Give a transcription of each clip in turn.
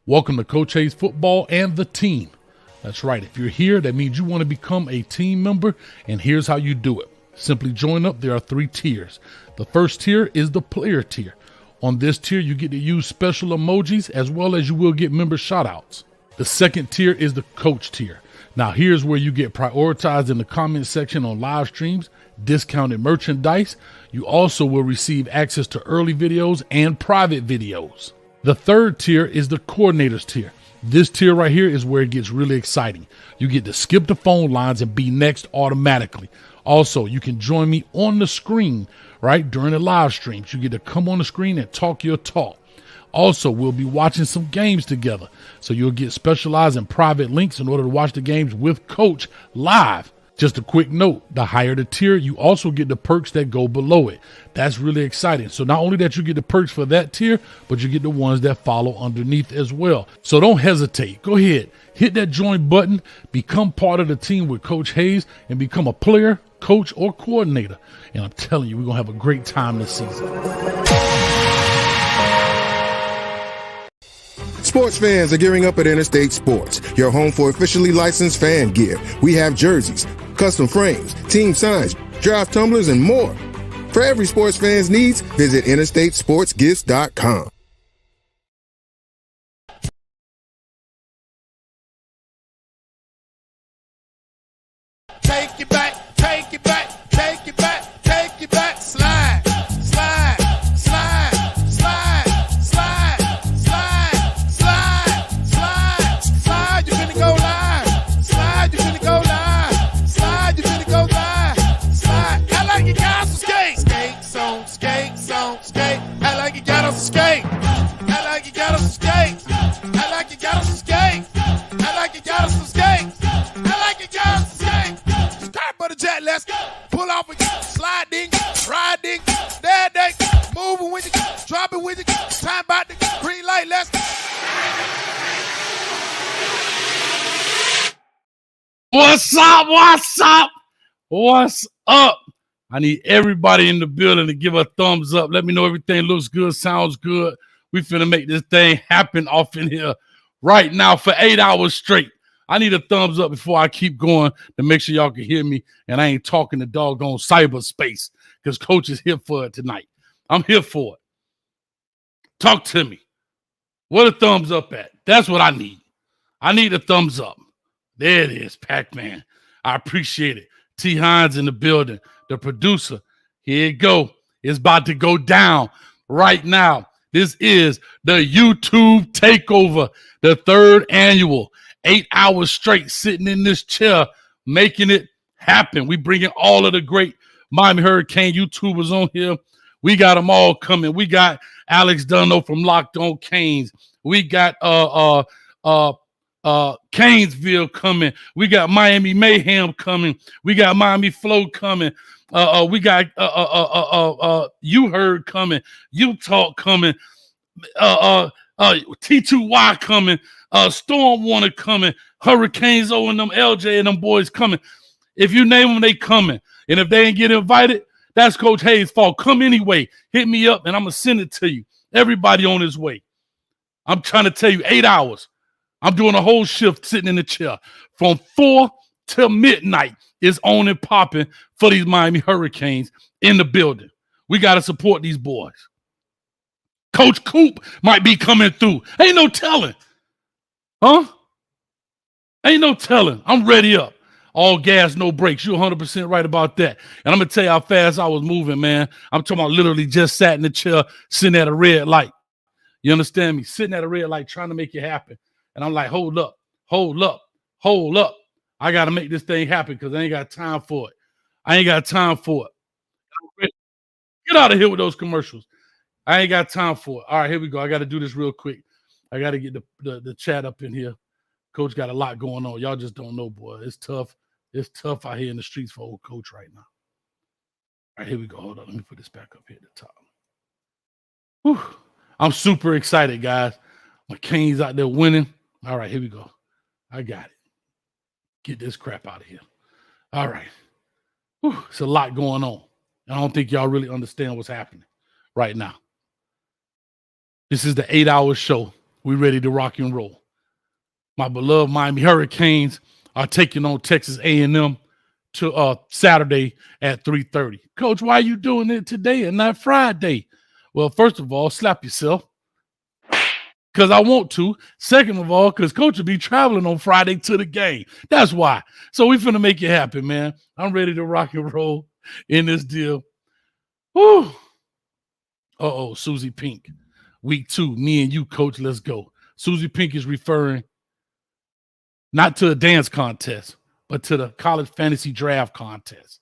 Welcome to Coach Hayes Football and the team. That's right. If you're here, that means you want to become a team member, and here's how you do it. Simply join up. There are 3 tiers. The first tier is the player tier. On this tier, you get to use special emojis as well as you will get member shoutouts. The second tier is the coach tier. Now, here's where you get prioritized in the comment section on live streams, discounted merchandise. You also will receive access to early videos and private videos. The third tier is the coordinators tier. This tier right here is where it gets really exciting. You get to skip the phone lines and be next automatically. Also, you can join me on the screen, right, during the live streams. You get to come on the screen and talk your talk. Also, we'll be watching some games together. So you'll get specialized and private links in order to watch the games with Coach live. Just a quick note, the higher the tier, you also get the perks that go below it. That's really exciting. So not only that you get the perks for that tier, but you get the ones that follow underneath as well. So don't hesitate. Go ahead, hit that join button, become part of the team with Coach Hayes, and become a player, coach, or coordinator. And I'm telling you, we're going to have a great time this season. Sports fans are gearing up at Interstate Sports, your home for officially licensed fan gear. We have jerseys, custom frames, team signs, draft tumblers, and more. For every sports fan's needs, visit interstatesportsgifts.com. Take it back, take it back, take it back, take it back, slide, slide, slide, slide, slide, slide, slide, slide, slide, you finna go live, slide, you finna go live, slide, you finna go live, slide, I like you got some skate, skate on, skate, I like you got on some skate, I like you got on some skate, I like you got on some skate, I like you got on some skate, I like you got on some skate. But the jet, let's pull off with you, slide ding, ride ding, dad ding, moving with you, drop it with you, time about the green light, let's go. What's up? What's up? What's up? I need everybody in the building to give a thumbs up. Let me know everything looks good, sounds good. We finna make this thing happen off in here right now for 8 hours straight. I need a thumbs up before I keep going to make sure y'all can hear me and I ain't talking to doggone cyberspace because Coach is here for it tonight. I'm here for it. Talk to me. What a thumbs up at? That's what I need. I need a thumbs up. There it is, Pac-Man. I appreciate it. T. Hines in the building, the producer. Here it go. It's about to go down right now. This is the U-Tube Takeover, the 3rd annual. 8 hours straight sitting in this chair, making it happen. We bringing all of the great Miami Hurricane YouTubers on here. We got them all coming. We got Alex Dunno from Locked On Canes. We got Canesville coming. We got Miami Mayhem coming. We got Miami Flow coming. We got You Heard coming. You Talk coming. T2Y coming. Storm Warner coming, Hurricanes O and them, LJ and them boys coming. If you name them, they coming. And if they ain't get invited, that's Coach Hayes' fault. Come anyway. Hit me up and I'm going to send it to you. Everybody on his way. I'm trying to tell you, 8 hours. I'm doing a whole shift sitting in the chair. From 4 till midnight is on and popping for these Miami Hurricanes in the building. We got to support these boys. Coach Coop might be coming through. Ain't no telling. Huh? Ain't no telling. I'm ready up. All gas, no brakes. You're 100% right about that. And I'm going to tell you how fast I was moving, man. I'm talking about literally just sat in the chair, sitting at a red light. You understand me? Sitting at a red light, trying to make it happen. And I'm like, hold up, hold up, hold up. I got to make this thing happen because I ain't got time for it. I ain't got time for it. Get out of here with those commercials. I ain't got time for it. All right, here we go. I got to do this real quick. I got to get the chat up in here. Coach got a lot going on. Y'all just don't know, boy. It's tough. It's tough out here in the streets for old Coach right now. All right, here we go. Hold on. Let me put this back up here at the top. Whew. I'm super excited, guys. My Canes out there winning. All right, here we go. I got it. Get this crap out of here. All right. Whew. It's a lot going on. I don't think y'all really understand what's happening right now. This is the 8-hour show We ready to rock and roll. My beloved Miami Hurricanes are taking on Texas A&M to Saturday at 3:30. Coach, why are you doing it today and not Friday? Well, first of all, slap yourself because I want to. Second of all, because Coach will be traveling on Friday to the game. That's why. So we finna make it happen, man. I'm ready to rock and roll in this deal. Woo. Uh-oh, Susie Pink. Week 2, me and you, Coach, let's go. Susie Pink is referring not to a dance contest, but to the college fantasy draft contest.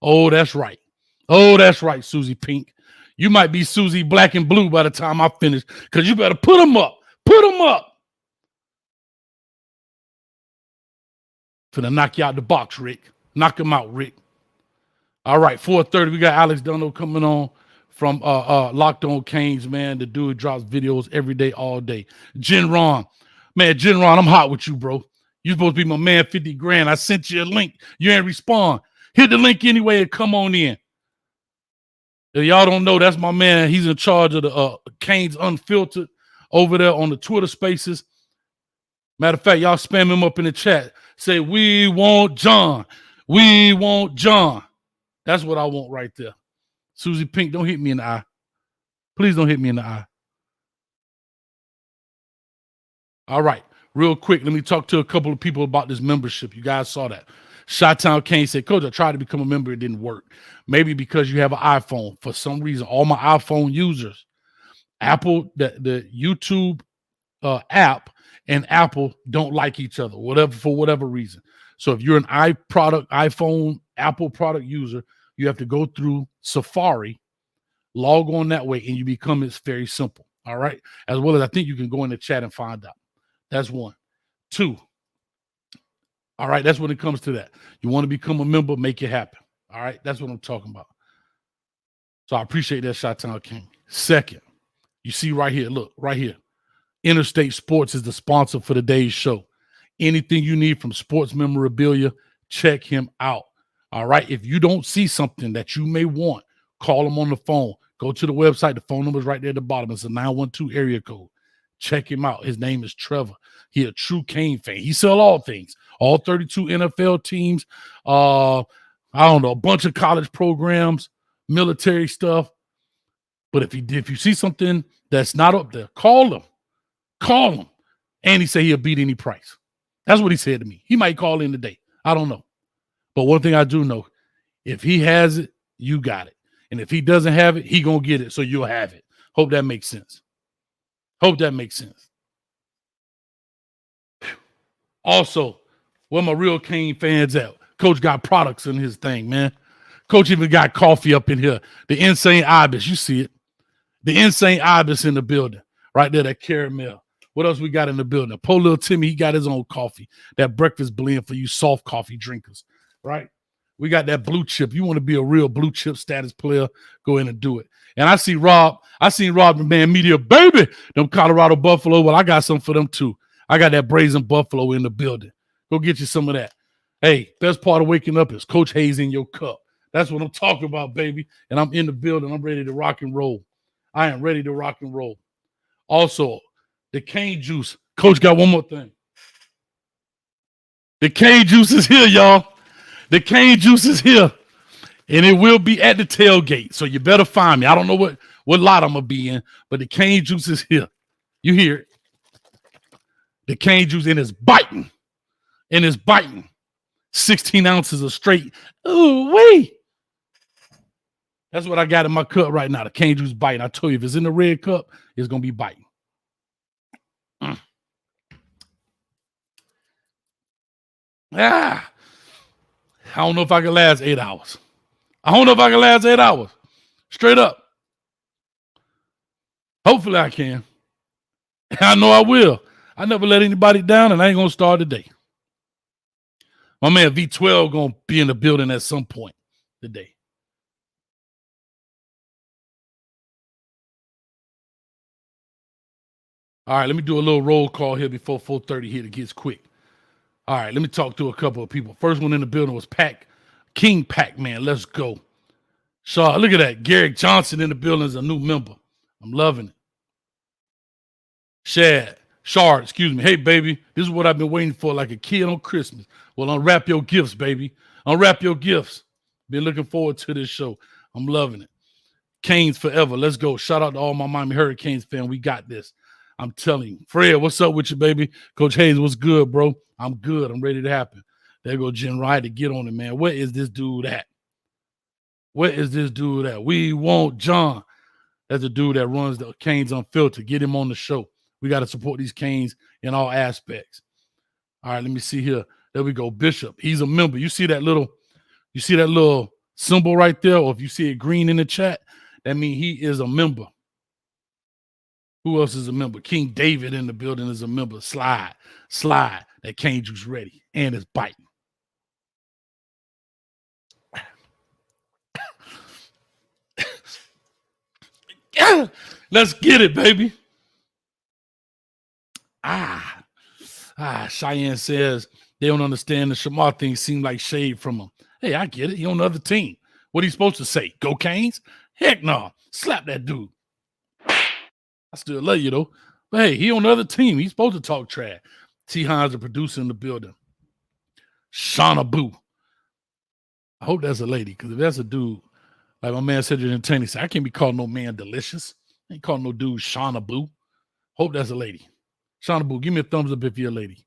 Oh, that's right. Oh, that's right, Susie Pink. You might be Susie Black and Blue by the time I finish, because you better put them up. Put them up. Finna knock you out the box, Rick. Knock him out, Rick. All right, 4:30, we got Alex Dunno coming on from Locked On Canes, man. The dude drops videos every day, all day. Jen Ron. Man, Jen Ron, I'm hot with you, bro. You supposed to be my man, 50 grand. I sent you a link. You ain't respond. Hit the link anyway and come on in. If y'all don't know, that's my man. He's in charge of the Canes Unfiltered over there on the Twitter Spaces. Matter of fact, y'all spam him up in the chat. Say, we want John. We want John. That's what I want right there. Susie Pink, don't hit me in the eye. Please don't hit me in the eye. All right. Real quick, let me talk to a couple of people about this membership. You guys saw that. Chi-Town Kane said, Coach, I tried to become a member. It didn't work. Maybe because you have an iPhone. For some reason, all my iPhone users, Apple, the U-Tube app and Apple don't like each other, for whatever reason. So if you're an iPhone, Apple product user, you have to go through Safari, log on that way, and you become it's very simple. All right. As well as I think you can go in the chat and find out. That's 1. 2. All right. That's when it comes to that. You want to become a member, make it happen. All right. That's what I'm talking about. So I appreciate that, Chi-Town King. Second, you see right here, look, right here. Interstate Sports is the sponsor for today's show. Anything you need from sports memorabilia, check him out. All right. If you don't see something that you may want, call him on the phone. Go to the website. The phone number is right there at the bottom. It's a 912 area code. Check him out. His name is Trevor. He a true Cane fan. He sell all things. All 32 NFL teams. I don't know, a bunch of college programs, military stuff. But if you see something that's not up there, call him. Call him. And he said he'll beat any price. That's what he said to me. He might call in today. I don't know. But one thing I do know, if he has it, you got it. And if he doesn't have it, he going to get it. So you'll have it. Hope that makes sense. Hope that makes sense. Also, where my real Cane fans at? Coach got products in his thing, man. Coach even got coffee up in here. The Insane Ibis, you see it. The Insane Ibis in the building. Right there, that caramel. What else we got in the building? Poor little Timmy, he got his own coffee. That breakfast blend for you soft coffee drinkers, right? We got that blue chip. You want to be a real blue chip status player, go in and do it. And I seen Rob, the man media, baby, them Colorado Buffalo. Well, I got some for them too. I got that Brazen Buffalo in the building. Go get you some of that. Hey, best part of waking up is Coach Hayes in your cup. That's what I'm talking about, baby. And I'm in the building. I'm ready to rock and roll. I am ready to rock and roll. Also, the cane juice. Coach got one more thing. The cane juice is here, y'all. The cane juice is here. And it will be at the tailgate. So you better find me. I don't know what lot I'm going to be in, but the cane juice is here. You hear it. The cane juice, and it's biting. And it's biting. 16 ounces of straight. Ooh, wait. That's what I got in my cup right now. The cane juice biting. I told you, if it's in the red cup, it's going to be biting. I don't know if I can last 8 hours. Straight up. Hopefully I can. I know I will. I never let anybody down, and I ain't going to start today. My man V12 going to be in the building at some point today. All right, let me do a little roll call here before 4:30 here. It gets quick. All right, let me talk to a couple of people. First one in the building was King Pac-Man. Let's go. Shaw, look at that. Garrick Johnson in the building is a new member. I'm loving it. Shad, Shard, excuse me. Hey, baby, this is what I've been waiting for like a kid on Christmas. Well, unwrap your gifts, baby. Unwrap your gifts. Been looking forward to this show. I'm loving it. Canes forever. Let's go. Shout out to all my Miami Hurricanes fan. We got this. I'm telling you. Fred, what's up with you, baby? Coach Hayes, what's good, bro? I'm good. I'm ready to happen. There go Jen Wright to get on it, man. Where is this dude at? Where is this dude at? We want John. That's the dude that runs the Canes Unfiltered. Get him on the show. We got to support these Canes in all aspects. All right, let me see here. There we go. Bishop. He's a member. You see that little symbol right there? Or if you see it green in the chat, that means he is a member. Who else is a member? King David in the building is a member. Slide. That cane juice ready. And it's biting. Let's get it, baby. Cheyenne says they don't understand the Shamar thing. Seemed like shade from him. Hey, I get it. He on the other team. What are you supposed to say? Go Canes? Heck no. Slap that dude. I still love you, though. But hey, he on the other team. He's supposed to talk trash. T. Hines, the producer in the building. Shauna Boo. I hope that's a lady, because if that's a dude, like my man said in tennis, I can't be calling no man delicious. I ain't calling no dude Shauna Boo. Hope that's a lady. Shauna Boo, give me a thumbs up if you're a lady.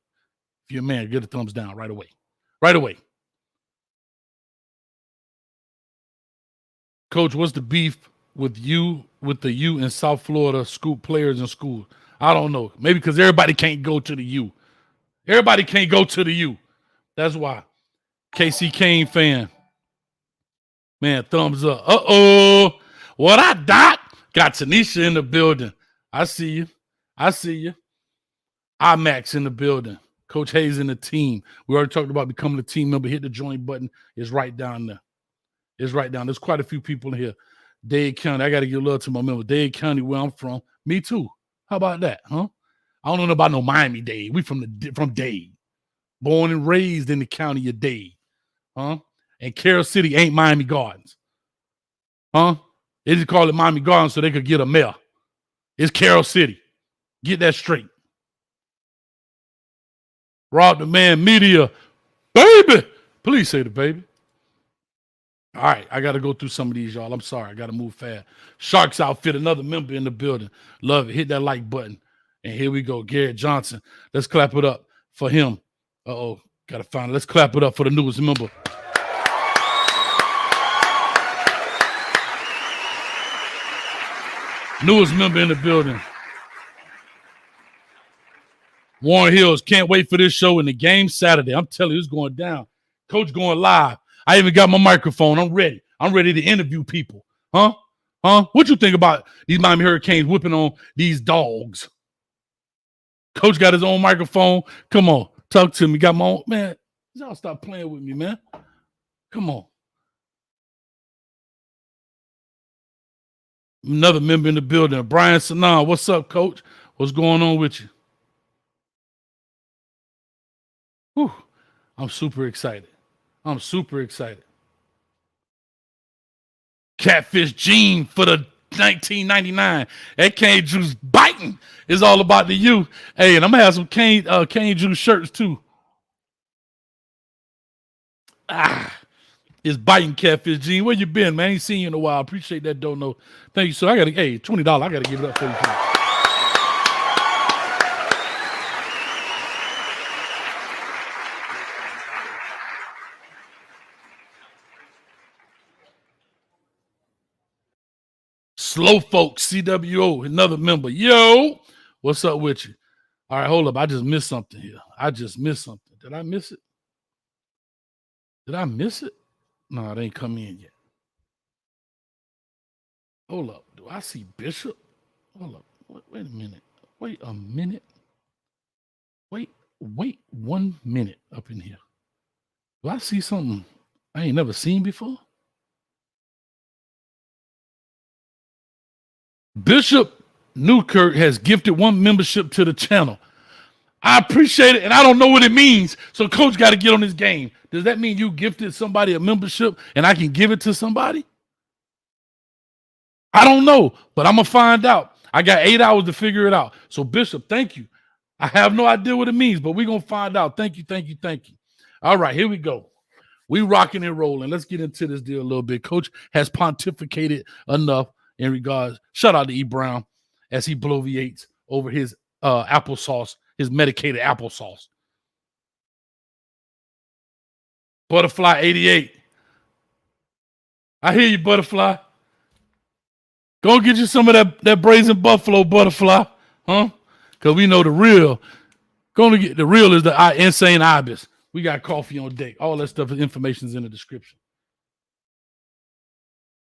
If you're a man, get a thumbs down right away. Right away. Coach, what's the beef with the U in South Florida school players in school? I don't know. Maybe because everybody can't go to the U. Everybody can't go to the U. That's why. KC Kane fan. Man, thumbs up. Uh-oh. What I dot? Got Tanisha in the building. I see you. IMAX in the building. Coach Hayes in the team. We already talked about becoming a team member. Hit the join button. It's right down there. There's quite a few people in here. Dade County. I got to give love to my members. Dade County, where I'm from. Me too. How about that, huh? I don't know about no Miami-Dade. We from Dade. Born and raised in the county of Dade. Huh? And Carroll City ain't Miami Gardens. Huh? They just call it Miami Gardens so they could get a mayor. It's Carroll City. Get that straight. Rob the Man Media. Baby. Please say the baby. All right. I got to go through some of these, y'all. I'm sorry. I got to move fast. Sharks Outfit, another member in the building. Love it. Hit that like button. And here we go. Garrett Johnson. Let's clap it up for him. Uh-oh. Got to find it. Let's clap it up for the newest member. Newest member in the building. Warren Hills, can't wait for this show in the game Saturday. I'm telling you, it's going down. Coach going live. I even got my microphone. I'm ready. I'm ready to interview people. Huh? What you think about these Miami Hurricanes whipping on these dogs? Coach got his own microphone. Come on. Talk to me. Got my own. Man, y'all stop playing with me, man. Come on. Another member in the building. Brian Sanan. What's up, Coach? What's going on with you? Whew. I'm super excited. Catfish Gene for the 1999. That cane juice biting is all about the U. Hey, and I'm gonna have some cane juice shirts too. It's biting, Catfish Gene. Where you been, man? I ain't seen you in a while. Appreciate that, don't know. Thank you. So I gotta, hey, $20. I gotta give it up for you. Slow Folks, CWO, another member. Yo, what's up with you? All right, hold up. I just missed something here. Did I miss it? No, it ain't come in yet. Hold up. Do I see Bishop? Hold up. Wait a minute. Wait a minute. Wait 1 minute up in here. Do I see something I ain't never seen before? Bishop Newkirk has gifted 1 membership to the channel. I appreciate it, and I don't know what it means. So Coach got to get on this game. Does that mean you gifted somebody a membership and I can give it to somebody? I don't know, but I'm going to find out. I got 8 hours to figure it out. So Bishop, thank you. I have no idea what it means, but we're going to find out. Thank you, thank you, thank you. All right, here we go. We rocking and rolling. Let's get into this deal a little bit. Coach has pontificated enough in regards. Shout out to E. Brown as he bloviates over his applesauce, his medicated applesauce. Butterfly 88. I hear you, Butterfly. Go get you some of that brazen buffalo, Butterfly. Huh? Because we know the real. Going to get the real is the insane ibis. We got coffee on deck. All that stuff, information is in the description.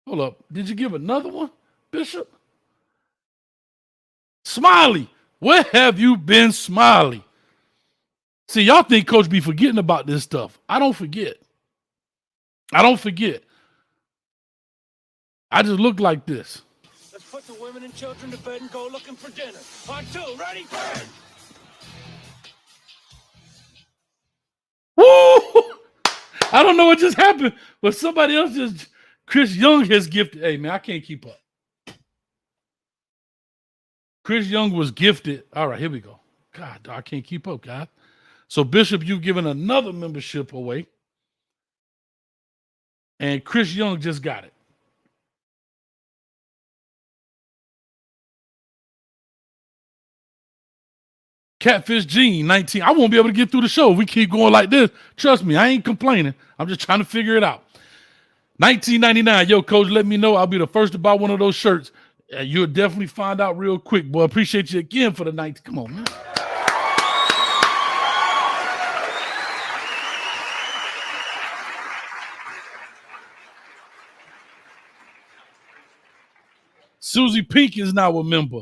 Hold up. Did you give another one, Bishop? Smiley. Where have you been, Smiley? See, y'all think Coach be forgetting about this stuff. I don't forget. I don't forget. I just look like this. Let's put the women and children to bed and go looking for dinner. On two, ready, burn! Woo! I don't know what just happened, but somebody else just, Chris Young has gifted. Hey, man, I can't keep up. Chris Young was gifted. All right, here we go. God, I can't keep up, guys. So, Bishop, you've given another membership away. And Chris Young just got it. Catfish Gene, 19. I won't be able to get through the show if we keep going like this. Trust me, I ain't complaining. I'm just trying to figure it out. 1999. Yo, Coach, let me know. I'll be the first to buy one of those shirts. You'll definitely find out real quick, boy. Appreciate you again for the night. Come on, man. Susie Pink is now a member.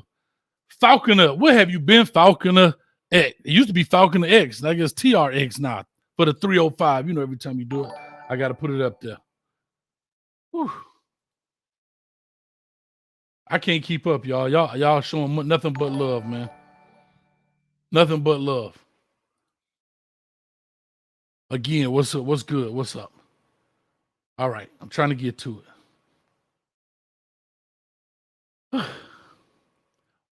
Falconer, where have you been, Falconer X? It used to be Falconer X. I guess TRX now for the 305. You know, every time you do it, I got to put it up there. Whew. I can't keep up, y'all. Y'all showing nothing but love, man. Nothing but love. Again, what's up? What's good? What's up? All right, I'm trying to get to it.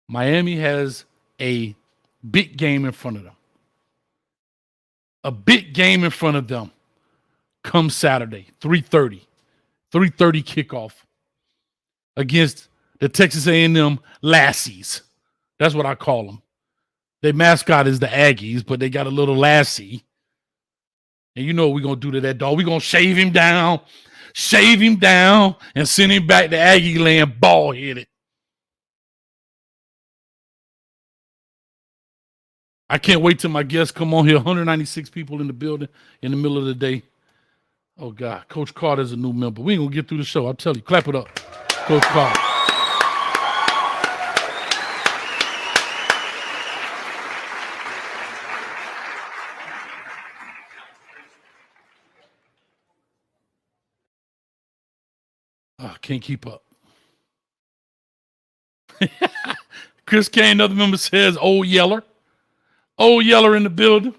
Miami has a big game in front of them. A big game in front of them come Saturday, 3:30. 3:30 kickoff against the Texas A&M Lassies. That's what I call them. Their mascot is the Aggies, but they got a little lassie. And you know what we're going to do to that dog. We're going to shave him down, and send him back to Aggie land bald-headed. I can't wait till my guests come on here. 196 people in the building in the middle of the day. Oh, God. Coach Carter's a new member. We ain't going to get through the show. I'll tell you. Clap it up. Coach Carter. Oh, can't keep up. Chris Kane, another member, says, Old Yeller. Old Yeller in the building.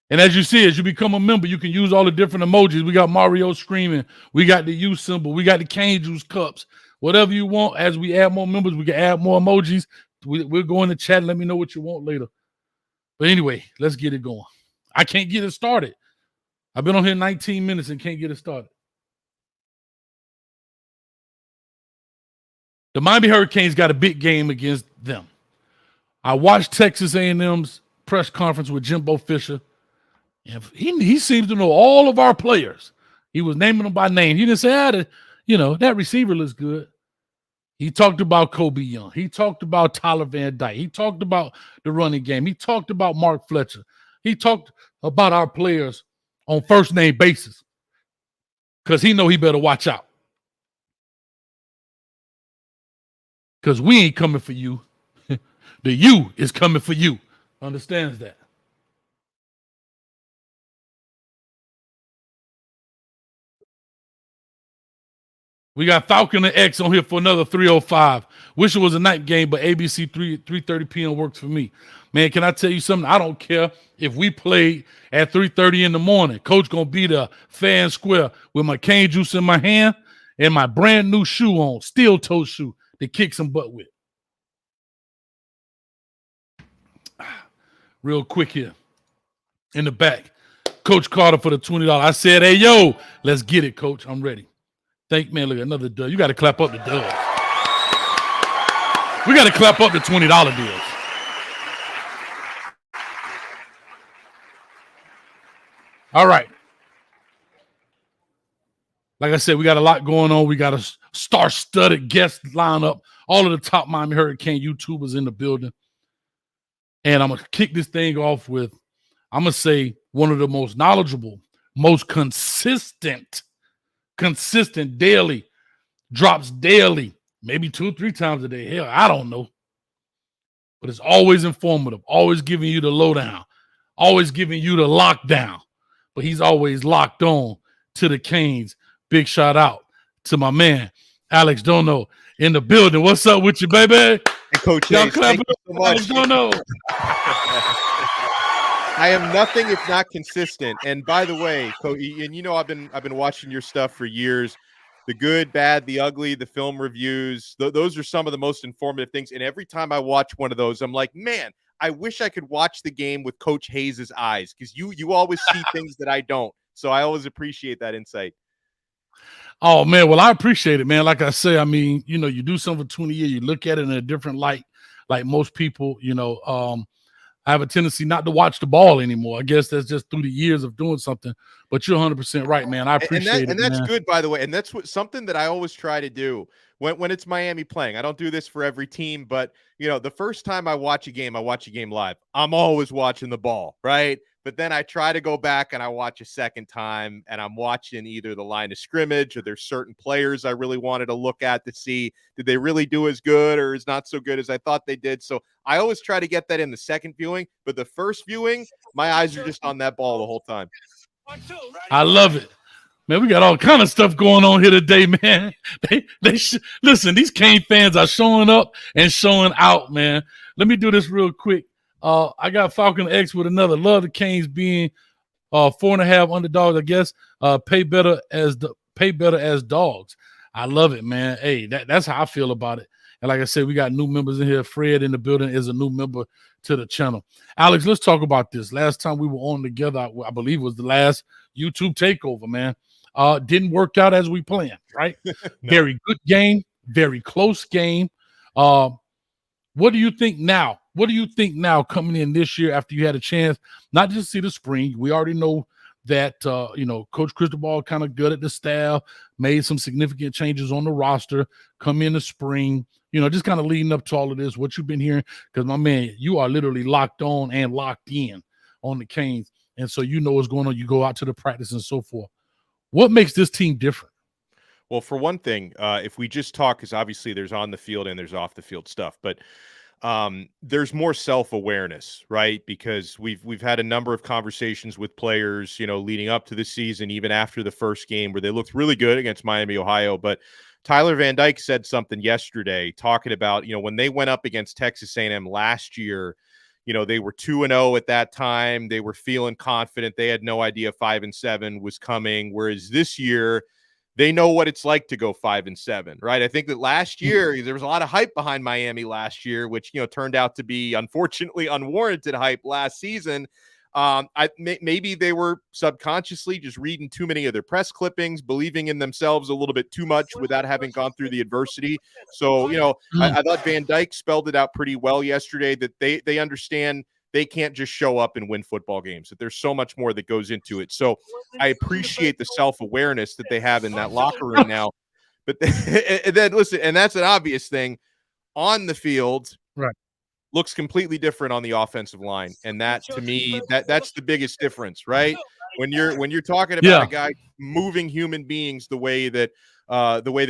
And as you see, as you become a member, you can use all the different emojis. We got Mario screaming. We got the U symbol. We got the cane juice cups. Whatever you want. As we add more members, we can add more emojis. We'll go in the chat and let me know what you want later. But anyway, let's get it going. I can't get it started. I've been on here 19 minutes and can't get it started. The Miami Hurricanes got a big game against them. I watched Texas A&M's press conference with Jimbo Fisher. And he seems to know all of our players. He was naming them by name. He didn't say, that receiver looks good. He talked about Kobe Young. He talked about Tyler Van Dyke. He talked about the running game. He talked about Mark Fletcher. He talked about our players on first name basis because he know he better watch out. Because we ain't coming for you. The you is coming for you. Understands that. We got Falconer X on here for another 305. Wish it was a night game, but ABC 3:30 p.m. works for me. Man, can I tell you something? I don't care if we play at 3:30 in the morning. Coach going to be there, fair and square, with my cane juice in my hand and my brand new shoe on, steel toe shoe, to kick some butt with. Real quick here. In the back. Coach Carter for the $20. I said, hey, yo, let's get it, Coach. I'm ready. Thank man, look, another dub. You got to clap up the dubs. We got to clap up the $20 deals. All right. Like I said, we got a lot going on. We got a star-studded guest lineup. All of the top Miami Hurricane YouTubers in the building. And I'm going to kick this thing off with, I'm going to say, one of the most knowledgeable, most consistent daily, drops daily, maybe 2-3 times a day. Hell, I don't know. But it's always informative, always giving you the lowdown, always giving you the lockdown. But he's always locked on to the Canes. Big shout out to my man, Alex Dono, in the building. What's up with you, baby? Hey, Coach Y'all Hayes, clap thank it you up, so much. Alex Dono. I am nothing if not consistent. And by the way, Coach, and you know I've been watching your stuff for years. The good, bad, the ugly, the film reviews. Those are some of the most informative things. And every time I watch one of those, I'm like, man, I wish I could watch the game with Coach Hayes' eyes, because you always see things that I don't. So I always appreciate that insight. Oh, man. Well, I appreciate it, man. Like I say, I mean, you know, you do something for 20 years, you look at it in a different light, like most people, you know. I have a tendency not to watch the ball anymore. I guess that's just through the years of doing something. But you're 100% right, man. I appreciate it, and that's man. good, by the way. And that's something that I always try to do when it's Miami playing. I don't do this for every team, but you know, the first time I watch a game live. I'm always watching the ball, right? But then I try to go back and I watch a second time, and I'm watching either the line of scrimmage, or there's certain players I really wanted to look at to see, did they really do as good or as not so good as I thought they did. So I always try to get that in the second viewing, but the first viewing, my eyes are just on that ball the whole time. I love it. Man, we got all kind of stuff going on here today, man. Listen, these Cane fans are showing up and showing out, man. Let me do this real quick. I got Falcon X with another. Love the Canes being 4.5 underdogs, I guess. Pay better as dogs. I love it, man. Hey, that's how I feel about it. And like I said, we got new members in here. Fred in the building is a new member to the channel. Alex, let's talk about this. Last time we were on together, I believe was the last U-Tube Takeover, man. Didn't work out as we planned, right? No. Very good game, very close game. What do you think now? What do you think now coming in this year after you had a chance not just to see the spring? We already know that, Coach Cristobal kind of good at the staff, made some significant changes on the roster, come in the spring, just kind of leading up to all of this, what you've been hearing, because, my man, you are literally locked on and locked in on the Canes, and so you know what's going on. You go out to the practice and so forth. What makes this team different? Well, for one thing, if we just talk, because obviously there's on the field and there's off the field stuff, but there's more self-awareness, right? Because we've had a number of conversations with players, leading up to the season, even after the first game where they looked really good against Miami, Ohio. But Tyler Van Dyke said something yesterday talking about, when they went up against Texas A&M last year, they were 2-0 at that time. They were feeling confident. They had no idea 5-7 was coming. Whereas this year, they know what it's like to go 5-7, right? I think that last year there was a lot of hype behind Miami last year, which turned out to be unfortunately unwarranted hype last season. Maybe they were subconsciously just reading too many of their press clippings, believing in themselves a little bit too much without having gone through the adversity. So I thought Van Dyke spelled it out pretty well yesterday that they understand they can't just show up and win football games, that there's so much more that goes into it. So I appreciate the self-awareness that they have in that locker room now. But then listen, and that's an obvious thing on the field, right? Looks completely different on the offensive line. And that, to me, that's the biggest difference, right? When you're talking about a guy moving human beings the way that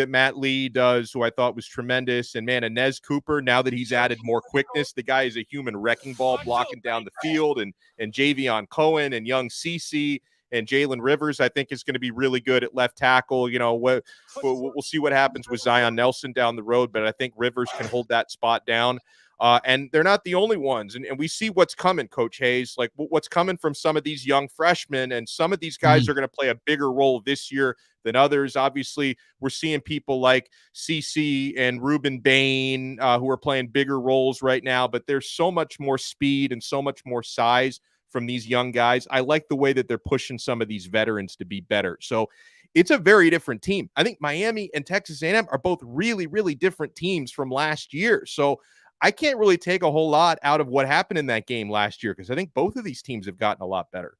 Matt Lee does, who I thought was tremendous. And man, Inez Cooper, now that he's added more quickness, the guy is a human wrecking ball blocking down the field, and Javion Cohen and young CeCe and Jalen Rivers, I think, is going to be really good at left tackle. We'll see what happens with Zion Nelson down the road, but I think Rivers can hold that spot down. And they're not the only ones. And we see what's coming, Coach Hayes, like what's coming from some of these young freshmen. And some of these guys are going to play a bigger role this year than others. Obviously, we're seeing people like CC and Ruben Bain who are playing bigger roles right now, but there's so much more speed and so much more size from these young guys. I like the way that they're pushing some of these veterans to be better. So it's a very different team. I think Miami and Texas A&M are both really, really different teams from last year. So I can't really take a whole lot out of what happened in that game last year because I think both of these teams have gotten a lot better.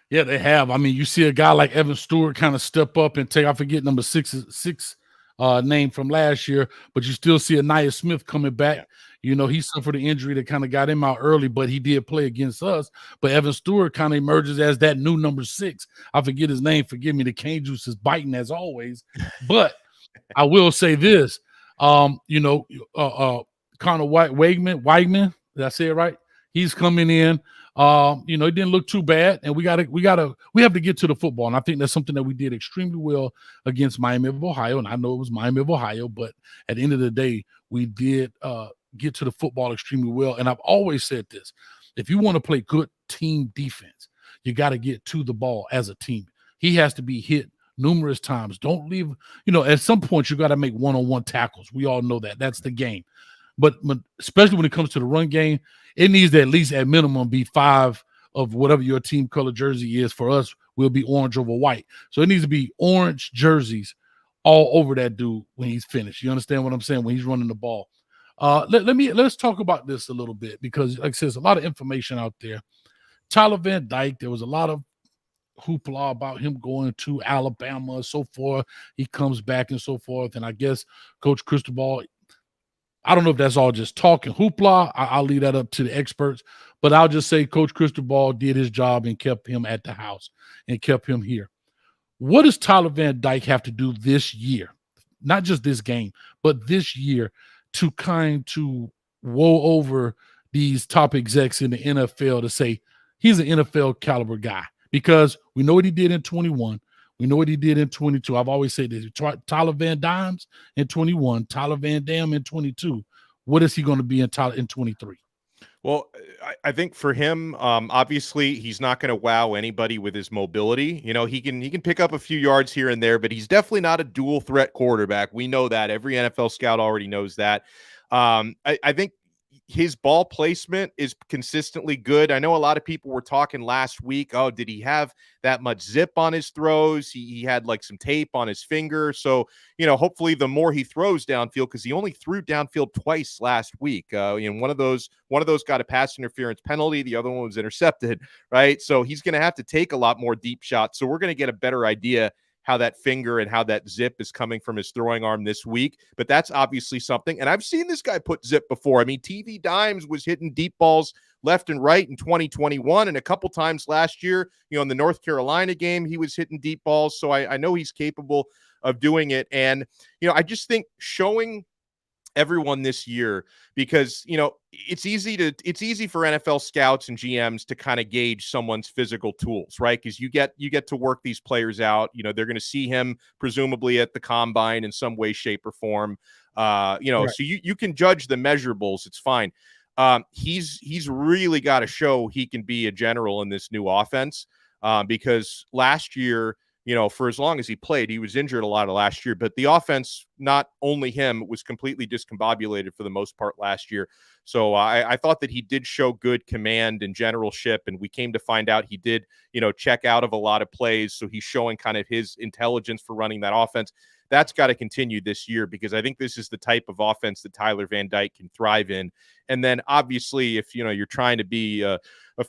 Yeah, they have. I mean, you see a guy like Evan Stewart kind of step up and take, I forget number six name from last year, but you still see Anaya Smith coming back. Yeah. You know, he suffered an injury that kind of got him out early, but he did play against us. But Evan Stewart kind of emerges as that new number 6. I forget his name. Forgive me. The cane juice is biting as always. But I will say this. Connor Weigman, did I say it right? He's coming in. It didn't look too bad, and we have to get to the football. And I think that's something that we did extremely well against Miami of Ohio. And I know it was Miami of Ohio, but at the end of the day, we did get to the football extremely well. And I've always said this: if you want to play good team defense, you got to get to the ball as a team. He has to be hit numerous times. Don't leave, at some point you got to make one-on-one tackles. We all know that. That's the game. But especially when it comes to the run game, it needs to at least at minimum be 5 of whatever your team color jersey is. For us, will be orange over white. So it needs to be orange jerseys all over that dude when he's finished. You understand what I'm saying? When he's running the ball. Let's talk about this a little bit because, like I said, there's a lot of information out there. Tyler Van Dyke, there was a lot of hoopla about him going to Alabama and so forth. He comes back and so forth. And I guess Coach Cristobal, I don't know if that's all just talking hoopla. I'll leave that up to the experts. But I'll just say Coach Cristobal did his job and kept him at the house and kept him here. What does Tyler Van Dyke have to do this year? Not just this game, but this year to woe over these top execs in the NFL to say he's an NFL caliber guy? Because we know what he did in 21. We know what he did in 22. I've always said this. Tyler Van Dimes in 21, Tyler Van Dam in 22. What is he going to be in 23? Well, I think for him, obviously, he's not going to wow anybody with his mobility. He can pick up a few yards here and there, but he's definitely not a dual threat quarterback. We know that. Every NFL scout already knows that. I think his ball placement is consistently good. I know a lot of people were talking last week, oh, did he have that much zip on his throws? He had like some tape on his finger. So, hopefully the more he throws downfield, because he only threw downfield twice last week. One of those got a pass interference penalty. The other one was intercepted, right? So he's going to have to take a lot more deep shots. So we're going to get a better idea how that finger and how that zip is coming from his throwing arm this week. But that's obviously something. And I've seen this guy put zip before. I mean, TV Dimes was hitting deep balls left and right in 2021. And a couple times last year, in the North Carolina game, he was hitting deep balls. So I know he's capable of doing it. And, I just think showing everyone this year, because it's easy for NFL scouts and GMs to kind of gauge someone's physical tools, right? Because you get to work these players out. They're going to see him presumably at the combine in some way, shape, or form. Right. So you can judge the measurables. It's fine. He's really got to show he can be a general in this new offense, because last year, for as long as he played, he was injured a lot of last year, but the offense, not only him, was completely discombobulated for the most part last year. So I thought that he did show good command and generalship, and we came to find out he did, check out of a lot of plays. So he's showing kind of his intelligence for running that offense. That's got to continue this year, because I think this is the type of offense that Tyler Van Dyke can thrive in. And then obviously, if you're trying to be a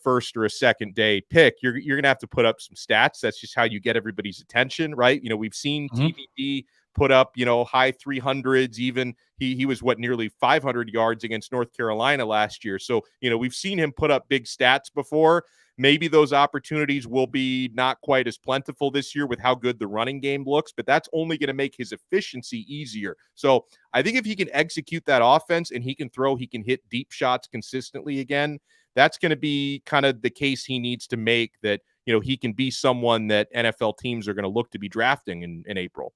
first or a second day pick, you're going to have to put up some stats. That's just how you get everybody's attention, right? We've seen TVD put up, high 300s. Even he was nearly 500 yards against North Carolina last year. So, we've seen him put up big stats before. Maybe those opportunities will be not quite as plentiful this year with how good the running game looks, but that's only going to make his efficiency easier. So I think if he can execute that offense and he can hit deep shots consistently again, that's going to be kind of the case he needs to make, that, he can be someone that NFL teams are going to look to be drafting in April.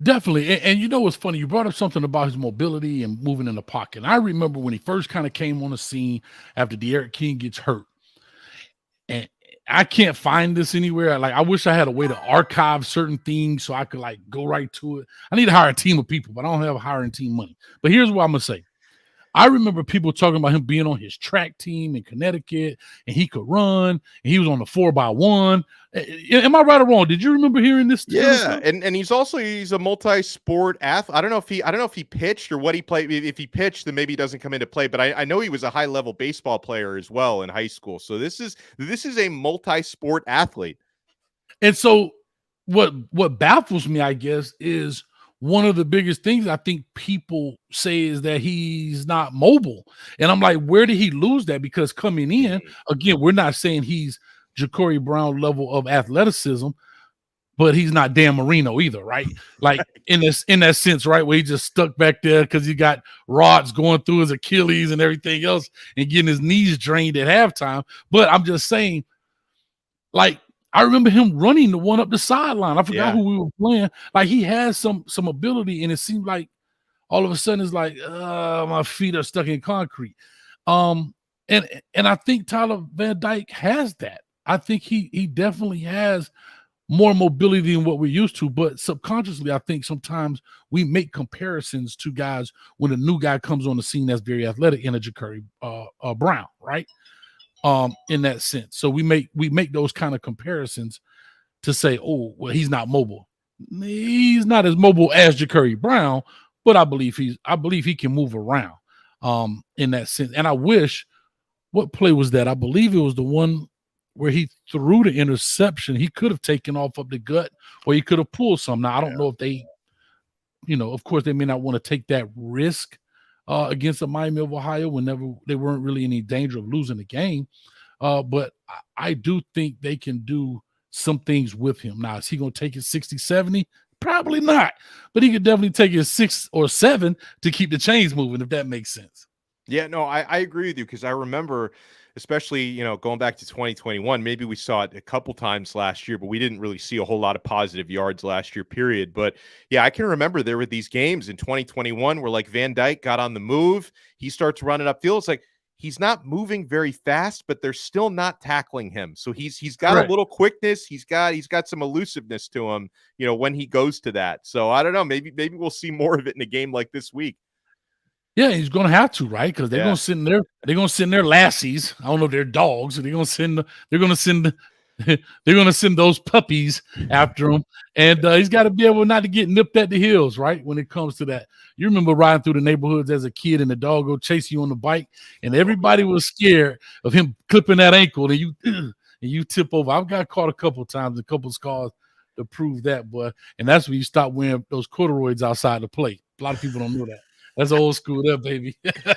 Definitely. And you know what's funny? You brought up something about his mobility and moving in the pocket. And I remember when he first kind of came on the scene after De'Aaron King gets hurt. And I can't find this anywhere. Like, I wish I had a way to archive certain things so I could like go right to it. I need to hire a team of people, but I don't have hiring team money. But here's what I'm gonna say. I remember people talking about him being on his track team in Connecticut and he could run and he was on the 4x1. Am I right or wrong? Did you remember hearing this? Yeah, and he's a multi-sport athlete. I don't know if he pitched or what he played. If he pitched, then maybe he doesn't come into play. But I know he was a high-level baseball player as well in high school. So this is a multi-sport athlete. And so what baffles me, I guess, is one of the biggest things I think people say is that he's not mobile. And I'm like, where did he lose that? Because coming in, again, we're not saying he's Ja'Cory Brown level of athleticism, but he's not Dan Marino either, right? Like in that sense, right? Where he just stuck back there because he got rods going through his Achilles and everything else and getting his knees drained at halftime. But I'm just saying, like, I remember him running the one up the sideline. I forgot who we were playing. Like, he has some ability, and it seemed like all of a sudden it's like, my feet are stuck in concrete. And I think Tyler Van Dyke has that. I think he definitely has more mobility than what we're used to, but subconsciously, I think sometimes we make comparisons to guys when a new guy comes on the scene that's very athletic in a Ja'Cory Brown, right? In that sense. So we make those kind of comparisons to say, oh, well, he's not mobile. He's not as mobile as Ja'Cory Brown, but I believe he can move around in that sense. And I wish, what play was that? I believe it was the one where he threw the interception. He could have taken off up the gut or he could have pulled some. Now, I don't know if they, of course, they may not want to take that risk against the Miami of Ohio whenever they weren't really in any danger of losing the game. But I do think they can do some things with him. Now, is he going to take it 60, 70? Probably not. But he could definitely take it 6 or 7 to keep the chains moving, if that makes sense. Yeah, no, I agree with you because I remember, especially, going back to 2021, maybe we saw it a couple times last year, but we didn't really see a whole lot of positive yards last year, period. But yeah, I can remember there were these games in 2021 where like Van Dyke got on the move. He starts running upfield. It's like he's not moving very fast, but they're still not tackling him. So he's got a little quickness. He's got some elusiveness to him, when he goes to that. So I don't know. Maybe we'll see more of it in a game like this week. Yeah, he's gonna have to, right? Because they're gonna send their lassies. I don't know, they're dogs. They're gonna send those puppies after him. And he's got to be able not to get nipped at the heels, right? When it comes to that. You remember riding through the neighborhoods as a kid and the dog go chase you on the bike, and everybody was scared of him clipping that ankle and you tip over. I've got caught a couple times, a couple scars to prove that, boy. And that's when you stop wearing those corduroys outside the play. A lot of people don't know that. That's old school there, baby. Because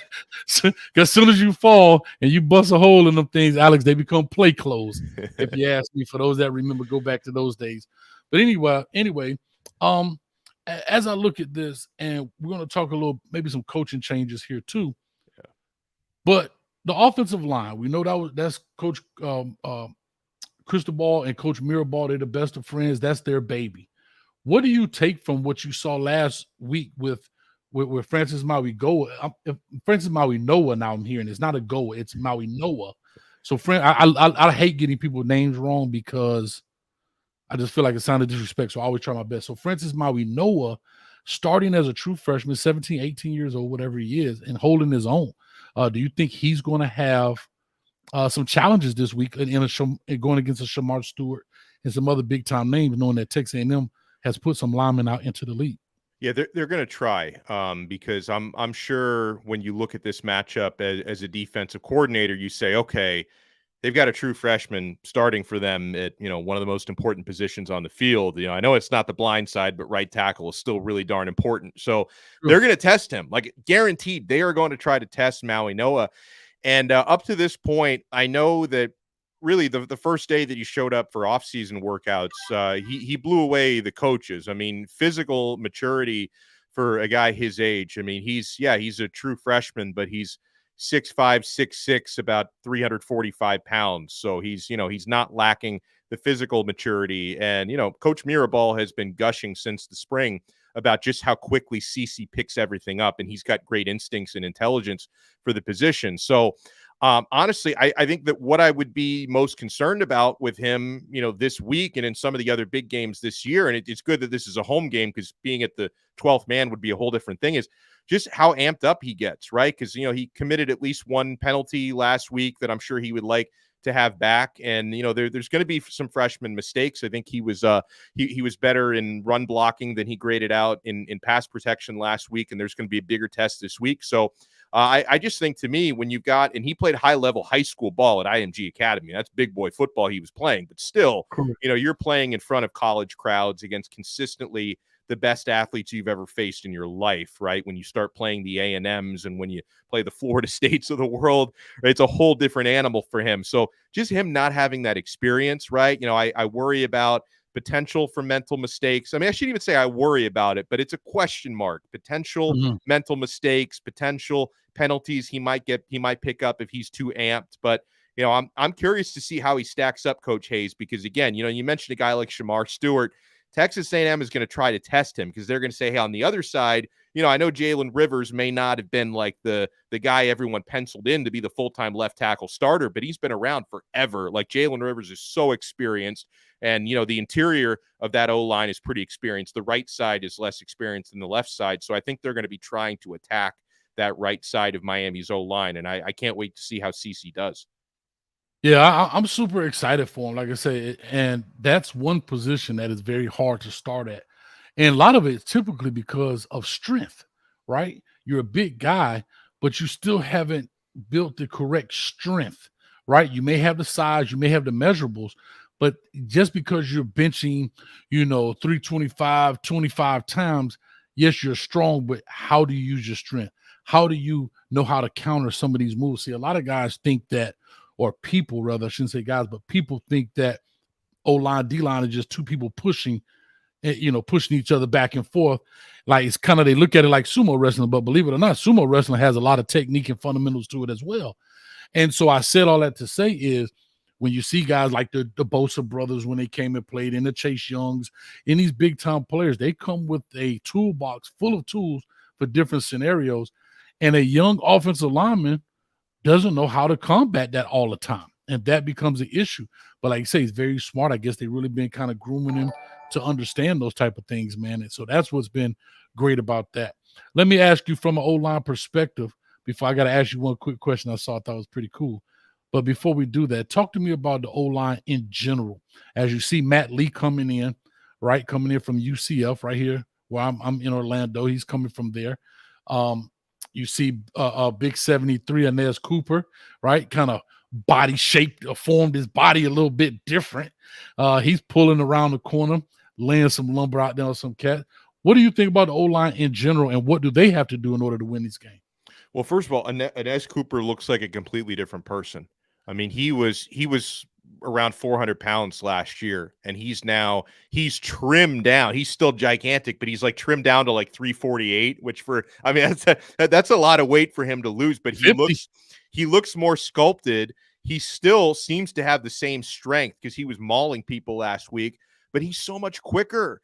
as soon as you fall and you bust a hole in them things, Alex, they become play clothes. If you ask me, for those that remember, go back to those days. But anyway, as I look at this, and we're going to talk a little, maybe some coaching changes here too. Yeah. But the offensive line, we know that's Coach Cristobal and Coach Mirabal. They're the best of friends. That's their baby. What do you take from what you saw last week with Francis Maui Goa? Francis Maui Noah, now I'm hearing it's not a Goa, it's Maui Noah. So I hate getting people's names wrong because I just feel like it sounded disrespect, so I always try my best. So Francis Maui Noah, starting as a true freshman, 17, 18 years old, whatever he is, and holding his own. Do you think he's going to have some challenges this week in going against a Shamar Stewart and some other big-time names, knowing that Texas A&M has put some linemen out into the league? Yeah, they're going to try because I'm sure when you look at this matchup as a defensive coordinator, you say, okay, they've got a true freshman starting for them at one of the most important positions on the field. I know it's not the blind side, but right tackle is still really darn important. So they're going to test him, like guaranteed. They are going to try to test Maui Noah, and up to this point, I know that. Really, the first day that he showed up for off-season workouts, he blew away the coaches. I mean, physical maturity for a guy his age. I mean, he's a true freshman, but he's 6'5", 6'6", about 345 pounds. So he's not lacking the physical maturity. And, Coach Mirabal has been gushing since the spring about just how quickly CC picks everything up, and he's got great instincts and intelligence for the position. So honestly, I think that what I would be most concerned about with him, this week and in some of the other big games this year, and it's good that this is a home game because being at the 12th man would be a whole different thing, is just how amped up he gets, right? Because, he committed at least one penalty last week that I'm sure he would like to have back. And, there's going to be some freshman mistakes. I think he was he was better in run blocking than he graded out in pass protection last week. And there's going to be a bigger test this week. So I just think, to me, when you've got, and he played high level high school ball at IMG Academy, that's big boy football he was playing, but still, you're playing in front of college crowds against consistently the best athletes you've ever faced in your life, right? When you start playing the A&Ms and when you play the Florida States of the world, right? It's a whole different animal for him. So just him not having that experience, right? I worry about potential for mental mistakes. I mean, I shouldn't even say I worry about it, but it's a question mark. Potential mental mistakes, potential penalties he might pick up if he's too amped. But I'm curious to see how he stacks up, Coach Hayes, because again, you mentioned a guy like Shamar Stewart. Texas A&M is going to try to test him because they're going to say, hey, on the other side, I know Jalen Rivers may not have been like the guy everyone penciled in to be the full-time left tackle starter, but he's been around forever. Like, Jalen Rivers is so experienced, and, the interior of that O-line is pretty experienced. The right side is less experienced than the left side. So I think they're going to be trying to attack that right side of Miami's O-line, and I can't wait to see how CC does. Yeah, I'm super excited for him, like I say, and that's one position that is very hard to start at. And a lot of it is typically because of strength, right? You're a big guy, but you still haven't built the correct strength, right? You may have the size, you may have the measurables, but just because you're benching, 325, 25 times, yes, you're strong, but how do you use your strength? How do you know how to counter some of these moves? See, a lot of guys think that, or people rather, I shouldn't say guys, but people think that O-line, D-line are just two people pushing each other back and forth. Like, it's kind of, they look at it like sumo wrestling, but believe it or not, sumo wrestling has a lot of technique and fundamentals to it as well. And so I said all that to say is, when you see guys like the Bosa brothers, when they came and played, and the Chase Youngs, and these big time players, they come with a toolbox full of tools for different scenarios. And a young offensive lineman doesn't know how to combat that all the time. And that becomes an issue. But like I say, he's very smart. I guess they've really been kind of grooming him to understand those type of things, man. And so that's what's been great about that. Let me ask you from an O-line perspective, before I got to ask you one quick question I thought was pretty cool. But before we do that, talk to me about the O-line in general. As you see Matt Lee coming in, right? Coming in from UCF right here where I'm in Orlando. He's coming from there. You see Big 73, Inez Cooper, right? Kind of body shaped, formed his body a little bit different. He's pulling around the corner, laying some lumber out there on some cat. What do you think about the O-line in general, and what do they have to do in order to win this game? Well, first of all, Inez Cooper looks like a completely different person. I mean, he was around 400 pounds last year, and he's trimmed down. He's still gigantic, but he's like trimmed down to like 348, which that's a lot of weight for him to lose, but he looks more sculpted. He still seems to have the same strength because he was mauling people last week, but he's so much quicker,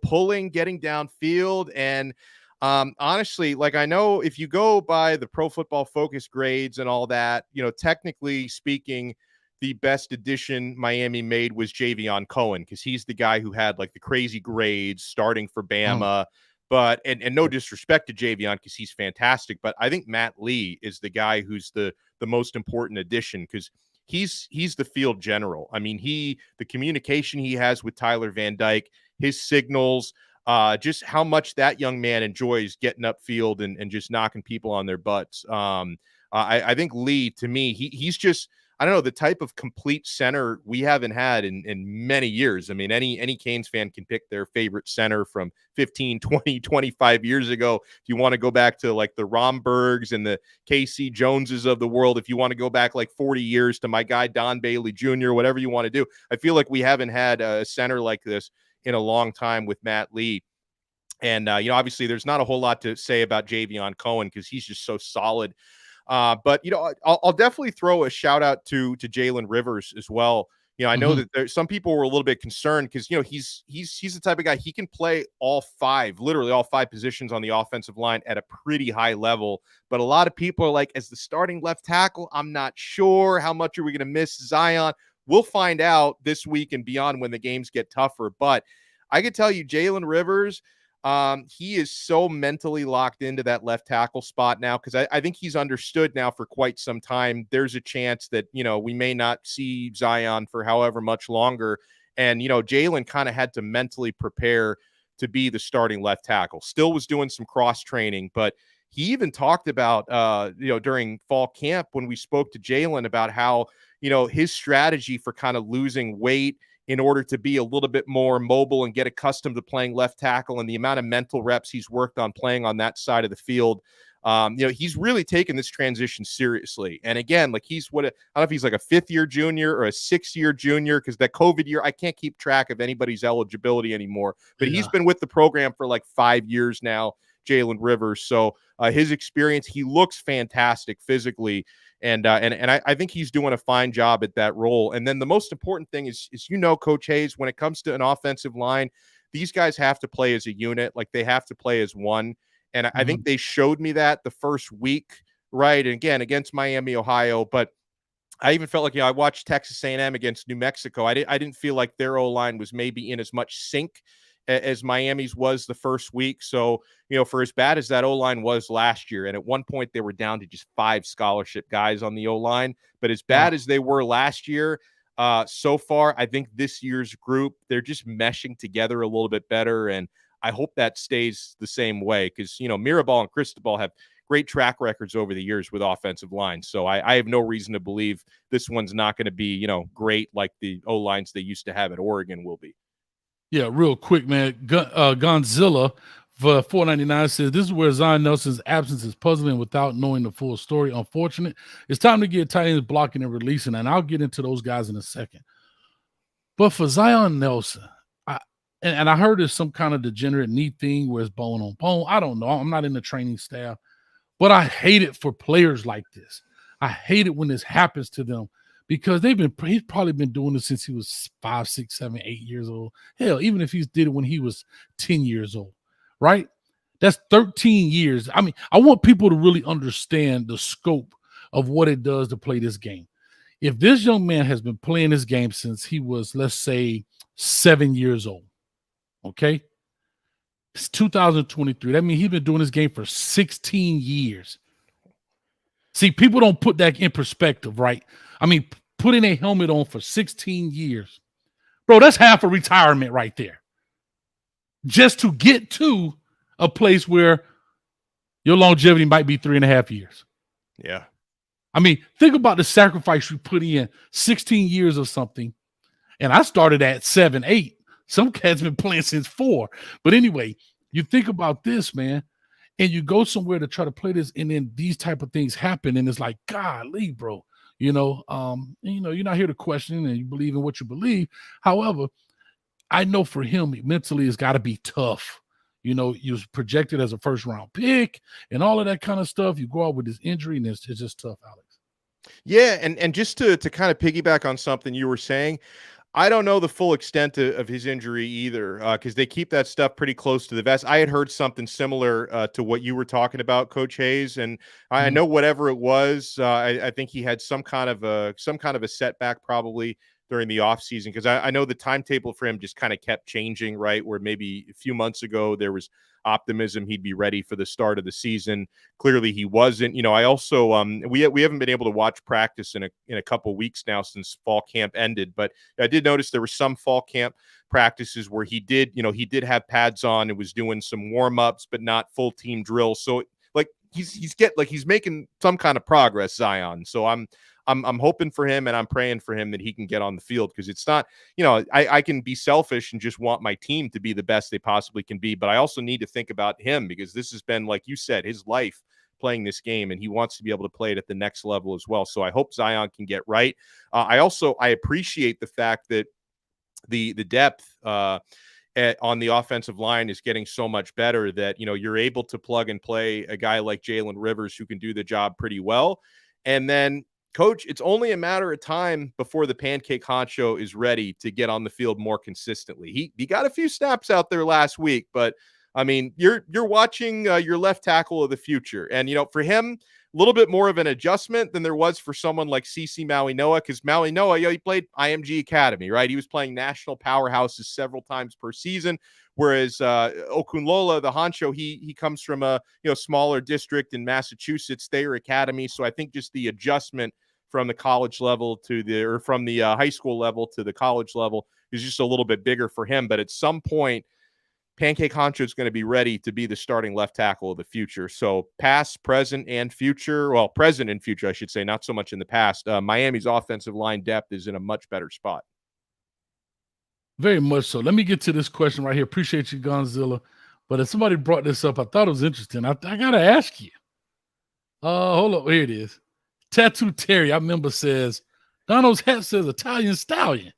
pulling, getting downfield. And honestly, like, I know if you go by the Pro Football Focus grades and all that, technically speaking, the best addition Miami made was Javion Cohen, because he's the guy who had like the crazy grades starting for Bama. But and no disrespect to Javion, because he's fantastic, but I think Matt Lee is the guy who's the most important addition, because he's the field general. I mean, the communication he has with Tyler Van Dyke, his signals, just how much that young man enjoys getting upfield and just knocking people on their butts. I think Lee, to me, he's just, I don't know, the type of complete center we haven't had in many years. I mean, any Canes fan can pick their favorite center from 15, 20, 25 years ago. If you want to go back to like the Rombergs and the KC Joneses of the world, if you want to go back like 40 years to my guy Don Bailey Jr., whatever you want to do, I feel like we haven't had a center like this in a long time with Matt Lee. And, obviously there's not a whole lot to say about Javion Cohen because he's just so solid. But, I'll definitely throw a shout out to Jalen Rivers as well, I know that some people were a little bit concerned because, he's the type of guy, he can play literally all five positions on the offensive line at a pretty high level. But a lot of people are like, as the starting left tackle, I'm not sure how much are we going to miss Zion. We'll find out this week and beyond when the games get tougher. But I can tell you, Jalen Rivers, he is so mentally locked into that left tackle spot now because I think he's understood now for quite some time. There's a chance that, we may not see Zion for however much longer. And, Jalen kind of had to mentally prepare to be the starting left tackle. Still was doing some cross training, but he even talked about, during fall camp when we spoke to Jalen about how, his strategy for kind of losing weight in order to be a little bit more mobile and get accustomed to playing left tackle and the amount of mental reps he's worked on playing on that side of the field. He's really taken this transition seriously. And again, like I don't know if he's like a 5th-year junior or a 6th-year junior, because that COVID year, I can't keep track of anybody's eligibility anymore, but he's been with the program for like 5 years now, Jalen Rivers. So his experience, he looks fantastic physically. And I think he's doing a fine job at that role. And then the most important thing is Coach Hayes, when it comes to an offensive line, these guys have to play as a unit. Like, they have to play as one. And I think they showed me that the first week, right? And again, against Miami, Ohio. But I even felt like, I watched Texas A&M against New Mexico. I didn't feel like their O-line was maybe in as much sync as Miami's was the first week. So, for as bad as that O-line was last year, and at one point they were down to just 5 scholarship guys on the O-line, but as bad as they were last year, so far, I think this year's group, they're just meshing together a little bit better. And I hope that stays the same way because, Mirabal and Cristobal have great track records over the years with offensive lines. So I have no reason to believe this one's not going to be, great like the O-lines they used to have at Oregon will be. Yeah, real quick, man. Gonzilla for $4.99 says, this is where Zion Nelson's absence is puzzling without knowing the full story. Unfortunate. It's time to get tight ends blocking and releasing, and I'll get into those guys in a second. But for Zion Nelson, I heard there's some kind of degenerate knee thing where it's bone on bone. I don't know. I'm not in the training staff. But I hate it for players like this. I hate it when this happens to them. Because he's probably been doing this since he was 5, 6, 7, 8 years old. Hell, even if he did it when he was 10 years old, right? That's 13 years. I mean, I want people to really understand the scope of what it does to play this game. If this young man has been playing this game since he was, let's say, 7 years old, okay? It's 2023. That means he's been doing this game for 16 years. See, people don't put that in perspective, right? I mean, putting a helmet on for 16 years. Bro, that's half a retirement right there. Just to get to a place where your longevity might be 3.5 years. Yeah. I mean, think about the sacrifice you put in, 16 years of something. And I started at 7, 8. Some cats been playing since 4. But anyway, you think about this, man, and you go somewhere to try to play this, and then these type of things happen, and it's like, golly, bro. You're not here to question, and you believe in what you believe. However, I know for him, mentally, it's got to be tough. He was projected as a first-round pick and all of that kind of stuff. You go out with this injury, and it's just tough, Alex. Yeah, and just to kind of piggyback on something you were saying, I don't know the full extent of his injury either, because they keep that stuff pretty close to the vest. I had heard something similar to what you were talking about, Coach Hayes, and I know whatever it was, I think he had some kind of a setback probably during the offseason, because I know the timetable for him just kind of kept changing, right? Where maybe a few months ago there was optimism he'd be ready for the start of the season. Clearly he wasn't. I also we haven't been able to watch practice in a couple weeks now since fall camp ended, but I did notice there were some fall camp practices where he did have pads on and was doing some warm-ups but not full team drills. So like he's making some kind of progress, Zion. So I'm hoping for him, and I'm praying for him that he can get on the field, because it's not, I can be selfish and just want my team to be the best they possibly can be, but I also need to think about him, because this has been, like you said, his life playing this game, and he wants to be able to play it at the next level as well. So I hope Zion can get right. I appreciate the fact that the depth on the offensive line is getting so much better that, you're able to plug and play a guy like Jalen Rivers who can do the job pretty well. And then Coach, it's only a matter of time before the pancake honcho is ready to get on the field more consistently. He got a few snaps out there last week, but I mean, you're watching your left tackle of the future. And, for him, a little bit more of an adjustment than there was for someone like CeCe Maui Noah, because Maui Noah, he played IMG Academy, right? He was playing national powerhouses several times per season, whereas Okunlola, the honcho, he comes from a smaller district in Massachusetts, Thayer Academy. So I think just the adjustment from the college level from the high school level to the college level is just a little bit bigger for him. But at some point, Pancake Honcho is going to be ready to be the starting left tackle of the future. So past, present, and future. Well, present and future, I should say, not so much in the past. Miami's offensive line depth is in a much better spot. Very much so. Let me get to this question right here. Appreciate you, Gonzilla. But if somebody brought this up, I thought it was interesting. I got to ask you. Hold up. Here it is. Tattoo Terry, I remember, says, Donald's hat says Italian Stallion.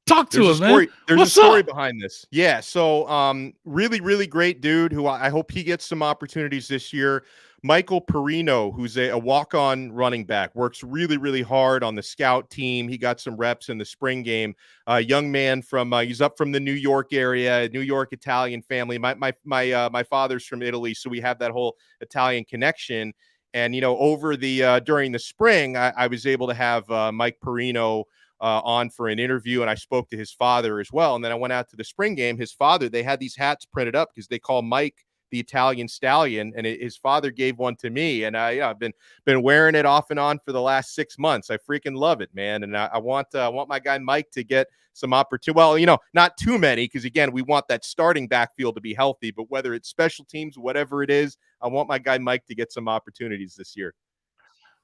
Talk to us, man. There's a story behind this. Yeah. So, really, really great dude who I hope he gets some opportunities this year. Michael Perino, who's a walk-on running back, works really, really hard on the scout team. He got some reps in the spring game. Young man he's up from the New York area, New York Italian family. My father's from Italy, so we have that whole Italian connection. And, over during the spring, I was able to have Mike Perino on for an interview, and I spoke to his father as well. And then I went out to the spring game. His father, they had these hats printed up because they call Mike the Italian Stallion, and his father gave one to me, and I've been wearing it off and on for the last 6 months. I freaking love it, man. And I want my guy Mike to get some opportunity. Well, not too many, because again, we want that starting backfield to be healthy. But whether it's special teams, whatever it is, I want my guy Mike to get some opportunities this year.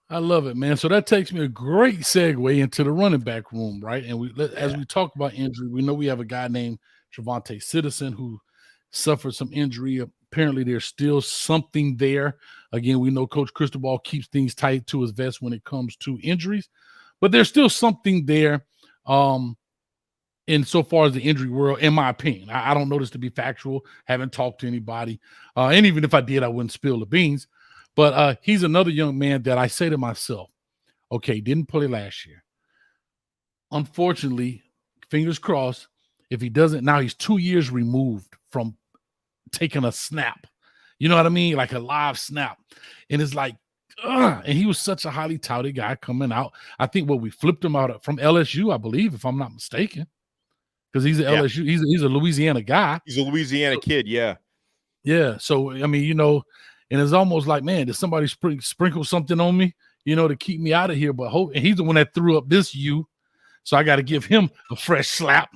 I love it, man. So that takes me a great segue into the running back room, right? And as we talk about injury, we know we have a guy named Javonte Citizen who suffered some injury. Apparently, there's still something there. Again, we know Coach Cristobal keeps things tight to his vest when it comes to injuries, but there's still something there. In so far as the injury world, in my opinion, I don't know this to be factual. Haven't talked to anybody, and even if I did, I wouldn't spill the beans. But he's another young man that I say to myself, okay, didn't play last year. Unfortunately, fingers crossed, if he doesn't, now he's 2 years removed from taking a snap. You know what I mean? Like a live snap. And it's like, and he was such a highly touted guy coming out. I think we flipped him out from LSU, I believe, if I'm not mistaken. Because he's LSU, he's a Louisiana guy. He's a Louisiana kid, yeah. Yeah. So, I mean, and it's almost like, man, did somebody sprinkle something on me, to keep me out of here? But and he's the one that threw up this U. So I got to give him a fresh slap.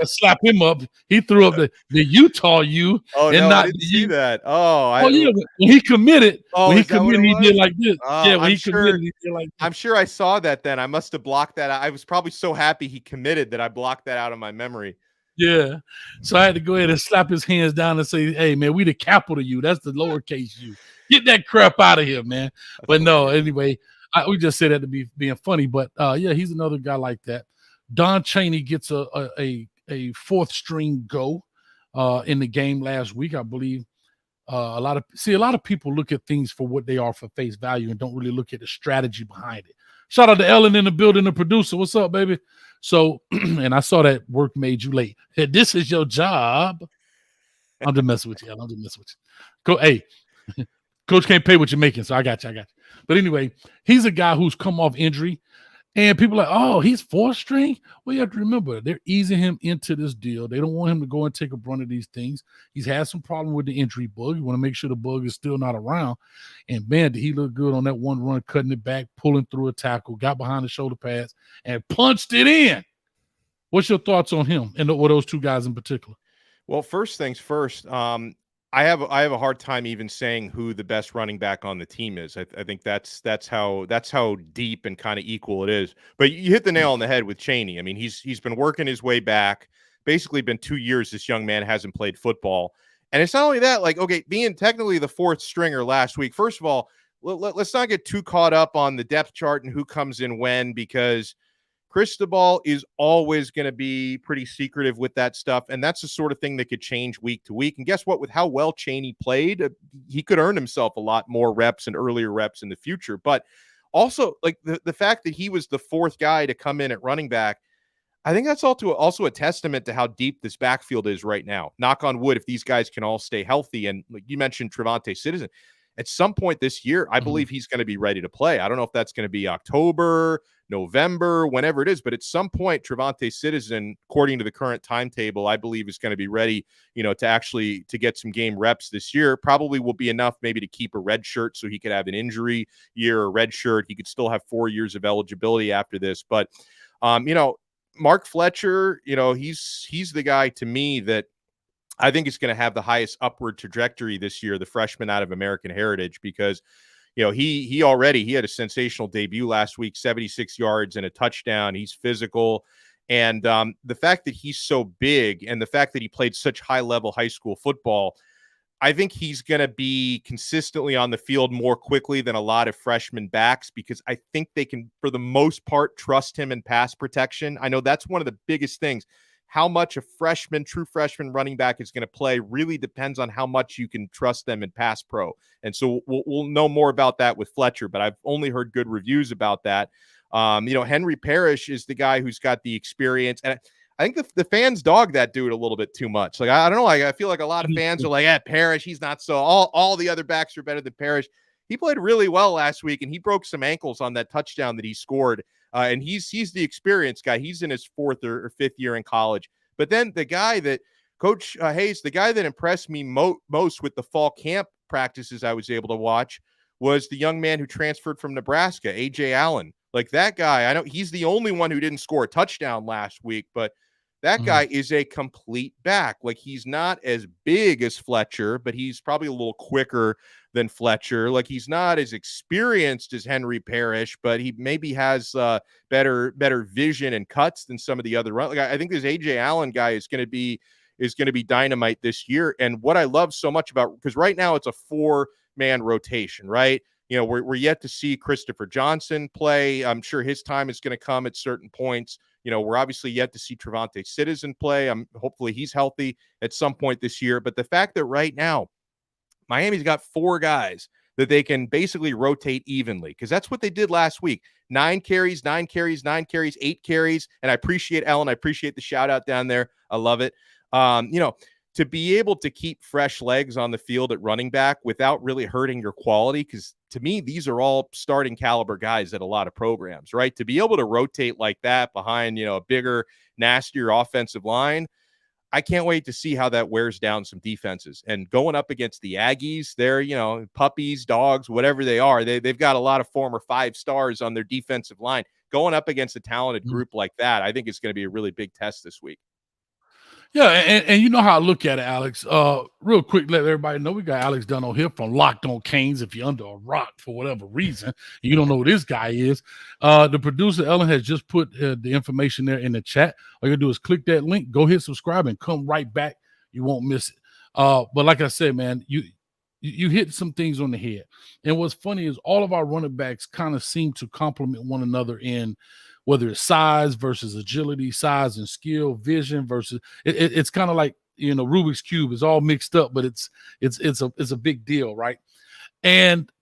Slap him up. He threw up the Utah U. Oh, and no, not I didn't see that. Oh, yeah. When he committed, he did like this. When he committed, he did like this. I'm sure I saw that then. I must have blocked that. I was probably so happy he committed that I blocked that out of my memory. Yeah. So I had to go ahead and slap his hands down and say, hey, man, we the capital U. That's the lowercase U. Get that crap out of here, man. But no, anyway, we just said that to be being funny. But, yeah, he's another guy like that. Don Chaney gets a fourth string go in the game last week, I believe. A lot of people look at things for what they are for face value and don't really look at the strategy behind it. Shout out to Ellen in the building, the producer. What's up, baby? So, and I saw that work made you late. Hey, this is your job. I'm just messing with you, Ellen. I'm just messing with you. Hey, Coach can't pay what you're making, so I got you. But anyway, he's a guy who's come off injury. And people are like, oh, he's fourth string? Well, you have to remember, they're easing him into this deal. They don't want him to go and take a brunt of these things. He's had some problem with the injury bug. You want to make sure the bug is still not around. And, man, did he look good on that one run, cutting it back, pulling through a tackle, got behind the shoulder pads, and punched it in. What's your thoughts on him and those two guys in particular? Well, first things first, I have a hard time even saying who the best running back on the team is. I think that's how deep and kind of equal it is. But you hit the nail on the head with Chaney. I mean, he's been working his way back. Basically, been 2 years this young man hasn't played football, and it's not only that. Like, okay, being technically the fourth stringer last week. First of all, let's not get too caught up on the depth chart and who comes in when, because Cristobal is always going to be pretty secretive with that stuff, and that's the sort of thing that could change week to week. And guess what? With how well Chaney played, he could earn himself a lot more reps and earlier reps in the future. But Also, like the fact that he was the fourth guy to come in at running back, I think that's also a testament to how deep this backfield is right now. Knock on wood, if these guys can all stay healthy. And like you mentioned, Trevante Citizen, at some point this year, I believe he's going to be ready to play. I don't know if that's going to be October, November, whenever it is, but at some point, Trevante Citizen, according to the current timetable, I believe is going to be ready, to get some game reps this year. Probably will be enough maybe to keep a red shirt so he could have an injury year or red shirt. He could still have 4 years of eligibility after this, but Mark Fletcher, he's the guy to me that I think is going to have the highest upward trajectory this year, the freshman out of American Heritage, because, he had a sensational debut last week, 76 yards and a touchdown. He's physical. And the fact that he's so big and the fact that he played such high level high school football, I think he's going to be consistently on the field more quickly than a lot of freshman backs, because I think they can, for the most part, trust him in pass protection. I know that's one of the biggest things. How much a true freshman running back is going to play really depends on how much you can trust them in pass pro. And so we'll know more about that with Fletcher, but I've only heard good reviews about that. Henry Parrish is the guy who's got the experience. And I think the fans dog that dude a little bit too much. Like, I don't know. I feel like a lot of fans are like, Parrish, he's not so. All the other backs are better than Parrish. He played really well last week, and he broke some ankles on that touchdown that he scored. And he's the experienced guy. He's in his fourth or fifth year in college. But then the guy that Coach Hayes, the guy that impressed me most with the fall camp practices I was able to watch was the young man who transferred from Nebraska, A.J. Allen. Like, that guy, I know he's the only one who didn't score a touchdown last week, but that guy is a complete back. Like, he's not as big as Fletcher, but he's probably a little quicker than Fletcher. Like, he's not as experienced as Henry Parrish, but he maybe has better vision and cuts than some of the other run. Like, I think this A.J. Allen guy is going to be dynamite this year. And what I love so much about, because right now it's a 4-man rotation, right? We're yet to see Christopher Johnson play. I'm sure his time is going to come at certain points. We're obviously yet to see Trevante Citizen play. Hopefully he's healthy at some point this year. But the fact that right now Miami's got 4 guys that they can basically rotate evenly, because that's what they did last week. 9 carries, 9 carries, 9 carries, 8 carries. And I appreciate Ellen. I appreciate the shout out down there. I love it. To be able to keep fresh legs on the field at running back without really hurting your quality, because to me, these are all starting caliber guys at a lot of programs, right? To be able to rotate like that behind, a bigger, nastier offensive line, I can't wait to see how that wears down some defenses. And going up against the Aggies, they're, puppies, dogs, whatever they are, they've got a lot of former 5 stars on their defensive line. Going up against a talented group like that, I think it's going to be a really big test this week. Yeah, and you know how I look at it, Alex. Real quick, let everybody know we got Alex Dunn here from Locked On Canes. If you're under a rock for whatever reason, you don't know who this guy is. The producer, Ellen, has just put the information there in the chat. All you gotta do is click that link, go hit subscribe, and come right back. You won't miss it. But like I said, man, you hit some things on the head. And what's funny is all of our running backs kind of seem to complement one another in whether it's size versus agility, size and skill, vision versus it's kind of like, Rubik's Cube is all mixed up, but it's a big deal, right? And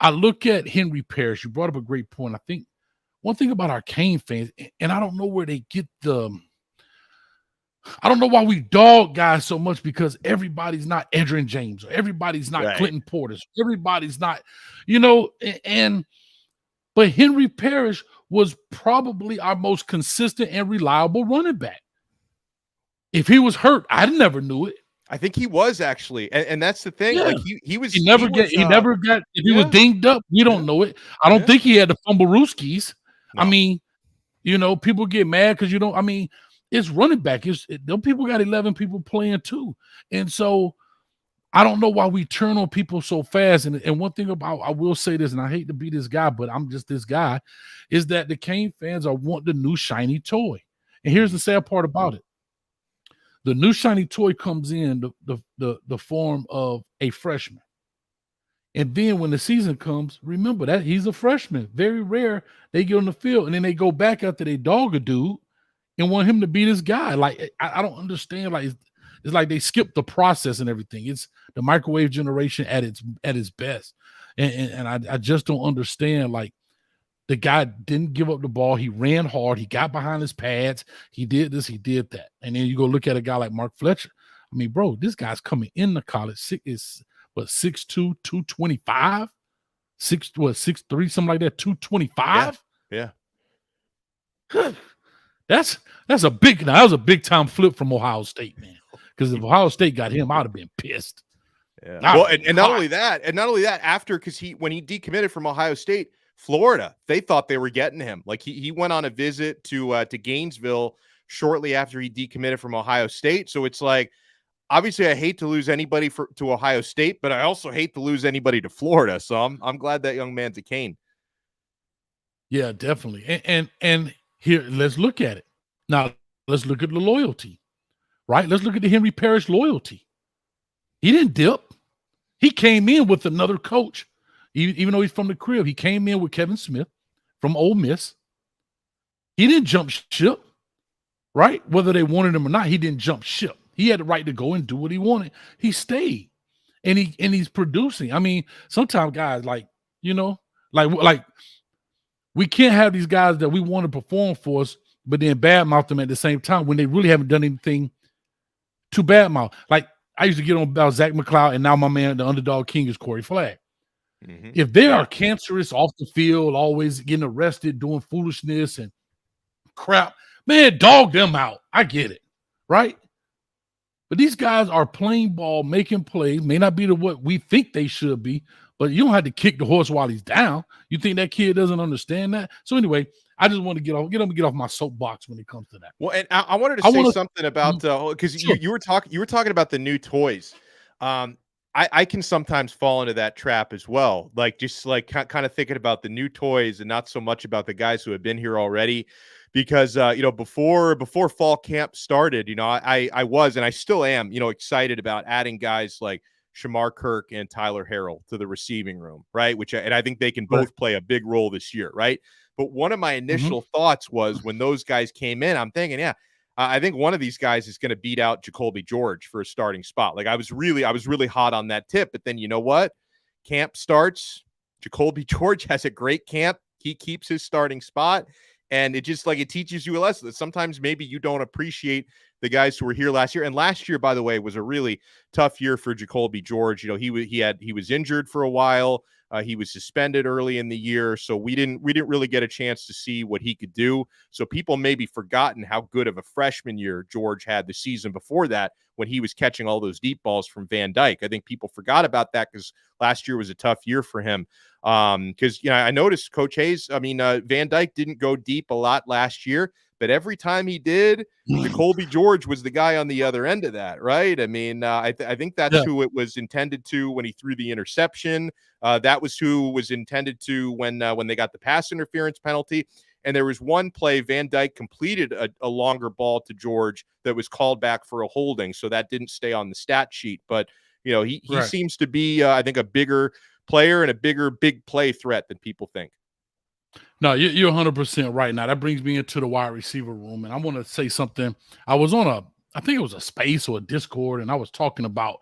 I look at Henry Parrish. You brought up a great point. I think one thing about our Cane fans, and I don't know where they get I don't know why we dog guys so much, because everybody's not Edgerrin James, or everybody's not Clinton Portis, everybody's not, but Henry Parrish was probably our most consistent and reliable running back. If he was hurt, I never knew it. I think he was actually, and that's the thing. Yeah. Like he was if he was dinged up, we don't know it. I don't think he had the fumble rooskies. No. I mean, people get mad because it's running back. Them people got 11 people playing too. And so I don't know why we turn on people so fast. And one thing about, I will say this, and I hate to be this guy, but I'm just this guy, is that the Cane fans are wanting the new shiny toy. And here's the sad part about it. The new shiny toy comes in the form of a freshman. And then when the season comes, remember that he's a freshman. Very rare they get on the field, and then they go back after they dog a dude and want him to be this guy. Like, I don't understand. Like, it's like they skipped the process and everything. It's the microwave generation at its best. And I just don't understand. Like, The guy didn't give up the ball. He ran hard. He got behind his pads. He did this. He did that. And then you go look at a guy like Mark Fletcher. I mean, bro, this guy's coming into college. 6'2", 225? 6'3", something like that, 225? Yeah. That was a big time flip from Ohio State, man. Because if Ohio State got him, I'd have been pissed. Yeah. Well, and not only that, after, because when he decommitted from Ohio State, Florida, they thought they were getting him. Like he went on a visit to Gainesville shortly after he decommitted from Ohio State. So it's like, obviously, I hate to lose anybody to Ohio State, but I also hate to lose anybody to Florida. So I'm glad that young man's a Cane. Yeah, definitely. And here, let's look at it. Now, let's look at the loyalty, right? Let's look at the Henry Parrish loyalty. He didn't dip. He came in with another coach. Even though he's from the crib, he came in with Kevin Smith from Ole Miss. He didn't jump ship, right? Whether they wanted him or not, he didn't jump ship. He had the right to go and do what he wanted. He stayed, and he's producing. I mean, sometimes guys like we can't have these guys that we want to perform for us, but then badmouth them at the same time when they really haven't done anything to badmouth. Like I used to get on about Zach McCloud, and now my man, the underdog king, is Corey Flagg. Mm-hmm. If they are cancerous off the field, always getting arrested, doing foolishness and crap, man, dog them out. I get it, right? But these guys are playing ball, making plays, may not be what we think they should be, but you don't have to kick the horse while he's down. You think that kid doesn't understand that? So anyway, I just want to get off my soapbox when it comes to that. Well, and I wanted to say something about because you were talking about the new toys. I can sometimes fall into that trap as well. Like just like kind of thinking about the new toys and not so much about the guys who have been here already. Because before fall camp started, I was and I still am, excited about adding guys like Shamar Kirk and Tyler Harrell to the receiving room, right? And I think they can both play a big role this year, right? But one of my initial thoughts was when those guys came in, I'm thinking, I think one of these guys is going to beat out Jacoby George for a starting spot. Like I was really hot on that tip, but then you know what? Camp starts. Jacoby George has a great camp. He keeps his starting spot. And it just it teaches you a lesson that sometimes maybe you don't appreciate the guys who were here last year. And last year, by the way, was a really tough year for Jacoby George. He was injured for a while. He was suspended early in the year, so we didn't really get a chance to see what he could do. So people maybe forgotten how good of a freshman year George had the season before that when he was catching all those deep balls from Van Dyke. I think people forgot about that because last year was a tough year for him. Because I noticed Coach Hayes. Van Dyke didn't go deep a lot last year, but every time he did, Jacoby George was the guy on the other end of that, right? I think that's who it was intended to when he threw the interception. That was who was intended to when they got the pass interference penalty. And there was one play Van Dyke completed a longer ball to George that was called back for a holding, so that didn't stay on the stat sheet. But he seems to be, I think, a bigger player and a big play threat than people think. No, you're 100% right. Now that brings me into the wide receiver room, and I want to say something. I was on I think it was a space or a Discord, and I was talking about,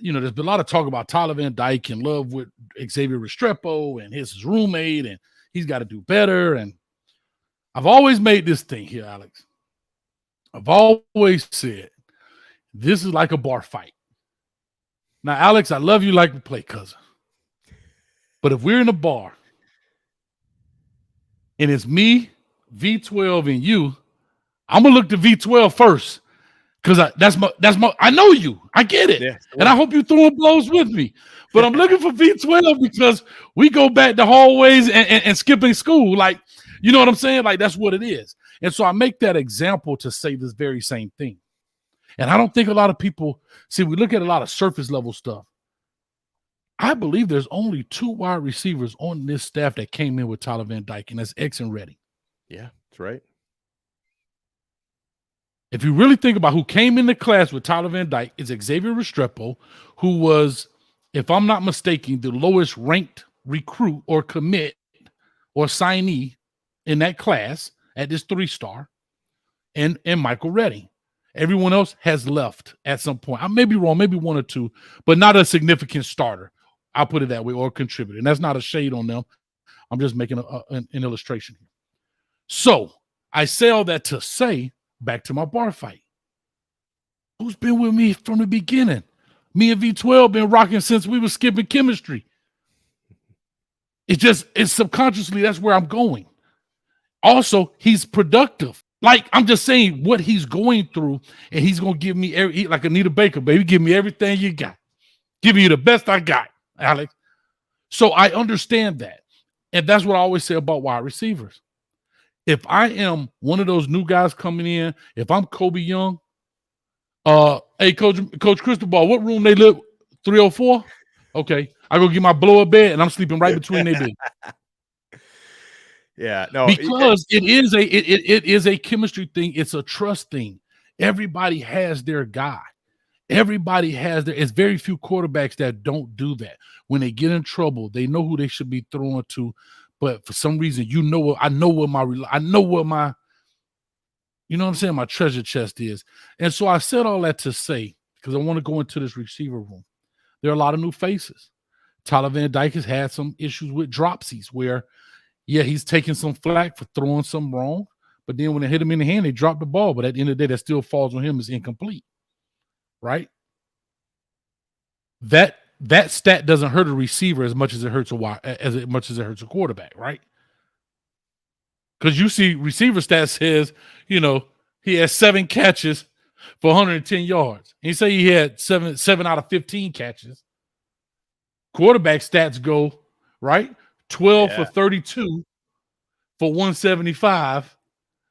there's been a lot of talk about Tyler Van Dyke in love with Xavier Restrepo and his roommate, and he's got to do better. And I've always made this thing here, Alex. I've always said this is like a bar fight. Now, Alex, I love you like to play, cousin. But if we're in a bar and it's me, V12, and you, I'm gonna look to V12 first because that's my. I know you. I get it, and I hope you throwing blows with me. But I'm looking for V12 because we go back to hallways and skipping school. Like, you know what I'm saying? Like that's what it is. And so I make that example to say this very same thing. And I don't think a lot of people see. We look at a lot of surface level stuff. I believe there's only 2 wide receivers on this staff that came in with Tyler Van Dyke, and that's X and Reddy. Yeah, that's right. If you really think about who came into class with Tyler Van Dyke, it's Xavier Restrepo, who was, if I'm not mistaken, the lowest ranked recruit or commit or signee in that class at this 3-star, and Michael Reddy. Everyone else has left at some point. I may be wrong, maybe 1 or 2, but not a significant starter. I'll put it that way, or contributor. And that's not a shade on them. I'm just making an illustration here. So I say all that to say, back to my bar fight. Who's been with me from the beginning? Me and V12 been rocking since we were skipping chemistry. It's subconsciously, that's where I'm going. Also, he's productive. Like, I'm just saying what he's going through, and he's going to give me like Anita Baker, baby, give me everything you got. Give you the best I got, Alex. So I understand that. And that's what I always say about wide receivers. If I am one of those new guys coming in, if I'm Kobe Young, hey, Coach Cristobal, what room they live? 304? Okay. I go get my blow-up bed, and I'm sleeping right between their beds. Yeah, no, Because it is a chemistry thing. It's a trust thing. Everybody has their guy. Everybody has their. It's very few quarterbacks that don't do that. When they get in trouble, they know who they should be throwing to, but for some reason, I know where my, you know what I'm saying, my treasure chest is. And so I said all that to say, because I want to go into this receiver room. There are a lot of new faces. Tyler Van Dyke has had some issues with dropsies where, yeah, he's taking some flack for throwing something wrong, but then when they hit him in the hand, they drop the ball. But at the end of the day, that still falls on him as incomplete, right? That stat doesn't hurt a receiver as much as it hurts a quarterback, right? Because you see receiver stats says, he has 7 catches for 110 yards. And you say he had 7 out of 15 catches. Quarterback stats go, right? 12 for 32 for 175,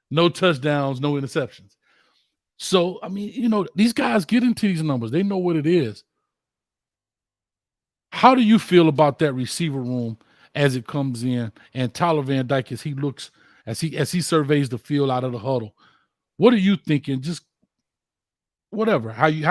no touchdowns, no interceptions. So, I mean, these guys get into these numbers. They know what it is. How do you feel about that receiver room as it comes in? And Tyler Van Dyke, as he surveys the field out of the huddle, what are you thinking? Just whatever, how you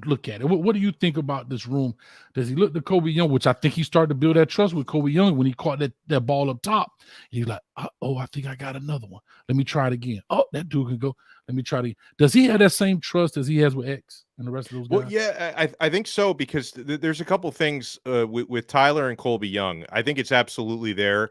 look at it. What do you think about this room? Does he look to Kobe Young, which I think he started to build that trust with Kobe Young when he caught that ball up top. He's like, I think I got another one. Let me try it again. Oh, that dude can go. Let me try it again. Does he have that same trust as he has with X and the rest of those guys? Well, yeah, I think so, because there's a couple things with Tyler and Colby Young. I think it's absolutely there.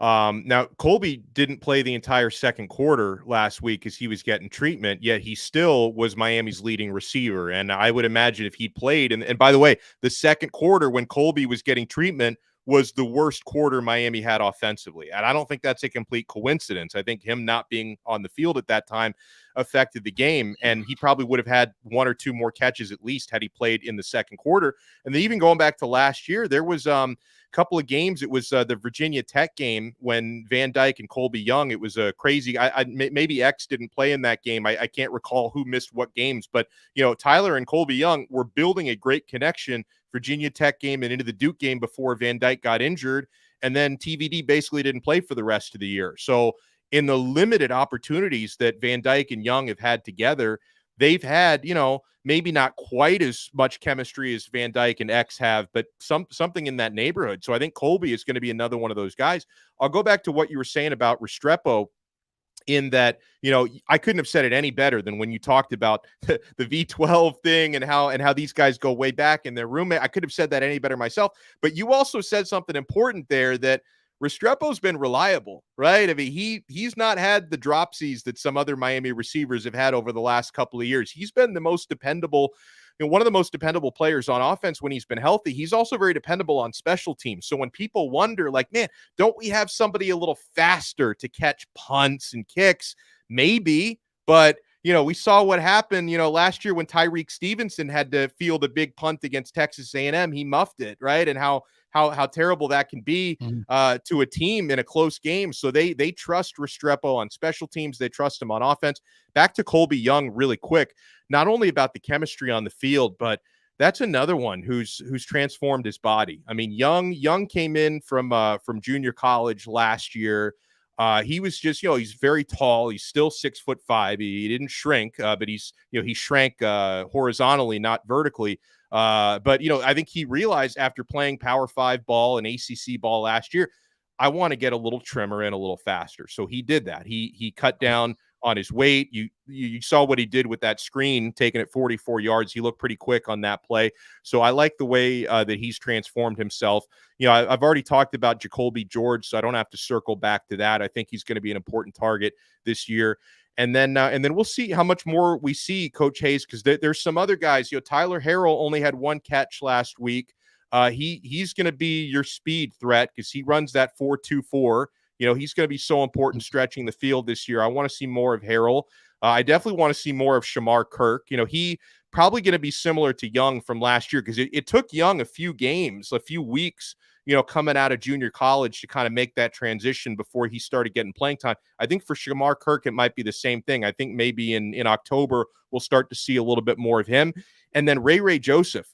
Now, Colby didn't play the entire second quarter last week because he was getting treatment, yet he still was Miami's leading receiver. And I would imagine if he played, and by the way, the second quarter when Colby was getting treatment was the worst quarter Miami had offensively. And I don't think that's a complete coincidence. I think him not being on the field at that time affected the game, and he probably would have had 1 or 2 more catches at least had he played in the second quarter. And then even going back to last year, there was couple of games. It was the Virginia Tech game when Van Dyke and Colby Young, it was a crazy, maybe X didn't play in that game. I can't recall who missed what games, but Tyler and Colby Young were building a great connection. Virginia Tech game and into the Duke game before Van Dyke got injured. And then TVD basically didn't play for the rest of the year. So in the limited opportunities that Van Dyke and Young have had together, they've had, maybe not quite as much chemistry as Van Dyke and X have, but something in that neighborhood. So I think Colby is going to be another one of those guys. I'll go back to what you were saying about Restrepo, in that, I couldn't have said it any better than when you talked about the V12 thing and how these guys go way back in their roommate. I could have said that any better myself, but you also said something important there, that Restrepo's been reliable, right? I mean, he's not had the dropsies that some other Miami receivers have had over the last couple of years. He's been the most dependable, one of the most dependable players on offense when he's been healthy. He's also very dependable on special teams. So when people wonder, like, man, don't we have somebody a little faster to catch punts and kicks? Maybe, but we saw what happened, last year when Tyreek Stevenson had to field a big punt against Texas A&M. He muffed it, right? And how terrible that can be to a team in a close game. So they trust Restrepo on special teams. They trust him on offense. Back to Colby Young really quick, not only about the chemistry on the field, but that's another one who's transformed his body. I mean, Young came in from junior college last year. He was just, he's very tall. He's still 6'5". He didn't shrink, but he shrank horizontally, not vertically. But I think he realized after playing Power 5 ball and ACC ball last year, I want to get a little trimmer and a little faster. So he did that. He cut down on his weight. You saw what he did with that screen, taking it 44 yards. He looked pretty quick on that play. So I like the way that he's transformed himself. I've already talked about Jacoby George, so I don't have to circle back to that. I think he's going to be an important target this year. And then we'll see how much more we see Coach Hayes, because there's some other guys. Tyler Harrell only had 1 catch last week. He's going to be your speed threat because he runs that 4.24. He's going to be so important stretching the field this year. I want to see more of Harrell. I definitely want to see more of Shamar Kirk. He probably going to be similar to Young from last year, because it took Young a few weeks, coming out of junior college to kind of make that transition before he started getting playing time. I think for Shamar Kirk, it might be the same thing. I think maybe in October, we'll start to see a little bit more of him. And then Ray Joseph,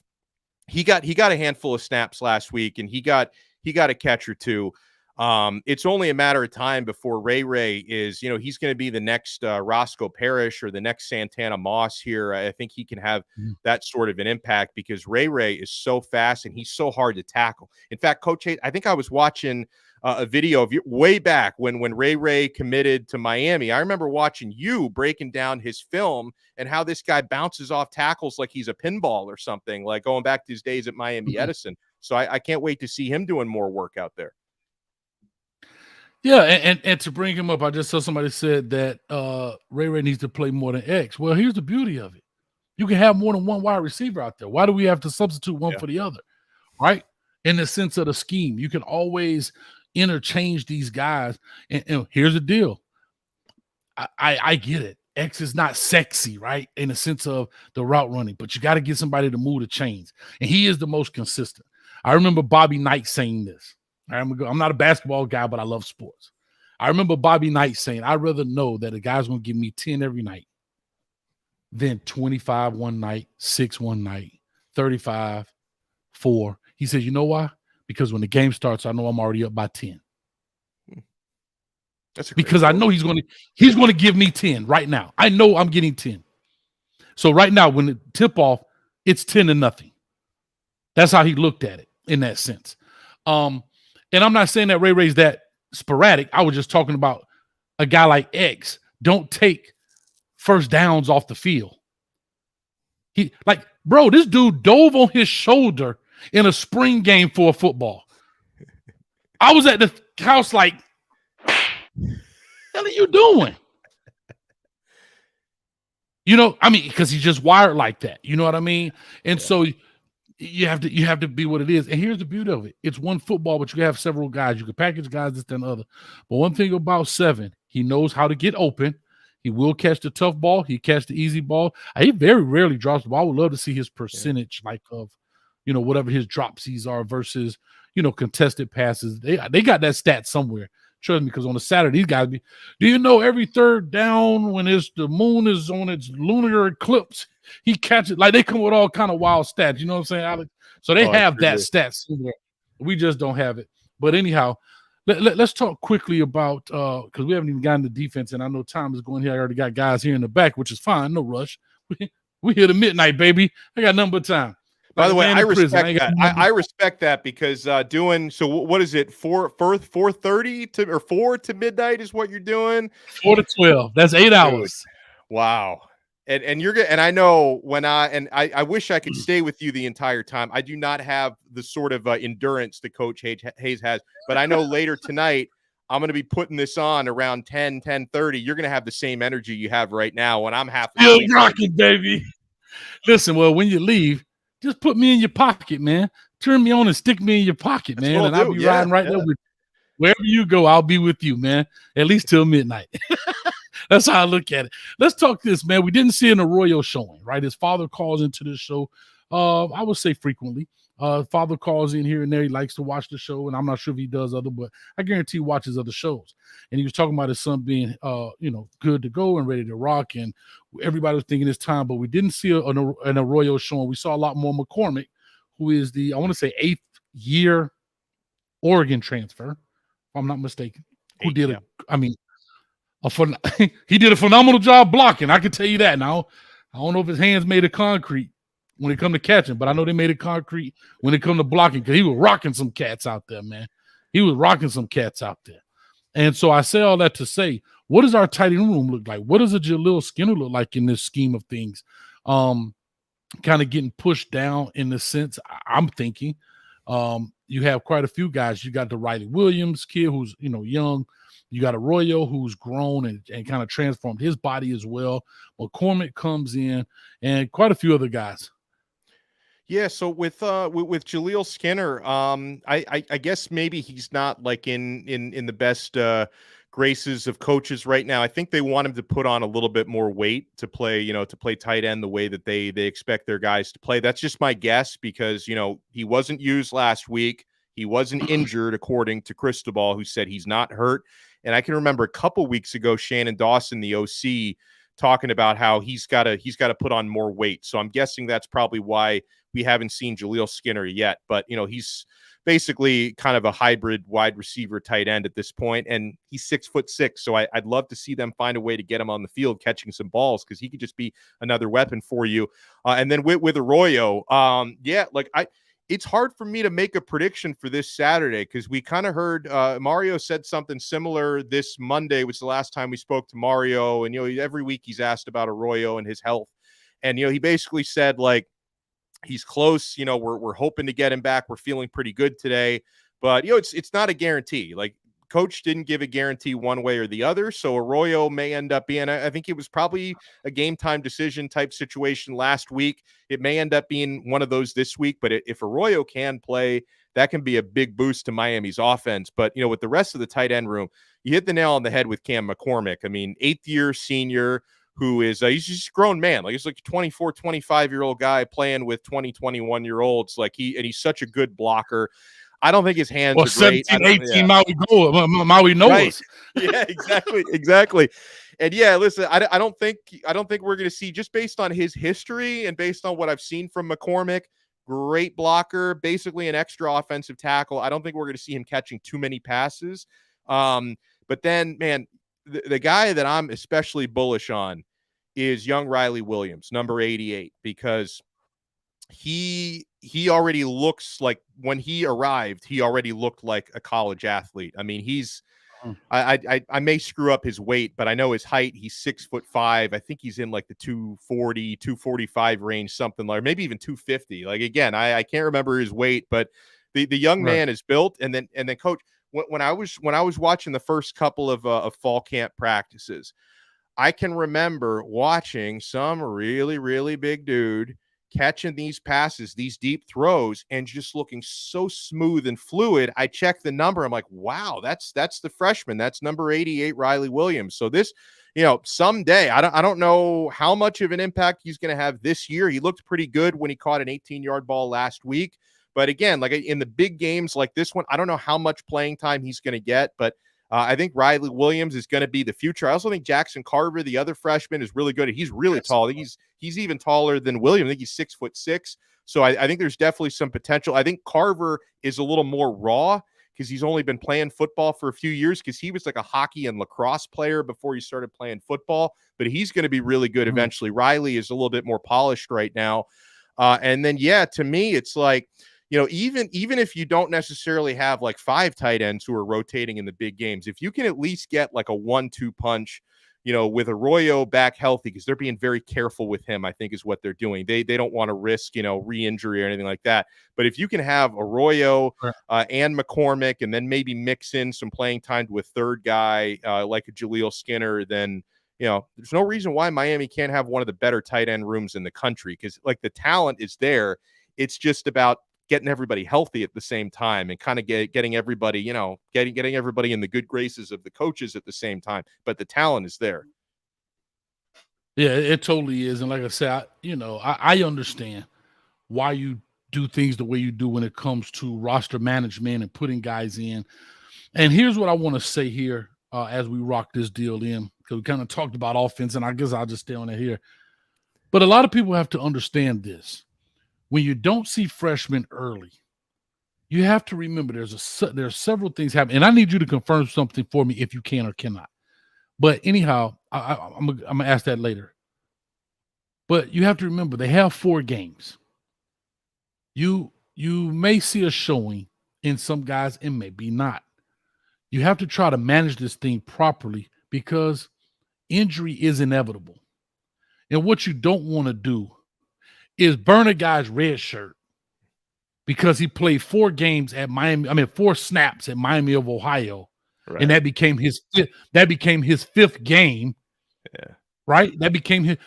he got a handful of snaps last week, and he got a catch or two. It's only a matter of time before Ray is, he's going to be the next Roscoe Parrish or the next Santana Moss here. I think he can have that sort of an impact, because Ray is so fast and he's so hard to tackle. In fact, Coach Hayes, I think I was watching a video of you way back when Ray committed to Miami. I remember watching you breaking down his film and how this guy bounces off tackles like he's a pinball or something, like going back to his days at Miami Edison. So I can't wait to see him doing more work out there. Yeah, and to bring him up, I just saw somebody said that Ray needs to play more than X. Well, here's the beauty of it. You can have more than one wide receiver out there. Why do we have to substitute one for the other? Right? In the sense of the scheme, you can always interchange these guys. And here's the deal. I get it. X is not sexy, right? In the sense of the route running, but you got to get somebody to move the chains. And he is the most consistent. I remember Bobby Knight saying this. I'm not a basketball guy, but I love sports. I remember Bobby Knight saying, I'd rather know that a guy's going to give me 10 every night than 25 one night, 6 one night, 35, 4. He says, you know why? Because when the game starts, I know I'm already up by 10. That's because I know he's going to give me 10 right now. I know I'm getting 10. So right now, when the tip off, it's 10-0. That's how he looked at it in that sense. And I'm not saying that Ray's that sporadic. I was just talking about a guy like X. Don't take first downs off the field. This dude dove on his shoulder in a spring game for a football. I was at the house like, what the hell are you doing? Because he's just wired like that. You know what I mean? And so you have to be what it is. And here's the beauty of it. It's one football, but you can have several guys. You can package guys this and other. But one thing about Seven, he knows how to get open. He will catch the tough ball. He catch the easy ball. He very rarely drops the ball. I would love to see his percentage of whatever his dropsies are versus, contested passes. They got that stat somewhere. Trust me, because on a Saturday, these guys do you know every third down when the moon is on its lunar eclipse, he catches, they come with all kind of wild stats. You know what I'm saying, Alex? So they have that stat somewhere. We just don't have it. But anyhow, let's talk quickly about, because we haven't even gotten to defense, and I know time is going here. I already got guys here in the back, which is fine. No rush. We here to midnight, baby. I got nothing but time. By the way, I respect that. I respect that because what is it? 4:30 to or 4 to midnight is what you're doing. 4 to 12. That's 8 hours. Wow. And you're good. And I know I wish I could stay with you the entire time. I do not have the sort of endurance that Coach Hayes has, but I know later tonight I'm going to be putting this on around 10:30. You're going to have the same energy you have right now when I'm half. Still rocking, baby. Listen, well, when you leave, just put me in your pocket, man. Turn me on and stick me in your pocket, man. And I'll be riding right there with you. Wherever you go, I'll be with you, man. At least till midnight. That's how I look at it. Let's talk this, man. We didn't see an Arroyo showing, right? His father calls into the show. I would say frequently. Father calls in here and there. He likes to watch the show, and I'm not sure if he does other, but I guarantee he watches other shows. And he was talking about his son being, good to go and ready to rock, and everybody was thinking it's time, but we didn't see an Arroyo showing. We saw a lot more McCormick, who is the, I want to say, 8th year Oregon transfer, if I'm not mistaken, who did he did a phenomenal job blocking. I can tell you that. Now, I don't know if his hands made of concrete when it come to catching, but I know they made it concrete when it come to blocking, because he was rocking some cats out there, man. He was rocking some cats out there. And so I say all that to say, what does our tight end room look like? What does a Jaleel Skinner look like in this scheme of things? Kind of getting pushed down in the sense I'm thinking. You have quite a few guys. You got the Riley Williams kid who's, young. You got Arroyo who's grown and kind of transformed his body as well. McCormick comes in and quite a few other guys. Yeah, so with Jaleel Skinner, I guess maybe he's not like in the best graces of coaches right now. I think they want him to put on a little bit more weight to play tight end the way that they expect their guys to play. That's just my guess because he wasn't used last week. He wasn't injured, according to Cristobal, who said he's not hurt. And I can remember a couple weeks ago, Shannon Dawson, the OC, talking about how he's got to put on more weight. So I'm guessing that's probably why we haven't seen Jaleel Skinner yet. But he's basically kind of a hybrid wide receiver tight end at this point, and he's 6'6". So I'd love to see them find a way to get him on the field catching some balls because he could just be another weapon for you. And then with Arroyo, it's hard for me to make a prediction for this Saturday because we kind of heard Mario said something similar this Monday, which was the last time we spoke to Mario. And, every week he's asked about Arroyo and his health. And, he basically said, like, he's close. We're hoping to get him back. We're feeling pretty good today. But, it's not a guarantee. Like, coach didn't give a guarantee one way or the other. So Arroyo may end up being, I think it was probably a game time decision type situation last week. It may end up being one of those this week, but if Arroyo can play, that can be a big boost to Miami's offense. But, with the rest of the tight end room, you hit the nail on the head with Cam McCormick. I mean, 8th-year senior who is, he's just a grown man. Like, he's like a 24, 25-year-old guy playing with 20, 21-year-olds. Like, he's such a good blocker. I don't think his hands are great. 17, 18, Maui knows. Right. Yeah, exactly. And yeah, listen, I don't think we're going to see, just based on his history and based on what I've seen from McCormick, great blocker, basically an extra offensive tackle. I don't think we're going to see him catching too many passes. But then, man, the guy that I'm especially bullish on is young Riley Williams, number 88, because he already looks like, when he arrived, he already looked like a college athlete. I mean, I may screw up his weight, but I know his height. He's 6'5". I think he's in like the 240, 245 range, something like, maybe even 250. Like, again, I can't remember his weight, but the young man is built. And then coach, when I was watching the first couple of fall camp practices, I can remember watching some really, really big dude catching these passes, these deep throws, and just looking so smooth and fluid. I checked the number. I'm like, wow, that's the freshman. That's number 88, Riley Williams. So this, someday, I don't know how much of an impact he's going to have this year. He looked pretty good when he caught an 18-yard ball last week. But again, like in the big games like this one, I don't know how much playing time he's going to get, but I think Riley Williams is going to be the future. I also think Jackson Carver, the other freshman, is really good. He's really tall. I think he's even taller than Williams. I think he's 6'6". So I think there's definitely some potential. I think Carver is a little more raw because he's only been playing football for a few years, because he was like a hockey and lacrosse player before he started playing football. But he's going to be really good eventually. Riley is a little bit more polished right now. And then, to me, it's like, even if you don't necessarily have like 5 tight ends who are rotating in the big games, if you can at least get like a 1-2 punch, with Arroyo back healthy, because they're being very careful with him, I think is what they're doing. They don't want to risk, re-injury or anything like that. But if you can have Arroyo and McCormick, and then maybe mix in some playing time to a third guy like a Jaleel Skinner, then there's no reason why Miami can't have one of the better tight end rooms in the country, because like the talent is there. It's just about getting everybody healthy at the same time and kind of getting everybody, getting everybody in the good graces of the coaches at the same time. But the talent is there. Yeah, it totally is. And like I said, I understand why you do things the way you do when it comes to roster management and putting guys in. And here's what I want to say here as we rock this deal in, because we kind of talked about offense, and I guess I'll just stay on it here. But a lot of people have to understand this. When you don't see freshmen early, you have to remember there's several things happening. And I need you to confirm something for me if you can or cannot. But anyhow, I'm going to ask that later. But you have to remember they have 4 games. You may see a showing in some guys and maybe not. you have to try to manage this thing properly because injury is inevitable. And what you don't want to do is burn a guy's red shirt because he played 4 games at Miami. I mean, 4 snaps at Miami of Ohio, Right. and that became his 5th game. Yeah. Right? That became his.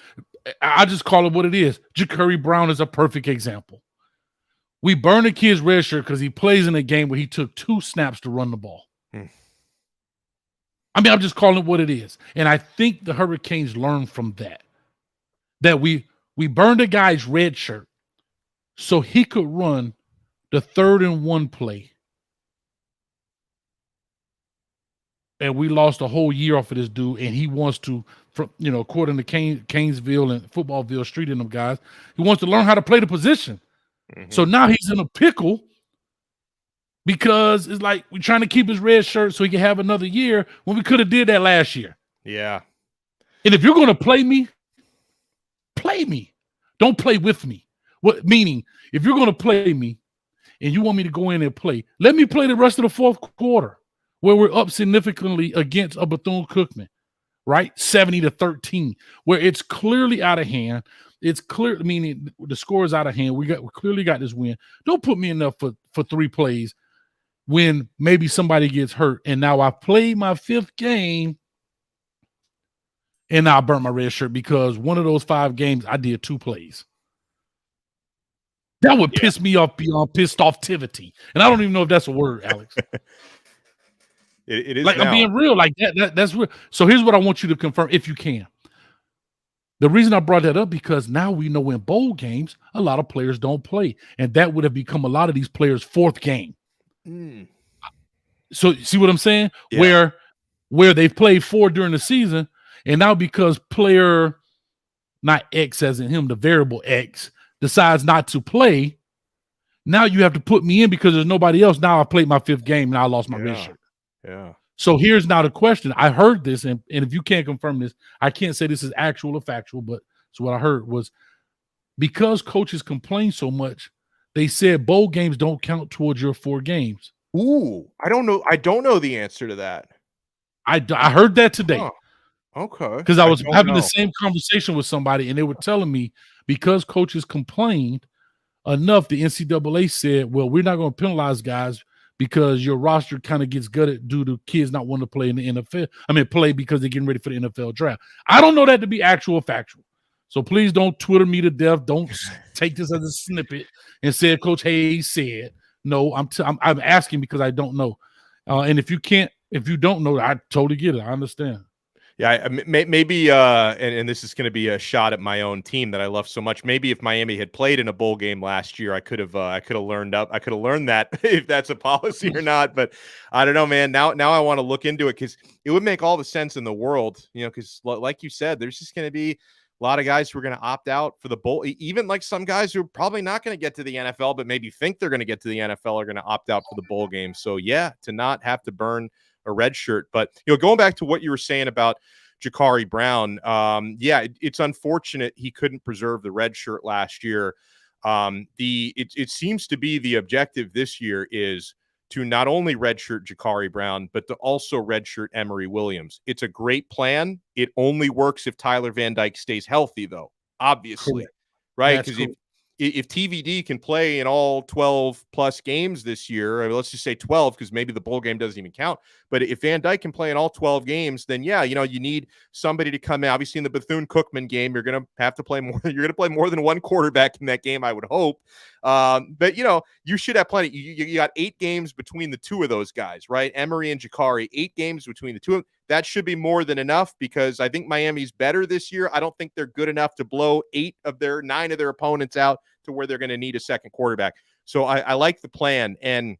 I just call it what it is. Ja'Cory Brown is a perfect example. We burn a kid's red shirt because he plays in a game where he took 2 snaps to run the ball. I mean, I'm just calling it what it is. And I think the Hurricanes learned from that. That we burned a guy's red shirt so he could run the 3rd and 1 play. And we lost a whole year off of this dude, and he wants to, according to Canesville and Footballville Street and them guys, he wants to learn how to play the position. Mm-hmm. So now he's in a pickle because it's like we're trying to keep his red shirt so he can have another year when we could have did that last year. Yeah. And if you're going to play me, play me. Don't play with me. Meaning, if you're going to play me and you want me to go in and play, let me play the rest of the 4th quarter where we're up significantly against a Bethune-Cookman, right? 70-13, where it's clearly out of hand. It's clear, meaning the score is out of hand. We clearly got this win. Don't put me in there for 3 plays when maybe somebody gets hurt. And now I played my 5th game and now I burnt my red shirt because one of those 5 games I did 2 plays. That would piss me off beyond pissed offtivity. And I don't even know if that's a word, Alex. It is. Like, now. I'm being real. Like that's real. So here's what I want you to confirm if you can. The reason I brought that up because now we know in bowl games, a lot of players don't play. And that would have become a lot of these players' 4th game. So see what I'm saying? Yeah. Where they've played 4 during the season, and now because player, not X as in him, the variable X, decides not to play, now you have to put me in because there's nobody else. Now I played my 5th game, now I lost my red shirt. Yeah. So here's now the question. I heard this, and if you can't confirm this, I can't say this is actual or factual, but so what I heard was because coaches complain so much, they said bowl games don't count towards your 4 games. Ooh, I don't know. I don't know the answer to that. I heard that today. Huh. Okay. Because I was having the same conversation with somebody, and they were telling me because coaches complained enough, the NCAA said, well, we're not going to penalize guys because your roster kind of gets gutted due to kids not wanting to play in the NFL. I mean, play because they're getting ready for the NFL draft. I don't know that to be actual or factual. So please don't Twitter me to death. Don't take this as a snippet and say Coach Hayes said. No, I'm asking because I don't know. And if you don't know, I totally get it. I understand. Yeah, maybe, and this is going to be a shot at my own team that I love so much. Maybe if Miami had played in a bowl game last year, I could have learned that if that's a policy or not. But I don't know, man. Now I want to look into it because it would make all the sense in the world, because like you said, there's just going to be a lot of guys who are going to opt out for the bowl. Even like some guys who are probably not going to get to the NFL, but maybe think they're going to get to the NFL are going to opt out for the bowl game. So yeah, to not have to burn a red shirt. But going back to what you were saying about Ja'Cory Brown, it's unfortunate he couldn't preserve the red shirt last year. It seems to be the objective this year is to not only redshirt Ja'Cory Brown, but to also redshirt Emory Williams. It's a great plan. It only works if Tyler Van Dyke stays healthy, though, obviously. Correct. Right? Because if TVD can play in all 12 plus games this year, I mean, let's just say 12, because maybe the bowl game doesn't even count. But if Van Dyke can play in all 12 games, then you need somebody to come in. Obviously in the Bethune-Cookman game, you're going to have to play more. You're going to play more than one quarterback in that game, I would hope. But you should have plenty. You got 8 games between the 2 of those guys, right? Emory and Ja'Cory, 8 games between the 2 of them. That should be more than enough because I think Miami's better this year. I don't think they're good enough to blow 9 of their opponents out to where they're going to need a second quarterback. So I like the plan. And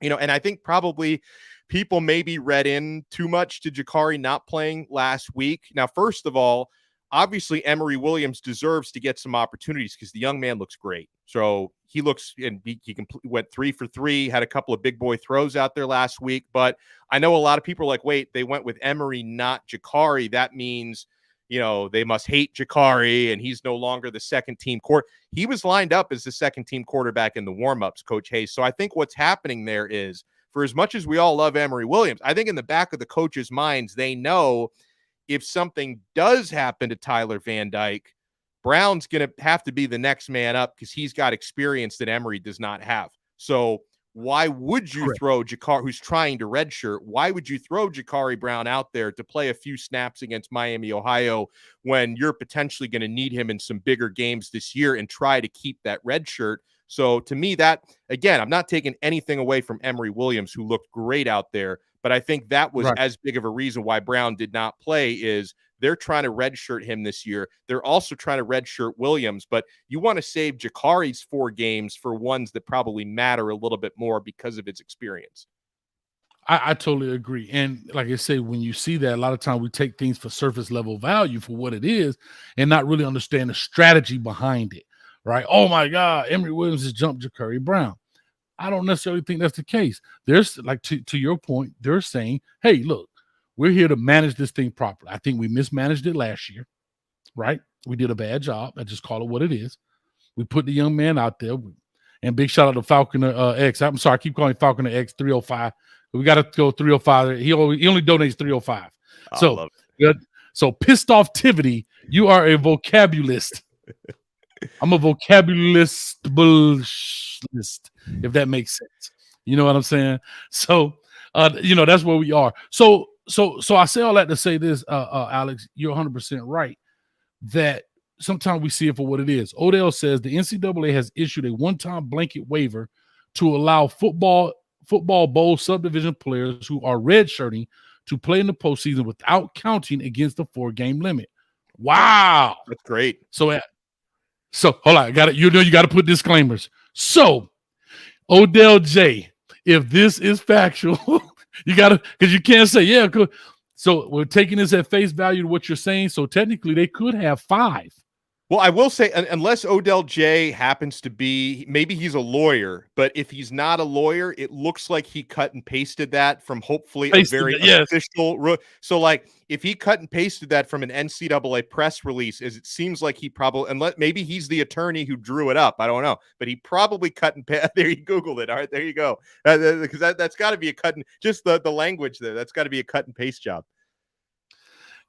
I think probably people maybe read in too much to Ja'Cory not playing last week. Now, first of all, obviously Emory Williams deserves to get some opportunities because the young man looks great. So he looks, and he went 3 for 3, had a couple of big boy throws out there last week. But I know a lot of people are like, wait, they went with Emory, not Ja'Cory. That means, they must hate Ja'Cory and he's no longer the second team He was lined up as the second team quarterback in the warmups, Coach Hayes. So I think what's happening there is for as much as we all love Emory Williams, I think in the back of the coaches' minds, they know if something does happen to Tyler Van Dyke, Brown's going to have to be the next man up because he's got experience that Emory does not have. So why would you throw Jakari, who's trying to redshirt? Why would you throw Jakari Brown out there to play a few snaps against Miami, Ohio, when you're potentially going to need him in some bigger games this year and try to keep that redshirt? So to me, that, again, I'm not taking anything away from Emory Williams, who looked great out there, but I think that was as big of a reason why Brown did not play is they're trying to redshirt him this year. They're also trying to redshirt Williams, but you want to save Jakari's 4 games for ones that probably matter a little bit more because of its experience. I totally agree. And like I say, when you see that, a lot of times we take things for surface level value for what it is and not really understand the strategy behind it, right? Oh my God, Emory Williams has jumped Jakari Brown. I don't necessarily think that's the case. There's, like, to your point, they're saying, hey, look, we're here to manage this thing properly. I think we mismanaged it last year, right? We did a bad job. I just call it what it is. We put the young man out there. And big shout out to Falconer X. I'm sorry, I keep calling Falconer X 305. We got to go 305. He only donates 305. So good. So pissed off Tivity, you are a vocabulist. I'm a vocabulist, if that makes sense. You know what I'm saying? So, that's where we are. So I say all that to say this, Alex, you're 100% right that sometimes we see it for what it is. Odell says the NCAA has issued a one-time blanket waiver to allow football bowl subdivision players who are redshirting to play in the postseason without counting against the 4-game limit. Wow, that's great. So hold on, you got to put disclaimers. So Odell J, if this is factual, you got to, because you can't say yeah. So we're taking this at face value to what you're saying. So technically, they could have 5. Well, I will say, unless Odell J happens to be, maybe he's a lawyer, but if he's not a lawyer, it looks like he cut and pasted that from hopefully a very official. So, like, if he cut and pasted that from an NCAA press release, as it seems like he probably, unless maybe he's the attorney who drew it up, I don't know, but he probably cut and paste. There, you Googled it. All right, there you go. Because that's got to be a cut and just the language there. That's got to be a cut and paste job.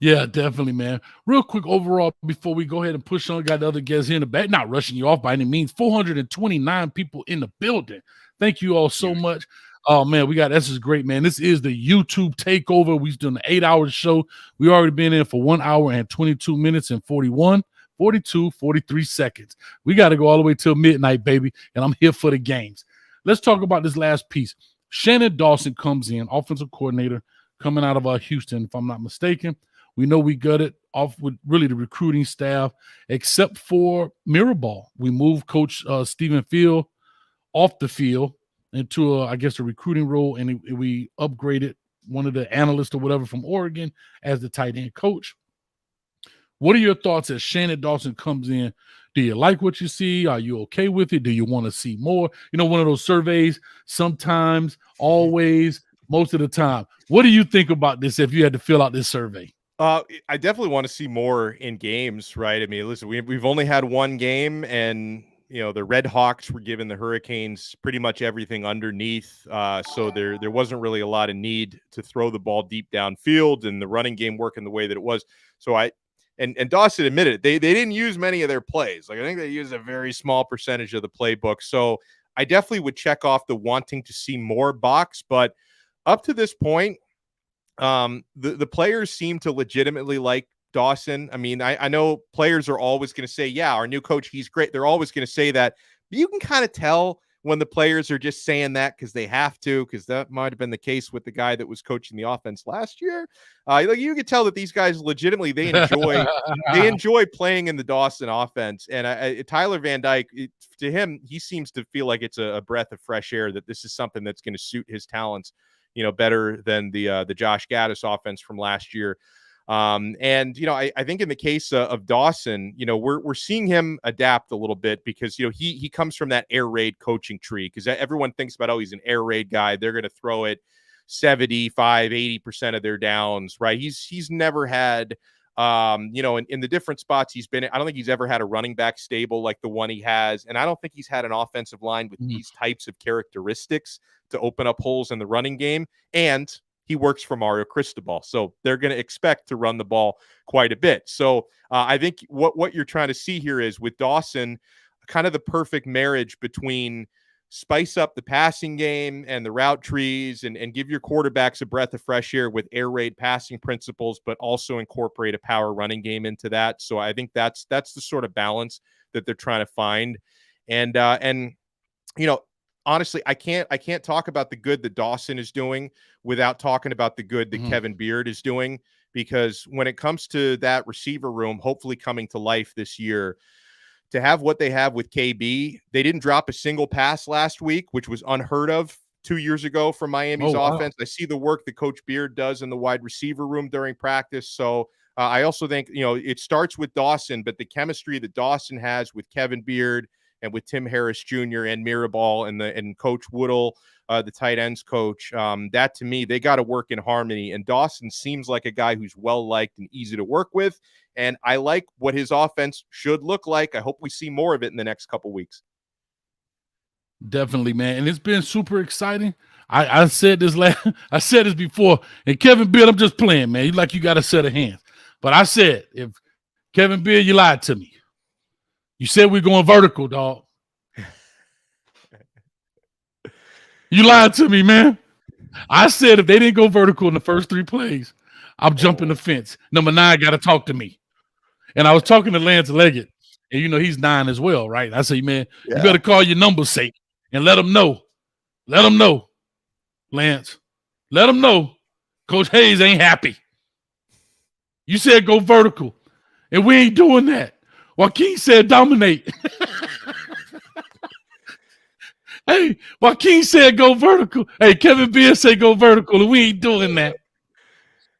Yeah, definitely, man. Real quick overall, before we go ahead and push on, got the other guests here in the back. Not rushing you off by any means. 429 people in the building. Thank you all so much. Oh, man, this is great, man. This is the U-Tube Takeover. We've done an 8-hour show. We already been in for 1 hour and 22 minutes and 43 seconds. We got to go all the way till midnight, baby, and I'm here for the games. Let's talk about this last piece. Shannon Dawson comes in, offensive coordinator, coming out of Houston, if I'm not mistaken. We know we got it off with really the recruiting staff, except for Mirabal. We moved Coach Stephen Field off the field into, a recruiting role, and we upgraded one of the analysts or whatever from Oregon as the tight end coach. What are your thoughts as Shannon Dawson comes in? Do you like what you see? Are you okay with it? Do you want to see more? One of those surveys, sometimes, always, most of the time. What do you think about this if you had to fill out this survey? I definitely want to see more in games, right? I mean, listen, we've only had one game, and the Red Hawks were giving the Hurricanes pretty much everything underneath, so there wasn't really a lot of need to throw the ball deep downfield, and the running game working the way that it was. So and Dawson admitted it, they didn't use many of their plays. Like, I think they used a very small percentage of the playbook. So I definitely would check off the wanting to see more box, but up to this point, the players seem to legitimately like Dawson. I mean, I know players are always going to say, yeah, our new coach, he's great. They're always going to say that. But you can kind of tell when the players are just saying that because they have to, because that might have been the case with the guy that was coaching the offense last year. You could tell that these guys legitimately, they enjoy playing in the Dawson offense. And Tyler Van Dyke, to him, he seems to feel like it's a breath of fresh air, that this is something that's going to suit his talents better than the Josh Gaddis offense from last year. I think in the case of Dawson, we're seeing him adapt a little bit because, he comes from that air raid coaching tree, because everyone thinks about, he's an air raid guy. They're going to throw it 75, 80% of their downs, right? He's never had In the different spots he's been in. I don't think he's ever had a running back stable like the one he has. And I don't think he's had an offensive line with these types of characteristics to open up holes in the running game. And he works for Mario Cristobal. So they're going to expect to run the ball quite a bit. So I think what you're trying to see here is with Dawson, kind of the perfect marriage between spice up the passing game and the route trees and give your quarterbacks a breath of fresh air with air raid passing principles, but also incorporate a power running game into that. So I think that's the sort of balance that they're trying to find. And honestly, I can't talk about the good that Dawson is doing without talking about the good that Kevin Beard is doing, because when it comes to that receiver room, hopefully coming to life this year, to have what they have with KB, they didn't drop a single pass last week, which was unheard of 2 years ago from Miami's offense. I see the work that Coach Beard does in the wide receiver room during practice. So I also think, it starts with Dawson, but the chemistry that Dawson has with Kevin Beard and with Tim Harris Jr. and Mirabal and Coach Woodle, the tight ends coach, that to me, they got to work in harmony. And Dawson seems like a guy who's well-liked and easy to work with. And I like what his offense should look like. I hope we see more of it in the next couple weeks. Definitely, man. And it's been super exciting. I said this I said this before. And Kevin Beard, I'm just playing, man. You got a set of hands. But I said, if Kevin Beard, you lied to me. You said we're going vertical, dog. You lied to me, man. I said if they didn't go vertical in the first 3 plays, I'm jumping the fence. Number 9 got to talk to me. And I was talking to Lance Leggett, and he's 9 as well, right? I say, man, you better call your number sake and let them know. Let them know, Lance. Let them know Coach Hayes ain't happy. You said go vertical, and we ain't doing that. Joaquin said dominate. Hey, Joaquin said go vertical. Hey, Kevin Beard said go vertical, and we ain't doing that.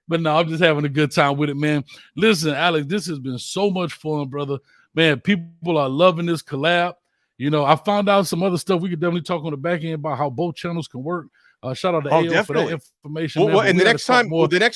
But no, I'm just having a good time with it, man. Listen, Alex, this has been so much fun, brother. Man, people are loving this collab. I found out some other stuff we could definitely talk on the back end about how both channels can work. Shout out to AO for that information. Well, and the next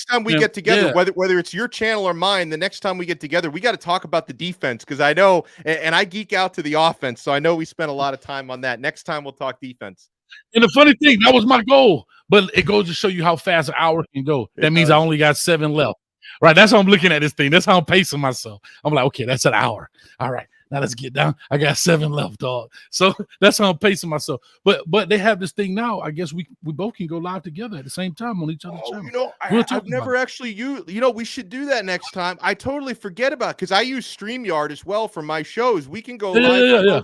time we get together, whether it's your channel or mine, the next time we get together, we got to talk about the defense, because I know, and I geek out to the offense, so I know we spent a lot of time on that. Next time we'll talk defense. And the funny thing, that was my goal, but it goes to show you how fast an hour can go. That means I only got 7 left. Right? That's how I'm looking at this thing. That's how I'm pacing myself. I'm like, okay, that's an hour. All right. Now let's get down. I got 7 left, dog. So that's how I'm pacing myself. But they have this thing now. I guess we both can go live together at the same time on each other's channel. I've never actually used. We should do that next time. I totally forget about it because I use StreamYard as well for my shows. We can go live. Yeah.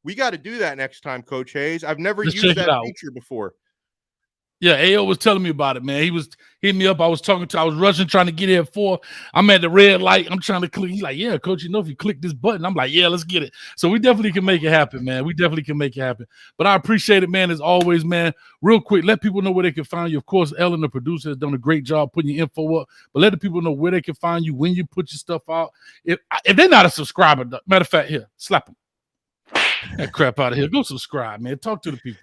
We got to do that next time, Coach Hayes. I've never used that feature before. Yeah, AO was telling me about it, man. He was hitting me up. I was rushing, trying to get here at 4. I'm at the red light. I'm trying to click. He's like, yeah, Coach, if you click this button. I'm like, yeah, let's get it. So we definitely can make it happen, man. We definitely can make it happen. But I appreciate it, man, as always, man. Real quick, let people know where they can find you. Of course, Ellen, the producer, has done a great job putting your info up. But let the people know where they can find you, when you put your stuff out. If they're not a subscriber, matter of fact, here, slap them. That crap out of here. Go subscribe, man. Talk to the people.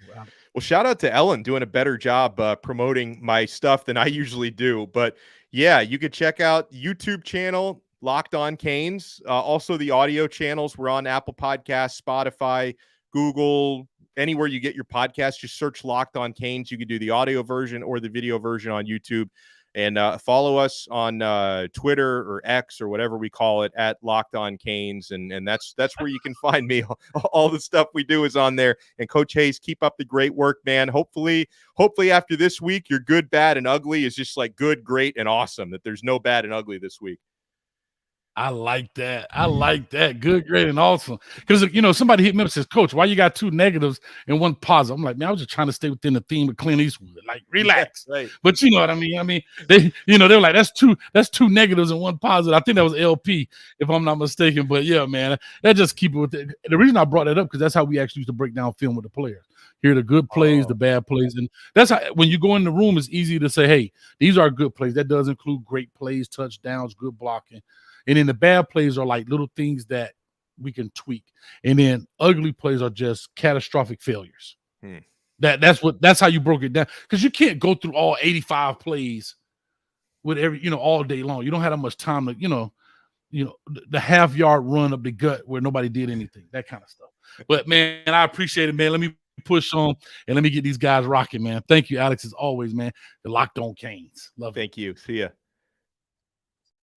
Well, shout out to Ellen doing a better job promoting my stuff than I usually do. But yeah, you could check out YouTube channel, Locked On Canes. Also the audio channels. We're on Apple Podcasts, Spotify, Google, anywhere you get your podcast. Just search Locked On Canes. You can do the audio version or the video version on YouTube. And follow us on Twitter or X or whatever we call it at Locked On Canes. And that's where you can find me. All the stuff we do is on there. And Coach Hayes, keep up the great work, man. Hopefully after this week, your good, bad, and ugly is just like good, great, and awesome, that there's no bad and ugly this week. I like that. Good, great, and awesome. Because, somebody hit me up and says, Coach, why you got 2 negatives and 1 positive? I'm like, man, I was just trying to stay within the theme of Clint Eastwood. Like, relax. Yeah, right. But you know what I mean? They were like, that's two negatives and 1 positive. I think that was LP, if I'm not mistaken. But yeah, man, that just keep it with it. The reason I brought that up, because that's how we actually used to break down film with the players. Hear the good plays, the bad plays. And that's how, when you go in the room, it's easy to say, hey, these are good plays. That does include great plays, touchdowns, good blocking. And then the bad plays are like little things that we can tweak. And then ugly plays are just catastrophic failures. That's how you broke it down. Because you can't go through all 85 plays with every, all day long. You don't have that much time to, the half yard run up the gut where nobody did anything, that kind of stuff. But man, I appreciate it, man. Let me push on and let me get these guys rocking, man. Thank you, Alex, as always, man. The Locked On Canes. Love it. Thank you. See ya.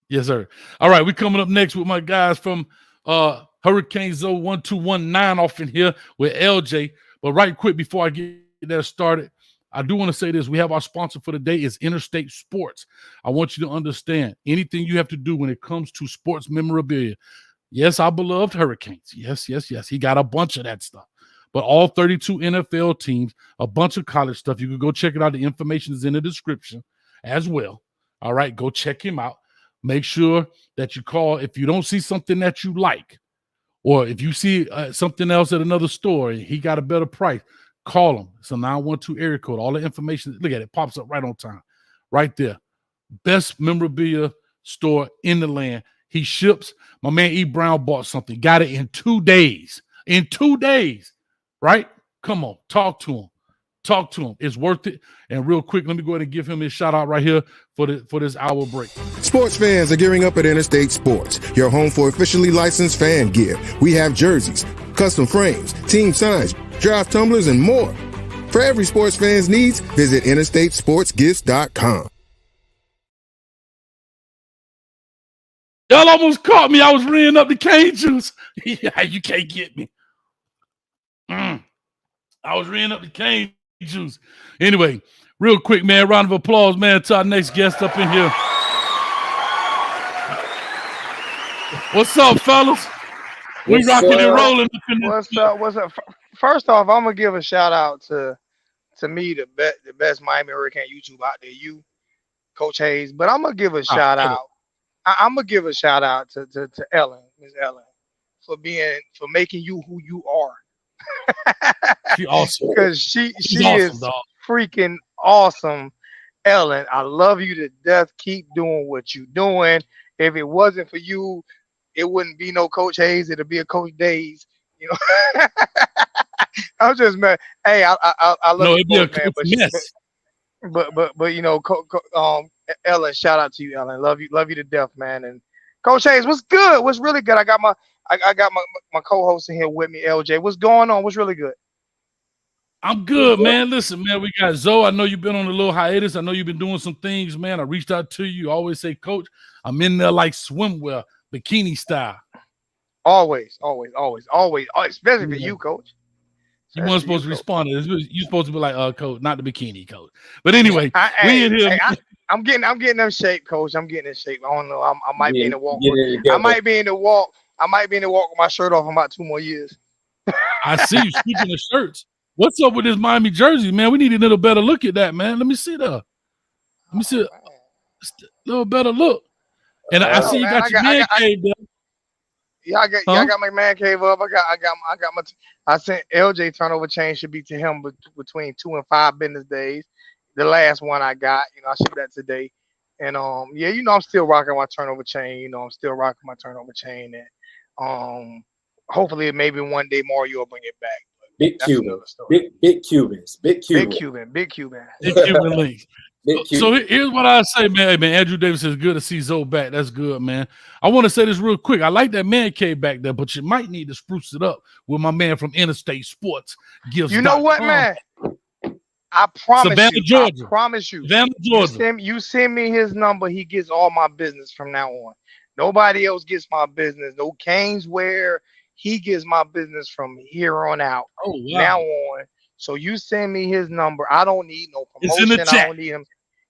Yes, sir. All right, we're coming up next with my guys from Hurricane Zone 1219 off in here with LJ. But right quick before I get that started, I do want to say this. We have our sponsor for the day is Interstate Sports. I want you to understand anything you have to do when it comes to sports memorabilia. Yes, our beloved Hurricanes. Yes. He got a bunch of that stuff. But all 32 NFL teams, a bunch of college stuff. You can go check it out. The information is in the description as well. All right, go check him out. Make sure that you call if you don't see something that you like, or if you see something else at another store and he got a better price, call him. It's a 912 area code. All the information, look at it, pops up right on time. Right there. Best memorabilia store in the land. He ships. My man E. Brown bought something. Got it in 2 days. In 2 days. Right? Come on. Talk to him. Talk to him. It's worth it. And real quick, let me go ahead and give him his shout out right here for this hour break. Sports fans are gearing up at Interstate Sports, your home for officially licensed fan gear. We have jerseys, custom frames, team signs, draft tumblers, and more. For every sports fan's needs, visit interstatesportsgifts.com. Y'all almost caught me. I was reading up the cane juice. Yeah, you can't get me. I was reading up the cane juice. Anyway, real quick, man, round of applause, man, to our next guest up in here. What's up, fellas? We rocking and rolling. What's up? First off, I'm gonna give a shout out to me, the best Miami Hurricane YouTube out there, you, Coach Hayes. But I'm gonna give a shout out. I'm gonna give a shout out to Ellen, Miss Ellen, for making you who you are. She awesome. Because she awesome, is dog. Freaking awesome. Ellen, I love you to death. Keep doing what you're doing. If it wasn't for you, it wouldn't be no Coach Hayes. It'll be a Coach Days. You know, I'm just mad. Hey, I love you, both, man. But you know, Ellen, shout out to you, Ellen. Love you to death, man. And Coach Hayes, what's good? What's really good? I got my co-host in here with me, LJ. What's going on? What's really good? I'm good, man. Listen, man, we got Zoe. I know you've been on a little hiatus. I know you've been doing some things, man. I reached out to you. I always say, Coach, I'm in there like swimwear, bikini style. Always. Especially for you, Coach. You weren't supposed to respond to this. You're supposed to be like, Coach, not the bikini, Coach. But anyway, we in here. I'm getting in shape, Coach. I'm getting in shape. I don't know. I might be in the walk. I might be in the walk with my shirt off in about 2 more years. I see you. Speaking of shirts, what's up with this Miami jersey, man? We need a little better look at that, man. Let me see that. Let me see a little better look. And I see you got your man cave there. Yeah, I got my man cave up. I sent LJ turnover chain should be to him between 2 and 5 business days. The last one I got, I shipped that today. And I'm still rocking my turnover chain. And hopefully maybe one day Mario will bring it back. Big Cuban links. So here's what I say, man. Hey, man, Andrew Davis says good to see Zoe back. That's good, man. I want to say this real quick. I like that man cave back there, but you might need to spruce it up with my man from Interstate Sports. You know what, man? I promise Savannah, you. Georgia. I promise you. Savannah, Georgia. You send me his number. He gets all my business from now on. Nobody else gets my business. No Canes wear. He gets my business from here on out. Oh, wow. Now on. So you send me his number. I don't need no promotion. It's in the chat. I don't need him.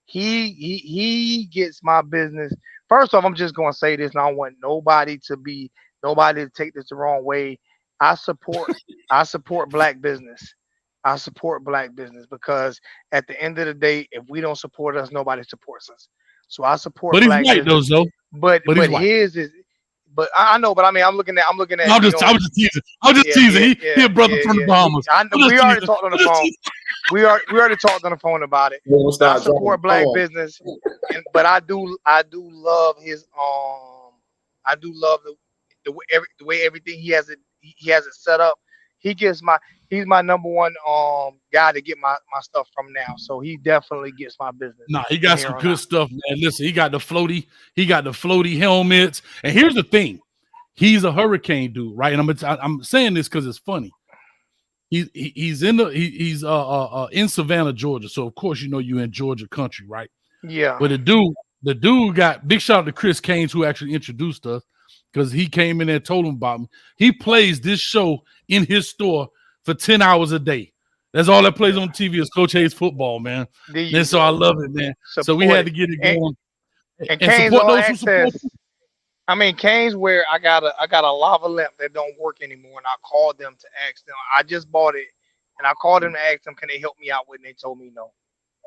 He gets my business. First off, I'm just gonna say this, and I don't want nobody to take this the wrong way. I support black business. I support black business because at the end of the day, if we don't support us, nobody supports us. So I support black business. But he's white, though, But his is. But I know. But I mean, I'm looking at. I was just teasing. He a brother from the Bahamas. I know. We already talked on the phone. We already talked on the phone about it. I support black business, but I do love his. I do love the way everything he has it set up. he's my number one guy to get my stuff from now. So he definitely gets my business. Nah, he got some good stuff, man. Listen, he got the floaty helmets. And here's the thing. He's a hurricane dude, right? And I'm saying this because it's funny. He's in Savannah, Georgia. So of course you know you in Georgia country, right? Yeah. But the dude got big shout out to Chris Caines, who actually introduced us, because he came in there and told him about me. He plays this show in his store for 10 hours a day. That's all that plays on TV is Coach Hayes football, man. And so I love it, man. So we had to get it going. And Canes support those who support. I mean, Canes, where I got a lava lamp that don't work anymore, and I called them to ask them. I just bought it, and I called them to ask them, can they help me out with it? And they told me no.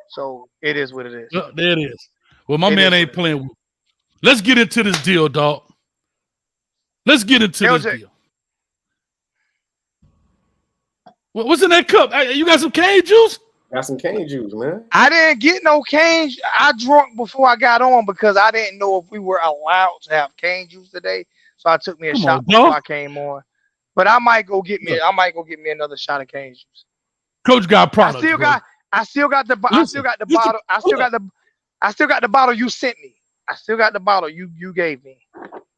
So it is what it is. There it is. Well, my man ain't playing with. Let's get into this deal, dog. Let's get into this deal. What's in that cup? You got some cane juice? Got some cane juice, man. I didn't get no cane. I drunk before I got on because I didn't know if we were allowed to have cane juice today. So I took me a shot before I came on. But I might go get me another shot of cane juice. Coach got products. I still got the bottle you sent me. I still got the bottle you gave me.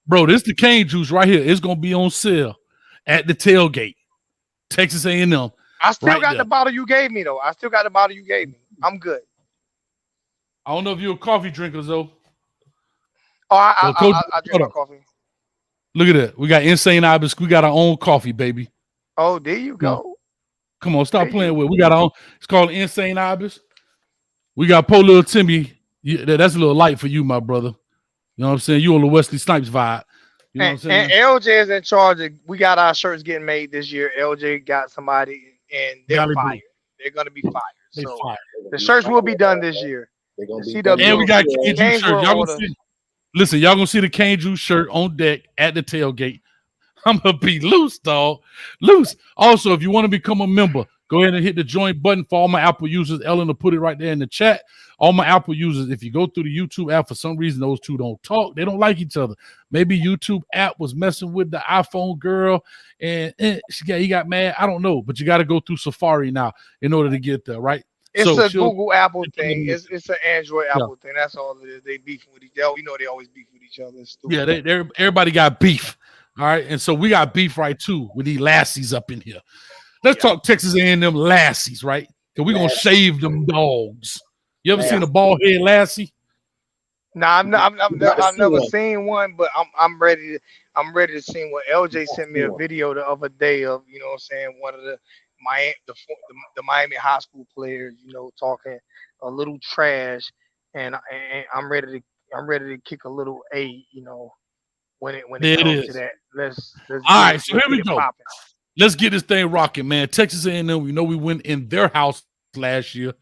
Bro, this the cane juice right here. It's gonna be on sale at the tailgate. Texas A&M. I still got the bottle you gave me, though. I'm good. I don't know if you're a coffee drinker, though. Oh, I drink my coffee. Look at that. We got Insane Ibis. We got our own coffee, baby. Oh, there you go. Come on, stop playing with it. We got our own. It's called Insane Ibis. We got poor little Timmy. That's a little light for you, my brother. You know what I'm saying? You on the Wesley Snipes vibe. You know what I'm saying? And LJ is in charge. We got our shirts getting made this year. LJ got somebody, and they're fired. They're going to be fired. So the shirts will be done this year. And we got cane juice shirt. Y'all gonna see the cane juice shirt on deck at the tailgate. I'm gonna be loose, dog. Loose. Also, if you want to become a member, go ahead and hit the join button for all my Apple users. Ellen will put it right there in the chat. All my Apple users, if you go through the YouTube app, for some reason those two don't talk. They don't like each other. Maybe YouTube app was messing with the iPhone girl and he got mad. I don't know, but you got to go through Safari now in order to get there, right? It's a Google Apple thing. It's an Android Apple thing. That's all it is. They beefing with each other. You know they always beef with each other. Yeah, everybody got beef. All right, and so we got beef right too with these lassies up in here. Let's talk Texas A&M lassies, right? Because we're gonna shave them dogs. You ever seen a bald head lassie? I've never seen one, but I'm ready to see what LJ sent me a video the other day of, you know what I'm saying, one of the Miami high school players, you know, talking a little trash, and I'm ready to kick a little A, you know, when it comes to that. Let's all right, so here we go. Let's get this thing rocking, man. Texas A&M, we know we went in their house last year.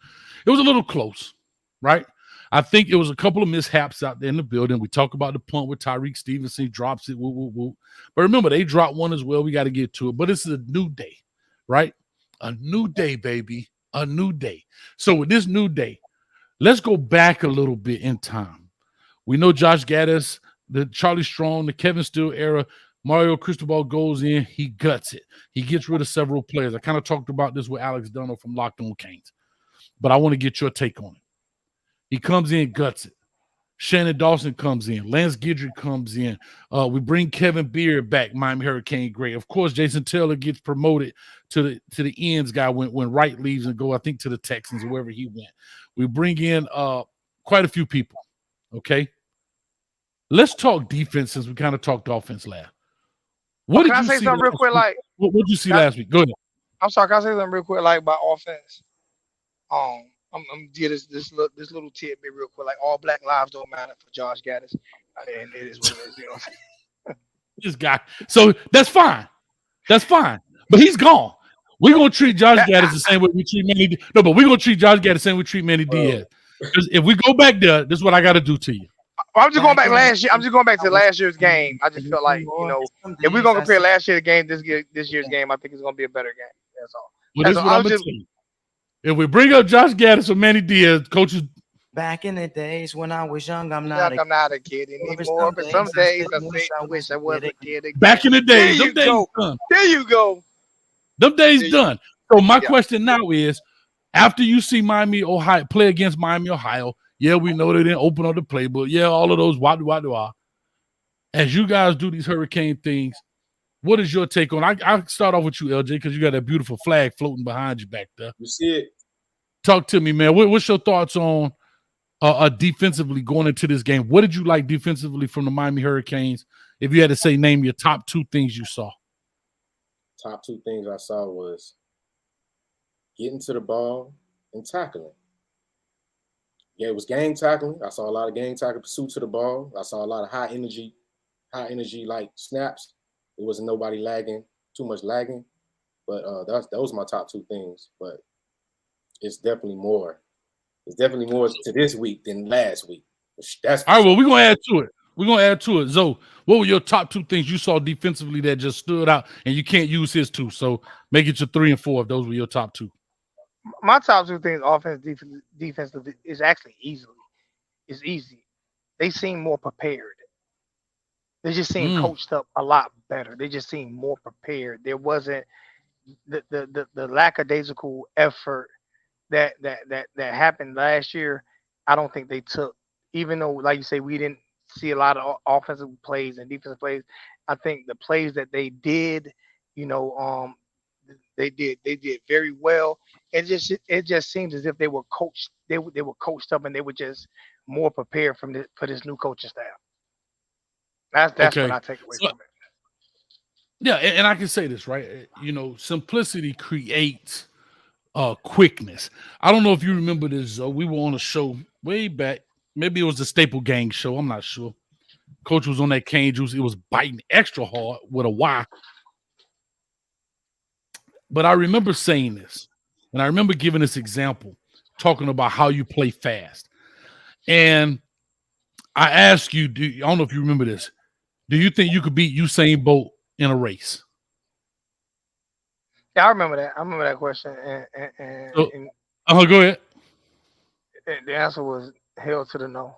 It was a little close, right? I think it was a couple of mishaps out there in the building. We talk about the punt with Tyreek Stevenson. He drops it. Woo, woo, woo. But remember, they dropped one as well. We got to get to it. But it's a new day, right? A new day, baby. A new day. So with this new day, let's go back a little bit in time. We know Josh Gaddis, the Charlie Strong, the Kevin Steele era. Mario Cristobal goes in. He guts it. He gets rid of several players. I kind of talked about this with Alex Dunno from Locked On Canes. But I want to get your take on it. He comes in, guts it. Shannon Dawson comes in. Lance Guidry comes in. We bring Kevin Beard back, Miami Hurricane great. Of course, Jason Taylor gets promoted to the ends guy when Wright leaves and go, I think, to the Texans or wherever he went. We bring in quite a few people, okay? Let's talk defense since we kind of talked offense last. What did you say something real quick? Like, what did you see last week? Go ahead. I'm sorry. Can I say something real quick, like about offense? I'm get this little tidbit real quick. Like, all black lives don't matter for Josh Gaddis, and it is what it is. You know? This guy. So that's fine. That's fine. But he's gone. We're gonna treat Josh Gaddis the same way we treat Manny. No, but we're gonna treat Josh Gaddis the same way we treat Manny Diaz. Because if we go back there, this is what I got to do to you. I'm just going back last year. I'm just going back to last year's game. I just felt like, you know, if we're gonna compare last year's game, this year's game, I think it's gonna be a better game. That's all. Well, this is what I'm gonna tell you. If we bring up Josh Gaddis or Manny Diaz, coaches. Back in the days when I was young, I'm not a kid anymore. But some days I wish I was a kid again. Back in the days. There you go. Them days done. So my Yeah. question now is, after you see Miami, Ohio play against Miami, Ohio, yeah, we know they didn't open up the playbook. Yeah, all of those wah. As you guys do these hurricane things, what is your take on? I start off with you, LJ, because you got that beautiful flag floating behind you back there. You see it? Talk to me, man. What's your thoughts on defensively going into this game? What did you like defensively from the Miami Hurricanes? If you had to say, name your top 2 things you saw. Top 2 things I saw was getting to the ball and tackling. Yeah, it was gang tackling. I saw a lot of gang tackling, pursuit to the ball. I saw a lot of high energy like snaps. It wasn't nobody lagging, too much lagging. But those are my top 2 things. But it's definitely more. It's definitely more to this week than last week. That's all right. Well, we're gonna add to it. Zoe, what were your top 2 things you saw defensively that just stood out, and you can't use his 2? So make it your 3 and 4 if those were your top 2. My top 2 things, offense, defense, is actually easy. They seem more prepared. They just seem coached up a lot better. They just seem more prepared. There wasn't the lackadaisical effort that happened last year. I don't think they took, even though, like you say, we didn't see a lot of offensive plays and defensive plays. I think the plays that they did, they did very well. It just seems as if they were coached. They were coached up, and they were just more prepared for this new coaching staff. That's what I take away from it. Yeah, and I can say this, right? Simplicity creates quickness. I don't know if you remember this. We were on a show way back. Maybe it was the Staple Gang show. I'm not sure. Coach was on that cane juice. It was biting extra hard with a Y. But I remember saying this, and I remember giving this example, talking about how you play fast. And I asked you, I don't know if you remember this. Do you think you could beat Usain Bolt in a race? Yeah, I remember that. I remember that question. Go ahead. The answer was hell to the no.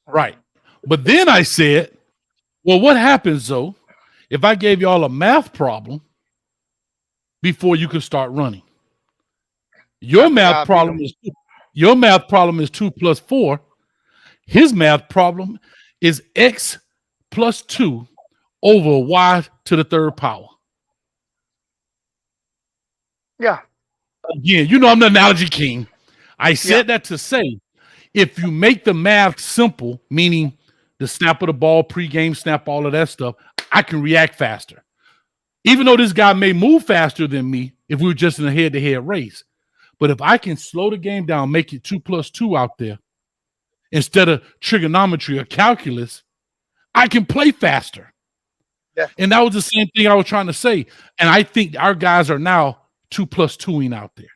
Right. But then I said, well, what happens, though, if I gave y'all a math problem before you could start running? Your math problem is 2 plus 4. His math problem is x plus 2 over y to the 3rd power. Yeah. Again, I'm the analogy king. I said that to say, if you make the math simple, meaning the snap of the ball, pregame snap, all of that stuff, I can react faster. Even though this guy may move faster than me if we were just in a head-to-head race. But if I can slow the game down, make it 2 plus 2 out there, instead of trigonometry or calculus, I can play faster. Yeah. And that was the same thing I was trying to say. And I think our guys are now 2 plus 2ing out there.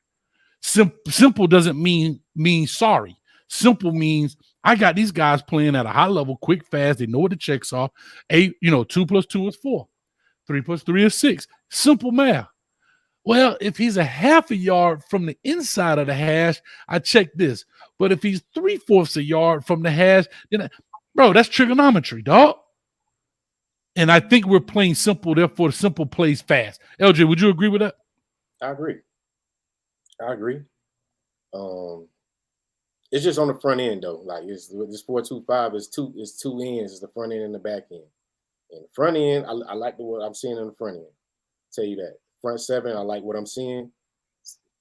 Simple doesn't mean sorry. Simple means I got these guys playing at a high level, quick, fast. They know what the checks are. 2 plus 2 is 4. 3 plus 3 is 6. Simple math. Well, if he's a half a yard from the inside of the hash, I check this. But if he's 3/4 a yard from the hash, then that's trigonometry, dog. And I think we're playing simple, therefore simple plays fast. LJ, would you agree with that? I agree. It's just on the front end though. Like this 4-2-5 is two ends, is the front end and the back end. And the front end, I like what I'm seeing on the front end. Tell you that. Front 7, I like what I'm seeing.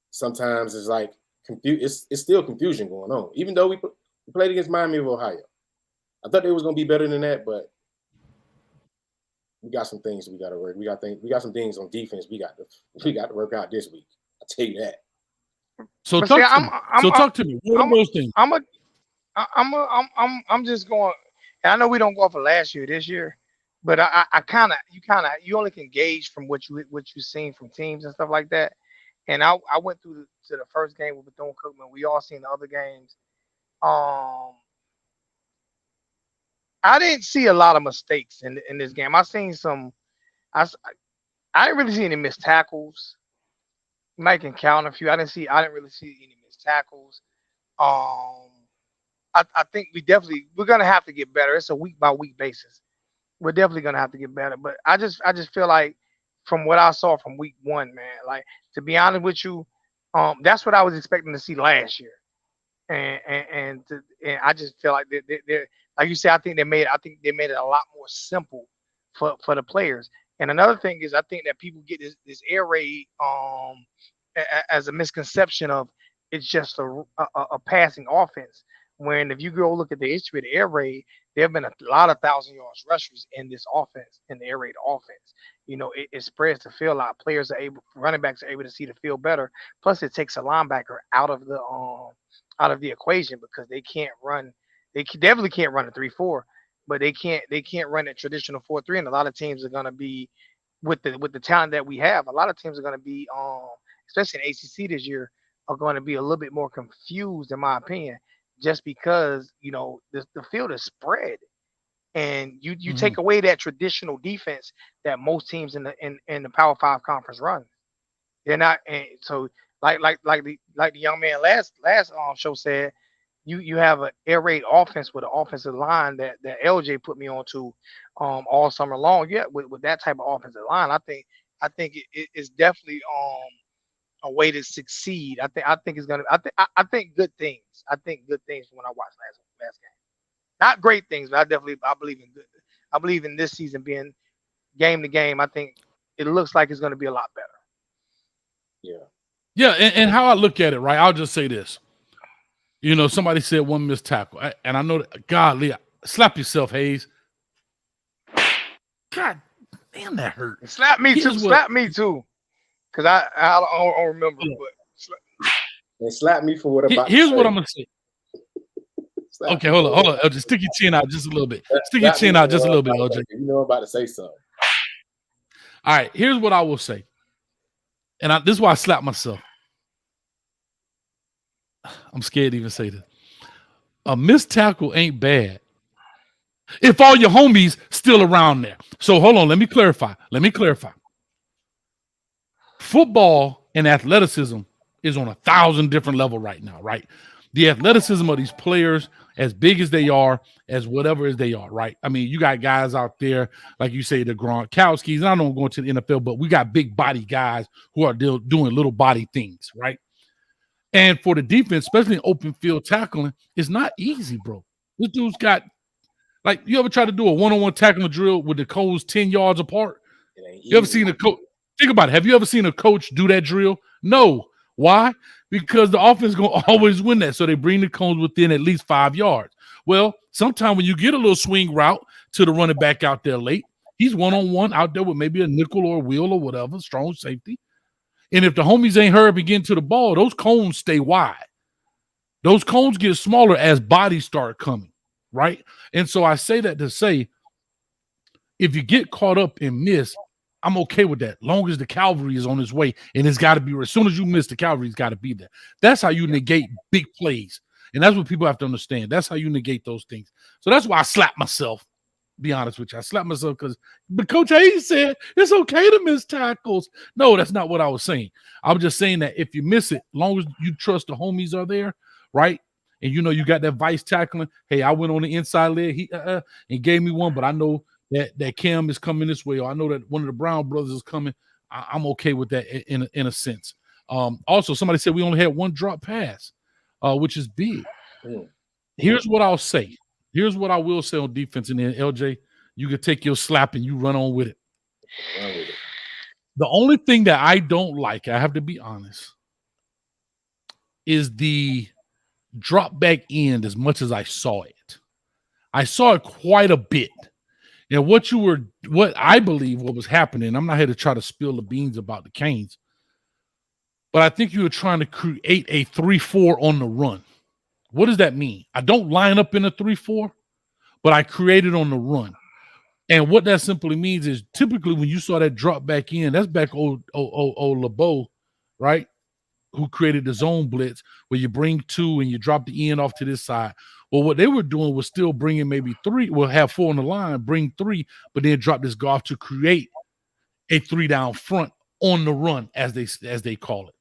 Sometimes it's like it's still confusion going on. Even though we played against Miami of Ohio. I thought they was gonna be better than that, but we got some things we gotta work. We got some things on defense we got to work out this week. I'll tell you that. So talk to me. What are those things? I'm just going. I know we don't go for last year, this year, but you only can gauge from what you've seen from teams and stuff like that. And I went through to the first game with Bethune-Cookman. We all seen the other games. I didn't see a lot of mistakes in this game. I seen some. I didn't really see any missed tackles. Mike can count a few. I didn't really see any missed tackles. I think we're gonna have to get better. It's a week by week basis. We're definitely gonna have to get better. But I just feel like from what I saw from week 1, man. Like, to be honest with you, that's what I was expecting to see last year. And I just feel like they're like you said. I think they made it a lot more simple for the players. And another thing is, I think that people get this air raid as a misconception of it's just a passing offense. When if you go look at the history of the air raid, there have been a lot of 1,000 yards rushers in this offense, in the air raid offense. It spreads the field out. Running backs are able to see the field better. Plus, it takes a linebacker out of the equation because they can't run. Definitely can't run a 3-4, but they can't run a traditional 4-3. And a lot of teams are going to be with the talent that we have. A lot of teams are going to be especially in ACC this year, are going to be a little bit more confused, in my opinion, just because the field is spread, and you take away that traditional defense that most teams in the Power 5 conference run. They're not, and so like the young man last show said, you have an air raid offense with an offensive line that LJ put me on to all summer long. Yeah, with that type of offensive line, I think it's definitely a way to succeed. I think it's gonna. I think good things. I think good things from when I watched last game. Not great things, but I believe in good. I believe in this season being game to game. I think it looks like it's going to be a lot better. Yeah, and how I look at it, right? I'll just say this. Somebody said one missed tackle, and I know that. God, Leah, slap yourself, Hayes. God damn, that hurt. Slap me too. Slap me too. Because I don't remember. And slap me for what about. Here's what I'm gonna say. Okay, hold on. LJ, stick your chin out just a little bit. Stick your chin out just a little bit, LJ. You know I'm about to say something. All right, here's what I will say. And this is why I slap myself. I'm scared to even say this. A missed tackle ain't bad if all your homies still around there. So hold on, let me clarify. Football and athleticism is on 1,000 different level right now, right? The athleticism of these players, as big as they are, as whatever as they are, right? I mean, you got guys out there, like you say, the Gronkowskis, and I don't go into the NFL, but we got big body guys who are doing little body things, right? And for the defense, especially in open field tackling, it's not easy, bro. This dude's got, like, you ever try to do a one-on-one tackling drill with the cones 10 yards apart? You ever seen a coach? Think about it. Have you ever seen a coach do that drill? No. Why? Because the offense is going to always win that. So they bring the cones within at least 5 yards. Well, sometimes when you get a little swing route to the running back out there late, he's one-on-one out there with maybe a nickel or a wheel or whatever, strong safety. And if the homies ain't hurry up and get to the ball, those cones stay wide. Those cones get smaller as bodies start coming, right? And so I say that to say, if you get caught up and miss, I'm okay with that, long as the cavalry is on its way, and it's got to be, as soon as you miss, the cavalry's got to be there. That's how you negate big plays, and that's what people have to understand. That's how you negate those things. So that's why I slap myself, be honest with you. I slap myself but Coach Hayes said it's okay to miss tackles. No, that's not what I was saying. I was just saying that if you miss it, long as you trust the homies are there, right? And you got that vice tackling. Hey, I went on the inside leg, he and gave me one, but I know that Cam is coming this way, or I know that one of the Brown brothers is coming. I'm okay with that in a sense. Also, somebody said we only had one drop pass, which is big. Here's what I'll say. Here's what I will say on defense, and then LJ, you can take your slap and you run on with it. The only thing that I don't like, I have to be honest, is the drop back end as much as I saw it. I saw it quite a bit. And what I believe what was happening, I'm not here to try to spill the beans about the Canes, but I think you were trying to create a 3-4 on the run. What does that mean? I don't line up in a 3-4, but I created on the run. And what that simply means is typically when you saw that drop back in, that's back old LeBeau, right? Who created the zone blitz where you bring two and you drop the end off to this side. Well, what they were doing was still bringing maybe three. We'll have four on the line, bring three, but then drop this golf to create a 3 down front on the run, as they call it.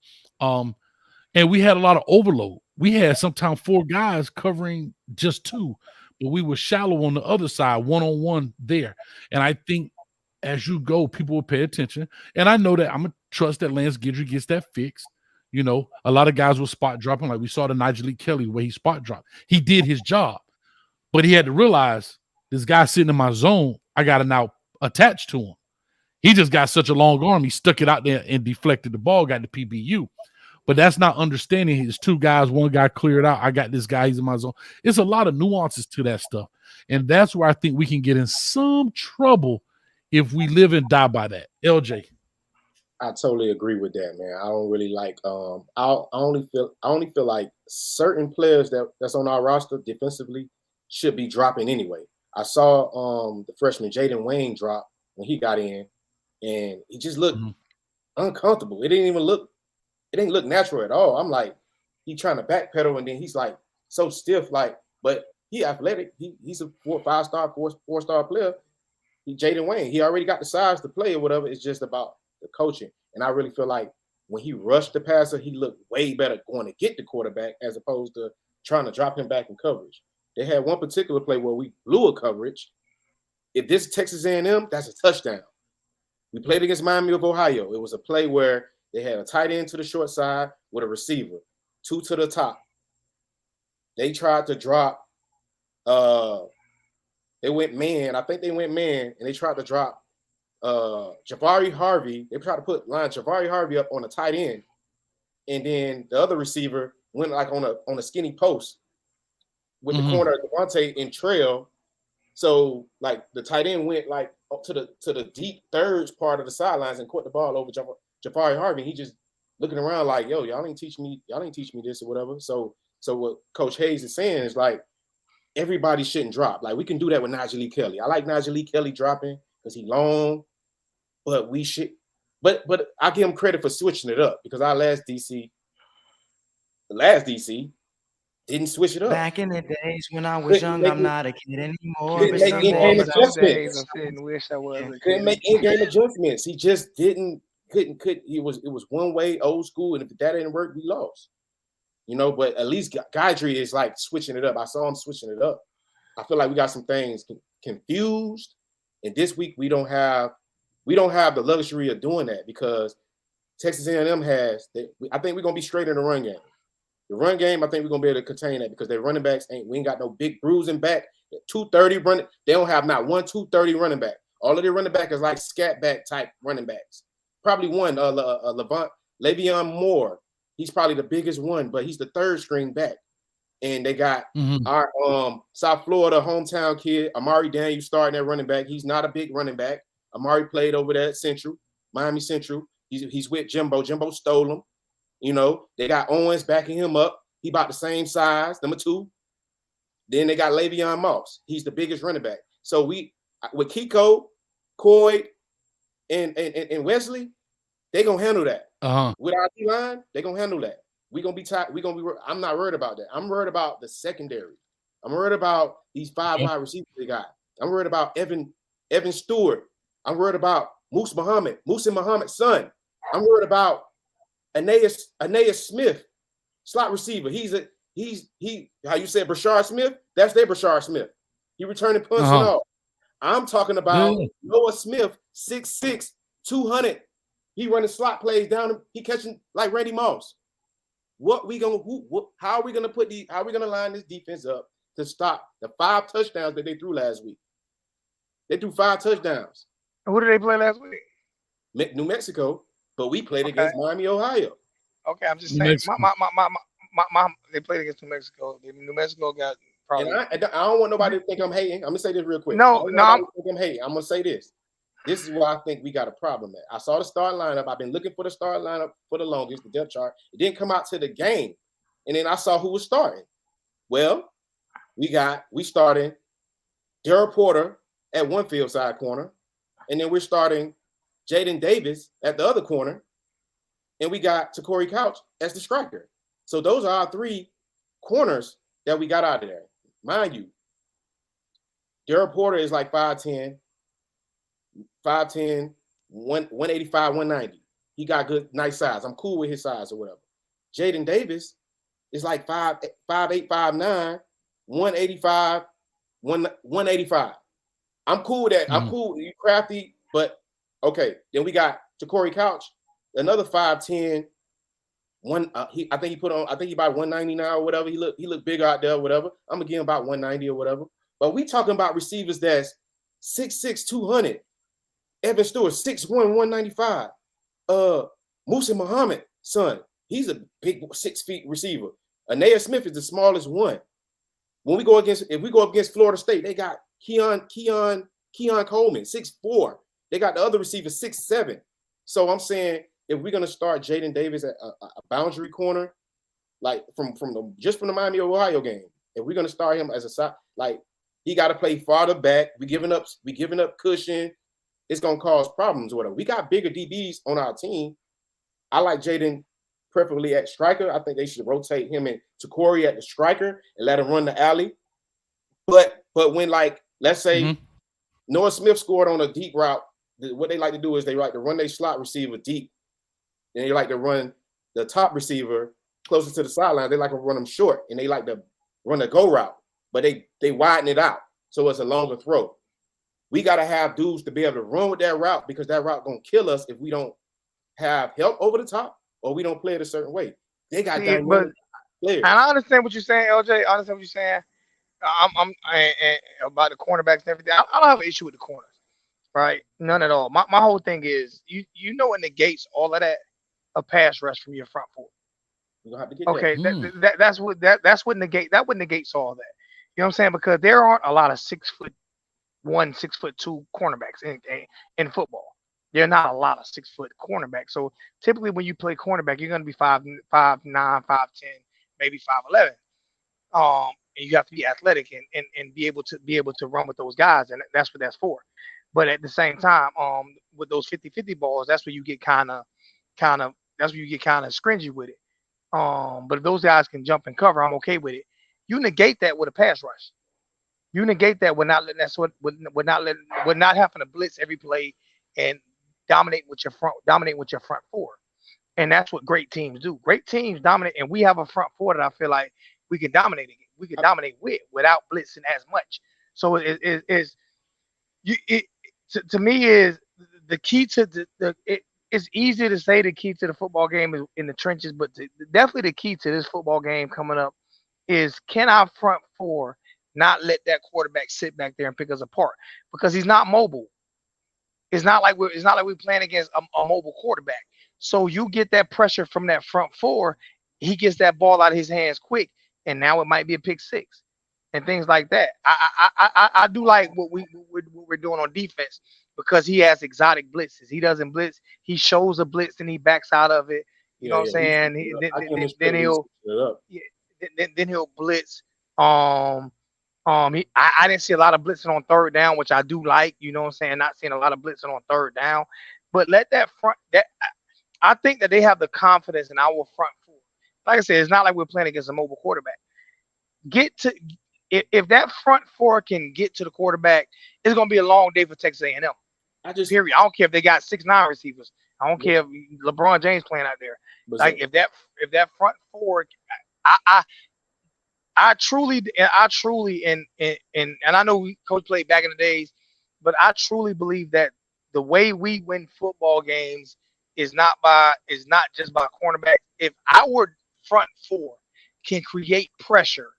And we had a lot of overload. We had sometimes 4 guys covering just 2, but we were shallow on the other side, one-on-one there. And I think as you go, people will pay attention. And I know that I'm gonna trust that Lance Guidry gets that fixed. You know, a lot of guys were spot dropping, like we saw the Nigel Kelly where he spot dropped. He did his job, but he had to realize this guy sitting in my zone, I got to now attach to him. He just got such a long arm, he stuck it out there and deflected the ball, got the PBU. But that's not understanding. It's two guys, one guy cleared out. I got this guy, he's in my zone. It's a lot of nuances to that stuff. And that's where I think we can get in some trouble if we live and die by that. LJ. I totally agree with that, man. I don't really like I only feel like certain players that's on our roster defensively should be dropping anyway. I saw the freshman Jaden Wayne drop when he got in, and he just looked uncomfortable. It didn't look natural at all. I'm like, he trying to backpedal, and then he's like so stiff, like, but he athletic. He's a 4-star player. Jaden Wayne, he already got the size to play or whatever. It's just about the coaching. And I really feel like when he rushed the passer, he looked way better going to get the quarterback as opposed to trying to drop him back in coverage. They had one particular play where we blew a coverage. If this is Texas A&M, that's a touchdown. We played against Miami of Ohio. It was a play where they had a tight end to the short side with a receiver, 2 to the top. They tried to drop they went man. I think they went man, and they tried to drop Jabari Harvey. They tried to line Jabari Harvey up on a tight end, and then the other receiver went like on a skinny post with the corner of Devontae and trail. So like the tight end went like up to the deep third part of the sidelines and caught the ball over Jabari Harvey. He just looking around like, yo, y'all ain't teach me this or whatever. So what Coach Hayes is saying is like, everybody shouldn't drop. Like we can do that with Nigel Kelly. I like Nigel Kelly dropping because he's long, but we should. But I give him credit for switching it up because the last DC, didn't switch it up. Back in the days when I was young, I'm not a kid anymore. Couldn't make in-game adjustments. Wish I was. Couldn't make in-game adjustments. He just couldn't. It was one way, old school, and if that didn't work, we lost. You know, but at least Guidry is like switching it up. I saw him switching it up. I feel like we got some things confused, and this week we don't have the luxury of doing that because Texas A&M has. I think we're gonna be straight in the run game. The run game, I think we're gonna be able to contain that because their running backs we ain't got no big bruising back. 230 running, they don't have not one 230 running back. All of their running back is like scat back type running backs. Probably one, Le'Veon Moore. He's probably the biggest one, but he's the third string back. And they got our South Florida hometown kid, Amari Daniels, starting at running back. He's not a big running back. Amari played over there at Central, Miami Central. He's with Jimbo. Jimbo stole him. You know, they got Owens backing him up. He about the same size, number 2. Then they got Le'Veon Moss. He's the biggest running back. So with Kiko, Coy, and Wesley, they gonna handle that. With our D-line, they're gonna handle that. We're gonna be tight. I'm not worried about that. I'm worried about the secondary. I'm worried about these 5 wide receivers they got. I'm worried about Evan Stewart. I'm worried about Musa Muhammad's son. I'm worried about Aeneas Smith, slot receiver. He's how you said Brashard Smith? That's their Brashard Smith. He returning punts and all. I'm talking about Noah Smith, 6'6", 200. He running slot plays down. He catching like Randy Moss. How are we gonna line this defense up to stop the 5 touchdowns that they threw last week? They threw 5 touchdowns. And who did they play last week? New Mexico, but we played against Miami, Ohio. Okay, I'm just saying. They played against New Mexico. New Mexico got probably. And I don't want nobody to think I'm hating. I'm gonna say this real quick. I'm hating. I'm gonna say this. This is where I think we got a problem at. I saw the start lineup. I've been looking for the start lineup for the longest, the depth chart. It didn't come out to the game. And then I saw who was starting. Well, we starting Darryl Porter at one field side corner. And then we're starting Jaden Davis at the other corner. And we got Takori Couch as the striker. So those are our 3 corners that we got out of there. Mind you, Darryl Porter is like 5'10", 185, 190. He got good, nice size. I'm cool with his size or whatever. Jaden Davis is like 5'8", 5'9", 185, 185. I'm cool with that. I'm cool. You crafty, But okay, then we got Corey Couch, another 5'10". I think he about 190 now or whatever. He look big out there or whatever. I'm gonna give him about 190 or whatever. But we talking about receivers that's 6'6", 200. Evan Stewart, 6'1", 195. Musa Muhammad, son, he's a big 6 feet receiver. Anaya Smith is the smallest one. If we go against Florida State, they got Keon Coleman, 6'4". They got the other receiver 6'7". So I'm saying if we're gonna start Jaden Davis at a boundary corner, like from the Miami Ohio game, if we're gonna start him as a side, like he got to play farther back. We giving up cushion. It's gonna cause problems or whatever. We got bigger DBs on our team. I like Jaden preferably at striker. I think they should rotate him and Corey at the striker and let him run the alley. But when, like, let's say Noah Smith scored on a deep route, what they like to do is they like to run their slot receiver deep. Then they like to run the top receiver closer to the sideline. They like to run them short, and they like to run a go route, but they widen it out so it's a longer throw. We got to have dudes to be able to run with that route because that route gonna kill us if we don't have help over the top or we don't play it a certain way. They got players. And I understand what you're saying, LJ. I understand what you're saying. I'm about the cornerbacks and everything. I don't have an issue with the corners, right? None at all. My whole thing is you know what negates all of that? A pass rush from your front four. You have to get that. That's what negates all that. You know what I'm saying? Because there aren't a lot of 6'1", 6'2" cornerbacks in football. There are not a lot of 6 foot cornerbacks. So typically when you play cornerback, you're going to be 5'9", 5'10", maybe 5'11". And you have to be athletic and be able to run with those guys, and that's what that's for. But at the same time, with those 50-50 balls, that's where you get kind of scringy with it. But if those guys can jump and cover, I'm okay with it. You negate that with a pass rush. You negate that with not letting with not having to blitz every play and dominate with your front four. And that's what great teams do. Great teams dominate, and we have a front four that I feel like we can dominate again. We can dominate without blitzing as much. So to me is the key to it's easy to say the key to the football game is in the trenches, but definitely the key to this football game coming up is can our front four not let that quarterback sit back there and pick us apart because he's not mobile. It's not like we're playing against a mobile quarterback. So you get that pressure from that front four, he gets that ball out of his hands quick, and now it might be a pick six and things like that. I do like what we're doing on defense because he has exotic blitzes. He doesn't blitz. He shows a blitz and he backs out of it. You know what I'm saying? Then he'll blitz. I didn't see a lot of blitzing on third down, which I do like. You know what I'm saying? Not seeing a lot of blitzing on third down, but let that front. I think that they have the confidence in our front four. Like I said, it's not like we're playing against a mobile quarterback. If that front four can get to the quarterback, it's gonna be a long day for Texas A&M. Period. I don't care if they got 6'9" receivers. I don't care if LeBron James playing out there. Like if that front four, I truly, and I know Coach played back in the days, but I truly believe that the way we win football games is not just by cornerback. If our front four can create pressure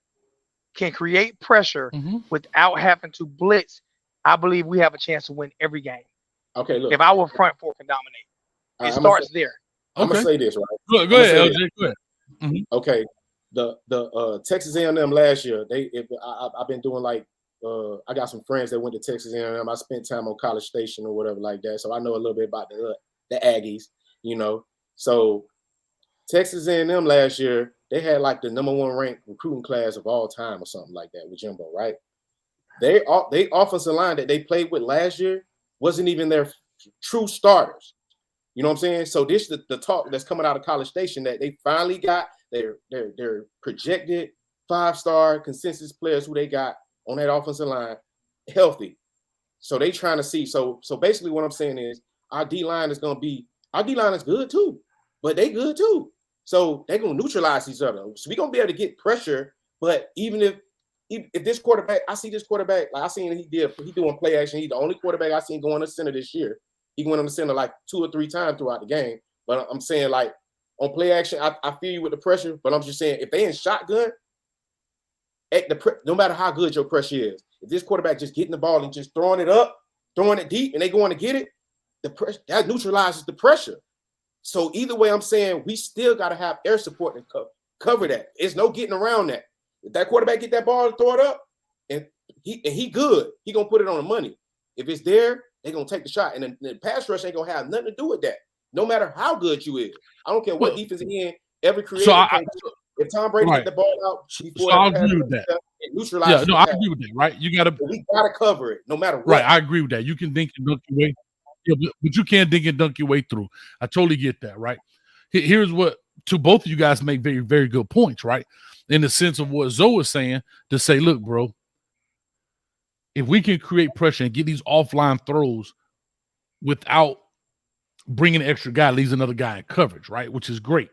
without having to blitz, I believe we have a chance to win every game. Okay, look. If our front four can dominate, it starts there. I'm gonna say this, right? Go ahead, LJ. Go ahead. Mm-hmm. Okay, the Texas A&M last year, I've been doing like I got some friends that went to Texas A&M. I spent time on College Station or whatever like that, so I know a little bit about the Aggies, you know. So Texas A&M last year, they had like the #1 ranked recruiting class of all time or something like that with Jimbo, right? They offensive line that they played with last year wasn't even their true starters. You know what I'm saying? So this the talk that's coming out of College Station that they finally got their projected 5-star consensus players who they got on that offensive line healthy. So they trying to see. So basically what I'm saying is our D-line is good too, but they good too. So they're gonna neutralize each other. So we're gonna be able to get pressure, but even if if this quarterback, I see this quarterback, like I seen he doing play action. He's the only quarterback I seen going to center this year. He went on the center like 2 or 3 times throughout the game. But I'm saying, like, on play action, I feel you with the pressure, but I'm just saying, if they in shotgun, no matter how good your pressure is, if this quarterback just getting the ball and just throwing it up, throwing it deep, and they going to get it, the pressure that neutralizes the pressure. So either way, I'm saying we still got to have air support to cover that. There's no getting around that. If that quarterback get that ball and throw it up, and he good, he gonna put it on the money. If it's there, they gonna take the shot, and the pass rush ain't gonna have nothing to do with that. No matter how good you is, I don't care what defense in. Every creator if Tom Brady get the ball out before I agree with that. It neutralizes. Yeah, no, I agree with that. Right, we gotta cover it no matter what. Right, I agree with that. You can dink and dunk your way, but you can't dink and dunk your way through. I totally get that. Right. Here's what to both of you guys make very, very good points. Right, in the sense of what Zoe was saying to say, look, bro, if we can create pressure and get these offline throws without bringing an extra guy, leaves another guy in coverage, right, which is great.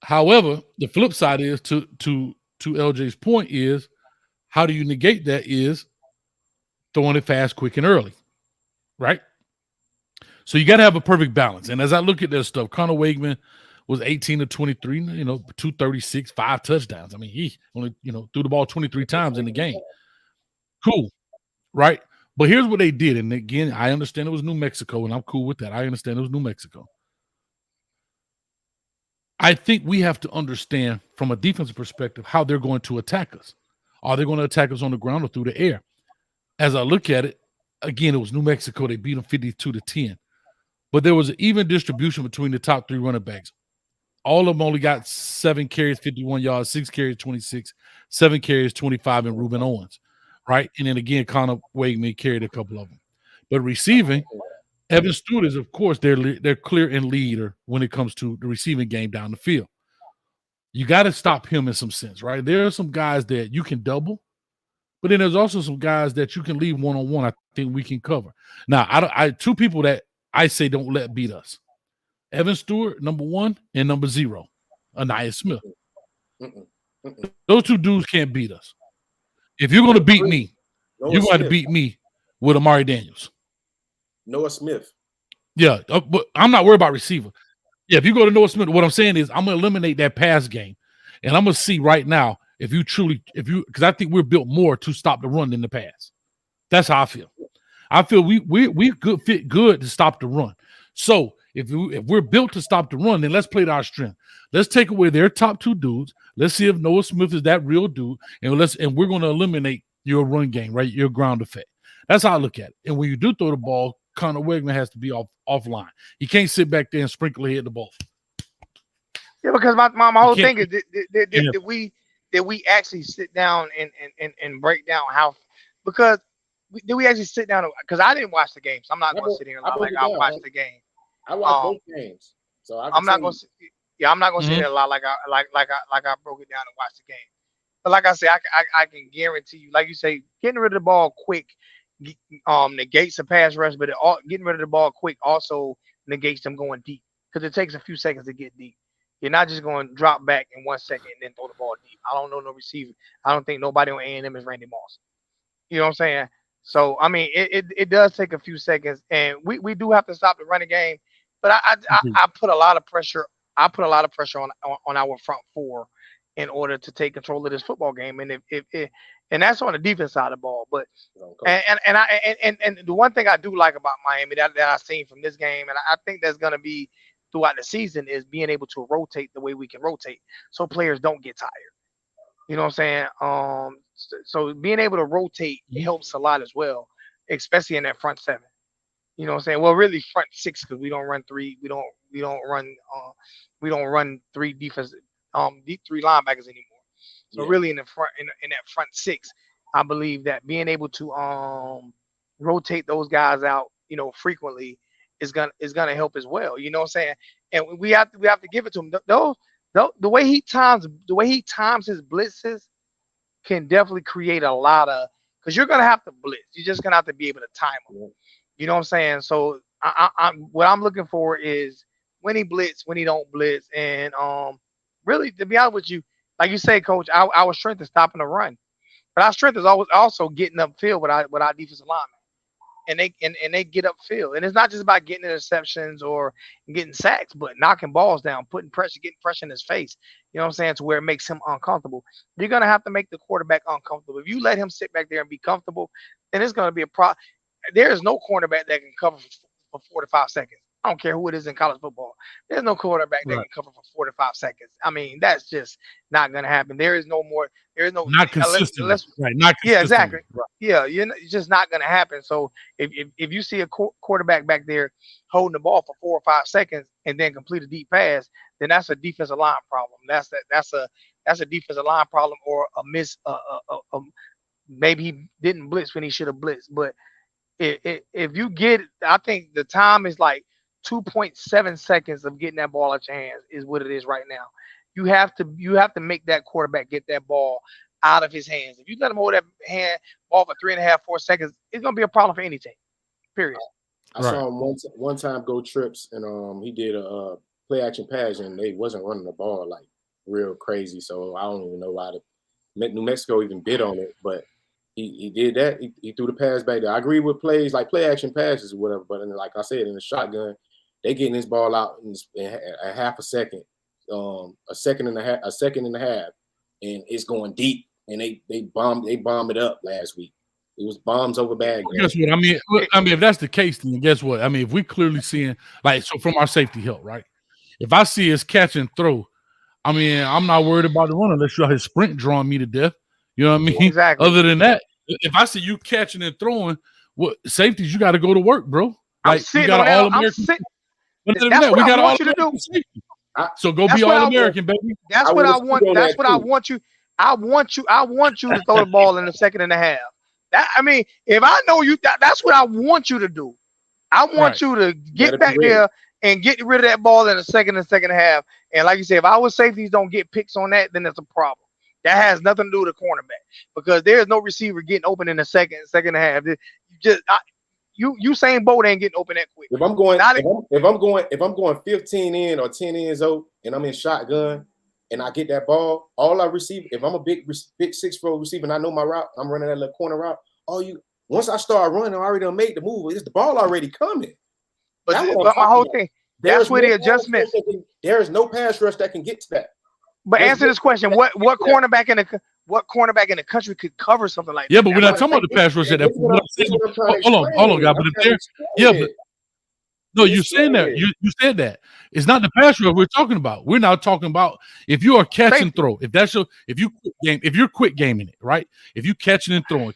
However, the flip side is to LJ's point is how do you negate that is throwing it fast, quick, and early, right? So you got to have a perfect balance. And as I look at this stuff, Connor Wakeman was 18 to 23, 236, 5 touchdowns. I mean, he only, threw the ball 23 times in the game. Cool, right? But here's what they did. And again, I understand it was New Mexico, and I'm cool with that. I understand it was New Mexico. I think we have to understand from a defensive perspective how they're going to attack us. Are they going to attack us on the ground or through the air? As I look at it, again, it was New Mexico. They beat them 52-10. But there was an even distribution between the top 3 running backs. All of them only got 7 carries, 51 yards, 6 carries, 26, 7 carries, 25, and Reuben Owens, right? And then again, Connor Wakeman carried a couple of them. But receiving, Evan Stewart is, of course, they're clear and leader when it comes to the receiving game down the field. You got to stop him in some sense, right? There are some guys that you can double, but then there's also some guys that you can leave one-on-one. I think we can cover. Now, I 2 people that I say don't let beat us. Evan Stewart, number 1, and number 0, Anaya Smith. Those 2 dudes can't beat us. If you're going to beat me, you're going to beat me with Amari Daniels. Noah Smith. Yeah, but I'm not worried about receiver. Yeah, if you go to Noah Smith, what I'm saying is I'm going to eliminate that pass game. And I'm going to see right now because I think we're built more to stop the run than the pass. That's how I feel. I feel we fit good to stop the run. So if we're built to stop the run, then let's play to our strength. Let's take away their top 2 dudes. Let's see if Noah Smith is that real dude, and we're going to eliminate your run game, right? Your ground effect. That's how I look at it. And when you do throw the ball, Connor Wakeman has to be offline. He can't sit back there and sprinkle ahead the ball. Yeah, because my whole thing is that we actually sit down and break down how, because did we actually sit down? Because I didn't watch the game, so I'm not going to sit here and lie like I watched the game. I watched both games, so I'm not going to. Yeah, I'm not going to sit here and lie like I broke it down and watched the game. But like I said, I can guarantee you, like you say, getting rid of the ball quick negates the pass rush, but getting rid of the ball quick also negates them going deep, because it takes a few seconds to get deep. You're not just going to drop back in 1 second and then throw the ball deep. I don't know no receiver. I don't think nobody on A&M is Randy Moss. You know what I'm saying? So I mean, it does take a few seconds, and we do have to stop the running game. But I put a lot of pressure. I put a lot of pressure on our front 4 in order to take control of this football game, and and that's on the defense side of the ball. But and the one thing I do like about Miami that I've seen from this game, and I think that's going to be throughout the season, is being able to rotate the way we can rotate, so players don't get tired. You know what I'm saying? So being able to rotate helps a lot as well, especially in that front 7. You know what I'm saying? Well, really front 6, because we don't run 3. We don't run 3 defense 3 linebackers anymore. So really in the front in that front 6, I believe that being able to rotate those guys out, frequently is gonna help as well. You know what I'm saying? And we have to give it to him. The way he times his blitzes can definitely create a lot of, because you're gonna have to blitz. You're just gonna have to be able to time them. You know what I'm saying? So what I'm looking for is when he blitz, when he don't blitz, and really, to be honest with you, like you say, Coach, our strength is stopping the run. But our strength is always also getting upfield with our defensive linemen. And they get upfield. And it's not just about getting interceptions or getting sacks, but knocking balls down, putting pressure, getting pressure in his face. You know what I'm saying? To where it makes him uncomfortable. You're gonna have to make the quarterback uncomfortable. If you let him sit back there and be comfortable, then it's gonna be a problem. There is no cornerback that can cover for 4 to 5 seconds. I don't care who it is in college football. There's no quarterback that can cover for 4 to 5 seconds. I mean, that's just not going to happen. There is no not consistent. Right, not consistent. Yeah, exactly. Right. Yeah, it's just not going to happen. So if you see a quarterback back there holding the ball for 4 or 5 seconds and then complete a deep pass, then that's a defensive line problem. That's a defensive line problem or a miss. Maybe he didn't blitz when he should have blitzed. But if you get, I think the time is like 2.7 seconds of getting that ball out your hands is what it is right now. You have to make that quarterback get that ball out of his hands. If you let him hold that ball for 3.5, 4 seconds, it's gonna be a problem for any team. Period. I saw him one time go trips, and he did a play action pass, and they wasn't running the ball like real crazy. So I don't even know why New Mexico even bid on it, but he did that. He threw the pass back there. I agree with plays like play action passes or whatever, but like I said, in the shotgun, they getting this ball out in a half a second, a second and a half, and it's going deep. And they bombed it up last week. It was bombs over bad. Guess what? I mean, if that's the case, then guess what? I mean, if we clearly seeing so from our safety help, right? If I see his catch and throw, I mean, I'm not worried about the run unless his sprint drawing me to death. You know what I mean? Exactly. Other than that, if I see you catching and throwing, what safeties, you got to go to work, bro. Like you got an All-American. That's what I want you to do. So go be All-American, baby. That's what I want. That's what I want you. I want you to throw the ball in the second and a half. I mean, if I know you, that's what I want you to do. I want you to get back there and get rid of that ball in the second and half. And like you said, if our safeties don't get picks on that, then it's a problem. That has nothing to do with the cornerback because there's no receiver getting open in the second and a half. You saying Bolt ain't getting open that quick. If I'm going 15 in or 10 ends out and I'm in shotgun and I get that ball, all I receive, if I'm a big 6'4" receiver and I know my route, I'm running that little corner route. Once I start running, I already done made the move. It's the ball already coming. But my whole thing, that's where the adjustments. There is no pass rush that can get to that. But answer this question: What cornerback in the country could cover something like that? Yeah, but we're not talking about the pass rush. Hold on, guy. But no, you saying that you said that it's not the pass rush we're talking about. We're now talking about if you are catch and throw. If you're quick gaming it, right? If you catching and throwing,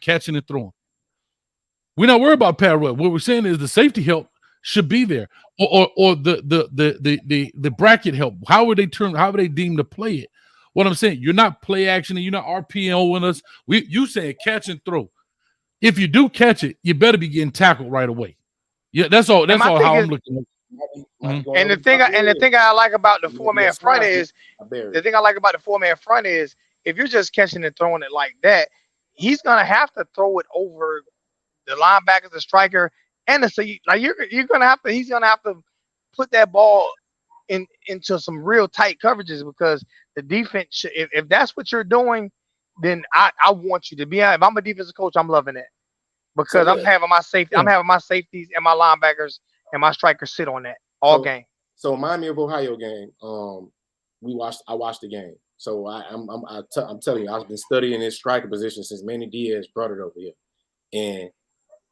we're not worried about pass rush. What we're saying is the safety help should be there, or the bracket help. How are they deemed to play it? What I'm saying, you're not play action and you're not RPOing us. You saying catch and throw. If you do catch it, you better be getting tackled right away. Yeah, that's all. That's all how I'm looking at it. Mm-hmm. And the thing I like about the 4-man front is if you're just catching and throwing it like that, he's gonna have to throw it over the linebacker, the striker. And he's gonna have to put that ball into some real tight coverages because the defense. If that's what you're doing, then I want you to be. If I'm a defensive coach, I'm loving it because I'm having my safety. I'm having my safeties and my linebackers and my strikers sit on that all game. So Miami of Ohio game. I watched the game. So I'm telling you, I've been studying this striker position since Manny Diaz brought it over here, and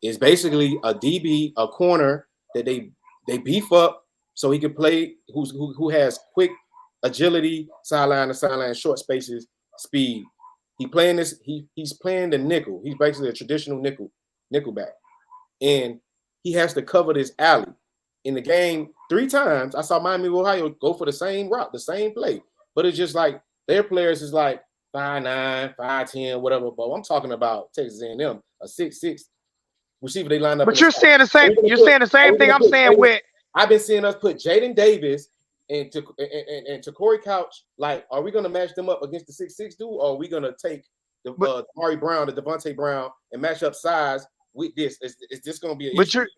it's basically a DB, a corner that they beef up so he can play who has quick agility, sideline to sideline, short spaces, speed. He's playing the nickel. He's basically a traditional nickelback. And he has to cover this alley. In the game 3 times, I saw Miami of Ohio go for the same route, the same play. But it's just like their players is like 5'9", 5'10", whatever. But I'm talking about Texas A&M, a 6'6" receiver they line up. But you're saying the same. You're saying the same thing I'm saying with. I've been seeing us put Jaden Davis and Corey Couch. Like, are we going to match them up against the 6'6" dude, or are we going to take the Amari Brown, the Devontae Brown, and match up size with this? Is this going to be?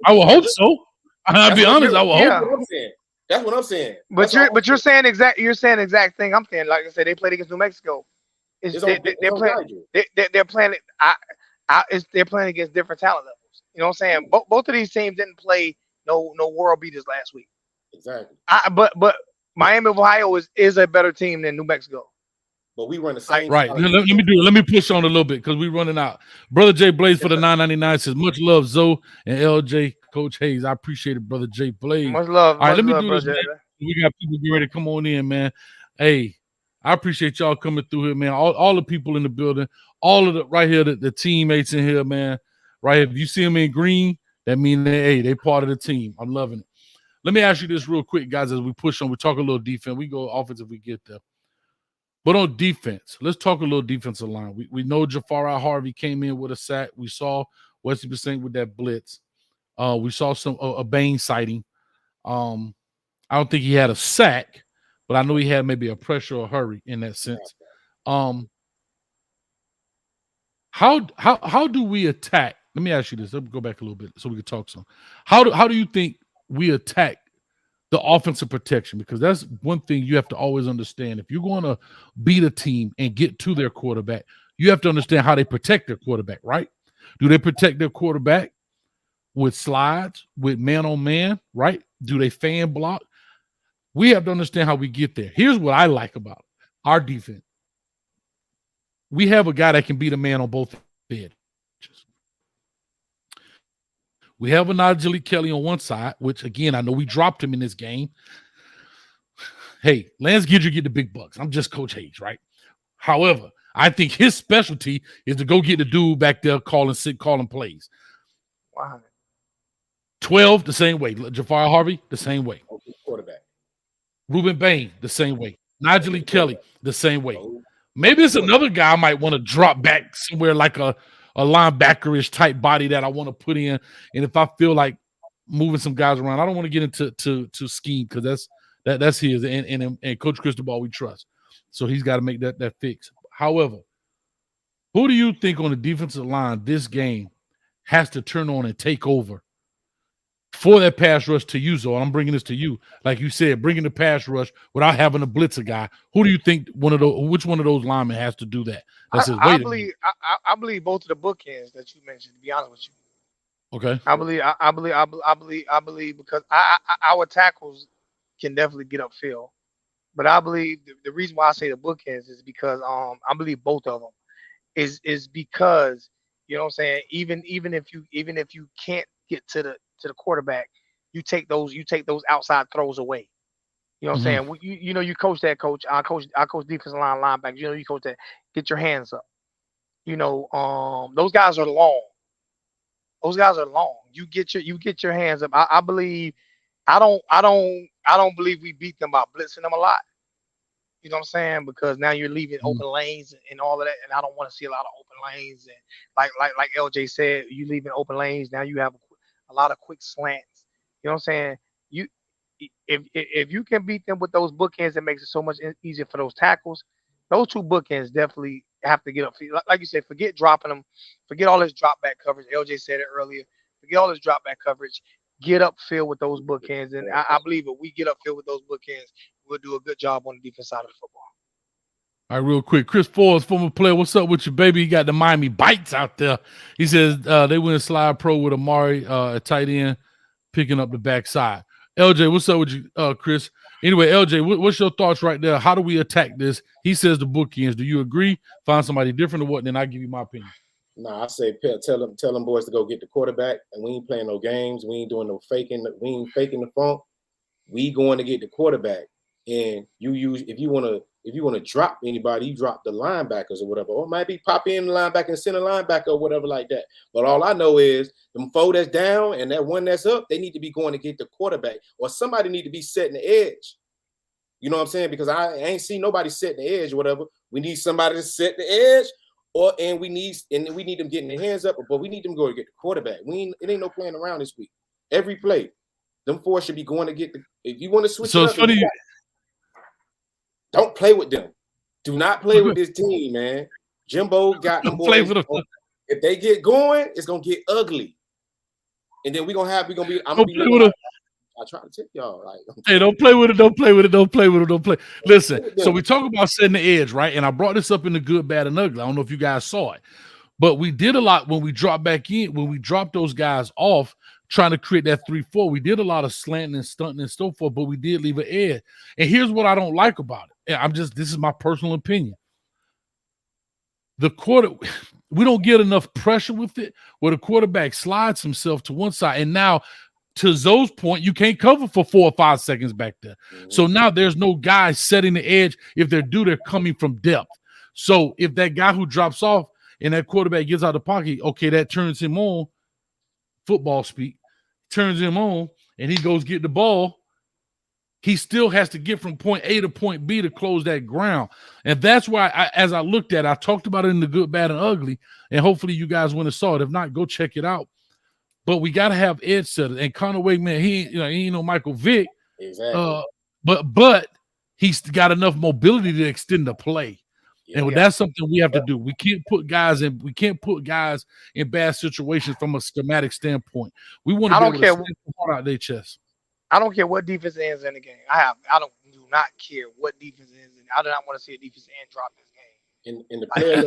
I will hope so. I'll be honest. I will hope. That's what I'm saying. But you're saying exact thing I'm saying. Like I said, they played against New Mexico They're playing. They're playing against different talent levels. You know what I'm saying? Both of these teams didn't play no world beaters last week. Exactly. But Miami of Ohio is a better team than New Mexico. But we run the same. Right. Let me push on a little bit because we're running out. Brother Jay Blaze for the $9.99 says much love, Zoe and LJ, Coach Hayes. I appreciate it, Brother Jay Blaze. Much love. All right, let me love, do this. We got people getting ready to come on in, man. Hey, I appreciate y'all coming through here, man. All the people in the building, all of the right here, the teammates in here, man. Right here. If you see them in green, that means they part of the team. I'm loving it. Let me ask you this real quick, guys, as we push on. We talk a little defense. We go offense if we get there. But on defense, let's talk a little defensive line. We know Jafar Harvey came in with a sack. We saw Wesley Bissing with that blitz. We saw a Bain sighting. I don't think he had a sack, but I know he had maybe a pressure or hurry in that sense. How do we attack? Let me ask you this. Let me go back a little bit so we can talk some. How do you think we attack the offensive protection? Because that's one thing you have to always understand. If you're going to beat a team and get to their quarterback, you have to understand how they protect their quarterback, right? Do they protect their quarterback with slides, with man-on-man, right? Do they fan block? We have to understand how we get there. Here's what I like about our defense. We have a guy that can beat a man on both edges. We have a Najee Kelly on one side, which, again, I know we dropped him in this game. Hey, Lance Gidry get the big bucks. I'm just Coach Hayes, right? However, I think his specialty is to go get the dude back there calling plays. Wow. 12, the same way. Jafar Harvey, the same way. Quarterback. Ruben Bain, the same way. Najee Kelly, the same way. Maybe it's another guy I might want to drop back somewhere like a linebacker-ish type body that I want to put in. And if I feel like moving some guys around, I don't want to get into to scheme because that's his. And Coach Cristobal we trust. So he's got to make that fix. However, who do you think on the defensive line this game has to turn on and take over for that pass rush to you, Zoe? I'm bringing this to you. Like you said, bringing the pass rush without having to blitz a guy. Who do you think which one of those linemen has to do that? I believe both of the bookends that you mentioned, to be honest with you. Okay. I believe because our tackles can definitely get upfield. But I believe the reason why I say the bookends is because I believe both of them is because, you know what I'm saying, even if you can't get to the quarterback, you take those outside throws away. You know what I'm saying? You know, you coach that, coach. I coach defensive line linebackers. You know, you coach that. Get your hands up. You know, those guys are long. You get your hands up. I believe. I don't believe we beat them by blitzing them a lot. You know what I'm saying? Because now you're leaving open lanes and all of that, and I don't want to see a lot of open lanes. And like LJ said, you leaving open lanes. Now you have a lot of quick slants. You know what I'm saying? If you can beat them with those bookends, it makes it so much easier for those tackles. Those two bookends definitely have to get up. Like you said, forget dropping them. Forget all this drop back coverage. LJ said it earlier. Forget all this drop back coverage. Get upfield with those bookends. And I believe if we get upfield with those bookends, we'll do a good job on the defense side of the football. All right, real quick. Chris Forbes, former player. What's up with you, baby? You got the Miami Bites out there. He says they went slide pro with Amari at tight end, picking up the backside. LJ, what's up with you, Chris? Anyway, LJ, what's your thoughts right there? How do we attack this? He says the bookends. Do you agree? Find somebody different or what? Then I'll give you my opinion. Nah, I say tell them boys to go get the quarterback, and we ain't playing no games. We ain't doing no faking. We ain't faking the funk. We going to get the quarterback, and if you want to drop anybody, you drop the linebackers or whatever, or maybe pop in the linebacker and center linebacker or whatever like that. But all I know is them four that's down and that one that's up, they need to be going to get the quarterback, or somebody need to be setting the edge. You know what I'm saying? Because I ain't seen nobody setting the edge or whatever. We need somebody to set the edge. And we need them getting their hands up, but we need them to go to get the quarterback. It ain't no playing around this week. Every play, them four should be going to get if you want to switch. So it's funny. Don't play with them. Do not play with this team, man. Jimbo got them boys. If they get going, it's gonna get ugly. And then I'm gonna be. I I try to tell y'all. Like, hey, don't play with it. Don't play with it. Don't play with it. Don't play. Listen. So we talk about setting the edge, right? And I brought this up in the good, bad, and ugly. I don't know if you guys saw it, but we did a lot when we dropped back in. When we dropped those guys off, trying to create that 3-4, we did a lot of slanting and stunting and so forth. But we did leave an edge. And here's what I don't like about it. And this is my personal opinion. The quarter, we don't get enough pressure with it, where the quarterback slides himself to one side. And now, to Zoe's point, you can't cover for 4 or 5 seconds back there. So now there's no guy setting the edge. If they're coming from depth. So if that guy who drops off and that quarterback gets out of the pocket, okay, that turns him on, football speak, turns him on, and he goes get the ball. He still has to get from point A to point B to close that ground. And that's why, as I looked at it, I talked about it in the good, bad, and ugly. And hopefully you guys went and saw it. If not, go check it out. But we got to have edge setters. And Connor Wake, man, he ain't no Michael Vick. Exactly. But he's got enough mobility to extend the play. And that's something we have to do. We can't put guys in bad situations from a schematic standpoint. We want to be able to stand hard out their chest. I don't care what defense ends in the game. I do not care what defense ends in. I do not want to see a defense end drop this game. In the player,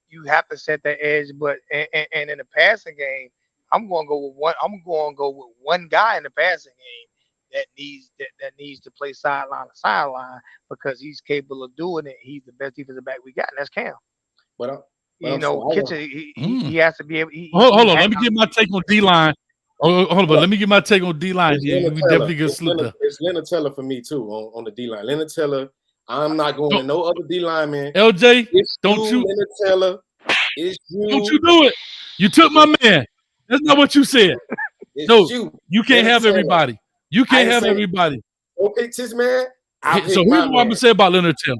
you have to set that edge, but and in the passing game, I'm going to go with one. I'm going to go with one guy in the passing game that needs to play sideline to sideline because he's capable of doing it. He's the best defensive back we got, and that's Cam. Kitchen, he has to be able. Hold on, let me get my take on D-line. Oh, hold on, let me get my take on D-line. Yeah, we definitely get slip there. It's Leonard Taylor for me too on the D-line. Leonard Taylor. I'm not going to no other D-line, man. LJ, don't you, Leonard Taylor. It's you. Don't you do it. You took my man. That's not what you said. No, you can't have everybody. You can't have everybody. Don't pick this man. So here's what I'm gonna say about Leonard Taylor.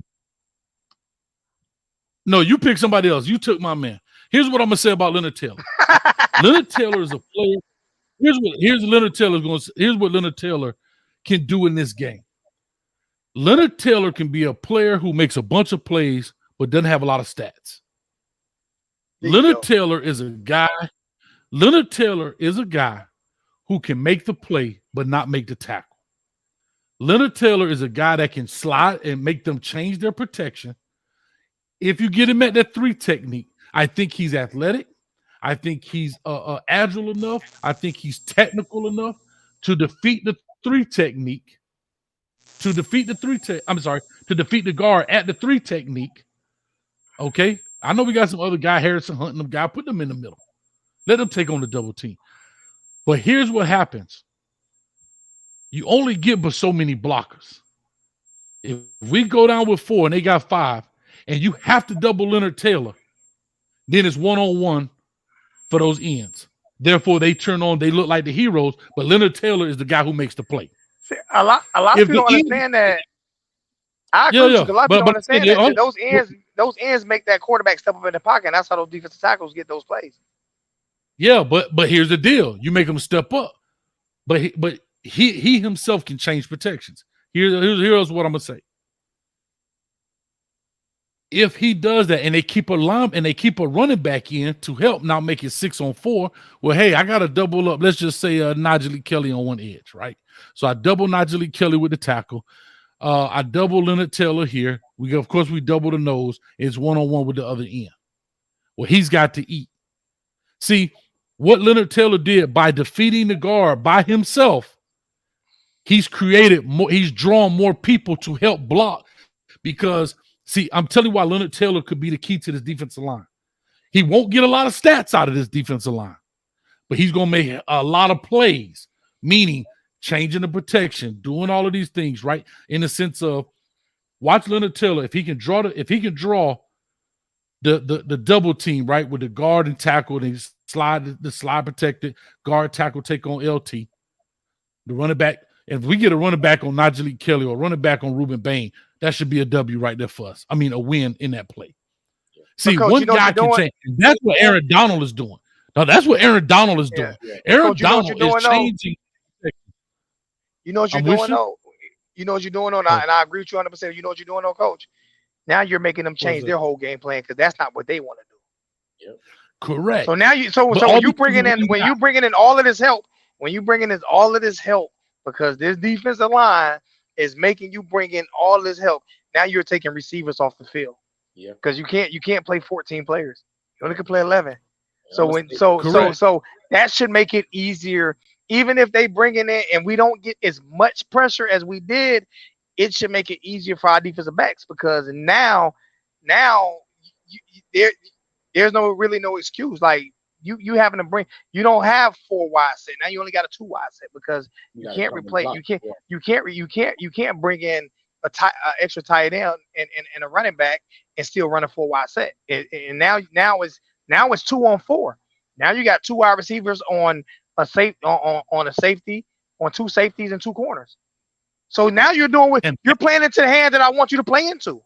No, you pick somebody else. You took my man. Here's what I'm gonna say about Leonard Taylor. Leonard Taylor is a player. Here's what Leonard Taylor can do in this game. Leonard Taylor can be a player who makes a bunch of plays but doesn't have a lot of stats. Leonard Taylor is a guy who can make the play but not make the tackle. Leonard Taylor is a guy that can slide and make them change their protection. If you get him at that 3 technique, I think he's athletic. I think he's agile enough. I think he's technical enough to defeat the 3 technique. To defeat the guard at the 3 technique. Okay? I know we got some other guy, Harrison Hunt, and them guy. Put them in the middle. Let them take on the double team. But here's what happens. You only get but so many blockers. If we go down with 4 and they got 5, and you have to double Leonard Taylor, then it's one-on-one for those ends. Therefore, they look like the heroes, but Leonard Taylor is the guy who makes the play. See, a lot of people don't understand that. I agree with you. A lot of people don't understand that those ends make that quarterback step up in the pocket, and that's how those defensive tackles get those plays. Yeah, but here's the deal. You make him step up. But he himself can change protections. Here's what I'm gonna say. If he does that and they keep a running back in to help now make it 6-on-4, well, hey, I got to double up. Let's just say Najee Kelly on one edge, right? So I double Najee Kelly with the tackle. I double Leonard Taylor here. We double the nose. It's one-on-one with the other end. Well, he's got to eat. See, what Leonard Taylor did by defeating the guard by himself, he's drawn more people to help block because – see, I'm telling you why Leonard Taylor could be the key to this defensive line. He won't get a lot of stats out of this defensive line, but he's going to make a lot of plays, meaning changing the protection, doing all of these things, right? In the sense of watch Leonard Taylor. If he can draw the double team, right, with the guard and tackle, and he slide protected, guard tackle take on LT, the running back. If we get a running back on Najee Kelly or running back on Ruben Bain, that should be a W right there for us. I mean, a win in that play. See, Coach, one guy can change. That's what Aaron Donald is doing. No, that's what Aaron Donald is doing. Yeah. Aaron Donald is changing. You know what you're doing, though? You know what you're doing, though? And I agree with you 100%. You know what you're doing, though, Coach? Now you're making them change their whole game plan because that's not what they want to do. Yep. Correct. So now when you bringing in all of this help, when you bring in all of this help, because this defensive line is making you bring in all this help. Now you're taking receivers off the field. Yeah. Because you can't play 14 players. You only can play 11. Correct. So that should make it easier. Even if they bring it in and we don't get as much pressure as we did, it should make it easier for our defensive backs, because now there's no excuse. Like you having to bring, you don't have 4 wide set. Now you only got a 2 wide set, because you can't replace, you can't bring in a extra tight end and a running back and still run a 4 wide set. And now it's 2 on 4. Now you got 2 wide receivers on a safety, on 2 safeties and 2 corners. So now you're playing into the hand that I want you to play into.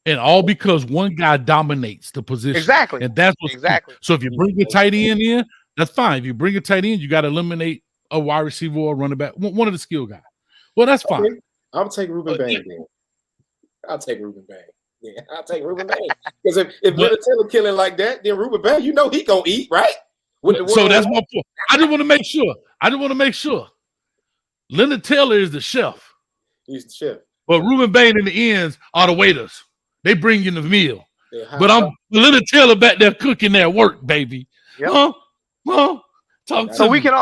And all because one guy dominates the position. Exactly. And that's what's exactly. Key. So if you bring a tight end in, that's fine. If you bring a tight end, you got to eliminate a wide receiver or a running back, one of the skill guys. Well, that's fine. Okay. I'll take Ruben Bain then. I'll take Ruben Bain. Yeah, I'll take Ruben Bain. Because if Leonard Taylor killing like that, then Ruben Bain, he gonna eat, right? So that's my point. I just want to make sure. Leonard Taylor is the chef. He's the chef. But Ruben Bain and the ends are the waiters. They bring you the meal. But I'm Leonard Taylor back there cooking that work, baby. Yep. Huh? So we can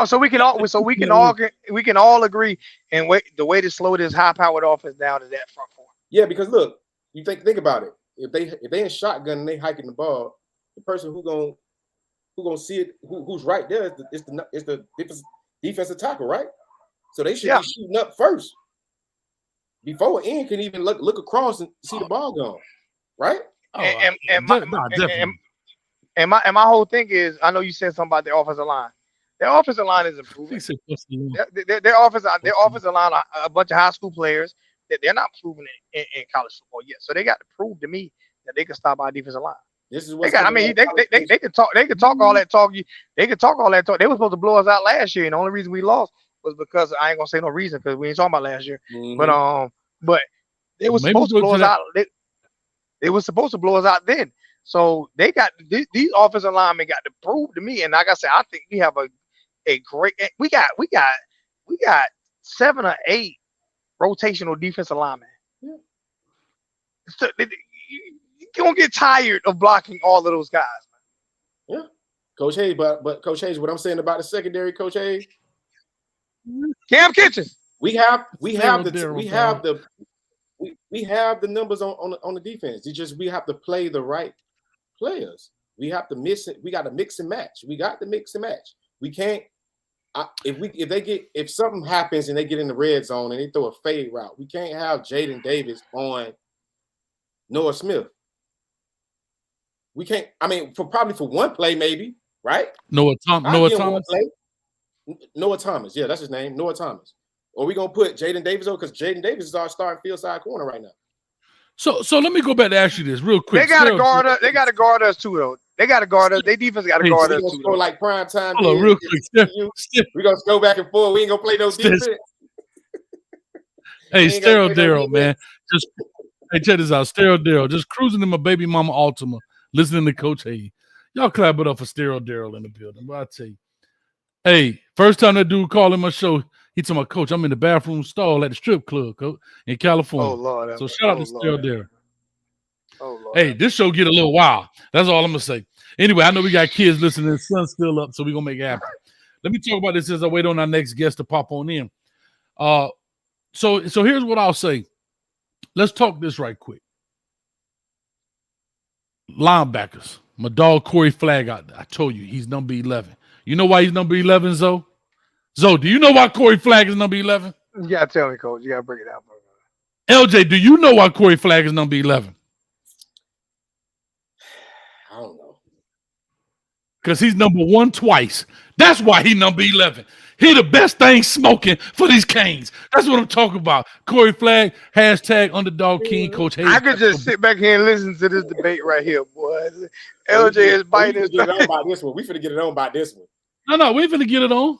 all agree and the way to slow this high-powered offense down is that front 4. Yeah, because look, you think about it. If they in shotgun and they hiking the ball, the person who gonna see it, who's right there is the defensive tackle, right? So they should be shooting up first before an end can even look across and see the ball going, right? And my whole thing is, I know you said something about the offensive line. Their offensive line is improving. Their offensive line are a bunch of high school players that they're not proving in college football yet. So they got to prove to me that they can stop our defensive line. This is what they can talk. They can talk all that talk. They can talk all that talk. They were supposed to blow us out last year, and the only reason we lost was because I ain't gonna say no reason because we ain't talking about last year. Mm-hmm. But they were supposed to blow us out. They were supposed to blow us out then. So they got these offensive linemen got to prove to me. And like I said, I think we have a great. We got 7 or 8 rotational defensive linemen. Yeah. So you're gonna get tired of blocking all of those guys, man. Yeah, Coach Hayes, but Coach Hayes, what I'm saying about the secondary, Coach Hayes, Cam Kitchens. We have the numbers on the defense. It's just we have to play the right players. We have to mix it. We got to mix and match. We got to mix and match. We can't. If something happens and they get in the red zone and they throw a fade route, we can't have Jaden Davis on Noah Smith. We can't. I mean, probably for one play, maybe, right? Noah Thomas. Noah Thomas. Yeah, that's his name. Noah Thomas. Or we gonna put Jaden Davis on because Jaden Davis is our starting field side corner right now. So let me go back to ask you this real quick. They got to guard us. They got to guard us too, though. They got to guard us. They defense got to guard us too. Go like prime time. Hold on, real quick. We gonna go back and forth. We ain't gonna play no defense. Hey, Sterile Daryl, man. Check this out. Sterile Daryl, just cruising in my baby mama Altima, listening to Coach Hayes. Y'all clap it up for Sterile Daryl in the building. But I tell you, hey, first time that dude called in my show, he told my coach, I'm in the bathroom stall at the strip club, coach, in California. Oh, Lord. So shout out to Sterile Daryl. Oh, Lord. Hey, this show get a little wild. That's all I'm gonna say. Anyway, I know we got kids listening. The sun's still up, so we're gonna make it happen. Let me talk about this as I wait on our next guest to pop on in. So here's what I'll say. Let's talk this right quick. Linebackers. My dog Corey Flagg out there. I told you he's number 11. You know why he's number 11, Zoe? Zoe, do you know why Corey Flagg is number 11? You gotta tell me, Coach. You gotta break it down. LJ, do you know why Corey Flagg is number 11? I don't know. Because he's number 1 twice. That's why he number 11. He the best thing smoking for these Canes. That's what I'm talking about. Corey Flagg, # underdog king, Coach Hayes. I could just sit back here and listen to this debate right here, boy. LJ is biting his tongue. We finna get it on by this one. No, we finna get it on.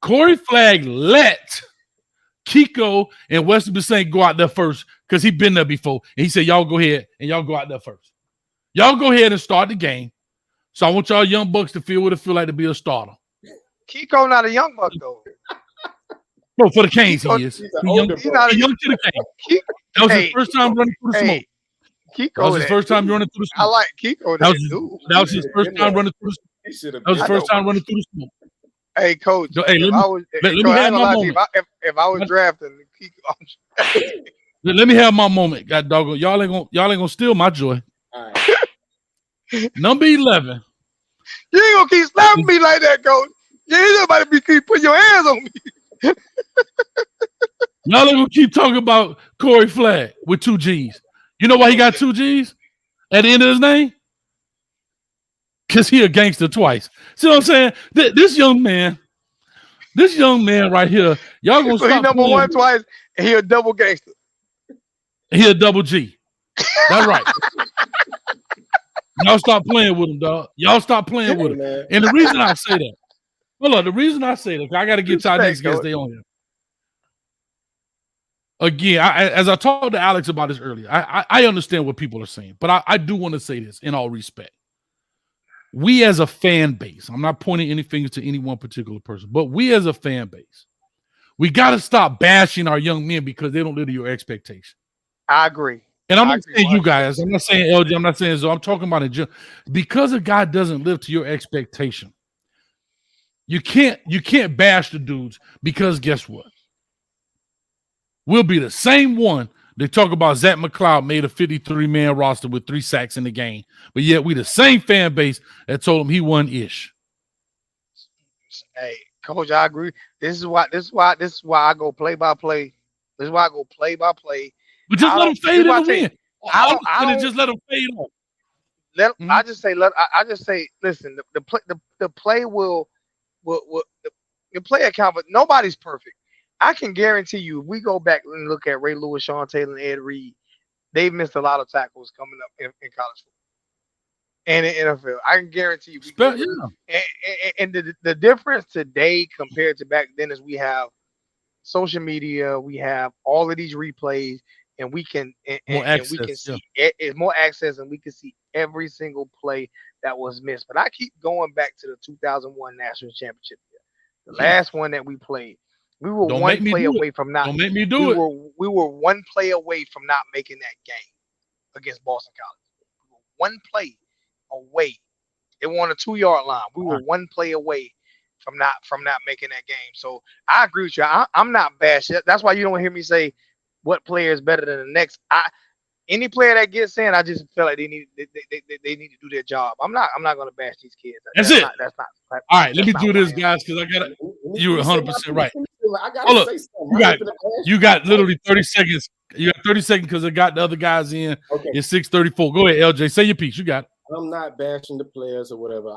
Corey Flagg let Kiko and Wesley Bissane go out there first because he been there before. And he said, y'all go ahead and y'all go out there first. Y'all go ahead and start the game. So I want y'all young bucks to feel what it feel like to be a starter. Kiko not a young buck though. No, for the Canes Kiko- he is. He's an He young, older He's buck. not a he young to the Canes. Kiko, That was hey, his first time running through the smoke. Kiko. That was his first time running through the I smoke. like Kiko. That That was his first time running through the smoke. He should have That was his been first time running through the smoke. Hey, coach. So, hey, if let I me- was, let me Coach, I have ain't gonna my lie to you. moment. If I was drafting Kiko, Let me have my moment. God doggone. Y'all ain't gonna steal my joy. All right. Number 11. you ain't gonna keep slapping me like that, coach. You ain't nobody keep putting your hands on me. Y'all ain't gonna keep talking about Corey Flagg with 2 G's. You know why he got 2 G's at the end of his name? Because he a gangster twice. See what I'm saying? This young man right here, y'all gonna So he stop number playing one with- twice, and he a double gangster. He a double G. That's right. Y'all stop playing with him, dog. Y'all stop playing with him. Man. And the reason I say that, hold on, the reason I say that, I got to get y'all next guest day on here. Again, as I talked to Alex about this earlier, I understand what people are saying, but I do want to say this in all respect. We as a fan base, I'm not pointing any fingers to any one particular person, but we as a fan base, we got to stop bashing our young men because they don't live to your expectation. I agree. And I'm I not agree saying you 100%. guys, I'm not saying LG, I'm not saying Zoe, I'm talking about it. Because a guy doesn't live to your expectation, you can't bash the dudes because guess what? We'll be the same one that talk about Zach McLeod made a 53-man roster with 3 sacks in the game, but yet we the same fan base that told him he won ish. Hey, coach, I agree. This is why I go play by play. This is why I go play by play. But just I let him don't- fade in this is why I the tell you, win. I don't- Just let him fade on. I just say, listen, the play will the play account, but nobody's perfect. I can guarantee you, if we go back and look at Ray Lewis, Sean Taylor, and Ed Reed, they've missed a lot of tackles coming up in college football and in NFL. I can guarantee you. And the difference today compared to back then is we have social media, we have all of these replays, and we can More and we can access, see it's more access, and we can see every single play that was missed. But I keep going back to the 2001 National Championship year, the last one that we played. We were Don't one make me play do it. away from not. Don't make me do it. We were one play away from not making that game against Boston College. We were one play away. They were on a 2-yard line. We were one play away from not making that game. So I agree with you. I'm not bashed. That's why you don't hear me say what player is better than the next. Any player that gets in, I just feel like they need to do their job. I'm not going to bash these kids. That's it. That's not. All right, let me that's do not this, who I am. guys, because I got it. You were 100% right. I gotta Hold up. say something. You got literally 30 seconds. You got 30 seconds because I got the other guys in. Okay. It's 6:34. Go ahead, LJ. Say your piece. You got it. I'm not bashing the players or whatever.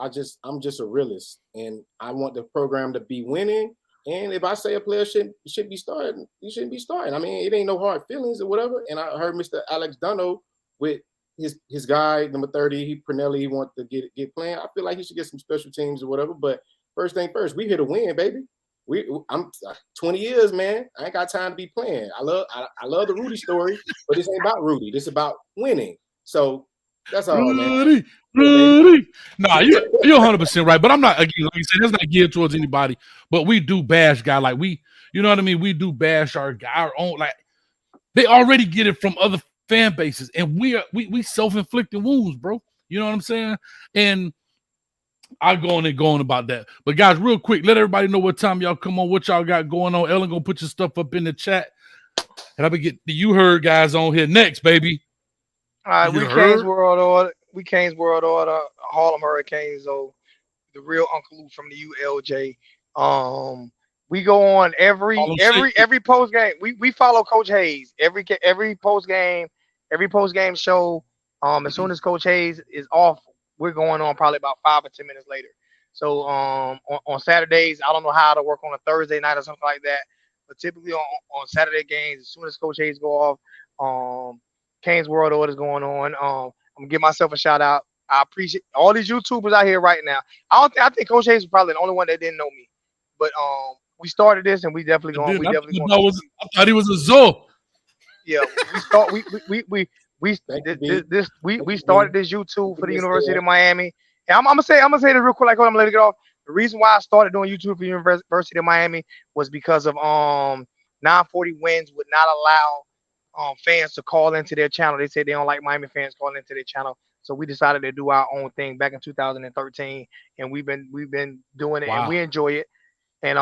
I'm just a realist, and I want the program to be winning. And if I say a player should be starting, he shouldn't be starting. I mean, it ain't no hard feelings or whatever. And I heard Mr. Alex Dunno with his guy number 30, Pernelli, he want to get playing. I feel like he should get some special teams or whatever. But first thing first, we here to win, baby. I'm 20 years, man. I ain't got time to be playing. I love the Rudy story, but this ain't about Rudy. This is about winning. So that's all, man. Rudy. Nah, you're 100% right. But I'm not, again, like you said, that's not geared towards anybody. But we do bash guy. Like you know what I mean? We do bash our own. Like they already get it from other fan bases, and we self-inflicted wounds, bro. You know what I'm saying? And I'll go on about that. But guys, real quick, let everybody know what time y'all come on, what y'all got going on. Ellen gonna put your stuff up in the chat. And I'll be getting the You Heard guys on here next, baby. All right, we Canes World Order, Harlem Hurricanes, though, the real Uncle Lou from the ULJ. We go on every post game. We follow Coach Hayes every post game show. As soon as Coach Hayes is off, we're going on probably about 5 or 10 minutes later. So on Saturdays, I don't know how to work on a Thursday night or something like that, but typically on Saturday games, as soon as Coach Hayes go off, Canes World Order is going on. I'm gonna give myself a shout out. I appreciate all these YouTubers out here right now. I think Coach Hayes was probably the only one that didn't know me, but we started this and we definitely going. I thought he was a Zoe. Yeah, we started this YouTube for the University of Miami. And I'm gonna say this real quick, like I'm gonna let it get off. The reason why I started doing YouTube for University of Miami was because of 940 Wins would not allow fans to call into their channel. They said they don't like Miami fans calling into their channel. So we decided to do our own thing back in 2013, and we've been doing it, and we enjoy it. And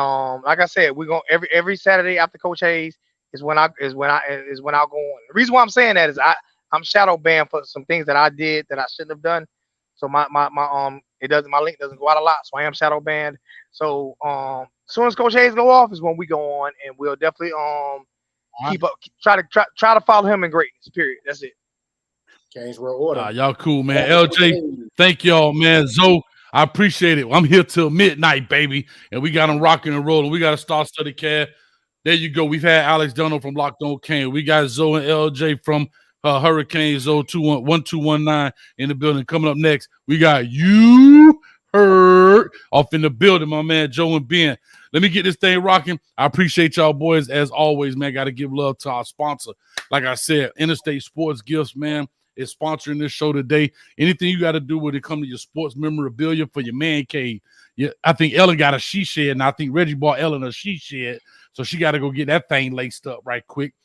like I said, we're going every Saturday after Coach Hayes is when I'll go on. The reason why I'm saying that is I'm shadow banned for some things that I did that I shouldn't have done. So my link doesn't go out a lot. So I am shadow banned. So as soon as Coach Hayes go off is when we go on, and we'll definitely keep up, try to follow him in greatness. Period. That's it. Change world order. Y'all cool, man. LJ, thank y'all, man. Zoe, I appreciate it. I'm here till midnight, baby, and we got them rocking and rolling. We got a star-studded cast. There you go. We've had Alex Dunno from Locked On Kane. We got Zoe and LJ from Hurricane Zoe 1219 in the building. Coming up next, we got You Heard off in the building, my man Joe and Ben. Let me get this thing rocking. I appreciate y'all boys as always, man. Got to give love to our sponsor. Like I said, Interstate Sports Gifts, man, is sponsoring this show today. Anything you got to do with it come to your sports memorabilia for your man cave. Yeah, I think Ellen got a she shed, and I think Reggie bought Ellen a she shed, so she got to go get that thing laced up right quick.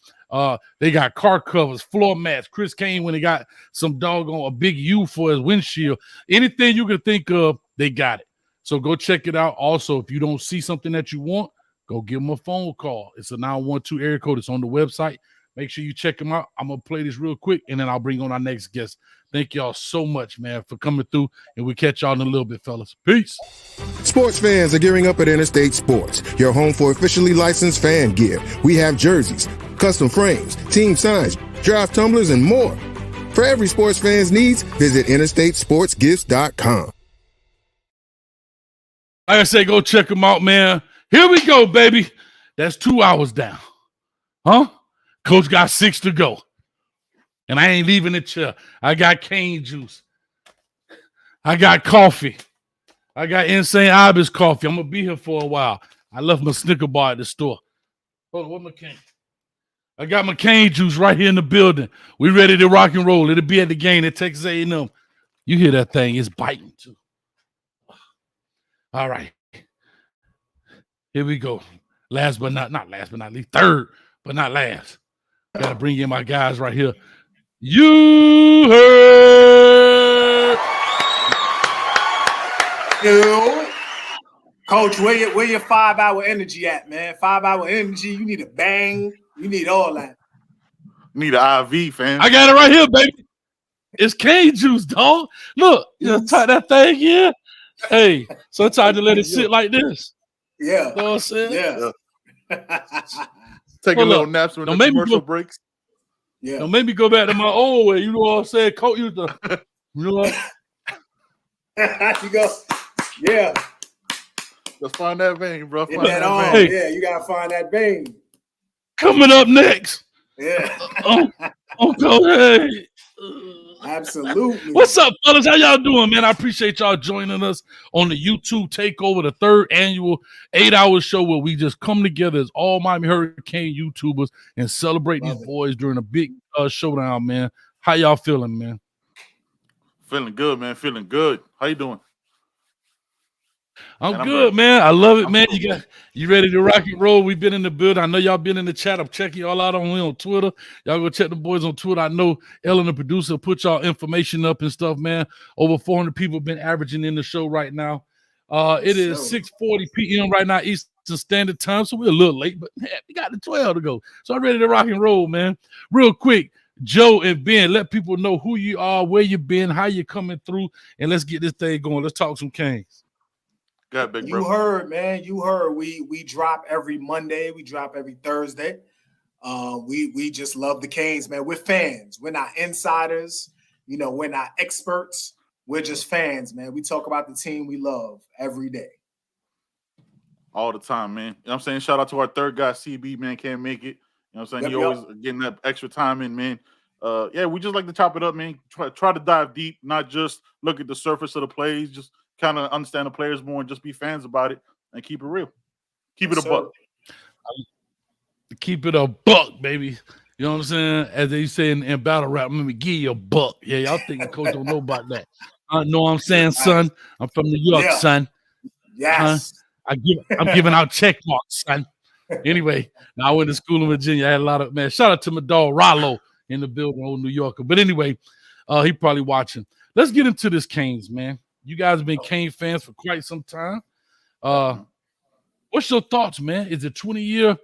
They got car covers, floor mats. Chris Kane when he got some doggone a big U for his windshield. Anything you can think of, they got it. So go check it out. Also, if you don't see something that you want, go give them a phone call. It's a 912 area code. It's on the website. Make sure you check them out. I'm going to play this real quick, and then I'll bring on our next guest. Thank y'all so much, man, for coming through, and we'll catch y'all in a little bit, fellas. Peace. Sports fans are gearing up at Interstate Sports, your home for officially licensed fan gear. We have jerseys, custom frames, team signs, draft tumblers, and more. For every sports fan's needs, visit interstatesportsgifts.com. Like I say, go check them out, man. Here we go, baby. That's 2 hours down. Huh? Coach got 6 to go. And I ain't leaving the chair. I got cane juice. I got coffee. I got Insane Ibis coffee. I'm going to be here for a while. I left my Snicker bar at the store. Hold on, where's my cane? I got my cane juice right here in the building. We ready to rock and roll. It'll be at the game at Texas A&M. You hear that thing. It's biting, too. All right. Here we go. Last but not least. Third, but not last. Got to bring in my guys right here. You heard. Yo, Coach, where your 5-hour energy at, man? 5-hour energy. You need a bang. You need all that. Need an IV, fam. I got it right here, baby. It's cane juice, dog. Look, you type that thing in. Hey, sometimes you let it sit like this. Yeah. You know what I'm saying? Yeah. Taking little naps when the commercial breaks. Yeah. Don't make me go back to my old way. You know what I'm saying? Coach, you know what? You go. Yeah. Let's find that vein, bro. Find that that vein. vein. Yeah, you gotta find that vein. Coming up next. Yeah. Okay. Absolutely. What's up, fellas? How y'all doing, man? I appreciate y'all joining us on the U-Tube Takeover, the 3rd annual 8-hour show where we just come together as all Miami Hurricane YouTubers and celebrate these boys during a big showdown, man. How y'all feeling, man? Feeling good, man. Feeling good. How you doing? I'm good, man. I love it, man. You ready to rock and roll? We've been in the building. I know y'all been in the chat. I'm checking y'all out on Twitter. Y'all go check the boys on Twitter. I know Ellen, the producer, put y'all information up and stuff, man. Over 400 people been averaging in the show right now. It is 6:40 p.m. right now, Eastern Standard Time, so we're a little late, but man, we got the 12 to go. So I'm ready to rock and roll, man. Real quick, Joe and Ben, let people know who you are, where you been, how you coming through, and let's get this thing going. Let's talk some Canes. Big you heard, man. You heard. We drop every Monday. We drop every Thursday. We just love the Canes, man. We're fans. We're not insiders. You know, we're not experts. We're just fans, man. We talk about the team we love every day. All the time, man. You know what I'm saying? Shout out to our third guy, CB, man. Can't make it. You know what I'm saying? He always getting that extra time in, man. Yeah, we just like to chop it up, man. Try to dive deep, not just look at the surface of the plays, just kind of understand the players more and just be fans about it and keep it real. Keep it a buck. Keep it a buck, baby. You know what I'm saying? As they say in battle rap, let me give you a buck. Yeah, y'all think the coach don't know about that. I know what I'm saying, son. I'm from New York, son. Yes. I'm giving out check marks, son. Anyway, now I went to school in Virginia. I had a lot of shout out to my dog Rollo in the building, old New Yorker. But anyway, he probably watching. Let's get into this Canes, man. You guys have been Cane fans for quite some time. What's your thoughts, man? Is the 20-year?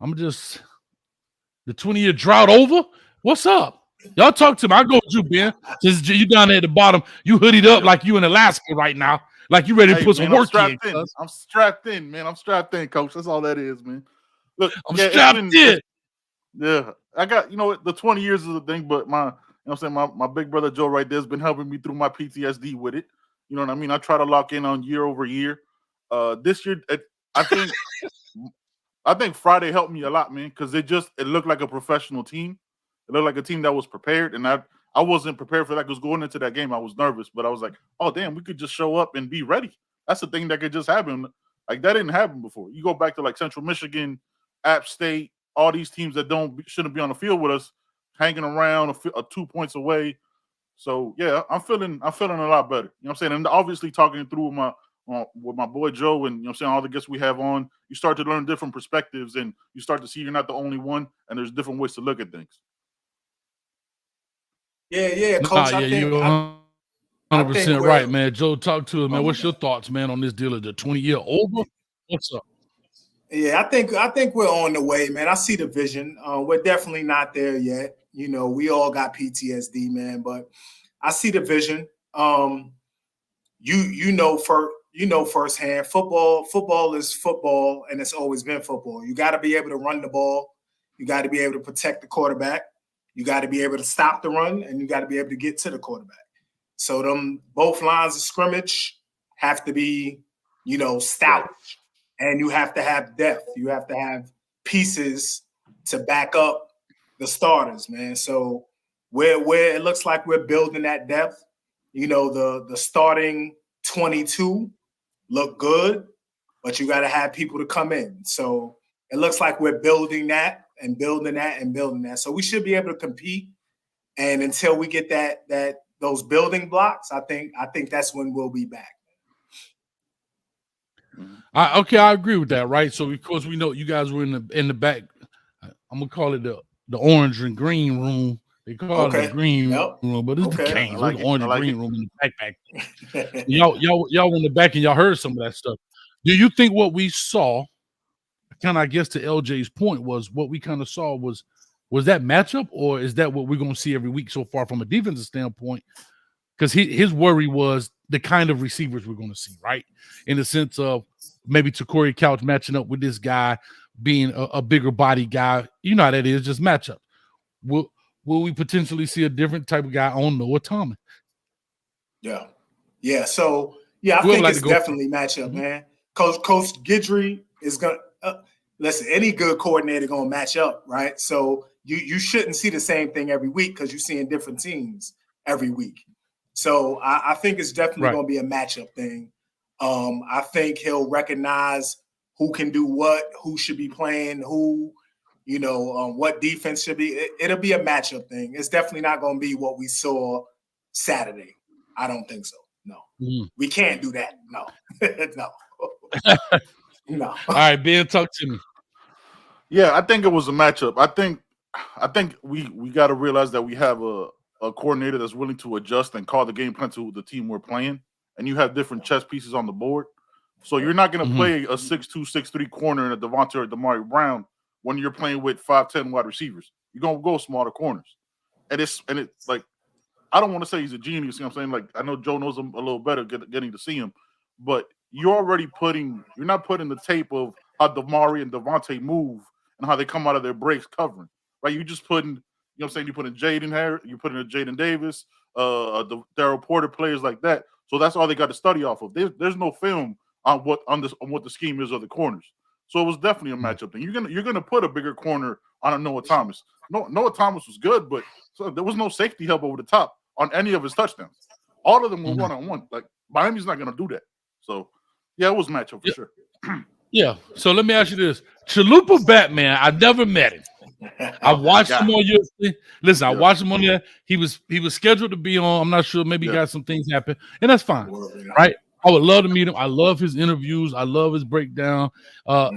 The 20-year drought over? What's up? Y'all talk to me. I'll go with you, Ben. Since you down there at the bottom, you hoodied up like you in Alaska right now. Like you ready to put some work in. I'm strapped in, man. I'm strapped in, coach. That's all that is, man. Look, I'm strapped in. Yeah. I got, the 20 years is a thing, but my big brother Joe right there has been helping me through my PTSD with it. You know what I mean? I try to lock in on year over year. This year, I think Friday helped me a lot, man, because it looked like a professional team. It looked like a team that was prepared, and I wasn't prepared for that because going into that game, I was nervous, but I was like, oh, damn, we could just show up and be ready. That's the thing that could just happen. Like, that didn't happen before. You go back to, like, Central Michigan, App State, all these teams that shouldn't be on the field with us, hanging around 2 points away. So, yeah, I'm feeling a lot better. You know what I'm saying? And obviously talking through with my boy Joe and, all the guests we have on, you start to learn different perspectives and you start to see you're not the only one and there's different ways to look at things. Yeah, Coach. You're 100% right, man. Joe, talk to us, man. What's your thoughts, man, on this deal of the 20-year over? What's up? Yeah, I think we're on the way, man. I see the vision. We're definitely not there yet. We all got PTSD, man, but I see the vision. You know firsthand, football is football, and it's always been football. You got to be able to run the ball. You got to be able to protect the quarterback. You got to be able to stop the run, and you got to be able to get to the quarterback. So both lines of scrimmage have to be, stout, and you have to have depth. You have to have pieces to back up the starters, man. So where it looks like we're building that depth, the starting 22 look good, but you got to have people to come in. So it looks like we're building that and building that and building that. So we should be able to compete. And until we get those building blocks, I think that's when we'll be back. I agree with that, right? So of course we know you guys were in the back. I'm gonna call it the orange and green room. They call it the green room, but it's the Canes. Like the orange and green room in the backpack. y'all in the back and y'all heard some of that stuff. Do you think what we saw, kind of I guess to LJ's point, was what we kind of saw was that matchup, or is that what we're gonna see every week so far from a defensive standpoint? Because his worry was the kind of receivers we're going to see, right? In the sense of maybe Corey Couch matching up with this guy being a bigger body guy. You know how that is, just matchup. Will we potentially see a different type of guy on Noah Thomas? Yeah. So, I think it's definitely matchup, man. Coach Guidry is going to listen, any good coordinator going to match up, right? So you shouldn't see the same thing every week because you're seeing different teams every week. So I think it's definitely going to be a matchup thing. I think he'll recognize who can do what, who should be playing, who, what defense should be. It'll be a matchup thing. It's definitely not going to be what we saw Saturday. I don't think so. No. We can't do that. No. No. No. All right, Ben, talk to me. Yeah, I think it was a matchup. I think we got to realize that we have a coordinator that's willing to adjust and call the game plan to the team we're playing, and you have different chess pieces on the board. So you're not going to play a 6'2", 6'3" corner in a Devontae or Damari Brown when you're playing with 5'10" wide receivers. You're going to go smaller corners. And it's like, I don't want to say he's a genius, you know what I'm saying? Like, I know Joe knows him a little better getting to see him, but you're not putting the tape of how Damari and Devontae move and how they come out of their breaks covering, right? You're just putting, you know what I'm saying? You put in Jaden Harris, you put in a Jaden Davis, the Darryl Porter, players like that. So that's all they got to study off of. There's no film on what the scheme is of the corners. So it was definitely a matchup thing. You're gonna put a bigger corner on a Noah Thomas. Noah Thomas was good, but there was no safety help over the top on any of his touchdowns. All of them were one-on-one. Like, Miami's not gonna do that. So yeah, it was a matchup for sure. Yeah. So let me ask you this: Chalupa Batman. I've never met him. I watched him on UFC. Listen, I watched him on there. He was scheduled to be on. I'm not sure. Maybe he got some things happen, and that's fine, right? I would love to meet him. I love his interviews. I love his breakdown.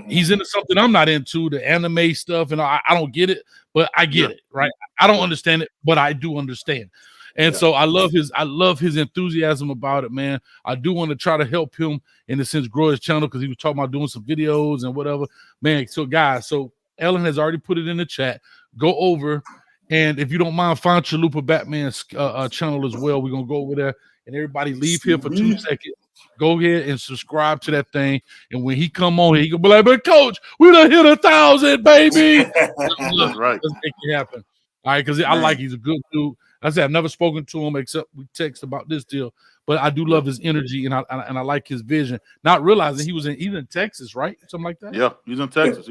He's into something I'm not into, the anime stuff, and I don't get it, but I get it, right? I don't understand it, but I do understand. And so I love his enthusiasm about it, man. I do want to try to help him in a sense grow his channel because he was talking about doing some videos and whatever. Man, so guys, so Ellen has already put it in the chat. Go over, and if you don't mind, find Chalupa Batman's channel as well. We're gonna go over there, and everybody leave here for 2 seconds. Go ahead and subscribe to that thing. And when he come on, he can be like, "But coach, we done hit 1,000, baby." That's right. Let's make it happen. All right, because I like he's a good dude. I said I've never spoken to him except we text about this deal, but I do love his energy and I like his vision. Not realizing he's in Texas, right? Something like that. Yeah, he's in Texas.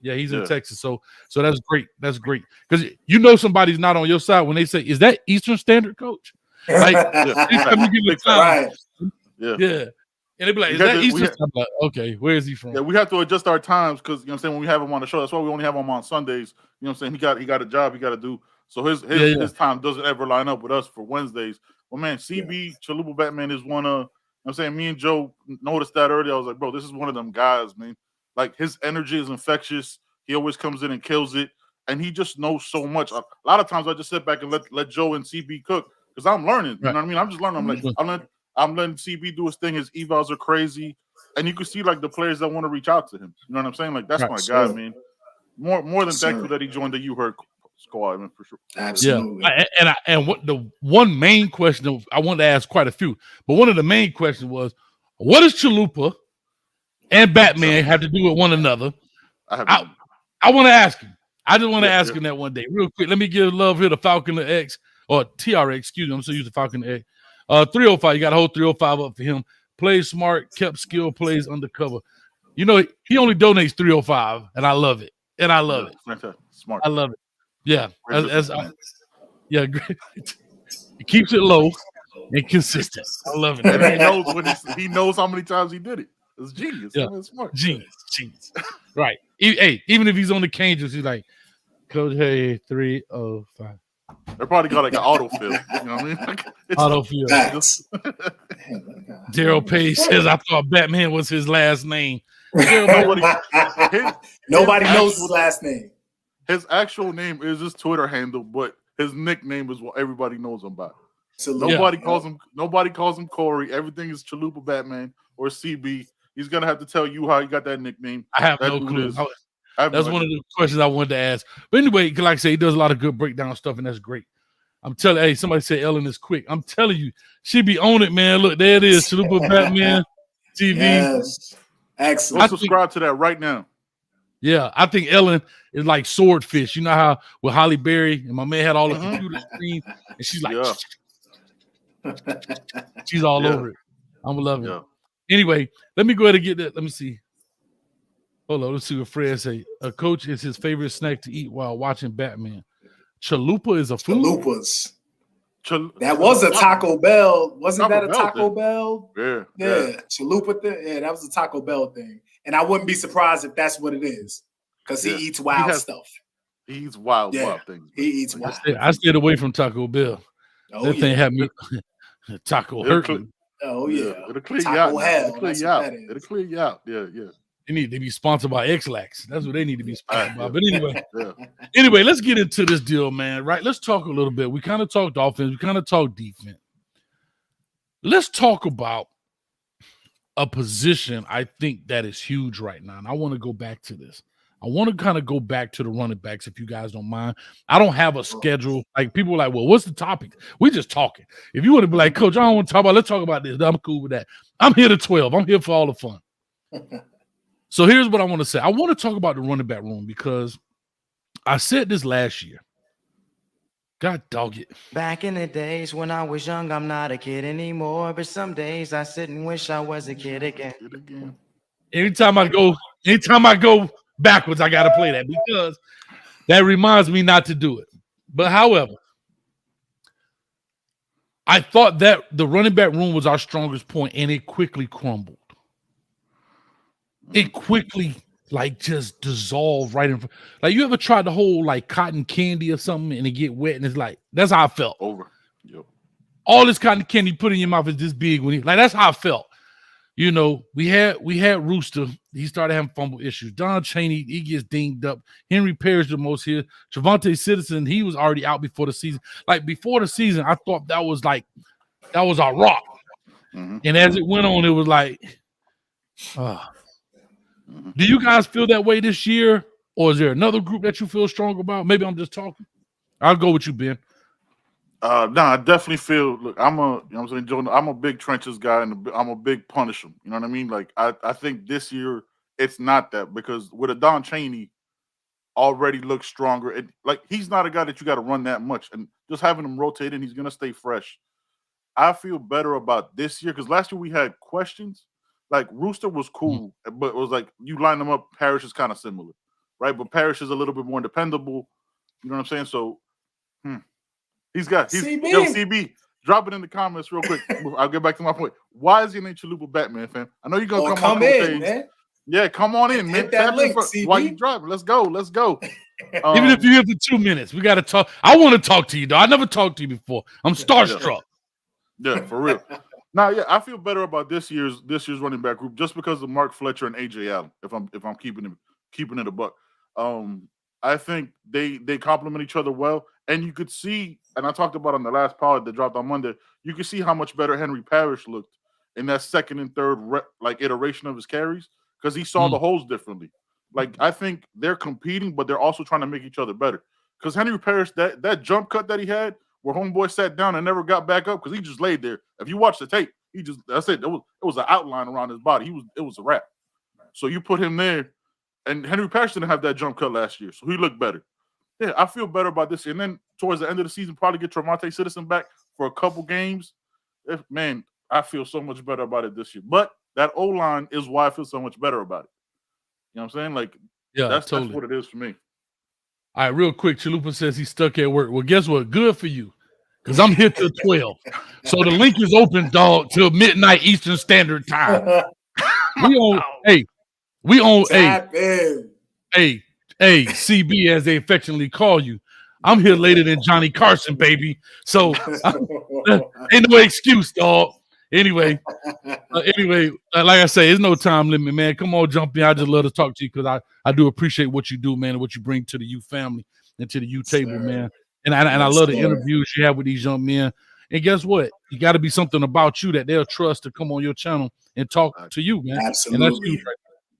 Yeah, he's in Texas. So that's great. That's great because you know somebody's not on your side when they say, "Is that Eastern Standard, Coach?" Like, Right. Yeah. And they'd be like, "Is that Eastern?" I'm like, okay, where is he from? Yeah, we have to adjust our times because you know what I'm saying when we have him on the show. That's why we only have him on Sundays. You know what I'm saying? He got a job he got to do. So his time doesn't ever line up with us for Wednesdays. Well, man, CB Chalupa Batman is one of, I'm saying, me and Joe noticed that earlier. I was like, bro, this is one of them guys, man. Like, his energy is infectious. He always comes in and kills it. And he just knows so much. A lot of times I just sit back and let Joe and CB cook because I'm learning. You know what I mean? I'm just learning. I'm like, I'm letting CB do his thing. His evals are crazy. And you can see, like, the players that want to reach out to him. You know what I'm saying? Like, that's my guy, man. More than thankful that he joined the U-Hurt squad, man, for sure. Absolutely. Yeah. And what the one main question I wanted to ask quite a few, but one of the main questions was, what does Chalupa and Batman have to do with one another? I want to ask him. I just want to ask him that one day, real quick. Let me give love here to Falcon the X or TRX. Excuse me, I'm still using Falcon the X. 305. You got a whole 305 up for him. Plays smart, kept skill, plays undercover. You know, he only donates 305, and I love it. And I love it. Smart. I love it. Yeah, great. He keeps it low and consistent. I love it. And he knows how many times he did it. It's genius. Yeah. It's smart. Genius. Right. Hey, even if he's on the Cajuns, he's like, Coach, hey, 305. They probably got like an autofill. You know what I mean? Autofill. Daryl Page says, I thought Batman was his last name. Nobody knows his last name. His actual name is his Twitter handle, but his nickname is what everybody knows him by. So nobody calls him Corey. Everything is Chalupa Batman or CB. He's gonna have to tell you how he got that nickname. I have no clue. That's one of the questions I wanted to ask. But anyway, like I say, he does a lot of good breakdown stuff, and that's great. I'm telling you, hey, somebody said Ellen is quick. I'm telling you, she be on it, man. Look, there it is. Chalupa Batman TV. Yes. Excellent. Subscribe to that right now. Yeah, I think Ellen is like Swordfish. You know how with Holly Berry and my man had all the computer screens, and she's like, she's all over it. I'm loving it. Anyway, let me go ahead and get that. Let me see. Hold on, let's see what Fred say. A coach is his favorite snack to eat while watching Batman. Chalupa is a food. Chalupas. That was a Taco Bell. Wasn't that a Taco Bell? Yeah. Chalupa thing. Yeah, that was a Taco Bell thing. And I wouldn't be surprised if that's what it is. Because he eats wild stuff. He eats wild things. He eats wild. I stayed away from Taco Bell. That thing had me Taco hurt me. Oh yeah. It'll clear you out. It'll clear you out. Yeah. They need to be sponsored by X-Lax. That's what they need to be sponsored by. But anyway, let's get into this deal, man. Right? Let's talk a little bit. We kind of talked offense. We kind of talked defense. Let's talk about a position I think that is huge right now. And I want to go back to this. I want to kind of go back to the running backs, if you guys don't mind. I don't have a schedule. Like, people are like, well, what's the topic? We just talking. If you want to be like, Coach, I don't want to talk about, let's talk about this. I'm cool with that. I'm here to 12. I'm here for all the fun. So here's what I want to say. I want to talk about the running back room because I said this last year. God dog it. Back in the days when I was young, I'm not a kid anymore. But some days I sit and wish I was a kid again. Anytime I go backwards, I got to play that because that reminds me not to do it. But however, I thought that the running back room was our strongest point, and it quickly crumbled. It quickly, like, just dissolved right in front. Like, you ever tried to hold, like, cotton candy or something and it get wet, and it's like, that's how I felt. Over. Yep. all this cotton candy you put in your mouth is this big when that's how I felt. You know, we had Rooster. He started having fumble issues. Don Chaney, he gets dinged up. Henry Parrish the most here. Javonte Citizen, he was already out before the season. Like before the season, I thought that was our rock. And as it went on, it was like, do you guys feel that way this year? Or is there another group that you feel strong about? Maybe I'm just talking. I'll go with you, Ben. No, I definitely feel. Look, I'm a big trenches guy, and I'm a big punisher. You know what I mean? Like I think this year it's not that, because with a Don Chaney already looks stronger. Like he's not a guy that you got to run that much, and just having him rotate in, he's gonna stay fresh. I feel better about this year because last year we had questions. Like Rooster was cool, but it was like you line them up. Parrish is kind of similar, right? But Parrish is a little bit more dependable. You know what I'm saying? So. He's CB. Yo, CB, drop it in the comments real quick. I'll get back to my point. Why is your name Chalupa Batman, fam? I know you're gonna come in, man. Yeah, come on in, man. Hit that link, Why you driving? Let's go. Even if you're here for 2 minutes, we got to talk. I want to talk to you, though. I never talked to you before. I'm starstruck. Yeah, for real. Now, yeah, I feel better about this year's running back group just because of Mark Fletcher and AJ Allen. If I'm keeping it a buck. I think they complement each other well. And you could see, and I talked about on the last pod that dropped on Monday, you could see how much better Henry Parrish looked in that second and third iteration of his carries because he saw the holes differently. Like, I think they're competing, but they're also trying to make each other better. Because Henry Parrish, that jump cut that he had where homeboy sat down and never got back up because he just laid there. If you watch the tape, that's it. It was an outline around his body. It was a wrap. So you put him there, and Henry Parrish didn't have that jump cut last year, so he looked better. Yeah, I feel better about this. And then towards the end of the season, probably get Javonte Citizen back for a couple games. Man, I feel so much better about it this year. But that O-line is why I feel so much better about it. You know what I'm saying? Like, that's what it is for me. All right, real quick, Chalupa says he's stuck at work. Well, guess what? Good for you, because I'm here till 12. So the link is open, dog, till midnight Eastern Standard Time. Hey, CB, as they affectionately call you. I'm here later than Johnny Carson, baby. So ain't no excuse, dog. Anyway, like I say, there's no time limit, man. Come on, jump in. I just love to talk to you because I do appreciate what you do, man, and what you bring to the U family and to the U table, man. And I love the interviews you have with these young men. And guess what? You got to be something about you that they'll trust to come on your channel and talk to you, man. Absolutely. And that's huge, right?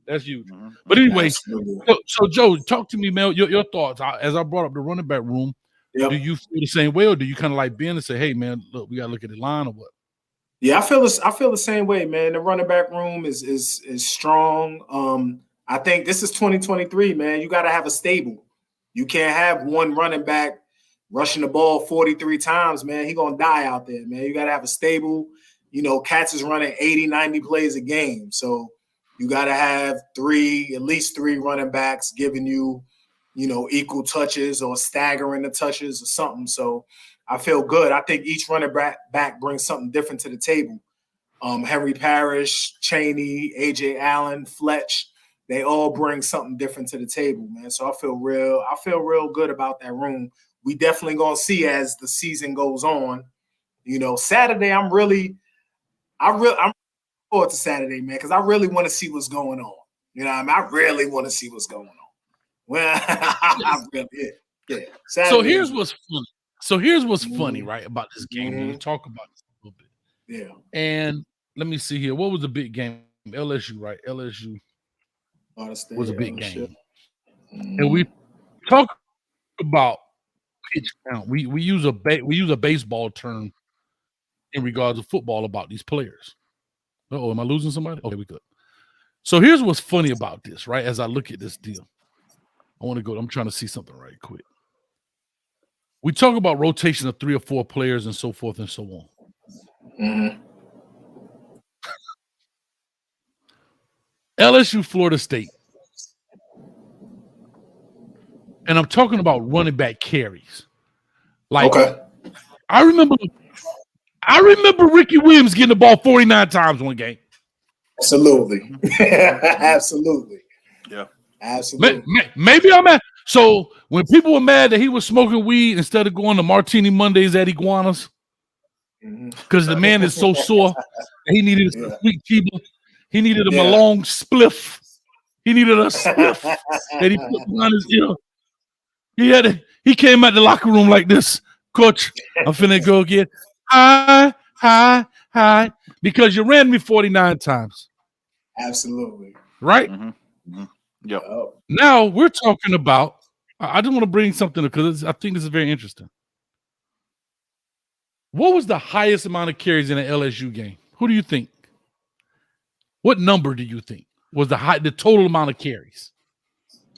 That's huge. But anyway, so Joe, talk to me, man. Your thoughts. As I brought up the running back room, do you feel the same way, or do you kind of like Ben and say, "Hey, man, look, we got to look at the line," or what? Yeah, I feel the same way, man. The running back room is strong. I think this is 2023, man. You got to have a stable. You can't have one running back rushing the ball 43 times, man. He gonna die out there, man. You got to have a stable. You know, Cats is running 80, 90 plays a game, so you got to have at least three running backs giving you, equal touches or staggering the touches or something. So I feel good. I think each running back brings something different to the table. Henry Parrish, Chaney, AJ Allen, Fletch, they all bring something different to the table, man. So I feel real good about that room. We definitely gonna see as the season goes on. Saturday, I'm forward to Saturday, man, because I really want to see what's going on. I really want to see what's going on. Well, yeah. Saturday. So here's what's funny, right, about this game. When you talk about this a little bit. Yeah. And let me see here. What was the big game? LSU, right? LSU was a big game. And we talk about pitch count. We use a baseball term in regards to football about these players. Uh-oh, am I losing somebody? Okay, we good. So here's what's funny about this, right? As I look at this deal, I'm trying to see something right quick. We talk about rotation of 3 or 4 players and so forth and so on. Mm-hmm. LSU, Florida State. And I'm talking about running back carries. Like, okay. I remember Ricky Williams getting the ball 49 times one game. Absolutely. Absolutely. Yeah. Absolutely. Maybe I'm mad. So when people were mad that he was smoking weed instead of going to Martini Mondays at Iguanas, because the man is so sore. He needed a sweet Chiba. He needed a Malone spliff. He needed a spliff that he put behind his ear. He came out the locker room like this. Coach, I'm finna go get high, because you ran me 49 times. Absolutely. Right? Yep. Now we're talking about, I just want to bring something because I think this is very interesting. What was the highest amount of carries in an LSU game? Who do you think? What number do you think was the total amount of carries?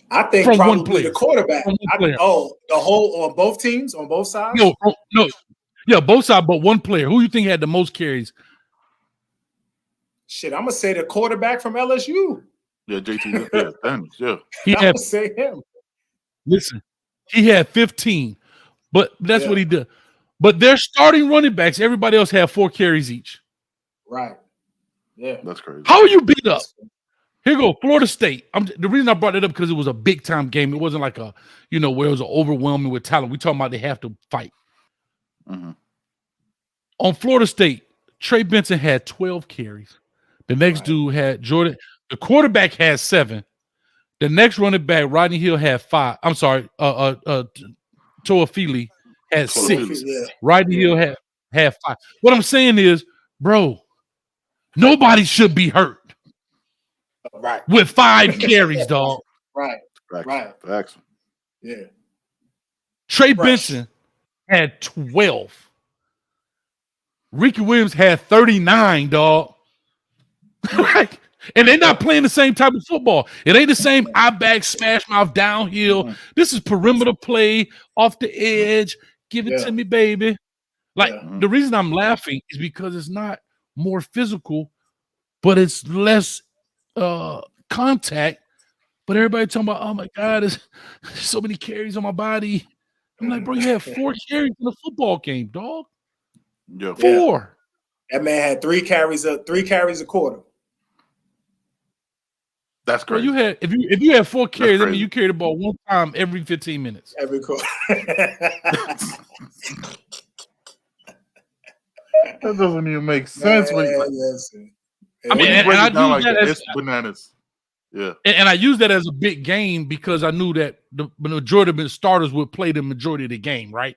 I think from probably one player. the quarterback. From one player. The whole on both teams, on both sides? No. Yeah, both sides, but one player. Who you think had the most carries? Shit, I'm gonna say the quarterback from LSU. Yeah, JT. Yeah, Daniels, yeah. He I'm had, gonna say him. listen, he had 15, but that's what he did. But their starting running backs, everybody else had 4 carries each. Right. Yeah. That's crazy. How are you beat up? Here go Florida State. The reason I brought it up because it was a big time game. It wasn't like where it was overwhelming with talent. We talking about they have to fight. On Florida State, Trey Benson had 12 carries. The next dude had Jordan. The quarterback had 7. The next running back, Rodney Hill, had 5. I'm sorry, Toafili had 6. Rodney Hill had 5. What I'm saying is, bro, nobody should be hurt. Right. With 5 carries, dog. Right. Right. Facts. Yeah. Trey Benson had 12. Ricky Williams had 39, dog. Right? And they're not playing the same type of football. It ain't the same eye back, smash mouth, downhill. This is perimeter play, off the edge. Give it to me, baby. Like, the reason I'm laughing is because it's not more physical, but it's less contact. But everybody talking about, oh my God, there's so many carries on my body. I'm like, bro, you had 4 carries in a football game, dog. Yeah. 4. That man had 3 carries a quarter. That's Bro, crazy. you had if you had 4 carries, I mean you carried the ball one time every 15 minutes. Every quarter. That doesn't even make sense. I mean, and I use that as bananas. Yeah. And I use that as a big game because I knew that the majority of the starters would play the majority of the game, right?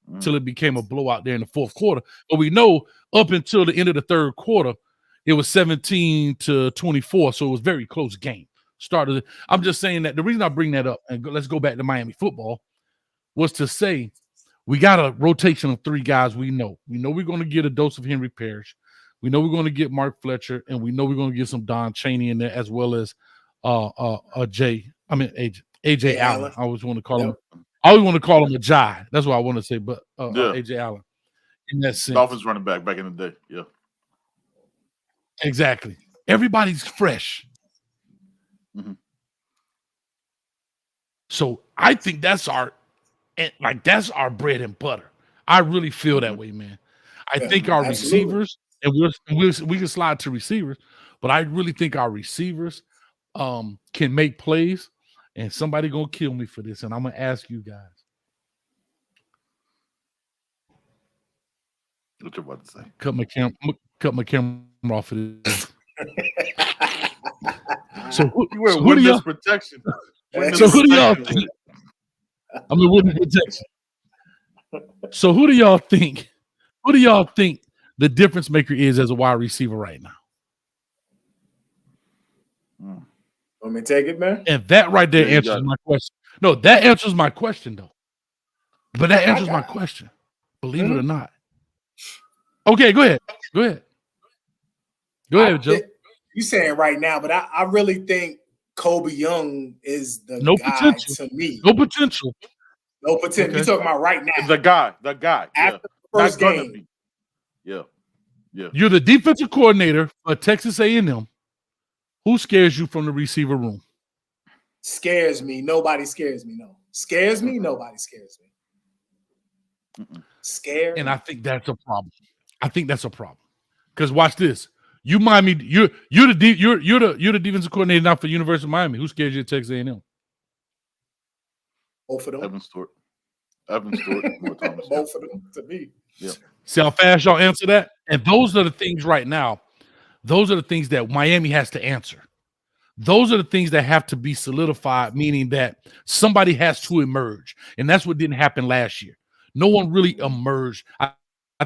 Until it became a blowout there in the fourth quarter. But we know up until the end of the third quarter, it was 17-24. So it was a very close game. I'm just saying that the reason I bring that up, and let's go back to Miami football, was to say we got a rotation of 3 guys we know. We know we're going to get a dose of Henry Parrish. We know we're going to get Mark Fletcher, and we know we're going to get some Don Chaney in there as well as AJ Allen. I always want to call him. I always want to call him a Jai. That's what I want to say, but AJ Allen. In that sense, Dolphins running back in the day. Yeah. Exactly. Everybody's fresh. So I think that's our bread and butter. I really feel that way, man. I think our receivers, and we can slide to receivers, but I really think our receivers can make plays, and somebody gonna kill me for this, and I'm gonna ask you guys. What you about to say? Cut my camera off of this. So who do y'all protection? So who do y'all think? I'm in witness protection. So who do y'all think? Who do y'all think the difference maker is as a wide receiver right now? Want me to take it, man? And that right there answers my question. No, that answers my question, though. But that answers my question. Believe it or not. Okay, go ahead. Go ahead, Joe. You saying right now, but I really think Kobe Young is the guy potential to me. No potential. No potential. Okay. You're talking about right now. The guy. After the first game. Yeah. You're the defensive coordinator for Texas A&M. Who scares you from the receiver room? Scares me. Nobody scares me. No. Scares me. Nobody scares me. Scared. And I think that's a problem. Because watch this. You Miami, you're the defensive coordinator now for University of Miami. Who scares you at Texas A&M? Both of them. Evan Stewart. More Thomas. Both of them to me. Yeah. See how fast y'all answer that? And those are the things right now. Those are the things that Miami has to answer. Those are the things that have to be solidified, meaning that somebody has to emerge. And that's what didn't happen last year. No one really emerged. I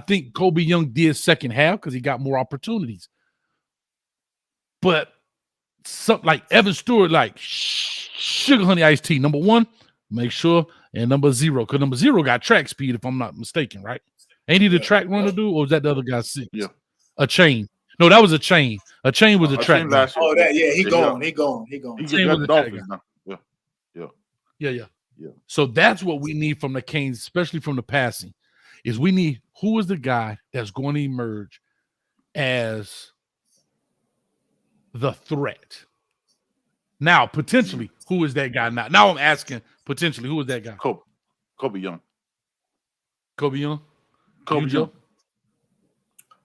think Kobe Young did second half because he got more opportunities. But something like Evan Stewart, like sugar honey iced tea, number one, make sure, and number zero, because number zero got track speed, if I'm not mistaken, right? Ain't he the track runner, dude, or was that the other guy six? Yeah. A chain. No, that was a chain. A chain was a track chain guy. last year. Oh, that he Yeah. gone. He Chain got was a Dolphins track now. Yeah. Yeah. So that's what we need from the Canes, especially from the passing, is we need who is the guy that's going to emerge as the threat. Now, potentially, who is that guy now? Now I'm asking, potentially, who is that guy? Kobe Young. Kobe Young? Kobe Young.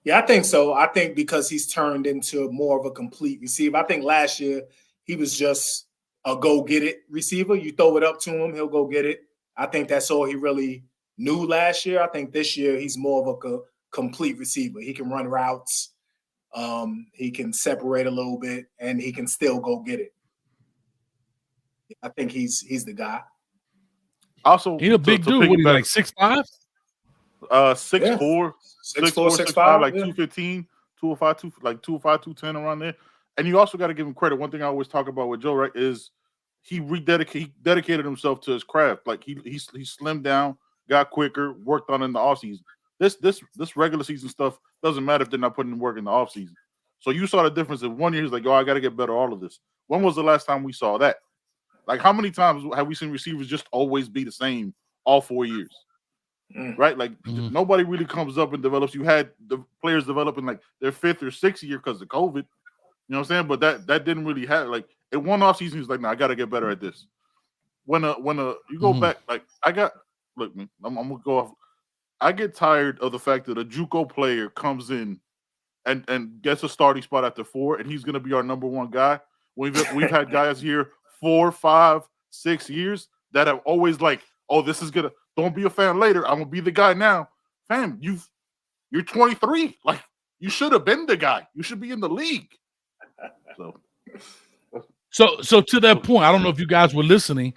Yeah, I think so. I think because he's turned into more of a complete receiver. I think last year he was just a go-get-it receiver. You throw it up to him, he'll go get it. I think that's all he really knew last year. I think this year he's more of a complete receiver. He can run routes. He can separate a little bit, and he can still go get it. I think he's the guy. Also, he's a big dude. What, he's like 6'5"? 6'4", 6'5", like yeah. 215, 205, like 205, 210 around there. And you also got to give him credit. One thing I always talk about with Joe, right, is he dedicated himself to his craft. Like he slimmed down, got quicker, worked on it in the offseason. This regular season stuff doesn't matter if they're not putting in work in the offseason. So you saw the difference in 1 year. He's like, I got to get better at all of this. When was the last time we saw that? Like, how many times have we seen receivers just always be the same all 4 years? Right? Like, nobody really comes up and develops. You had the players developing like their 5th or 6th year because of COVID. You know what I'm saying? But that didn't really happen. Like, in one offseason, he's like, I got to get better at this. When you go back, like, I'm going to go off. I get tired of the fact that a JUCO player comes in and gets a starting spot after 4, and he's going to be our number one guy. We've had guys here 4, 5, 6 years that have always like, this is gonna. Don't be a fan later. I'm gonna be the guy now. Fam, you're 23. Like, you should have been the guy. You should be in the league. So to that point, I don't know if you guys were listening.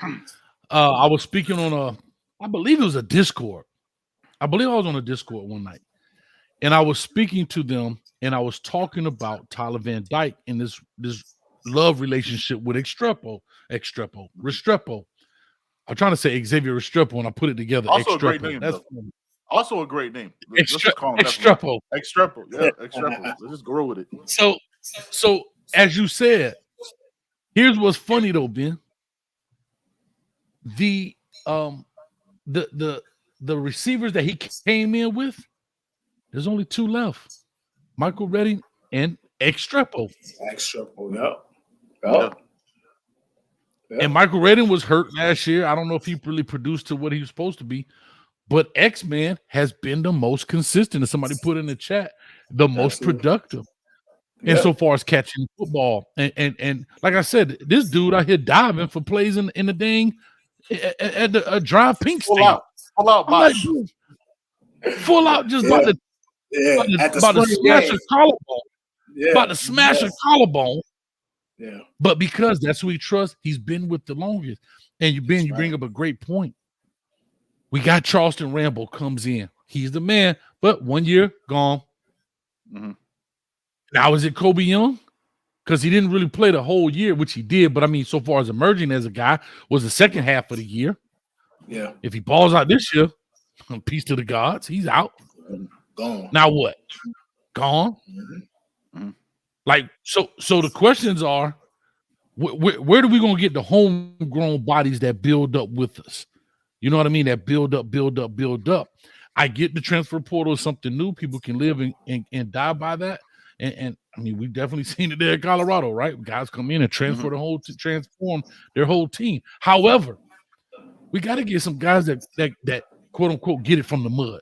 I was speaking on I believe it was a Discord. I believe I was on a Discord one night, and I was speaking to them, and I was talking about Tyler Van Dyke and this love relationship with Restrepo. I'm trying to say Xavier Restrepo, and I put it together. Also Extrepo. a great name. That's also a great name. Extrepo. Extrepo. Yeah, Extrepo. Let's just grow with it. So as you said, here's what's funny though, Ben. The receivers that he came in with, there's only 2 left: Michael Redding and Extrepo. Yeah. And Michael Redding was hurt last year. I don't know if he really produced to what he was supposed to be, but X-Man has been the most consistent. As somebody put in the chat, the most productive insofar as catching football. And like I said, this dude out here diving for plays in the dang at the drive pink state. Full out, like, full out, just about to smash a collarbone. About to smash a collarbone. Yeah. But because that's who he trusts, he's been with the longest. And you bring up a great point. We got Charleston Rambo comes in. He's the man, but 1 year gone. Mm-hmm. Now is it Kobe Young? Because he didn't really play the whole year, which he did. But I mean, so far as emerging as a guy, was the second half of the year. Yeah. If he balls out this year, peace to the gods, he's out. Gone. Now what? Gone. Mm-hmm. Like, so the questions are, where do we going to get the homegrown bodies that build up with us? You know what I mean? That build up. I get the transfer portal is something new. People can live and die by that. And I mean, we've definitely seen it there in Colorado, right? Guys come in and transfer transform their whole team. However, we got to get some guys that quote unquote get it from the mud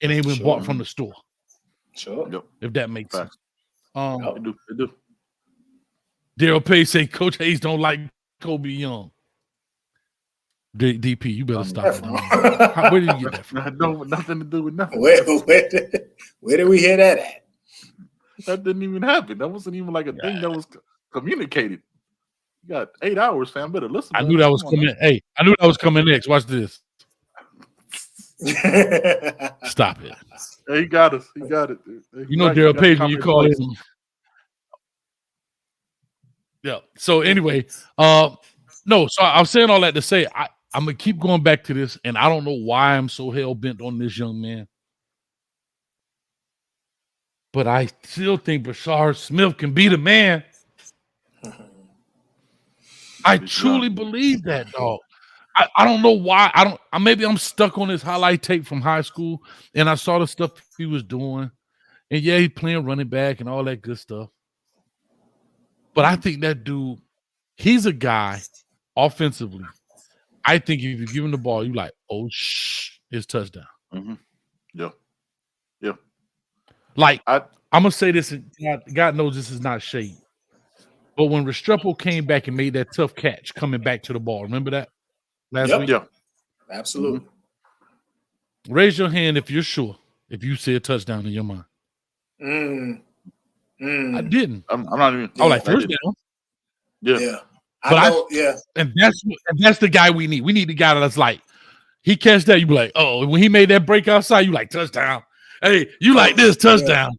and ain't been bought from the store. Sure. Yep. If that makes sense. They do. Daryl Page say Coach Hayes don't like Kobe Young. DP, you better stop it. From? Where did you get that from? No, nothing to do with nothing. Where did we hear that at? That didn't even happen. That wasn't even like a thing that was communicated. You got 8 hours, fam. Better listen. I knew that was coming. Hey, I knew that was coming next. Watch this. Stop it. He got us. He got it. Dude. You know Daryl Page when you call him. Yeah. So anyway, no. So I'm saying all that to say I'm gonna keep going back to this, and I don't know why I'm so hell bent on this young man, but I still think Brashard Smith can be the man. I truly believe that, dog. I don't know why. Maybe I'm stuck on this highlight tape from high school, and I saw the stuff he was doing, and yeah, he's playing running back and all that good stuff. But I think that dude, he's a guy offensively. I think if you give him the ball, you're like, oh, it's touchdown. Mm-hmm. Yeah. Yeah. Like, I'm going to say this, and God knows this is not shade. But when Restrepo came back and made that tough catch coming back to the ball, remember that last week? Yeah. Absolutely. Mm-hmm. Raise your hand if you're sure, if you see a touchdown in your mind. I didn't. I'm not even. I was like, first down. Yeah. And that's the guy we need. We need the guy that's like, he catch that, you be like, oh, when he made that break outside, you like touchdown. Hey, you like this touchdown.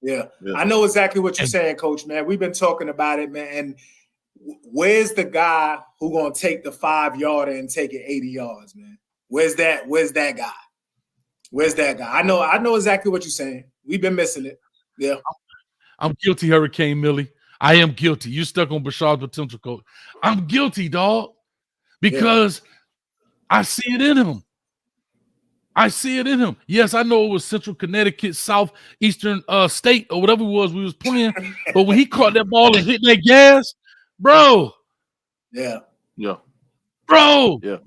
Yeah. I know exactly what you're saying, Coach, man. We've been talking about it, man. And where's the guy who gonna take the 5-yarder and take it 80 yards, man? Where's that guy? Where's that guy? I know exactly what you're saying. We've been missing it. Yeah. I'm guilty, Hurricane Millie. I am guilty. You stuck on Brashard's potential, coach. I'm guilty, dog, because I see it in him. I see it in him. Yes, I know it was Central Connecticut, Southeastern State, or whatever it was we was playing. But when he caught that ball and hit that gas, bro. Yeah. Bro. Yeah.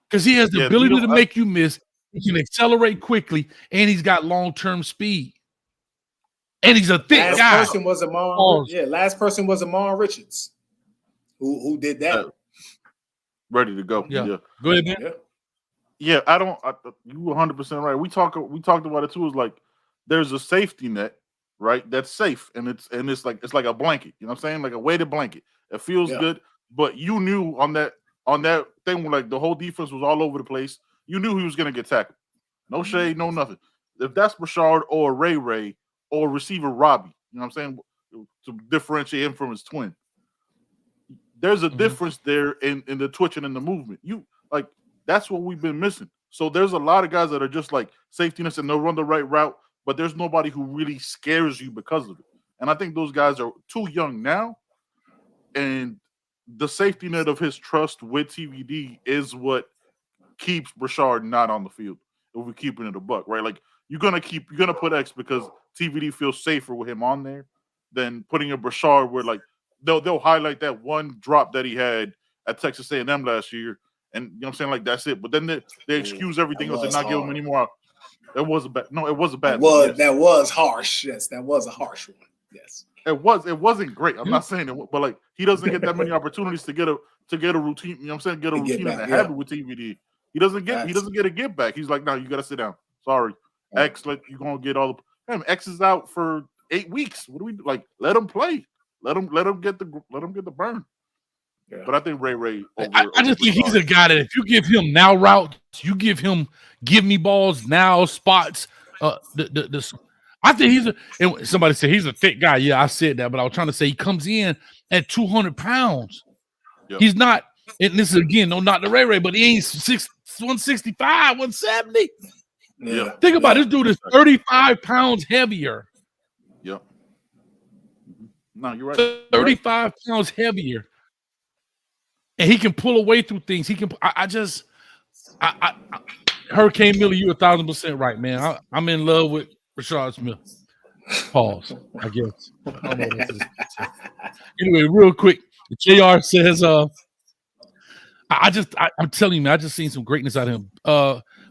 Because he has the ability to make you miss. He can accelerate quickly, and he's got long-term speed. And he's a thick guy. Last person was Amon Richards, who did that. Ready to go. Yeah. Go ahead, man. Yeah, you 100% right. We talked about it too. It's like there's a safety net, right? That's safe, and it's like a blanket. You know what I'm saying? Like a weighted blanket. It feels good, but you knew on that thing when like the whole defense was all over the place. You knew he was gonna get tackled. No shade, no nothing. If that's Brashard or Ray or receiver Robbie, you know what I'm saying, to differentiate him from his twin, there's a difference there in the twitching and the movement. That's what we've been missing. So there's a lot of guys that are just like safetiness and they'll run the right route, but there's nobody who really scares you because of it. And I think those guys are too young now. And the safety net of his trust with TVD is what keeps Brashard not on the field. If we're keeping it a buck, right? Like you're gonna put X because TVD feels safer with him on there than putting a Brashard where like they'll highlight that one drop that he had at Texas A&M last year. And you know what I'm saying? Like, that's it. But then they excuse everything else and not give him any more. It was a bad one. That was harsh. Yes, that was a harsh one. Yes. It wasn't great. I'm not saying it, but like he doesn't get that many opportunities to get a routine, you know what I'm saying? Get a routine and a habit with TVD. He doesn't get a get back. He's like, no, you gotta sit down. Sorry. X, you're gonna get all the X is out for 8 weeks. What do we do? Like? Let him play. Let him get the burn. Yeah. But I think Ray. I just think he's a guy that if you give him now routes, you give me balls now spots. I think and somebody said he's a thick guy. Yeah, I said that, but I was trying to say he comes in at 200 pounds. Yep. He's not, and this is again, no, not the Ray, but he ain't 165, 170. Yeah. Think about it. This dude is 35 pounds heavier. Yep. No, you're right. 35 pounds heavier. And he can pull away through things. He can. Hurricane Millie, you 1,000% right, man. I'm in love with Brashard Smith. Pause. I guess. Anyway, real quick, JR says, I'm telling you, man, I just seen some greatness out of him.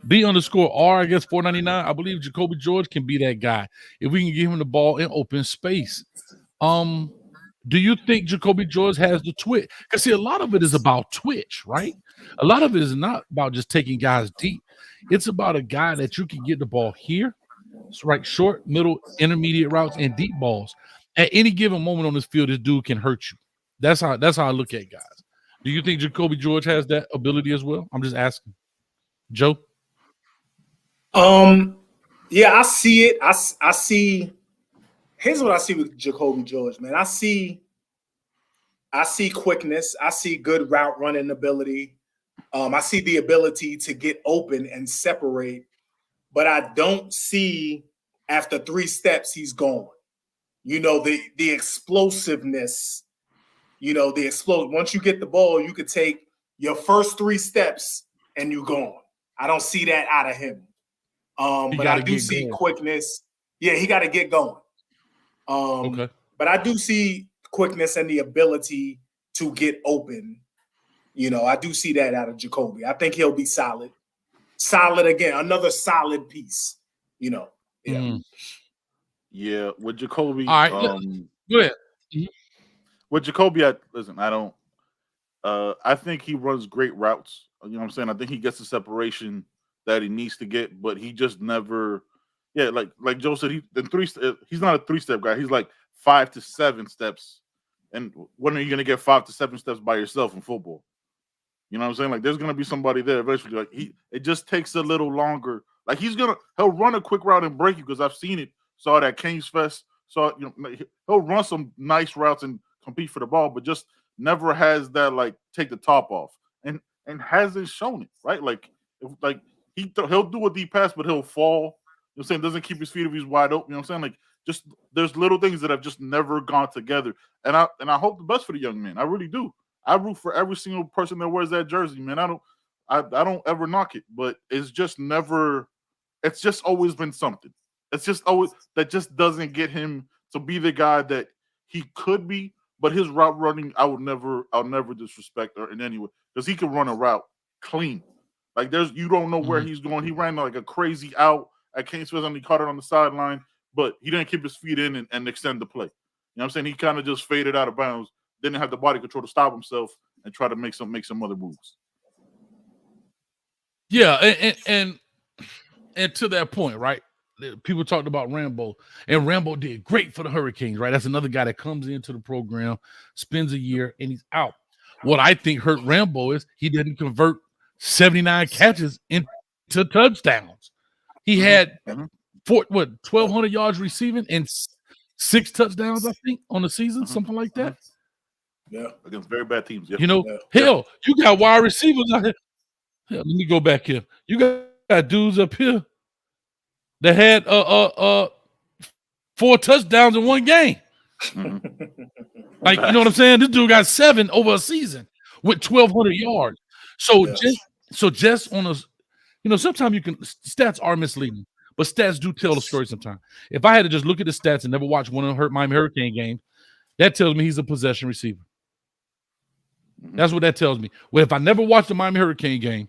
B_R, I guess 499. I believe Jacoby George can be that guy if we can give him the ball in open space. Do you think Jacoby George has the twitch? Because see, a lot of it is about twitch, right? A lot of it is not about just taking guys deep. It's about a guy that you can get the ball here, right, short, middle, intermediate routes, and deep balls. At any given moment on this field, this dude can hurt you. That's how I look at guys. Do you think Jacoby George has that ability as well? I'm just asking. Joe? Yeah, I see it. I see. Here's what I see with Jacoby George, man. I see quickness. I see good route running ability. I see the ability to get open and separate, but I don't see after 3 steps he's gone. You know, the explosiveness. You know, once you get the ball, you could take your first 3 steps and you're gone. I don't see that out of him. But I do see quickness. Yeah, he got to get going. Okay. But I do see quickness and the ability to get open. You know, I do see that out of Jacoby. I think he'll be solid. Solid again, another solid piece. You know. Yeah. Mm-hmm. Yeah, with Jacoby. All right, go ahead. With Jacoby, I think he runs great routes. You know what I'm saying? I think he gets the separation that he needs to get, but he just never. Yeah, like Joe said, he's not a 3-step guy. He's like 5 to 7 steps. And when are you going to get 5 to 7 steps by yourself in football? You know what I'm saying? Like there's going to be somebody there eventually. Like it just takes a little longer. Like he'll run a quick route and break you because I've seen it. Saw it at Kings Fest. Saw he'll run some nice routes and compete for the ball, but just never has that like take the top off and hasn't shown it, right? He'll do a deep pass, but he'll fall. You know what I'm saying? Doesn't keep his feet if he's wide open. You know what I'm saying? Like just there's little things that have just never gone together. And I hope the best for the young man. I really do. I root for every single person that wears that jersey, man. I don't ever knock it, but it's just always been something. It's just always that just doesn't get him to be the guy that he could be. But his route running, I'll never disrespect or in any way because he can run a route clean. Like you don't know where he's going. He ran like a crazy out at Kings Fest and he caught it on the sideline, but he didn't keep his feet in and extend the play. You know what I'm saying? He kind of just faded out of bounds, didn't have the body control to stop himself and try to make some other moves. Yeah, and to that point, right? People talked about Rambo, and Rambo did great for the Hurricanes, right? That's another guy that comes into the program, spends a year, and he's out. What I think hurt Rambo is he didn't convert 79 catches into touchdowns. He had 1,200 yards receiving and 6 touchdowns, I think, on the season, something like that. Yeah, against very bad teams. Yeah. You know, hell, you got wide receivers out here. Hell, let me go back here. You got dudes up here that had 4 touchdowns in one game. Like, you know what I'm saying? This dude got 7 over a season with 1,200 yards. So just on a, you know, sometimes stats are misleading, but stats do tell the story sometimes. If I had to just look at the stats and never watch one of the Miami Hurricane games, that tells me he's a possession receiver. That's what that tells me. Well, if I never watched the Miami Hurricane game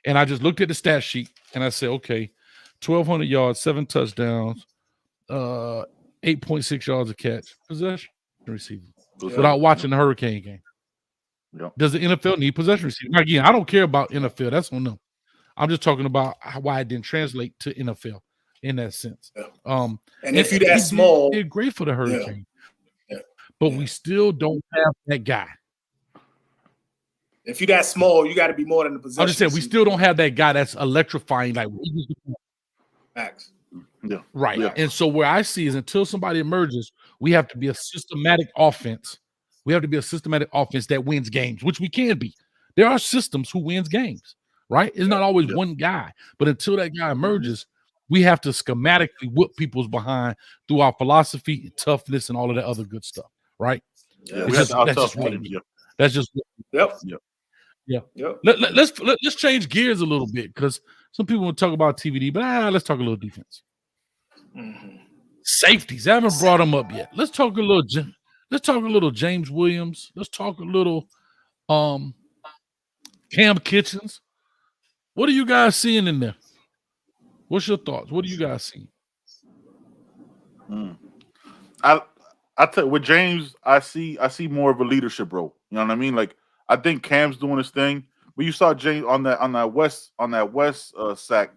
and I just looked at the stat sheet and I said, okay, 1,200 yards, 7 touchdowns, 8.6 yards a catch, possession receiver, without watching the Hurricane game. Yep. Does the NFL need possession receiver? Again, I don't care about NFL. That's on them. I'm just talking about why it didn't translate to NFL in that sense. And if you're that small, did great for the Hurricane. But we still don't have that guy. If you're that small, you got to be more than the possession. I just said we still don't have that guy that's electrifying. Like, facts. Yeah. Right. Yeah. And so where I see is until somebody emerges, we have to be a systematic offense. We have to be a systematic offense that wins games, which we can be. There are systems who wins games, right? It's not always one guy. But until that guy emerges, we have to schematically whip people's behind through our philosophy and toughness and all of that other good stuff, right? Yeah, that's just Let's change gears a little bit because some people will talk about TVD, but let's talk a little defense. Safeties. I haven't brought them up yet. Let's talk a little James Williams. Let's talk a little Cam Kitchens. What are you guys seeing in there? What's your thoughts? What do you guys see? I tell you, with James, I see more of a leadership role. You know what I mean? Like I think Cam's doing his thing, but you saw James on that West sack.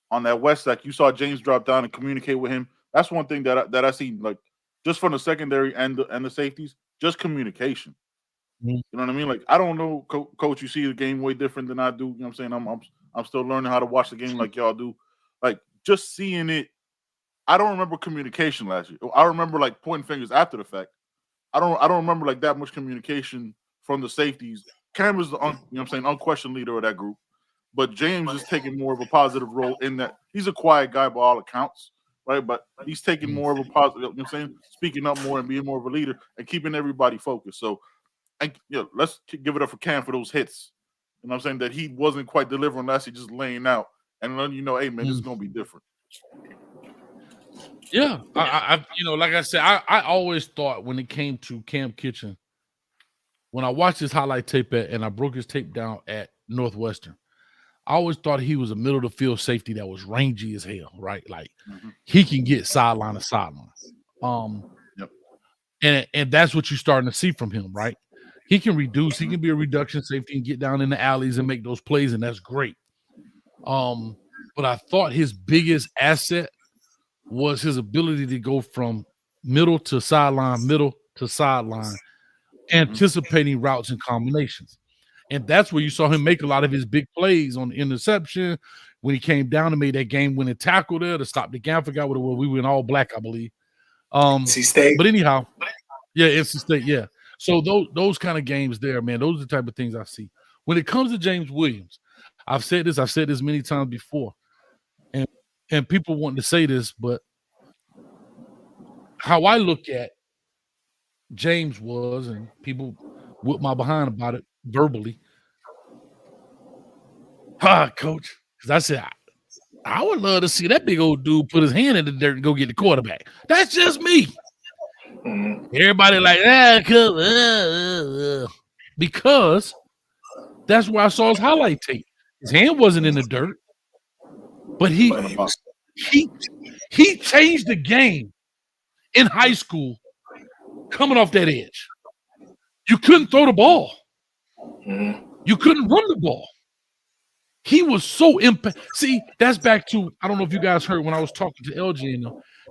On that West sack, you saw James drop down and communicate with him. That's one thing that I see, like just from the secondary and the safeties, just communication. Mhm. You know what I mean? Like I don't know, Coach. You see the game way different than I do. You know what I'm saying? I'm still learning how to watch the game like y'all do. Like just seeing it. I don't remember communication last year. I remember like pointing fingers after the fact. I don't remember like that much communication from the safeties. Cam is the you know what I'm saying, unquestioned leader of that group. But James is taking more of a positive role in that he's a quiet guy by all accounts, right? But he's taking more of a positive, you know what I'm saying, speaking up more and being more of a leader and keeping everybody focused. So and let's give it up for Cam for those hits. You know what I'm saying? That he wasn't quite delivering last year, just laying out. And then hey man, this is gonna be different. Yeah, I like I said, I always thought when it came to Cam Kitchen, when I watched his highlight tape and I broke his tape down at Northwestern, I always thought he was a middle of the field safety that was rangy as hell, right? Like he can get sideline to sideline. And that's what you're starting to see from him, right? He can reduce, he can be a reduction safety and get down in the alleys and make those plays, and that's great. But I thought his biggest asset was his ability to go from middle to sideline, anticipating routes and combinations. And that's where you saw him make a lot of his big plays on the interception when he came down and made that game-winning tackle there to stop the game. I forgot what it was. We went all black, I believe. NC State. But anyhow, yeah, NC State, yeah. So those kind of games there, man, those are the type of things I see. When it comes to James Williams, I've said this many times before, and people want to say this, but how I look at James was, and people whip my behind about it verbally. Coach, because I said I would love to see that big old dude put his hand in the dirt and go get the quarterback. That's just me. Everybody like because that's where I saw his highlight tape. His hand wasn't in the dirt, but he changed the game in high school coming off that edge. You couldn't throw the ball. You couldn't run the ball. He was so impact. See, that's back to, I don't know if you guys heard when I was talking to LJ.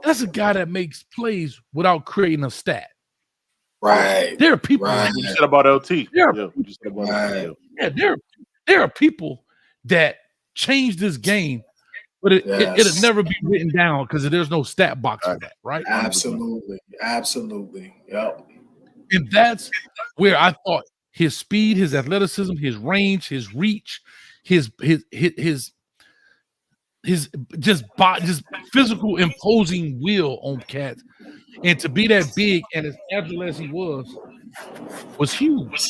That's a guy that makes plays without creating a stat. Right. There are people. Right. We said about LT. There are people that change this game, but it'll never be written down because there's no stat box for that, right? Absolutely. Yep. And that's where I thought his speed, his athleticism, his range, his reach, his just physical imposing will on cats, and to be that big and as agile as he was huge.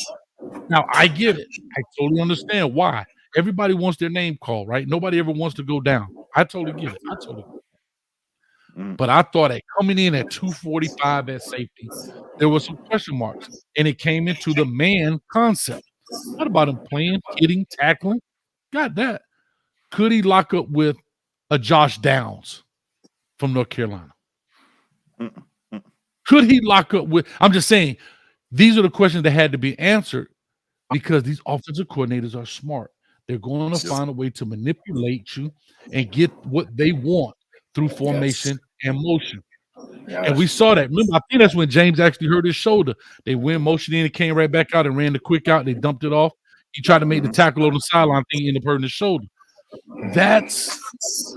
Now I get it. I totally understand why. Everybody wants their name called, right? Nobody ever wants to go down. I totally get it. But I thought at coming in at 245 at safety, there was some question marks, and it came into the man concept. What about him playing, hitting, tackling? Got that. Could he lock up with a Josh Downs from North Carolina? Could he lock up with? I'm just saying, these are the questions that had to be answered because these offensive coordinators are smart. They're going to find a way to manipulate you and get what they want through formation and motion. And we saw that. Remember, I think that's when James actually hurt his shoulder. They went motion in, it came right back out and ran the quick out. They dumped it off. He tried to make the tackle on the sideline thing, ended up hurting his shoulder. That's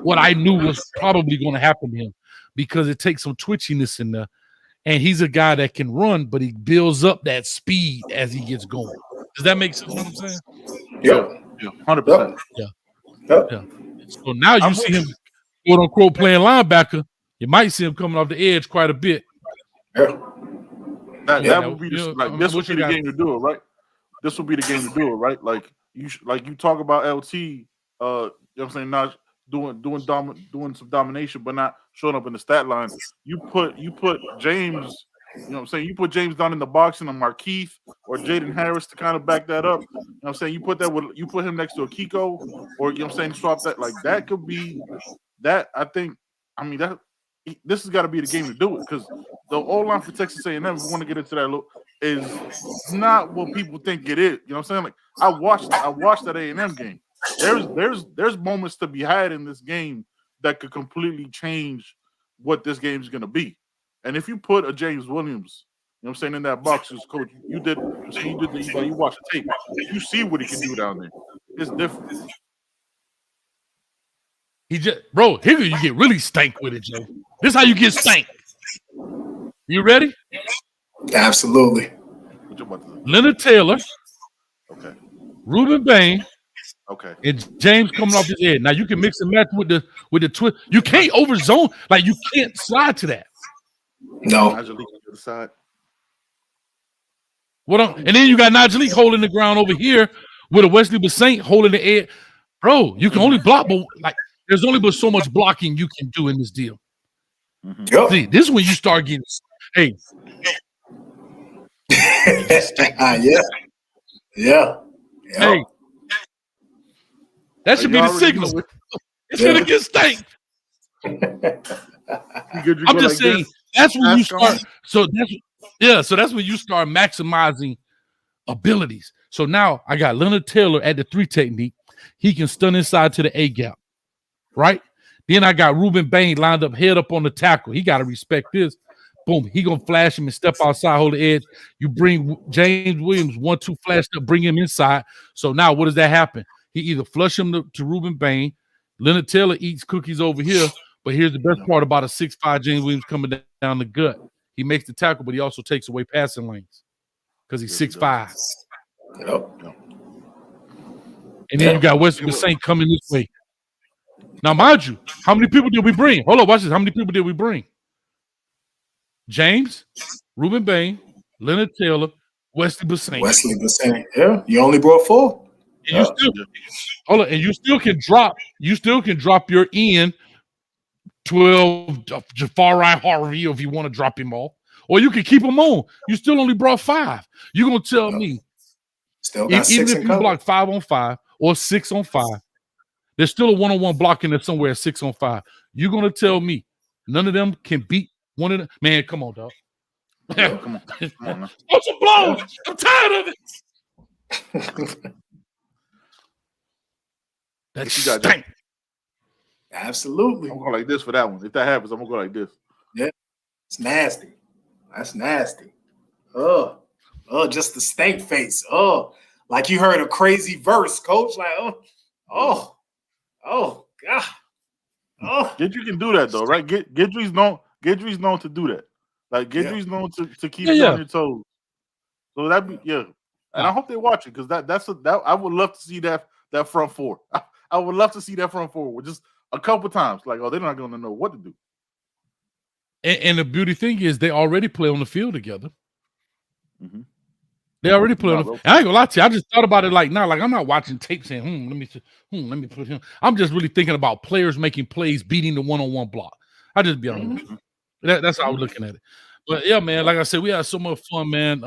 what I knew was probably going to happen to him because it takes some twitchiness in there. And he's a guy that can run, but he builds up that speed as he gets going. Does that make sense what I'm saying? Yeah. 100%. Yeah. So now you see him, quote unquote, playing linebacker. You might see him coming off the edge quite a bit. That would be this would be the game to do it, right? This would be the game to do it, right? Like you talk about LT, you know what I'm saying, not doing some domination, but not showing up in the stat line. You put James, you know what I'm saying, you put James down in the box in a Markeith or Jaden Harris to kind of back that up. You know what I'm saying? You put him next to a Kiko, or you know what I'm saying, swap that, like that could be that. I mean that this has got to be the game to do it because the O-line for Texas A&M, if we want to get into that, is not what people think it is. You know what I'm saying? Like I watched that A&M game. There's moments to be had in this game that could completely change what this game is going to be. And if you put a James Williams, you know what I'm saying, in that box as coach, you watch the tape, you see what he can do down there. It's different. Here you get really stank with it, Joe. This is how you get stank. You ready? Absolutely. Leonard Taylor. Okay. Reuben Bain. Okay. And James coming off his head. Now you can mix and match with the twist. You can't overzone. Like you can't slide to that. No. To the side. And then you got Najee holding the ground over here with a Wesley Basaint holding the air. Bro, you can only block, but like there's only but so much blocking you can do in this deal. Mm-hmm. Yep. See, this is when you start getting Yeah. Hey. That should be the signal. It's gonna get stank. I'm just saying that's when you start. So that's when you start maximizing abilities. So now I got Leonard Taylor at the 3 technique. He can stun inside to the A gap, right? Then I got Reuben Bain lined up, head up on the tackle. He got to respect this. Boom, he gonna flash him and step outside, hold the edge. You bring James Williams 1-2 flashed up, bring him inside. So now what does that happen? He either flush him to Reuben Bain. Leonard Taylor eats cookies over here. But here's the best part about a 6'5" James Williams coming down the gut. He makes the tackle, but he also takes away passing lanes because he's 6'5". Yep. And then you got Wesley Basaint coming this way. Now, mind you, how many people did we bring? Hold on, watch this. How many people did we bring? James, Reuben Bain, Leonard Taylor, Wesley Basaint. Yeah, you only brought 4. And you still can drop. You still can drop your end 12 Jafari Harvey if you want to drop him off, or you can keep him on. You still only brought 5. You're gonna tell me still got 6 even if you block 5 on 5 or 6 on 5, there's still a 1-on-1 blocking there somewhere at 6 on 5. You're gonna tell me none of them can beat one of them? Man, come on, dog. Yeah, come on. What's a blow? I'm tired of it. That's stank. Absolutely. I'm going like this for that one. If that happens, I'm gonna go like this. Yeah, it's nasty. That's nasty. Oh, just the stank face. Oh, like you heard a crazy verse, coach. Like, oh, God. Oh, Gidry's can do that though, right? Gidry's known to do that. Like Gidry's known to keep you on your toes. So that'd be And I hope they watch it because that I would love to see that front four. I would love to see that front four with just a couple times. Like, they're not going to know what to do. And the beauty thing is they already play on the field together. Mm-hmm. They already play on the field. I ain't gonna lie to you. I just thought about it like now. Like I'm not watching tape saying, let me put him. I'm just really thinking about players making plays, beating the 1-on-1 block. I just be honest. Mm-hmm. That's how I'm looking at it. But yeah, man, like I said, we had so much fun, man.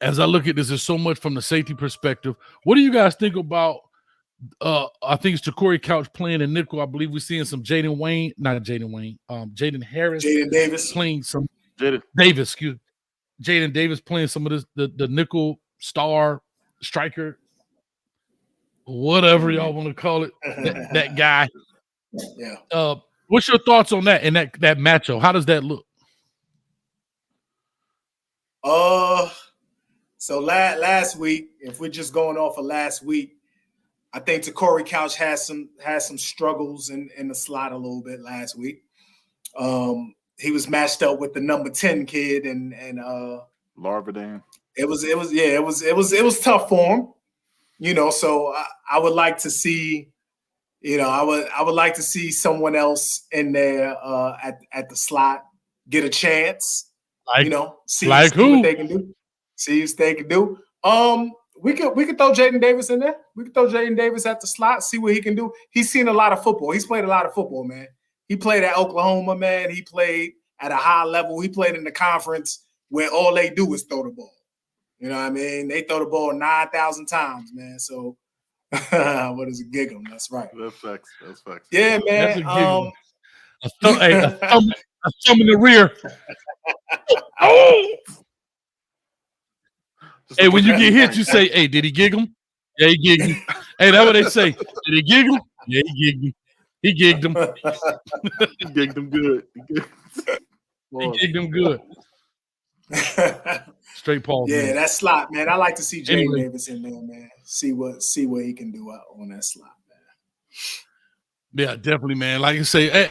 As I look at this, there's so much from the safety perspective. What do you guys think about? I think it's Corey Couch playing in nickel. I believe we're seeing some Jaden Harris, Jaden Davis playing some Jaden Davis playing some of this the nickel star striker, whatever y'all want to call it. That guy. Yeah. What's your thoughts on that and that matchup? How does that look? So last week, if we're just going off of last week, I think Corey Couch has some struggles in the slot a little bit last week. He was matched up with the number 10 kid and Larvadan. It was tough for him, so I would like to see, I would like to see someone else in there at the slot get a chance, see what they can do. See what they can do. We could throw Jaden Davis in there. We could throw Jaden Davis at the slot, see what he can do. He's seen a lot of football. He's played a lot of football, man. He played at Oklahoma, man. He played at a high level. He played in the conference where all they do is throw the ball. You know what I mean? They throw the ball 9,000 times, man. So what is a gig 'em? That's right. That's facts. Yeah, man. A thumb in the rear. Oh! Hey, when you get hit, you say, "Hey, did he giggle? Yeah, he gigged him." Hey, that's what they say. Did he giggle? Yeah, he gigged him. He gigged him. He gigged him good. He gigged him good. Straight Paul. Yeah, man. that slot, man. I like to see Jay Anyway. Davis in there, man. See what he can do out on that slot, man. Yeah, definitely, man. Like I say,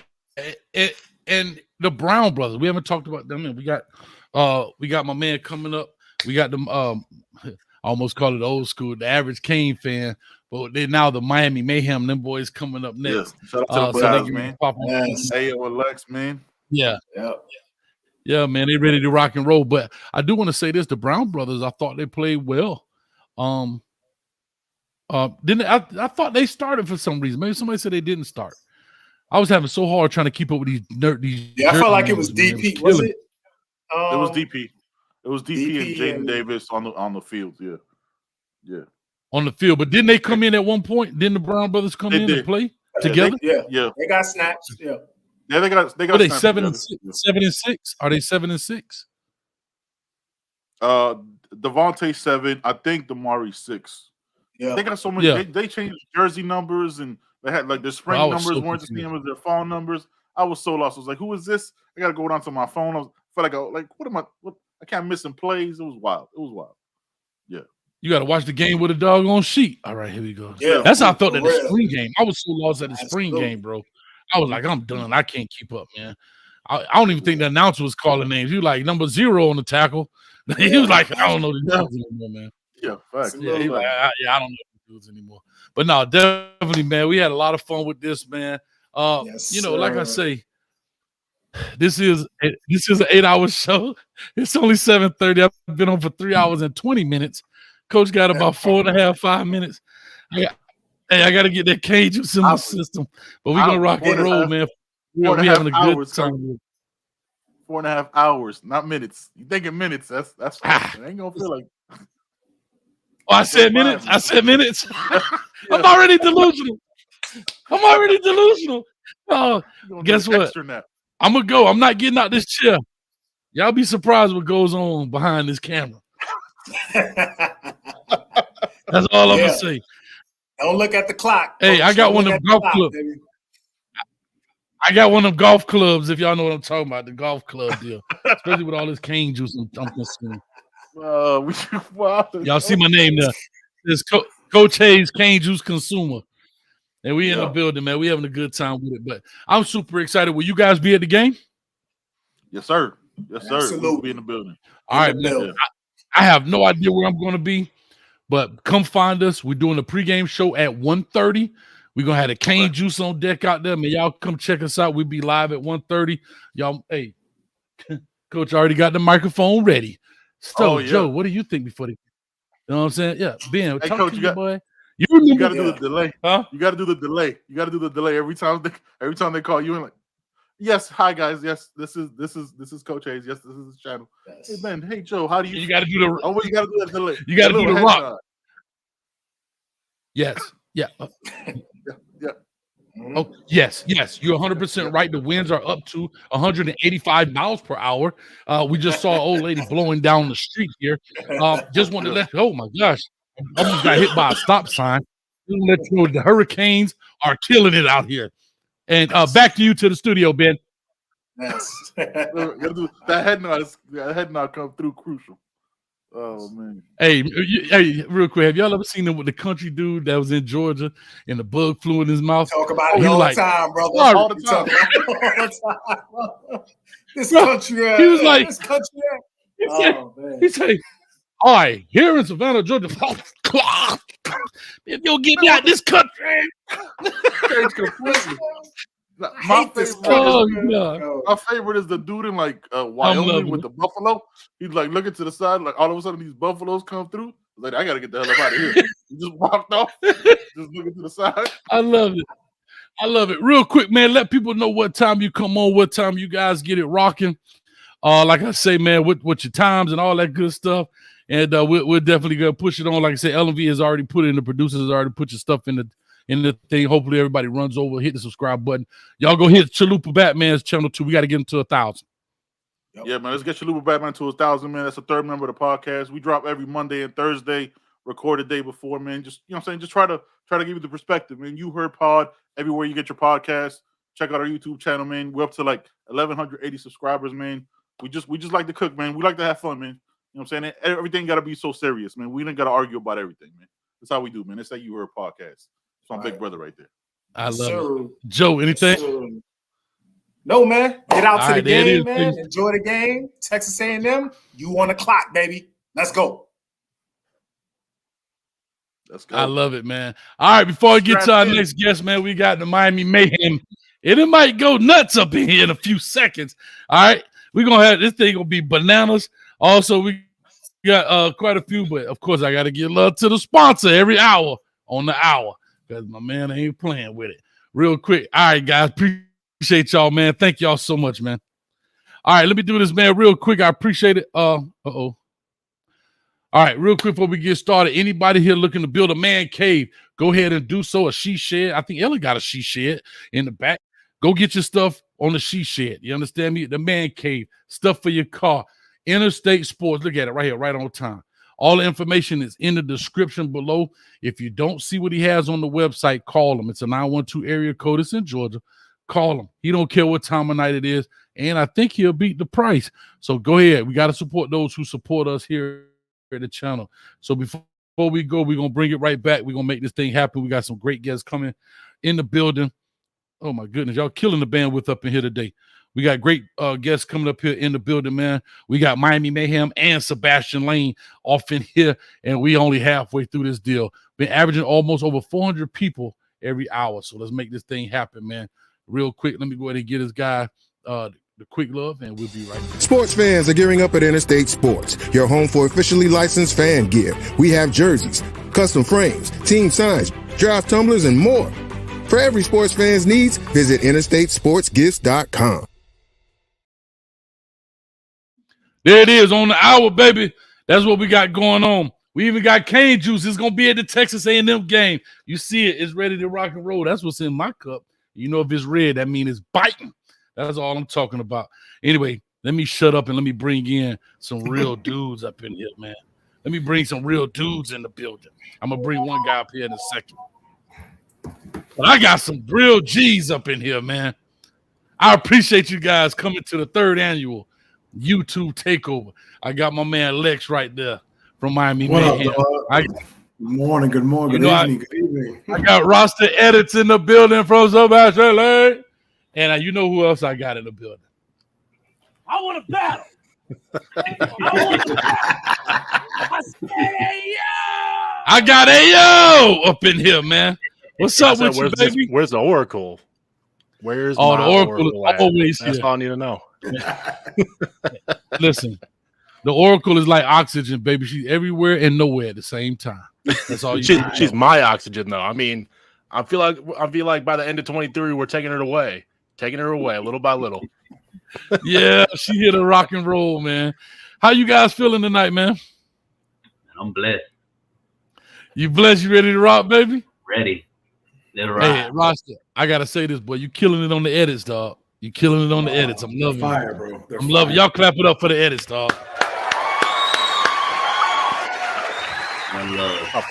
and the Brown brothers. We haven't talked about them. Man. We got my man coming up. We got them. I almost call it old school, the average Kane fan, but they're now the Miami Mayhem. Them boys coming up next. Yeah. Shout out to the guys, man. Yes. Hey, Lex, man. Yeah. Yep. Yeah, man, they ready to rock and roll. But I do want to say this: the Brown brothers, I thought they played well. I thought they started for some reason. Maybe somebody said they didn't start. I was having so hard trying to keep up with these. Yeah, I felt like it was DP. Was it? It was DP. It was DP and Jaden and Davis on the field. Yeah. On the field, but didn't they come in at one point? Didn't the Brown brothers come in and play together? Yeah. They got snaps. Yeah. Yeah, they got. Are they snaps 7 together. and 6? 7 and 6? Are they 7 and 6? Devontae 7. I think Damari 6. Yeah. They got so many. Yeah. They changed jersey numbers and they had like their spring I was numbers so weren't the confused. same as their fall numbers. I was so lost. I was like, "Who is this?" I got to go down to my phone. I felt like, what am I? What? I can't missing plays. It was wild. Yeah. You got to watch the game with a doggone sheet. All right, here we go. Yeah, That's how I felt for at the real. spring game. I was so lost at the spring Absolutely. game, bro. I was like, I'm done. I can't keep up, man. I don't even think the announcer was calling names. He was like number 0 on the tackle. He was like, I don't know the dudes anymore, man. Yeah, facts. Yeah, he was like, I don't know the dudes anymore. But no, definitely, man. We had a lot of fun with this, man. Yes, like I sir. say, this is an 8-hour show. It's only 7:30. I've been on for 3 hours and 20 minutes. Coach got about 4.5, 5 minutes. I got to get that cane juice in my system. But we're going to rock and roll, man. We're having a good time. 4.5 hours, not minutes. You thinking minutes? That's it ain't gonna feel like. Oh, I said minutes. I'm already delusional. Oh, guess what? I'm gonna go. I'm not getting out this chair. Y'all be surprised what goes on behind this camera. That's all I'm gonna say. Don't look at the clock. Hey, I got Don't one of look them at the golf clock, clubs. baby. I got one of them golf clubs, if y'all know what I'm talking about, the golf club deal. Especially with all this cane juice I'm consuming. Y'all see my name there. It's Coach Hayes, cane juice consumer. And we in the building, man. We having a good time with it. But I'm super excited. Will you guys be at the game? Yes, sir. Yes, sir. Absolutely. We'll be in the building. All right, man. I have no idea where I'm going to be, but come find us. We're doing a pregame show at 1:30. We're going to have the cane juice on deck out there. Man, y'all come check us out. We'll be live at 1:30. Y'all, hey, Coach already got the microphone ready. So, Joe, what do you think before the You know what I'm saying? Yeah, Ben, Hey, talk Coach, to you your got- boy. You got to do the delay. Huh? You got to do the delay. You got to do the delay every time they call you and like, yes, hi guys, yes, this is Coach Hayes. Yes, this is his channel. Hey Ben, hey Joe, how do you? You got to do the. Oh, well, you got to do that delay. You got to That do the little head rock. nod. Yes. Yeah. Yeah. Oh, yes. You're 100% right. The winds are up to 185 miles per hour. We just saw an old lady blowing down the street here. Just wanted to let you, oh my gosh, I almost got hit by a stop sign. Just to let you know the hurricanes are killing it out here. And back to you to the studio, Ben. Yes. Gotta do that head nod. That head nod come through crucial. Oh man. Hey, real quick, have y'all ever seen him with the country dude that was in Georgia and the bug flew in his mouth? Talk about it He all like, the time, brother. "Sorry." All the We time. talk about it all the time. This Bro, country, he was like- this country. He said, Oh man. he said, all right, here in Savannah, Georgia, if you'll get me out this country. Changed completely. I My hate this favorite, Oh, country. yeah. Oh. my favorite is the dude in like loving Wyoming with it. the buffalo. He's like looking to the side, like all of a sudden these buffaloes come through. Like I gotta get the hell up out of here. He just walked off, just looking to the side. I love it. Real quick, man, let people know what time you come on, what time you guys get it rocking. Like I say, man, with your times and all that good stuff. And we're definitely gonna push it on. Like I say, LMV has already put in, the producers has already put your stuff in in the thing. Hopefully everybody runs over, hit the subscribe button. Y'all go hit Chalupa Batman's channel too. We got to get him to 1,000. Yeah, man. Let's get Chalupa Batman to 1,000, man. That's the third member of the podcast. We drop every Monday and Thursday. Record the day before, man. Just what I'm saying. Just try to give you the perspective, man. You heard pod everywhere you get your podcast. Check out our YouTube channel, man. We're up to like 1,180 subscribers, man. We just like to cook, man. We like to have fun, man. You know what I'm saying? Everything got to be so serious, man. We don't got to argue about everything, man. That's how we do, man. It's that You Heard podcast. It's my big brother right there. I love it. Joe, anything? No, man. Get out to the game, man. Please. Enjoy the game. Texas A&M, you on the clock, baby. Let's go. Let's go. I love it, man. All right, before I get to our next guest, man, we got the Miami Mayhem. It might go nuts up in here in a few seconds. All right, we're going to have this thing going to be bananas. Also, we got quite a few, but of course, I got to give love to the sponsor every hour on the hour because my man ain't playing with it. Real quick. All right, guys, appreciate y'all, man. Thank y'all so much, man. All right, let me do this, man, real quick. I appreciate it. All right, real quick before we get started, anybody here looking to build a man cave, go ahead and do so. A she shed. I think Ella got a she shed in the back. Go get your stuff on the she shed. You understand me? The man cave, stuff for your car. Interstate Sports. Look at it right here, right on time. All the information is in the description below. If you don't see what he has on the website, call him. It's a 912 area code. It's in Georgia. Call him. He don't care what time of night it is. And I think he'll beat the price. So go ahead. We got to support those who support us here at the channel. So before we go, we're going to bring it right back. We're going to make this thing happen. We got some great guests coming in the building. Oh, my goodness. Y'all killing the bandwidth up in here today. We got great guests coming up here in the building, man. We got Miami Mayhem and Sebastian Lane off in here, and we only halfway through this deal. Been averaging almost over 400 people every hour. So let's make this thing happen, man. Real quick, let me go ahead and get this guy the quick love, and we'll be right back. Sports fans are gearing up at Interstate Sports, your home for officially licensed fan gear. We have jerseys, custom frames, team signs, draft tumblers, and more. For every sports fan's needs, visit interstatesportsgifts.com. There it is on the hour, baby. That's what we got going on. We even got cane juice. It's going to be at the Texas A&M game. You see it. It's ready to rock and roll. That's what's in my cup. You know, if it's red, that means it's biting. That's all I'm talking about. Anyway, let me shut up and let me bring in some real dudes up in here, man. Let me bring some real dudes in the building. I'm going to bring one guy up here in a second. But I got some real G's up in here, man. I appreciate you guys coming to the third annual U-Tube Takeover. I got my man Lex right there from Miami. What up, Mayhem. Good morning, good evening, good evening. I got roster edits in the building from Sebastian Lane. And you know who else I got in the building? I want to battle. I want to battle. I said, hey, yo! I got Ayo up in here, man. What's up with you, baby? Where's the Oracle? Where's the Oracle is always here. That's all I need to know. Listen, the Oracle is like oxygen, baby. She's everywhere and nowhere at the same time. That's all you she's my oxygen, though. I mean, I feel like by the end of 23, we're taking her away little by little. Yeah, she hit a rock and roll, man. How you guys feeling tonight, man? I'm blessed. You blessed? You ready to rock, baby? Ready. Hey, Roster, I gotta say this, boy. You killing it on the edits, dog. You killing it on the edits. I'm loving fire, it. bro. I'm loving. Y'all clap it up for the edits, dog. One love.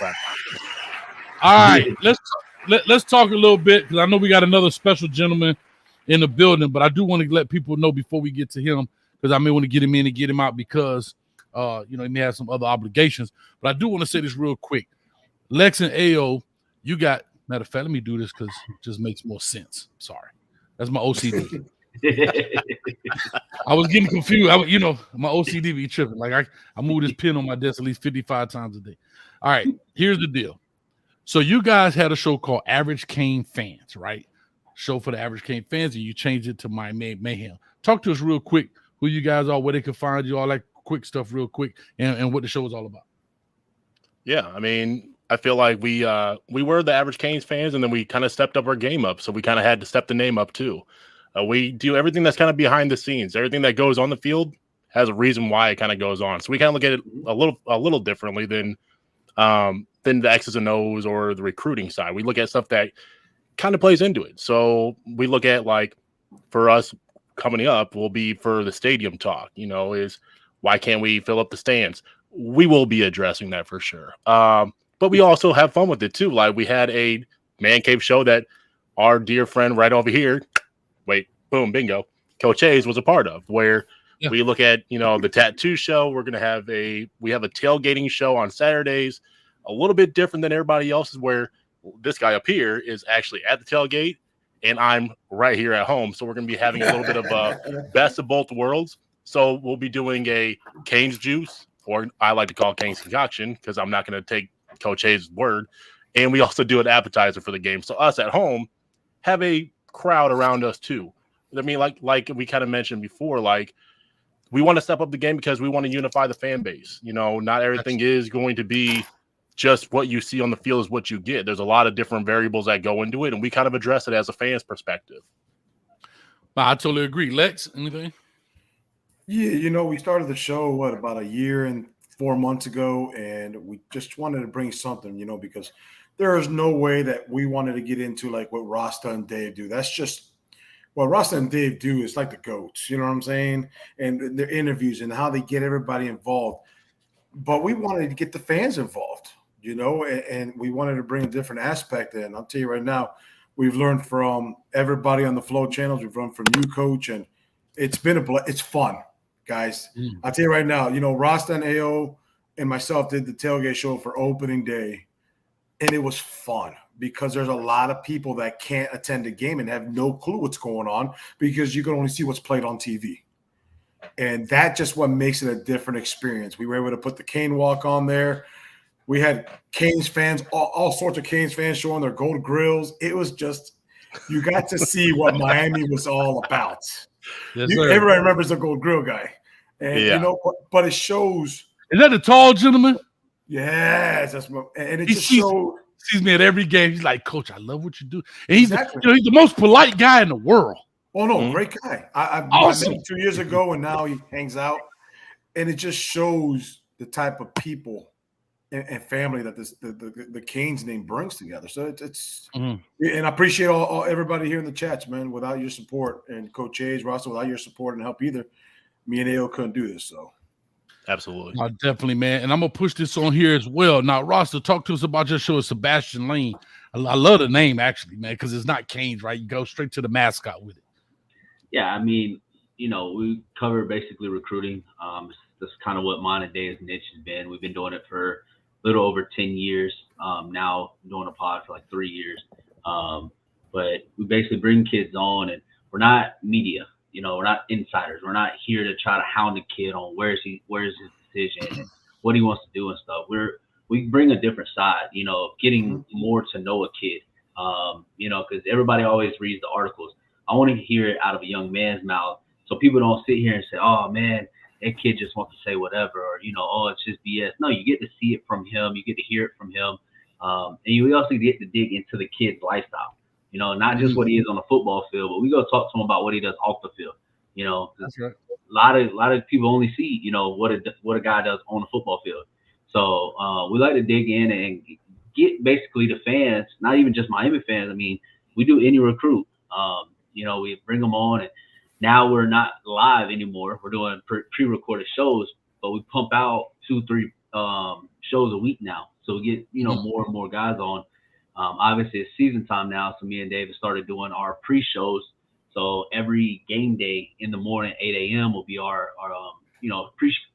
All right, let's talk a little bit because I know we got another special gentleman in the building, but I do want to let people know before we get to him because I may want to get him in and get him out because he may have some other obligations. But I do want to say this real quick. Lex and Ayo, you got. Matter of fact, let me do this because it just makes more sense. Sorry. That's my OCD. I was getting confused. My OCD be tripping. Like I move this pen on my desk at least 55 times a day. All right, here's the deal. So you guys had a show called Average Cane Fans, right? Show for the Average Cane Fans, and you changed it to Miami Mayhem. Talk to us real quick who you guys are, where they can find you, all that quick stuff real quick, and what the show is all about. Yeah, I mean, I feel like we were the Average Canes fans, and then we kind of stepped up our game up, so we kind of had to step the name up too. We do everything that's kind of behind the scenes. Everything that goes on the field has a reason why it kind of goes on. So we kind of look at it a little differently than than the X's and O's or the recruiting side. We look at stuff that kind of plays into it. So we look at, like, for us coming up will be for the stadium talk, is why can't we fill up the stands? We will be addressing that for sure. But we also have fun with it too. Like, we had a man cave show that our dear friend right over here, boom, bingo, Coach Hayes was a part of, where we look at, the tattoo show. We have a tailgating show on Saturdays, a little bit different than everybody else's, where this guy up here is actually at the tailgate and I'm right here at home. So we're going to be having a little bit of a best of both worlds. So we'll be doing a Cane's juice, or I like to call Cane's concoction, because I'm not going to take Coach Hayes' word. And we also do an appetizer for the game. So us at home have a crowd around us too. I mean, like we kind of mentioned before, like, we want to step up the game because we want to unify the fan base. Not everything is going to be just what you see on the field is what you get. There's a lot of different variables that go into it, and we kind of address it as a fan's perspective. I totally agree. Lex, anything? Yeah, we started the show, about a year and 4 months ago, and we just wanted to bring something, because there is no way that we wanted to get into like what Rasta and Dave do. That's just what Rasta and Dave do is like the GOATs, you know what I'm saying? And their interviews and how they get everybody involved. But we wanted to get the fans involved, and we wanted to bring a different aspect in. I'll tell you right now, we've learned from everybody on the Flow channels. We've learned from you, Coach, and it's been it's fun, guys. I'll tell you right now, Rasta and AO and myself did the tailgate show for opening day, and it was fun because there's a lot of people that can't attend the game and have no clue what's going on because you can only see what's played on TV. And that just what makes it a different experience. We were able to put the Cane Walk on there. We had Canes fans, all sorts of Canes fans showing their gold grills. It was just, you got to see what Miami was all about. Yes, everybody remembers the gold grill guy. And, but it shows. Is that the tall gentleman? Yes. And it just shows. Sees me at every game. He's like, Coach, I love what you do. And he's, he's the most polite guy in the world. Oh, no, great guy. I met him 2 years ago, and now he hangs out. And it just shows the type of people and family that the Canes name brings together. So it's and I appreciate all everybody here in the chats, man. Without your support, and Coach Hayes, Russell, without your support and help either, me and AO couldn't do this. So absolutely. Definitely, man. And I'm going to push this on here as well. Now, Ross, talk to us about your show, Sebastian Lane. I love the name, actually, man, because it's not Canes, right? You go straight to the mascot with it. Yeah, I mean, we cover basically recruiting. That's kind of what Mine and Dave's niche has been. We've been doing it for a little over 10 years. Now doing a pod for like 3 years. But we basically bring kids on, and we're not media. We're not insiders. We're not here to try to hound the kid on where's his decision and what he wants to do and stuff. We bring a different side, getting more to know a kid. Because everybody always reads the articles. I want to hear it out of a young man's mouth, so people don't sit here and say, "Oh man, that kid just wants to say whatever," or "Oh, it's just BS." No, you get to see it from him. You get to hear it from him, and you also get to dig into the kid's lifestyle. Not just what he is on the football field, but we go talk to him about what he does off the field. That's right. A lot of people only see what a guy does on the football field. So we like to dig in and get basically the fans, not even just Miami fans. I mean, we do any recruit. We bring them on, and now we're not live anymore. We're doing pre-recorded shows, but we pump out 2-3 shows a week now. So we get, more and more guys on. Obviously it's season time now. So me and David started doing our pre-shows. So every game day in the morning, 8 a.m. will be our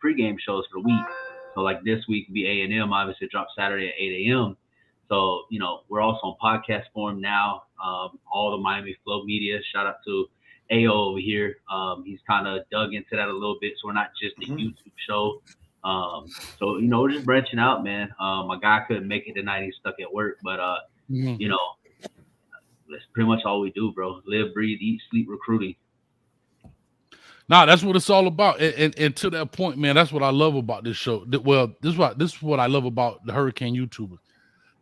pre-game shows for the week. So like this week will be A&M, obviously it drops Saturday at 8 a.m. So, we're also on podcast form now. All the Miami Flow media. Shout out to AO over here. He's kind of dug into that a little bit. So we're not just a YouTube show. So, we're just branching out, man. My guy couldn't make it tonight. He's stuck at work. But, that's pretty much all we do, bro. Live, breathe, eat, sleep, recruiting. Nah, that's what it's all about. And to that point, man, that's what I love about this show. Well, this is what I love about the Hurricane YouTubers.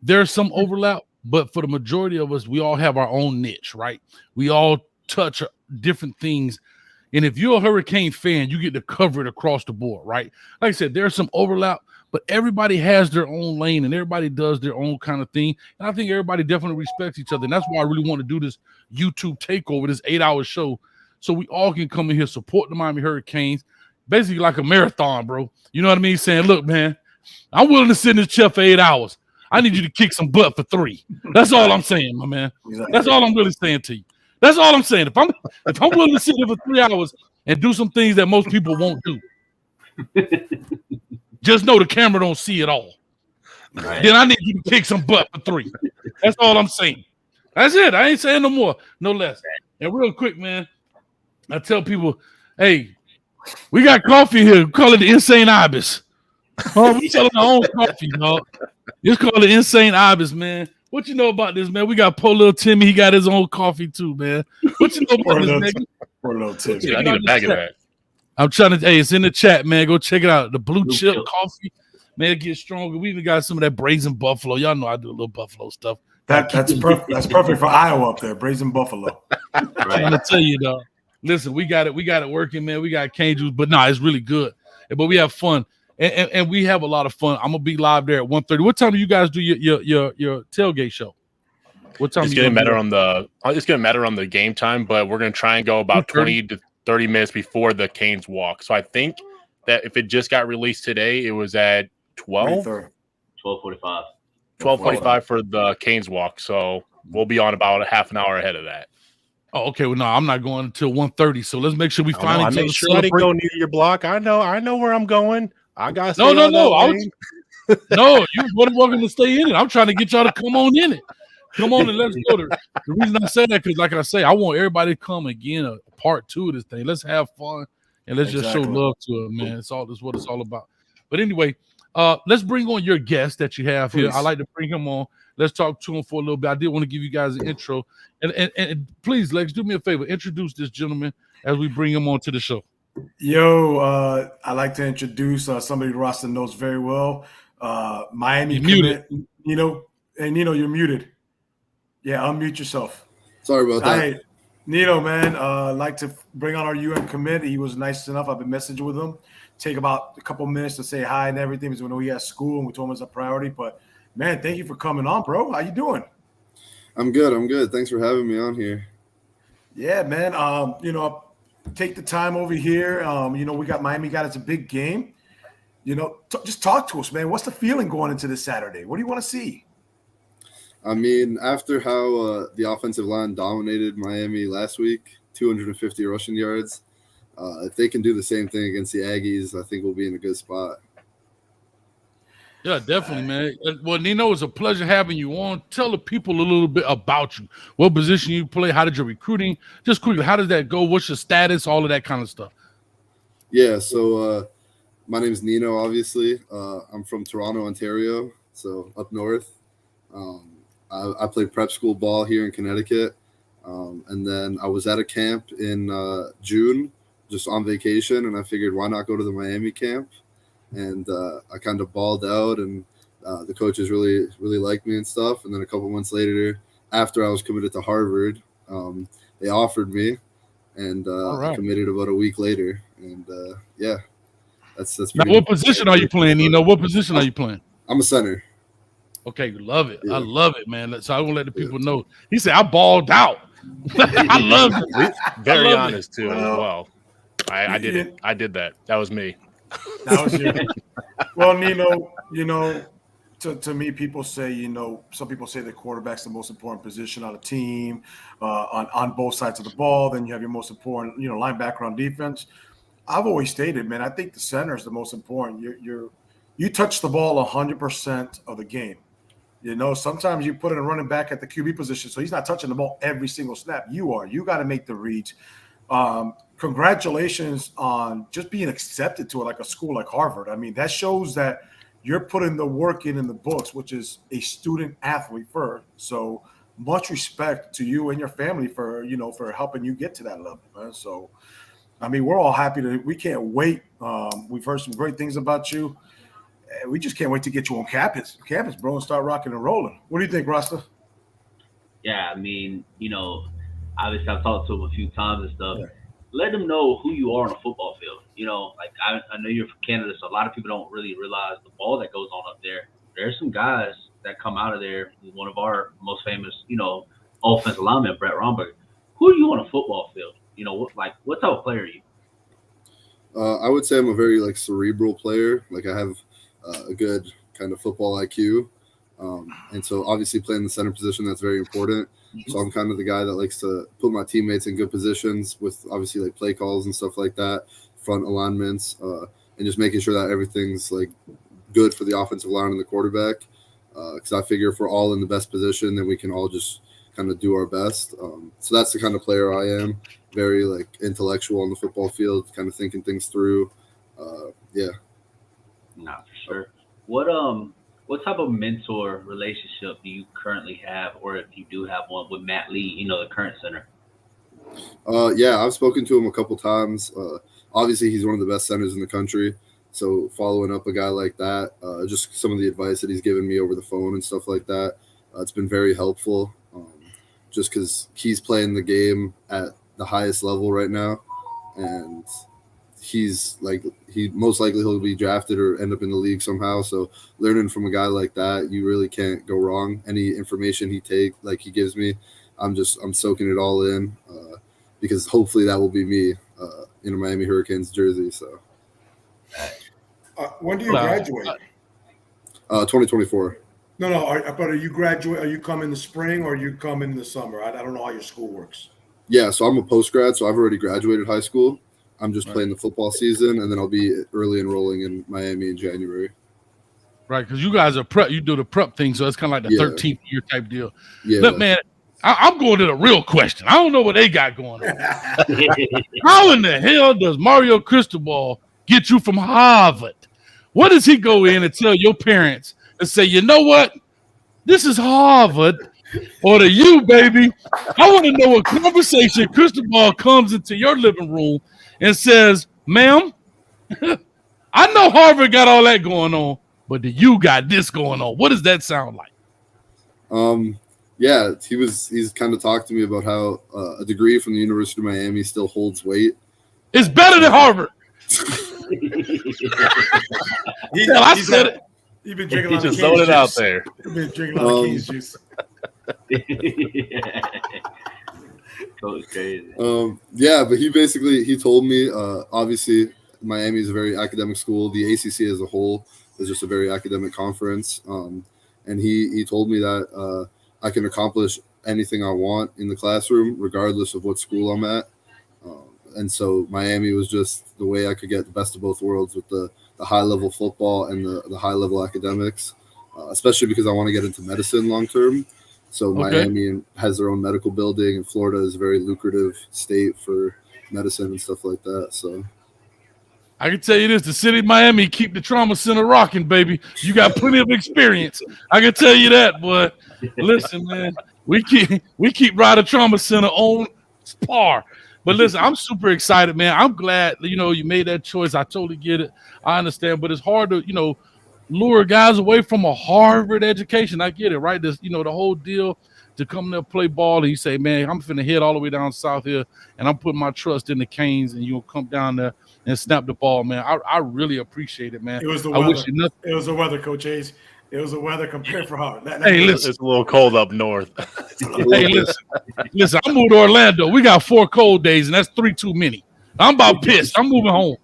There's some overlap, but for the majority of us, we all have our own niche, right? We all touch different things. And if you're a Hurricane fan, you get to cover it across the board, right? Like I said, there's some overlap, but everybody has their own lane and everybody does their own kind of thing. And I think everybody definitely respects each other. And that's why I really want to do this U-Tube Takeover, this 8-hour show, so we all can come in here, support the Miami Hurricanes, basically like a marathon, bro. You know what I mean? Saying, look, man, I'm willing to sit in this chair for 8 hours. I need you to kick some butt for 3. That's all I'm saying, my man. That's all I'm really saying to you. That's all I'm saying. If I'm willing to sit here for 3 hours and do some things that most people won't do, just know the camera don't see it all. Right. Then I need you to kick some butt for 3. That's all I'm saying. That's it. I ain't saying no more, no less. And real quick, man, I tell people, hey, we got coffee here. We call it the Insane Ibis. Oh, we selling our own coffee, dog. Just call it Insane Ibis, man. What you know about this, man? We got poor little Timmy. He got his own coffee too, man. What you know about this, nigga? Poor little Timmy. Dude, I need a bag of that. I'm trying to. Hey, it's in the chat, man. Go check it out. The blue chip coffee, man. It gets stronger. We even got some of that Brazen Buffalo. Y'all know I do a little Buffalo stuff. That's perfect. That's perfect for Iowa up there, Brazen Buffalo. I'm gonna tell you, dog. Listen, we got it working, man. We got cane juice, but it's really good. But we have fun. And we have a lot of fun. I'm gonna be live there at 1:30. What time do you guys do your tailgate show? What time? It's gonna matter on the game time, but we're gonna try and go about 20 to 30 minutes before the Canes walk. So I think that if it just got released today, it was at 12:45. 12:45 for the Canes walk. So we'll be on about a half an hour ahead of that. Oh, okay. Well, no, I'm not going until 1:30. So let's make sure we finally. I make sure I didn't go near your block. I know where I'm going. I got no. No, you're welcome to stay in it. I'm trying to get y'all to come on in it. Come on and let's go. The reason I say that because, like I say, I want everybody to come again. A part 2 of this thing. Let's have fun and let's just show love to it, man. That's what it's all about. But anyway, let's bring on your guest that you have here. I like to bring him on. Let's talk to him for a little bit. I did want to give you guys an intro, and please, Lex, do me a favor. Introduce this gentleman as we bring him on to the show. Yo, I'd like to introduce somebody Rasta knows very well. Miami commit, Nino. Hey, Nino, you're muted. Yeah, unmute yourself. Sorry about that. Hey, Nino, man, I'd like to bring on our UN commit. He was nice enough. I've been messaging with him. Take about a couple minutes to say hi and everything because we know he has school and we told him it's a priority. But, man, thank you for coming on, bro. How you doing? I'm good. Thanks for having me on here. Yeah, man. Take the time over here. We got Miami got it's a big game. Just talk to us, man. What's the feeling going into this Saturday? What do you want to see? I mean, after how the offensive line dominated Miami last week, 250 rushing yards, if they can do the same thing against the Aggies, I think we'll be in a good spot. Yeah, definitely, man. Well, Nino, it's a pleasure having you on. Tell the people a little bit about you. What position you play? How did your recruiting? Just quickly, how does that go? What's your status? All of that kind of stuff. Yeah, so my name is Nino, obviously. I'm from Toronto, Ontario, so up north. I played prep school ball here in Connecticut. And then I was at a camp in June, just on vacation, and I figured why not go to the Miami camp? And I kind of balled out, and the coaches really, really liked me and stuff. And then a couple months later, after I was committed to Harvard, they offered me, and I committed about a week later. And that's now. What position are you playing, Nino? What position are you playing? I'm a center. Okay, love it. Yeah. I love it, man. So I want to let the people know. He said I balled out. I love it. Very honest too as well. I did it. I did that. That was me. That was you. Well, Nino, to me, people say, some people say the quarterback's the most important position on a team, on both sides of the ball. Then you have your most important, linebacker on defense. I've always stated, man, I think the center is the most important. You touch the ball 100% of the game. Sometimes you put in a running back at the QB position, so he's not touching the ball every single snap. You are. You got to make the reads. Congratulations on just being accepted to like a school like Harvard. I mean, that shows that you're putting the work in the books, which is a student athlete first. So much respect to you and your family for helping you get to that level, man. So, I mean, we're all happy we can't wait. We've heard some great things about you. We just can't wait to get you on campus, bro, and start rocking and rolling. What do you think, Rasta? Yeah, I mean, obviously I've talked to him a few times and stuff. let them know who you are on a football field. You know, like I know you're from Canada, so a lot of people don't really realize the ball that goes on up there. There's some guys that come out of there. One of our most famous, offensive lineman, Brett Romberg. Who are you on a football field? You know, what type of player are you? I would say I'm a very like cerebral player. Like I have a good kind of football IQ. And so obviously playing the center position, that's very important. So I'm kind of the guy that likes to put my teammates in good positions with obviously like play calls and stuff like that, front alignments, and just making sure that everything's like good for the offensive line and the quarterback. Because I figure if we're all in the best position, then we can all just kind of do our best. So that's the kind of player I am. Very like intellectual on the football field, kind of thinking things through. Yeah. Nah, for sure. What type of mentor relationship do you currently have, or if you do have one, with Matt Lee, the current center? Yeah, I've spoken to him a couple times. Obviously, he's one of the best centers in the country. So following up a guy like that, just some of the advice that he's given me over the phone and stuff like that, it's been very helpful. Just because he's playing the game at the highest level right now, and he's like he most likely he'll be drafted or end up in the league somehow. So learning from a guy like that, you really can't go wrong. Any information he gives me, I'm soaking it all in, because hopefully that will be me in a Miami Hurricanes jersey. So when do you graduate? 2024. No, but are you graduate? Are you come in the spring or you come in the summer? I don't know how your school works. Yeah, so I'm a post grad, so I've already graduated high school. I'm just playing the football season, and then I'll be early enrolling in Miami in January. Right, because you guys are prep. You do the prep thing, so it's kind of like the 13th year type deal. Yeah. Look, man, I'm going to the real question. I don't know what they got going on. How in the hell does Mario Cristobal get you from Harvard? What does he go in and tell your parents and say, you know what? This is Harvard. Or to you, baby, I want to know what conversation Cristobal comes into your living room and says, ma'am, I know Harvard got all that going on, but do you got this going on? What does that sound like? Yeah, he's kind of talked to me about how a degree from the University of Miami still holds weight. It's better than Harvard. I said it. You've been drinking a lot of just throwing it out there. You've been drinking a lot of King's juice. Crazy. Yeah, but he told me, obviously Miami is a very academic school. The ACC as a whole is just a very academic conference. And he told me that I can accomplish anything I want in the classroom, regardless of what school I'm at. And so Miami was just the way I could get the best of both worlds with the high level football and the high level academics, especially because I want to get into medicine long term. So Miami has their own medical building, and Florida is a very lucrative state for medicine and stuff like that. So I can tell you this: the city of Miami keep the trauma center rocking, baby. You got plenty of experience. I can tell you that, boy. Listen, man, we keep Ryder Trauma Center on par. But listen, I'm super excited, man. I'm glad you made that choice. I totally get it. I understand, but it's hard to lure guys away from a Harvard education. I get it, right? This the whole deal to come there play ball, and you say, man, I'm finna head all the way down south here, and I'm putting my trust in the Canes, and you'll come down there and snap the ball, man. I really appreciate it, man. It was the I weather. wish you nothing. It was the weather, Coach Hayes. It was the weather compared for Harvard. Hey, listen, it's a little cold up north. Hey, listen. I moved to Orlando. We got 4 cold days, and that's 3 too many. I'm about pissed. I'm moving home.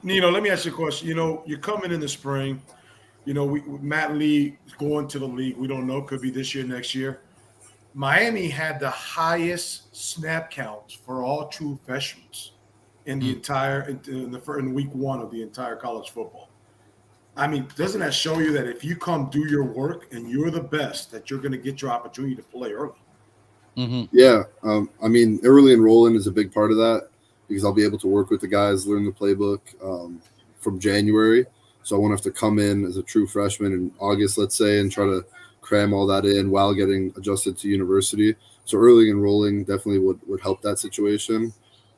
Nino, let me ask you a question. You're coming in the spring. Matt Lee going to the league. We don't know. Could be this year, next year. Miami had the highest snap counts for all true freshmen in the entire in week 1 of the entire college football. I mean, doesn't that show you that if you come do your work and you're the best, that you're going to get your opportunity to play early? Mm-hmm. Yeah, I mean, early enrolling is a big part of that because I'll be able to work with the guys, learn the playbook from January. So I won't have to come in as a true freshman in August, let's say, and try to cram all that in while getting adjusted to university. So early enrolling definitely would help that situation.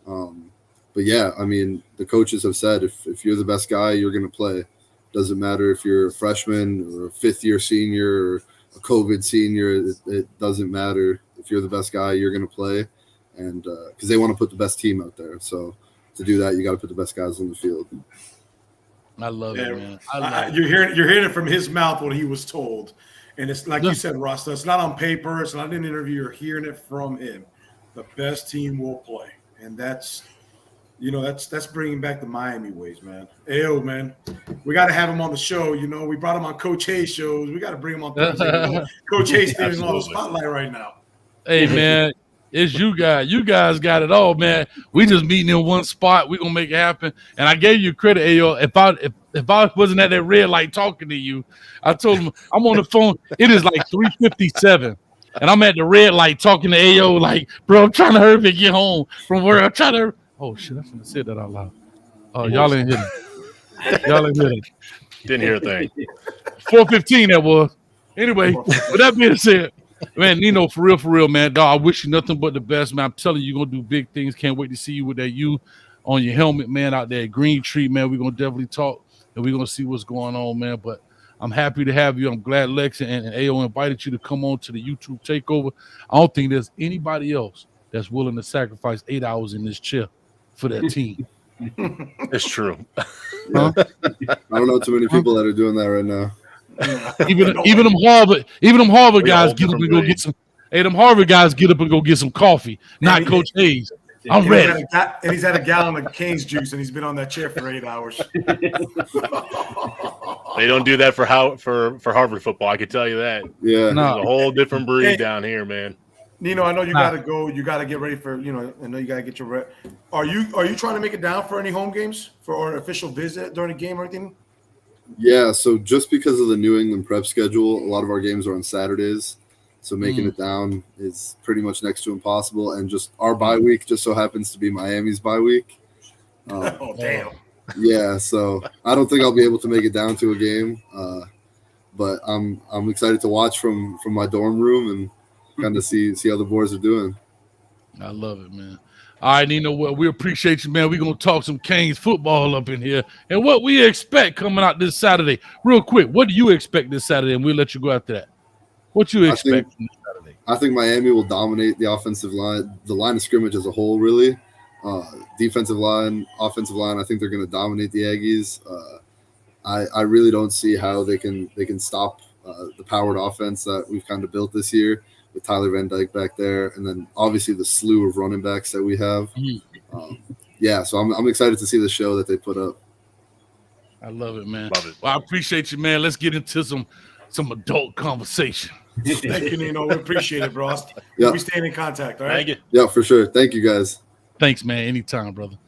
But yeah, I mean, the coaches have said if you're the best guy, you're going to play. Doesn't matter if you're a freshman or a 5th-year senior or a COVID senior. It doesn't matter. If you're the best guy, you're going to play. and because they want to put the best team out there. So to do that, you got to put the best guys on the field. I love it, man. You're hearing it from his mouth what he was told, and it's like you said, Rasta. It's not on paper. It's not in an interview. You're hearing it from him. The best team will play, and that's bringing back the Miami ways, man. Ayo, man, we got to have him on the show. We brought him on Coach Hayes shows. We got to bring him on Thursday. Coach Hayes standing on the spotlight right now. Hey, man, it's you guys. You guys got it all, man. We just meeting in one spot. We gonna make it happen. And I gave you credit, Ayo. If I wasn't at that red light talking to you, I told him I'm on the phone. It is like 3:57. And I'm at the red light talking to Ayo, like, bro, I'm trying to hurry and get home from work. I'm trying to. Oh shit, I shouldn't have said that out loud. Oh, y'all ain't hear it. Y'all ain't hear it. Didn't hear a thing. 4:15 that was. Anyway, with that being said, man, Nino, for real, man, dog, I wish you nothing but the best, man. I'm telling you, you're gonna do big things. Can't wait to see you with that U on your helmet, man, out there at Green Tree, man. We're gonna definitely talk and we're gonna see what's going on, man. But I'm happy to have you. I'm glad Lex and Ayo invited you to come on to the U-Tube Takeover. I don't think there's anybody else that's willing to sacrifice 8 hours in this chair for that team. It's true. Yeah. I don't know too many people that are doing that right now. Even them Harvard guys get up and go get some. Hey, them Harvard guys get up and go get some coffee. Not Coach Hayes. I'm ready. And he's had a gallon of Cane's juice, and he's been on that chair for 8 hours. They don't do that for Harvard football. I can tell you that. Yeah, There's a whole different breed down here, man. Nino, I know you got to go. You got to get ready for. I know you got to get your. Are you trying to make it down for any home games or an official visit during the game or anything? Yeah, so just because of the New England prep schedule, a lot of our games are on Saturdays. So making it down is pretty much next to impossible. And just our bye week just so happens to be Miami's bye week. Oh, damn. Yeah, so I don't think I'll be able to make it down to a game. But I'm excited to watch from my dorm room and kind of see how the boys are doing. I love it, man. All right, Nino, well, we appreciate you, man. We're going to talk some Canes football up in here and what we expect coming out this Saturday. Real quick, what do you expect this Saturday? And we'll let you go after that. What you expect from this Saturday? I think Miami will dominate the offensive line, the line of scrimmage as a whole, really. Defensive line, offensive line, I think they're going to dominate the Aggies. I really don't see how they can stop the powered offense that we've kind of built this year with Tyler Van Dyke back there, and then obviously the slew of running backs that we have. So I'm excited to see the show that they put up. I love it, man. Well, I appreciate you, man. Let's get into some adult conversation. Thank you, Nino. We appreciate it, bro. Yeah. We'll be staying in contact, all right? Yeah, for sure. Thank you, guys. Thanks, man. Anytime, brother.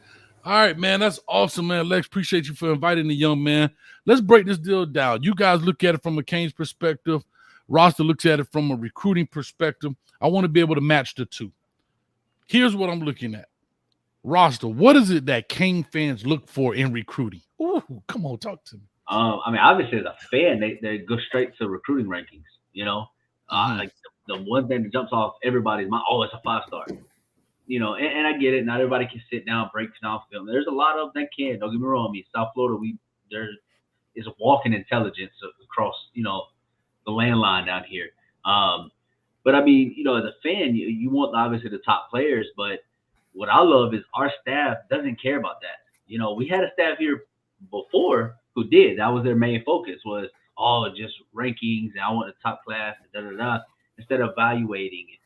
All right, man. That's awesome, man. Lex, appreciate you for inviting the young man. Let's break this deal down. You guys look at it from a Canes perspective. Roster looks at it from a recruiting perspective. I want to be able to match the two. Here's what I'm looking at. Roster, what is it that Cane fans look for in recruiting? Ooh, come on, talk to me. I mean, obviously, as a fan, they go straight to recruiting rankings. Like the one thing that jumps off everybody's mind, it's a 5-star. And I get it. Not everybody can sit down, break down film. There's a lot of them that can. Don't get me wrong. I mean, South Florida, there is a walking intelligence across, the landline down here. But I mean, as a fan, you want obviously the top players, but what I love is our staff doesn't care about that. We had a staff here before who did. That was their main focus was, just rankings and I want a top class, instead of evaluating it.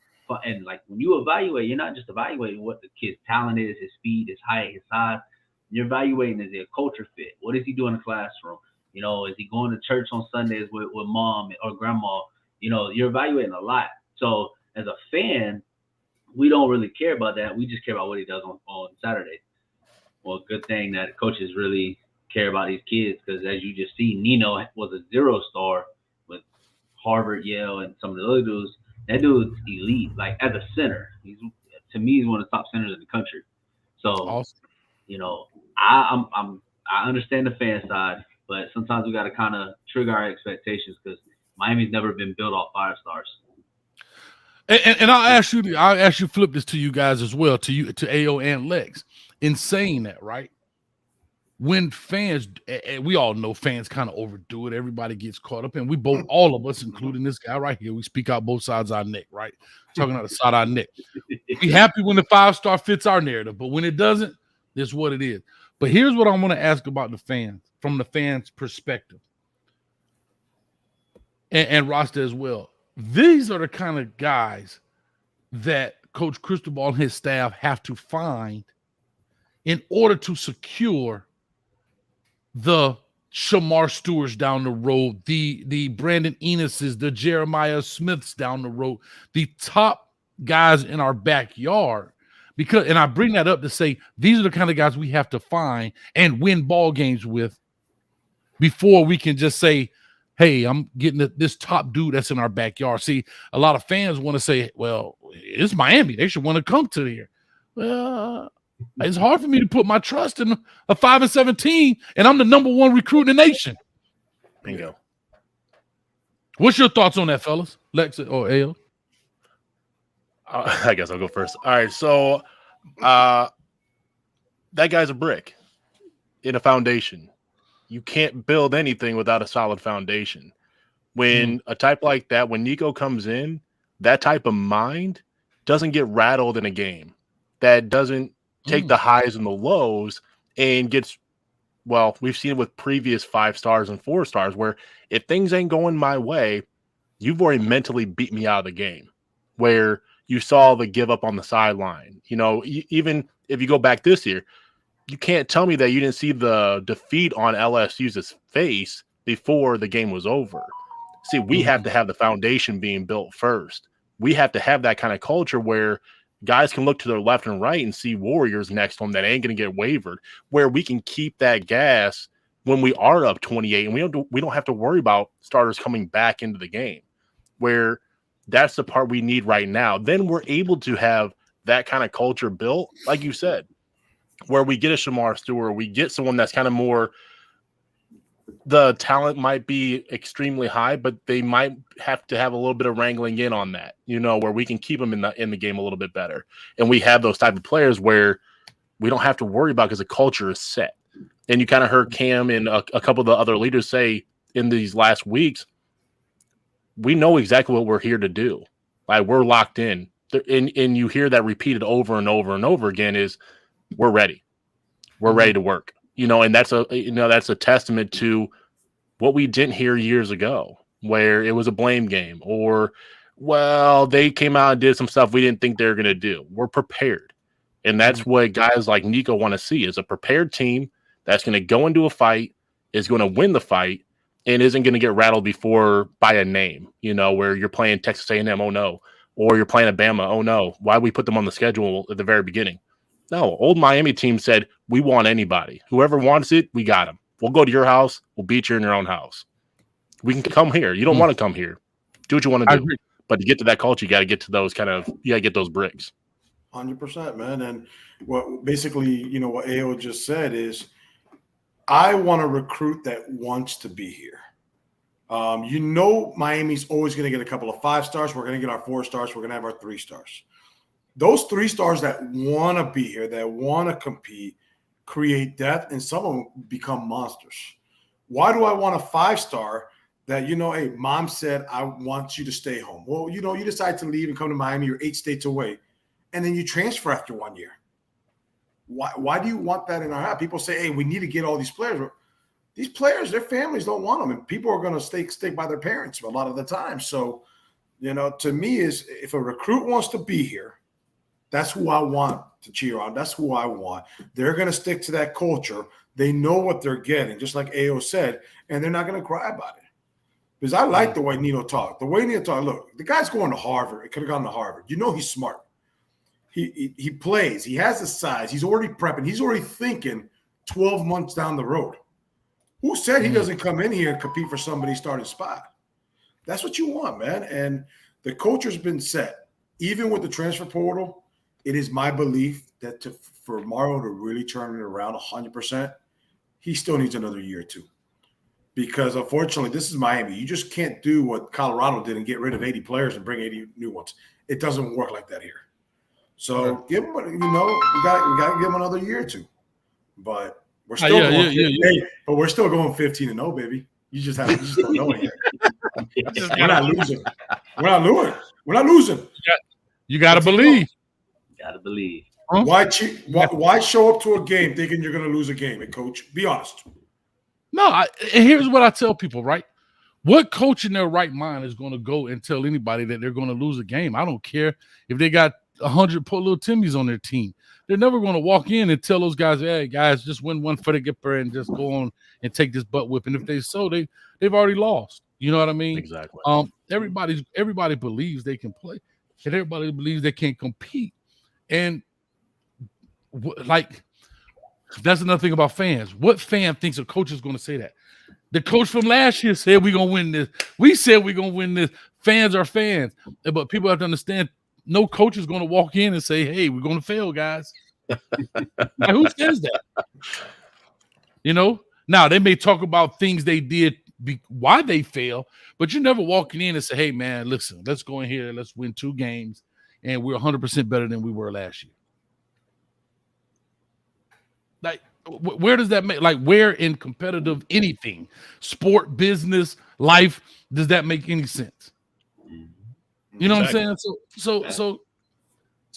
And like when you evaluate, you're not just evaluating what the kid's talent is, his speed, his height, his size. You're evaluating is he a culture fit? What does he do in the classroom? Is he going to church on Sundays with mom or grandma? You're evaluating a lot. So as a fan, we don't really care about that. We just care about what he does on Saturday. Well, good thing that coaches really care about these kids because as you just see, Nino was a 0-star with Harvard, Yale, and some of the other dudes. That dude's elite, like as a center. To me, he's one of the top centers in the country. So, awesome. I understand the fan side, but sometimes we got to kind of trigger our expectations because Miami's never been built off 5 stars. And I'll ask you flip this to you guys as well, to Ayo and Lex. In saying that, right? when fans, we all know fans kind of overdo it. Everybody gets caught up, and we both, all of us, including this guy right here, we speak out both sides of our neck, right? Talking out the side of our neck. We happy when the 5-star fits our narrative, but when it doesn't, this is what it is. But here's what I want to ask about the fans, from the fans' perspective, and Rasta as well. These are the kind of guys that Coach Cristobal and his staff have to find in order to secure the Shamar Stewarts down the road, the Brandon Enos's, the Jeremiah Smiths down the road, the top guys in our backyard. Because, and I bring that up to say these are the kind of guys we have to find and win ball games with before we can just say, hey, I'm getting this top dude that's in our backyard. See, a lot of fans want to say, well, it's Miami. They should want to come to here. Well, it's hard for me to put my trust in a 5-17, and I'm the #1 recruit in the nation. Bingo. What's your thoughts on that, fellas? Lex or Ale? I guess I'll go first. All right, so that guy's a brick in a foundation. You can't build anything without a solid foundation. When a type like that, when Nico comes in, that type of mind doesn't get rattled in a game. That doesn't take the highs and the lows and gets, well, we've seen it with previous 5 stars and 4 stars where if things ain't going my way, you've already mentally beat me out of the game, where you saw the give up on the sideline. You know, even if you go back this year, you can't tell me that you didn't see the defeat on LSU's face before the game was over. See, we have to have the foundation being built first. We have to have that kind of culture where guys can look to their left and right and see Warriors next to them that ain't going to get wavered, where we can keep that gas when we are up 28 and we don't have to worry about starters coming back into the game, where that's the part we need right now. Then we're able to have that kind of culture built, like you said, where we get a Shamar Stewart, we get someone that's kind of more, the talent might be extremely high, but they might have to have a little bit of wrangling in on that, you know, where we can keep them in the game a little bit better. And we have those type of players where we don't have to worry about because the culture is set. And you kind of heard Cam and a couple of the other leaders say in these last weeks, we know exactly what we're here to do. Like, we're locked in. And you hear that repeated over and over and over again is we're ready. We're ready to work. You know, and that's a testament to what we didn't hear years ago, where it was a blame game or, well, they came out and did some stuff we didn't think they were going to do. We're prepared. And that's what guys like Nico want to see, is a prepared team that's going to go into a fight, is going to win the fight, and isn't going to get rattled before by a name, you know, where you're playing Texas A&M, oh no, or you're playing Alabama, oh no, why we put them on the schedule at the very beginning? No, old Miami team said, we want anybody. Whoever wants it, we got them. We'll go to your house. We'll beat you in your own house. We can come here. You don't want to come here. Do what you want to do. But to get to that culture, you got to get to those you got to get those bricks. 100%, man. And what basically, you know, what AO just said is, I want a recruit that wants to be here. You know, Miami's always going to get a couple of 5 stars. We're going to get our 4 stars. We're going to have our 3 stars. Those 3 stars that want to be here, that want to compete, create depth, and some of them become monsters. Why do I want a 5-star that, you know, hey, mom said, I want you to stay home? Well, you know, you decide to leave and come to Miami, you're 8 states away, and then you transfer after 1 year. Why do you want that in our house? People say, hey, we need to get all these players. These players, their families don't want them, and people are going to stay by their parents a lot of the time. So, you know, to me, is if a recruit wants to be here, that's who I want to cheer on. That's who I want. They're going to stick to that culture. They know what they're getting, just like AO said, and they're not going to cry about it. Because I like the way Nino talked. The way Nino talked, look, the guy's going to Harvard. It could have gone to Harvard. You know he's smart. He plays. He has the size. He's already prepping. He's already thinking 12 months down the road. Who said he doesn't come in here and compete for somebody's starting spot? That's what you want, man. And the culture's been set. Even with the transfer portal, it is my belief that for Mario to really turn it around 100%, he still needs another year or two. Because unfortunately, this is Miami. You just can't do what Colorado did and get rid of 80 players and bring 80 new ones. It doesn't work like that here. So give him, you know, we got to give him another year or two. But We're still going. yeah. Hey, but we're still going 15-0, baby. You just don't know it yet. We're not losing. We're not losing. You got to believe. Gotta believe. Huh? Why show up to a game thinking you're going to lose a game, coach? Be honest. No, and here's what I tell people, right? What coach in their right mind is going to go and tell anybody that they're going to lose a game? I don't care if they got 100 poor little Timmies on their team. They're never going to walk in and tell those guys, hey, guys, just win one for the Gipper and just go on and take this butt whipping. If they so, they've already lost. You know what I mean? Exactly. Everybody believes they can play, and everybody believes they can compete. And that's another thing about fans. What fan thinks a coach is going to say that? The coach from last year said we're going to win this. We said we're going to win this. Fans are fans. But people have to understand no coach is going to walk in and say, hey, we're going to fail, guys. Like, who says that? You know? Now, they may talk about things they did, why they fail, but you're never walking in and say, hey, man, listen, let's go in here. Let's win 2 games, and we're 100% better than we were last year. Like, where does that make, like, where in competitive anything, sport, business, life, does that make any sense? You know what I'm saying? So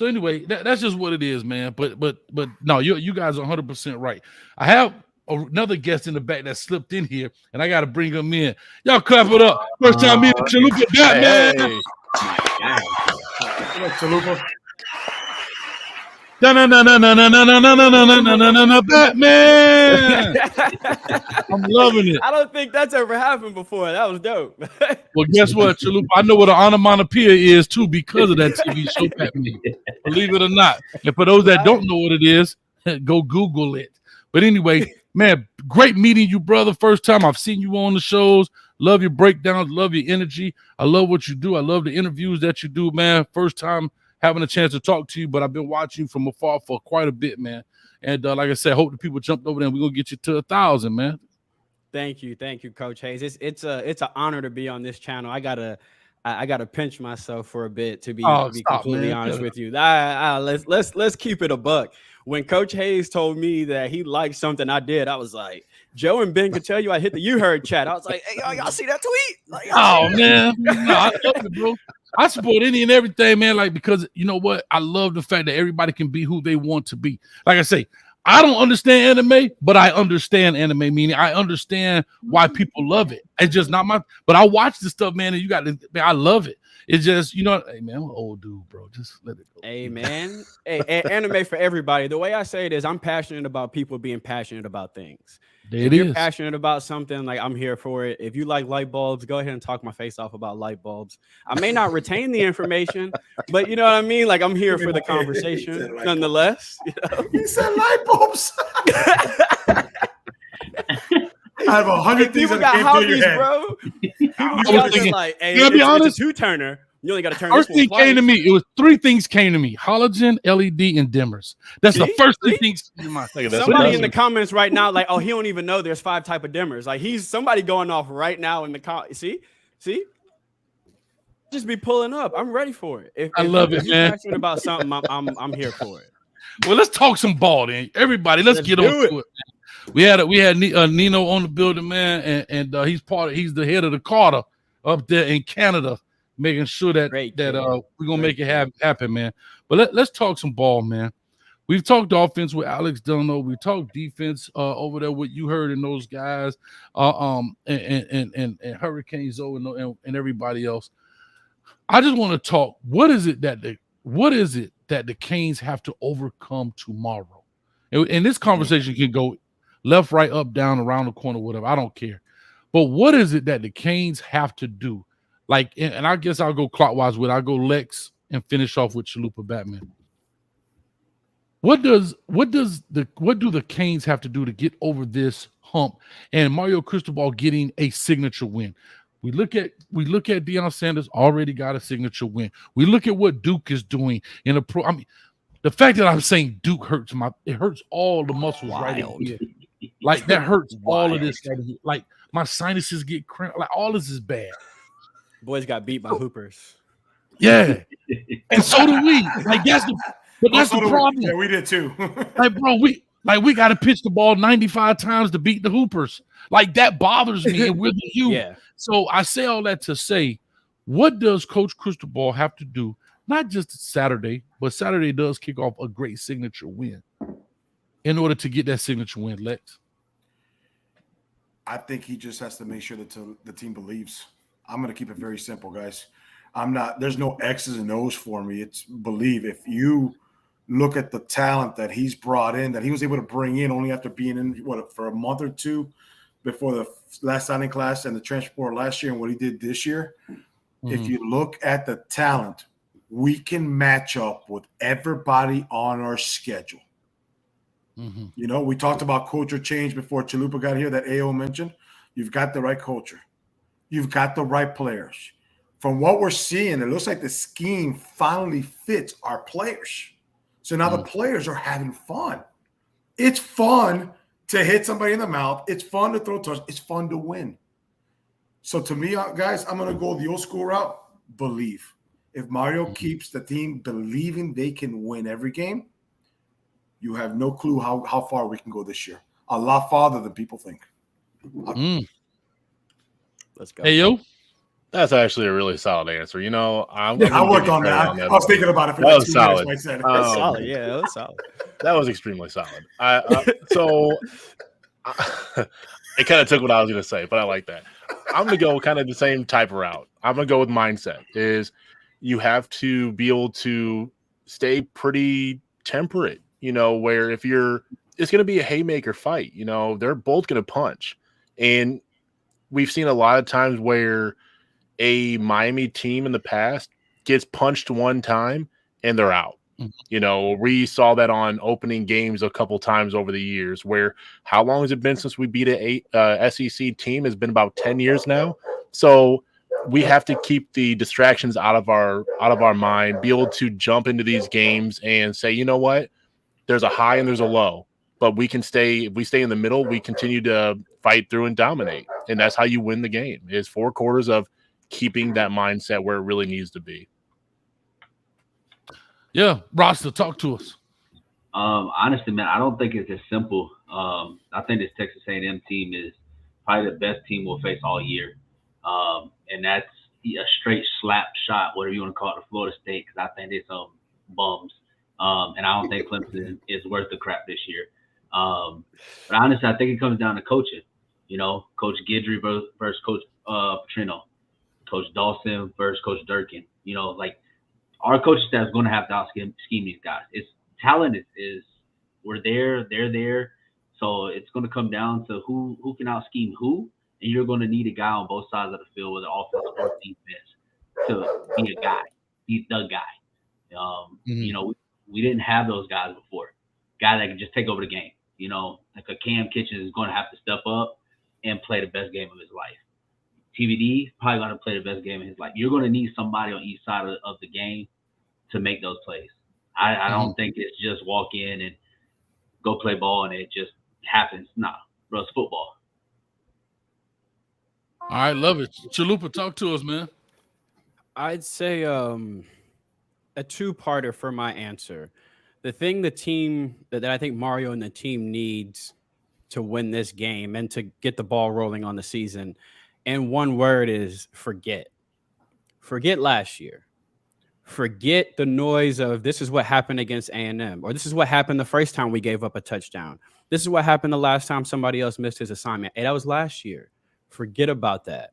anyway, that's just what it is, man. But no, you guys are 100% right. I have another guest in the back that slipped in here, and I got to bring him in. Y'all clap it up. First time me and Chalupa got, man. Chalupa. Batman. I'm loving it. I don't think that's ever happened before. That was dope. Well, guess what, Chalupa? I know what an onomatopoeia is too because of that TV show, Batman. Believe it or not. And for those that don't know what it is, go Google it. But anyway, man, great meeting you, brother. First time I've seen you on the shows. Love your breakdowns. Love your energy. I love what you do. I love the interviews that you do, man. First time having a chance to talk to you, but I've been watching you from afar for quite a bit, man. And like I said, hope the people jumped over there and we're going to get you to 1,000, man. Thank you, Coach Hayes. It's an honor to be on this channel. I gotta pinch myself for a bit to be completely honest with you. Let's keep it a buck. When Coach Hayes told me that he liked something I did, I was like, Joe and Ben could tell you I hit the You Heard chat. I was like, hey, y'all see that tweet? Like, oh man, no, I love it, bro. I support any and everything, man. Like, because you know what? I love the fact that everybody can be who they want to be. Like I say, I don't understand anime, but I understand anime, meaning I understand why people love it. It's just not but I watch this stuff, man, and you got to, man, I love it. It's just, you know, hey, man, I'm an old dude, bro. Just let it go. Hey, man. Hey, anime for everybody. The way I say it is I'm passionate about people being passionate about things. If you're passionate about something, like, I'm here for it. If you like light bulbs, go ahead and talk my face off about light bulbs. I may not retain the information, but you know what I mean? Like, I'm here for the conversation nonetheless. You know? He said light bulbs. I have 100 things people that got came through your hobbies, head. bro. People was got thinking, like, hey, can I be honest? It's a 2-turner. You only got to turn First this one thing twice. came to me. It was 3 things came to me: halogen, LED, and dimmers. That's the first 3 things came to mind. Somebody in the comments right now, like, oh, he don't even know there's 5 type of dimmers. Like, he's somebody going off right now in the see, just be pulling up. I'm ready for it. If love it, man. Passionate about something, I'm here for it. Well, let's talk some ball, then. Everybody, let's get on to it. Man. We had Nino on the building, man, and he's the head of the Carter up there in Canada, making sure that we're gonna make it happen, man. But let's talk some ball, man. We've talked offense with Alex Delano. We talked defense over there with You Heard and those guys, and Hurricane Zoe and everybody else. I just want to talk. What is it that the Canes have to overcome tomorrow? And this conversation can go left, right, up, down, around the corner, whatever. I don't care. But what is it that the Canes have to do? Like, and I guess I'll go clockwise with. I'll go Lex and finish off with Chalupa Batman. What do the Canes have to do to get over this hump and Mario Cristobal getting a signature win? We look at Deion Sanders already got a signature win. We look at what Duke is doing in a pro. I mean, the fact that I'm saying Duke hurts it hurts all the muscles right in here. Like, that hurts all of this. Like, my sinuses get cramped. Like, all this is bad. Boys got beat by Hoopers. Yeah, and so do we. Like, that's the problem. Yeah, we did too. Like, bro, Like we got to pitch the ball 95 times to beat the Hoopers. Like that bothers me, and we're the U. Yeah. So I say all that to say, what does Coach Cristobal have to do? Not just Saturday, but Saturday does kick off a great signature win. In order to get that signature win, Lex. I think he just has to make sure that the team believes. I'm going to keep it very simple, guys. There's no X's and O's for me. It's believe. If you look at the talent that he's brought in, that he was able to bring in only after being in for a month or two before the last signing class and the transfer portal last year and what he did this year. If you look at the talent, we can match up with everybody on our schedule. You know, we talked about culture change before Chalupa got here that AO mentioned. You've got the right culture. You've got the right players. From what we're seeing, it looks like the scheme finally fits our players. So now the players are having fun. It's fun to hit somebody in the mouth. It's fun to throw touchdowns. It's fun to win. So to me, guys, I'm going to go the old school route, believe. If Mario keeps the team believing they can win every game, you have no clue how far we can go this year. A lot farther than people think. Let's go. Hey, yo. That's actually a really solid answer. You know, I worked on that. I was thinking about it for that like was 2 solid. minutes. That's solid. Yeah, that was solid. That was extremely solid. It kind of took what I was going to say, but I like that. I'm going to go kind of the same type of route. I'm going to go with mindset. Is you have to be able to stay pretty temperate. You know, where it's going to be a haymaker fight. You know, they're both going to punch, and we've seen a lot of times where a Miami team in the past gets punched one time and they're out. You know, we saw that on opening games a couple times over the years. Where how long has it been since we beat a SEC team? It's been about 10 years now. So we have to keep the distractions out of our mind, be able to jump into these games and say, you know what, there's a high and there's a low, but we can stay. If we stay in the middle, we continue to fight through and dominate, and that's how you win the game. Is 4 quarters of keeping that mindset where it really needs to be. Yeah, Rasta, talk to us. Honestly, man, I don't think it's as simple. I think this Texas A&M team is probably the best team we'll face all year, and that's a straight slap shot, whatever you want to call it, to Florida State, because I think they're some bums, and I don't think Clemson is worth the crap this year. But honestly, I think it comes down to coaching. You know, Coach Guidry versus Coach Petrino, Coach Dawson versus Coach Durkin. You know, like our coaching staff is going to have to scheme these guys. It's talent is we're there, they're there. So it's going to come down to who can out scheme who, and you're going to need a guy on both sides of the field, whether offense or defense, to be a guy. He's the guy. You know, we didn't have those guys before. Guy that can just take over the game. You know, like a Cam Kitchens is going to have to step up and play the best game of his life. TVD probably going to play the best game of his life. You're going to need somebody on each side of the game to make those plays. I don't think it's just walk in and go play ball and it just happens. Nah, bro, it's football. All right, love it. Chalupa, talk to us, man. I'd say a 2-parter for my answer. The thing the team that I think Mario and the team needs to win this game and to get the ball rolling on the season, and one word is forget. Forget last year. Forget the noise of this is what happened against A&M, or this is what happened the first time we gave up a touchdown. This is what happened the last time somebody else missed his assignment. Hey, that was last year. Forget about that.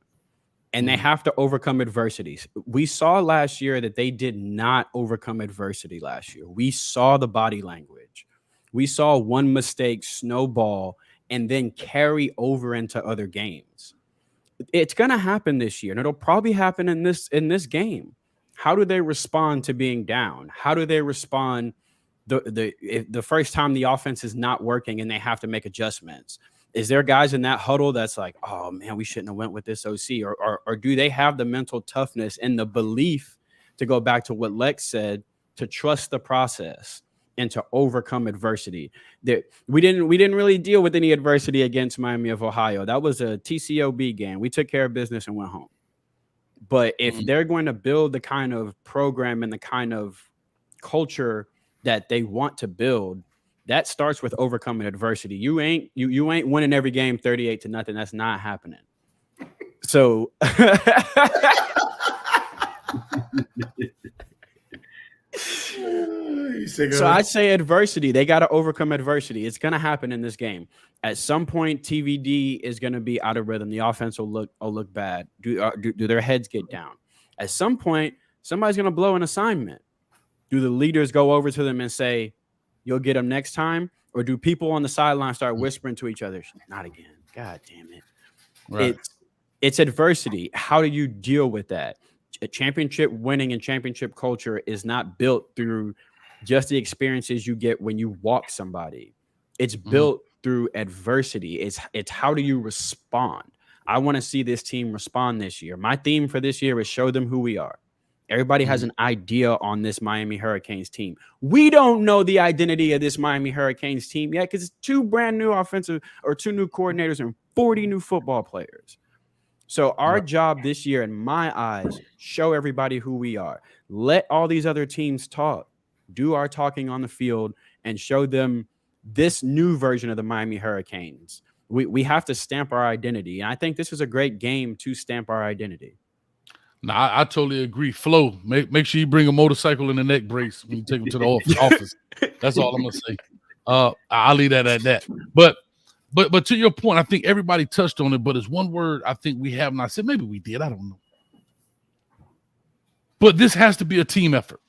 And they have to overcome adversities. We saw last year that they did not overcome adversity last year. We saw the body language. We saw one mistake snowball and then carry over into other games. It's going to happen this year, and it'll probably happen in this game. How do they respond to being down? How do they respond the first time the offense is not working and they have to make adjustments? Is there guys in that huddle that's like, oh man, we shouldn't have went with this OC, or do they have the mental toughness and the belief, to go back to what Lex said, to trust the process and to overcome adversity? That we didn't really deal with any adversity against Miami of Ohio. That was a TCOB game. We took care of business and went home. But if they're going to build the kind of program and the kind of culture that they want to build, That starts with overcoming adversity. You ain't winning every game 38-0. That's not happening. So so I'd say adversity. They got to overcome adversity. It's going to happen in this game. At some point, TVD is going to be out of rhythm. The offense will look bad. Do their heads get down? At some point, somebody's going to blow an assignment. Do the leaders go over to them and say, "You'll get them next time"? Or do people on the sideline start whispering to each other, "Not again. God damn it." Right. It's adversity. How do you deal with that? A championship winning and championship culture is not built through just the experiences you get when you walk somebody. It's built through adversity. It's how do you respond? I want to see this team respond this year. My theme for this year is show them who we are. Everybody has an idea on this Miami Hurricanes team. We don't know the identity of this Miami Hurricanes team yet because it's 2 brand new offensive or 2 new coordinators and 40 new football players. So our job this year, in my eyes, show everybody who we are. Let all these other teams talk. Do our talking on the field and show them this new version of the Miami Hurricanes. We have to stamp our identity. And I think this is a great game to stamp our identity. No, I totally agree. Flo, make sure you bring a motorcycle and a neck brace when you take them to the office. That's all I'm gonna say. I'll leave that at that. But to your point, I think everybody touched on it. But it's one word I think we have not said. Maybe we did. I don't know. But this has to be a team effort.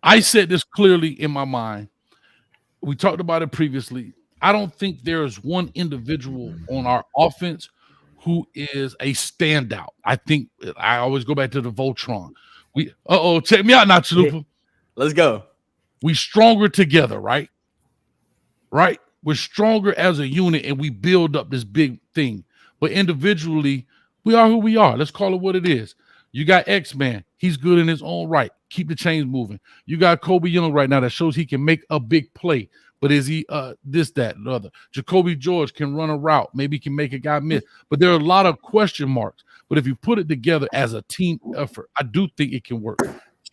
I said this clearly in my mind. We talked about it previously. I don't think there is one individual on our offense who is a standout. I think I always go back to the Voltron. Check me out now, Chalupa. Let's go. We stronger together, right? Right? We're stronger as a unit and we build up this big thing. But individually, we are who we are. Let's call it what it is. You got X-Man. He's good in his own right. Keep the chains moving. You got Kobe Young right now that shows he can make a big play. But is he this, that, and the other? Jacoby George can run a route. Maybe he can make a guy miss. But there are a lot of question marks. But if you put it together as a team effort, I do think it can work.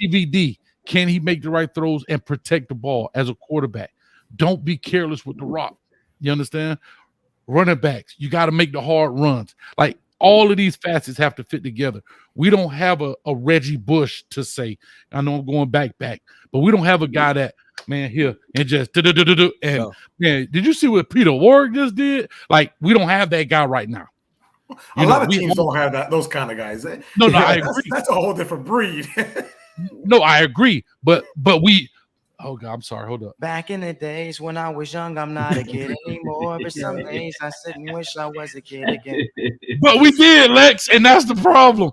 TVD, can he make the right throws and protect the ball as a quarterback? Don't be careless with the rock. You understand? Running backs, you got to make the hard runs. Like all of these facets have to fit together. We don't have a Reggie Bush to say, I know I'm going back, but we don't have a guy that, man, here and just and man, did you see what Peter Warwick just did? Like, we don't have that guy right now. A lot of teams don't have those kind of guys. No, I agree. That's a whole different breed. No, I agree. But we, oh God, I'm sorry. Hold up. Back in the days when I was young, I'm not a kid anymore. But some days I sit and wish I was a kid again. But we did, Lex, and that's the problem.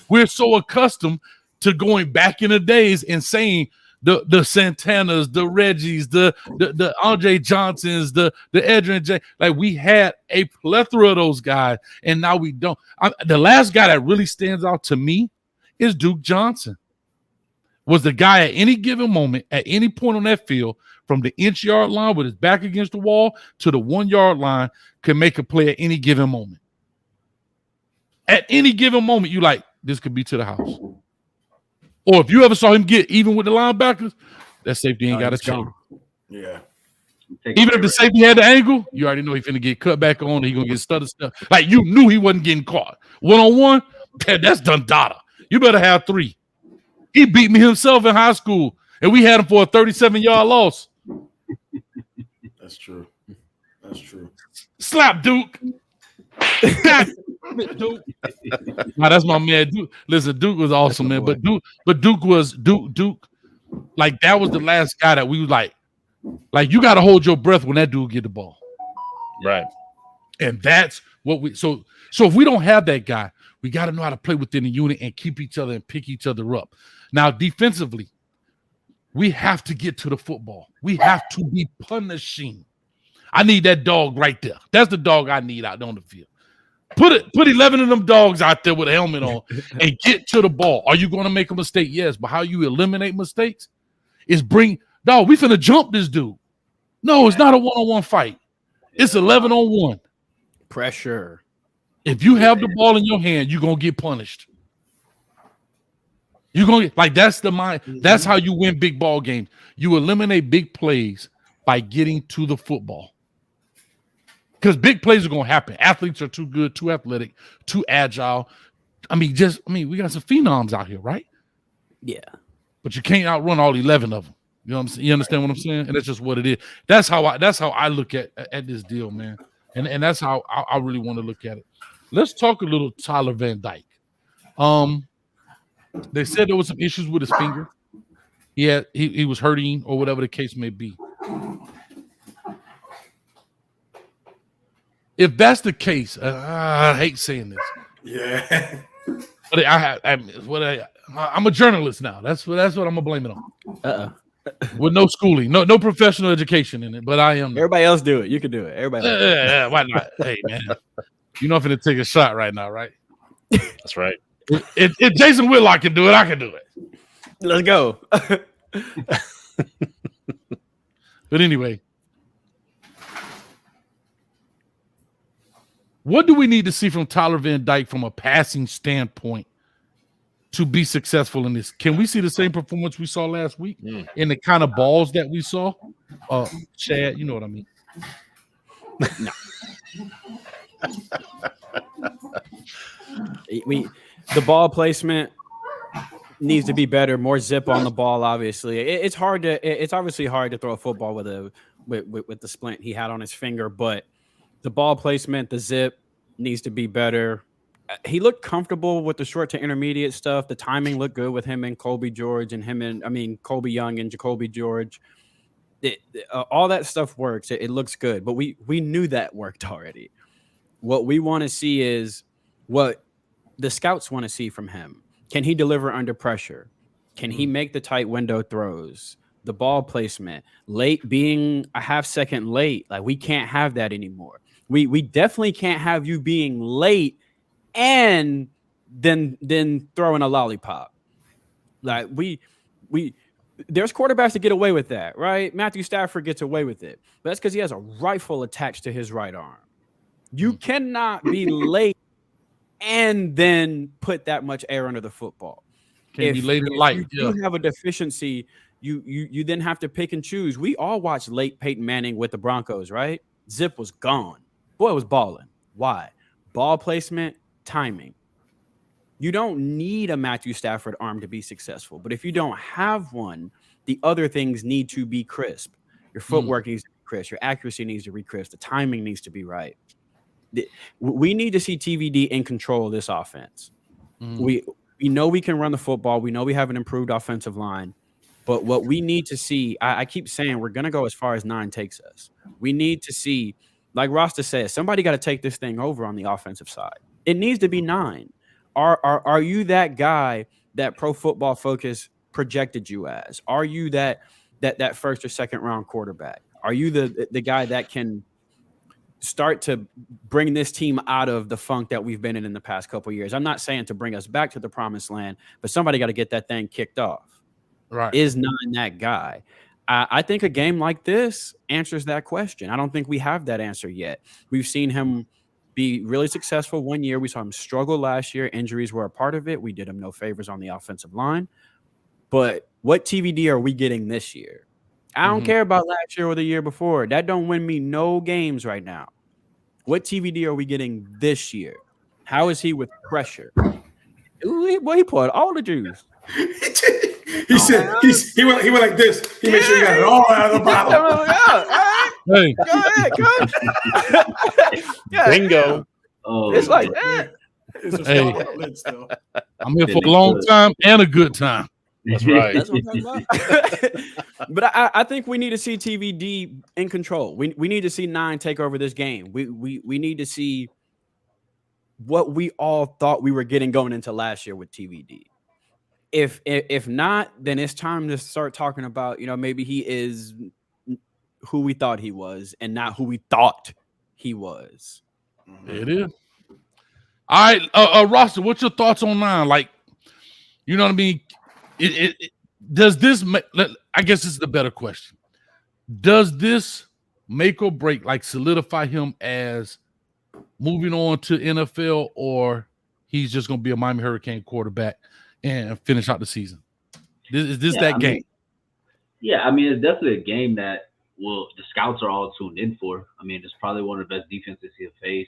We're so accustomed to going back in the days and saying the Santanas, the Reggies, the Andre Johnsons, the Edrin J. Like, we had a plethora of those guys, and now we don't. The last guy that really stands out to me is Duke Johnson. Was the guy at any given moment, at any point on that field, from the inch-yard line with his back against the wall to the 1-yard line, could make a play at any given moment. At any given moment, you like, this could be to the house. Or if you ever saw him get even with the linebackers, that safety ain't got a chance. Yeah. Even if the safety had the angle, you already know he's finna get cut back on. He's gonna get studded stuff. Like, you knew he wasn't getting caught. One-on-one, that's done data. You better have 3. He beat me himself in high school, and we had him for a 37-yard loss. That's true. That's true. Slap Duke. Duke. Now, that's my man. Duke. Listen, Duke was awesome, man. But Duke was Duke. Like, that was the last guy that we was like you got to hold your breath when that dude get the ball. Right. And that's what we so if we don't have that guy, we got to know how to play within the unit and keep each other and pick each other up. Now, defensively, we have to get to the football. We have to be punishing. I need that dog right there. That's the dog I need out on the field. Put 11 of them dogs out there with a helmet on and get to the ball. Are you going to make a mistake? Yes. But how you eliminate mistakes is we finna jump this dude. No, it's not a one-on-one fight. It's 11-on-1. Pressure. If you have the ball in your hand, you're going to get punished. You're gonna get, like that's the mind. That's how you win big ball games. You eliminate big plays by getting to the football. Because big plays are gonna happen. Athletes are too good, too athletic, too agile. We got some phenoms out here, right? Yeah. But you can't outrun all 11 of them. You know what I'm saying? You understand what I'm saying? And that's just what it is. That's how I look at this deal, man. And that's how I really want to look at it. Let's talk a little Tyler Van Dyke. They said there was some issues with his finger. He was hurting or whatever the case may be. If that's the case, I hate saying this. Yeah. But I'm a journalist now. That's what I'm gonna blame it on. With no schooling, no professional education in it, but I am. Everybody else do it. You can do it. Everybody. Yeah, why not? Hey, man, you know I'm finna take a shot right now, right? That's right. If Jason Whitlock can do it, I can do it. Let's go. But anyway, what do we need to see from Tyler Van Dyke from a passing standpoint to be successful in this? Can we see the same performance we saw last week in the kind of balls that we saw? Chad, you know what I mean? No. The ball placement needs to be better, more zip on the ball. Obviously, it's obviously hard to throw a football with the splint he had on his finger, but the ball placement, the zip needs to be better. He looked comfortable with the short to intermediate stuff. The timing looked good with him and Colby George and Colby Young and Jacoby George. All that stuff works. It looks good, but we knew that worked already. What we want to see is what the scouts want to see from him. Can he deliver under pressure? Can he make the tight window throws? The ball placement, late being a half second late. Like, we can't have that anymore. We definitely can't have you being late and then throwing a lollipop. Like, there's quarterbacks that get away with that, right? Matthew Stafford gets away with it, but that's because he has a rifle attached to his right arm. You cannot be late and then put that much air under the football. Can be late and light. You have a deficiency. You then have to pick and choose. We all watched late Peyton Manning with the Broncos, right? Zip was gone. Boy was balling. Why? Ball placement, timing. You don't need a Matthew Stafford arm to be successful, but if you don't have one, the other things need to be crisp. Your footwork needs to be crisp. Your accuracy needs to be crisp. The timing needs to be right. We need to see TVD in control of this offense. We know we can run the football. We know we have an improved offensive line. But what we need to see, I keep saying we're going to go as far as 9 takes us. We need to see, like Rasta says, somebody got to take this thing over on the offensive side. It needs to be 9. Are you that guy that Pro Football Focus projected you as? Are you that first or second round quarterback? Are you the guy that can start to bring this team out of the funk that we've been in the past couple of years? I'm not saying to bring us back to the promised land, but somebody got to get that thing kicked off. Right. Is 9 that guy? I think a game like this answers that question. I don't think we have that answer yet. We've seen him be really successful one year. We saw him struggle last year. Injuries were a part of it. We did him no favors on the offensive line. But what TVD are we getting this year? I don't care about last year or the year before. That don't win me no games right now. What TVD are we getting this year? How is he with pressure? Ooh, boy, he poured all the juice. He went like this. He made sure he got it all out of the bottle. Hey. Go ahead, coach. Bingo. Oh, It's like that. Hey, I'm here for a long time and a good time. That's right. That's what I'm talking about. But I think we need to see TVD in control. We need to see 9 take over this game. We need to see what we all thought we were getting going into last year with TVD. If not, then it's time to start talking about, maybe he is who we thought he was and not who we thought he was. It is. All right, Roster, what's your thoughts on 9? Like, you know what I mean? Does this I guess this is the better question. Does this make or break, like solidify him as moving on to NFL, or he's just going to be a Miami Hurricane quarterback and finish out the season? Is this Yeah, that I game? mean, yeah, I mean, it's definitely a game that the scouts are all tuned in for. I mean, it's probably one of the best defenses he'll face,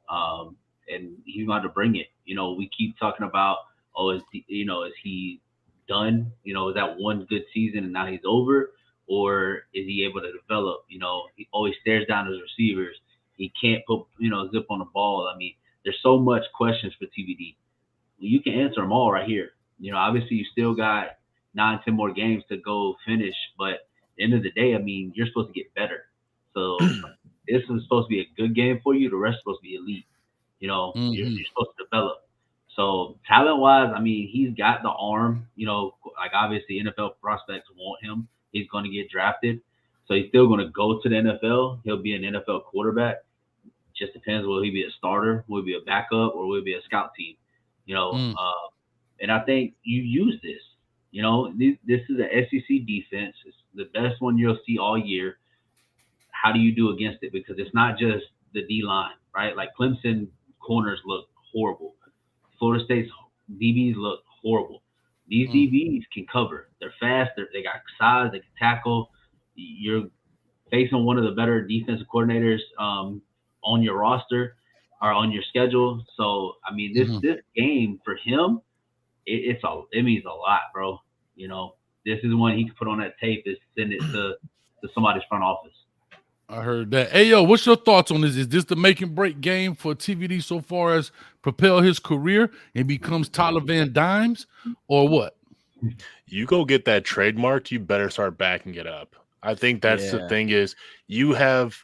and he's going to bring it. You know, we keep talking about, oh, is he done? You know, is that one good season and now he's over, or is he able to develop? You know, he always stares down his receivers. He can't put zip on the ball. I mean, there's so much questions for TBD. You can answer them all right here. You know, obviously you still got 9, 10 more games to go finish, but at the end of the day, I mean, you're supposed to get better. So this is supposed to be a good game for you. The rest is supposed to be elite. You know, you're supposed to develop. So talent wise, I mean, he's got the arm. You know, like obviously NFL prospects want him. He's going to get drafted. So he's still going to go to the NFL. He'll be an NFL quarterback. Just depends, will he be a starter, will he be a backup, or will he be a scout team? You know, and I think you use this. You know, this is an SEC defense. It's the best one you'll see all year. How do you do against it? Because it's not just the D-line, right? Like Clemson corners look horrible. Florida State's DBs look horrible. These DBs can cover. They're fast. They got size. They can tackle. You're facing one of the better defensive coordinators on your roster or on your schedule. So, I mean, this game for him, it means a lot, bro. You know, this is one he can put on that tape and send it to somebody's front office. I heard that. Hey, yo, what's your thoughts on this? Is this the make and break game for TVD so far as propel his career and becomes Tyler Van Dimes, or what? You go get that trademarked, you better start backing it up. I think that's the thing is you have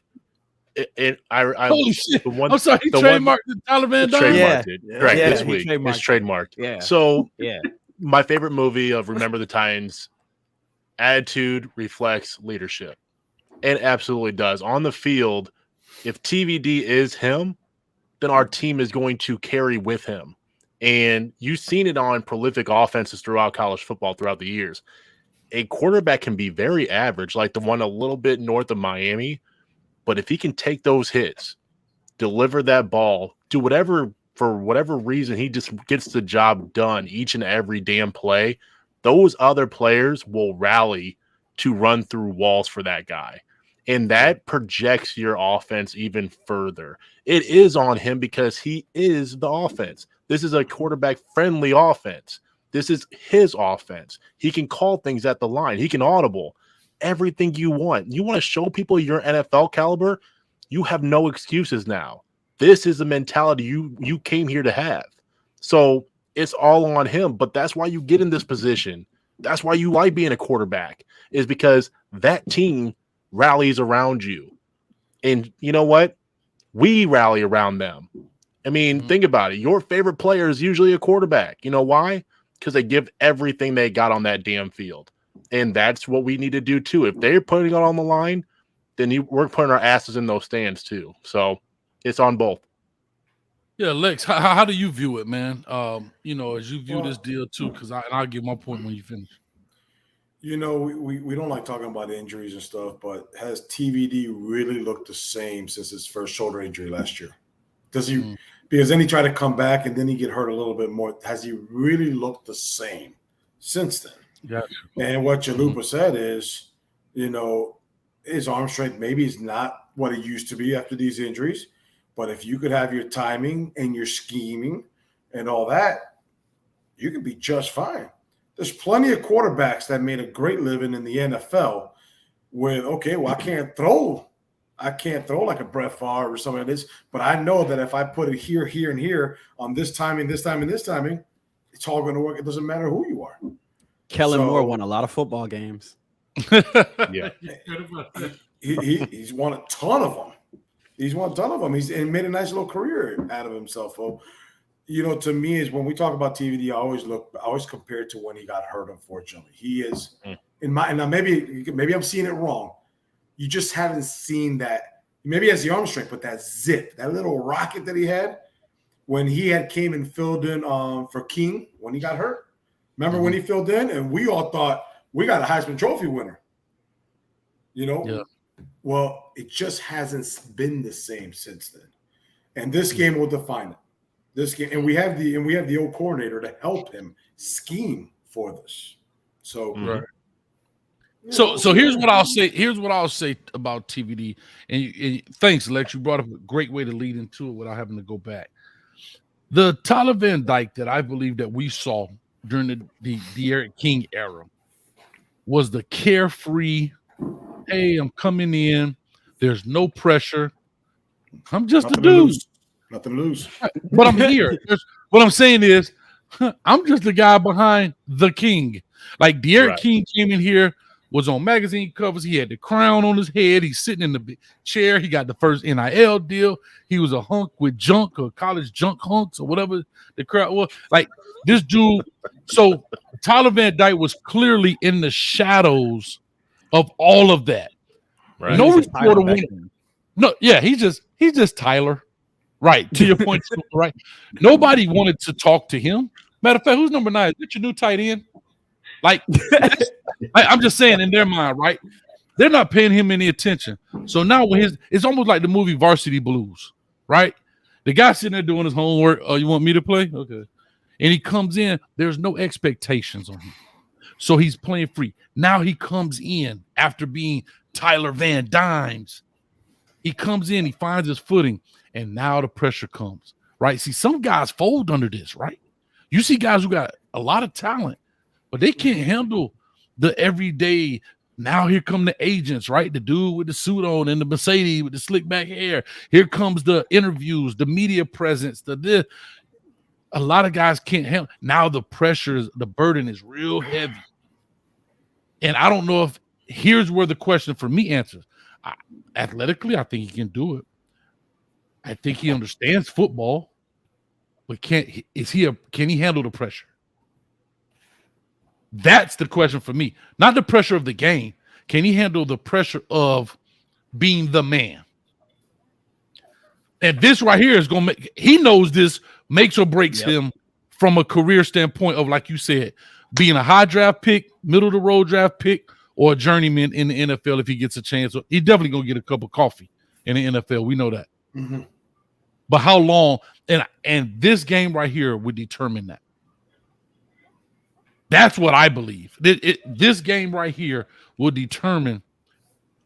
Holy shit. I'm sorry, he trademarked the Tyler Van Dimes? Trademarked it. Correct, this week. It's trademarked. Yeah. So my favorite movie of Remember the Titans, attitude reflects leadership. It absolutely does. On the field, if TVD is him, then our team is going to carry with him. And you've seen it on prolific offenses throughout college football throughout the years. A quarterback can be very average, like the one a little bit north of Miami, but if he can take those hits, deliver that ball, do whatever, for whatever reason, he just gets the job done each and every damn play, those other players will rally to run through walls for that guy. And that projects your offense even further. It is on him because he is the offense. This is a quarterback-friendly offense. This is his offense. He can call things at the line. He can audible. Everything you want. You want to show people your NFL caliber? You have no excuses now. This is the mentality you came here to have. So it's all on him, but that's why you get in this position. That's why you like being a quarterback, is because that team rallies around you. And you know what? We rally around them. I mean, think about it. Your favorite player is usually a quarterback. You know why? Because they give everything they got on that damn field. And that's what we need to do too. If they're putting it on the line, then we're putting our asses in those stands too. So it's on both. Yeah, Lex, how do you view it, man? You know, as you view this deal too, because I'll give my point when you finish. You know, we don't like talking about injuries and stuff, but has TVD really looked the same since his first shoulder injury last year? Does he? Because then he tried to come back and then he get hurt a little bit more. Has he really looked the same since then? Yeah. And what Chalupa said is, you know, his arm strength maybe is not what it used to be after these injuries, but if you could have your timing and your scheming and all that, you could be just fine. There's plenty of quarterbacks that made a great living in the NFL with, okay, well, I can't throw like a Brett Favre or something like this, but I know that if I put it here, here, and here on this timing, this timing, this timing, it's all going to work. It doesn't matter who you are. Kellen Moore won a lot of football games. Yeah. He's won a ton of them. He's won a ton of them. He's made a nice little career out of himself. So, you know, to me, is when we talk about TVD, I always compare it to when he got hurt. Unfortunately, he is now maybe I'm seeing it wrong. You just haven't seen that. Maybe he has the arm strength, but that zip, that little rocket that he had when he had came and filled in for King when he got hurt. Remember when he filled in, and we all thought we got a Heisman Trophy winner. You know, well, it just hasn't been the same since then, and this game will define it. this game, and we have the old coordinator to help him scheme for this. So right. So here's what I'll say. Here's what I'll say about TVD. And thanks, Lex. You brought up a great way to lead into it without having to go back. The Tyler Van Dyke that I believe that we saw during the Eric King era was the carefree, hey, I'm coming in. There's no pressure. I'm just a dude. Nothing to lose. But I'm here. What I'm saying is, I'm just the guy behind the king. Like De'Aaron King came in here, was on magazine covers. He had the crown on his head. He's sitting in the chair. He got the first NIL deal. He was a hunk with junk or college junk hunks or whatever the crowd was. Like this dude. So Tyler Van Dyke was clearly in the shadows of all of that. Right. No reporter wanted. No, yeah, he's just Tyler. Right. To your point, right. Nobody wanted to talk to him. Matter of fact, who's number 9? Is that your new tight end? Like, I'm just saying in their mind, right? They're not paying him any attention. So now when it's almost like the movie Varsity Blues, right? The guy sitting there doing his homework. Oh, you want me to play? Okay. And he comes in. There's no expectations on him. So he's playing free. Now he comes in after being Tyler Van Dimes. He comes in, he finds his footing, and now the pressure comes, right? See, some guys fold under this, right? You see guys who got a lot of talent, but they can't handle the everyday. Now here come the agents, right? The dude with the suit on and the Mercedes with the slick back hair. Here comes the interviews, the media presence, the a lot of guys can't handle. Now the pressure, the burden is real heavy. And I don't know if here's where the question for me answers. Athletically, I think he can do it. I think he understands football, but can he handle the pressure? That's the question for me. Not the pressure of the game. Can he handle the pressure of being the man? And this right here is going to make, he knows this makes or breaks him from a career standpoint of, like you said, being a high draft pick, middle of the road draft pick, or a journeyman in the NFL if he gets a chance. He's definitely going to get a cup of coffee in the NFL. We know that. Mm-hmm. But how long? And this game right here would determine that. That's what I believe. This game right here will determine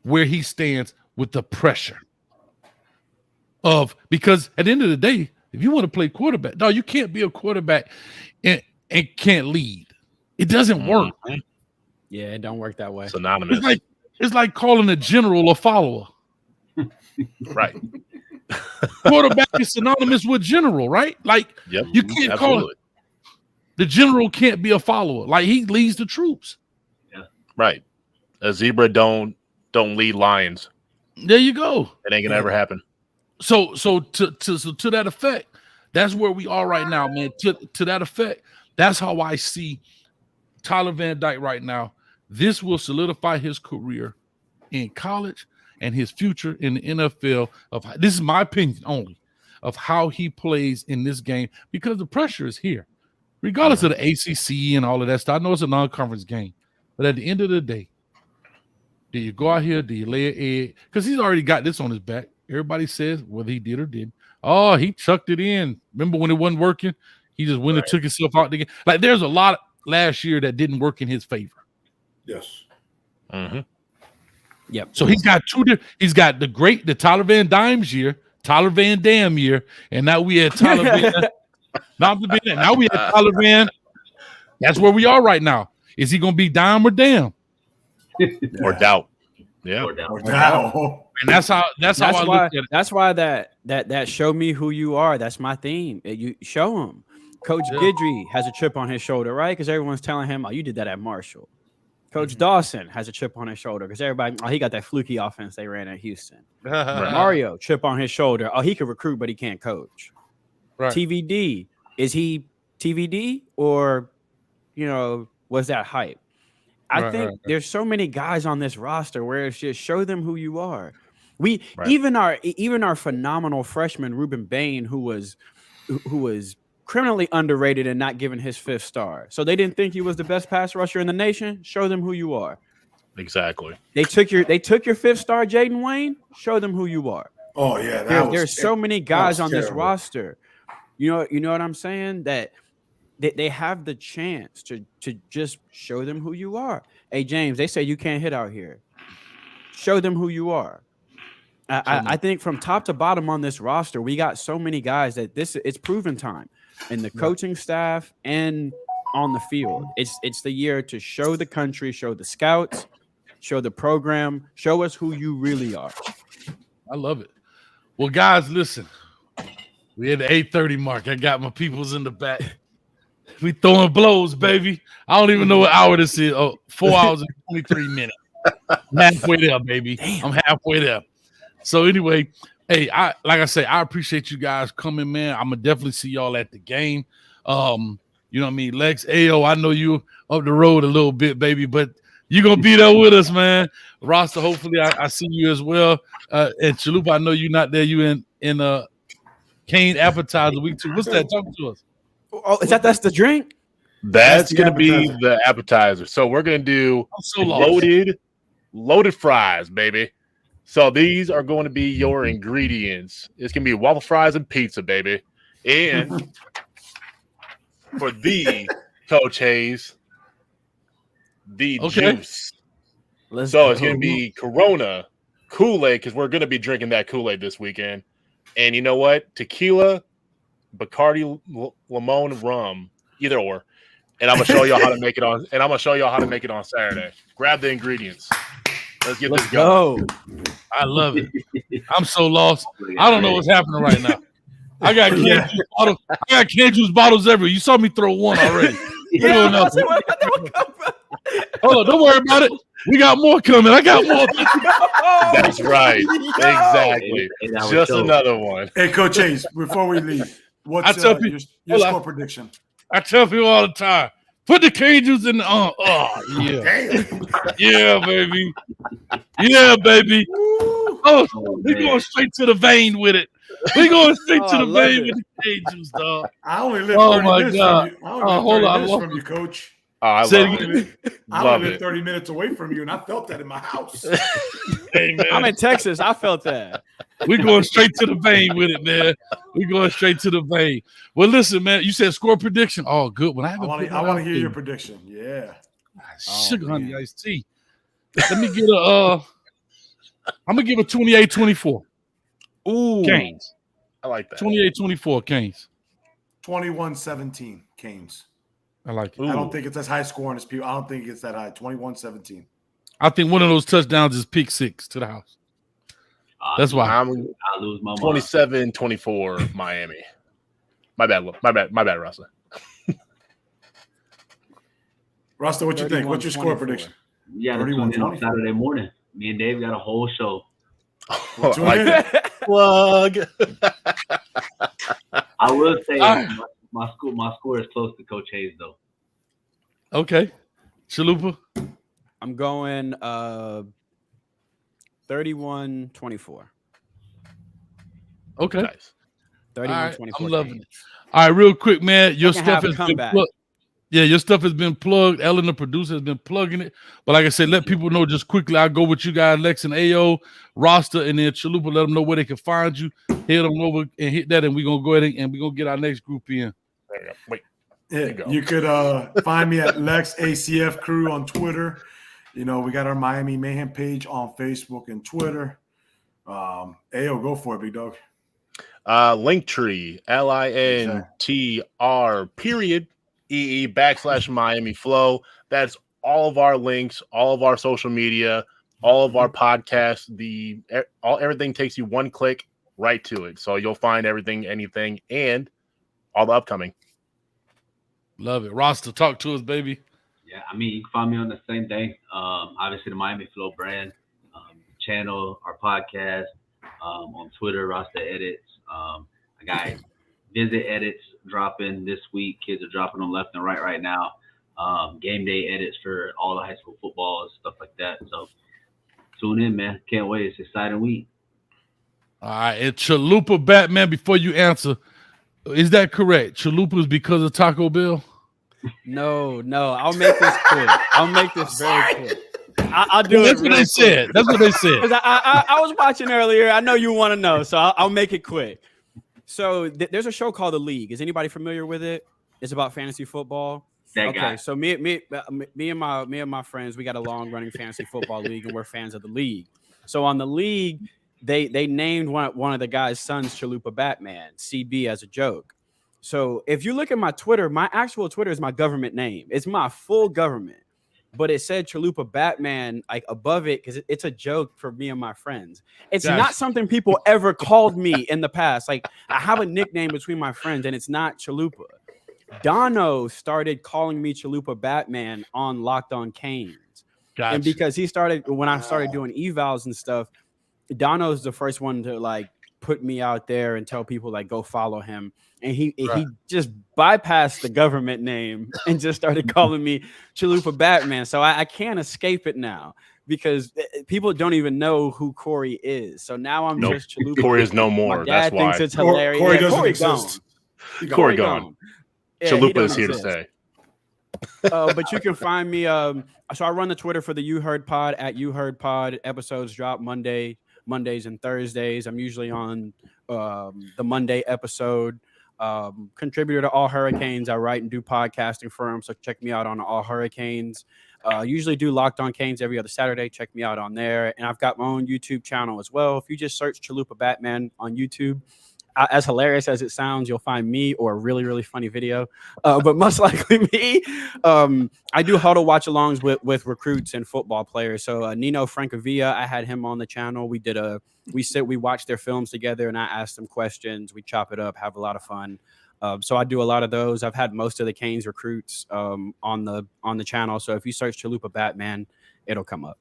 where he stands with the pressure of, because at the end of the day, if you want to play quarterback, no, you can't be a quarterback and can't lead. It doesn't work. Yeah, it don't work that way. Synonymous. It's like calling a general a follower. Right. Quarterback is synonymous with general, right? Like you can't call it. The general can't be a follower. Like he leads the troops. Yeah. Right. A zebra don't lead lions. There you go. It ain't gonna ever happen. So to that effect, that's where we are right now, man. To that effect, that's how I see Tyler Van Dyke right now. This will solidify his career in college and his future in the NFL. This is my opinion only of how he plays in this game, because the pressure is here, regardless of the ACC and all of that stuff. I know it's a non-conference game, but at the end of the day, do you go out here? Do you lay an egg? Because he's already got this on his back. Everybody says whether he did or didn't. Oh, he chucked it in. Remember when it wasn't working? He just went and took himself out the game. Like there's a lot last year that didn't work in his favor. Yes. Mm-hmm. Yep. So he's got he's got the Tyler Van Dimes year, Tyler Van Dam year, and now we had Tyler Van. Now we have Tyler Van. That's where we are right now. Is he going to be dime or damn? Or doubt? Yeah. Or doubt. And that's how I look at it. That's why that show me who you are. That's my theme. You show him. Coach Guidry has a chip on his shoulder, right? Because everyone's telling him, "Oh, you did that at Marshall." Coach Dawson has a chip on his shoulder because everybody, he got that fluky offense they ran at Houston. Mario, chip on his shoulder. Oh, he can recruit, but he can't coach. Right. TVD, is he TVD or, was that hype? I think there's so many guys on this roster where it's just show them who you are. Even our phenomenal freshman Ruben Bain, who was criminally underrated and not given his 5th star. So they didn't think he was the best pass rusher in the nation. Show them who you are. Exactly. They took your 5th star, Jaden Wayne. Show them who you are. Oh yeah, there's so many guys on this roster You know what I'm saying? That they have the chance to just show them who you are. Hey, James, they say you can't hit out here. Show them who you are. I think from top to bottom on this roster, we got so many guys that it's proven time, and the coaching staff and on the field. It's the year to show the country, show the scouts, show the program, show us who you really are. I love it. Well, guys, listen. We at the 8:30 mark. I got my peoples in the back. We throwing blows, baby. I don't even know what hour this is. Oh, 4 hours and 23 minutes. I'm halfway there, baby. I'm halfway there. So anyway, hey, like I say, I appreciate you guys coming, man. I'm gonna definitely see y'all at the game. You know what I mean? Lex, Ayo, I know you up the road a little bit, baby, but you're gonna be there with us, man. Rasta, hopefully I see you as well. And Chalupa, I know you're not there. You in Cane Appetizer Week 2. What's that? Talk to us. Oh, that's the drink? That's going to be the appetizer. So we're going to do loaded fries, baby. So these are going to be your ingredients. It's going to be waffle fries and pizza, baby. And for the Coach Hayes, the juice. It's going to be Corona, Kool-Aid, because we're going to be drinking that Kool-Aid this weekend. And you know what? Tequila, Bacardi, Limon, rum, either or. And I'm gonna show y'all how to make it on. And I'm gonna show y'all how to make it on Saturday. Grab the ingredients. Let's get this going. I love it. I'm so lost. I don't know what's happening right now. I got canned juice bottles everywhere. You saw me throw one already. Hold on, don't worry about it. We got more coming. I got more. That's right. Exactly. Just another one. Hey, Coach Hayes, before we leave, what's your score prediction? I tell people all the time, put the Cajuns in the yeah, baby. Yeah, baby. Oh, we're going straight to the vein with it. We're going straight to the vein with the Cajuns, dog. I only live 30 minutes from you. Hold on. From you, Coach. I only live 30 minutes away from you, and I felt that in my house. Hey, man. I'm in Texas. I felt that. We're going straight to the vein with it, man. We're going straight to the vein. Well, listen, man. You said score prediction. Oh, good one. I want to hear your prediction. Yeah. Sugar honey iced tea. Let me get I'm gonna give a 28-24. Ooh, Canes. I like that. 28-24 Canes. 21-17 Canes. I like it. I don't think it's as high scoring as people. I don't think it's that high. 21-17. I think one of those touchdowns is pick six to the house. That's why I lose my 27-24 Miami. My bad, Rasta. Rasta, what you think? What's your score prediction? Yeah, that's on Saturday morning. Me and Dave got a whole show. Plug. I will say my score is close to Coach Hayes though. Okay. Chalupa? I'm going 31-24. Okay. Nice. 31-24. I'm loving it. All right, real quick, man. Your stuff has been plugged. Yeah, your stuff has been plugged. Ellen, the producer, has been plugging it. But like I said, let people know just quickly. I'll go with you guys, Lex and Ayo, Rasta, and then Chalupa. Let them know where they can find you. Head them over and hit that, and we're going to go ahead and we're going to get our next group in. There you go. Wait. Yeah, you could find me at Lex ACF Crew on Twitter. You know, we got our Miami Mayhem page on Facebook and Twitter. Ayo, go for it, big dog. Linktree, LINTR /Miami Flow. That's all of our links, all of our social media, all of our podcasts. Everything takes you one click right to it. So you'll find everything, anything, and all the upcoming. Love it. Rasta, talk to us, baby. Yeah, I mean, you can find me on the same thing. Obviously, the Miami Flow brand channel, our podcast, on Twitter, Rasta Edits. I got Visit Edits dropping this week. Kids are dropping them left and right now. Game day edits for all the high school football and stuff like that. So tune in, man. Can't wait. It's an exciting week. All right. And Chalupa Batman, before you answer, is that correct? Chalupa is because of Taco Bell? No. I'll make this quick. I'll make this very quick. I'll do it. That's what they said. That's what they said. I was watching earlier. I know you want to know, so I'll make it quick. So there's a show called The League. Is anybody familiar with it? It's about fantasy football. That Okay, guy. so me and my friends, we got a long running fantasy football league, and we're fans of The League. So on The League, they named one of the guys' sons Chalupa Batman, CB, as a joke. So if you look at my Twitter, my actual Twitter is my government name. It's my full government, but it said Chalupa Batman like above it because it's a joke for me and my friends. It's not something people ever called me in the past. Like I have a nickname between my friends, and it's not Chalupa. Dono started calling me Chalupa Batman on Locked On Canes. Gotcha. And because he started, when I started doing evals and stuff, Dono's the first one to like put me out there and tell people like go follow him. And he just bypassed the government name and just started calling me Chalupa Batman. So I can't escape it now because people don't even know who Corey is. So now I'm just Chalupa. Corey is no more. My dad thinks it's hilarious. Corey Yeah, doesn't Corey exist. Corey gone. Yeah, Chalupa is here to stay. But you can find me. So I run the Twitter for the You Heard Pod at You Heard Pod. Episodes drop Mondays and Thursdays. I'm usually on the Monday episode. Contributor to All Hurricanes. I write and do podcasting for them. So check me out on All Hurricanes. Usually do Locked On Canes every other Saturday. Check me out on there. And I've got my own YouTube channel as well. If you just search Chalupa Batman on YouTube, as hilarious as it sounds, you'll find me or a really, really funny video. But most likely me. I do huddle watch alongs with recruits and football players. So Nino Francavilla, I had him on the channel. We watched their films together and I asked them questions. We chop it up, have a lot of fun. So I do a lot of those. I've had most of the Canes recruits on the channel. So if you search Chalupa Batman, it'll come up.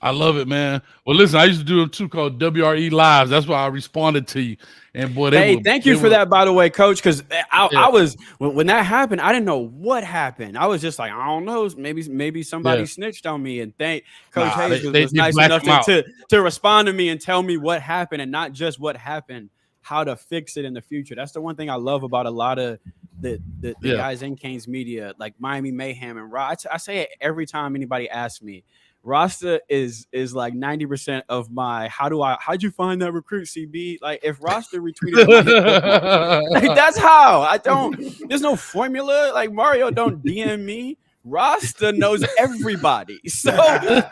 I love it, man. Well, listen, I used to do them too called WRE Lives. That's why I responded to you. And boy, thank you for that, by the way, Coach. Because I was when that happened, I didn't know what happened. I was just like, I don't know, maybe somebody snitched on me. And thank Coach Hayes was nice enough to respond to me and tell me what happened, and not just what happened, how to fix it in the future. That's the one thing I love about a lot of the guys in Canes media, like Miami Mayhem and Raw. I say it every time anybody asks me. Rasta is like 90% of my how'd you find that recruit, CB? Like if Rasta retweeted like, that's how there's no formula. Like Mario don't DM me. Rasta knows everybody. So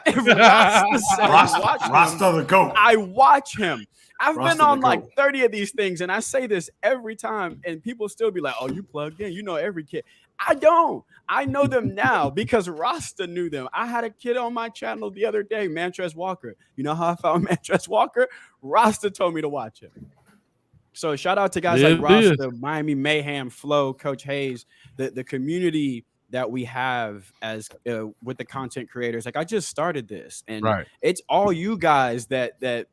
if Rasta says Rasta the GOAT. I watch him. I've Rasta been on the like GOAT. 30 of these things, and I say this every time, and people still be like, oh, you plugged in. You know every kid. I don't. I know them now because Rasta knew them. I had a kid on my channel the other day, Mantrez Walker. You know how I found Mantrez Walker? Rasta told me to watch him. So shout out to guys like Rasta, Miami Mayhem, Flo, Coach Hayes, the community that we have as with the content creators. Like I just started this, and it's all you guys that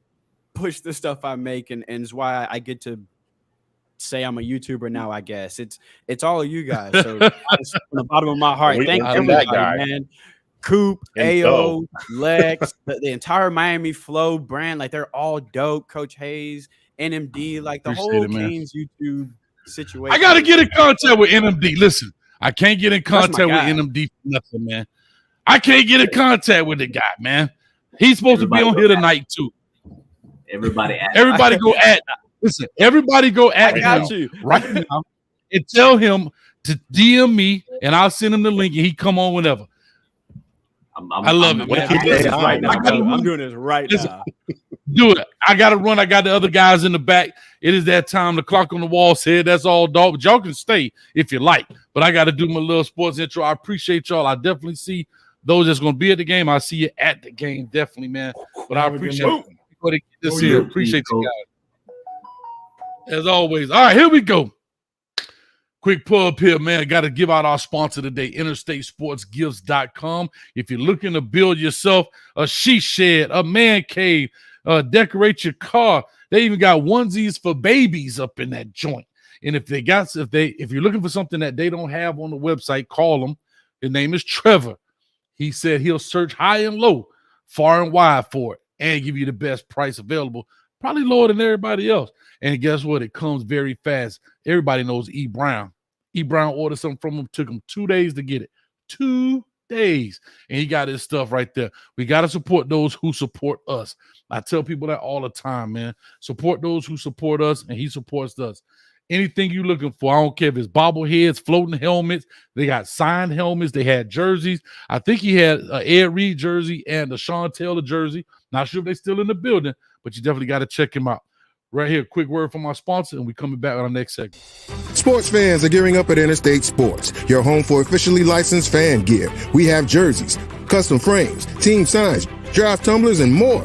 push the stuff I make, and is why I get to say I'm a YouTuber now. I guess it's all of you guys. So from the bottom of my heart, thank everybody, man. Coop, AO, Lex, the entire Miami Flow brand, like they're all dope. Coach Hayes, NMD, like the whole Canes YouTube situation. I gotta get in contact with NMD. Listen, I can't get in contact with NMD for nothing, man. I can't get in contact with the guy, man. He's supposed to be on here tonight too. Everybody go at. Listen, everybody go at him right now and tell him to DM me, and I'll send him the link, and he come on whenever. I love it, man. I'm doing this right now. Do it. I got to run. I got the other guys in the back. It is that time. The clock on the wall said that's all, dog. But y'all can stay if you like. But I got to do my little sports intro. I appreciate y'all. I definitely see those that's going to be at the game. I see you at the game, definitely, man. But I appreciate this here. Appreciate you guys. As always. All right, here we go. Quick pull up here, man. Got to give out our sponsor today, InterstateSportsGifts.com. If you're looking to build yourself a she shed, a man cave, decorate your car, they even got onesies for babies up in that joint. And if you're looking for something that they don't have on the website, call them. His name is Trevor. He said he'll search high and low, far and wide for it, and give you the best price available, probably lower than everybody else. And guess what? It comes very fast. Everybody knows E. Brown. E. Brown ordered something from him. Took him 2 days to get it. 2 days. And he got his stuff right there. We got to support those who support us. I tell people that all the time, man. Support those who support us, and he supports us. Anything you're looking for, I don't care if it's bobbleheads, floating helmets. They got signed helmets. They had jerseys. I think he had an Ed Reed jersey and a Sean Taylor jersey. Not sure if they're still in the building, but you definitely got to check him out. Right here, quick word from our sponsor, and we're coming back on our next segment. Sports fans are gearing up at Interstate Sports, your home for officially licensed fan gear. We have jerseys, custom frames, team signs, draft tumblers, and more.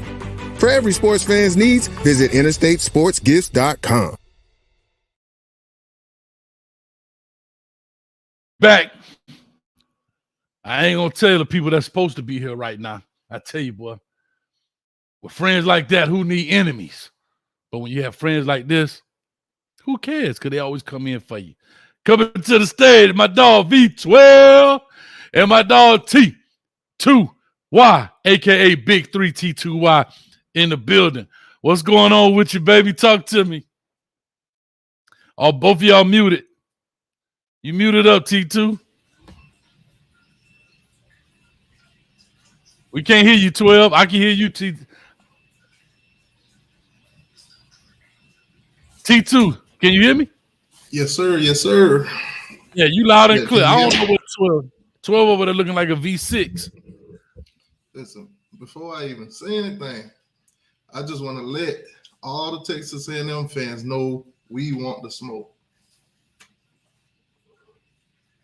For every sports fan's needs, visit interstatesportsgifts.com. Back. I ain't gonna tell the people that's supposed to be here right now. I tell you, boy, with friends like that, who need enemies? But when you have friends like this, who cares? Because they always come in for you. Coming to the stage, my dog V12 and my dog T2Y, aka Big 3 T2Y, in the building. What's going on with you, baby? Talk to me. Oh, both of y'all muted. You muted up, T2. We can't hear you, 12. I can hear you, T2. Can you hear me? Yes, sir. Yes, sir. Yeah, you loud and clear. I don't know what 12 over there looking like a V6. Listen, before I even say anything, I just want to let all the Texas A&M fans know we want the smoke.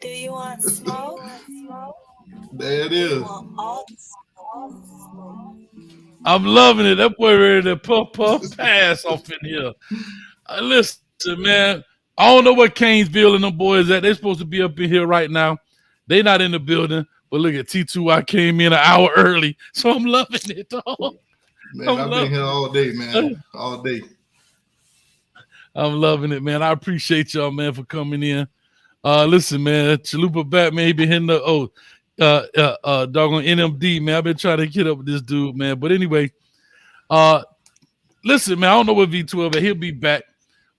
Do you want smoke? There it is. I'm loving it. That boy ready to puff pass off in here. Listen, man, I don't know what Canesville and them boys at. They're supposed to be up in here right now. They not in the building, but look at T2. I came in an hour early, so I'm loving it, dog. Man, I've been here all day, man. All day. I'm loving it, man. I appreciate y'all, man, for coming in. Listen, man, Chalupa Batman, he been hitting the doggone NMD, man. I've been trying to get up with this dude, man. But anyway, listen, man, I don't know what V12, but he'll be back.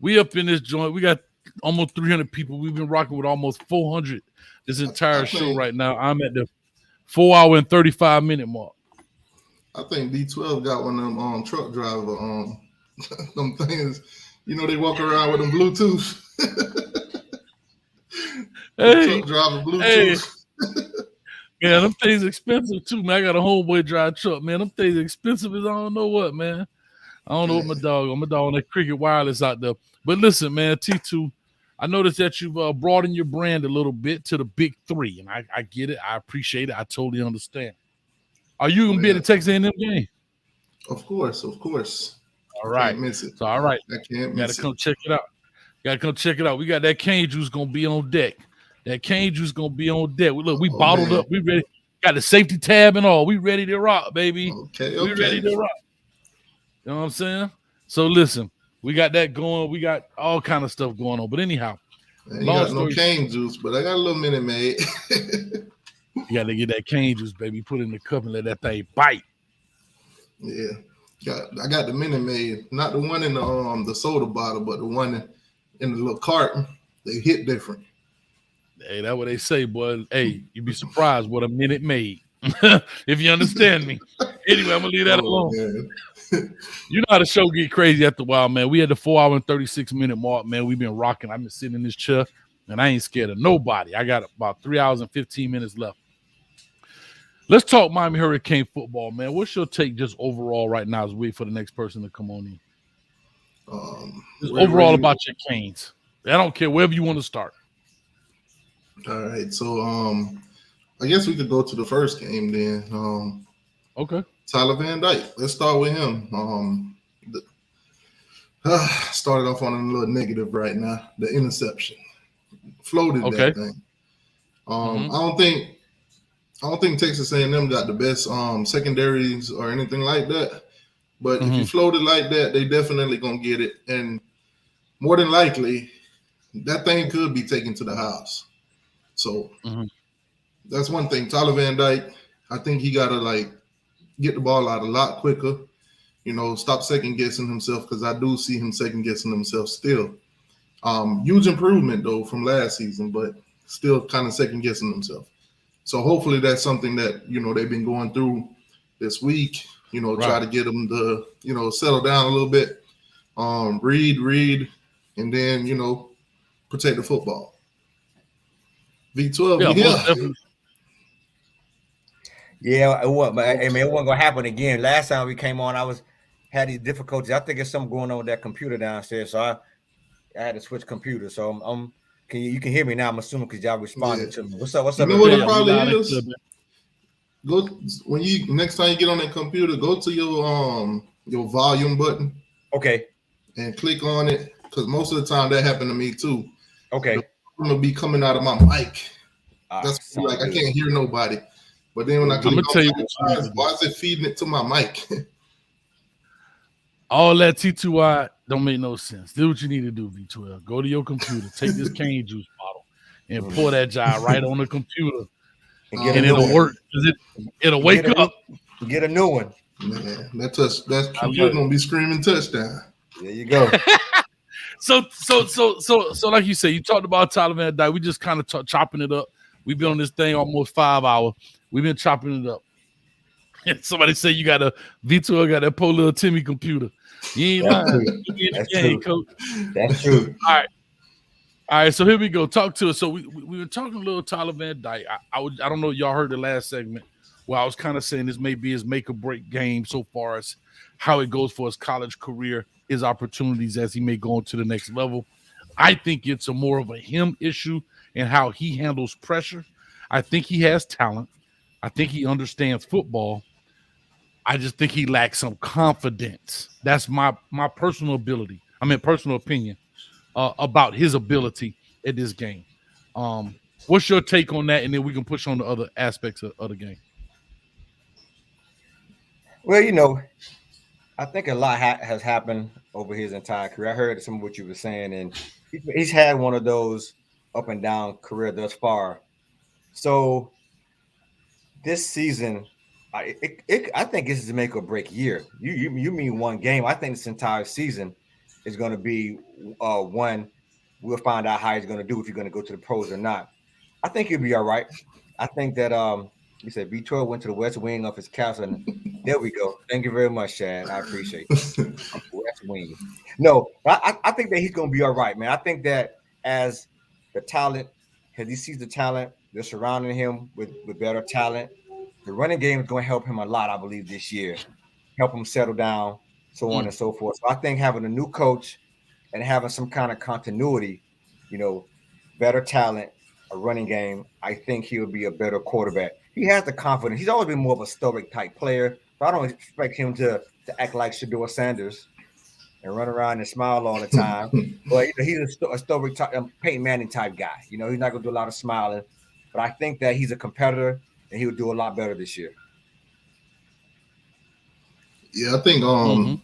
We up in this joint. We got almost 300 people. We've been rocking with almost 400 this entire show right now. I'm at the 4 hour and 35 minute mark. I think B12 got one of them truck driver them things. You know, they walk around with them Bluetooth. Hey, truck driver Bluetooth. Hey. Man, them things expensive too, man. I got a homeboy drive truck, man. Them things expensive as I don't know what, man. I don't know what my dog on that Cricket Wireless out there. But listen, man, T2, I noticed that you've broadened your brand a little bit to the big three, and I get it. I appreciate it. I totally understand. Are you gonna be at the Texas A&M game? Of course, of course. All right. Can't miss it. So all right. I can't Gotta miss come it. check it out. Gotta come check it out. We got that cane juice gonna be on deck. That cane juice gonna be on deck. Look, we bottled up. We ready. Got the safety tab and all. We ready to rock, baby. Okay. We ready to rock. You know what I'm saying? So listen, we got that going. We got all kind of stuff going on. But anyhow, I ain't got no cane juice, but I got a little Minute Maid. You got to get that cane juice, baby. Put it in the cup and let that thing bite. Yeah, I got the Minute Maid, not the one in the soda bottle, but the one in the little carton. They hit different. Hey, that's what they say, boy. Hey, you'd be surprised what a Minute Maid, if you understand me. Anyway, I'm gonna leave that alone. You know how the show get crazy after a while, man. We had the 4 hour and 36 minute mark, man. We've been rocking. I've been sitting in this chair, and I ain't scared of nobody. I got about 3 hours and 15 minutes left. Let's talk Miami Hurricane football, man. What's your take just overall right now as we wait for the next person to come on in? Just overall about your Canes. I don't care, wherever you want to start. All right, so I guess we could go to the first game then. Okay. Tyler Van Dyke. Let's start with him. Started off on a little negative right now. The interception. Floated that thing. I don't think Texas A&M got the best secondaries or anything like that. But if you float it like that, they definitely gonna get it. And more than likely, that thing could be taken to the house. So that's one thing. Tyler Van Dyke, I think he gotta get the ball out a lot quicker. You know, stop second guessing himself, because I do see him second guessing himself still. Huge improvement though from last season, but still kind of second guessing himself. So hopefully that's something that, they've been going through this week, try to get them to, settle down a little bit, read, and then, protect the football. V12, most definitely. Yeah, it was, but I mean, it wasn't gonna happen again. Last time we came on, had these difficulties. I think there's something going on with that computer downstairs, so I had to switch computers. So you can hear me now? I'm assuming because y'all responded to me. What's up? What's up? You know what it probably is? Go next time you get on that computer, go to your volume button. Okay. And click on it, because most of the time that happened to me too. Okay. I'm gonna be coming out of my mic. That's like I can't hear nobody. But then when I click on why is it feeding it to my mic? All that T2I don't make no sense. Do what you need to do, V12. Go to your computer, take this cane juice bottle, and pour that jar right on the computer. And it'll work. It'll wake up. Get a new one. Man, that computer gonna be screaming touchdown. There you go. So like you say, you talked about Tyler Van Dyke. We just kind of chopping it up. We've been on this thing almost 5 hours. We've been chopping it up. And somebody say you got V12 got that poor little Timmy computer. You ain't lying. That's true. That's true. All right. So here we go. Talk to us. So we were talking a little Tyler Van Dyke. I don't know if y'all heard the last segment where I was kind of saying this may be his make or break game so far as how it goes for his college career, his opportunities as he may go on to the next level. I think it's more of a him issue and how he handles pressure. I think he has talent. I think he understands football. I just think he lacks some confidence. That's my personal opinion about his ability at this game. What's your take on that? And then we can push on the other aspects of the game. Well, I think a lot has happened over his entire career. I heard some of what you were saying, and he's had one of those up and down career thus far. So this season, I think this is a make or break year. You mean one game? I think this entire season is going to be one. We'll find out how he's going to do if he's going to go to the pros or not. I think he'll be all right. I think that you said V12 went to the West Wing of his castle. And there we go. Thank you very much, Chad. I appreciate it. West Wing. No, I think that he's going to be all right, man. I think that as the talent, because he sees the talent, they're surrounding him with better talent. The running game is going to help him a lot, I believe, this year. Help him settle down, so on and so forth. So I think having a new coach and having some kind of continuity, better talent, a running game, I think he'll be a better quarterback. He has the confidence. He's always been more of a stoic type player, but I don't expect him to act like Shedeur Sanders and run around and smile all the time. But he's a stoic type, Peyton Manning type guy. He's not going to do a lot of smiling, but I think that he's a competitor and he'll do a lot better this year. Yeah, I think I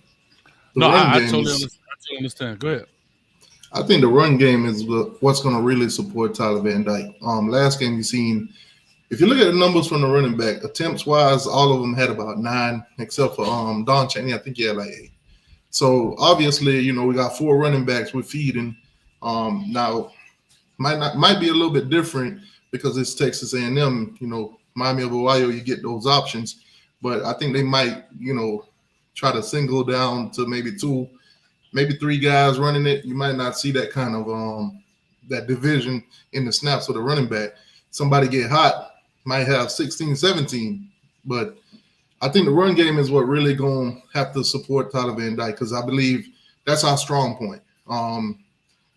totally understand. Go ahead. I think the run game is what's going to really support Tyler Van Dyke. Last game you seen, if you look at the numbers from the running back, attempts wise, all of them had about 9, except for Don Chaney. I think he had like 8. So obviously, we got 4 running backs we're feeding. Now might be a little bit different because it's Texas A&M. Miami of Ohio, you get those options, but I think they might, try to single down to maybe 2, maybe 3 guys running it. You might not see that kind of that division in the snaps of the running back. Somebody get hot, might have 16, 17, but I think the run game is what really going to have to support Tyler Van Dyke because I believe that's our strong point.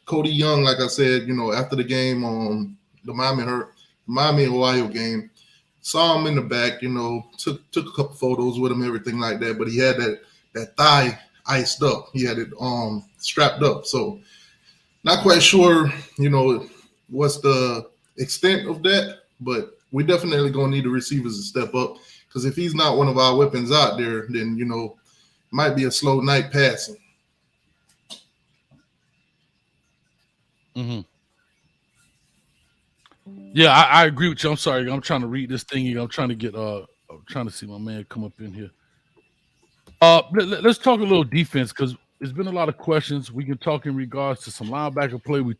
Cody Young, like I said, after the game on the Miami Ohio game, saw him in the back, took a couple photos with him, everything like that. But he had that thigh iced up. He had it strapped up. So not quite sure, what's the extent of that. But we definitely going to need the receivers to step up because if he's not one of our weapons out there, then, it might be a slow night passing. Mm-hmm. Yeah, I agree with you. I'm sorry. I'm trying to read this thing. I'm trying to get I'm trying to see my man come up in here. Let's talk a little defense because there's been a lot of questions. We can talk in regards to some linebacker play. We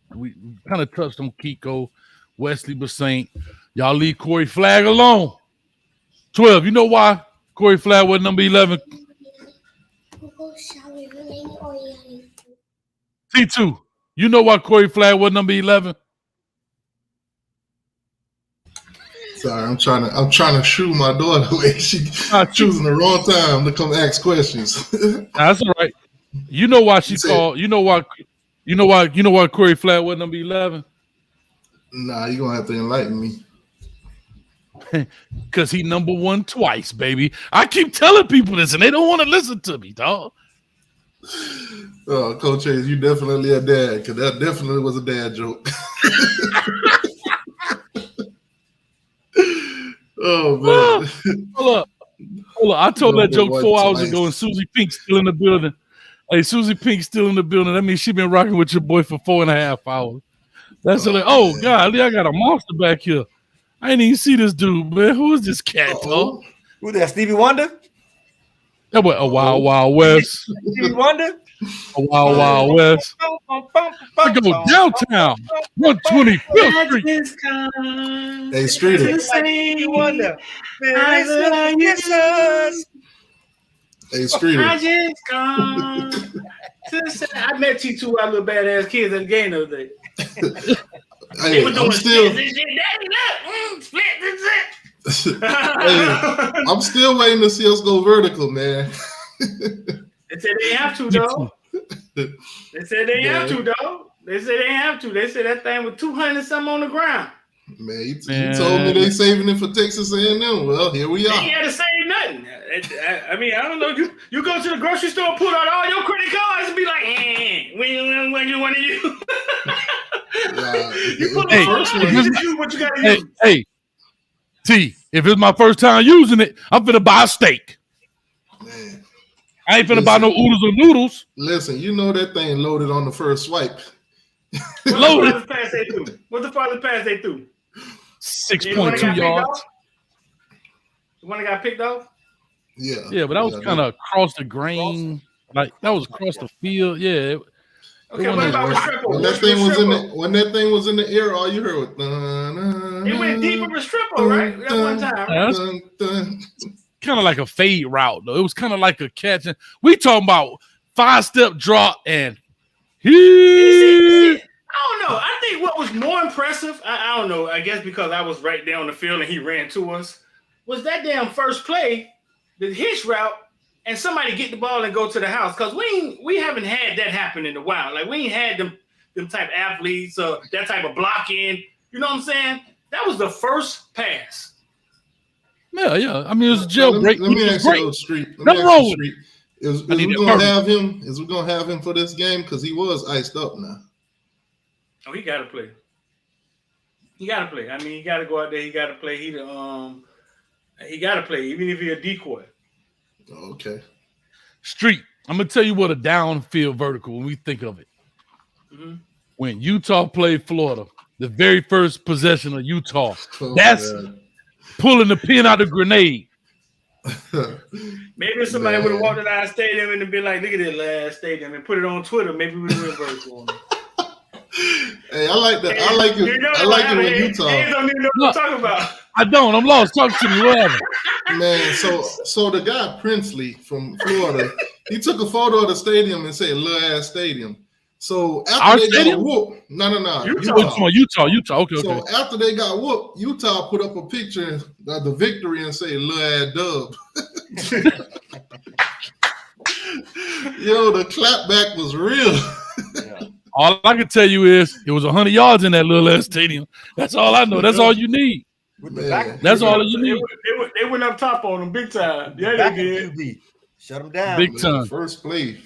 kind of touched on Kiko, Wesley Basaint. Y'all leave Corey Flagg alone. 12. You know why Corey Flagg was number 11? T2. You know why Corey Flagg was number 11? Sorry, I'm trying to shoo my daughter away. She choosing the wrong time to come ask questions. That's all right. You know why she called. You know why Corey Flagg was number 11? Nah, you're gonna have to enlighten me. Because he number 1 twice, baby. I keep telling people this and they don't want to listen to me, dog. Oh, Coach Hayes, you definitely a dad, because that definitely was a dad joke. Oh man. Hold up. I told that joke 4 hours ago, and Susie Pink's still in the building. Hey, Susie Pink's still in the building. That means she been rocking with your boy for 4.5 hours. That's like, oh God, I got a monster back here. I didn't even see this dude, man. Who is this cat, dog? Who that? Stevie Wonder? That was a Wild Wild West. Stevie Wonder? A Wild Wild West. I go downtown, 125th Street. Hey, Streeter. Stevie Wonder. Hey, Streeter. I just come to say I met you two little badass kids at the game the other day. Hey, I'm still. Hey, I'm still waiting to see us go vertical, man. They said they have to, though. They said they have to, though. They said they have to. They said that thing was 200 something on the ground. Man, you told me they saving it for Texas A&M. Well, here we They are. ain't had to say nothing. I mean, I don't know. You go to the grocery store, pull out all your credit cards, and be like, when you want to use. You pull Hey, out all what you got to use. Hey, T, if it's my first time using it, I'm finna buy a steak. Man. I ain't finna buy no oodles or noodles. Listen, you know that thing loaded on the first swipe. Loaded. What's the farthest pass they threw? 6.2 yards. The one that got picked off? Yeah, but that was kind of across the grain. Like, that was across the field. Yeah. Okay, what about Restrepo? When that thing was in the air, all you heard was it went deep in Restrepo, right? That one time. Kind of like a fade route, though. It was kind of like a catch. And we talking about 5-step drop and I don't know. I think what was more impressive, I don't know, I guess because I was right there on the field and he ran to us, was that damn first play, the hitch route, and somebody get the ball and go to the house. Because we haven't had that happen in a while. Like, we ain't had them type athletes, that type of blocking. You know what I'm saying? That was the first pass. Yeah. I mean, it was a jailbreak. Let me ask you, Street. Nothing wrong with it. Is we gonna have him? Is we gonna have him for this game? Because he was iced up now. Oh, he got to play. He got to play. I mean, he got to go out there. He got to play. He got to play, even if he's a decoy. Okay. Street. I'm gonna tell you what a downfield vertical when we think of it. Mm-hmm. When Utah played Florida, the very first possession of Utah, that's pulling the pin out of the grenade. Maybe if somebody would have walked in our stadium and been like, "Look at this last stadium," and put it on Twitter, maybe we would have vertical on it. Hey, I like that. I like it. I like it when Utah. Hey, don't even know what I'm talking about. I don't. I'm lost. Talk to me. Whatever. Man, so the guy Princely from Florida, he took a photo of the stadium and said "little ass stadium." So after they got whooped, no, Utah. Okay. So after they got whooped, Utah put up a picture of the victory and say "little ass dub." Yo, the clapback was real. All I can tell you is it was 100 yards in that little ass stadium. That's all I know. That's all you need. That's all you need. They went up top on them big time. Yeah, they did. Shut them down. Big time. First play.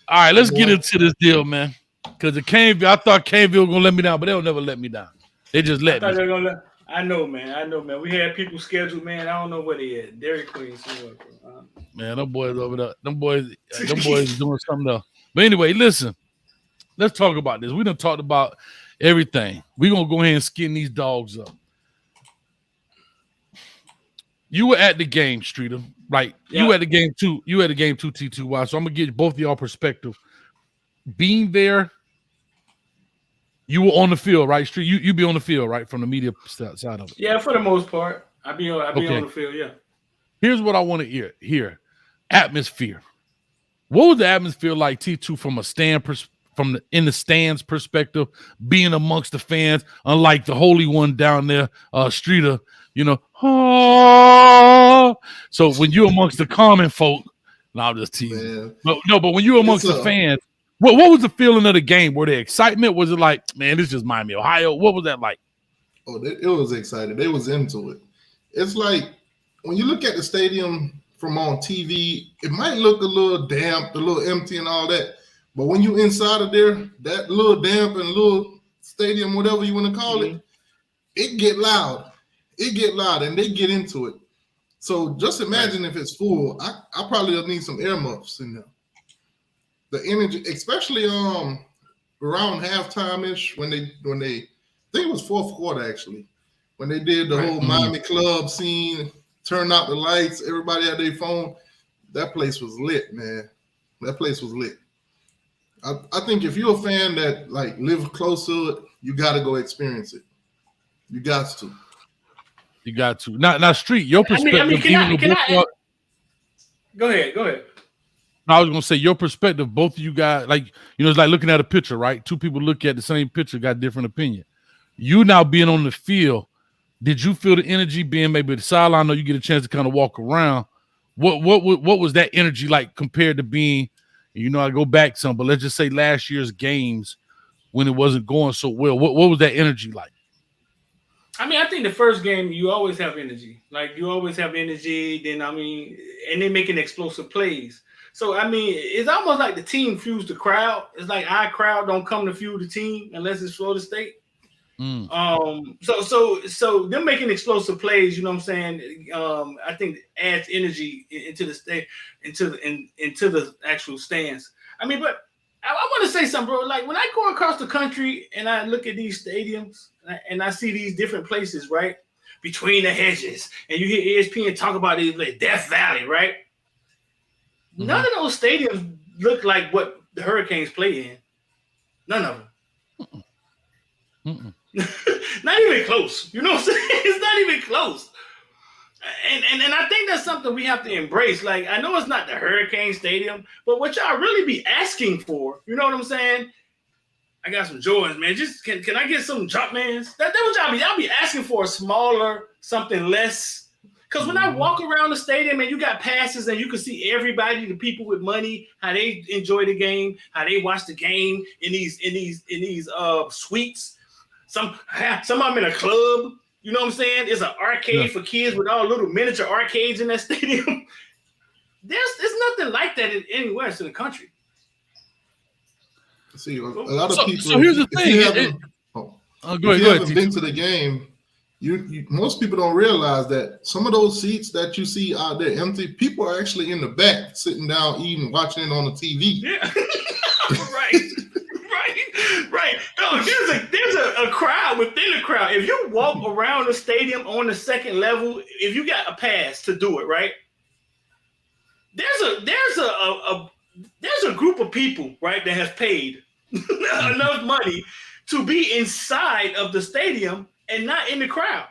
All right, let's get into this deal, man. Because I thought Caneville was gonna let me down, but they'll never let me down. They just let me. I know, man. We had people scheduled, man. I don't know where they at. Dairy Queen somewhere. Man, them boys over there. Them boys doing something else. But anyway, listen. Let's talk about this. We done talked about everything. We're gonna go ahead and skin these dogs up. You were at the game, Streeter. Right. Yeah. You at the game too. You at the game too, T2Y. So I'm gonna get both of y'all perspective. Being there You were on the field, right, Street? You be on the field, right, from the media side of it. Yeah, for the most part, I be on Okay. the field. Yeah. Here's what I want to hear. Atmosphere. What was the atmosphere like, T2, from a in the stands perspective, being amongst the fans, unlike the holy one down there, Streeter, So when you're amongst the common folk, I'm just teasing. But when you're amongst the fans, what was the feeling of the game? Were there excitement? Was it like, man, this just Miami, Ohio? What was that like? Oh, it was excited. They was into it. It's like when you look at the stadium from on TV, it might look a little damp, a little empty and all that. But when you inside of there, that little damp and little stadium, whatever you want to call it, it get loud. It get loud and they get into it. So just imagine if it's full. I probably need some earmuffs in there. The energy, especially around halftime-ish when they I think it was fourth quarter actually, when they did the whole Miami club scene, turned out the lights, everybody had their phone. That place was lit, man. That place was lit. I think if you're a fan that like live close to it, you got to go experience it. You got to. You got to. Now, Street, your perspective. Go ahead. No, I was gonna say your perspective. Both of you guys, like, it's like looking at a picture, right? Two people look at the same picture, got different opinion. You now being on the field, did you feel the energy being maybe the sideline? I know you get a chance to kind of walk around. What was that energy like compared to being? I go back some, but let's just say last year's games when it wasn't going so well. What was that energy like? I mean, I think the first game you always have energy. Like you always have energy. Then and they're making explosive plays. So I mean, it's almost like the team fuels the crowd. It's like our crowd don't come to fuel the team unless it's Florida State. So them making explosive plays, you know what I'm saying? I think adds energy into the state, into the actual stands. I mean, but I want to say something, bro. Like when I go across the country and I look at these stadiums and I see these different places, right, between the hedges, and you hear ESPN talk about these like Death Valley, right? None of those stadiums look like what the Hurricanes play in. None of them. Not even close. You know what I'm saying? It's not even close. And I think that's something we have to embrace. Like, I know it's not the Hurricane Stadium, but what y'all really be asking for, you know what I'm saying? I got some Jordans, man. Just can I get some Jumpmans? That's what y'all be asking for, a smaller, something less. Because when I walk around the stadium and you got passes and you can see everybody, the people with money, how they enjoy the game, how they watch the game in these suites. Some of them in a club. You know what I'm saying? There's an arcade for kids with all little miniature arcades in that stadium. There's nothing like that anywhere else in the country. See, a lot of people. So here's the thing. If you haven't been to the game, most people don't realize that some of those seats that you see out there empty, people are actually in the back sitting down eating, watching it on the TV. Yeah. Right. No, there's a crowd within the crowd. If you walk around the stadium on the second level, if you got a pass to do it, right? There's a group of people, right, that has paid enough money to be inside of the stadium and not in the crowd.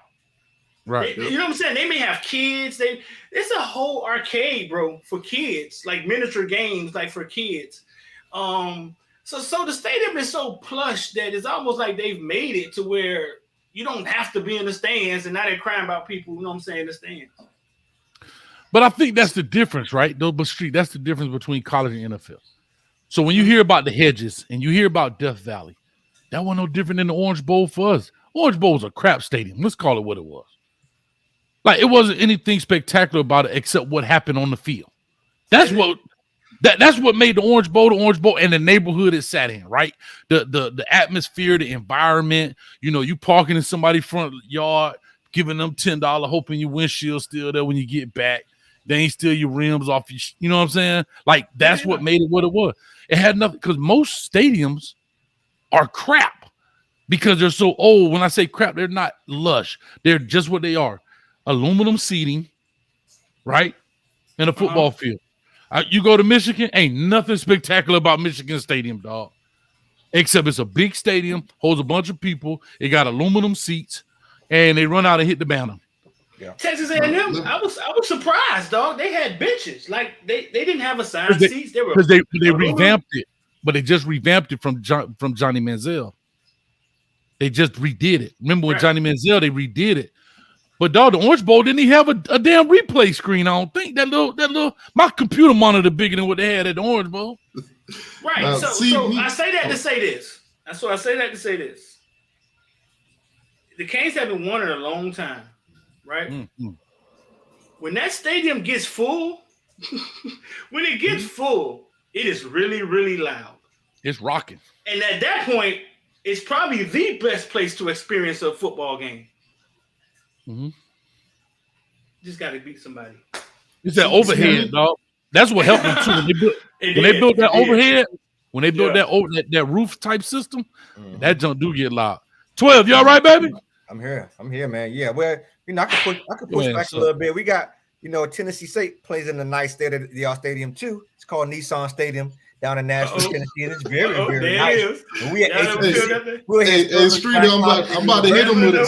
Right. You know what I'm saying? They may have kids. It's a whole arcade, bro, for kids, like miniature games, like for kids. So the stadium is so plush that it's almost like they've made it to where you don't have to be in the stands, and now they're crying about people, you know what I'm saying, in the stands. But I think that's the difference, right? But Street, that's the difference between college and NFL. So when you hear about the hedges and you hear about Death Valley, that wasn't no different than the Orange Bowl for us. Orange Bowl was a crap stadium. Let's call it what it was. Like, it wasn't anything spectacular about it except what happened on the field. That's what made the Orange Bowl and the neighborhood it sat in, right? The atmosphere, the environment, you parking in somebody's front yard, giving them $10, hoping your windshield's still there when you get back. They ain't steal your rims off you. You know what I'm saying? Like, that's what made it what it was. It had nothing, because most stadiums are crap because they're so old. When I say crap, they're not lush. They're just what they are. Aluminum seating, right? And a football field. You go to Michigan, ain't nothing spectacular about Michigan Stadium, dog. except it's a big stadium, holds a bunch of people. It got aluminum seats, and they run out and hit the banner. Yeah. Texas A&M, I was surprised, dog. They had benches. Like they didn't have assigned seats. They were because they revamped it, but they just revamped it from Johnny Manziel. They just redid it. Remember when Johnny Manziel, they redid it. But dog, the Orange Bowl didn't even have a damn replay screen. I don't think that little my computer monitor bigger than what they had at the Orange Bowl. Right. So I say that to say this. That's why I say that to say this. The Canes haven't won in a long time, right? Mm-hmm. When that stadium gets full, when it gets full, it is really, really loud. It's rocking. And at that point, it's probably the best place to experience a football game. Mm-hmm. Just got to beat somebody. It's that overhead, dog. That's what helped them too. When they built that overhead, when they built that roof type system, that junk do get loud. 12, you all right, baby? I'm here, man. Yeah, well, I could push back a little bit. We got, Tennessee State plays in the nice state-of-the-art stadium too. It's called Nissan Stadium down in Nashville, Tennessee, and it's very, very nice. And we hey, Street, I'm about to hit him with it,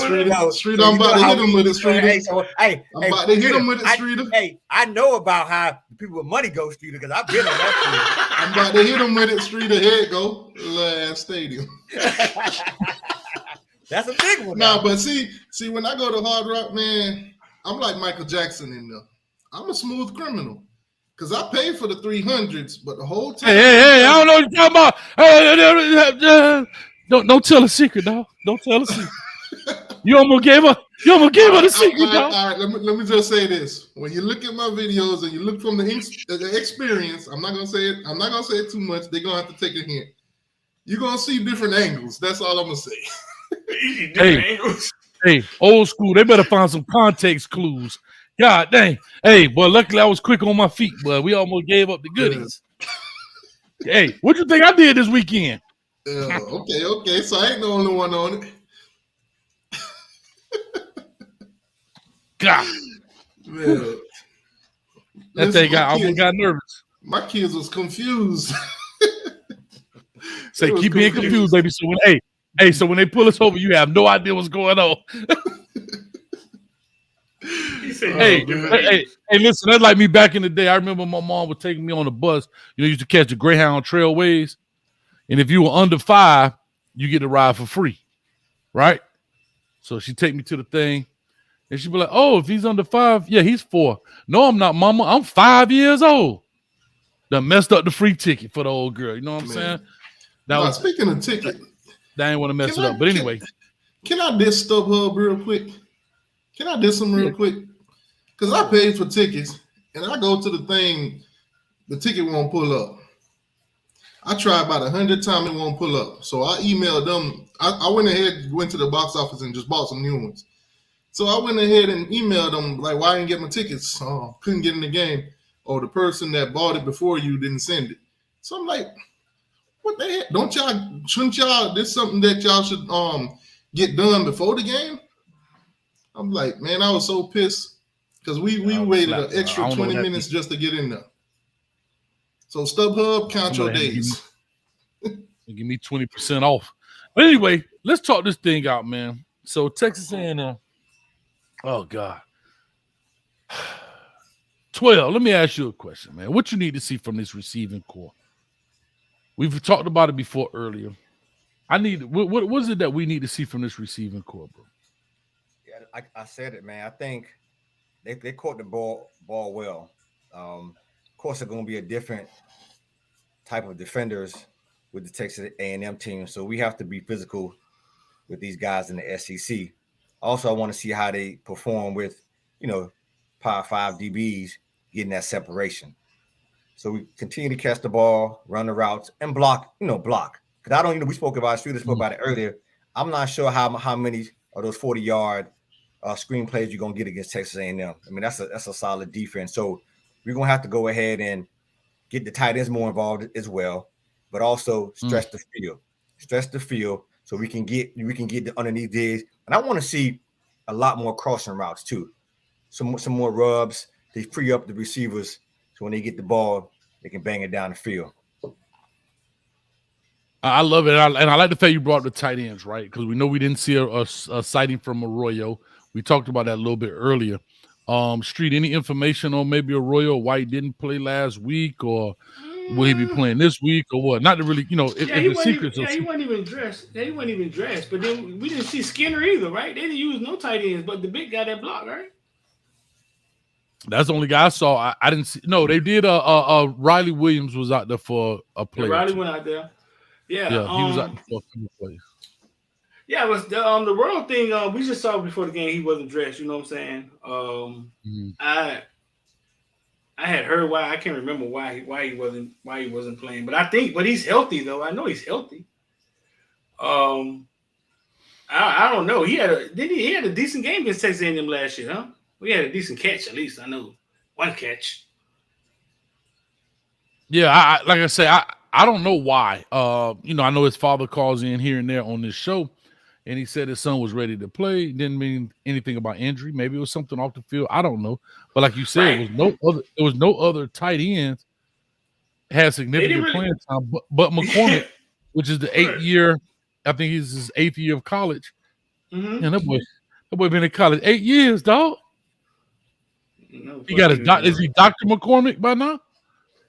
Street. I'm about to hit him with it, Street. I'm about to hit him with it, Street. Hey, I know about how the people with money go, Street, because I've been in that. I'm about to hit him with it, Street. Here it go, last stadium. That's a big one. Nah, but see, when I go to Hard Rock, man, I'm like Michael Jackson in there. I'm a smooth criminal. Because I paid for the 300s, but the whole time. Hey, I don't know what you're talking about. Don't tell a secret, dog. Don't tell a secret. You almost gave her the secret, dog. All right, let me just say this. When you look at my videos and you look from the experience, I'm not gonna say it too much. They're gonna have to take a hint. You're gonna see different angles. That's all I'm gonna say. Hey, old school. They better find some context clues. God dang. Hey, boy, luckily I was quick on my feet, but we almost gave up the goodies. Hey, what you think I did this weekend? Okay. So I ain't the only one on it. God. Man. That thing got nervous. My kids was confused. Say, keep being confused, baby. So when they pull us over, you have no idea what's going on. Hey, listen, that's like me back in the day. I remember my mom was taking me on the bus. Used to catch the Greyhound Trailways. And if you were under 5, you get to ride for free. Right? So she'd take me to the thing. And she'd be like, oh, if he's under 5, yeah, he's 4. No, I'm not, mama. I'm 5 years old. Done messed up the free ticket for the old girl. You know what I'm saying? Speaking of ticket. I ain't want to mess it up. But anyway. Can I diss StubHub real quick? Can I diss them real quick? Because I paid for tickets, and I go to the thing, the ticket won't pull up. I tried about 100 times, it won't pull up. So I emailed them. I went to the box office and just bought some new ones. So I went ahead and emailed them, like, why I didn't get my tickets? Couldn't get in the game. Or the person that bought it before you didn't send it. So I'm like, what the heck? Shouldn't y'all, this is something that y'all should get done before the game? I'm like, man, I was so pissed because we waited an extra 20 minutes just to get in there. So StubHub, count your days. Give me 20% off. But anyway, let's talk this thing out, man. So Texas A&M, oh God. 12, let me ask you a question, man. What you need to see from this receiving core? We've talked about it before earlier. What is it that we need to see from this receiving core, bro? I said it, man. I think they caught the ball well. Of course, they're going to be a different type of defenders with the Texas A&M team, so we have to be physical with these guys in the SEC. Also, I want to see how they perform with, Power 5 DBs getting that separation. So we continue to catch the ball, run the routes, and block. Because I don't. We spoke about it earlier. I'm not sure how many of those 40-yard screenplays you're gonna get against Texas A&M. I mean, that's a solid defense. So we're gonna have to go ahead and get the tight ends more involved as well, but also stretch the field, so we can get the underneath digs. And I want to see a lot more crossing routes too. Some more rubs. They free up the receivers, so when they get the ball, they can bang it down the field. I love it, and I like the fact you brought the tight ends, right? Because we know we didn't see a sighting from Arroyo. We talked about that a little bit earlier. Street, any information on maybe Arroyo White didn't play last week, or will he be playing this week, or what? Not to really, if he the secrets wasn't. He wasn't even dressed. Yeah, he wasn't even dressed. But then we didn't see Skinner either, right? They didn't use no tight ends, but the big guy that blocked, right? That's the only guy I saw. I didn't see. No, they did. Riley Williams was out there for a play. Yeah, Riley went out there. Yeah, he was out there for a few plays. Yeah, it was the world thing. We just saw before the game he wasn't dressed. You know what I'm saying? I had heard why. I can't remember why he wasn't playing. But he's healthy though. I know he's healthy. I don't know. He had a decent game against Texas A&M last year, huh? We had a decent catch at least. I know one catch. Yeah, like I say, I don't know why. I know his father calls in here and there on this show, and he said his son was ready to play. Didn't mean anything about injury. Maybe it was something off the field. I don't know. But like you said, there was no other tight ends had significant playing time, but McCormick, which is the 8th year. I think he's his 8th year of college. Mm-hmm. And that boy been in college 8 years, dog. He got his doctor. Is he Dr. McCormick by now?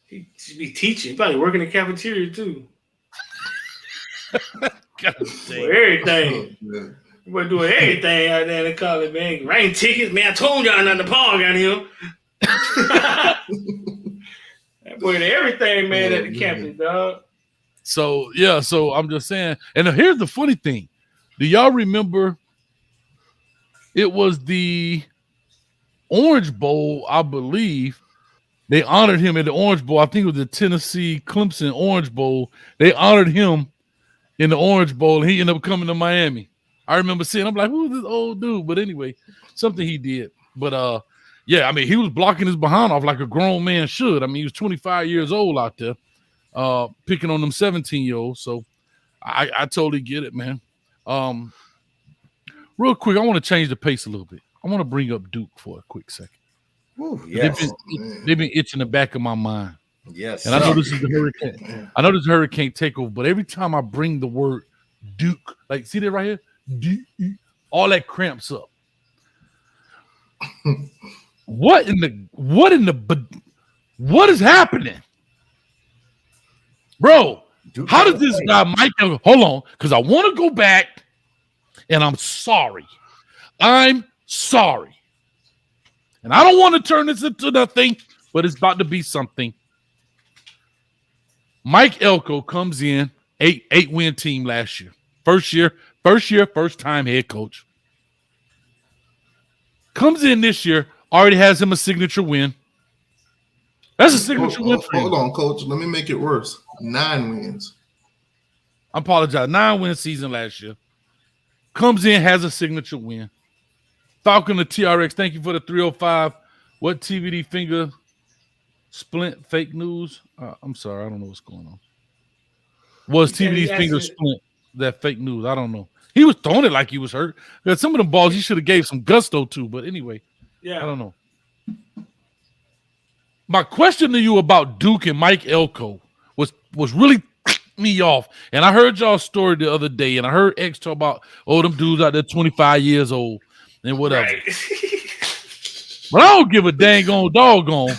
He should be teaching. He probably working in the cafeteria too. Everything. We're doing everything out there in college, man. Rain tickets, man. I told y'all not to park out here. That boy did everything, man, at the campus, dog. So I'm just saying. And here's the funny thing. Do y'all remember? It was the Orange Bowl, I believe. They honored him at the Orange Bowl. I think it was the Tennessee Clemson Orange Bowl. They honored him in the Orange Bowl, and he ended up coming to Miami. I remember seeing, I'm like, who's this old dude? But anyway, something he did. But yeah, I mean, he was blocking his behind off like a grown man should. I mean, he was 25 years old out there, picking on them 17-year-olds. So I totally get it, man. Real quick, I want to change the pace a little bit. I want to bring up Duke for a quick second. Ooh, yes. They've been itching the back of my mind. Yes. And I know this is the Hurricane. I know this is Hurricane Takeover, but every time I bring the word Duke, like, see that right here? Duke, all that cramps up. What is happening? Bro, Duke, how does this guy Mike hold on? Because I want to go back, and I'm sorry. I'm sorry. And I don't want to turn this into nothing, but it's about to be something. Mike Elko comes in, 8-win team last year. First time head coach. Comes in this year, already has him a signature win. That's a signature win for him. Hold on, coach. Let me make it worse. 9 wins. I apologize. 9-win season last year. Comes in, has a signature win. Falcon to TRX, thank you for the 305. What TVD finger splint fake news? I'm sorry, I don't know what's going on. Was TVD's finger splint that fake news? I don't know. He was throwing it like he was hurt. Because some of them balls he should have gave some gusto to, but anyway, I don't know. My question to you about Duke and Mike Elko was really me off. And I heard y'all's story the other day, and I heard X talk about, them dudes out there 25 years old and whatever. Right. But I don't give a dang on doggone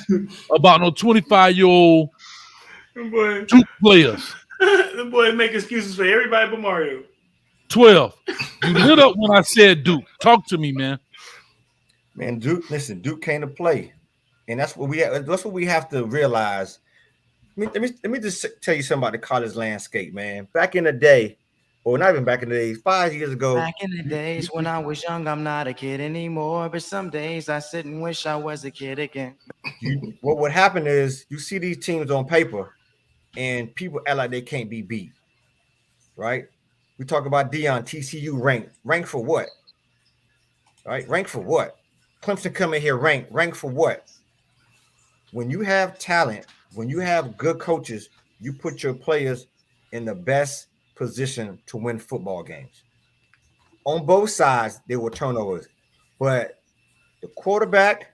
about no 25-year-old Duke players. The boy make excuses for everybody but Mario. 12. You lit up when I said Duke. Talk to me, man. Man, Duke, listen, Duke came to play. And that's what we have to realize. Let me just tell you something about the college landscape, man. Back in the day, or not even back in the days, 5 years ago. Back in the days when I was young, I'm not a kid anymore. But some days I sit and wish I was a kid again. What would happen is you see these teams on paper, and people act like they can't be beat, right? We talk about Deion, TCU ranked for what? Right? Ranked for what? Clemson coming here ranked for what? When you have talent, when you have good coaches, you put your players in the best position to win football games. On both sides, there were turnovers, but the quarterback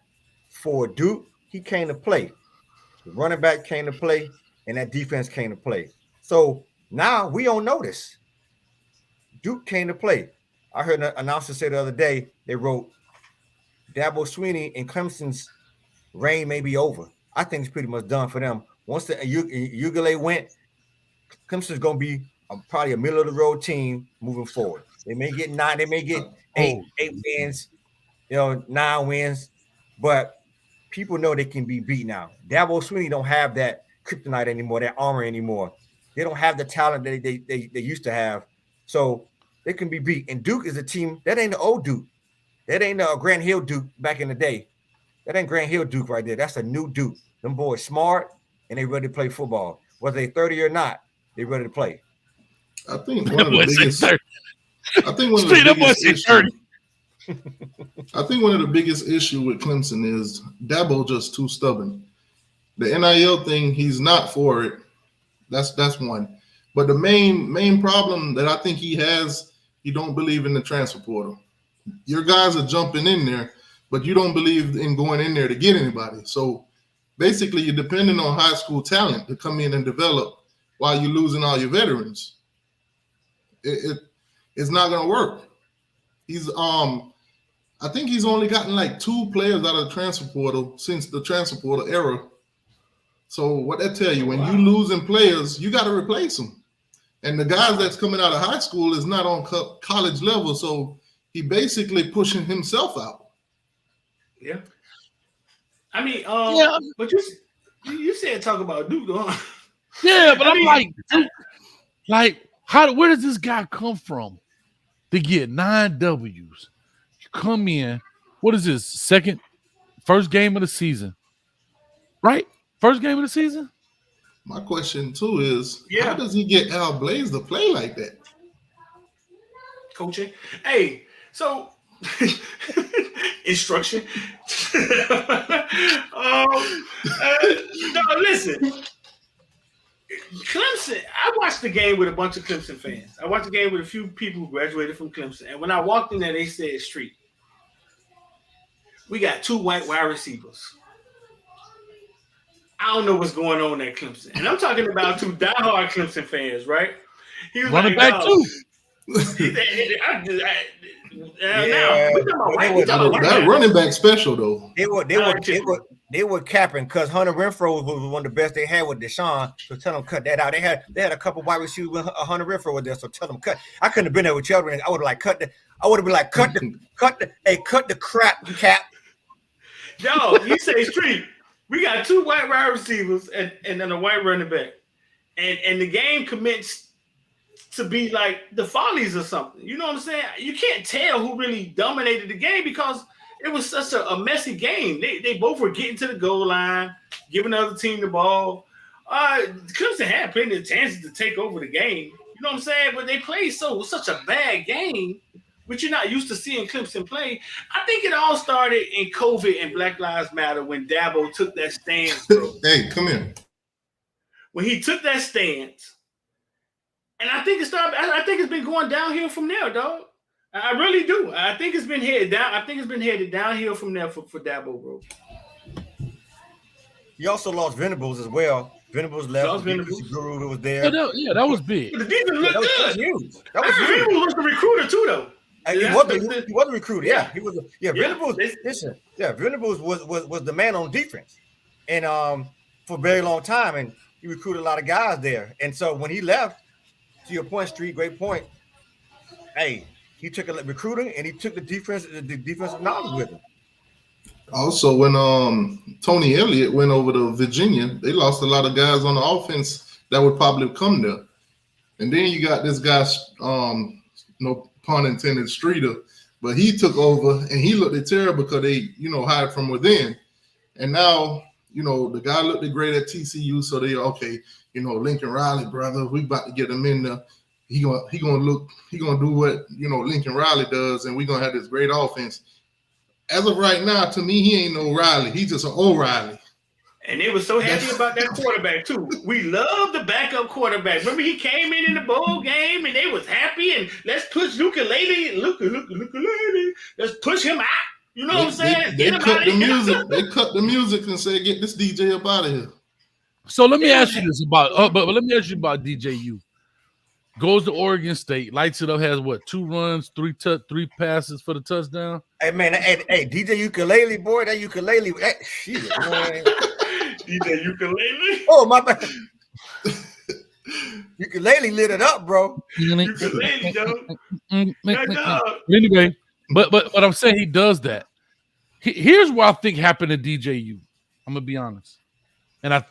for Duke, he came to play. The running back came to play, and that defense came to play. So Now we don't notice. Duke came to play. I heard an announcer say the other day, they wrote, Dabo Swinney and Clemson's reign may be over. I think it's pretty much done for them. Once the Ugale went, Clemson's going to be probably a middle of the road team moving forward. They may get 9, they may get eight wins, 9 wins, but people know they can be beat now. Dabo Swinney don't have that kryptonite anymore, that armor anymore. They don't have the talent that they used to have, so they can be beat. And Duke is a team that ain't the old Duke. That ain't Grant Hill Duke back in the day. That ain't Grant Hill Duke right there. That's a new Duke. Them boys smart and they ready to play football. Whether they 30 or not, they ready to play. I think one of the biggest. I think one of the biggest issues. I think one of the biggest issue with Clemson is Dabo just too stubborn. The NIL thing, he's not for it. That's one. But the main problem that I think he has, he don't believe in the transfer portal. Your guys are jumping in there, but you don't believe in going in there to get anybody. So basically, you're depending on high school talent to come in and develop while you're losing all your veterans. It's not gonna work. He's I think he's only gotten like 2 players out of the transfer portal since the transfer portal era. So what that tell you, when you losing players, you got to replace them. And the guys that's coming out of high school is not on college level, so he basically pushing himself out. Yeah. I mean, but you said talk about Duke, though. Yeah, but I'm like, Duke, like, where does this guy come from to get 9 W's? You come in, what is this, first game of the season, right? First game of the season? My question, too, is how does he get Al Blaze to play like that? Coaching. Hey, so instruction. No, listen. Clemson, I watched the game with a bunch of Clemson fans. I watched the game with a few people who graduated from Clemson. And when I walked in there, they said, Street, we got 2 white wide receivers. I don't know what's going on at Clemson. And I'm talking about 2 diehard Clemson fans, right? He was running like, back, too. That running back special, though. They were capping because Hunter Renfrow was one of the best they had with Deshaun. So tell them cut that out. They had a couple wide receivers with Hunter Renfrow with there. So tell them cut. I couldn't have been there with children. I would have cut the crap cap. Yo, you say Street. We got 2 white wide receivers and then a white running back. And the game commenced to be like the Follies or something. You know what I'm saying? You can't tell who really dominated the game because it was such a messy game. They both were getting to the goal line, giving the other team the ball. Clemson had plenty of chances to take over the game. You know what I'm saying? But they played such a bad game, which you're not used to seeing Clemson play. I think it all started in COVID and Black Lives Matter when Dabo took that stance, bro. Hey, come here. When he took that stance, and I think it's been going downhill from there, dog. I really do. I think it's been headed down. I think it's been headed downhill from there for Dabo, bro. He also lost Venables as well. Venables left. Guru was there. That was big. The defense looked good. That was huge. Venables was the recruiter too, though. He was a recruiter. Yeah, he was. Venables. Listen, Venables was the man on defense, and for a very long time, and he recruited a lot of guys there. And so when he left, to your point, Street, great point. Hey, he took a recruiting and he took the defensive knowledge with him. Also, when Tony Elliott went over to Virginia, they lost a lot of guys on the offense that would probably come there. And then you got this guy, no pun intended, Streeter, but he took over and he looked terrible because they, hired from within. And now, the guy looked great at TCU, so they Lincoln Riley, brother, we about to get him in there. He gonna do what Lincoln Riley does, and we're gonna have this great offense. As of right now, to me, he ain't no Riley. He's just an O'Reilly. And they were so happy about that quarterback too. We love the backup quarterback. Remember, he came in the bowl game, and they was happy. And let's push Lukalele. Let's push him out. You know what I'm saying? They cut the music. They cut the music and said, "Get this DJ up out of here." So let me ask you this about, but let me ask you about DJU. goes to Oregon State, lights it up, has what, 2 runs, 3 passes for the touchdown. Hey man, hey, DJ Ukulele, boy, that ukulele, shit, man. DJ Ukulele. Oh my bad. Ukulele lit it up, bro. Ukulele, though. Anyway, but what I'm saying, he does that. Here's what I think happened to DJU. I'm gonna be honest, and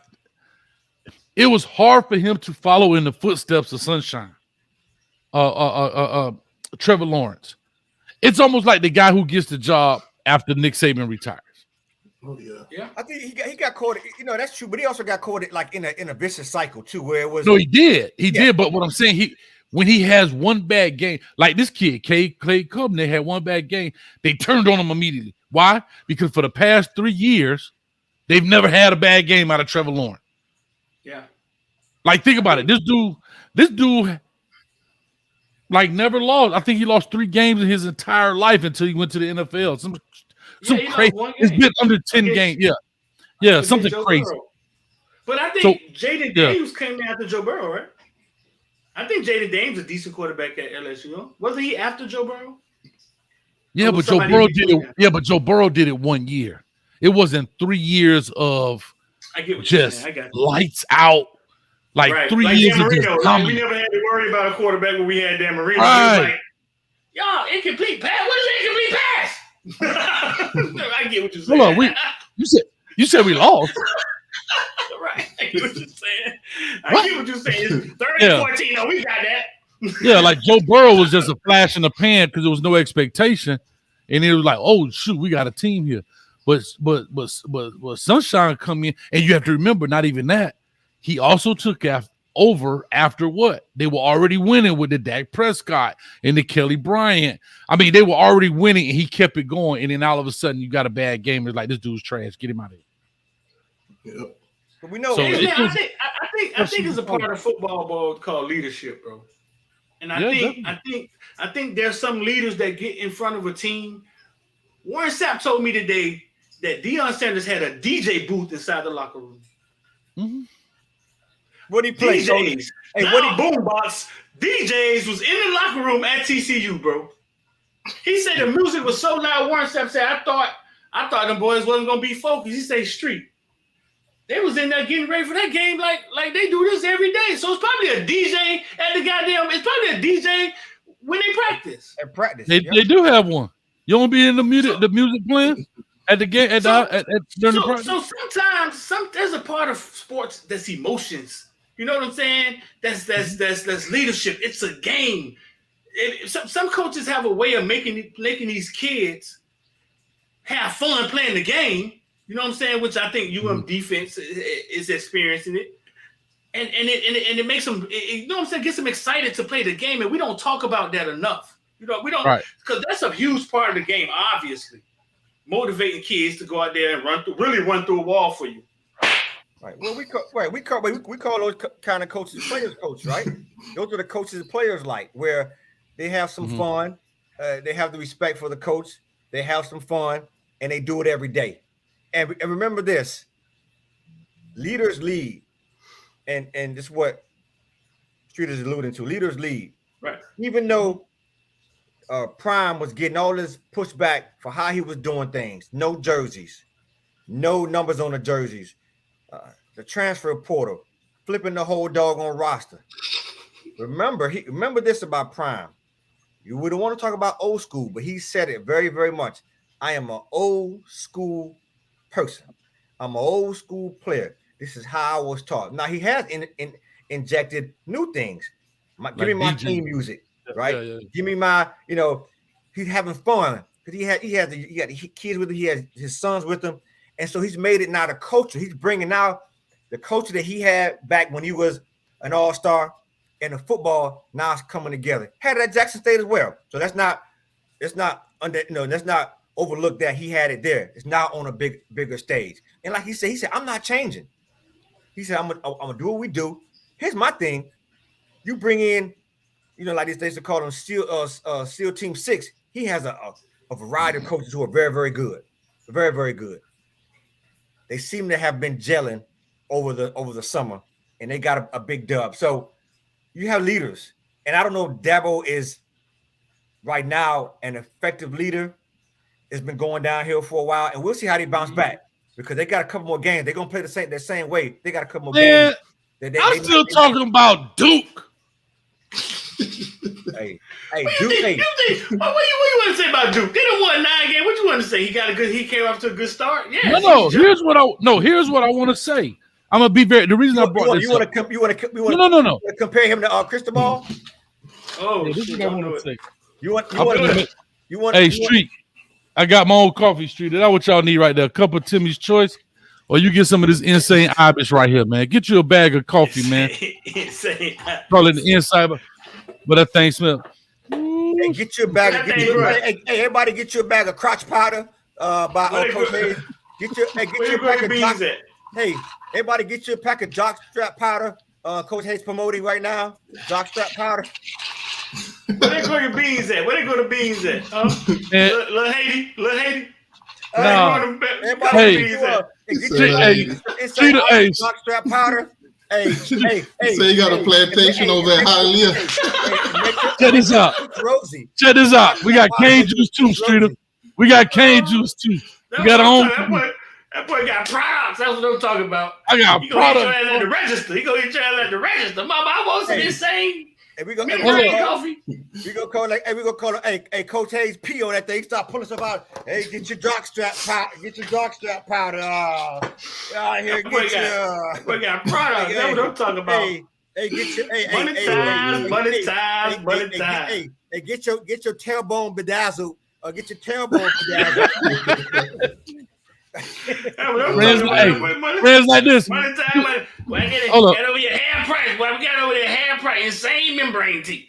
it was hard for him to follow in the footsteps of Sunshine, Trevor Lawrence. It's almost like the guy who gets the job after Nick Saban retires. Oh yeah. I think he got caught. You know, that's true, but he also got caught like in a vicious cycle too, where it was. No, he did. He did. But what I'm saying, when he has one bad game, like this kid, Clay Cubban, they had one bad game, they turned on him immediately. Why? Because for the past 3 years, they've never had a bad game out of Trevor Lawrence. Yeah. Like, think about it. This dude, like, never lost. I think he lost 3 games in his entire life until he went to the NFL. Some crazy. It's been under 10 games. Yeah, something crazy. Burrow. But I think Jaden Daniels came after Joe Burrow, right? I think Jaden Daniels is a decent quarterback at LSU. Wasn't he after Joe Burrow? Yeah, but Joe Burrow did it. Yeah, but Joe Burrow did it 1 year. It wasn't 3 years of just lights out. Like 3 years of just like we never had to worry about a quarterback when we had Dan Marino. Right. Like, y'all, incomplete pass. What is incomplete pass? I get what you're saying. Hold on, you said we lost. Right. I get what you're saying. I get what you're saying. It's 30-14. No, we got that. Yeah, like Joe Burrow was just a flash in the pan because there was no expectation, and it was like, oh shoot, we got a team here. But Sunshine come in, and you have to remember, not even that. He also took over after what? They were already winning with the Dak Prescott and the Kelly Bryant. I mean, they were already winning, and he kept it going. And then all of a sudden, you got a bad game. It's like, this dude's trash. Get him out of here. Yep. But we know. So I think it's a part of football ball called leadership, bro. And I think there's some leaders that get in front of a team. Warren Sapp told me today that Deion Sanders had a DJ booth inside the locker room. Mm-hmm. What he played? DJs. Hey, what he boombox? DJs was in the locker room at TCU, bro. He said the music was so loud. Warren Sapp said, I thought them boys wasn't gonna be focused. He said street. They was in there getting ready for that game like they do this every day. So it's probably a DJ at the goddamn. It's probably a DJ when they practice. At practice, they do have one. You don't be in the music playing at the game during the practice. So sometimes there's a part of sports that's emotions. You know what I'm saying? That's leadership. It's a game. Some coaches have a way of making these kids have fun playing the game. You know what I'm saying? Which I think UM defense is experiencing it, and it makes them. You know what I'm saying? Gets them excited to play the game, and we don't talk about that enough. You know, we don't, because that's a huge part of the game. Obviously, motivating kids to go out there and run through a wall for you. Right. Well, we call those kind of coaches players coach, right? Those are the coaches and players like where they have some fun, they have the respect for the coach, they have some fun, and they do it every day. And remember this: leaders lead, and this is what Street is alluding to. Leaders lead, right? Even though Prime was getting all this pushback for how he was doing things, no jerseys, no numbers on the jerseys. The transfer portal, flipping the whole doggone roster. Remember this about Prime. You wouldn't want to talk about old school, but he said it very, very much. I am an old school person. I'm an old school player. This is how I was taught. Now he has injected new things. Give me my theme music, right? Yeah. Give me my, he's having fun because he had the kids with him. He has his sons with him, and so he's made it now the culture. He's bringing out the culture that he had back when he was an all-star and the football. Now it's coming together. Had it at Jackson State as well. So let's not overlook that he had it there. It's now on a bigger stage. And like he said, I'm not changing. He said, I'm gonna do what we do. Here's my thing. You bring in, like they used to call them SEAL Team 6. He has a variety of coaches who are very, very good. Very, very good. They seem to have been gelling over the summer, and they got a big dub. So you have leaders. And I don't know if Dabo is right now an effective leader. It's been going downhill for a while, and we'll see how they bounce back because they got a couple more games. They're gonna play the same way. They got a couple more games. I'm still talking about Duke. Hey, Duke. What you want to say about Duke? They done won 9 games. What you want to say? He came off to a good start. Yeah. No. Here's what I want to say. I'm gonna be very. The reason I brought this you want up. to compare him to Cristobal? Oh, this is what I want to say. You want? Hey, Street. I got my own coffee, Street. That's what y'all need right there. A cup of Timmy's Choice, or you get some of this insane Ibish right here, man. Get you a bag of coffee, man. Insane. Call it the inside, but that thing smell. Hey, get you a bag. Hey, everybody, get you a bag of crotch powder. By Coach Hayes. Get you a pack of beans. Hey, everybody, get you a pack of jockstrap powder. Coach Hayes promoting right now. Jockstrap powder. Where they go your beans at? Where they go the beans at? Lil Haiti. No. Hey, jockstrap powder. Hey. Say you got a plantation over at Hialeah. Check this out. Check this out. We got cane juice too, Streeter. We got cane juice too. We got our own. That boy got products. That's what I'm talking about. I got products. He gonna hit you at the register. He gonna hit you at the register. Mama, I want some insane. Hey, we gonna coffee. We gonna call it. Hey, Coach Hayes P on that thing. Start pulling stuff out. Hey, get your jockstrap powder. Get your jockstrap powder. Here, we got products. That's what I'm talking about. Hey, get your money time. Hey, get your tailbone bedazzled. Get your tailbone bedazzled. Friends like this. Money time. Hold get over your hair price. Boy, we got over your hair price. Insane membrane teeth.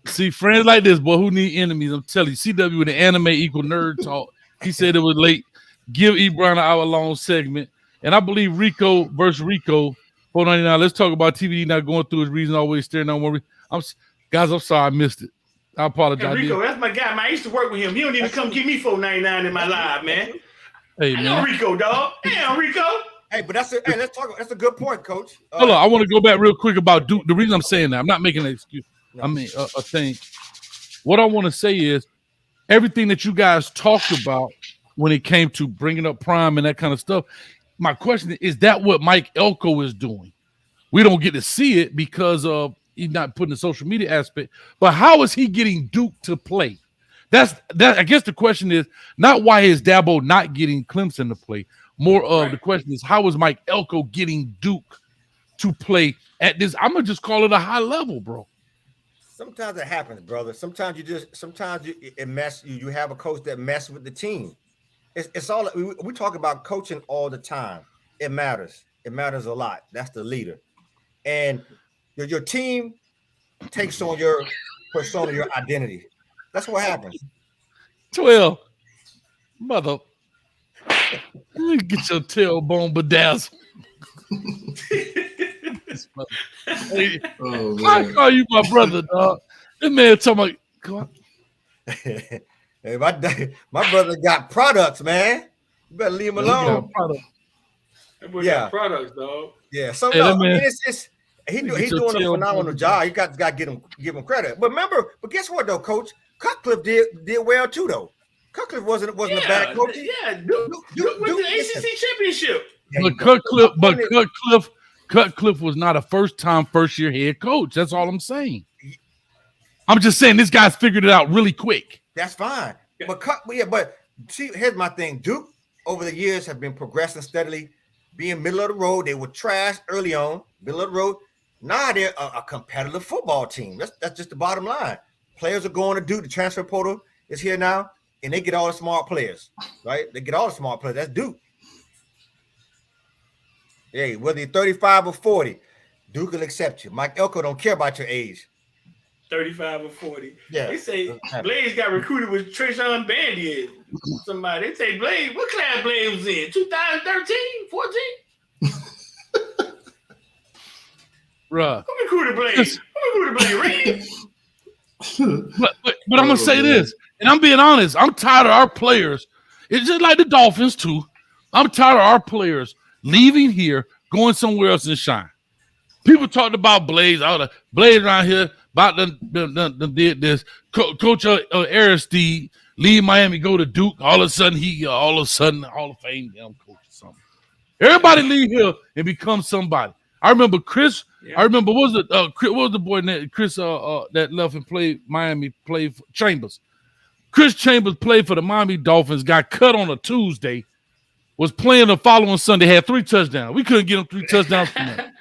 See, friends like this, boy, who need enemies? I'm telling you, CW with the anime equal nerd talk. He said it was late. Give E. Brown an hour-long segment. And I believe Rico versus Rico, 499. Let's talk about TVD not going through his reason, always staring on one. Guys, I'm sorry I missed it. I apologize. Hey, Rico, that's my guy, man. I used to work with him. He don't even come give me $4.99 in my live, man. Hey, I know Rico, dog. Damn, Rico. Hey, but let's talk. That's a good point, Coach. Hold on, I want to go back real quick about Duke. The reason I'm saying that, I'm not making an excuse. I mean, a thing. What I want to say is everything that you guys talked about when it came to bringing up Prime and that kind of stuff. My question is that what Mike Elko is doing? We don't get to see it because of he's not putting the social media aspect. But how is he getting Duke to play? That's I guess the question is not why is Dabo not getting Clemson to play. More of the question is how is Mike Elko getting Duke to play at this? I'm gonna just call it a high level, bro. Sometimes it happens, brother. Sometimes it mess you. You have a coach that messes with the team. It's all we talk about coaching all the time. It matters. It matters a lot. That's the leader, and your team takes on your persona, your identity. That's what happens. 12, mother. Get your tailbone bedazzled. Hey, I call you my brother, dog. This man talking about. Hey, my brother got products, man. You better leave him alone. That boy got products, dog. Yeah. So no, I mean, he's doing a phenomenal job. You got to give him credit. But guess what though, Coach? Cutcliffe did well too, though. Cutcliffe wasn't a bad coach. Yeah, Duke went to the ACC championship. But Cutcliffe was not a first-year head coach. That's all I'm saying. I'm just saying this guy's figured it out really quick. That's fine. But see, here's my thing. Duke over the years have been progressing steadily, being middle of the road. They were trash early on, middle of the road. Now they're a competitive football team. That's just the bottom line. Players are going to Duke. The transfer portal is here now, and they get all the smart players, right? They get all the smart players. That's Duke. Hey, whether you're 35 or 40, Duke will accept you. Mike Elko don't care about your age. 35 or 40. Yeah. They say Blaze got recruited with Treshawn Bandy. Somebody. They say Blaze, what class Blaze was in? 2013, 14? Bruh. Who recruited Blaze? Randy? But I'm gonna say this, and I'm being honest. I'm tired of our players. It's just like the Dolphins too. I'm tired of our players leaving here, going somewhere else and shine. People talked about Blaze. Blaze around here about did this. Coach Aristide leave Miami, go to Duke. All of a sudden, Hall of Fame damn coach or something. Everybody leave here and become somebody. I remember Chris. Yeah. I remember what was the boy named Chris that left and played Miami, played for Chambers. Chris Chambers played for the Miami Dolphins, got cut on a Tuesday, was playing the following Sunday, had 3 touchdowns. We couldn't get him 3 touchdowns from him.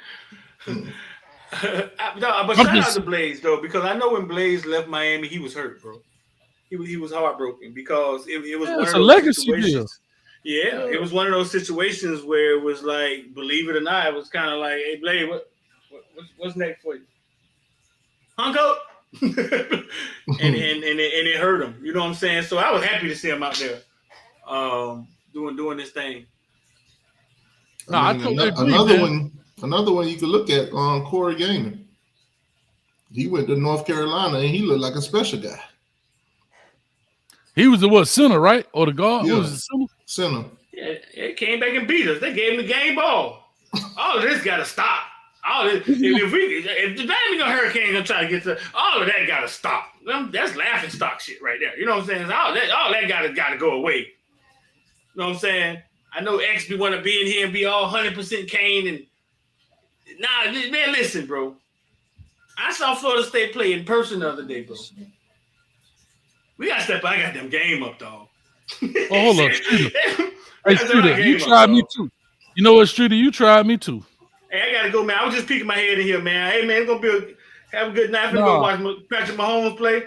But shout out to Blaze though, because I know when Blaze left Miami, he was hurt, bro. He was heartbroken because it was one of those situations. Yeah, it was one of those situations where it was like, believe it or not, it was kind of like, hey Blaze, what's next for you? Hunko? and it hurt him. You know what I'm saying? So I was happy to see him out there doing this thing. No, I totally agree, another one you could look at on Corey Gaynor. He went to North Carolina and he looked like a special guy. He was the center, right? Or the guard? Yeah. What was the center? Yeah, it came back and beat us. They gave him the game ball. All of this got to stop. All this, if the Miami Hurricane gonna try to get to all of that, got to stop. That's laughing stock shit right there. You know what I'm saying? All that got to go away. You know what I'm saying? I know X want to be in here and be all 100% Kane and man, listen, bro. I saw Florida State play in person the other day, bro. We gotta step. I got them game up, dog. Oh, hold on, Streeter. Hey, Streeter, you tried me too. You know what, Streeter? You tried me too. Hey, I gotta go, man. I was just peeking my head in here, man. Hey, man, it's gonna have a good night. I'm gonna go watch Patrick Mahomes play.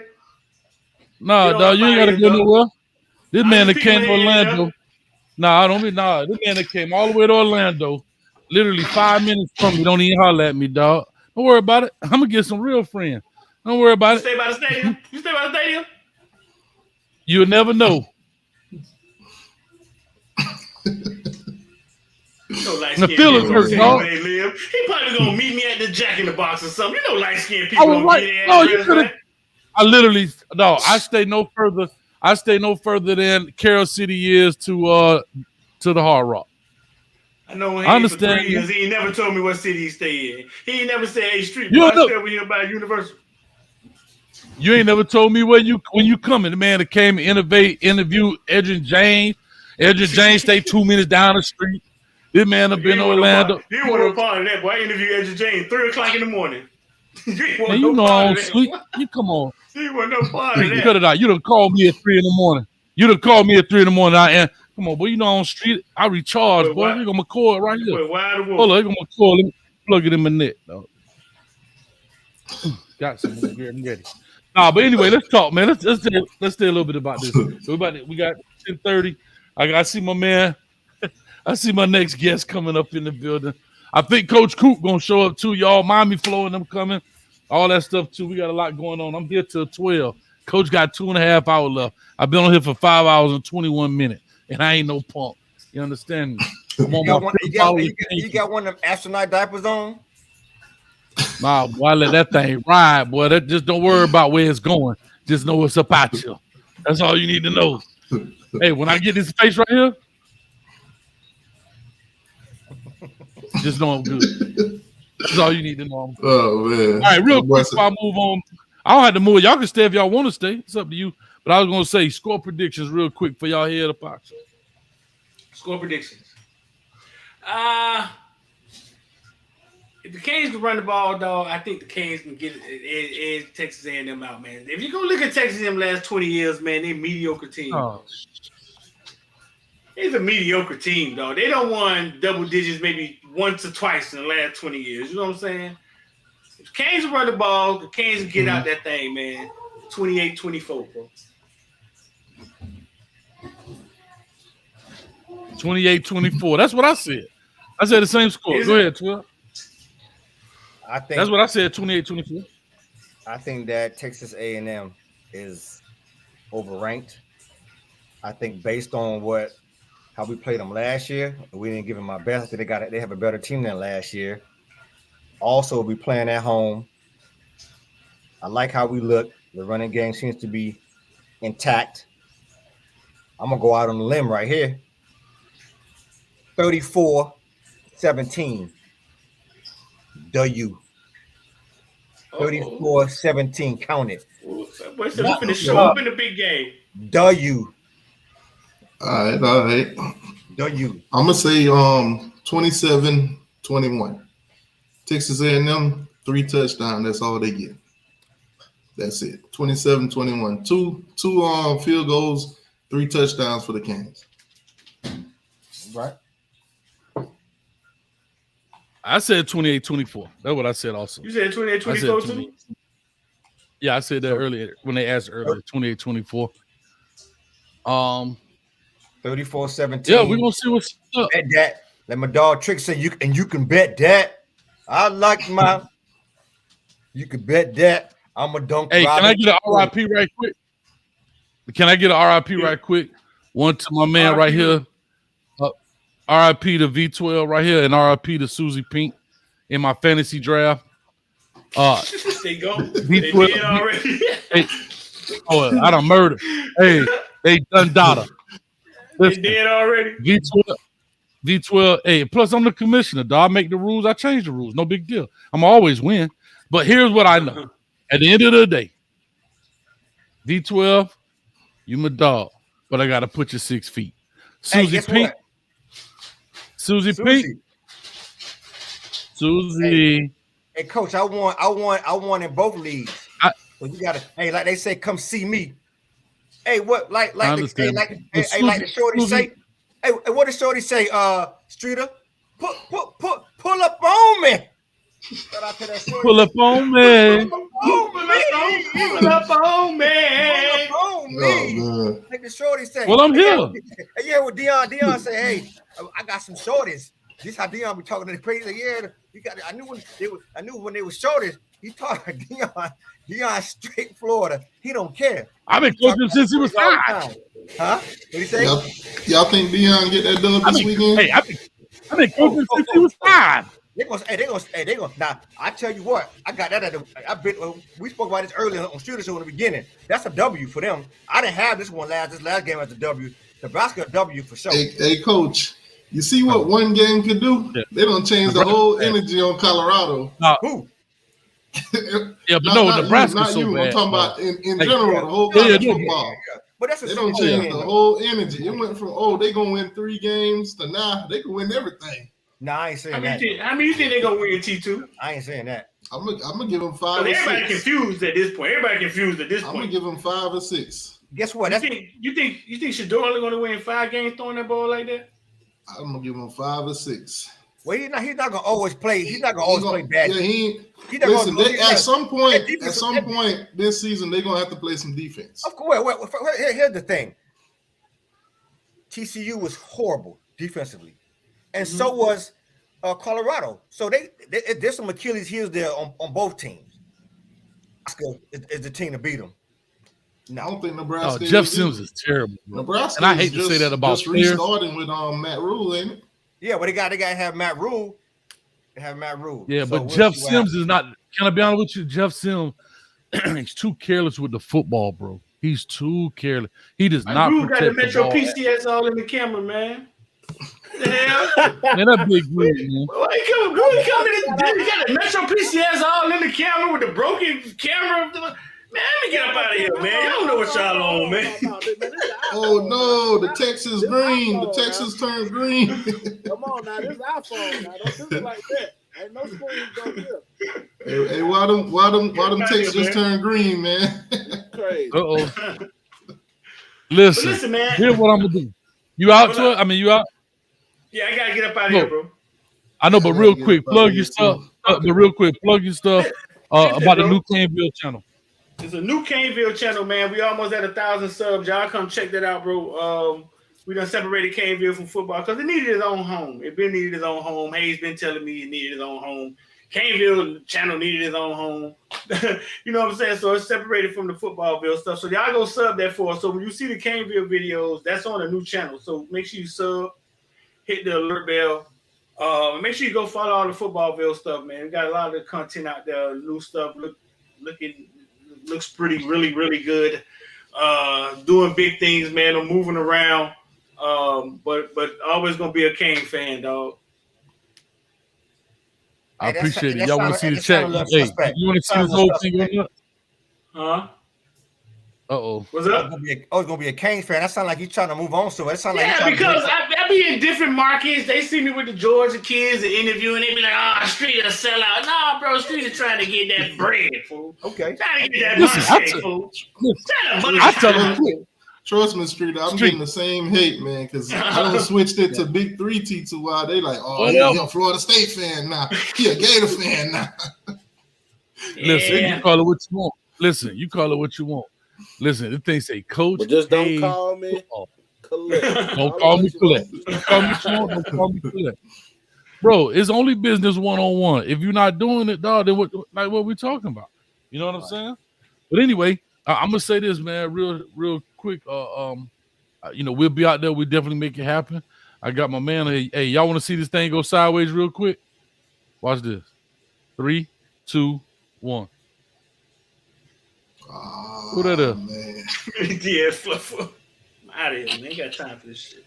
Nah, dog, you ain't gotta go nowhere. This man that came to Orlando. Nah, I don't mean nah. This man that came all the way to Orlando, literally 5 minutes from me. Don't even holler at me, dog. Don't worry about it. I'm gonna get some real friends. Don't worry about it. Stay by the stadium. You stay by the stadium. You'll never know. The feelings hurt, dog. He probably gonna meet me at the Jack in the Box or something. You know, light skinned people. I was like, no, you could have. I literally, no. I stay no further. I stay no further than Carroll City is to the Hard Rock. I know when I understand. For 3 years, he never told me what city he stay in. He ain't never said, "Hey, street boy, I stay over here by Universal." You ain't never told me when you coming. The man that came and interview Edrin James. Edrin James stay 2 minutes down the street. This man have been in Orlando. You want a part of that, boy? I interviewed Edrin James 3:00 in the morning. You know I don't sleep. You come on. You want no part of that. Cut it out. You done called me at 3 in the morning. Come on, boy. You know on street. I recharge, boy. You're gonna McCoy right here. Hold on, you're gonna McCoy. Let me plug it in my neck, dog. Got some ready. Nah, but anyway, let's talk, man. Let's say a little bit about this. So we got 10:30. I see my man. I see my next guest coming up in the building. I think Coach Coop gonna show up too, y'all. Miami Flow and them coming. All that stuff too. We got a lot going on. I'm here till 12. Coach got 2.5 hours left. I've been on here for 5 hours and 21 minutes, and I ain't no punk. You understand me? You got one of them astronaut diapers on? Nah, boy, I let that thing ride, boy. Just don't worry about where it's going. Just know it's up out you. That's all you need to know. Hey, when I get this face right here, just know I'm good. That's all you need to know. Oh, man. All right, real quick before I move on. I don't have to move. Y'all can stay if y'all want to stay. It's up to you. But I was going to say score predictions real quick for y'all here at the box. Score predictions. If the Canes can run the ball, dog, I think the Canes can get Texas A&M out, man. If you go look at Texas A&M last 20 years, man, they mediocre team. Oh. It's a mediocre team, dog. They don't won double digits maybe once or twice in the last 20 years. You know what I'm saying? If the Canes run the ball, the Canes can get out that thing, man. 28-24, bro. 28-24. That's what I said. I said the same score. Go ahead, 12. I think that's what I said, 28-24. I think that Texas A&M is overranked. I think based on how we played them last year, we didn't give them our best. They have a better team than last year. Also, we playing at home. I like how we look. The running game seems to be intact. I'm gonna go out on the limb right here. 34-17. W. 34-17. Count it. Boy said we finna show up in the big game. W. All right. W. I'm gonna say 27-21. Texas A&M 3 touchdowns. That's all they get. That's it. 27-21. Two field goals, 3 touchdowns for the Canes. Right. I said 28-24. That's what I said also. You said 28-24 too? Yeah, I said that earlier when they asked earlier. 28-24. 34-17. Yeah, we're gonna see what's up. Bet that. Let my dog Trick say you can bet that. I like my. You can bet that. I'm a dunk. Hey, can I get an RIP right quick? Can I get an RIP right quick? One to my man right here. RIP to V12 right here, and RIP to Susie Pink in my fantasy draft. They go. V12, They did already. I done murdered. Hey, they done data. They did already. V12. Hey, plus I'm the commissioner. Dog, I make the rules. I change the rules. No big deal. I'm always win. But here's what I know. At the end of the day, V12, you my dog, but I gotta put you 6 feet. Susie Pink. What? Susie Pink. Susie. Hey, coach, I won in both leagues. So you gotta, like they say, come see me. Hey, what like the shorty say? Hey, what did shorty say? Streeter, pull up on me. Shout out to that shorty. Pull up on me. Pull up on me. Like the shorty say. Well, I'm here. Yeah, what Dion say, hey, I got some shorties. This how Dion be talking to the crazy. Yeah, I knew when they were shorties. He taught Dion straight Florida. He don't care. I've been coaching since he was 5. Huh? What he say? Y'all think Dion get that done this weekend? Hey, I've been coaching since he was 5. They gonna. Now I tell you what, I got that. We spoke about this earlier on Shooter Show in the beginning. That's a W for them. I didn't have this last game as a W. Nebraska a W for sure. Hey, coach, you see what one game could do? Yeah. They don't change the whole energy on Colorado. Who? Yeah, but Nebraska's so bad. I'm talking about in general, the whole college football. But that's they don't change the whole energy. It went from they gonna win 3 games to now they can win everything. No, I ain't saying that. How many you think they gonna win T2? I ain't saying that. I'm gonna give them 5 or 6. Everybody confused at this point. I'm gonna give them 5 or 6. Guess what? You think Shador only gonna win 5 games throwing that ball like that? I'm gonna give them 5 or 6. Well, he's not gonna always play. He's not gonna always play bad. Yeah, listen. At some point this season, they're gonna have to play some defense. Of course. Here's the thing. TCU was horrible defensively, and so was Colorado. So there's some Achilles heels there on both teams. Nebraska is the team to beat them. No, I don't think Nebraska. Jeff Sims is terrible. Nebraska, and I hate to say that about just restarting with Matt Rule, ain't it? Yeah, but they got to have Matt Rule. They have Matt Rule. Yeah, so but Jeff Sims is not. Can I be honest with you? Jeff Sims, he's too careless with the football, bro. He's too careless. He does not. Rule got the Metro ball. PCS all in the camera, man. What the hell? Man, that big green, man. Why he coming in? He got the Metro PCS all in the camera with the broken camera. Man, let me get up out of here, man. I don't know what y'all on, man. Oh no, the Texas green. The Texas turned green. Come on now, this is our phone now. Don't do it like that. Ain't no spoons go here. Hey, why them Texas turn green, man? Crazy. Listen, man. Here's what I'm gonna do. You out to it? I mean, you out? Yeah, I gotta get up out of here, bro. I know, but real quick, plug your stuff. About the new Caneville channel. It's a new Caneville channel, man. We almost at 1,000 subs. Y'all come check that out, bro. We done separated Caneville from football because it needed its own home. It been needed its own home. Hayes been telling me it needed its own home. Caneville channel needed its own home. You know what I'm saying? So it's separated from the Footballville stuff. So y'all go sub that for us. So when you see the Caneville videos, that's on a new channel. So make sure you sub, hit the alert bell. Make sure you go follow all the Footballville stuff, man. We got a lot of the content out there, new stuff, looks pretty, really, really good. Doing big things, man. I'm moving around. But always gonna be a Cane fan, dog. I appreciate it. Y'all want to see the chat? Hey, you want to see this whole thing going up? Huh? Uh-oh. What's up? It's gonna be a Canes fan. That sounds like you trying to move on. So it sounds like Yeah, because I be in different markets. They see me with the Georgia kids and interviewing. They be like, "Oh, Street a sellout." Nah, bro, Street is trying to get that bread, fool. Okay. Trying to get that money, fool. Trust me, Street. I'm getting the same hate, man, because I done switched it to Big 3 T2Y. They like, oh, he a Florida State fan now. He a Gator fan now. Listen, you call it what you want. Listen, you call it what you want. Listen, the thing say, Coach. But just don't Hayes call me Collect. Don't call me Collect. Don't call me Sean. Don't call me Collect. Bro, it's only business one-on-one. If you're not doing it, dog, then what we talking about? You know what I'm saying? But anyway, I'm gonna say this, man, real quick. You know, we'll be out there. We definitely make it happen. I got my man. Hey, y'all want to see this thing go sideways real quick? Watch this. 3, 2, 1. Who that is? Man. Yeah, Fluff. Out of here, man. Ain't got time for this shit.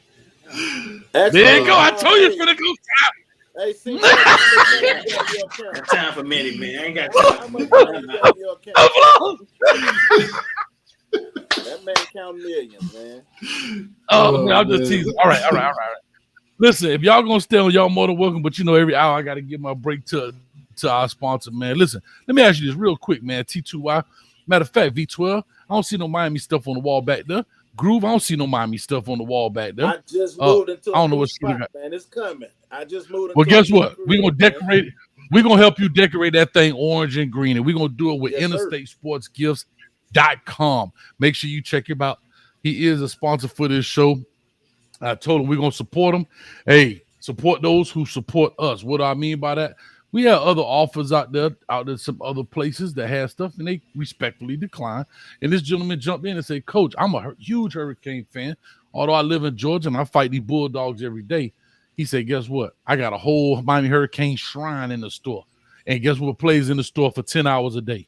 There you go. I told you it's gonna go top. Hey, see, time for many, man. I ain't got time. That man count millions, man. Oh, man, I'm just teasing. All right. Listen, if y'all gonna stay on, y'all more than welcome. But you know, every hour I gotta give my break to our sponsor, man. Listen, let me ask you this real quick, man. T2Y. Matter of fact, V12. I don't see no Miami stuff on the wall back there. Groove, I don't see no Miami stuff on the wall back there. I just moved into I don't know a what's spot, man. It's coming. I just moved. Well, guess what? We're gonna decorate. We're gonna help you decorate that thing orange and green, and we're gonna do it with InterstateSportsGifts.com. Make sure you check him out. He is a sponsor for this show. I told him we're gonna support him. Hey, support those who support us. What do I mean by that? We have other offers out there, some other places that have stuff, and they respectfully decline. And this gentleman jumped in and said, Coach, I'm a huge Hurricane fan. Although I live in Georgia and I fight these Bulldogs every day. He said, guess what? I got a whole Miami Hurricane shrine in the store. And guess what plays in the store for 10 hours a day?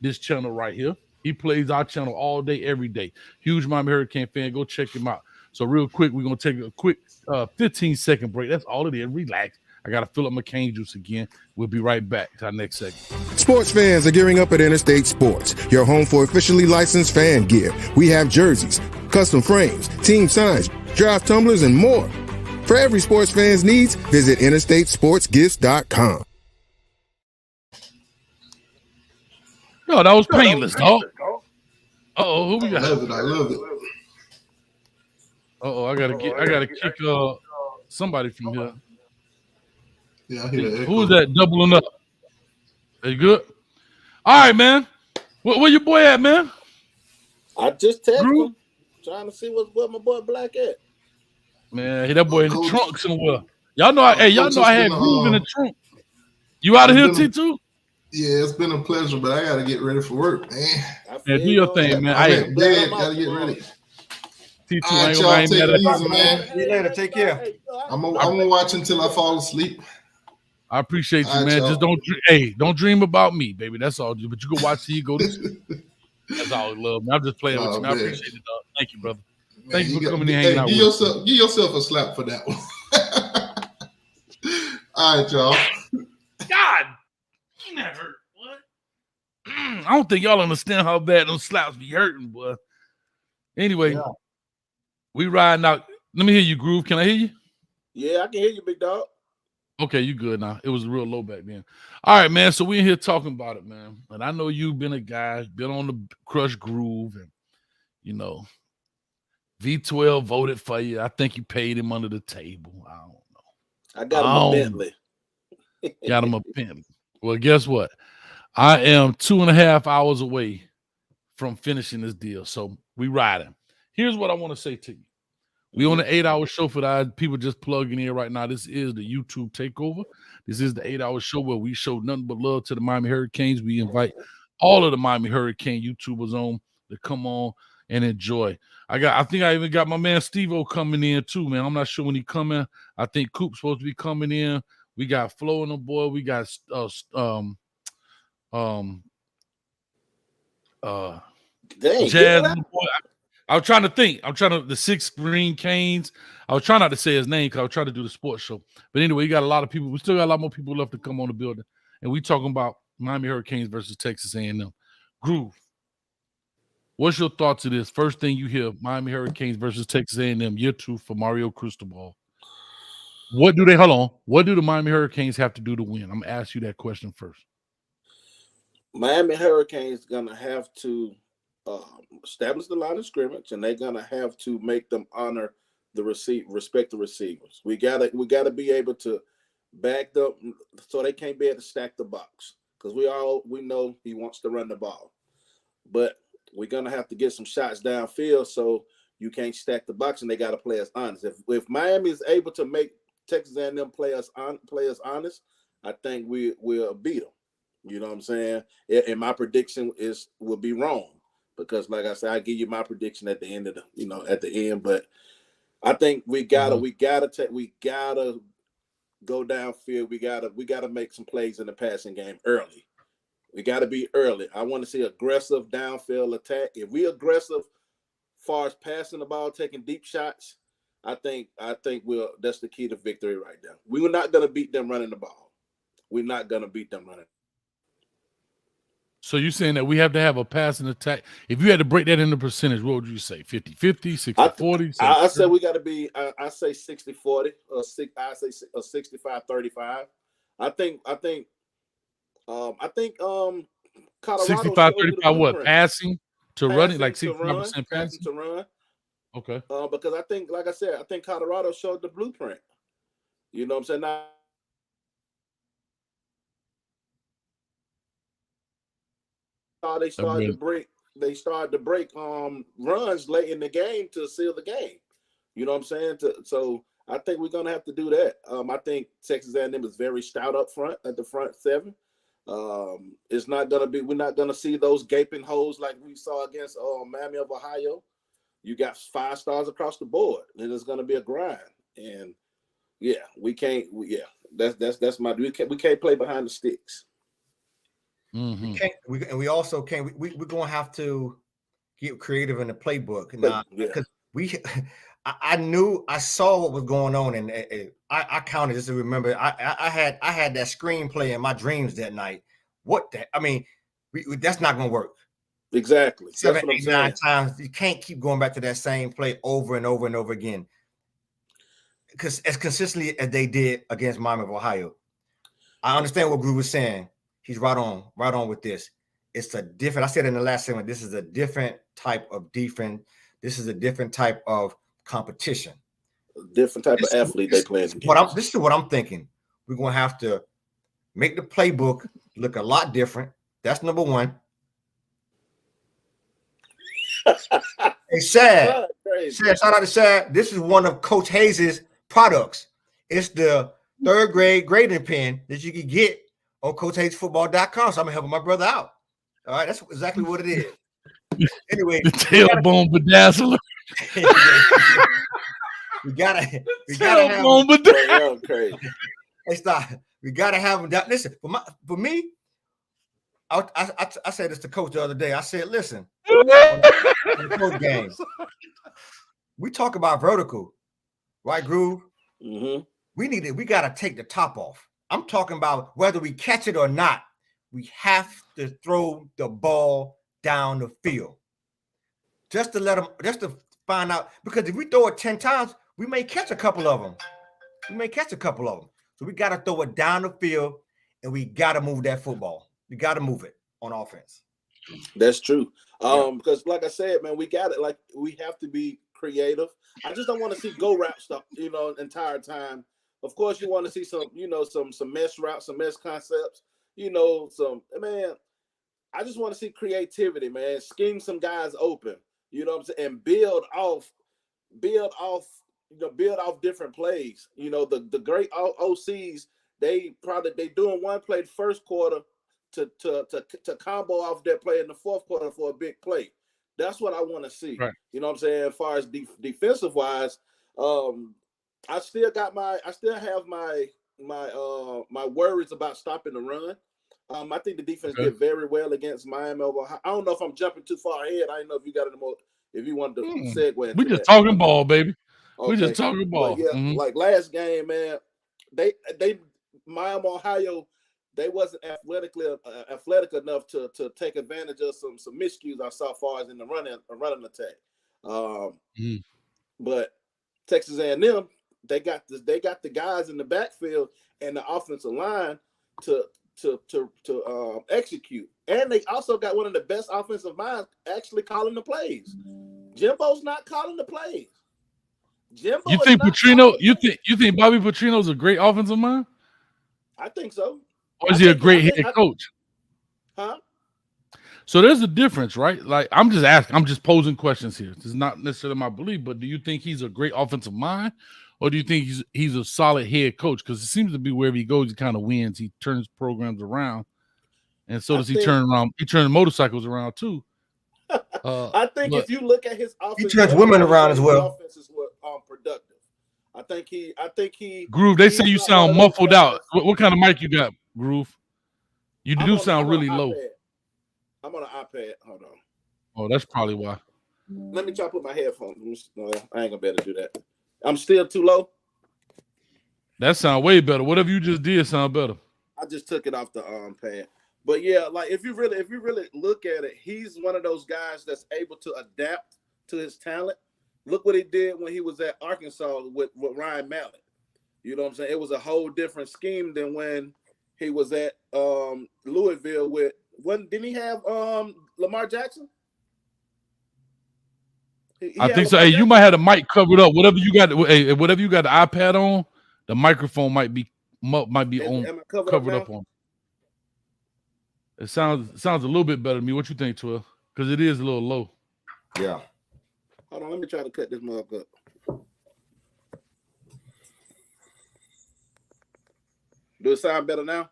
This channel right here. He plays our channel all day, every day. Huge Miami Hurricane fan. Go check him out. So real quick, we're going to take a quick 15-second break. That's all it is. Relax. I got to fill up my cane juice again. We'll be right back to our next segment. Sports fans are gearing up at Interstate Sports, your home for officially licensed fan gear. We have jerseys, custom frames, team signs, draft tumblers, and more. For every sports fan's needs, visit InterstateSportsGifts.com. No, that was painless, dog. Uh-oh, who we got? I love it. Uh-oh, I gotta kick somebody from here. Yeah, I hear that. Who is that doubling up? Are you good? All right, man. Where your boy at, man? I just texted him, trying to see what my boy Black at. Man, that boy in the trunk somewhere. Y'all know I had Groove in the trunk. You out of here, T2? Yeah, it's been a pleasure, but I gotta get ready for work, man. Man, do your thing, man. I gotta get ready. T2, All right, y'all, take it easy, man. See you later. Take care. I'm gonna watch until I fall asleep. I appreciate you, All right, man. y'all. Just don't dream about me, baby. That's all. But you go watch till you go to sleep. That's all I love, man. I'm just playing with you, man. I appreciate it, dog. Thank you, brother. Thank you for coming in and hanging out with us. Give yourself a slap for that one. All right, y'all. God, that hurt. What? I don't think y'all understand how bad those slaps be hurting, boy. Anyway, we riding out. Let me hear you, Groove. Can I hear you? Yeah, I can hear you, big dog. Okay, you good now. It was real low back then. All right, man. So we in here talking about it, man. And I know you've been a guy, been on the Crush Groove, and you know, V12 voted for you. I think you paid him under the table. I don't know. I got him a Bentley. Got him a Bentley. Well, guess what? I am 2.5 hours away from finishing this deal. So we riding. Here's what I want to say to you. We on an 8-hour show for the people just plugging in right now. This is the U-Tube Takeover. This is the 8-hour show where we show nothing but love to the Miami Hurricanes. We invite all of the Miami Hurricane YouTubers on to come on and enjoy. I think I even got my man Steve-O coming in too, man. I'm not sure when he coming. I think Coop's supposed to be coming in. We got Flo and the boy. We got Dang, Jazz and the boy. I'm trying to think. The 6 Green Canes. I was trying not to say his name because I was trying to do the sports show. But anyway, you got a lot of people. We still got a lot more people left to come on the building. And we talking about Miami Hurricanes versus Texas A&M. Groove, what's your thoughts of this? First thing you hear, Miami Hurricanes versus Texas A&M, year 2 for Mario Cristobal. What do the Miami Hurricanes have to do to win? I'm going to ask you that question first. Miami Hurricanes going to have to establish the line of scrimmage, and they're going to have to make them honor the respect the receivers. We gotta be able to back them so they can't be able to stack the box, because we know he wants to run the ball, but we're gonna have to get some shots downfield so you can't stack the box, and they got to play us honest. If Miami is able to make Texas A&M play us honest, I think we'll beat them. You know what I'm saying? And my prediction will be wrong, because like I said, I give you my prediction at the end of the end, but I think we gotta go downfield. We gotta make some plays in the passing game early. We gotta be early. I want to see aggressive downfield attack. If we aggressive, far as passing the ball, taking deep shots, I think that's the key to victory right now. We're not gonna beat them running the ball. We're not gonna beat them running. So you're saying that we have to have a passing attack. If you had to break that into percentage, what would you say? 50-50, 60-40? I said we got to be, I say 60-40, or I say 65-35. I think Colorado 65-35 what? Passing to running, like 65% passing to run. Okay. Because I think, like I said, I think Colorado showed the blueprint. You know what I'm saying? Now, they started to break runs late in the game to seal the game. You know what I'm saying? So I think we're gonna have to do that. I think Texas A&M is very stout up front at the front seven. It's not gonna be. We're not gonna see those gaping holes like we saw against Miami of Ohio. You got 5 stars across the board, and it's gonna be a grind. And yeah, we can't. That's my. We can't play behind the sticks. We can't. We also can't. We're gonna have to get creative in the playbook now, because I saw what was going on, and I counted just to remember. I had that screenplay in my dreams that night. That's not gonna work. Exactly. 7, 8, 9 times. You can't keep going back to that same play over and over and over again, because as consistently as they did against Miami of Ohio. I understand what Groove was saying. He's right on with this. It's a different, I said in the last segment, this is a different type of defense. This is a different type of competition. Different type of athlete they play. This is what I'm thinking. We're going to have to make the playbook look a lot different. That's number one. Hey, Shad, shout out to Shad. This is one of Coach Hayes' products. It's the 3rd grade grading pen that you can get on CoachHayesFootball.com. So I'm helping my brother out. All right, that's exactly what it is. Anyway, the tailbone bedazzler. we gotta have them. Crazy. Hey, stop. We gotta have them down. Listen, for me, I said this to Coach the other day. I said, listen, on the coach game, we talk about vertical, right, Groove? Mm-hmm. We gotta take the top off. I'm talking about whether we catch it or not, we have to throw the ball down the field. Just to find out, because if we throw it 10 times, we may catch a couple of them. So we got to throw it down the field, and we got to move that football. We got to move it on offense. That's true. Because like I said, man, we got it. Like, we have to be creative. I just don't want to see go route stuff, entire time. Of course, you want to see some mesh routes, some mesh concepts, I just want to see creativity, man. Scheme some guys open, you know what I'm saying, and build off different plays. The great OCs, they doing one play the first quarter to combo off that play in the fourth quarter for a big play. That's what I want to see. Right. You know what I'm saying? As far as defensive wise, I still have my worries about stopping the run. I think the defense did very well against Miami. I don't know if I'm jumping too far ahead. I don't know if you got any more. If you wanted to segue, we just talking ball, baby. We just talking But ball. yeah, like last game, man, they Miami, Ohio, they wasn't athletic enough to take advantage of some miscues I saw far as in the running attack. But Texas A&M, they got the guys in the backfield and the offensive line to execute, and they also got one of the best offensive minds actually calling the plays. Jimbo's not calling the plays. Jimbo You think Petrino? You think Bobby Petrino's a great offensive mind? I think so. Or is he a great head coach? Huh? So there's a difference, right? Like I'm just asking, I'm just posing questions here. This is not necessarily my belief, but do you think he's a great offensive mind, or do you think he's a solid head coach? Because it seems to be wherever he goes, he kind of wins. He turns programs around, and so does he turn around. He turns motorcycles around too. I think if you look at his offense, he turns women around as well. Offenses were productive. I think he. Groove, they say you sound muffled out. What kind of mic you got, Groove? You do sound really low. I'm on an iPad. Hold on. Oh, that's probably why. Let me try to put my headphones. No, I ain't gonna be able to do that. I'm still too low. That sound way better. Whatever you just did sound better. I just took it off the pad. But yeah, like if you really look at it, he's one of those guys that's able to adapt to his talent. Look what he did when he was at Arkansas with Ryan Mallett. You know what I'm saying? It was a whole different scheme than when he was at Louisville with didn't he have Lamar Jackson? I think so. Hey, you might have the mic covered up. Whatever you got, whatever you got the iPad on, the microphone might be on covered up on. It sounds a little bit better to me. What you think, 12? Because it is a little low. Yeah. Hold on, let me try to cut this mug up. Do it sound better now?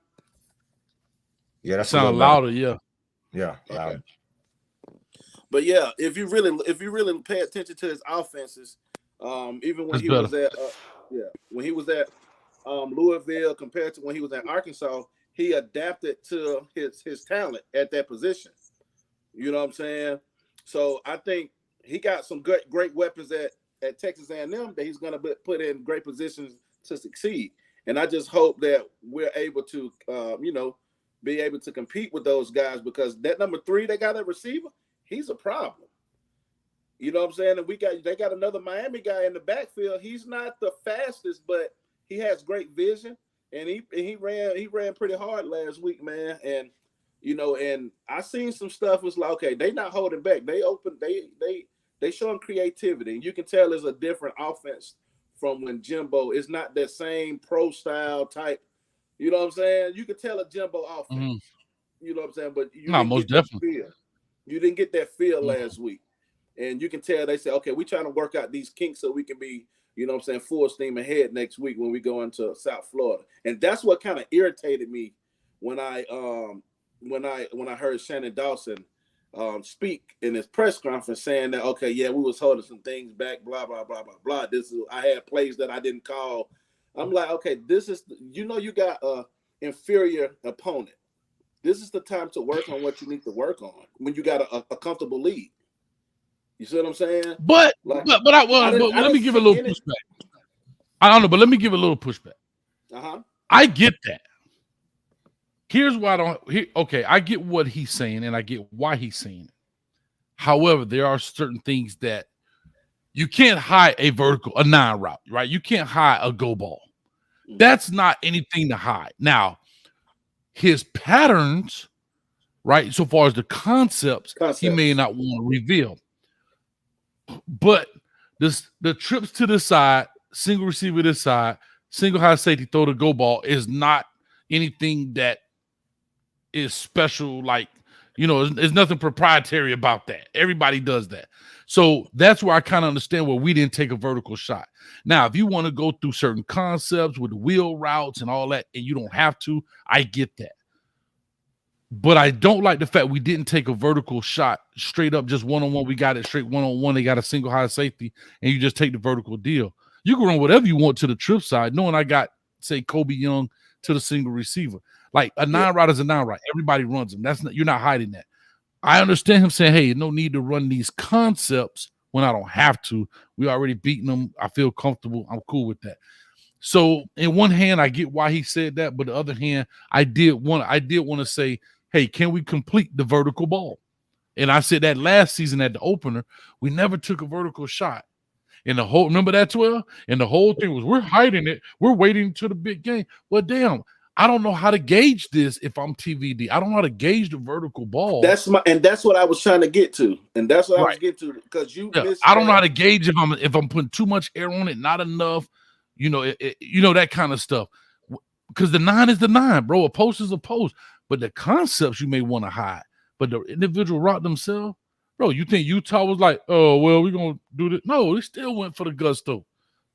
Yeah, that sounds louder. Yeah. Yeah. Okay. But yeah, if you really pay attention to his offenses, even when when he was at Louisville compared to when he was at Arkansas, he adapted to his talent at that position. You know what I'm saying? So I think he got some great weapons at Texas A&M that he's going to put in great positions to succeed. And I just hope that we're able to, be able to compete with those guys, because that number 3 they got at receiver, he's a problem. You know what I'm saying? And they got another Miami guy in the backfield. He's not the fastest, but he has great vision, and he ran pretty hard last week, man. And and I seen some stuff was like, okay, they not holding back. They showing creativity, and you can tell there's a different offense from when Jimbo is not that same pro style type. You know what I'm saying? You can tell a Jimbo offense. Mm-hmm. You know what I'm saying? But you most definitely. You didn't get that feel last week. And you can tell they say, okay, we're trying to work out these kinks so we can be, you know what I'm saying, full steam ahead next week when we go into South Florida. And that's what kind of irritated me when I heard Shannon Dawson speak in his press conference saying that, okay, yeah, we was holding some things back, blah, blah, blah, blah, blah. I had plays that I didn't call. I'm like, okay, you got a inferior opponent. This is the time to work on what you need to work on when you got a comfortable lead. You see what I'm saying? But let me give a little pushback. I don't know, but let me give a little pushback. I get that. Here's why I get what he's saying, and I get why he's saying it. However, there are certain things that you can't hide a 9 route, right? You can't hide a go ball. That's not anything to hide. Now, his patterns, right, so far as the concepts. He may not want to reveal. But the trips to the side, single receiver this side, single high safety, throw the go ball is not anything that is special. Like, there's nothing proprietary about that. Everybody does that. So that's where I kind of understand where we didn't take a vertical shot. Now, if you want to go through certain concepts with wheel routes and all that, and you don't have to, I get that. But I don't like the fact we didn't take a vertical shot straight up, just one-on-one. We got it straight one-on-one. They got a single high safety, and you just take the vertical deal. You can run whatever you want to the trip side, knowing I got, say, Kobe Young to the single receiver. Like a 9 route is a 9 route. Everybody runs them. You're not hiding that. I understand him saying, hey, no need to run these concepts when I don't have to. We already beaten them. I feel comfortable. I'm cool with that. So in one hand, I get why he said that, but the other hand, I did want to say, hey, can we complete the vertical ball? And I said that last season at the opener, we never took a vertical shot. And the whole, remember that 12? And the whole thing was, we're hiding it. We're waiting to the big game. Well, damn, I don't know how to gauge this if I'm TVD. I don't know how to gauge the vertical ball. That's what I was trying to get to. And that's what I was getting to, because I don't know how to gauge if I'm putting too much air on it, not enough, you know, that kind of stuff. Because the 9 is the 9, bro. A post is a post. But the concepts you may want to hide. But the individual route themselves, bro, you think Utah was like, oh, well, we're going to do this? No, they still went for the gusto.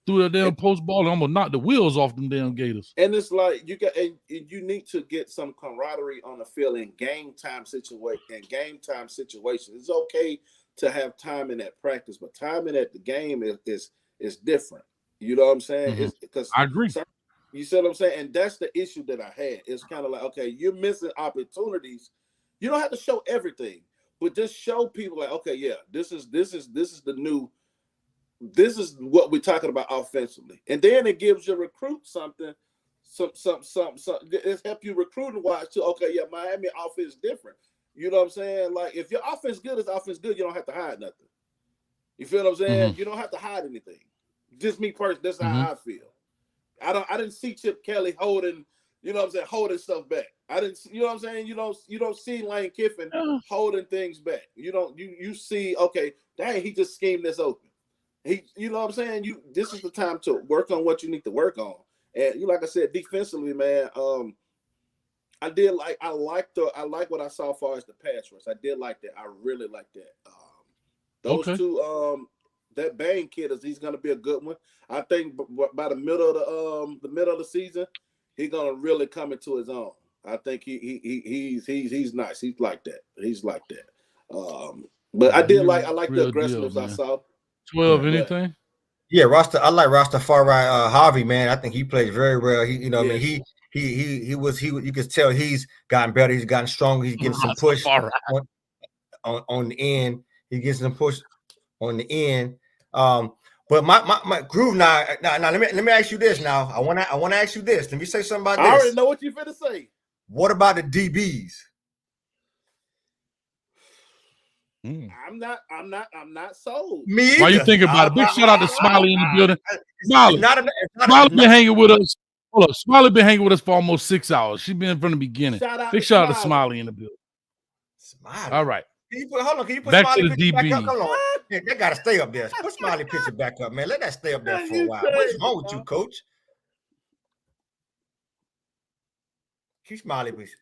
Threw that damn post ball and almost knocked the wheels off them damn Gators. And it's like you need to get some camaraderie on the field in game time situations. It's okay to have timing at practice, but timing at the game is different. You know what I'm saying? Mm-hmm. It's because I agree. You see what I'm saying? And that's the issue that I had. It's kind of like, okay, you're missing opportunities. You don't have to show everything, but just show people like, okay, yeah, this is the new. This is what we're talking about offensively, and then it gives your recruit something. It's help you recruiting wise too. Okay, yeah, Miami offense is different. You know what I'm saying? Like if your offense good is offense good, you don't have to hide nothing. You feel what I'm saying? Mm-hmm. You don't have to hide anything. Just me personally, that's Mm-hmm. how I feel. I didn't see Chip Kelly holding, you know what I'm saying, holding stuff back. I didn't, you know what I'm saying? You don't see Lane Kiffin holding things back. You see, okay, dang, he just schemed this open. You know what I'm saying? This is the time to work on what you need to work on. And like I said, defensively, man, I like what I saw as far as the pass rush. I did like that. I really like that. Those two, that Bain kid he's gonna be a good one. I think by the middle of the season, he's gonna really come into his own. I think he's nice. He's like that. But I like the aggressiveness I saw. 12, anything? Yeah, I like Rastafari Harvey, man. I think he plays very well. He I mean, he was you could tell he's gotten better. He's gotten stronger. He's getting some push on the end. He gets some push on the end. But my groove now. Let me ask you this. Now I want to ask you this. Let me say something about this. I already know what you're finna say. What about the DBs? I'm not sold. Me either. Why you think about it? Big shout out to Smiley in the building. Smiley been hanging with us. Hold up, Smiley been hanging with us for almost 6 hours. She's been from the beginning. Big shout out to Smiley in the building. Smiley. All right. Can you put back Smiley to the picture DB. back up? Come on. Yeah, they gotta stay up there. Put Smiley picture back up, man. Let that stay up there for a while. What's wrong with you, coach? Keep Smiley, please.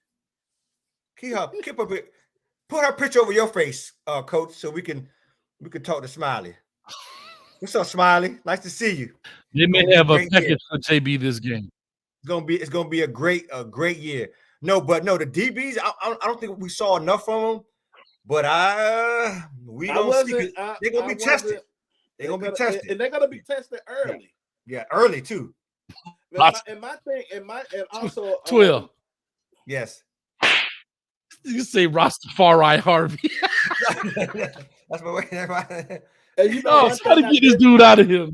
Put her picture over your face, coach, so we can talk to Smiley. What's up, Smiley? Nice to see you. They may have a package for JB this game. It's gonna be a great year. No, the DBs, I don't think we saw enough from them. But we don't see. They're gonna be tested. They're gonna be tested, and they're gonna be tested early. Yeah, early too. And also 12. Yes. You say Rastafari Harvey. That's my way. And you know, try to get this dude out of here.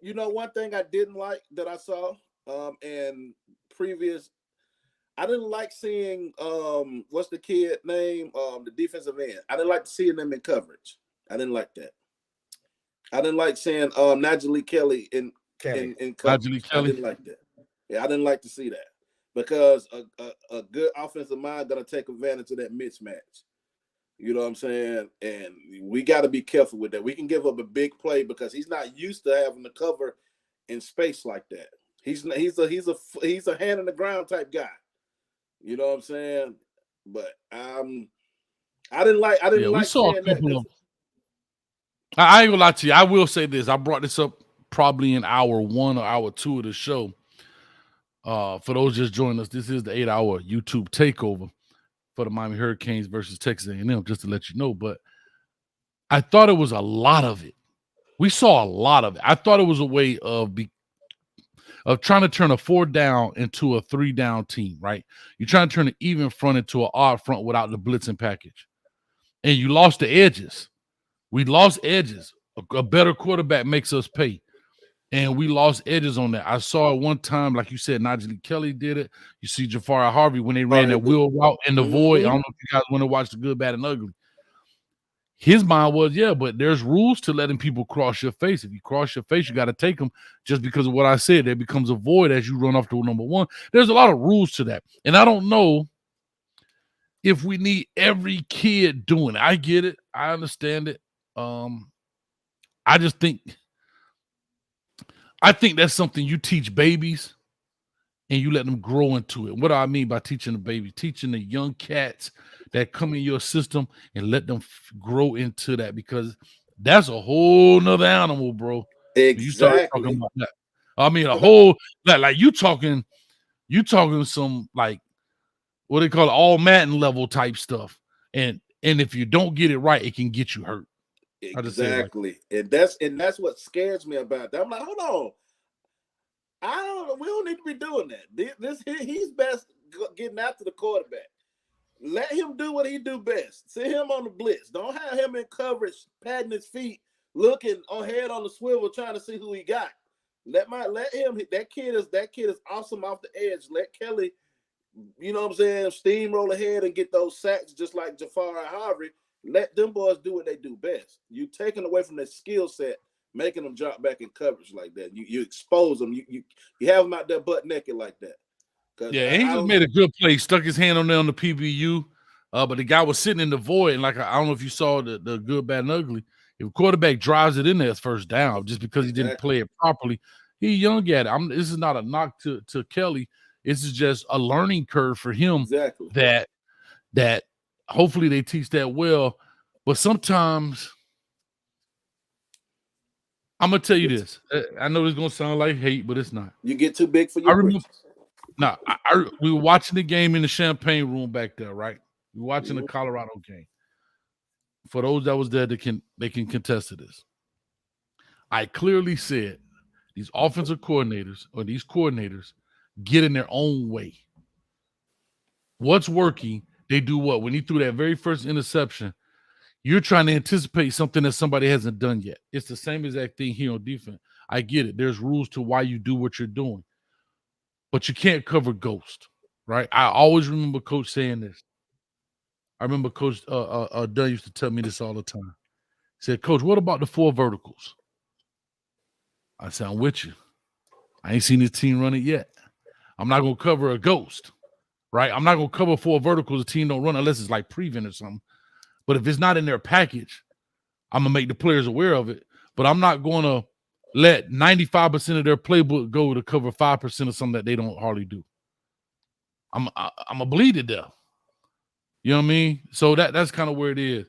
You know, one thing I didn't like that I saw in previous. I didn't like seeing what's the kid name? The defensive end. I didn't like seeing them in coverage. I didn't like that. I didn't like seeing Najee Kelly in coverage. I didn't like that. Yeah, I didn't like to see that because a good offensive mind gonna take advantage of that mismatch. You know what I'm saying? And we got to be careful with that. We can give up a big play because he's not used to having to cover in space like that. He's a hand in the ground type guy. You know what I'm saying? But I didn't like we saw a couple that. of. I ain't gonna lie to you. I will say this. I brought this up probably in hour 1 or hour 2 of the show. For those just joining us, this is the 8-hour U-Tube Takeover for the Miami Hurricanes versus Texas A&M, just to let you know. But I thought it was a lot of it. We saw a lot of it. I thought it was a way of trying to turn a 4-down into a 3-down team, right? You're trying to turn an even front into an odd front without the blitzing package. And you lost the edges. We lost edges. A better quarterback makes us pay. And we lost edges on that. I saw it one time, like you said, Najee Kelly did it. You see Jafari Harvey when they ran that wheel route in the void. I don't know if you guys want to watch The Good, Bad, and Ugly. His mind was, yeah, but there's rules to letting people cross your face. If you cross your face, you got to take them. Just because of what I said, there becomes a void as you run off to number one. There's a lot of rules to that. And I don't know if we need every kid doing it. I get it. I understand it. I just think that's something you teach babies and you let them grow into it. What do I mean by teaching the baby? Teaching the young cats that come in your system and let them grow into that, because that's a whole nother animal, bro. Exactly. You start talking about that. I mean, a whole like you talking some like what they call it, all Madden level type stuff. And if you don't get it right, it can get you hurt. Exactly. And that's what scares me about that. I'm like, hold on. We don't need to be doing that. He's best getting after the quarterback. Let him do what he do best. Send him on the blitz. Don't have him in coverage, patting his feet, looking on head on the swivel, trying to see who he got. Let him. That kid is awesome off the edge. Let Kelly, you know what I'm saying, steamroll ahead and get those sacks just like Jafari Harvey. Let them boys do what they do best. You taking away from their skill set, making them drop back in coverage like that. You expose them. You have them out there butt naked like that. Yeah, he just made a good play. Stuck his hand on there on the PBU, but the guy was sitting in the void. And like I don't know if you saw the Good, Bad, and Ugly. If a quarterback drives it in there, it's first down just because he didn't play it properly. He's young at it. This is not a knock to Kelly. This is just a learning curve for him. Exactly. That hopefully they teach that well. But sometimes I'm gonna tell you this. I know it's gonna sound like hate, but it's not. You get too big for your britches. No, we were watching the game in the Champagne Room back there, right? We were watching the Colorado game. For those that was there, they can contest to this. I clearly said these offensive coordinators or these coordinators get in their own way. What's working, they do what? When he threw that very first interception, you're trying to anticipate something that somebody hasn't done yet. It's the same exact thing here on defense. I get it. There's rules to why you do what you're doing. But you can't cover ghost, right? I always remember Coach saying this. I remember Coach Dunn used to tell me this all the time. He said, Coach, what about the 4 verticals? I said, I'm with you. I ain't seen this team run it yet. I'm not going to cover a ghost, right? I'm not going to cover 4 verticals. The team don't run unless it's like prevent or something. But if it's not in their package, I'm going to make the players aware of it. But I'm not going to let 95% of their playbook go to cover 5% of something that they don't hardly do. I'm a bleed to death. You know what I mean? So that's kind of where it is.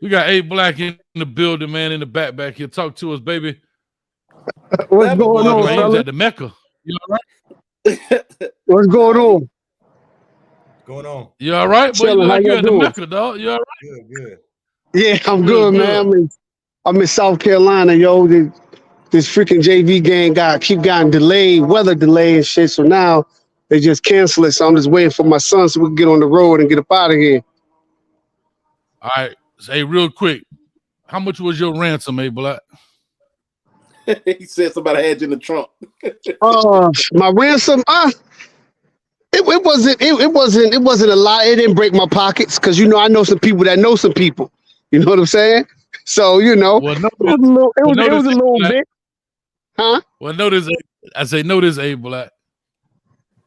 We got A Black in the building, man, in the back here. Talk to us, baby. What's going on, He was at the Mecca. You all right? What's going on? Going on? You all right? Boy, you look like you at the doing? Mecca, dog. You all right? Good. Yeah, I'm good, man. I'm in South Carolina, yo. This freaking JV game keep getting delayed, weather delay and shit. So now they just cancel it. So I'm just waiting for my son so we can get on the road and get up out of here. All right. Hey, real quick, how much was your ransom, A Black? He said somebody had you in the trunk. My ransom, it wasn't a lot. It didn't break my pockets because I know some people that know some people. You know what I'm saying? So it was a little bit. Huh? Well, notice A Black.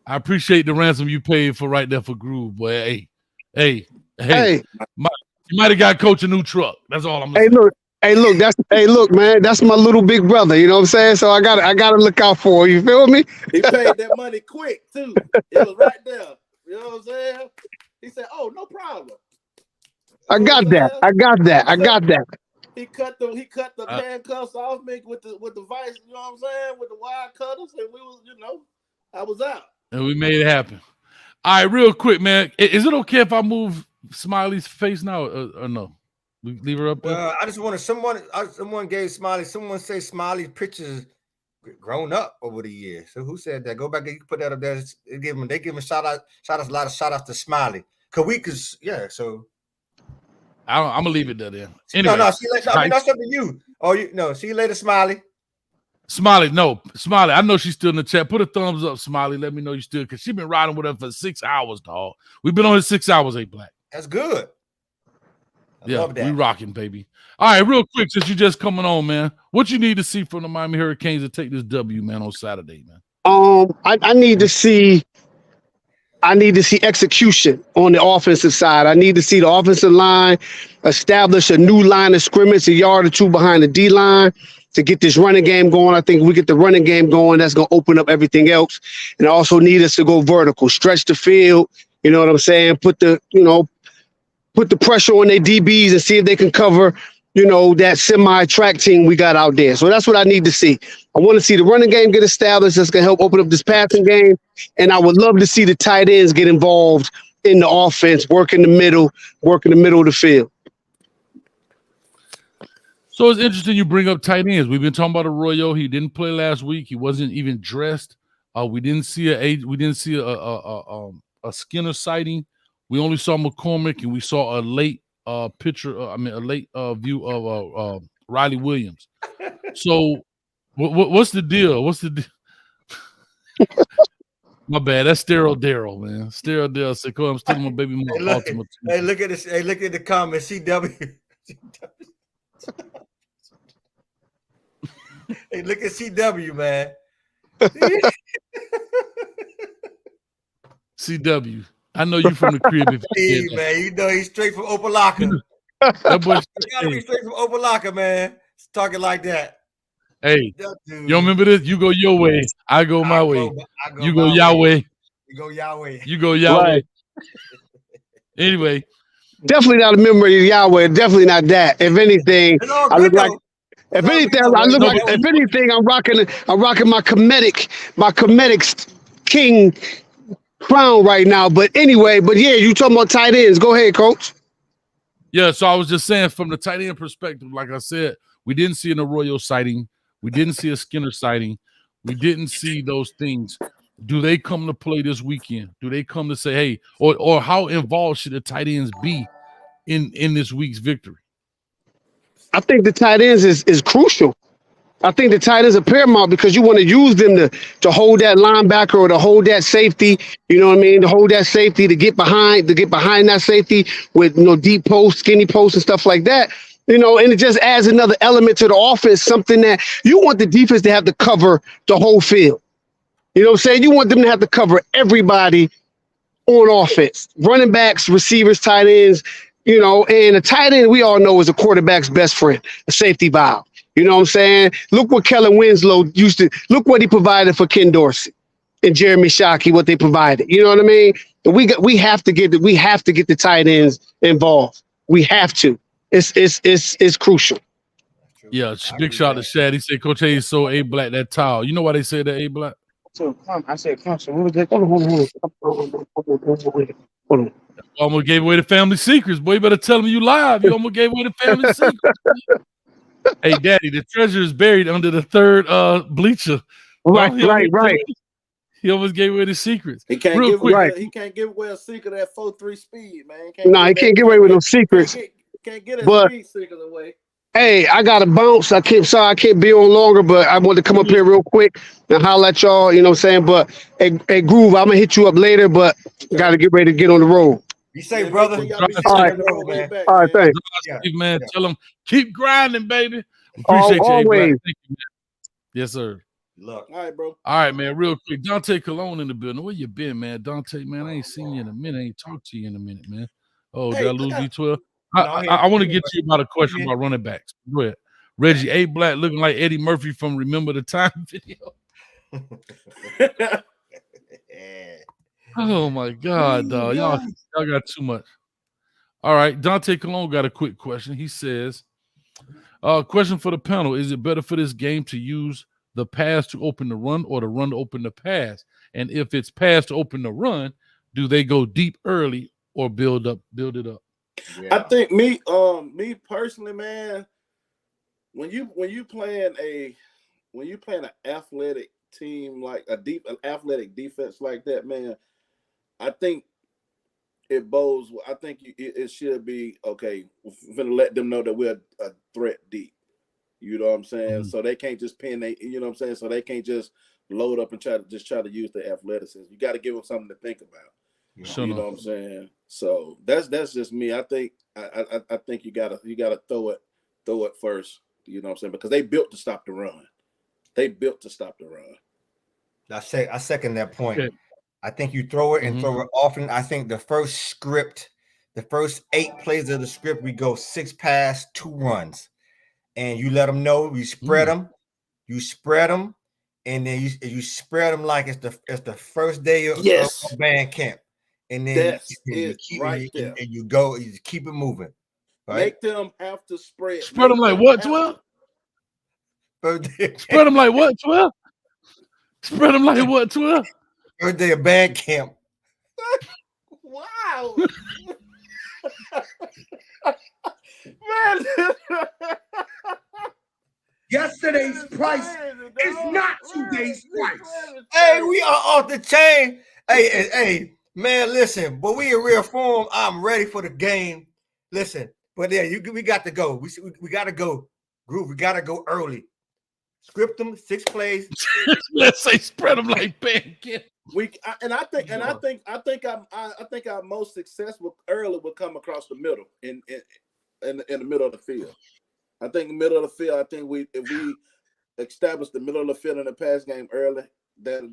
I appreciate the ransom you paid for right there for Groove, boy. Hey. You might have got Coach a new truck. That's all I'm gonna say. Look, man, that's my little big brother. You know what I'm saying? So I gotta look out for him. You feel me? He paid that money quick too. It was right there. You know what I'm saying? He said, "Oh, no problem." I got that. He cut the handcuffs off me with the vice. You know what I'm saying? With the wire cutters, and we was, I was out. And we made it happen. All right, real quick, man. Is it okay if I move Smiley's face now or no? We leave her up there? I just wanted someone gave Smiley, someone say Smiley's pictures grown up over the years. So who said that? Go back and you put that up there. They give him a lot of shout outs to Smiley. So I'm gonna leave it there then. No, Anyway, see you later. I mean, that's up to you. Oh, see you later, Smiley. Smiley, no, Smiley. I know she's still in the chat. Put a thumbs up, Smiley. Let me know you still, because she's been riding with us for 6 hours, dog. We've been on here 6 hours, A-Black. That's good. I Yeah, love that. we rocking, baby. All right, real quick, since you just coming on, man, what you need to see from the Miami Hurricanes to take this W, man, on Saturday, man? I need to see execution on the offensive side. I need to see the offensive line establish a new line of scrimmage, a yard or two behind the D line to get this running game going. I think if we get the running game going, that's going to open up everything else. And I also need us to go vertical, stretch the field. You know what I'm saying? Put the pressure on their DBs and see if they can cover, that semi-track team we got out there. So that's what I need to see. I want to see the running game get established. That's going to help open up this passing game. And I would love to see the tight ends get involved in the offense, work in the middle of the field. So it's interesting you bring up tight ends. We've been talking about Arroyo. He didn't play last week. He wasn't even dressed. We didn't see a Skinner sighting. We only saw McCormick, and we saw a late view of Riley Williams. So what's the deal? My bad. That's Sterile Daryl, man. Sterile Daryl said, "Come, I'm still my baby mom." Hey, look at this. Hey, look at the comments. CW. Hey, look at CW, man. CW. I know you from the crib. Hey, man, he's straight from Opalaka. That boy, gotta be straight from Opalaka, man. It's talking like that. Hey, you don't remember this? You go your way, I go my way. You go Yahweh. You go Yahweh. You go Yahweh. Right. Anyway, definitely not a memory of Yahweh. Definitely not that. If anything, I look like. If anything, I'm rocking my Comedic King crown right now. But anyway, yeah, you talking about tight ends. Go ahead, Coach. Yeah, so I was just saying from the tight end perspective, like I said, we didn't see an Arroyo sighting. We didn't see a Skinner sighting. We didn't see those things. Do they come to play this weekend? Do they come to say, hey, or how involved should the tight ends be in this week's victory? I think the tight ends is crucial. I think the tight ends are paramount because you want to use them to hold that linebacker or to hold that safety. You know what I mean? To hold that safety, to get behind that safety with deep posts, skinny posts, and stuff like that. And it just adds another element to the offense, something that you want the defense to have to cover the whole field. You know what I'm saying? You want them to have to cover everybody on offense. Running backs, receivers, tight ends, and a tight end we all know is a quarterback's best friend, a safety valve. You know what I'm saying? Look what Kellen Winslow look what he provided for Ken Dorsey and Jeremy Shockey, what they provided. You know what I mean? And we have to get the tight ends involved. We have to. It's crucial. Yeah, big shout out to Shad. He said Coach A is so A-Black that towel. You know why they say that A-Black? So I said, come. So what was that? Hold on. Almost gave away the family secrets, boy. You better tell them you live. You almost gave away the family secrets. Hey, Daddy, the treasure is buried under the third bleacher. Right. He almost gave away the secrets. He can't Real quick. He can't give away a secret at 4.3 speed, man. He can't get away with no secrets. Can't get his speed secret away. Hey, I got to bounce. I can't be on longer, but I want to come up here real quick and holler at y'all, you know what I'm saying? But hey, Groove, I'm going to hit you up later, but got to get ready to get on the road. Be safe, brother. All right, thanks. Man, tell them, keep grinding, baby. Appreciate you, always. Thank you, man. Yes, sir. Look. All right, bro. All right, man, real quick. Dante Colon in the building. Where you been, man? Dante, man, I ain't seen you in a minute. I ain't talked to you in a minute, man. Oh, did I lose V12? I want to get to you about a question about running backs. Go ahead. Reggie A-Black looking like Eddie Murphy from Remember the Time video. Oh, my God, dog. Y'all got too much. All right. Dante Colon got a quick question. He says, question for the panel. Is it better for this game to use the pass to open the run or the run to open the pass? And if it's pass to open the run, do they go deep early or build it up? Yeah. I think me personally, man, when you playing an athletic team like an athletic defense like that, man, I think it bodes. I think it should be okay. We're gonna let them know that we're a threat deep. You know what I'm saying? Mhm. So they can't just pin they. You know what I'm saying? So they can't just load up and try to use their athleticism. You got to give them something to think about. Sure You know enough. what I'm saying? So that's just me. I think I think you gotta throw it first. You know what I'm saying? Because they built to stop the run. They built to stop the run. I second that point. Okay. I think you throw it and Mhm. throw it often. I think the first 8 plays of the script, we go 6 pass, 2 runs, and you let them know you spread them, and then you spread them like it's the first day of Yes, band camp, and then that's you it keep right there. and you go, you keep it moving, right? Make them have to spread. Spread them like what, 12? Spread them like what, 12? Spread them like what, 12? First day of band camp. Wow. Man. Yesterday's price is not today's price. Hey, we are off the chain. Hey, man, listen, but we in real form. I'm ready for the game. Listen, but yeah, we got to go. We got to go. Groove, we got to go early. Script them 6 plays. Let's say spread them like pancakes. I think our most successful early will come across the middle in the middle of the field. I think the middle of the field. I think if we establish the middle of the field in the pass game early, that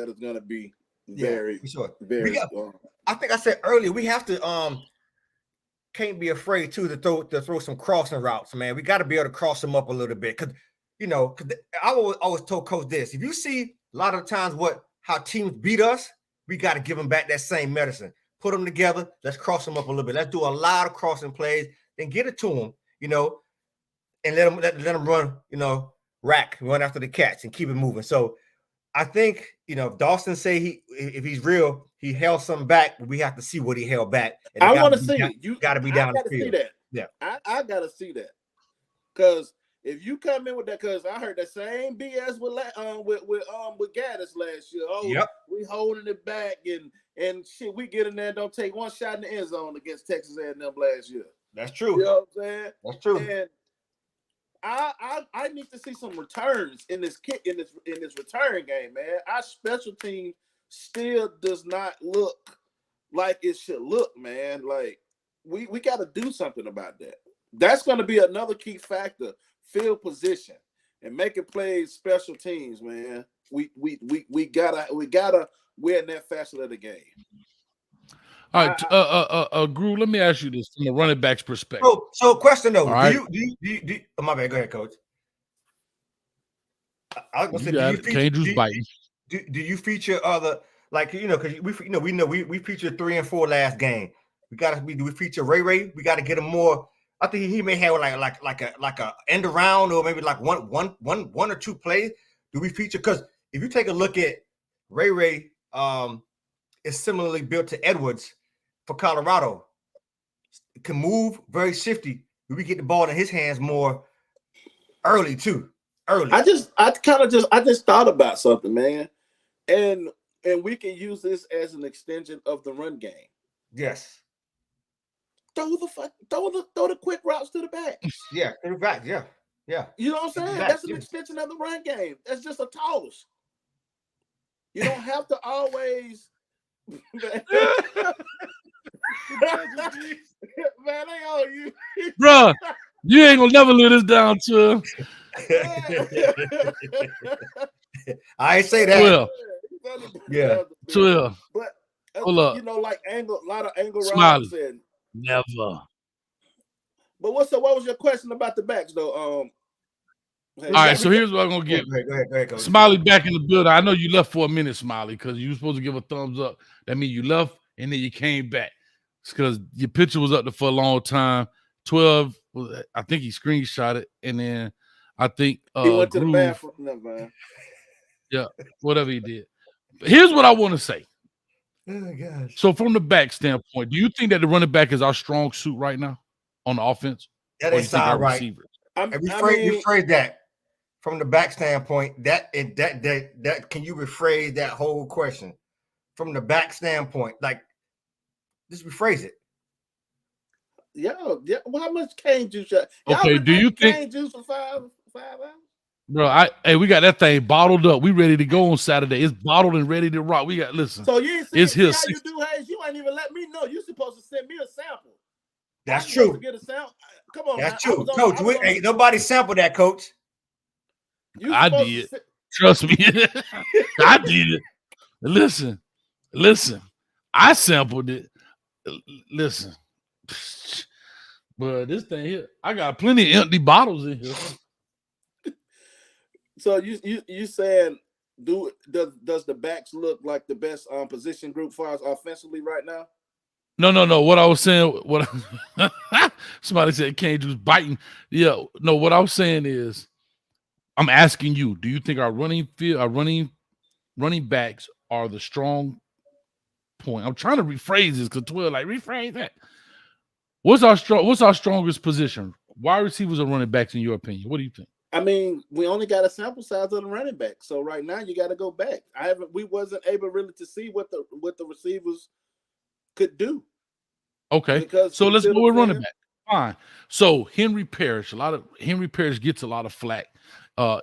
is going to be very very. I think I said earlier we have to can't be afraid to throw some crossing routes, man. We got to be able to cross them up a little bit because I always told Coach this: if you see a lot of times how teams beat us, we got to give them back that same medicine. Put them together. Let's cross them up a little bit. Let's do a lot of crossing plays, then get it to them, and let them run, run after the catch and keep it moving. So I think, if Dawson say if he's real, he held something back, we have to see what he held back. And I want to see it. You got to be down the field. See that. Yeah, I got to see that because if you come in with that, because I heard the same BS with Gaddis last year. Oh, yep. We holding it back and shit. We get in there and don't take one shot in the end zone against Texas A&M last year. That's true. You know what I'm saying? That's true. And I need to see some returns in this return game, man. Our special team still does not look like it should look, man. Like we got to do something about that. That's going to be another key factor: field position and making plays, special teams, man. We gotta win that facet of the game. All right, Gru, let me ask you this from the running back's perspective. So question though, right. do you oh, my bad, go ahead, Coach. I was You gonna got say, it. Can't biting. do you feature other, like, because we featured 3 and 4 last game. Do we feature Ray? We got to get him more. I think he may have like a end around or maybe like one or 2 plays. Do we feature? Because if you take a look at Ray, is similarly built to Edwards for Colorado. It can move, very shifty. We get the ball in his hands more early too. I just thought about something, man, and we can use this as an extension of the run game. Yes. Throw the quick routes to the back. Yeah, to the back. Yeah. You know what I'm saying? That's an extension of the run game. That's just a toss. You don't have to always. Man, they all you. Bruh, you ain't gonna never live this down to. I ain't say that. Well, yeah. 12. But hold up. like a lot of angle Smiley. routes and Never. But what was your question about the backs though? All right, so here's what I'm gonna get. Go ahead, Coach. Smiley back in the building. I know you left for a minute, Smiley, because you were supposed to give a thumbs up. That means you left and then you came back. It's because your picture was up there for a long time. 12, I think he screenshot it, and then I think he went to the Groove, bathroom. No, man. Yeah, whatever he did. But here's what I want to say. Oh gosh. So from the back standpoint, do you think that the running back is our strong suit right now on the offense? That is all right. And rephrase that from the back standpoint. That can you rephrase that whole question from the back standpoint? Like Just rephrase it. Yeah. Well, how much cane juice? Y'all Okay, been do you drinking think, cane juice for 5 hours? bro? Hey, we got that thing bottled up. We ready to go on Saturday. It's bottled and ready to rock. We got listen. So you It's see here. how you do, Hayes? You ain't even let me know. You supposed to send me a sample. That's I'm supposed true. to get a sample. Come on, That's now. true, Coach. Ain't nobody sampled that, Coach. I did. Trust me. I did. Listen. I sampled it. Listen. But this thing here, I got plenty of empty bottles in here. So you saying does the backs look like the best position group for us offensively right now? No. What I was saying, somebody said Kane was biting. Yeah, no. What I was saying is, I'm asking you: do you think our running backs are the strong point? I'm trying to rephrase this because rephrase that. What's our strongest position? Wide receivers or running backs, in your opinion? What do you think? I mean, we only got a sample size of the running back, so right now you got to go back. We wasn't able really to see what the receivers could do. Okay, so let's go with running back. Fine. So Henry Parrish gets a lot of flack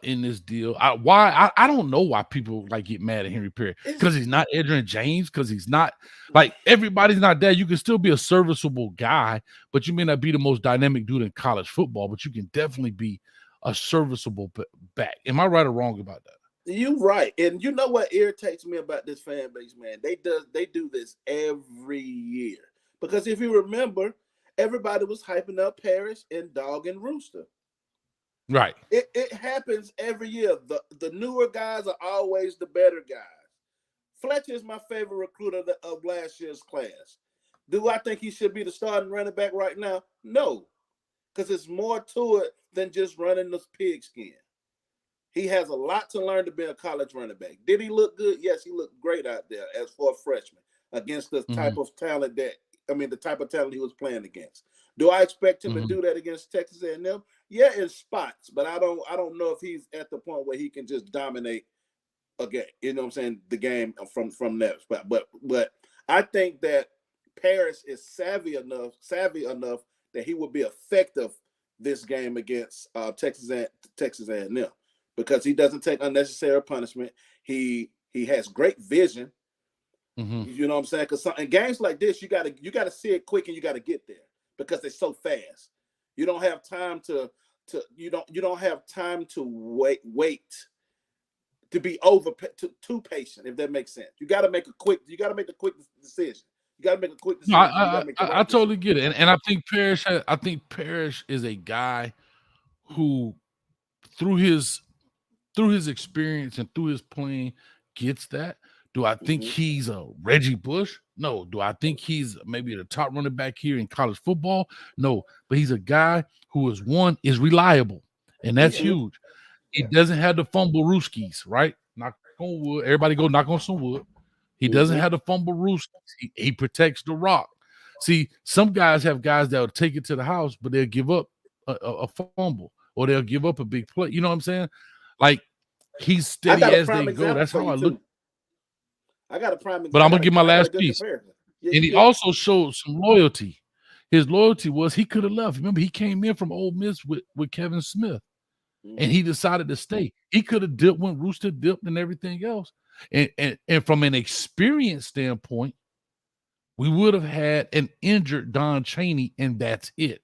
in this deal. I don't know why people get mad at Henry Parrish, because he's not Edgerrin James, because he's not everybody's not there. You can still be a serviceable guy, but you may not be the most dynamic dude in college football, but you can definitely be a serviceable back. Am I right or wrong about that? You're right. And you know what irritates me about this fan base, man? They do this every year. Because if you remember, everybody was hyping up Parrish and dogging Rooster. Right. It happens every year. The newer guys are always the better guys. Fletcher is my favorite recruiter of last year's class. Do I think he should be the starting running back right now? No. Because it's more to it than just running the pigskin. He has a lot to learn to be a college running back. Did he look good? Yes, he looked great out there as for a freshman against the type of talent the type of talent he was playing against. Do I expect him to do that against Texas A&M? Yeah, in spots, but I don't know if he's at the point where he can just dominate a game. You know what I'm saying? The game from that spot. But I think that Parrish is savvy enough that he will be effective this game against Texas A&M, because he doesn't take unnecessary punishment. He has great vision. You know what I'm saying? Because in games like this, you gotta see it quick and you gotta get there because they're so fast. You don't have time to wait to be too patient, if that makes sense. You gotta make a quick decision. You gotta make a quick decision. I totally get it, and I think Parrish is a guy who, through his experience and through his playing, gets that. Do I think he's a Reggie Bush? No. Do I think he's maybe the top running back here in college football? No. But he's a guy who is reliable, and that's huge. He doesn't have the fumble rooskies, right? Knock on wood. Everybody go knock on some wood. He doesn't have the fumble rooskies. He protects the rock. See, some guys have guys that will take it to the house, but they'll give up a fumble, or they'll give up a big play. You know what I'm saying? Like, he's steady as they go. That's how I look. I got a prime example. But I'm gonna get my last piece. And he also showed some loyalty. His loyalty was he could have left. Remember, he came in from Ole Miss with Kevin Smith, and he decided to stay. He could have dipped when Rooster dipped and everything else. And from an experience standpoint, we would have had an injured Don Chaney, and that's it.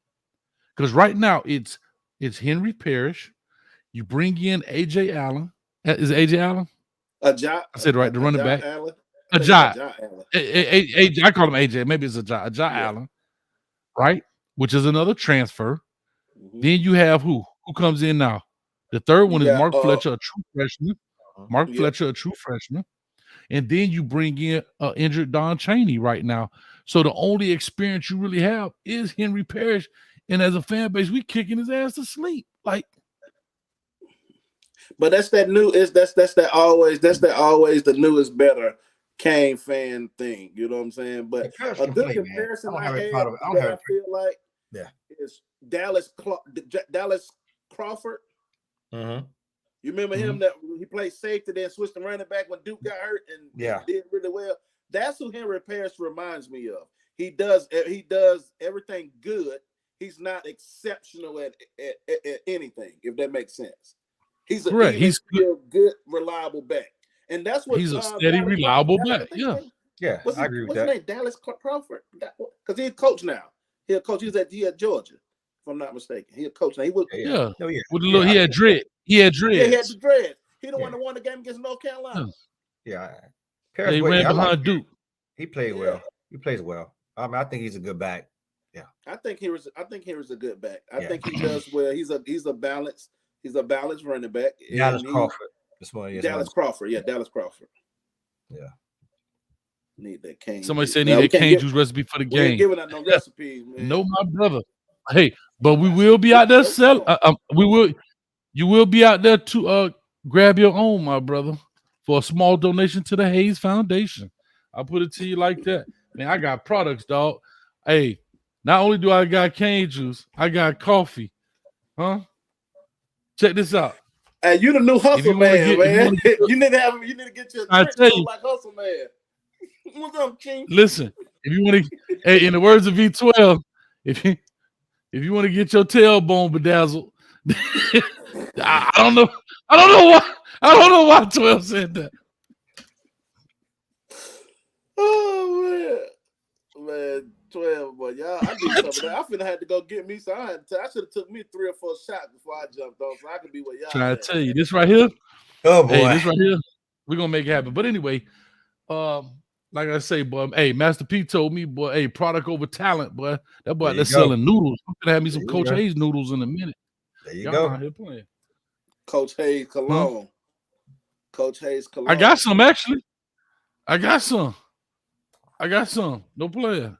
Because right now it's Henry Parrish. You bring in AJ Allen. Is it AJ Allen? I said right, the running back. Ajay. I call him AJ. Maybe it's Ajay Allen, right? Which is another transfer. Then you have who comes in now? The third one is Mark Fletcher, a true freshman. And then you bring in injured Don Chaney right now. So the only experience you really have is Henry Parrish. And as a fan base, we kicking his ass to sleep. But that's always the new is better Kane fan thing. You know what I'm saying? But a good comparison I feel like is Dallas Crawford. You remember him that he played safety, then switched to running back when Duke got hurt and did really well. That's who Henry Parrish reminds me of. He does everything good. He's not exceptional at anything, if that makes sense. He's Correct. He's still good, reliable back. And that's what he's a steady, Dallas reliable Crawford, back. Yeah. Yeah, what's I agree with his that. name? Dallas Crawford? Because he's a coach now. He's a coach. He at Georgia, if I'm not mistaken. He's a coach now. He was Yeah. Oh, yeah. With the little, he had dread. He had dreads. Yeah, he had the dread. He the one that won the game against North Carolina. Yeah. They Paris ran I like behind Duke. He played well. He plays well. I mean, I think he's a good back. Yeah. I think Harris is a good back. I think he does well. He's a balanced running back. Dallas And Crawford. This one. Dallas Crawford. Yeah, Dallas Crawford. Yeah. Need that cane. Somebody said need that cane juice recipe for the We ain't game. giving out no recipes, man. No, my brother. Hey, but we will be out there selling. You will be out there to grab your own, my brother, for a small donation to the Hayes Foundation. I'll put it to you like that. Man, I got products, dog. Hey, not only do I got cane juice, I got coffee. Huh? Check this out. Hey, you the new hustle man, man. You need to get your I drink tell so you. like hustle man. What's up, King? Listen, if you want to, hey, in the words of V12, if you want to get your tailbone bedazzled, I don't know why 12 said that. Oh man, 12, boy, y'all. I need some of that. I finna had to go get me some. I should have took me 3 or 4 shots before I jumped on, so I could be with y'all. Trying to tell you this right here. Oh boy, hey, this right here, we're gonna make it happen. But anyway, like I say, boy, hey, Master P told me, boy, hey, product over talent, boy. That boy they're selling noodles. I'm gonna have me some Coach Hayes noodles in a minute. There you go. Out here playing. Coach Hayes cologne. Huh? Coach Hayes cologne. I got some actually. I got some. No player.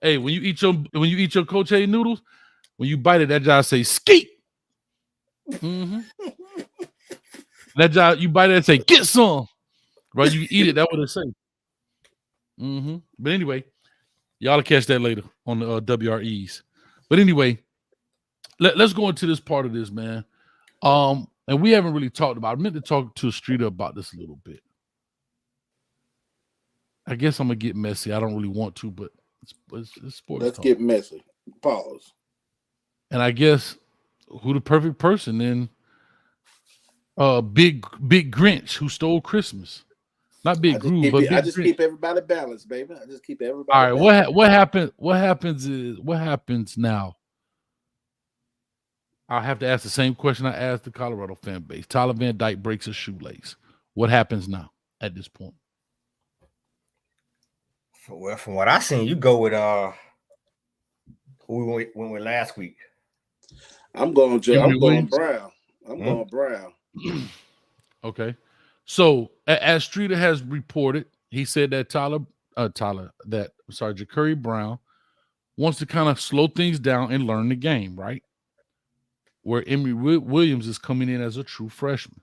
Hey, when you eat your Coach Hayes noodles, when you bite it, that job say skeet. Mm-hmm. That job you bite it and say get some. Right, you eat it. That's what it say. Mm-hmm. But anyway, y'all will catch that later on the WREs. But anyway, let's go into this part of this, man. And we haven't really talked about. I meant to talk to Streeter about this a little bit. I guess I'm gonna get messy. I don't really want to, but it's sports. Let's get messy. Pause. And I guess who the perfect person then? Big Grinch who stole Christmas. Not Big Groove, but I just keep everybody balanced, baby. I just keep everybody. All right, balanced. What happens now? I'll have to ask the same question I asked the Colorado fan base. Tyler Van Dyke breaks a shoelace. What happens now at this point? Well, from what I seen, you go with who we went with last week. I'm going Brown. Going Brown. Okay. So as Streeter has reported, he said that Ja'Carri Brown wants to kind of slow things down and learn the game, right? Where Emory Williams is coming in as a true freshman.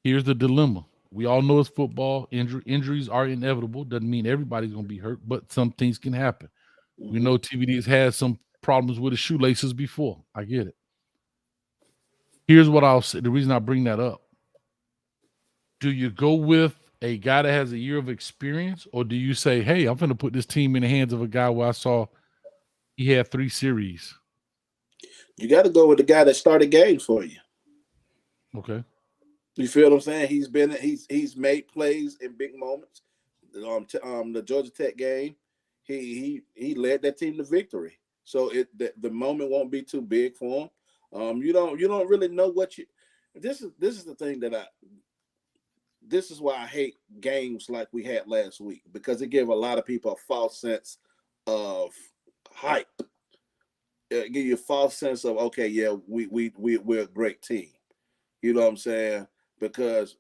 Here's the dilemma. We all know it's football. Injuries are inevitable. Doesn't mean everybody's going to be hurt, but some things can happen. We know TVD has had some problems with his shoelaces before. I get it. Here's what I'll say. The reason I bring that up. Do you go with a guy that has a year of experience, or do you say, hey, I'm going to put this team in the hands of a guy where I saw he had 3 series? You got to go with the guy that started games for you. Okay. You feel what I'm saying? He's made plays in big moments. The Georgia Tech game, he led that team to victory. So the moment won't be too big for him. You don't really know what you. This is the thing that This is why I hate games like we had last week, because it gave a lot of people a false sense of hype. It give you a false sense of, okay, yeah, we're a great team. You know what I'm saying? Because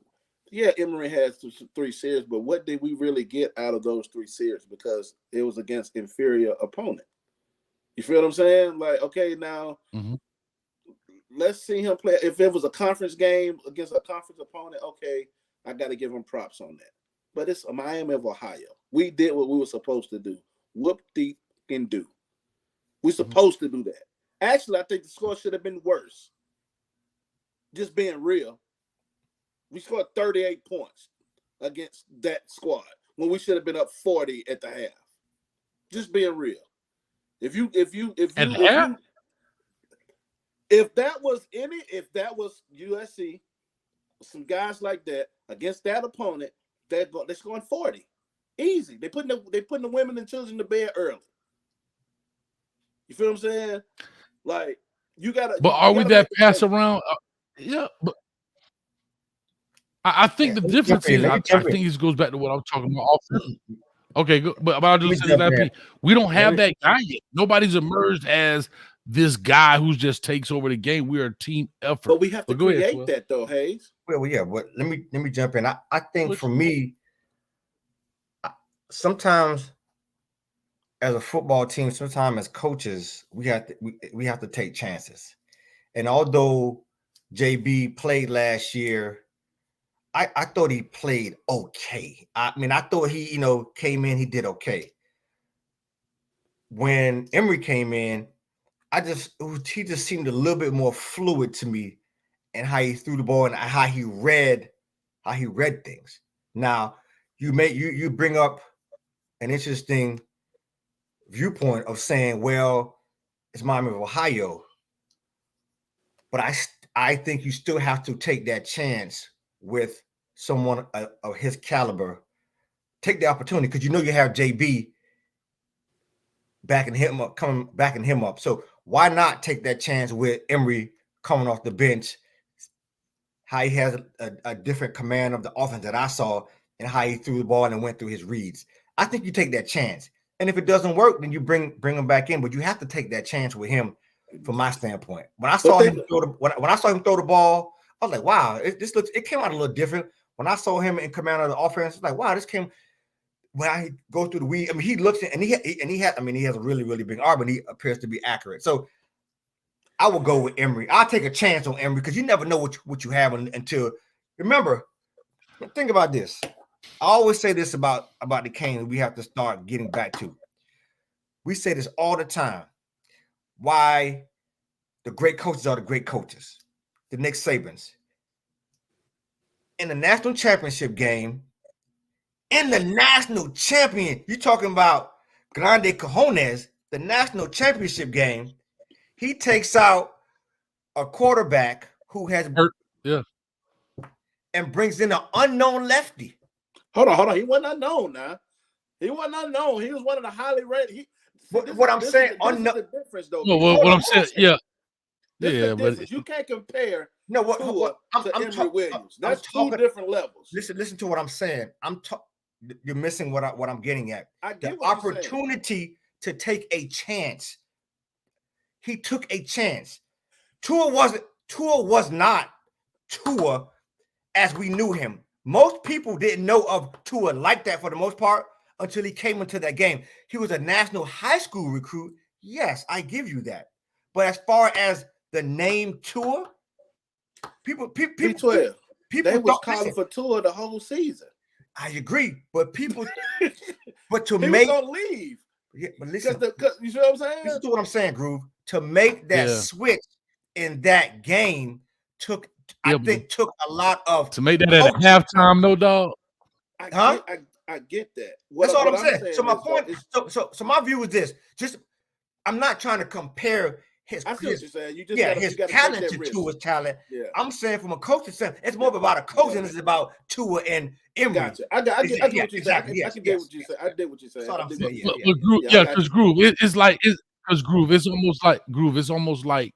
yeah, Emory has 3 series, but what did we really get out of those 3 series? Because it was against inferior opponent. You feel what I'm saying? Like, okay, now let's see him play. If it was a conference game against a conference opponent, okay, I got to give him props on that. But it's Miami of Ohio. We did what we were supposed to do. Whoop-de-can-do. We're supposed to do that. Actually, I think the score should have been worse. Just being real. We scored 38 points against that squad when we should have been up 40 at the half. Just being real. If that was USC, some guys like that against that opponent, they're scoring 40. Easy. They putting the women and children to bed early. You feel what I'm saying? Like you gotta. But are we that pass around? Yeah, but I think the difference is I think this goes back to what I was talking about. Offense. Okay, good. But I'll just say that we don't have that guy yet. Nobody's emerged as this guy who just takes over the game. We are a team effort. But we have to create that though, Hayes. Well, yeah. But let me jump in. I think for me, sometimes as a football team, sometimes as coaches, we have to take chances. And although JB played last year, I thought he played okay. I mean, I thought he, came in, he did okay. When Emory came in, he just seemed a little bit more fluid to me and how he threw the ball and how he read things. Now, you bring up an interesting viewpoint of saying, well, it's Miami of Ohio, but I think you still have to take that chance with someone of his caliber. Take the opportunity because you have JB backing him up. So why not take that chance with Emory coming off the bench? How he has a different command of the offense that I saw, and how he threw the ball and went through his reads. I think you take that chance, and if it doesn't work, then you bring him back in. But you have to take that chance with him, from my standpoint. When I saw him throw the ball, I was like, wow, it came out a little different. When I saw him in command of the offense, like, wow, this came when I go through the weed. I mean, he looks and he has a really, really big arm, and he appears to be accurate. So I will go with Emory. I'll take a chance on Emory because you never know what you have until. Remember, think about this. I always say this about the Canes. We have to start getting back to. We say this all the time. Why the great coaches are the great coaches. The Nick Sabans. In the national championship game, you're talking about Grande Cojones, the national championship game, he takes out a quarterback who has and brings in an unknown lefty. Hold on. He wasn't unknown now. He wasn't unknown. He was one of the highly rated. What I'm saying, unknown. The difference, though. No, what I'm saying, but you can't compare. To Emory Williams. That's two different levels. Listen to what I'm saying. You're missing what I'm getting at. The opportunity to take a chance. He took a chance. Tua was not Tua as we knew him. Most people didn't know of Tua like that for the most part until he came into that game. He was a national high school recruit. Yes, I give you that. But as far as the name Tua, people they was calling for Tua the whole season. I agree, but people, but to he was gonna leave. Yeah, but listen, you see what I'm saying? Listen to what I'm saying, Groove. To make that switch in that game took a lot of to make that at halftime, no dog. I get that. That's all I'm saying. So my point is, so my view is this: I'm not trying to compare his talent to Tua's talent. Yeah. I'm saying from a coaching sense, it's more about a coach than it's about Tua and Emory. Gotcha. I get what you're saying. I can get what you say. I did what you said. Because Groove, it's almost like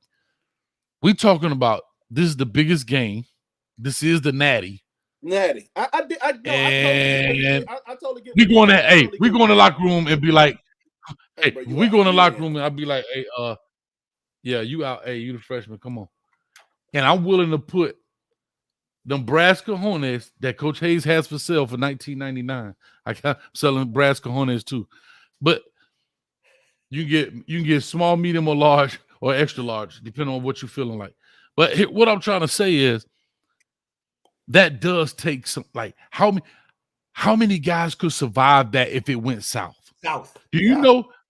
we talking about this is the biggest game. This is the Natty. I totally get. We going to locker room and be like, hey, we go in the locker room and I'll be like, hey, yeah, you out. Hey, you the freshman. Come on. And I'm willing to put Nebraska Hornets that Coach Hayes has for sale for $19.99. I'm selling Nebraska Hornets too. But you can get small, medium, or large, or extra large, depending on what you're feeling like. But what I'm trying to say is that does take some, like, how many guys could survive that if it went south? Do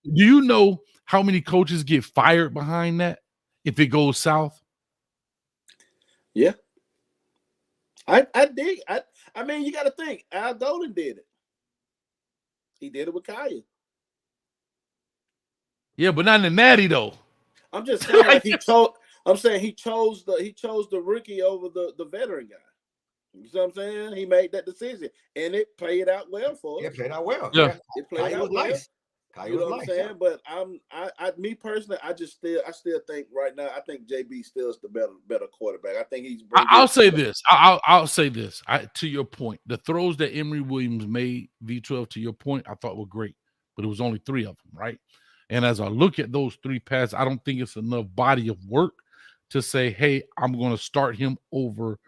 you know how many coaches get fired behind that if it goes south? Yeah. I dig. I mean, you got to think. Al Dolan did it. He did it with Kaya. Yeah, but not in the Natty though. I'm just saying, like he chose. I'm saying he chose the rookie over the veteran guy. You see what I'm saying? He made that decision, and it played out well for us. It played out well. Yeah. It played out was well. nice. You know what I'm saying? But me personally, I still think right now, I think JB still is the better quarterback. I think he's. I'll say this. I'll say this. To your point, the throws that Emory Williams made V12, to your point, I thought were great, but it was only 3 of them, right? And as I look at those 3 passes, I don't think it's enough body of work to say, hey, I'm going to start him over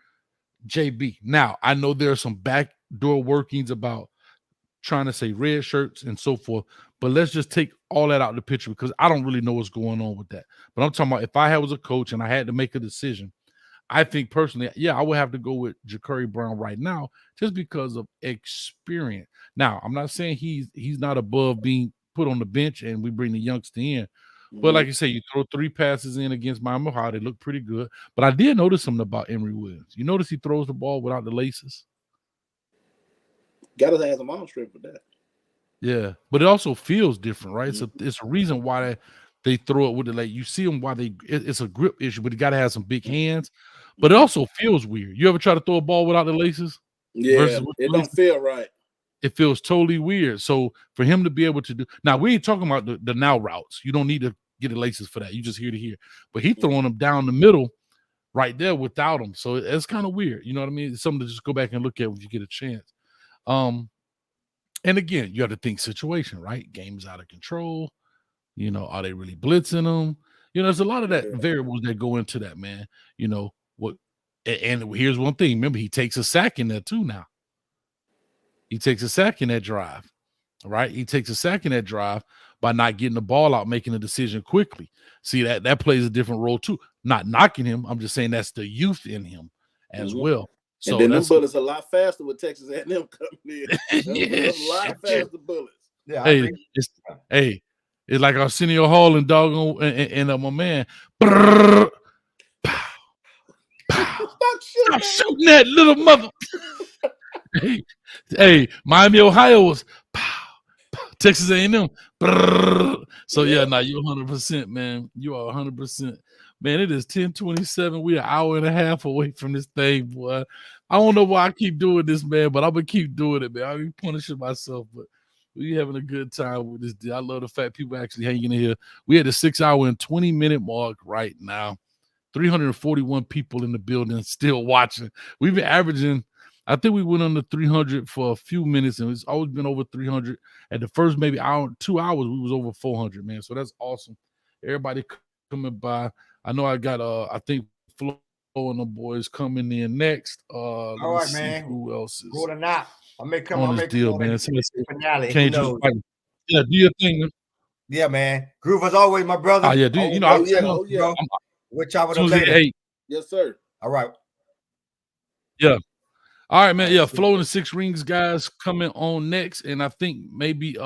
JB. Now, I know there are some backdoor workings about trying to say red shirts and so forth, but let's just take all that out of the picture because I don't really know what's going on with that. But I'm talking about if I was a coach and I had to make a decision, I think personally, yeah, I would have to go with Ja'Cory Brown right now just because of experience. Now, I'm not saying he's not above being put on the bench and we bring the youngster in. But like you say, you throw 3 passes in against Miami Ohio, they look pretty good. But I did notice something about Emory Williams. You notice he throws the ball without the laces? Gotta have some arm strength for that. Yeah, but it also feels different, right? So it's a reason why they throw it with the like. You see them why it's a grip issue, but you got to have some big hands. But it also feels weird. You ever try to throw a ball without the laces? Yeah, it don't feel right. It feels totally weird. So for him to be able to do now, we ain't talking about the now routes. You don't need to get the laces for that. You just here to here. But he throwing them down the middle right there without them. So it's kind of weird. You know what I mean? It's something to just go back and look at when you get a chance. And again, you have to think situation, right? Game's out of control. You know, are they really blitzing them? You know, there's a lot of that variables that go into that, man. You know, what and here's one thing. Remember, he takes a sack in there too now. He takes a sack in that drive, right? He takes a sack in that drive by not getting the ball out, making a decision quickly. See, that plays a different role too. Not knocking him. I'm just saying that's the youth in him as well. So and then them bullets a lot faster with Texas A&M coming in. Yeah, a lot faster bullets. Yeah, it's like Arsenio Hall and doggone and my man. Brrr, pow, pow. Stop shooting that little mother. hey, Miami, Ohio was pow, pow, Texas A&M. Brrr. So yeah, you're 100%, man. You are 100%. Man, it is 10:27. We are an hour and a half away from this thing, boy. I don't know why I keep doing this, man, but I'm gonna keep doing it, man. I'll be punishing myself, but we having a good time with this deal. I love the fact people actually hanging in here. We had the 6 hour and 20-minute mark right now. 341 people in the building still watching. We've been averaging, I think we went under 300 for a few minutes, and it's always been over 300. At the first maybe hour, 2 hours, we was over 400, man. So that's awesome. Everybody coming by. I know I got I think Flo and the boys coming in next. All right, man. Who else is Roll the knot. I may come on on this the deal, man? finale. Can't Who just knows? fight. Yeah, do your thing, man. Yeah, man. Groove as always, my brother. Oh yeah, you know, bro. We'll chop it up Tuesday later. 8. Yes, sir. All right. Yeah. All right, man. Yeah, Flo and the 6 Rings guys coming on next, and I think maybe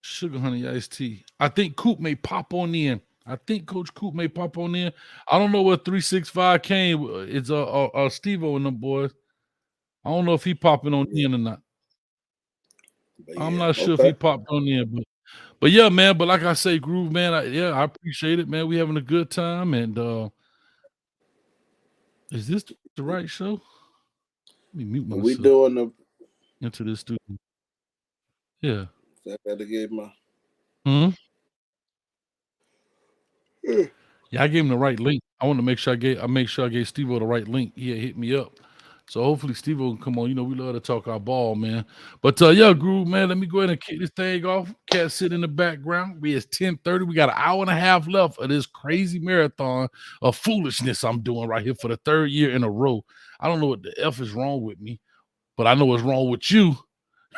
Sugar Honey Iced Tea. I think Coop may pop on in. I think Coach Coop may pop on in. I don't know where 365 came. It's Steve-O and them boys. I don't know if he popping on in or not. I'm not sure if he popped on in, but yeah, man. But like I say, Groove, man. I appreciate it, man. We having a good time, and is this the right show? Let me mute myself. We doing into this studio. Yeah. I gotta give my. Yeah, I gave him the right link. I want to make sure I gave Steve-O the right link. He had hit me up. So hopefully Steve-O can come on. You know, we love to talk our ball, man. But yeah, Groove, man, let me go ahead and kick this thing off. Cat sit in the background. It's 10:30. We got an hour and a half left of this crazy marathon of foolishness I'm doing right here for the 3rd year in a row. I don't know what the F is wrong with me, but I know what's wrong with you.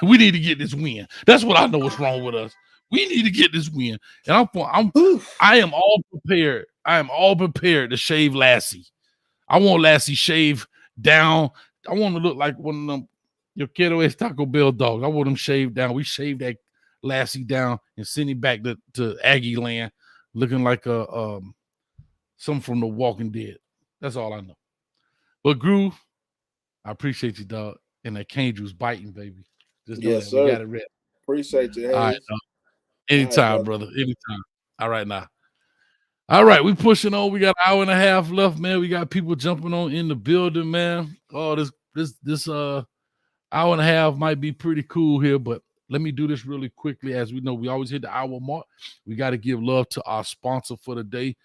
We need to get this win. That's what I know what's wrong with us. We need to get this win. And I am all prepared. I am all prepared to shave Lassie. I want Lassie shaved down. I want to look like one of them, your Quiero Taco Bell dogs. I want him shaved down. We shaved that Lassie down and send him back to Aggie land looking like something from The Walking Dead. That's all I know. But Groove, I appreciate you, dog. And that cane juice biting, baby. Just know Yes, that we sir. got it ready. Appreciate you, All right, Hayes. anytime, brother. Anytime. All right, now. All right, we pushing on. We got an hour and a half left, man. We got people jumping on in the building, man. Oh, this hour and a half might be pretty cool here, but let me do this really quickly. As we know, we always hit the hour mark. We got to give love to our sponsor for the day,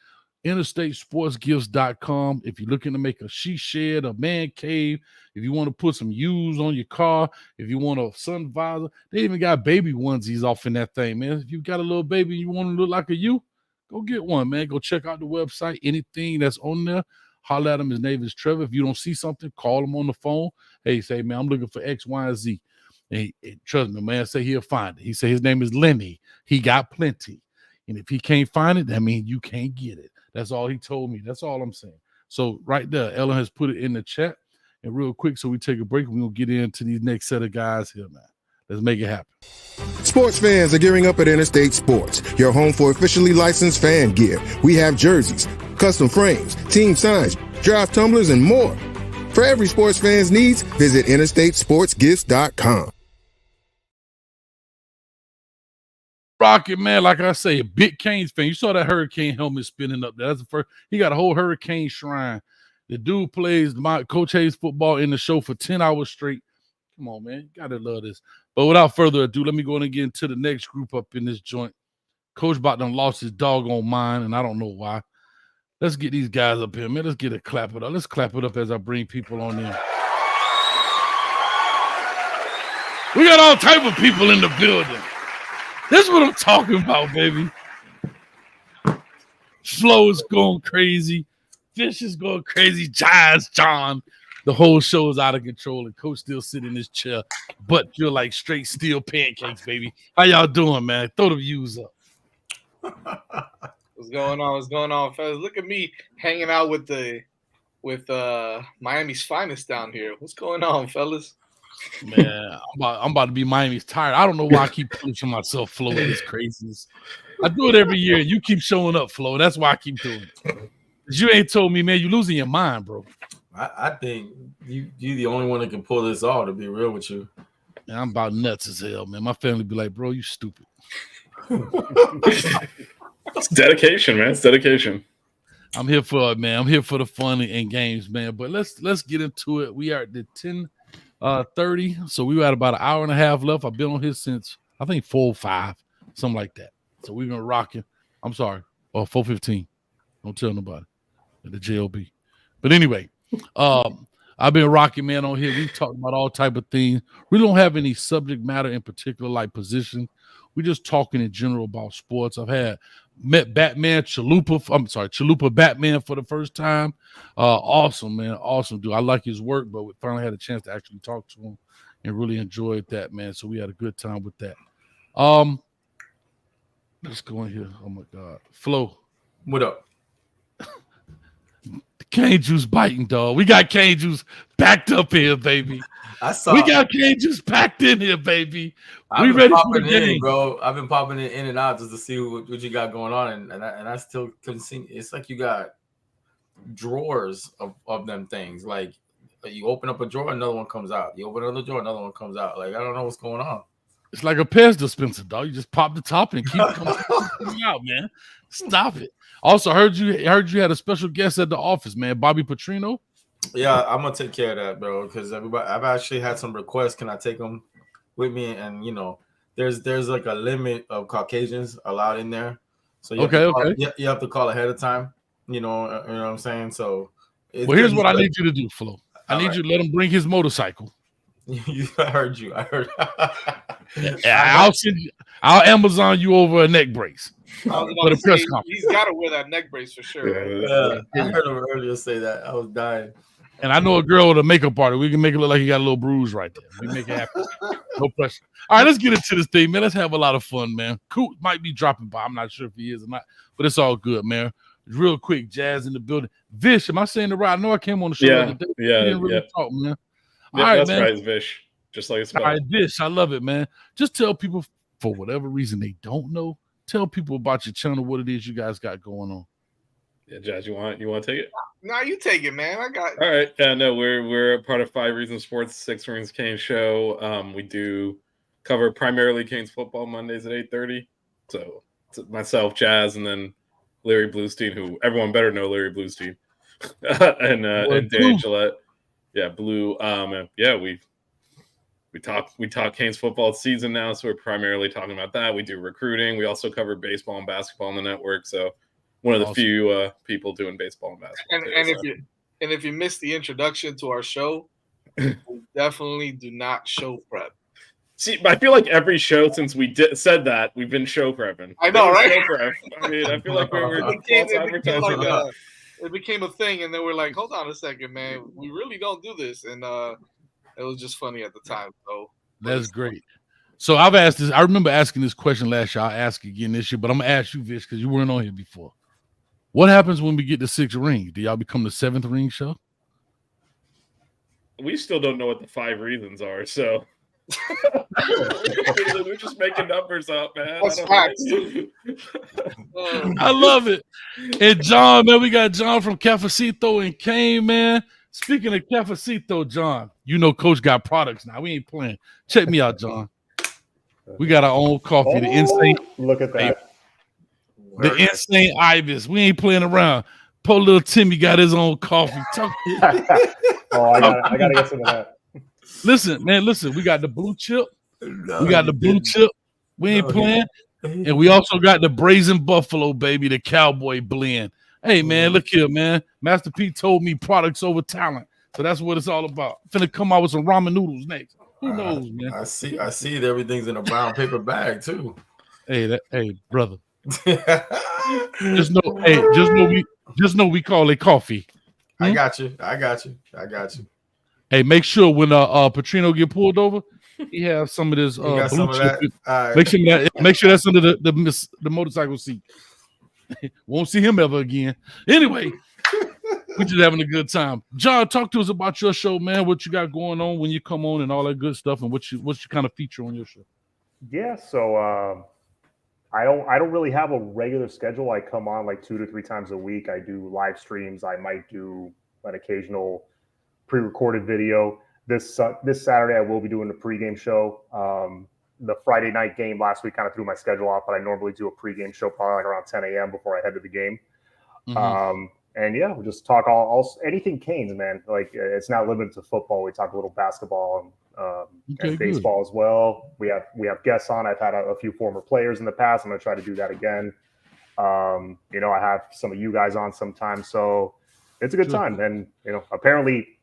InterstateSportsGifts.com. If you're looking to make a she shed, a man cave, if you want to put some U's on your car, if you want a sun visor, they even got baby onesies off in that thing, man. If you got a little baby and you want to look like a you, go get one, man. Go check out the website. Anything that's on there, holler at him. His name is Trevor. If you don't see something, call him on the phone. Hey, say, man, I'm looking for X, Y, and Z. And trust me, man, say he'll find it. He said his name is Lenny. He got plenty. And if he can't find it, that means you can't get it. That's all he told me. That's all I'm saying. So right there, Ellen has put it in the chat. And real quick, so we take a break, we're going to get into these next set of guys here, man. Let's make it happen. Sports fans are gearing up at Interstate Sports, your home for officially licensed fan gear. We have jerseys, custom frames, team signs, draft tumblers, and more. For every sports fan's needs, visit InterstateSportsGifts.com. Rocket, man, like I say, a big Canes fan. You saw that Hurricane helmet spinning up there. That's the first. He got a whole Hurricane shrine. The dude plays my Coach Hayes football in the show for 10 hours straight. Come on, man. You gotta love this. But without further ado, let me go and get into the next group up in this joint. Coach about done lost his doggone mind, and I don't know why. Let's get these guys up here, man. Let's get a clap it up. Let's clap it up as I bring people on in. We got all type of people in the building. This is what I'm talking about, baby. Flo is going crazy. Fish is going crazy. Giants, John. The whole show is out of control, and Coach still sitting in his chair, but you're like straight steel pancakes, baby. How y'all doing, man? Throw the views up. What's going on? What's going on, fellas? Look at me hanging out with Miami's finest down here. What's going on, fellas? Man, I'm about to be Miami's tired. I don't know why I keep punishing myself, Flo, with this craziness. I do it every year. You keep showing up, Flo. That's why I keep doing it. You ain't told me, man, you losing your mind, bro. I think you're the only one that can pull this off, to be real with you. Man, I'm about nuts as hell, man. My family be like, bro, you stupid. It's dedication, man. It's dedication. I'm here for it, man. I'm here for the fun and games, man. But let's get into it. We are at the 10:30, so we got about an hour and a half left. I've been on here since I think 4:05, something like that. So we've been rocking. I'm sorry, 4:15. Don't tell nobody at the JOB. But anyway, I've been rocking, man, on here. We've talked about all type of things. We don't have any subject matter in particular, like position. We're just talking in general about sports. I've met Batman Chalupa Batman for the first time. Awesome, man. Awesome dude. I like his work, but we finally had a chance to actually talk to him and really enjoyed that, man. So we had a good time with that. Let's go in here. Oh my God. Flo. What up? Cane juice biting, dog. We got cane juice backed up here, baby. We got cane juice packed in here, baby. We ready for the game, bro. I've been popping it in and out just to see what you got going on, and I still couldn't see. It's like you got drawers of them things. Like you open up a drawer, another one comes out. You open another drawer, another one comes out. Like I don't know what's going on. It's like a Pez dispenser, dog. You just pop the top and keep coming out, man. Stop it. Also, heard you had a special guest at the office, man. Bobby Petrino. Yeah, I'm gonna take care of that, bro. Because I've actually had some requests. Can I take them with me? And there's like a limit of Caucasians allowed in there. So you have to call ahead of time. You know what I'm saying? So here's what I need you to do, Flo. I need you to let him bring his motorcycle. I heard you. I'll Amazon you over a neck brace for the press conference. He's got to wear that neck brace for sure. Yeah, I heard him earlier say that. I was dying. And I know a girl with a makeup artist. We can make it look like he got a little bruise right there. We make it happen. No pressure. All right, let's get into this thing, man. Let's have a lot of fun, man. Coot might be dropping by. I'm not sure if he is or not, but it's all good, man. Real quick, Jazz in the building. Vish, am I saying it right? I know I came on the show the other day. Yeah, didn't really talk, man. Yeah, all right, that's man. right, Vish. Just like it's all right, Vish. I love it, man. Just tell people, for whatever reason they don't know, tell people about your channel, what it is you guys got going on. Yeah, Jazz, you want to take it? No, you take it, man. I got. All right. No, we're a part of 5 Reasons Sports, 6 Rings Cane Show. We do cover primarily Canes football Mondays at 8:30. So it's myself, Jazz, and then Larry Bluestein, who everyone better know Larry Bluestein, and Dan Gillette. Yeah, Blue. And yeah, we talk Canes football season now, so we're primarily talking about that. We do recruiting. We also cover baseball and basketball on the network. So one of the few people doing baseball and basketball. And if you missed the introduction to our show, we definitely do not show prep. See, I feel like every show since we said that, we've been show prepping. I know, right? Show prep. I mean, I feel like it became a thing, and then we're like, hold on a second, man. We really don't do this. And it was just funny at the time. So that's great. So I've asked this. I remember asking this question last year. I'll ask again this year, but I'm going to ask you, Vish, because you weren't on here before. What happens when we get the 6th ring? Do y'all become the 7th ring show? We still don't know what the 5 reasons are, so we're just making numbers up, man. I love it. And John, man, we got John from Cafecito and Kane, man. Speaking of Cafecito, John, you know Coach got products now. We ain't playing. Check me out, John. We got our own coffee. The Insane. Look at that. The Insane Ibis. We ain't playing around. Poor little Timmy got his own coffee. I gotta get some of that. Listen, man, we got the blue chip. We ain't playing. And we also got the Brazen Buffalo, baby, the Cowboy blend. Hey, man, look here, man. Master P told me products over talent. So that's what it's all about. Finna come out with some ramen noodles next. Who knows, man? I see that everything's in a brown paper bag, too. Hey, brother. just know we call it coffee. I got you. Hey, make sure when Petrino get pulled over, he have some of this blue chip. Make sure that's under the motorcycle seat. Won't see him ever again. Anyway, we're just having a good time. John, talk to us about your show, man. What you got going on when you come on and all that good stuff, and what you kind of feature on your show. Yeah, so I don't really have a regular schedule. I come on like 2 to 3 times a week. I do live streams. I might do an occasional pre-recorded video. This Saturday, I will be doing the pregame show. The Friday night game last week kind of threw my schedule off, but I normally do a pregame show probably like around 10 a.m. before I head to the game. And yeah, we'll just talk all anything Canes, man. Like it's not limited to football. We talk a little basketball and baseball as well. We have guests on. I've had a few former players in the past. I'm going to try to do that again. I have some of you guys on sometimes, so it's a good time. And apparently,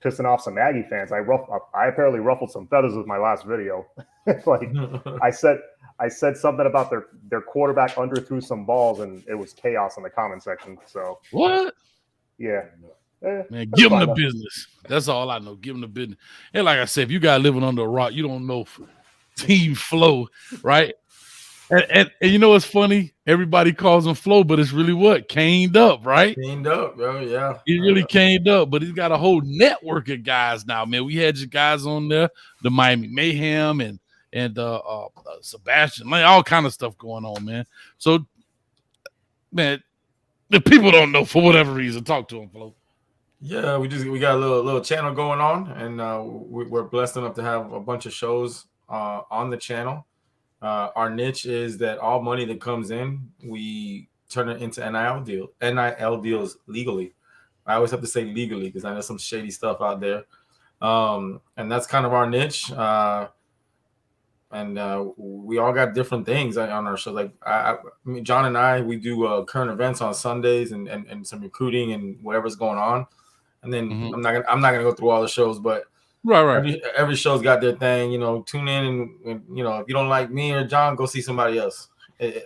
pissing off some Aggie fans. I apparently ruffled some feathers with my last video. Like I said something about their quarterback underthrew some balls, and it was chaos in the comment section. So what? Yeah. Man, give them the business. That's all I know. Give them the business. And like I said, if you got living under a rock, you don't know Team Flow, right? And you know what's funny? Everybody calls him Flow, but it's really what? Caned up, right? Caned up, bro. Yeah. He really caned up, but he's got a whole network of guys now, man. We had your guys on there, the Miami Mayhem and Sebastian Lane, all kind of stuff going on, man. So, man, the people don't know for whatever reason. Talk to them, Flo. Yeah, we got a little channel going on, and we're blessed enough to have a bunch of shows on the channel. Our niche is that all money that comes in, we turn it into NIL deals legally. I always have to say legally because I know some shady stuff out there, and that's kind of our niche. And we all got different things on our show. Like I mean, John and I, we do current events on Sundays and some recruiting and whatever's going on. And then I'm not gonna go through all the shows, but right. Every show's got their thing. Tune in and if you don't like me or John, go see somebody else.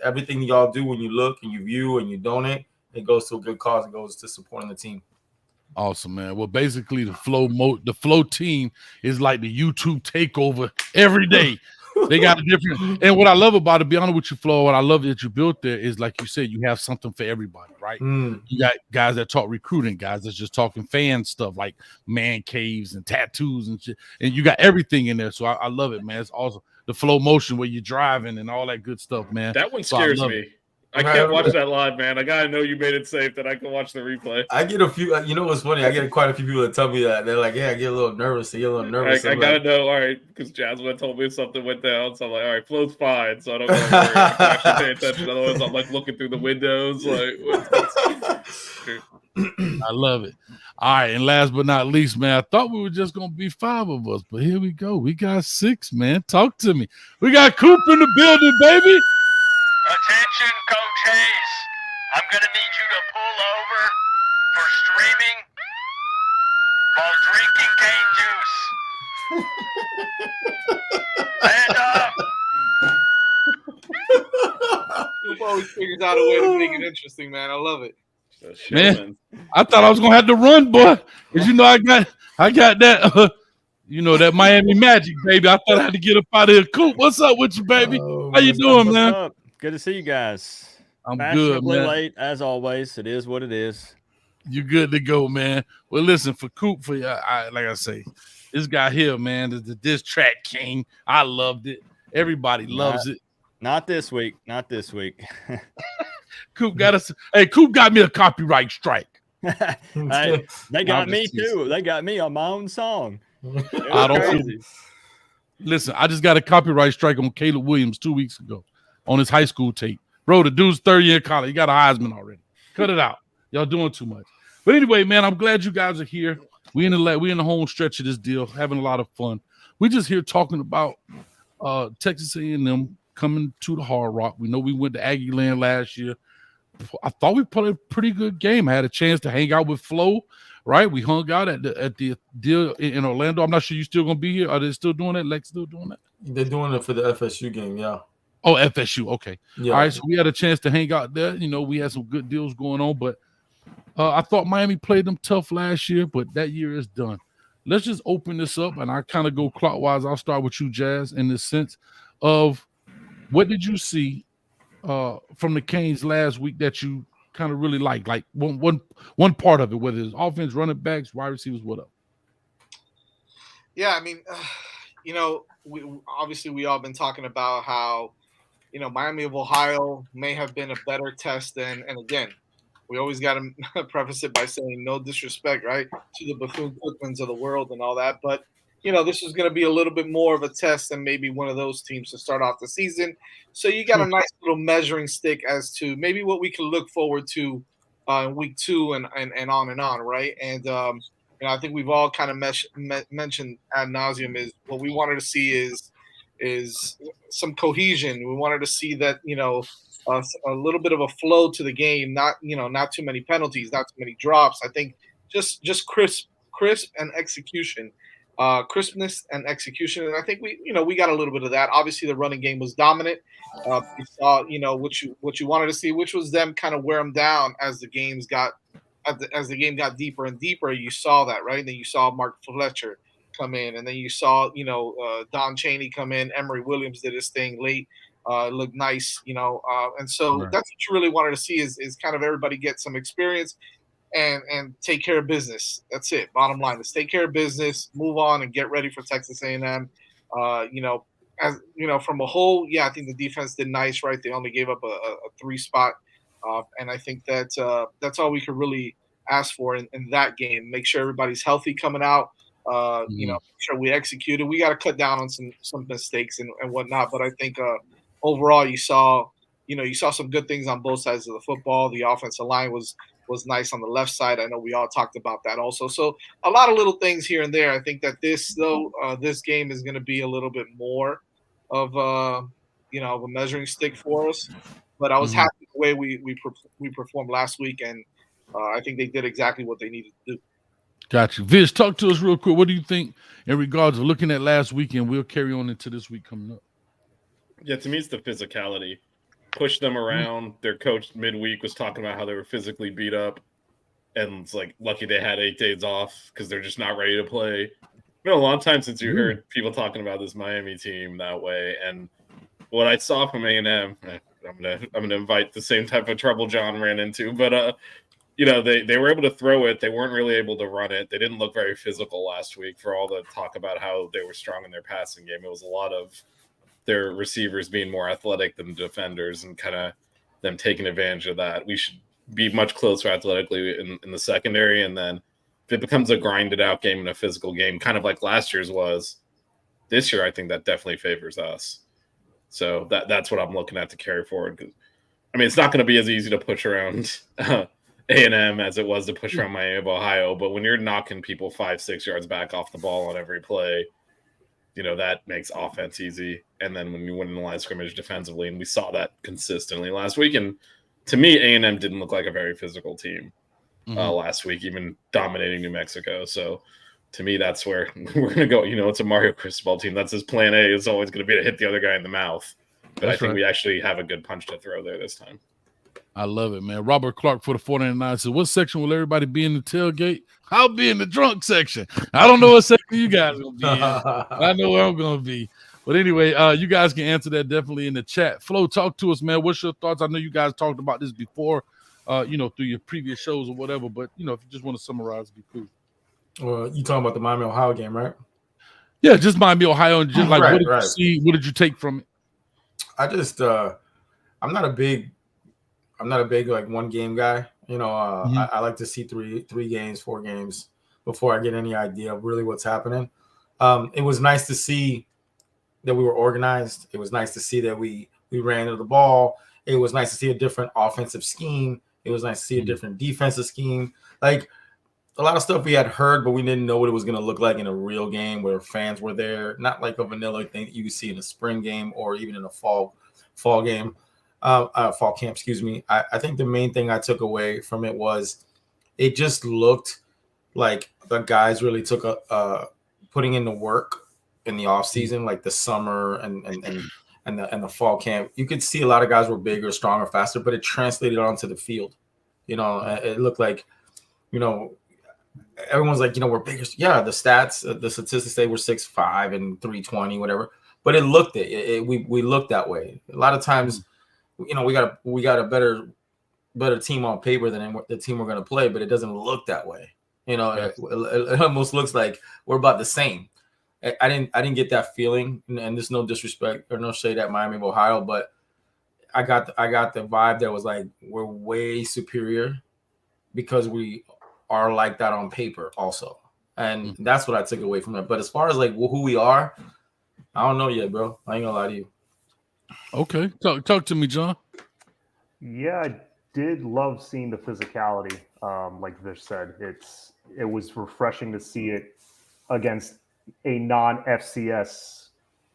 Everything y'all do when you look and you view and you donate, it goes to a good cause. It goes to supporting the team. Awesome, man. Well, basically, the Flow team is like the U-Tube Takeover every day. They got a different, and what I love about it, be honest with you, Flo, what I love that you built there is, like you said, you have something for everybody, right? You got guys that talk recruiting, guys that's just talking fan stuff like man caves and tattoos and shit, and you got everything in there. So I love it, man. It's awesome. The Flow motion where you're driving and all that good stuff, man. That one scares me. I can't watch that live, man. I gotta know you made it safe that I can watch the replay. I get a few. You know what's funny? I get quite a few people that tell me that they're like, "Yeah, I get a little nervous. I get a little nervous." I gotta know, all right, because Jasmine told me something went down, so I'm like, all right, flow's fine, so I don't gotta worry. I can actually pay attention. Otherwise, I'm like looking through the windows, like. I love it. All right, and last but not least, man, I thought we were just gonna be 5 of us, but here we go. We got 6, man. Talk to me. We got Coop in the building, baby. Attention, Coach Hayes. I'm going to need you to pull over for streaming while drinking cane juice. And Coop always figures out a way to make it interesting, man. I love it. Man, I thought I was gonna have to run, boy, because you know I got that, that Miami Magic, baby. I thought I had to get up out of here. Coop, what's up with you, baby? How you doing, man? What's up? Good to see you guys. I'm good, Fashionably man. late as always. It is what it is. You good to go, man. Well, listen, for Coop, like I say, this guy here, man, the diss track king. I loved it. Everybody loves it. Not this week. Not this week. Coop got us. Hey, Coop got me a copyright strike. Hey, they got me too. They got me on my own song. I don't feel. Listen, I just got a copyright strike on Caleb Williams 2 weeks ago on his high school tape. Bro, the dude's 3rd year in college. He got a Heisman already. Cut it out. Y'all doing too much. But anyway, man, I'm glad you guys are here. We in the home stretch of this deal, having a lot of fun. We just here talking about Texas A&M coming to the Hard Rock. We know we went to Aggie Land last year. I thought we played a pretty good game. I had a chance to hang out with Flo, right? We hung out at the deal in Orlando. I'm not sure you still gonna be here. Are they still doing that? Lex still doing that? They're doing it for the FSU game, yeah. Oh, FSU. Okay. Yeah. All right. So we had a chance to hang out there. We had some good deals going on, but I thought Miami played them tough last year, but that year is done. Let's just open this up, and I kind of go clockwise. I'll start with you, Jazz, in the sense of what did you see from the Canes last week that you kind of really liked? Like one part of it, whether it's offense, running backs, wide receivers, what up? Yeah, I mean, we all been talking about how, Miami of Ohio may have been a better test than, and again, we always got to preface it by saying no disrespect, right, to the Bethune-Cookmans of the world and all that, but this is going to be a little bit more of a test than maybe one of those teams to start off the season. So you got a nice little measuring stick as to maybe what we can look forward to in week 2 and on, right? And I think we've all kind of mentioned ad nauseum is what we wanted to see is some cohesion. We wanted to see that a little bit of a flow to the game, not too many penalties, not too many drops. I think just crisp and execution. Crispness and execution, and I think we got a little bit of that. Obviously, the running game was dominant. We saw what you wanted to see, which was them kind of wear them down as the game got deeper and deeper. You saw that, right? And then you saw Mark Fletcher come in, and then you saw Don Chaney come in. Emory Williams did his thing late, looked nice, and so Right. that's what you really wanted to see is kind of everybody get some experience. And take care of business. That's it. Bottom line, let's take care of business, move on, and get ready for Texas A&M. From a whole, I think the defense did nice, right? They only gave up a 3 spot, and I think that that's all we could really ask for in that game. Make sure everybody's healthy coming out. Make sure we executed. We got to cut down on some mistakes and whatnot. But I think overall, you saw some good things on both sides of the football. The offensive line was nice on the left side. I know we all talked about that also. So a lot of little things here and there. I think that this game is going to be a little bit more of a measuring stick for us. But I was happy with the way we performed last week, and I think they did exactly what they needed to do. Got you. Viz, talk to us real quick. What do you think in regards to looking at last weekend? We'll carry on into this week coming up. Yeah, to me, it's the physicality. Push them around. Their coach midweek was talking about how they were physically beat up, and it's like lucky they had 8 days off because they're just not ready to play. It's been a long time since you heard people talking about this Miami team that way. And what I saw from A&M, I'm gonna invite the same type of trouble John ran into, but they were able to throw it. They weren't really able to run it. They didn't look very physical last week for all the talk about how they were strong in their passing game. It was a lot of their receivers being more athletic than defenders and kind of them taking advantage of that. We should be much closer athletically in the secondary, and then if it becomes a grinded out game and a physical game, kind of like last year's was, this year I think that definitely favors us. So that's what I'm looking at to carry forward. I mean, it's not going to be as easy to push around A&M as it was to push around Miami of Ohio, but when you're knocking people 5-6 yards back off the ball on every play, that makes offense easy. And then when you win in the line of scrimmage defensively, and we saw that consistently last week, and to me, A&M didn't look like a very physical team last week, even dominating New Mexico. So to me, that's where we're going to go. It's a Mario Cristobal team. That's his plan A, is always going to be to hit the other guy in the mouth. But I think we actually have a good punch to throw there this time. I love it, man. Robert Clark for the 49 says, what section will everybody be in the tailgate? I'll be in the drunk section. I don't know what section you guys are going to be in. I know where I'm going to be. But anyway, you guys can answer that definitely in the chat. Flo, talk to us, man. What's your thoughts? I know you guys talked about this before, through your previous shows or whatever. But, if you just want to summarize, it'd be cool. Well, you talking about the Miami Ohio game, right? Yeah, just Miami Ohio. And just Right, what did you see? What did you take from it? I just I'm not a big like one game guy. I like to see three games, 4 games before I get any idea of really what's happening. It was nice to see that we were organized. It was nice to see that we ran into the ball. It was nice to see a different offensive scheme. It was nice to see a different defensive scheme. Like a lot of stuff we had heard, but we didn't know what it was going to look like in a real game where fans were there. Not like a vanilla thing that you see in a spring game or even in a fall game, fall camp. Excuse me. I think the main thing I took away from it was it just looked like the guys really took putting in the work in the off season, like the summer and the fall camp. You could see a lot of guys were bigger, stronger, faster, but it translated onto the field. It looked like, everyone's like, we're bigger. Yeah, the statistics say we're 6'5" and 320, whatever. But it looked we looked that way. A lot of times, we got a better team on paper than the team we're going to play, but it doesn't look that way. It almost looks like we're about the same. I didn't get that feeling, and there's no disrespect or no shade at Miami of Ohio, but I got the vibe that was like we're way superior because we are like that on paper also, and that's what I took away from it. But as far as like who we are, I don't know yet, bro. I ain't gonna lie to you. Okay, talk to me, John. Yeah, I did love seeing the physicality. Like Vish said, it was refreshing to see it against a non-FCS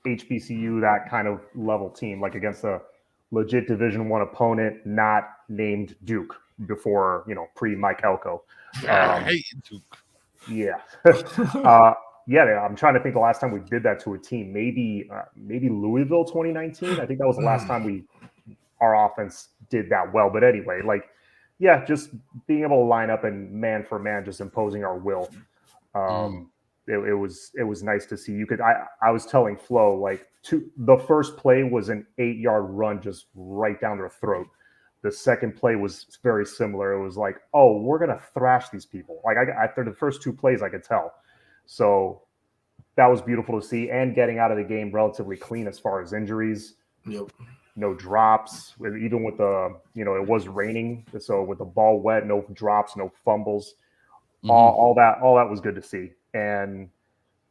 HBCU, that kind of level team, like against a legit Division I opponent, not named Duke before, pre Mike Elko. I hate Duke. Yeah. Yeah, I'm trying to think the last time we did that to a team. Maybe Louisville 2019. I think that was the last time our offense did that well. But anyway, just being able to line up and man for man, just imposing our will. It was nice to see. I was telling Flo, the first play was an 8-yard run just right down their throat. The second play was very similar. It was like, oh, we're gonna thrash these people. After the first 2 plays, I could tell. So that was beautiful to see, and getting out of the game relatively clean as far as injuries. Yep. No drops, even with it was raining, so with the ball wet, no drops, no fumbles. All that was good to see. And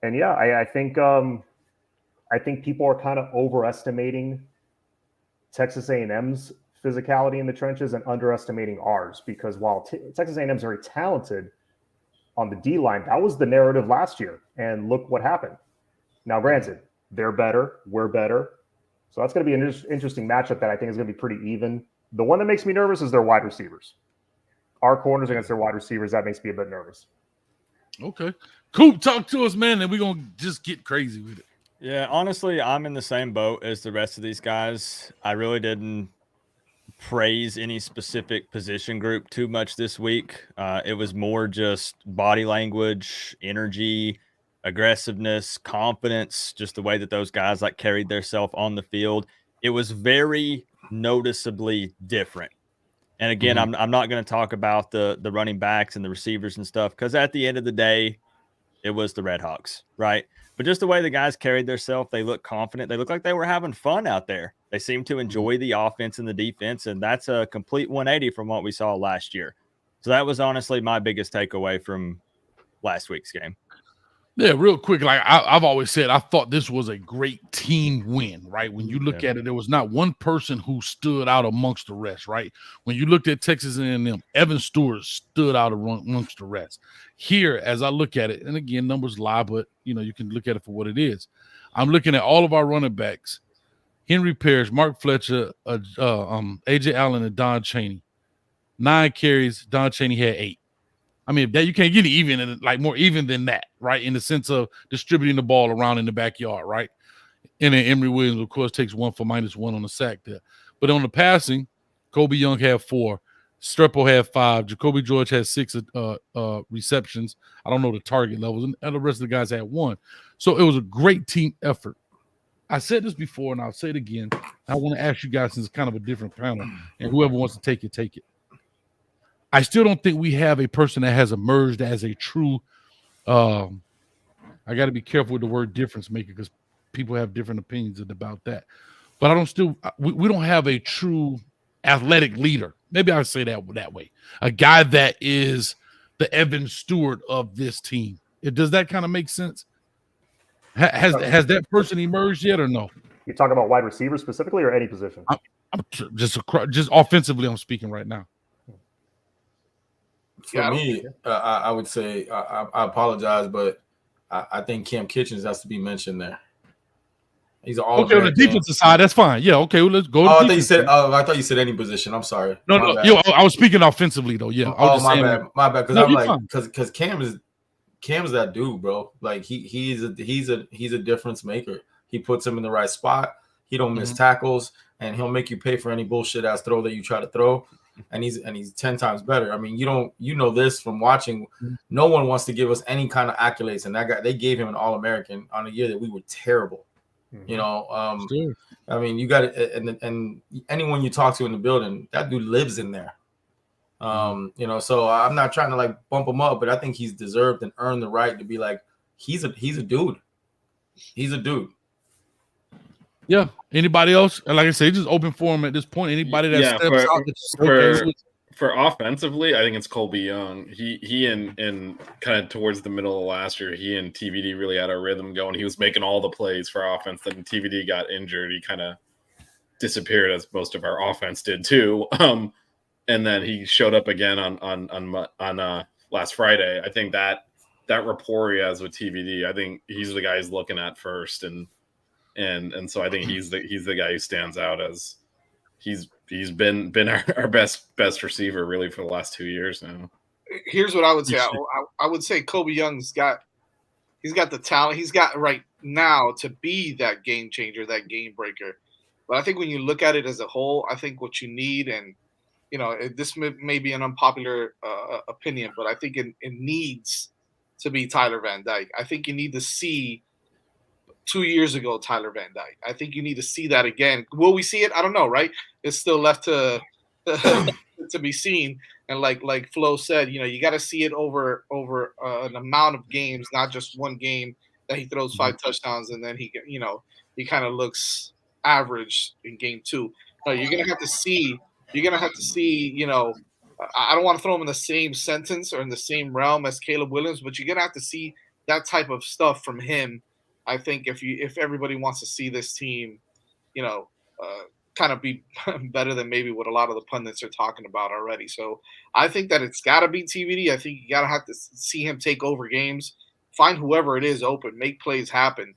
yeah, I think people are kind of overestimating Texas A&M's physicality in the trenches and underestimating ours, because while Texas A&M is very talented on the D line, that was the narrative last year, and look what happened. Now, granted, they're better, we're better, so that's going to be an interesting matchup that I think is going to be pretty even. The one that makes me nervous is their wide receivers. Our corners against their wide receivers, that makes me a bit nervous. Okay. Coop, talk to us, man, and we're going to just get crazy with it. Yeah, honestly, I'm in the same boat as the rest of these guys. I really didn't praise any specific position group too much this week. It was more just body language, energy, aggressiveness, confidence, just the way that those guys carried themselves on the field. It was very noticeably different. And again, I'm not going to talk about the running backs and the receivers and stuff, because at the end of the day, it was the Red Hawks, right? But just the way the guys carried themselves, they looked confident. They looked like they were having fun out there. They seemed to enjoy the offense and the defense, and that's a complete 180 from what we saw last year. So that was honestly my biggest takeaway from last week's game. Yeah, real quick, like I've always said, I thought this was a great team win, right? When you look at it, there was not one person who stood out amongst the rest, right? When you looked at Texas A&M, Evan Stewart stood out amongst the rest. Here, as I look at it, and again, numbers lie, but you can look at it for what it is. I'm looking at all of our running backs: Henry Parrish, Mark Fletcher, AJ Allen, and Don Chaney. 9 carries. Don Chaney had 8. I mean, that you can't get it even, like more even than that, right? In the sense of distributing the ball around in the backyard, right? And then Emory Williams, of course, takes 1 for -1 on the sack there. But on the passing, Kobe Young had 4. Strepo had 5. Jacoby George had 6 receptions. I don't know the target levels. And the rest of the guys had 1. So it was a great team effort. I said this before, and I'll say it again. I want to ask you guys, since it's kind of a different panel, and whoever wants to take it, take it. I still don't think we have a person that has emerged as a true I got to be careful with the word difference maker because people have different opinions about that. But we don't have a true athletic leader. Maybe I'll say that way. A guy that is the Evan Stewart of this team. Does that kind of make sense? Has that person emerged yet or no? You talking about wide receiver specifically or any position? I'm just offensively I'm speaking right now. For me, I would say I apologize, but I think Cam Kitchens has to be mentioned there. He's an all okay on the defensive side. That's fine. Yeah, okay. Well, let's go. I thought you said any position. I'm sorry. No. I was speaking offensively though. Yeah. My bad. Because Cam's that dude, bro. Like he's a difference maker. He puts him in the right spot. He don't miss tackles, and he'll make you pay for any bullshit ass throw that you try to throw. And he's 10 times better. I mean, you know this from watching. No one wants to give us any kind of accolades, and that guy, they gave him an All-American on a year that we were terrible. I mean, you got it, and anyone you talk to in the building, that dude lives in there. So I'm not trying to like bump him up, but I think he's deserved and earned the right to be like he's a dude. He's a dude. Yeah. Anybody else? And like I said, just open forum at this point. Anybody that steps out for offensively, I think it's Colby Young. He and kind of towards the middle of last year, he and TVD really had a rhythm going. He was making all the plays for offense. Then TVD got injured. He kind of disappeared, as most of our offense did too. And then he showed up again on last Friday. I think that rapport he has with TVD, I think he's the guy he's looking at first, and so I think he's the guy who stands out as he's been our best receiver really for the last 2 years now. Here's what I would say. I would say Kobe Young's got the talent. He's got right now to be that game changer, that game breaker. But I think when you look at it as a whole, I think what you need, and this may be an unpopular opinion, but I think it needs to be Tyler Van Dyke. I think you need to see 2 years ago Tyler Van Dyke. I think you need to see that again. Will we see it? I don't know, right? It's still left to be seen. And like Flo said, you got to see it over an amount of games, not just one game that he throws 5 touchdowns and then he kind of looks average in game 2. No, you're gonna have to see. I don't want to throw him in the same sentence or in the same realm as Caleb Williams, but you're gonna have to see that type of stuff from him. I think if everybody wants to see this team, kind of be better than maybe what a lot of the pundits are talking about already. So I think that it's got to be TVD. I think you got to have to see him take over games, find whoever it is open, make plays happen,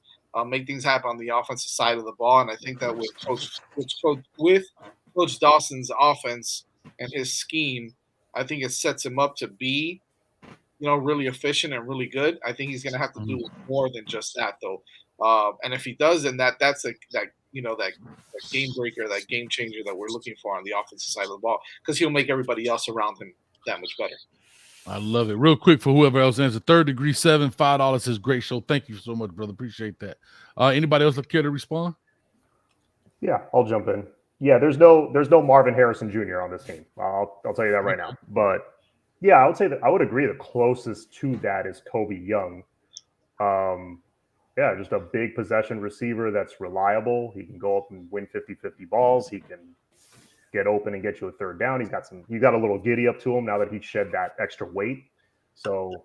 make things happen on the offensive side of the ball. And I think that with Coach Dawson's offense and his scheme, I think it sets him up to be really efficient and really good. I think he's going to have to do more than just that, though. And if he does, then that's that game breaker, that game changer that we're looking for on the offensive side of the ball, because he'll make everybody else around him that much better. I love it. Real quick for whoever else answers, Third Degree 7, $5 says great show. Thank you so much, brother. Appreciate that. Anybody else care to respond? Yeah, I'll jump in. Yeah, there's no Marvin Harrison Jr. on this team. I'll tell you that right now. But yeah, I would say that I would agree the closest to that is Kobe Young. Yeah, just a big possession receiver that's reliable. He can go up and win 50-50 balls. He can get open and get you a third down. He's got a little giddy up to him now that he shed that extra weight. So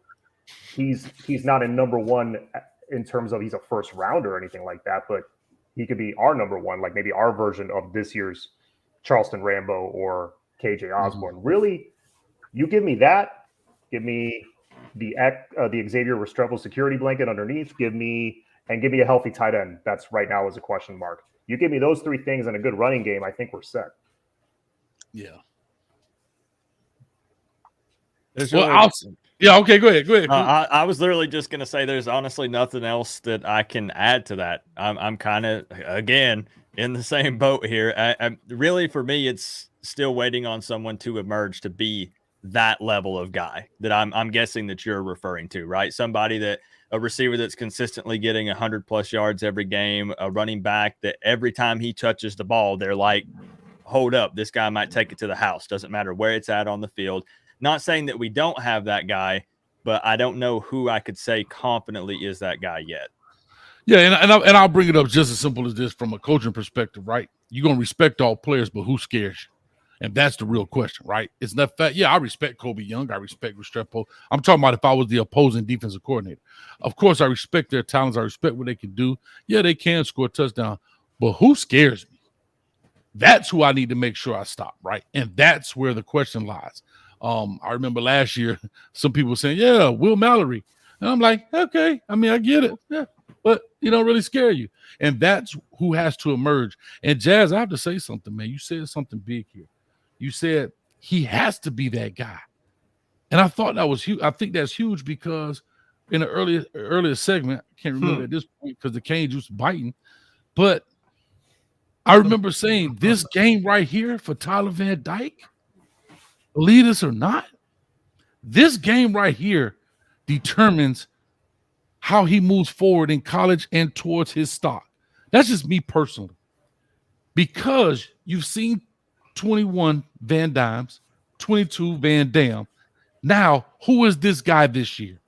he's not a number one in terms of he's a first rounder or anything like that, but he could be our number one, like maybe our version of this year's Charleston Rambo or KJ Osborne. Really, you give me that, give me the Xavier Restrepo security blanket underneath, give me a healthy tight end. That's right now is a question mark. You give me those three things and a good running game, I think we're set. Yeah. Yeah, okay, go ahead. I was literally just going to say there's honestly nothing else that I can add to that. I'm kind of, again, in the same boat here. I really, for me, it's still waiting on someone to emerge to be that level of guy that I'm guessing that you're referring to, right? A receiver that's consistently getting 100+ yards every game, a running back that every time he touches the ball, they're like, hold up, this guy might take it to the house. Doesn't matter where it's at on the field. Not saying that we don't have that guy, but I don't know who I could say confidently is that guy yet. Yeah, and I'll bring it up just as simple as this from a coaching perspective, right? You're going to respect all players, but who scares you? And that's the real question, right? It's not fact. Yeah, I respect Kobe Young. I respect Restrepo. I'm talking about if I was the opposing defensive coordinator. Of course, I respect their talents. I respect what they can do. Yeah, they can score a touchdown, but who scares me? That's who I need to make sure I stop, right? And that's where the question lies. I remember last year, some people saying, yeah, Will Mallory. And I'm like, okay, I mean, I get it. Yeah, but he don't really scare you. And that's who has to emerge. And Jazz, I have to say something, man. You said something big here. You said he has to be that guy. And I thought that was huge. I think that's huge because in the earlier segment, I can't remember at this point because the Canes was biting, but I remember saying this game right here for Tyler Van Dyke, believe this or not, this game right here determines how he moves forward in college and towards his stock. That's just me personally. Because you've seen 21 Van Dimes, 22 Van Dam. Now, who is this guy this year?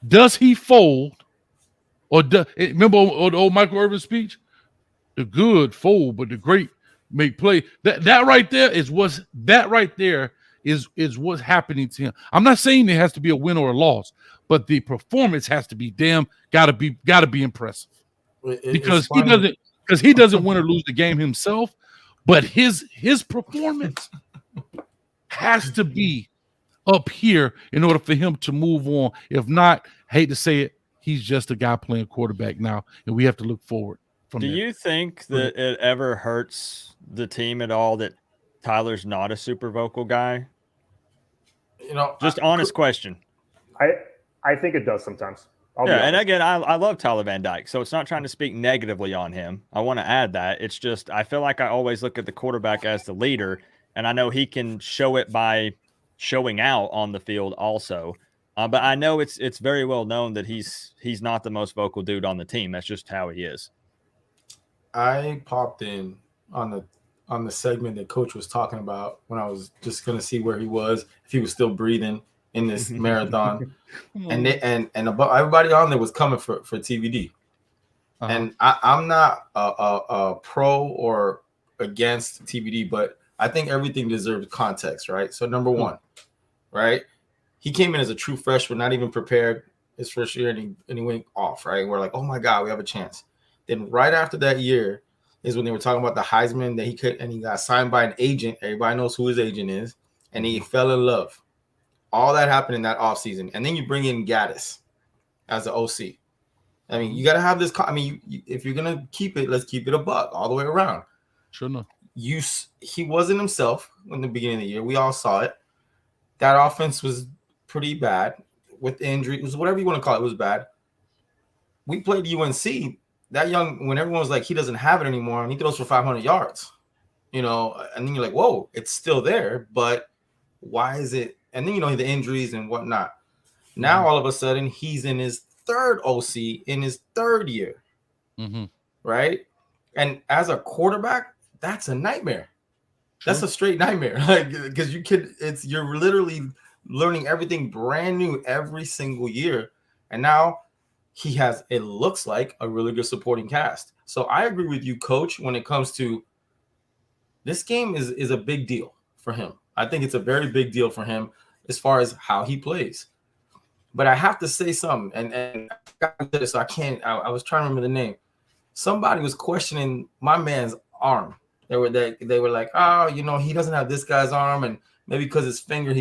Does he fold? Or remember the old Michael Irvin speech? The good fold, but the great make play. That right there is what's happening to him. I'm not saying there has to be a win or a loss, but the performance has to be gotta be impressive. Because he doesn't win or lose the game himself, but his performance has to be up here in order for him to move on. If not, hate to say it, he's just a guy playing quarterback now, and we have to look forward. Do you think that it ever hurts the team at all that Tyler's not a super vocal guy? Just honest question. I think it does sometimes. And again, I love Tyler Van Dyke, so it's not trying to speak negatively on him. I want to add that. It's just I feel like I always look at the quarterback as the leader, and I know he can show it by showing out on the field also. But I know it's very well known that he's not the most vocal dude on the team. That's just how he is. I popped in on the segment that Coach was talking about when I was just going to see where he was, if he was still breathing in this marathon, and everybody on there was coming for TVD, and I'm not a pro or against TVD, but I think everything deserves context, right? So number one, right, he came in as a true freshman, not even prepared his first year, and he went off, right? And we're like, oh my God, we have a chance. Then right after that year is when they were talking about the Heisman that he got signed by an agent. Everybody knows who his agent is, and he fell in love. All that happened in that offseason. And then you bring in Gaddis as the OC. I mean, you got to have this. If you're going to keep it, let's keep it a buck all the way around. Sure enough. He wasn't himself in the beginning of the year. We all saw it. That offense was pretty bad with injury. It was whatever you want to call it. It was bad. We played UNC. When everyone was like, he doesn't have it anymore, and he throws for 500 yards, and then you're like, whoa, it's still there, but why is it? And then, the injuries and whatnot. Now, all of a sudden, he's in his third OC in his third year, right? And as a quarterback, that's a nightmare. That's a straight nightmare, because you're literally learning everything brand new every single year. And now he has, it looks like, a really good supporting cast. So I agree with you, Coach, when it comes to this game is a big deal for him. I think it's a very big deal for him as far as how he plays. But I have to say something, and so I can't. I was trying to remember the name. Somebody was questioning my man's arm. They were like, oh, you know, he doesn't have this guy's arm, and maybe because his finger.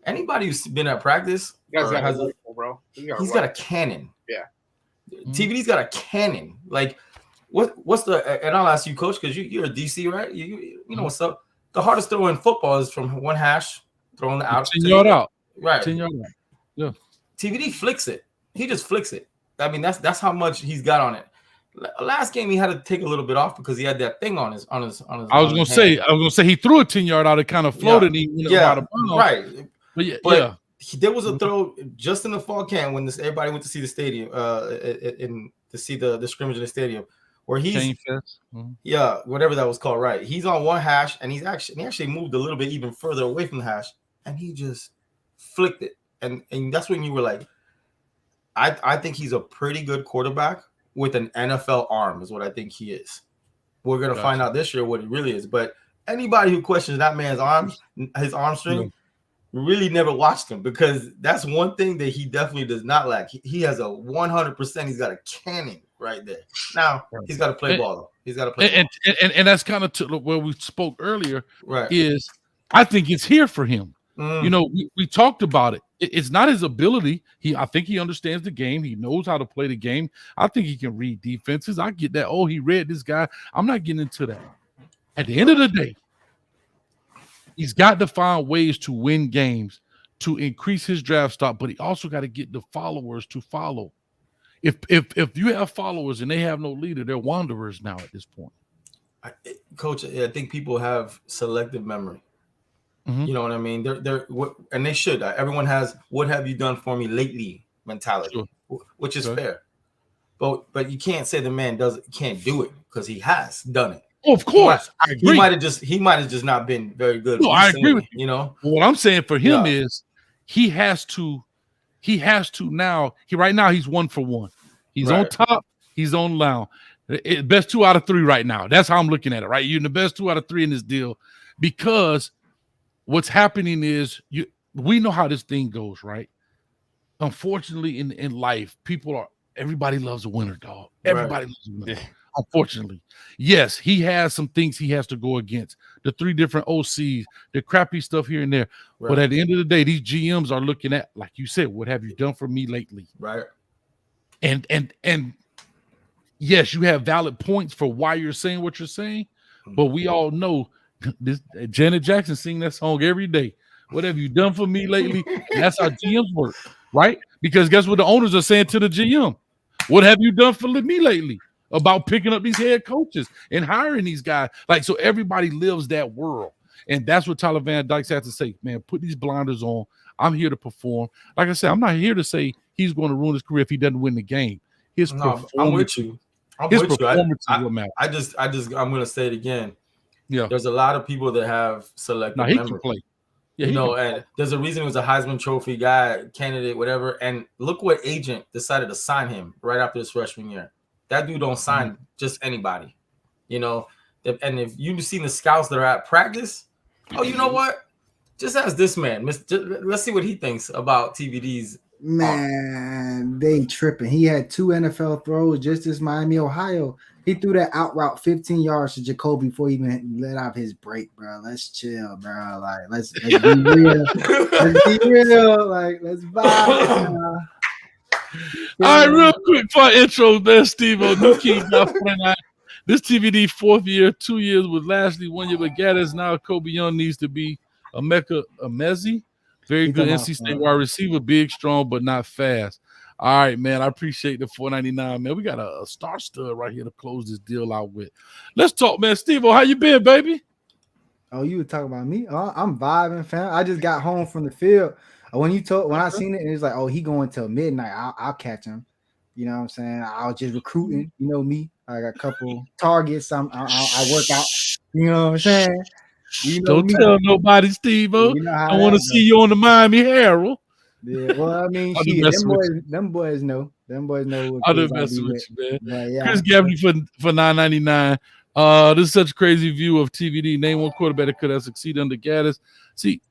Anybody who's been at practice, You guys got a rifle, bro. He's got a cannon. Yeah. TVD's got a cannon. Like, what's the? And I'll ask you, Coach, because you're a DC, right? You know what's up. The hardest throw in football is from one hash, throwing the out. 10 yard out. Right. 10 yard out. Yeah. TVD flicks it. He just flicks it. I mean, that's how much he's got on it. Last game he had to take a little bit off because he had that thing on his. I was gonna say he threw a 10 yard out. It kind of floated. Right. But there was a throw just in the fall camp when everybody went to see the stadium, to see the scrimmage in the stadium, where he's whatever that was called. Right. He's on one hash and he actually moved a little bit even further away from the hash and he just flicked it. And that's when you were like, I think he's a pretty good quarterback with an NFL arm is what I think he is. We're going to find out this year what he really is. But anybody who questions that man's arm, his arm strength, really never watched him because that's one thing that he definitely does not lack. He has a 100%. He's got a cannon right there. Now, he's got to play ball, though. He's got to play ball. And that's kind of where we spoke earlier, right? Is I think it's here for him. You know, we talked about it. It's not his ability. I think he understands the game. He knows how to play the game. I think he can read defenses. I get that. Oh, he read this guy. I'm not getting into that. At the end of the day, he's got to find ways to win games, to increase his draft stock, but he also got to get the followers to follow. If you have followers and they have no leader, they're wanderers now at this point. Coach, I think people have selective memory. You know what I mean? They're and they should. Everyone has "What have you done for me lately?" mentality, which is fair. But you can't say the man can't do it because he has done it. Oh, of course, I agree. He might have just not been very good. No, I agree with you. You know what I'm saying for him is he has to now. Right now he's 1 for 1. He's on top. He's on down. Best 2 out of 3 right now. That's how I'm looking at it. Right, you're in the best 2 out of 3 in this deal because what's happening is we know how this thing goes, right? Unfortunately, in life, everybody loves a winner, dog. Everybody loves a winner. Unfortunately, yes, he has some things he has to go against. The 3 different OCs, the crappy stuff here and there. But at the end of the day, these GMs are looking at, like you said, what have you done for me lately? Right. And yes, you have valid points for why you're saying what you're saying, but we all know this Janet Jackson sing that song every day. What have you done for me lately? And that's how GMs work, right? Because guess what the owners are saying to the GM? What have you done for me lately? About picking up these head coaches and hiring these guys. Like, so everybody lives that world. And that's what Tyler Van Dyke has to say, man, put these blinders on. I'm here to perform. Like I said, I'm not here to say he's going to ruin his career if he doesn't win the game. I'm with you. I'm going to say it again. Yeah, there's a lot of people that have selective memory. Can play. Yeah, and there's a reason he was a Heisman Trophy guy, candidate, whatever. And look what agent decided to sign him right after his freshman year. That dude don't sign just anybody, you know. And if you've seen the scouts that are at practice, you know what? Just ask this man. Let's see what he thinks about TVD's. Man, they tripping. He had 2 NFL throws just as Miami, Ohio. He threw that out route 15 yards to Jacoby before he even let out his break, bro. Let's chill, bro. Like, let's be real. Let's be real. Like, let's vibe. All right, real quick for our intro there, Steve. New King got 49. This TVD 4th year, 2 years with Lashley, 1 year with Gaddis. Now Kobe Young needs to be Emeka Emezi. Very good NC State wide receiver, big, strong, but not fast. All right, man. I appreciate the $4.99, man. We got a star stud right here to close this deal out with. Let's talk, man. Steve, how you been, baby? Oh, you were talking about me? Oh, I'm vibing, fam. I just got home from the field. When I seen it, it was like, oh, he going till midnight. I'll catch him. You know what I'm saying? I was just recruiting. You know me. I got a couple targets. I work out. You know what I'm saying? You know Don't tell nobody, Steve. I want to see you on the Miami Herald. Yeah, well, I mean, I'm just shit, messing with you. them boys know. Them boys know what I'm kids just I messing be with you, man. But yeah, Chris Gabney for $9.99. This is such a crazy view of TVD. Name one quarterback that could have succeeded under Gaddis. See,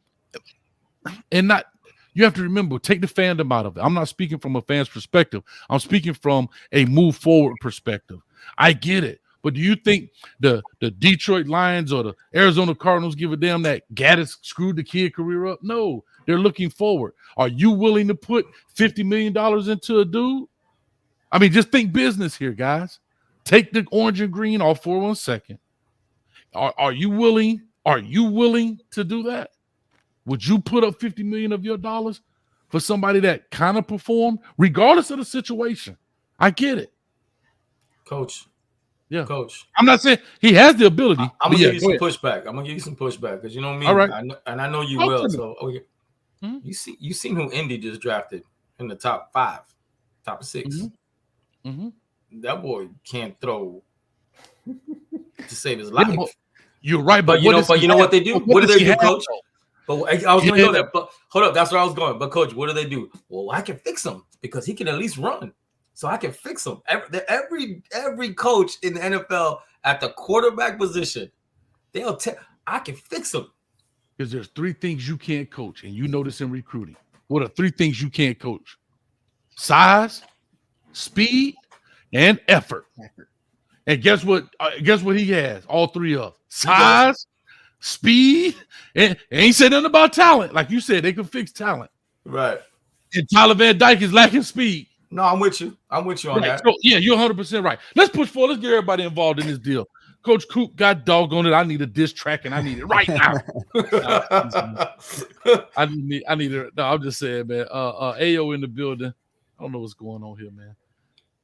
and not you have to remember, take the fandom out of it. I'm not speaking from a fan's perspective. I'm speaking from a move forward perspective. I get it. But do you think the Detroit Lions or the Arizona Cardinals give a damn that Gaddis screwed the kid career up? No, they're looking forward. Are you willing to put $50 million into a dude? I mean, just think business here, guys. Take the orange and green off for 1 second. Are you willing? Are you willing to do that? Would you put up $50 million of your dollars for somebody that kind of performed, regardless of the situation? I get it, Coach. Yeah, Coach. I'm not saying he has the ability. I'm gonna give you some ahead. pushback. I'm gonna give you some pushback because you know me. All right. I know you Talk will. to me. So you seen who Indy just drafted in the top 5, top 6. That boy can't throw to save his life. You're right, but you know what they do? What do they do, Coach? Though? But I was going to go there. But hold up, that's where I was going. But Coach, what do they do? Well, I can fix him because he can at least run, so I can fix him. Every coach in the NFL at the quarterback position, they'll tell I can fix him. Because there's 3 things you can't coach, and you know this in recruiting. What are 3 things you can't coach? Size, speed, and effort. And guess what? Guess what he has? All 3 of size, speed, and ain't said nothing about talent. Like you said, they can fix talent. Right. And Tyler Van Dyke is lacking speed. No, I'm with you. I'm with you on that. So, yeah, you're 100% right. Let's push forward. Let's get everybody involved in this deal. Coach Coop, God doggone it. I need a diss track, and I need it right now. I need it. No, I'm just saying, man. AO in the building. I don't know what's going on here, man.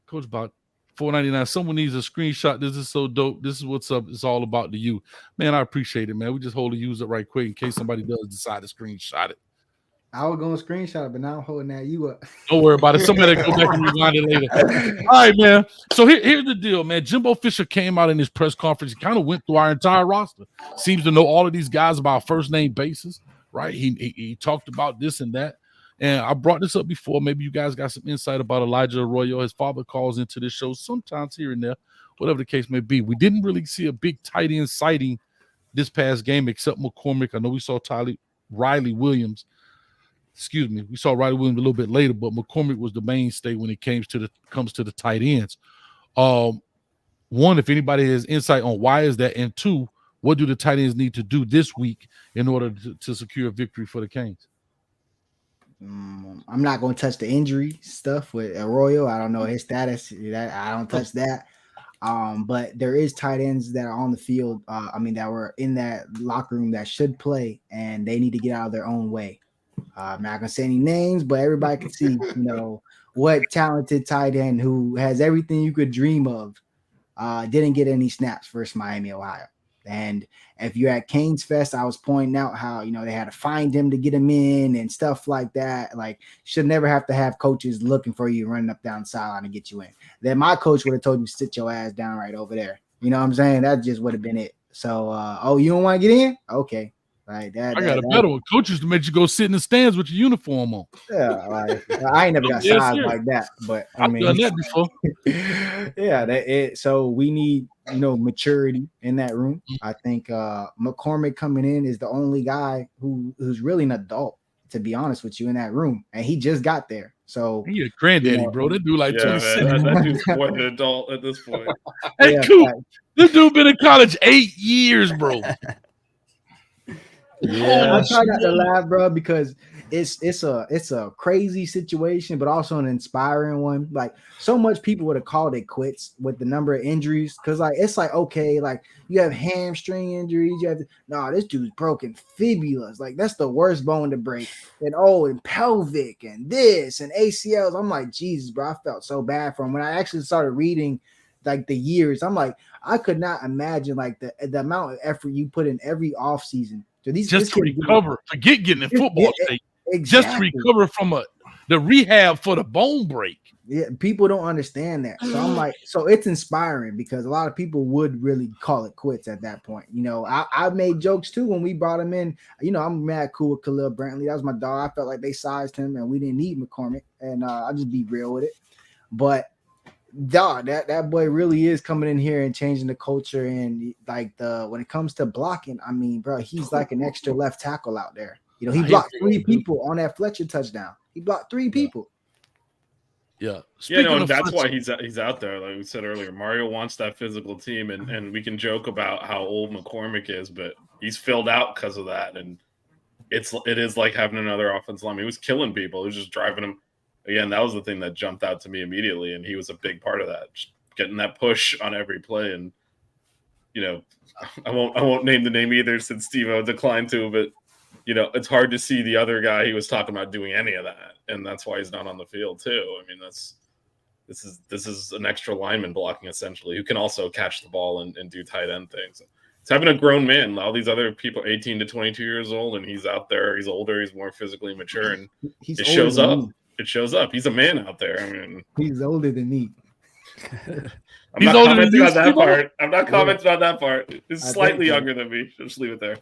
Coach, about $4.99. Someone needs a screenshot. This is so dope. This is what's up. It's all about the U. Man, I appreciate it, man. We just hold the user right quick in case somebody does decide to screenshot it. I was going to screenshot it, but now I'm holding that you up. Don't worry about it. Somebody go back and rewind it later. All right, man. So here's the deal, man. Jimbo Fisher came out in his press conference. He kind of went through our entire roster. Seems to know all of these guys about first name basis, right? He talked about this and that. And I brought this up before. Maybe you guys got some insight about Elijah Arroyo. His father calls into this show sometimes here and there, whatever the case may be. We didn't really see a big tight end sighting this past game except McCormick. I know we saw Riley Williams. Excuse me. We saw Riley Williams a little bit later, but McCormick was the mainstay when it comes to the tight ends. One, if anybody has insight on why is that, and 2, what do the tight ends need to do this week in order to secure a victory for the Canes? I'm not going to touch the injury stuff with Arroyo. I don't know his status. I don't touch that. But there is tight ends that are on the field. That were in that locker room that should play, and they need to get out of their own way. I'm not gonna say any names, but everybody can see, what talented tight end who has everything you could dream of didn't get any snaps versus Miami, Ohio. And if you're at Canes Fest, I was pointing out how, they had to find him to get him in and stuff like that. Like, should never have to have coaches looking for you, running up down the sideline to get you in. Then my coach would have told you, sit your ass down right over there. You know what I'm saying? That just would have been it. So, you don't want to get in? Okay. Like that. I got a better one. Coaches to make you go sit in the stands with your uniform on. Yeah, like I ain't never got size like that, but I've done that before. Yeah, so we need maturity in that room. I think McCormick coming in is the only guy who's really an adult, to be honest with you, in that room, and he just got there. So he a granddaddy, bro. That dude like 26. That dude's more than an adult at this point. Hey, Coop, this dude been in college 8 years, bro. Yeah, I try not to laugh, bro, because it's a crazy situation, but also an inspiring one. Like, so much people would have called it quits with the number of injuries, because it's okay, like you have hamstring injuries, you have this dude's broken fibulas, like that's the worst bone to break, and pelvic and this and ACLs. I'm like, Jesus, bro, I felt so bad for him when I actually started reading like the years. I'm like, I could not imagine like the amount of effort you put in every off season. So just to recover, forget getting in football state. Exactly. Just to recover from a the rehab for the bone break. Yeah, people don't understand that. So I'm like, so it's inspiring because a lot of people would really call it quits at that point. You know, I made jokes too when we brought him in. You know, I'm mad cool with Khalil Brantley. That was my dog. I felt like they sized him and we didn't need McCormick. And I'll just be real with it. But dog, that boy really is coming in here and changing the culture. And like when it comes to blocking, I mean, bro, he's like an extra left tackle out there. You know, he blocked 3 people on that Fletcher touchdown. He blocked 3 people. Yeah. That's why he's out there. Like we said earlier, Mario wants that physical team, and we can joke about how old McCormick is, but he's filled out because of that. And it is like having another offensive lineman. He was killing people. He was just driving them. Again, that was the thing that jumped out to me immediately, and he was a big part of that, just getting that push on every play. And you know, I won't name the name either since Steve-O declined to, but you know, it's hard to see the other guy he was talking about doing any of that, and that's why he's not on the field too. I mean, this is an extra lineman blocking essentially, who can also catch the ball and do tight end things. It's having a grown man. All these other people, 18 to 22 years old, and he's out there. He's older. He's more physically mature, and it shows up. It shows up. He's a man out there. I mean, he's older than me. I'm not commenting on that part. I'm not commenting on that part. He's slightly younger than me. Just leave it there.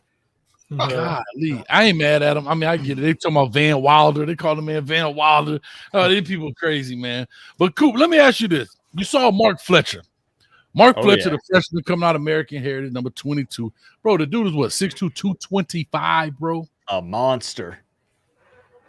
Golly, I ain't mad at him. I mean, I get it. They talking about Van Wilder. They call the man Van Wilder. These people crazy, man. But Coop, let me ask you this. You saw Mark Fletcher. Fletcher, the freshman coming out of American Heritage, number 22. Bro, the dude is what, 6'2", 225, bro? A monster.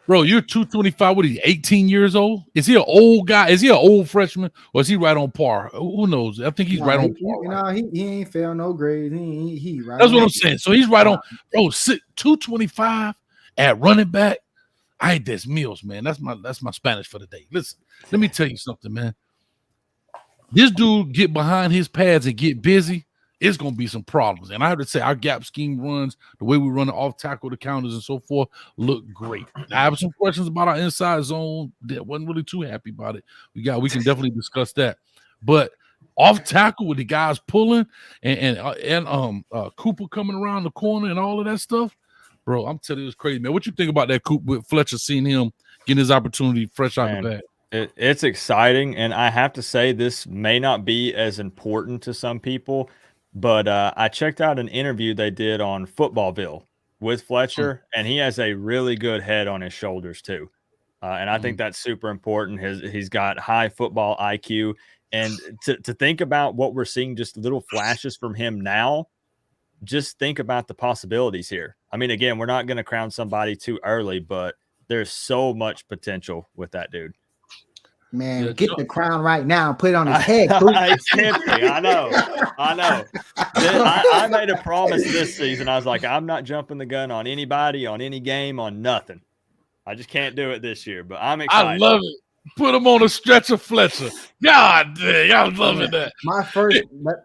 Bro, you're 225. What is he, 18 years old? Is he an old guy? Is he an old freshman? Or is he right on par? Who knows? I think he's right on par. He ain't failed no grades. He right. That's what I'm saying. So he's right on. Bro, 225 at running back. I ain't this meals, man. That's my Spanish for the day. Listen, let me tell you something, man. This dude get behind his pads and get busy, it's going to be some problems. And I have to say, our gap scheme runs, the way we run it off tackle, the counters and so forth, look great. I have some questions about our inside zone. That wasn't really too happy about it. We can definitely discuss that. But off tackle with the guys pulling and Cooper coming around the corner and all of that stuff, bro, I'm telling you, it's crazy, man. What you think about that, Cooper, with Fletcher seeing him getting his opportunity fresh out the bag? It's exciting, and I have to say this may not be as important to some people, but I checked out an interview they did on Footballville with Fletcher, and he has a really good head on his shoulders too. And I think that's super important. He's got high football IQ, and to think about what we're seeing, just little flashes from him now, just think about the possibilities here. I mean, again, we're not going to crown somebody too early, but there's so much potential with that dude. Man, get the crown right now and put it on his head. It's tempting. I know. I made a promise this season. I was like, I'm not jumping the gun on anybody, on any game, on nothing. I just can't do it this year, but I'm excited. I love it. Put him on a stretcher, Fletcher. God dang, I'm loving that.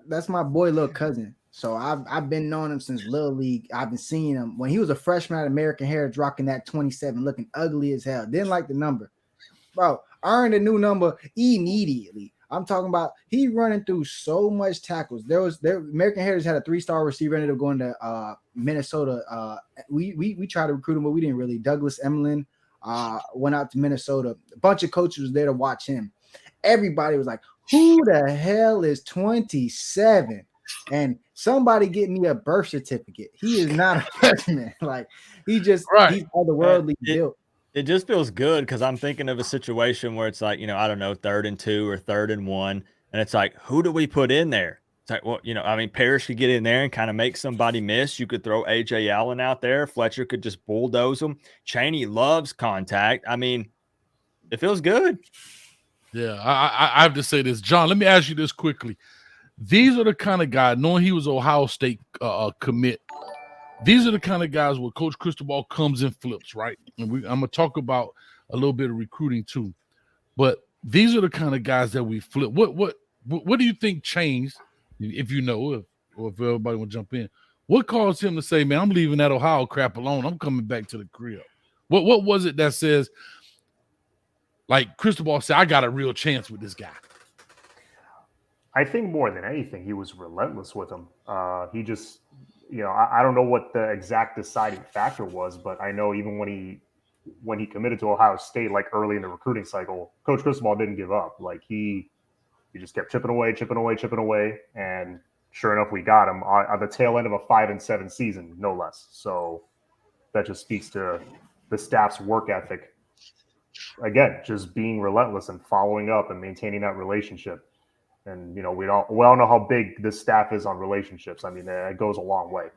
That's my boy, little cousin. So I've been knowing him since Little League. I've been seeing him when he was a freshman at American Heritage, rocking that 27, looking ugly as hell. Didn't like the number. Bro, earned a new number immediately. I'm talking about he running through so much tackles. American Heritage had a 3-star receiver ended up going to Minnesota. We tried to recruit him, but we didn't really. Douglas Emlin went out to Minnesota. A bunch of coaches was there to watch him. Everybody was like, who the hell is 27? And somebody get me a birth certificate. He is not a freshman. Like he's otherworldly built. It just feels good because I'm thinking of a situation where it's like, I don't know, 3rd and 2 or 3rd and 1. And it's like, who do we put in there? It's like, well, Parrish could get in there and kind of make somebody miss. You could throw A.J. Allen out there. Fletcher could just bulldoze them. Chaney loves contact. I mean, it feels good. Yeah, I have to say this. John, let me ask you this quickly. These are the kind of guys, knowing he was Ohio State commit, these are the kind of guys where Coach Cristobal comes and flips, right? And I'm going to talk about a little bit of recruiting too. But these are the kind of guys that we flip. What do you think changed, if you know, or if everybody will jump in? What caused him to say, man, I'm leaving that Ohio crap alone. I'm coming back to the crib. What was it that says, like Cristobal said, I got a real chance with this guy? I think more than anything, he was relentless with him. He just, I don't know what the exact deciding factor was, but I know even when he when he committed to Ohio State, like early in the recruiting cycle, Coach Cristobal didn't give up. Like he just kept chipping away, and sure enough, we got him on the tail end of a 5-7 season, no less. So that just speaks to the staff's work ethic. Again, just being relentless and following up and maintaining that relationship. And we all know how big this staff is on relationships. I mean, it goes a long way.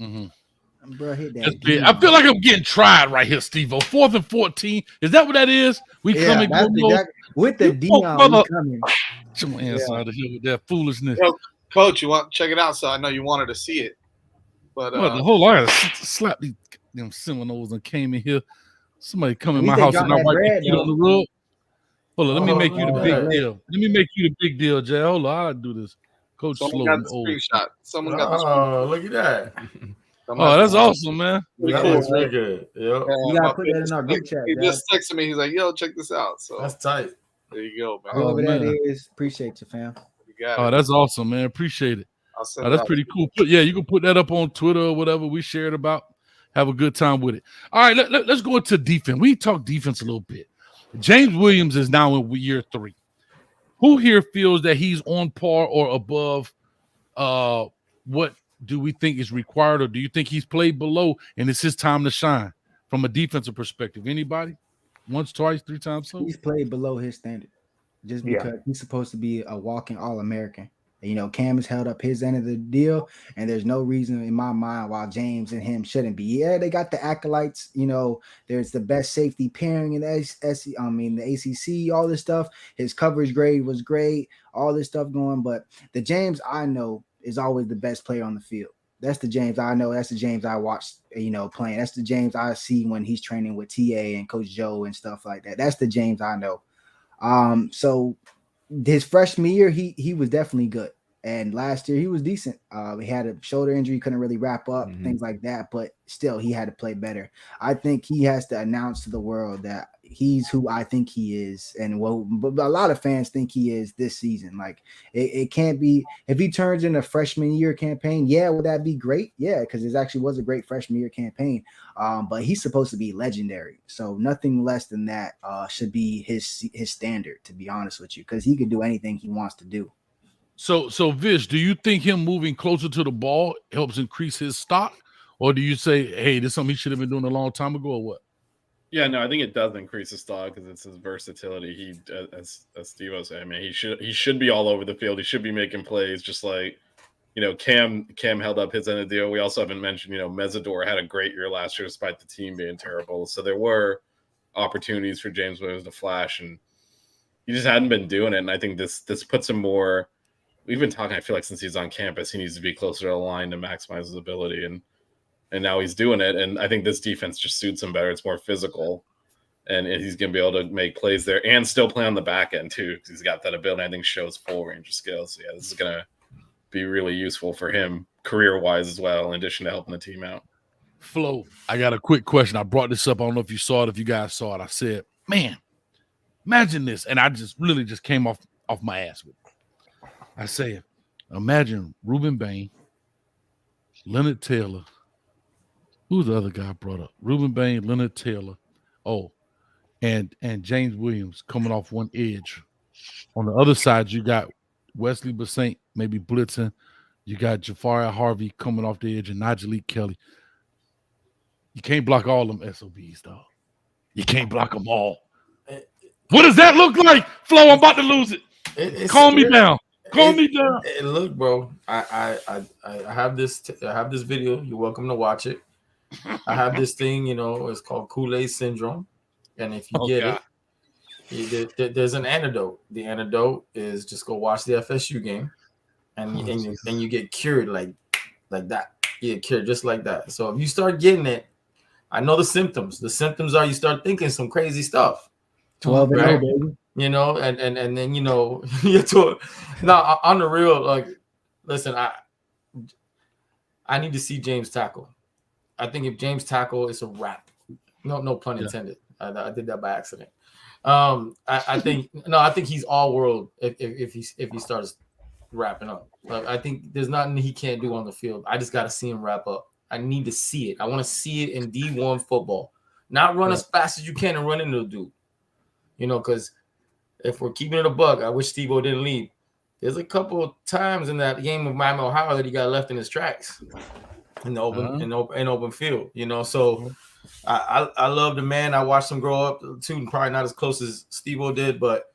Mm-hmm. Bro, hit that. I feel like I'm getting tried right here, Steve-O. 4th and 14. Is that what that is? We coming with the Dion. We coming. Get your hands out of here with that foolishness. Yo, Coach, you want to check it out? So I know you wanted to see it, but the whole lot slap these them Seminoles and came in here. Somebody come in my house and I wipe their feet on the rug. Hold on, let me make you the big deal. Let me make you the big deal, Jay. Hold on, I'll do this. Coach Someone Slow. got the screenshot. Someone got the screenshot. Look at that. Oh, that's awesome, man. That looks really good. Yep. You gotta put that in our group chat. He just texted me. He's like, "Yo, check this out." So that's tight. There you go, man. Whoever that is, appreciate you, fam. You got it. That's awesome, man. Appreciate it. That's pretty cool. You can put that up on Twitter or whatever we shared about. Have a good time with it. All right, let's go into defense. We talk defense a little bit. James Williams is now in year 3. Who here feels that he's on par or above what do we think is required, or do you think he's played below and it's his time to shine from a defensive perspective? Anybody? Once, twice, 3 times? So? He's played below his standard just because he's supposed to be a walking All-American. Cam has held up his end of the deal, and there's no reason in my mind why James and him shouldn't be. Yeah, they got the accolades. There's the best safety pairing in the ACC, all this stuff. His coverage grade was great, all this stuff going. But the James I know is always the best player on the field. That's the James I know. That's the James I watched, playing. That's the James I see when he's training with TA and Coach Joe and stuff like that. That's the James I know. So his freshman year, he was definitely good. And last year he was decent. He had a shoulder injury, couldn't really wrap up, things like that. But still, he had to play better. I think he has to announce to the world that he's who I think he is, and but a lot of fans think he is this season. Like it can't be if he turns in a freshman year campaign. Yeah, would that be great? Yeah, because it actually was a great freshman year campaign. But he's supposed to be legendary, so nothing less than that should be his standard. To be honest with you, because he could do anything he wants to do. So Vish, do you think him moving closer to the ball helps increase his stock, or do you say, hey, this is something he should have been doing a long time ago, or what? Yeah, no, I think it does increase his stock because it's his versatility. He, as Steve was saying, I mean, he should be all over the field. He should be making plays, just like Cam held up his end of the deal. We also haven't mentioned, Mesidor had a great year last year despite the team being terrible. So there were opportunities for James Williams to flash, and he just hadn't been doing it. And I think this puts him more. We've been talking, I feel like, since he's on campus, he needs to be closer to the line to maximize his ability. And now he's doing it. And I think this defense just suits him better. It's more physical. And he's going to be able to make plays there and still play on the back end, too, because he's got that ability. I think shows full range of skills. So, yeah, this is going to be really useful for him career-wise as well, in addition to helping the team out. Flo, I got a quick question. I brought this up. I don't know if you saw it, if you guys saw it. I said, man, imagine this. And I just really came off my ass with it. I say, imagine Ruben Bain, Leonard Taylor. Who's the other guy I brought up? Ruben Bain, Leonard Taylor. Oh, and James Williams coming off one edge. On the other side, you got Wesley Bassint maybe blitzing. You got Jafari Harvey coming off the edge and Najee Kelly. You can't block all them SOBs, dog. You can't block them all. What does that look like? Flo, I'm about to lose it. Calm me down. Calm me down. Look, bro, I have this video. You're welcome to watch it. I have this thing, it's called Kool-Aid syndrome, and if you get it, there's an antidote. The antidote is just go watch the FSU game, and you get cured like that. You get cured just like that. So if you start getting it, I know the symptoms. The symptoms are you start thinking some crazy stuff. 12 right? baby. And then you're to now on the real, like, listen, I need to see James tackle. I think if James tackle, it's a wrap. No pun intended. I did that by accident. I think he's all world if he starts wrapping up. Like, I think there's nothing he can't do on the field. I just got to see him wrap up. I need to see it. I want to see it in D1 football. not run as fast as you can and run into the dude. You know, because if we're keeping it a buck, I wish Steve-O didn't leave. There's a couple of times in that game of Miami, Ohio that he got left in his tracks in the open field. You know, so I love the man. I watched him grow up too, probably not as close as Steve-O did, but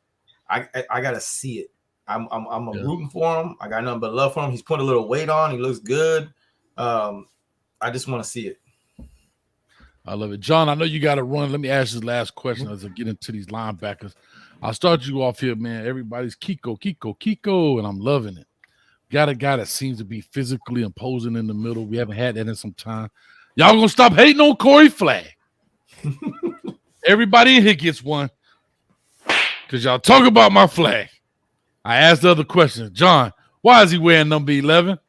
I gotta see it. I'm rooting for him. I got nothing but love for him. He's put a little weight on. He looks good. I just want to see it. I love it. John, I know you got to run. Let me ask you the last question as I get into these linebackers. I'll start you off here, man. Everybody's Kiko, and I'm loving it. Got a guy that seems to be physically imposing in the middle. We haven't had that in some time. Y'all gonna stop hating on Corey Flag. Everybody in here gets one because y'all talk about my flag. I asked the other question. John, why is he wearing number 11?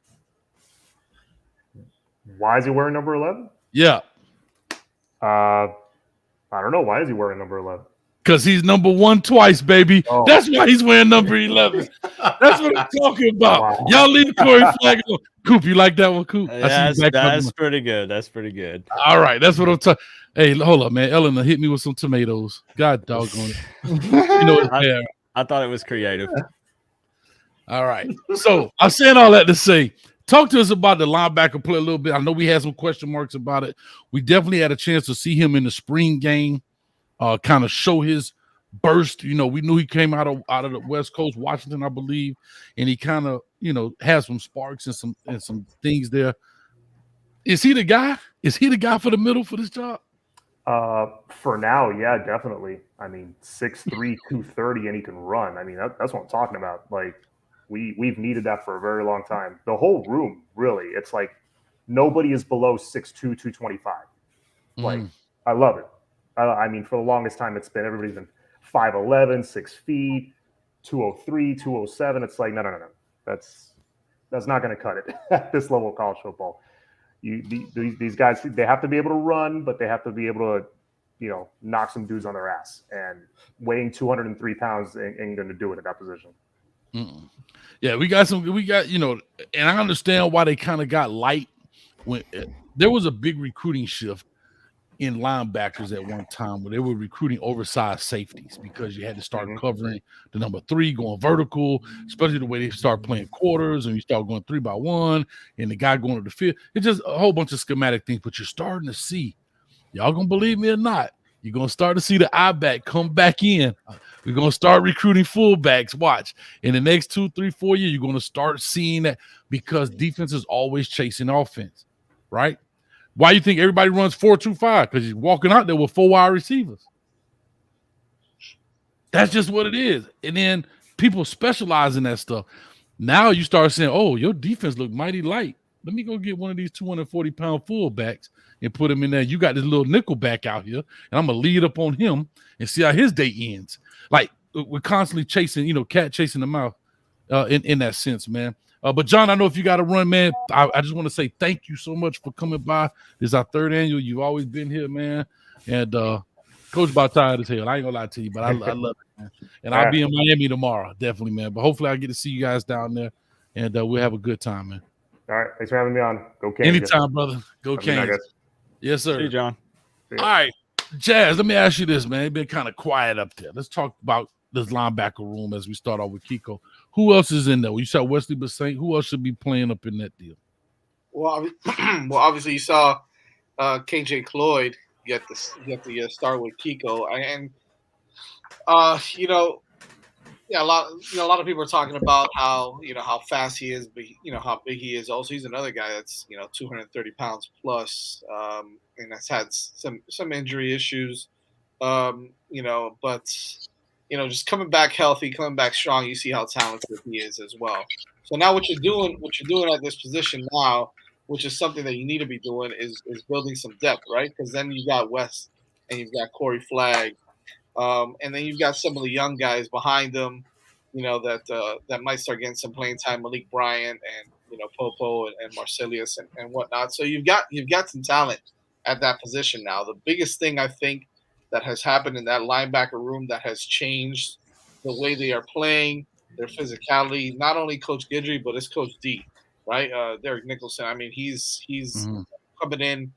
Why is he wearing number 11? Yeah. I don't know. Why is he wearing number 11? Because he's number 1 twice, baby. Oh. That's why he's wearing number 11. That's what I'm talking about. Wow. Y'all leave Corey Flag alone. Coop, you like that one, Coop? That's pretty good. That's pretty good. All right. That's what I'm talking. Hey, hold up, man. Eleanor, hit me with some tomatoes. God doggone it. You know it's I thought it was creative. All right. So I'm saying all that to say, talk to us about the linebacker play a little bit. I know we had some question marks about it. We definitely had a chance to see him in the spring game, kind of show his burst. You know, we knew he came out of the West Coast, Washington, I believe, and he kind of, you know, has some sparks and some things there. Is he the guy? Is he the guy for the middle for this job? For now, yeah, definitely. I mean, 6'3", 230, and he can run. I mean, that's what I'm talking about. Like, we've needed that for a very long time. The whole room, really, it's like nobody is below 6'2", 225. Like, I love it. I mean, for the longest time, it's been everybody's been 5'11", 6 feet, 203, 207. It's like, no. That's not going to cut it at this level of college football. These guys, they have to be able to run, but they have to be able to, you know, knock some dudes on their ass. And weighing 203 pounds ain't going to do it at that position. Mm-mm. Yeah, we got, you know, and I understand why they kind of got light when there was a big recruiting shift in linebackers at one time where they were recruiting oversized safeties because you had to start covering the number 3, going vertical, especially the way they start playing quarters and you start going 3-by-1 and the guy going to the field. It's just a whole bunch of schematic things, but you're starting to see, y'all gonna believe me or not, you're gonna start to see the I-back come back in. We're gonna start recruiting fullbacks. Watch. In the next 2, 3, 4 years, you're gonna start seeing that because defense is always chasing offense, right? Why you think everybody runs 4-2-5? Because he's walking out there with 4 wide receivers. That's just what it is. And then people specialize in that stuff. Now you start saying, oh, your defense look mighty light. Let me go get one of these 240-pound fullbacks and put him in there. You got this little nickel back out here, and I'm going to lead up on him and see how his day ends. Like, we're constantly chasing, you know, cat chasing the mouth in that sense, man. But, John, I know if you got to run, man, I just want to say thank you so much for coming by. This is our 3rd annual. You've always been here, man. And Coach about tired as hell. I ain't going to lie to you, but I love it, man. And I'll be in Miami tomorrow, definitely, man. But hopefully I get to see you guys down there, and we'll have a good time, man. All right. Thanks for having me on. Go Canes. Anytime, brother. Go Canes. Yes, sir. See you, John. All right. Jazz, let me ask you this, man. It's been kind of quiet up there. Let's talk about this linebacker room as we start off with Kiko. Who else is in there? You saw Wesley Bassett. Who else should be playing up in that deal? Well, obviously you saw KJ Cloyd get the start with Kiko, and you know, yeah, a lot of people are talking about how, you know, how fast he is, but you know how big he is. Also, he's another guy that's, you know, 230 pounds plus, and that's had some injury issues, you know, but you know, just coming back healthy, coming back strong, you see how talented he is as well. So now what you're doing at this position now, which is something that you need to be doing, is building some depth, right? Because then you've got West and you've got Corey Flagg, and then you've got some of the young guys behind them, you know, that might start getting some playing time, Malik Bryant and, you know, Popo and Marcelius and whatnot. So you've got some talent at that position now. The biggest thing I think that has happened in that linebacker room that has changed the way they are playing, their physicality, not only Coach Guidry, but it's Coach D, right? Derek Nicholson. I mean, he's coming in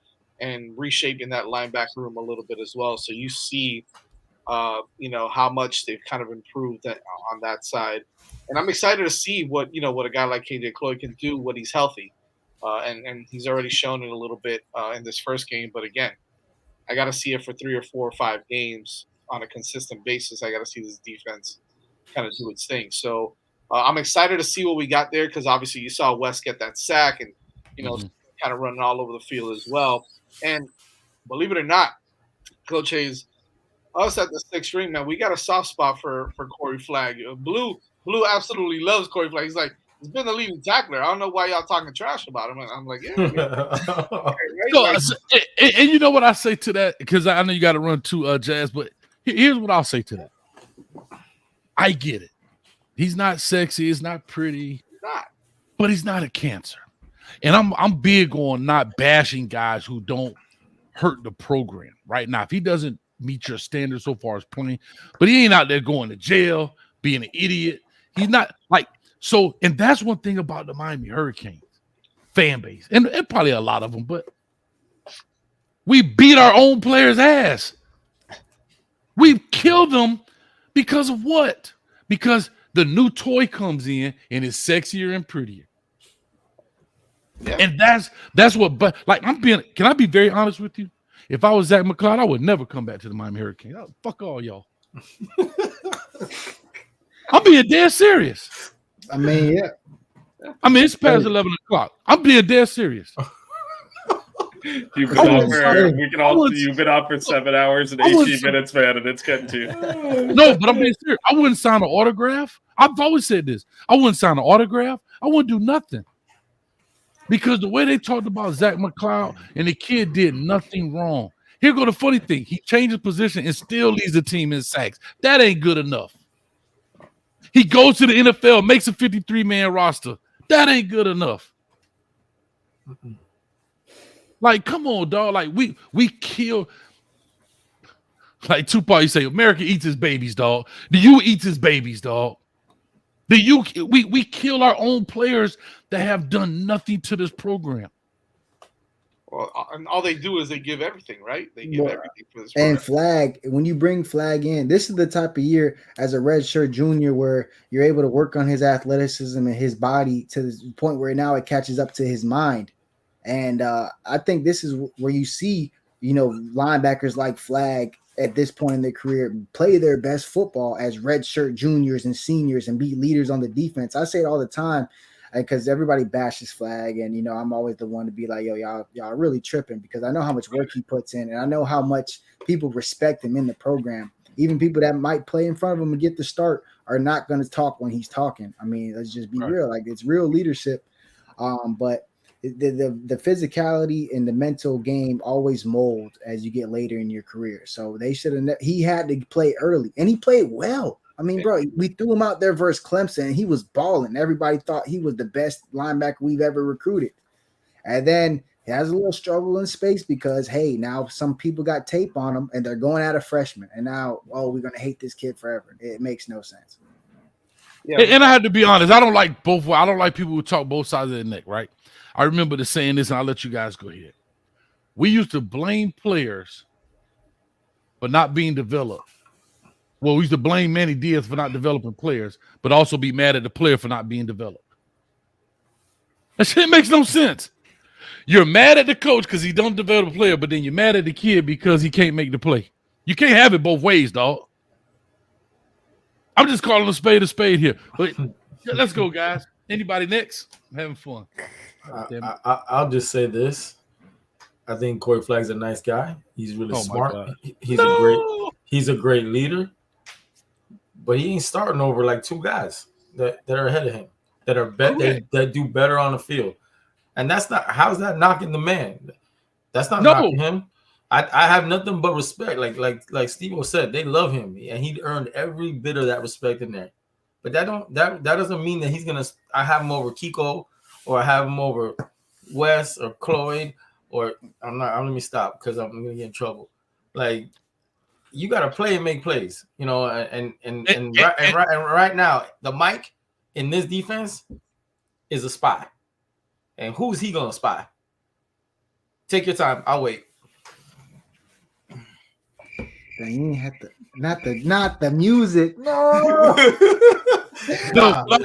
and reshaping that linebacker room a little bit as well. So you see, how much they've kind of improved on that side. And I'm excited to see what a guy like KJ Cloyd can do when he's healthy. And he's already shown it a little bit in this first game. But again, I got to see it for 3 or 4 or 5 games on a consistent basis. I got to see this defense kind of do its thing. So I'm excited to see what we got there because obviously you saw West get that sack and, kind of running all over the field as well. And believe it or not, Coach Hayes, us at the 6th string, man, we got a soft spot for Corey Flagg. Blue absolutely loves Corey Flagg. He's like, he's been the leading tackler. I don't know why y'all talking trash about him. And I'm like, yeah. And you know what I say to that? Because I know you got to run to Jazz, but here's what I'll say to that. I get it. He's not sexy. He's not pretty. But he's not a cancer. And I'm big on not bashing guys who don't hurt the program right now. If he doesn't meet your standards so far as playing, but he ain't out there going to jail, being an idiot. He's not like so. And that's one thing about the Miami Hurricanes fan base, and probably a lot of them, but we beat our own players' ass. We killed them because of what? Because the new toy comes in and is sexier and prettier. Yeah. And that's what, but like can I be very honest with you? If I was Zach McCloud, I would never come back to the Miami Hurricanes. Fuck all y'all. I'm being dead serious. I mean, yeah. I mean, it's past 11 o'clock. I'm being dead serious. You've been out for 7 hours and 18 minutes, man, and it's getting to you. No, but I'm being serious. I wouldn't sign an autograph. I've always said this. I wouldn't sign an autograph. I wouldn't do nothing. Because the way they talked about Zach McCloud and the kid did nothing wrong. Here go the funny thing. He changes position and still leads the team in sacks. That ain't good enough. He goes to the NFL, makes a 53-man roster. That ain't good enough. Like, come on, dog. Like, we kill. Like Tupac, you say, America eats his babies, dog. The U eats his babies, dog. We kill our own players that have done nothing to this program. Well, and all they do is they give everything, right? They give everything for this program. And Flagg, when you bring Flagg in, this is the type of year as a redshirt junior where you're able to work on his athleticism and his body to the point where now it catches up to his mind. And I think this is where you see, linebackers like Flagg at this point in their career play their best football as redshirt juniors and seniors and be leaders on the defense. I say it all the time because everybody bashes Flagg, and I'm always the one to be like, yo, y'all really tripping, because I know how much work he puts in, and I know how much people respect him in the program. Even people that might play in front of him and get the start are not going to talk when he's talking. I mean, let's just be real. Like, it's real leadership. But the physicality and the mental game always mold as you get later in your career. So they should have. He had to play early, and he played well. I mean, bro, we threw him out there versus Clemson, and he was balling. Everybody thought he was the best linebacker we've ever recruited. And then he has a little struggle in space because, hey, now some people got tape on him, and they're going at a freshman. And now, we're going to hate this kid forever. It makes no sense. Yeah. And I had to be honest. I don't like both. I don't like people who talk both sides of the neck, right? I remember the saying this, and I'll let you guys go ahead. We used to blame players for not being developed. Well, we used to blame Manny Diaz for not developing players, but also be mad at the player for not being developed. That shit makes no sense. You're mad at the coach because he don't develop a player, but then you're mad at the kid because he can't make the play. You can't have it both ways, dog. I'm just calling a spade here. But let's go, guys. Anybody next? I'm having fun. I'll just say this. I think Corey Flagg's a nice guy. He's really smart. He's a great leader. But he ain't starting over like 2 guys that are ahead of him that are that do better on the field. And that's not, how's that knocking the man? That's not knocking him. I have nothing but respect. Like Steve said, they love him, and he earned every bit of that respect in there. But that doesn't mean that he's gonna. I have him over Kiko, or I have him over Wes or Cloyd, or I'm not. Let me stop because I'm gonna get in trouble. Like, you got to play and make plays, and right now the Mike in this defense is a spy, and who's he gonna spy? Take your time. I'll wait. Dang, you ain't have to not the music. No. No, but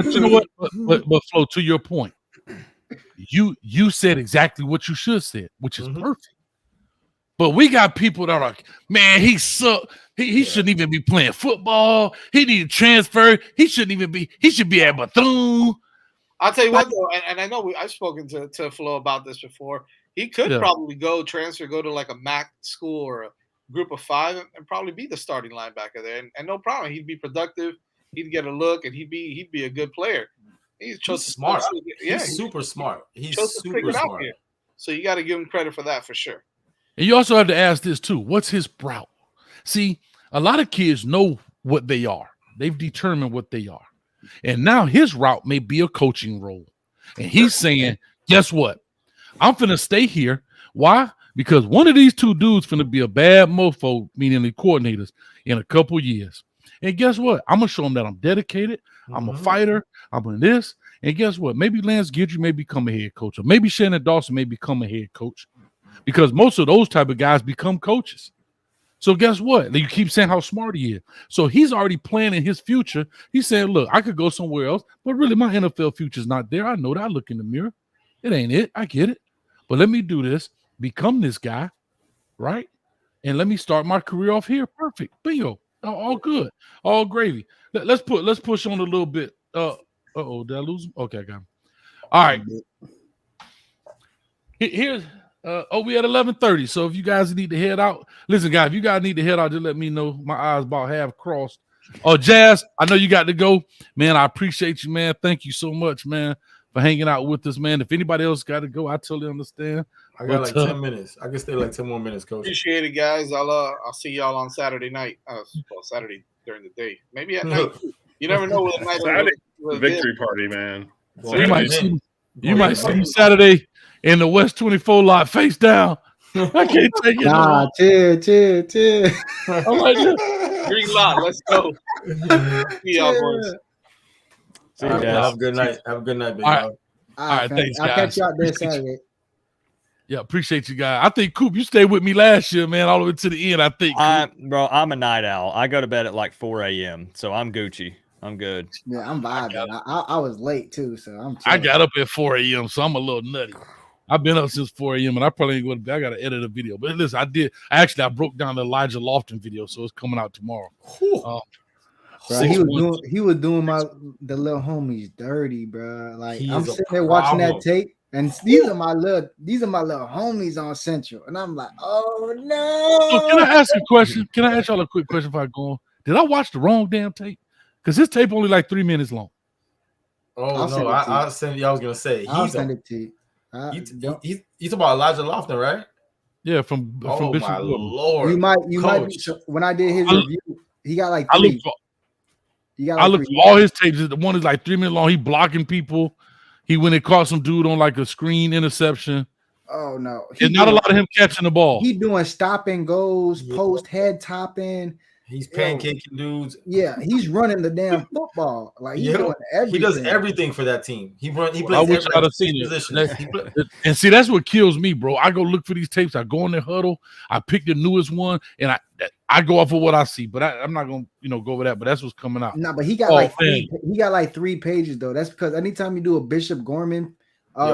you know what? But Flo, to your point, you said exactly what you should have said, which is perfect. But we got people that are like, man, he sucked. He shouldn't even be playing football. He need to transfer. He shouldn't even be. He should be at Bethune. I'll tell you what, though, and I know I've spoken to Flo about this before. He could probably go to like a MAC school or a group of 5 and probably be the starting linebacker there. And no problem. He'd be productive. He'd get a look, and he'd be a good player. He's smart. He's super smart. He's super smart. So you got to give him credit for that for sure. And you also have to ask this too. What's his route? See, a lot of kids know what they are. They've determined what they are. And now his route may be a coaching role. And he's saying, guess what? I'm finna stay here. Why? Because one of these two dudes finna be a bad mofo, meaning the coordinators, in a couple years. And guess what? I'm gonna show them that I'm dedicated. I'm a fighter. I'm in this. And guess what? Maybe Lance Guidry may become a head coach, or maybe Shannon Dawson may become a head coach, because most of those type of guys become coaches. So guess what? You keep saying how smart he is. So he's already planning his future. He's saying, look, I could go somewhere else, but really my NFL future is not there. I know that. I look in the mirror. It ain't it. I get it. But let me do this, become this guy, right? And let me start my career off here. Perfect. Bingo. All good. All gravy. Let's push on a little bit. Uh-oh, did I lose him? Okay, I got him. All right. Here's we at 11:30. So if you guys need to head out, listen, guys, if you guys need to head out, just let me know. My eyes about half crossed. Oh, Jazz, I know you got to go. Man, I appreciate you, man. Thank you so much, man, for hanging out with us, man. If anybody else got to go, I totally understand. I got like 10 minutes. I can stay like 10 more minutes, Coach. Appreciate it, guys. I'll see y'all on Saturday night. Saturday during the day. Maybe at night. You never know what night. Saturday victory party, man. Well, you might see me Saturday in the West 24 lot face down. I can't take it. Nah, chill. I'm like, green lot. Let's go. See y'all, boys. See you guys. Have a good night. Have a good night, big dog. All right, thanks, I'll guys. catch you out there Saturday. Yeah, appreciate you guys. I think Coop, you stayed with me last year, man, all the way to the end. I think, bro, I'm a night owl. I go to bed at like 4 a.m. So I'm Gucci. I'm good. Yeah, I'm vibing. I was late too, so I'm. I got up at 4 a.m., so I'm a little nutty. I've been up since 4 a.m. and I probably ain't going to bed. I got to edit a video. But listen, I broke down the Elijah Lofton video, so it's coming out tomorrow. Bro, he was doing the little homies dirty, bro. Like I'm sitting there watching that tape, and these are my little homies on Central, and I'm like, oh no. So can I ask a question? Can I ask y'all a quick question before I go on? Did I watch the wrong damn tape? Because this tape only like 3 minutes long. Oh no, I'll send you. I was gonna say I'll send it to you. You talking about Elijah Lofton, right? Yeah, from Bishop my Gordon. Lord. You might be, when I did his review, he got like 3. I looked for all his tapes. The one is like 3 minutes long. He blocking people. He went and caught some dude on like a screen interception. Oh no, It's not a lot of him catching the ball. He doing stop and goes, post head topping. He's pancaking dudes. Yeah, he's running the damn football. Like he's doing everything. He does everything for that team. He plays every position. And see, that's what kills me, bro. I go look for these tapes. I go in the huddle. I pick the newest one, and I go off of what I see. But I'm not gonna go over that. But that's what's coming out. No, but he got he got like 3 pages though. That's because anytime you do a Bishop Gorman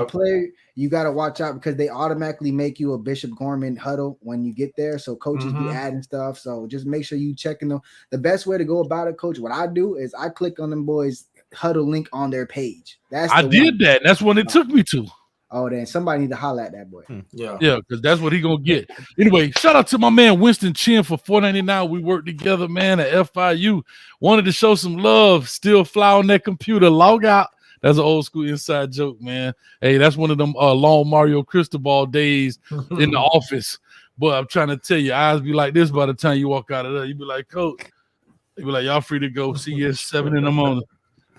player, you got to watch out because they automatically make you a Bishop Gorman huddle when you get there. So coaches be adding stuff. So just make sure you checking them. The best way to go about it, coach, what I do is I click on them boys huddle link on their page. I did that. That's what it took me to. Oh, then somebody need to holler at that boy. Yeah, because that's what he gonna get. Anyway, shout out to my man Winston Chin for $4.99. We worked together, man, at FIU. Wanted to show some love. Still fly on that computer. Log out. That's an old school inside joke, man. Hey, that's one of them long Mario Cristobal days in the office. But I'm trying to tell you, eyes be like this by the time you walk out of there. You be like, Coach. You be like, y'all free to go. See you at 7 in the morning.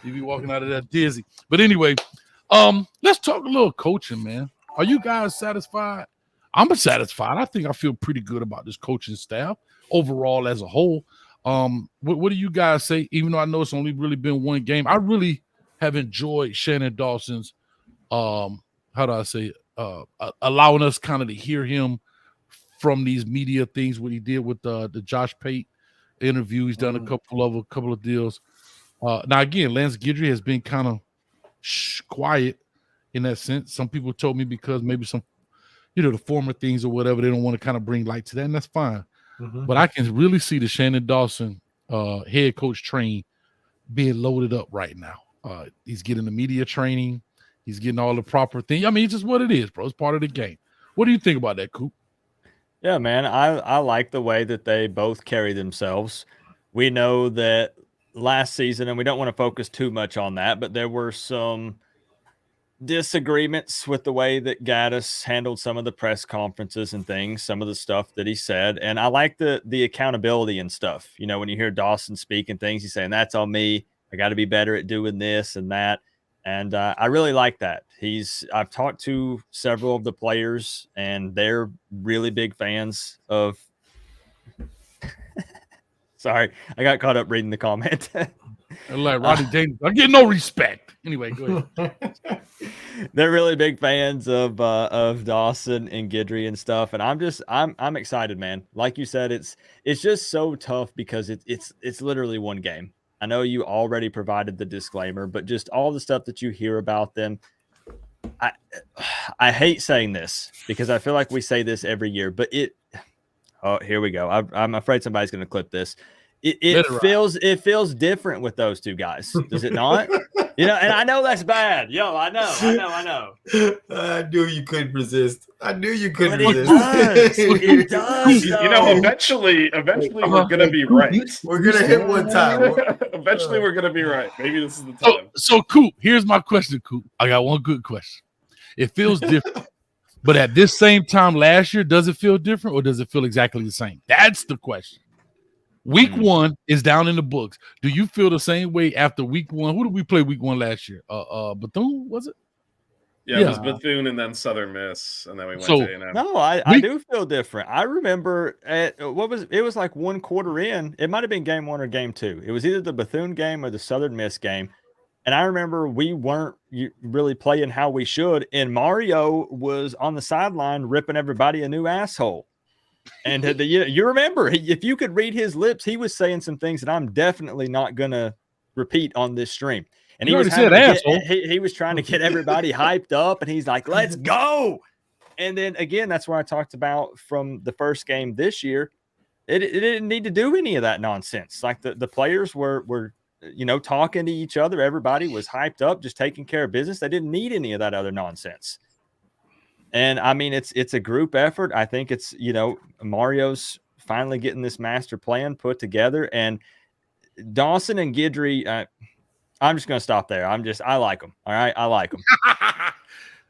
You be walking out of there dizzy. But anyway, let's talk a little coaching, man. Are you guys satisfied? I'm satisfied. I think I feel pretty good about this coaching staff overall as a whole. What do you guys say? Even though I know it's only really been one game, I really have enjoyed Shannon Dawson's allowing us kind of to hear him from these media things, what he did with the Josh Pate interview. He's done a couple of deals. Now again, Lance Guidry has been kind of quiet in that sense. Some people told me because maybe some, the former things or whatever, they don't want to kind of bring light to that, and that's fine. But I can really see the Shannon Dawson head coach train being loaded up right now. He's getting the media training. He's getting all the proper things. I mean, it's just what it is, bro. It's part of the game. What do you think about that, Coop? Yeah, man, I like the way that they both carry themselves. We know that last season, and we don't want to focus too much on that, but there were some disagreements with the way that Gaddis handled some of the press conferences and things, some of the stuff that he said. And I like the accountability and stuff. When you hear Dawson speak and things, he's saying, that's on me. I got to be better at doing this and that. And I really like that. I've talked to several of the players, and they're really big fans of. Sorry, I got caught up reading the comment. Like Rodney James, I get no respect. Anyway, go ahead. They're really big fans of Dawson and Guidry and stuff, and I'm excited, man. Like you said, it's just so tough because it's literally one game. I know you already provided the disclaimer, but just all the stuff that you hear about them, I hate saying this because I feel like we say this every year, but here we go. I'm afraid somebody's going to clip this. It feels different with those two guys, does it not? And I know that's bad. Yo, I know. I knew you couldn't resist. It does. It does. Eventually we're gonna be right. We're gonna hit one time. Eventually we're gonna be right. Maybe this is the time. So Coop, here's my question, Coop. I got one good question. It feels different. But at this same time last year, does it feel different or does it feel exactly the same? That's the question. Week 1 is down in the books. Do you feel the same way after week 1? Who did we play week 1 last year? Bethune, was it? Yeah, it was Bethune and then Southern Miss, and then we went to A&M. No, I do feel different. I remember it was like one quarter in. It might have been game 1 or game 2. It was either the Bethune game or the Southern Miss game. And I remember we weren't really playing how we should. And Mario was on the sideline ripping everybody a new asshole. And you remember, if you could read his lips, he was saying some things that I'm definitely not going to repeat on this stream. And he was trying to get everybody hyped up, and he's like, let's go. And then again, that's where I talked about from the first game this year. It didn't need to do any of that nonsense. Like the players were talking to each other. Everybody was hyped up, just taking care of business. They didn't need any of that other nonsense. And I mean, it's a group effort. I think it's, Mario's finally getting this master plan put together, and Dawson and Guidry, I'm just going to stop there. I like them. All right. I like them.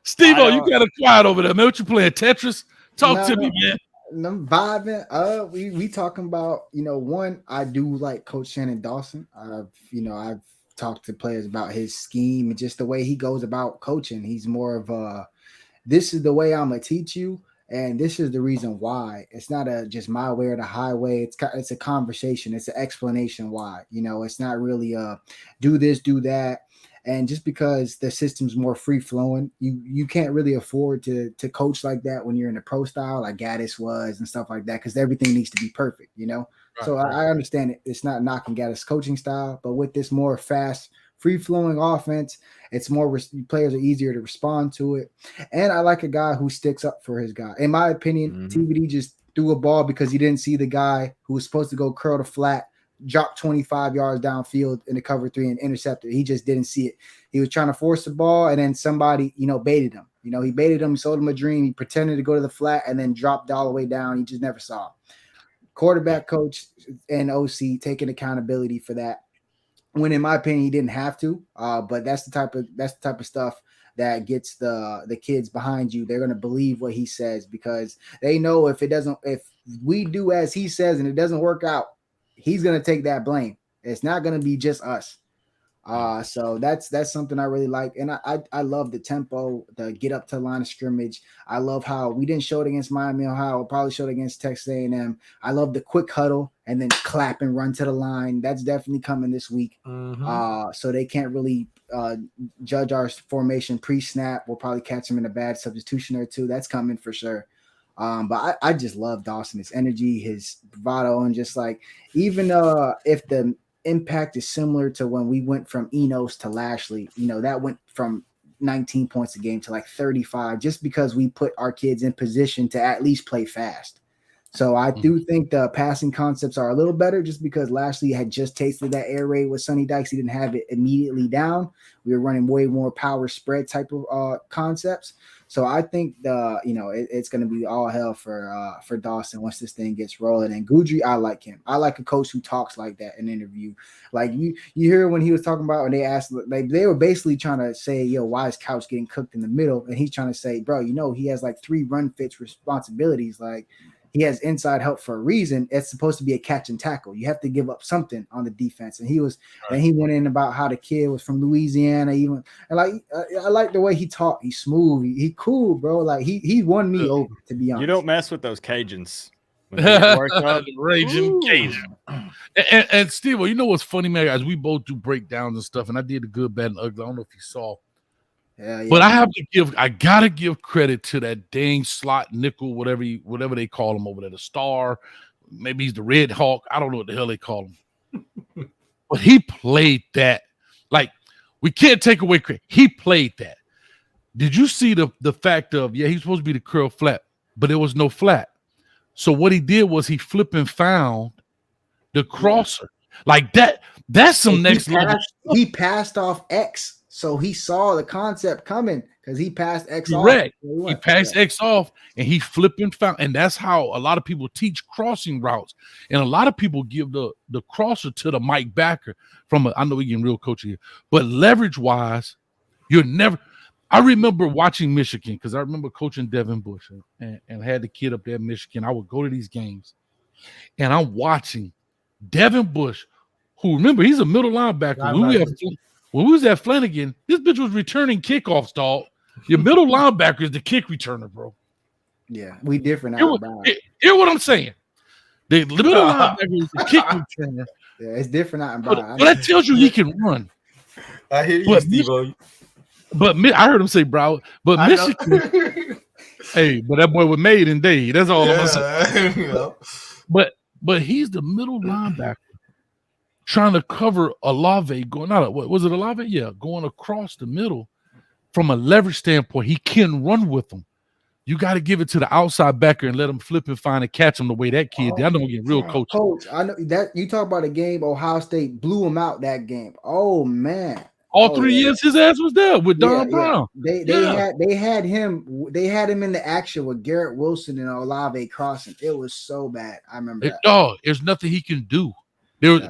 Steve-O, you got it quiet over there, man. What you playing? Tetris? Talk to me, man. I'm vibing. We talking about, one, I do like Coach Shannon Dawson. I've talked to players about his scheme and just the way he goes about coaching. He's more of this is the way I'm gonna teach you, and this is the reason why. It's not just my way or the highway. It's a conversation. It's an explanation why. It's not really do this, do that. And just because the system's more free flowing, you can't really afford to coach like that when you're in the pro style, like Gaddis was and stuff like that, because everything needs to be perfect, Right. I understand it. It's not knocking Gaddis' coaching style, but with this more fast, free flowing offense, it's more players are easier to respond to it. And I like a guy who sticks up for his guy. In my opinion, TVD just threw a ball because he didn't see the guy who was supposed to go curl to flat, drop 25 yards downfield in the cover 3 and intercepted. He just didn't see it. He was trying to force the ball, and then somebody, baited him. He baited him, sold him a dream. He pretended to go to the flat and then dropped all the way down. He just never saw him. Quarterback coach and OC taking accountability for that. When in my opinion, he didn't have to, but that's the type of stuff that gets the kids behind you. They're going to believe what he says because they know if we do as he says and it doesn't work out, he's going to take that blame. It's not going to be just us. So that's something I really like. And I love the tempo, the get up to the line of scrimmage. I love how we didn't show it against Miami, Ohio. We'll probably show it against Texas A&M. I love the quick huddle and then clap and run to the line. That's definitely coming this week. So they can't really judge our formation pre-snap. We'll probably catch them in a bad substitution or two. That's coming for sure. But I just love Dawson, his energy, his bravado, and just like even if the impact is similar to when we went from Enos to Lashley, that went from 19 points a game to like 35, just because we put our kids in position to at least play fast. So I do think the passing concepts are a little better, just because Lashley had just tasted that air raid with Sonny Dykes. He didn't have it immediately down. We were running way more power spread type of concepts. So I think it's going to be all hell for Dawson once this thing gets rolling. And Gudry, I like him. I like a coach who talks like that in an interview. Like you hear when he was talking about, and they asked, like they were basically trying to say, yo, why is Couch getting cooked in the middle? And he's trying to say, bro, he has like 3 run fits responsibilities. Like, he has inside help for a reason. It's supposed to be a catch and tackle. You have to give up something on the defense. And he went in about how the kid was from Louisiana. I like the way he talked. He's smooth. He cool, bro. Like he won me over, to be honest. You don't mess with those Cajuns. When they get worked up. Raging Cajun. And Steve, you know what's funny, man? As we both do breakdowns and stuff, and I did the good, bad, and ugly. I don't know if you saw. Yeah. But I gotta give credit to that dang slot nickel, whatever they call him over there, the star. Maybe he's the Red Hawk. I don't know what the hell they call him. But he played that. Like, we can't take away credit. He played that. Did you see the fact of, he's supposed to be the curl flat, but there was no flat. So what he did was he flipped and found the crosser. Like that. That's some next level. He passed off X. So he saw the concept coming because he passed X Correct. off. He passed X off and he flipped and found. And that's how a lot of people teach crossing routes. And a lot of people give the crosser to the Mike Backer I know we're getting real coachy here, but leverage-wise, you're never – I remember watching Michigan because I remember coaching Devin Bush and had the kid up there in Michigan. I would go to these games, and I'm watching Devin Bush, who, remember, he's a middle linebacker. When we was at Flanagan, this bitch was returning kickoffs, dog. Your middle linebacker is the kick returner, bro. Yeah, we different. Hear what I'm saying. The middle linebacker is the kick returner. Yeah, it's different out in Brown. But that tells you he can run. I hear you, Steve. But I heard him say, bro. But Michigan, hey, but that boy was made in day. That's all I'm gonna say. But he's the middle linebacker trying to cover Olave going out. What was it, Olave? Yeah, going across the middle from a leverage standpoint. He can run with them. You got to give it to the outside backer and let him flip and find and catch him the way that kid did. I know getting real coach. Coach, I know that you talk about a game. Ohio State blew him out that game. Oh man. All 3 years his ass was there with Don Brown. They had him in the action with Garrett Wilson and Olave crossing. It was so bad. I remember that. Oh, there's nothing he can do.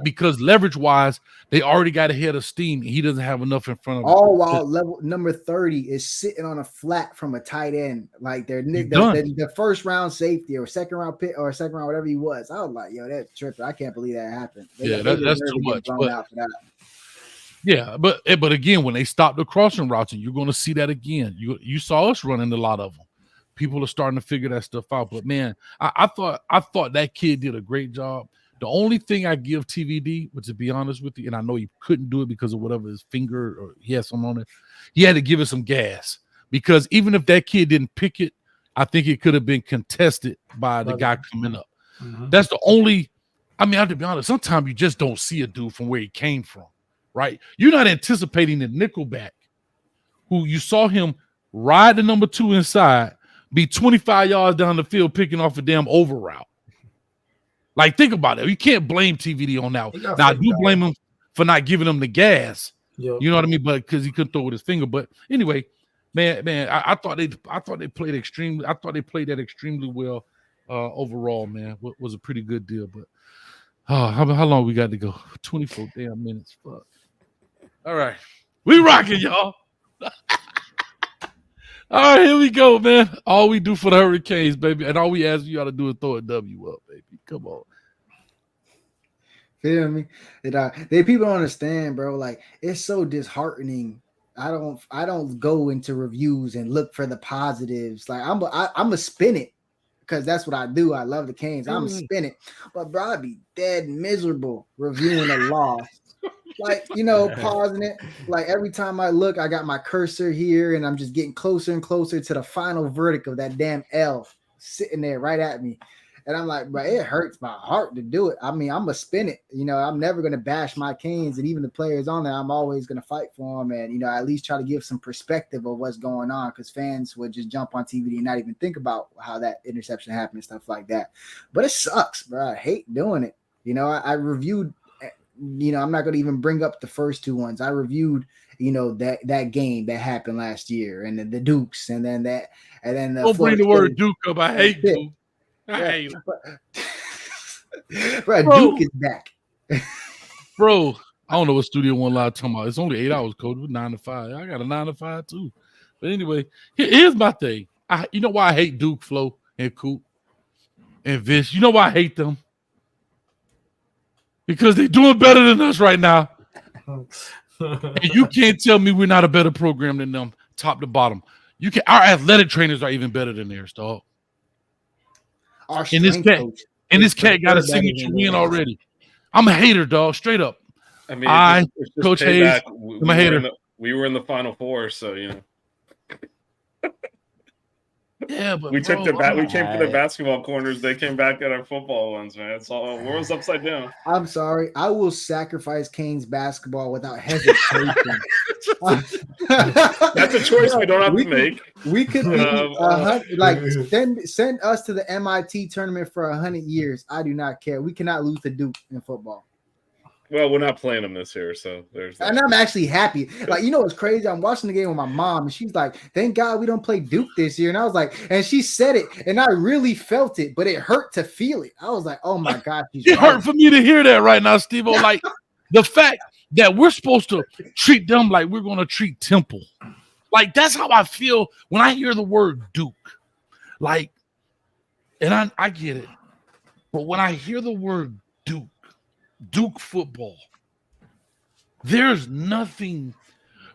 Because leverage-wise, they already got ahead of steam. He doesn't have enough in front of him. All while level number 30 is sitting on a flat from a tight end. Like the first round safety or second round pick or second round, whatever he was. I was like, yo, that's tripping. I can't believe that happened. That's too much. But again, when they stop the crossing routes, and you're going to see that again. You saw us running a lot of them. People are starting to figure that stuff out. But man, I thought that kid did a great job. The only thing I give TVD, but to be honest with you, and I know he couldn't do it because of whatever his finger or he had something on it, he had to give it some gas. Because even if that kid didn't pick it, I think it could have been contested by the guy coming up. Mm-hmm. That's the only, I have to be honest, sometimes you just don't see a dude from where he came from, right? You're not anticipating the nickelback who you saw him ride the number 2 inside, be 25 yards down the field picking off a damn over route. Like, think about it. You can't blame TVD on that. Now, I do blame him for not giving him the gas. Yep. You know what I mean? But because he couldn't throw with his finger. But anyway, man, I thought they played extremely. I thought they played that extremely well overall. Man, was a pretty good deal. But how long we got to go? 24 damn minutes. Fuck. All right, we rocking, y'all. All right, here we go, man. All we do for the Hurricanes, baby, and all we ask you to do is throw a W up, baby. Come on. Feel me? People don't understand, bro. Like, it's so disheartening. I don't go into reviews and look for the positives. Like, I'm a spin it because that's what I do. I love the Canes. I'm a spin it, but bro, I'd be dead miserable reviewing a loss. Like, pausing it. Like, every time I look, I got my cursor here, and I'm just getting closer and closer to the final verdict of that damn L. sitting there right at me. And I'm like, bro, it hurts my heart to do it. I mean, I'm going to spin it. You know, I'm never going to bash my Canes, and even the players on there, I'm always going to fight for them. And, you know, at least try to give some perspective of what's going on, because fans would just jump on TV and not even think about how that interception happened and stuff like that. But it sucks, bro. I hate doing it. You know, I reviewed, you know, I'm not going to even bring up the first two ones. I reviewed, you know, that game that happened last year, and then the Dukes, and then the don't bring the word Duke up. I hate Duke. I hate him. Bro, Duke is back. Bro, I don't know what Studio One Live talking about. It's only 8 hours, Coach. With 9 to 5. I got a 9 to 5 too. But anyway, here's my thing. You know why I hate Duke, Flo, and Coop, and Vish? You know why I hate them? Because they're doing better than us right now. And you can't tell me we're not a better program than them, top to bottom. Our athletic trainers are even better than theirs, dog. And this cat got a signature win already. I'm a hater, dog. Straight up. I mean, it's just Coach Hayes, I'm a hater. We were in the Final Four, so you know. Yeah, but we came for the basketball corners. They came back at our football ones, man. It's all world's upside down. I'm sorry. I will sacrifice Canes basketball without hesitation. That's a choice we don't have to make. We could be send us to the MIT tournament for 100 years. I do not care. We cannot lose to Duke in football. Well, we're not playing them this year, so there's that. And I'm actually happy. Like, you know what's crazy? I'm watching the game with my mom, and she's like, thank God we don't play Duke this year. And I was like, and she said it, and I really felt it, but it hurt to feel it. I was like, oh my God. It hurt for me to hear that right now, Steve-O. Like, the fact that we're supposed to treat them like we're going to treat Temple. Like, that's how I feel when I hear the word Duke. Like, and I get it. But when I hear the word Duke football, there's nothing,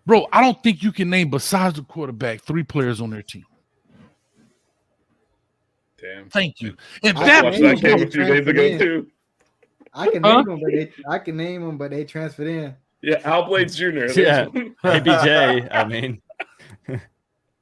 bro. I don't think you can name, besides the quarterback, 3 players on their team. Damn. Thank you. And that came a few days ago too. I can name them, but they transferred in. Yeah, Al Blades Jr. Yeah, ABJ. I mean,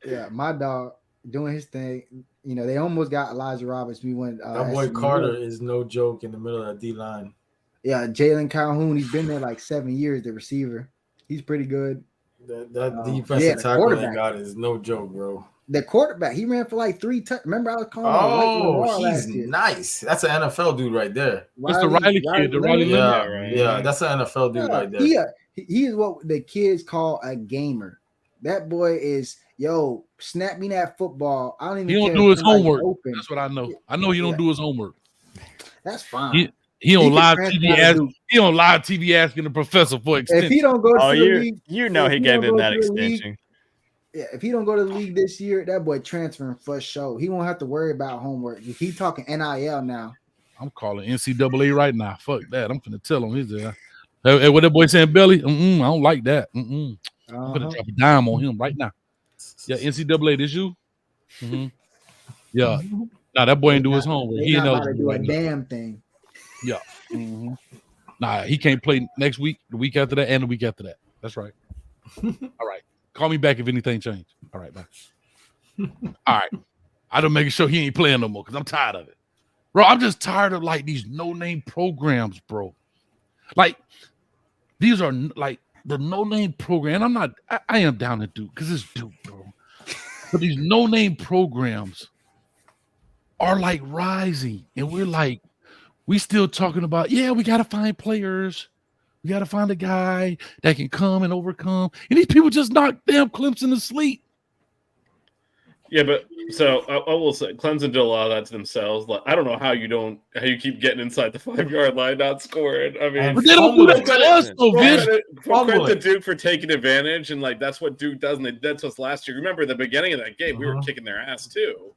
yeah, my dog doing his thing. You know, they almost got Elijah Roberts. We went. That boy Carter is no joke in the middle of that D line. Yeah, Jalen Calhoun. He's been there like 7 years. The receiver. He's pretty good. That defensive tackle they got is no joke, bro. The quarterback, he ran for like 3 touchdowns. Remember, I was calling him. He's nice. That's an NFL dude right there. It's the Riley kid. The Riley yeah, that's an NFL dude right there. He is what the kids call a gamer. That boy is, snap me that football. I don't even. He don't do his homework. Open. That's what I know. I know he don't do his homework. That's fine. He on live TV. He on live TV asking the professor for extension. If he don't go to the league, he gave him that extension. Yeah, if he don't go to the league this year, that boy transferring for sure. He won't have to worry about homework. If he talking NIL now, I'm calling NCAA right now. Fuck that. I'm gonna tell him he's there. Hey, what that boy saying, Belly? I don't like that. I'm gonna drop a dime on him right now. Yeah, NCAA, this you? Yeah. Nah, that boy ain't do his homework. He ain't about to do a damn thing. Yeah. Nah, he can't play next week, the week after that, and the week after that. That's right. All right. Call me back if anything changed. All right, bye. All right. I'm making sure he ain't playing no more because I'm tired of it. Bro, I'm just tired of like these no-name programs, bro. Like, these are like the no-name program. I'm not, I am down to Duke because it's Duke, bro. But these no-name programs are like rising. And we're like, we still talking about, we got to find players. We got to find a guy that can come and overcome. And these people just knock damn Clemson to sleep. Yeah, but so I will say Clemson did a lot of that to themselves. Like, I don't know how you keep getting inside the 5-yard line, not scoring. I mean, but they don't do that to us, though, Vish. Credit to Duke for taking advantage, and like that's what Duke does. And that's us last year. Remember the beginning of that game, we were kicking their ass too,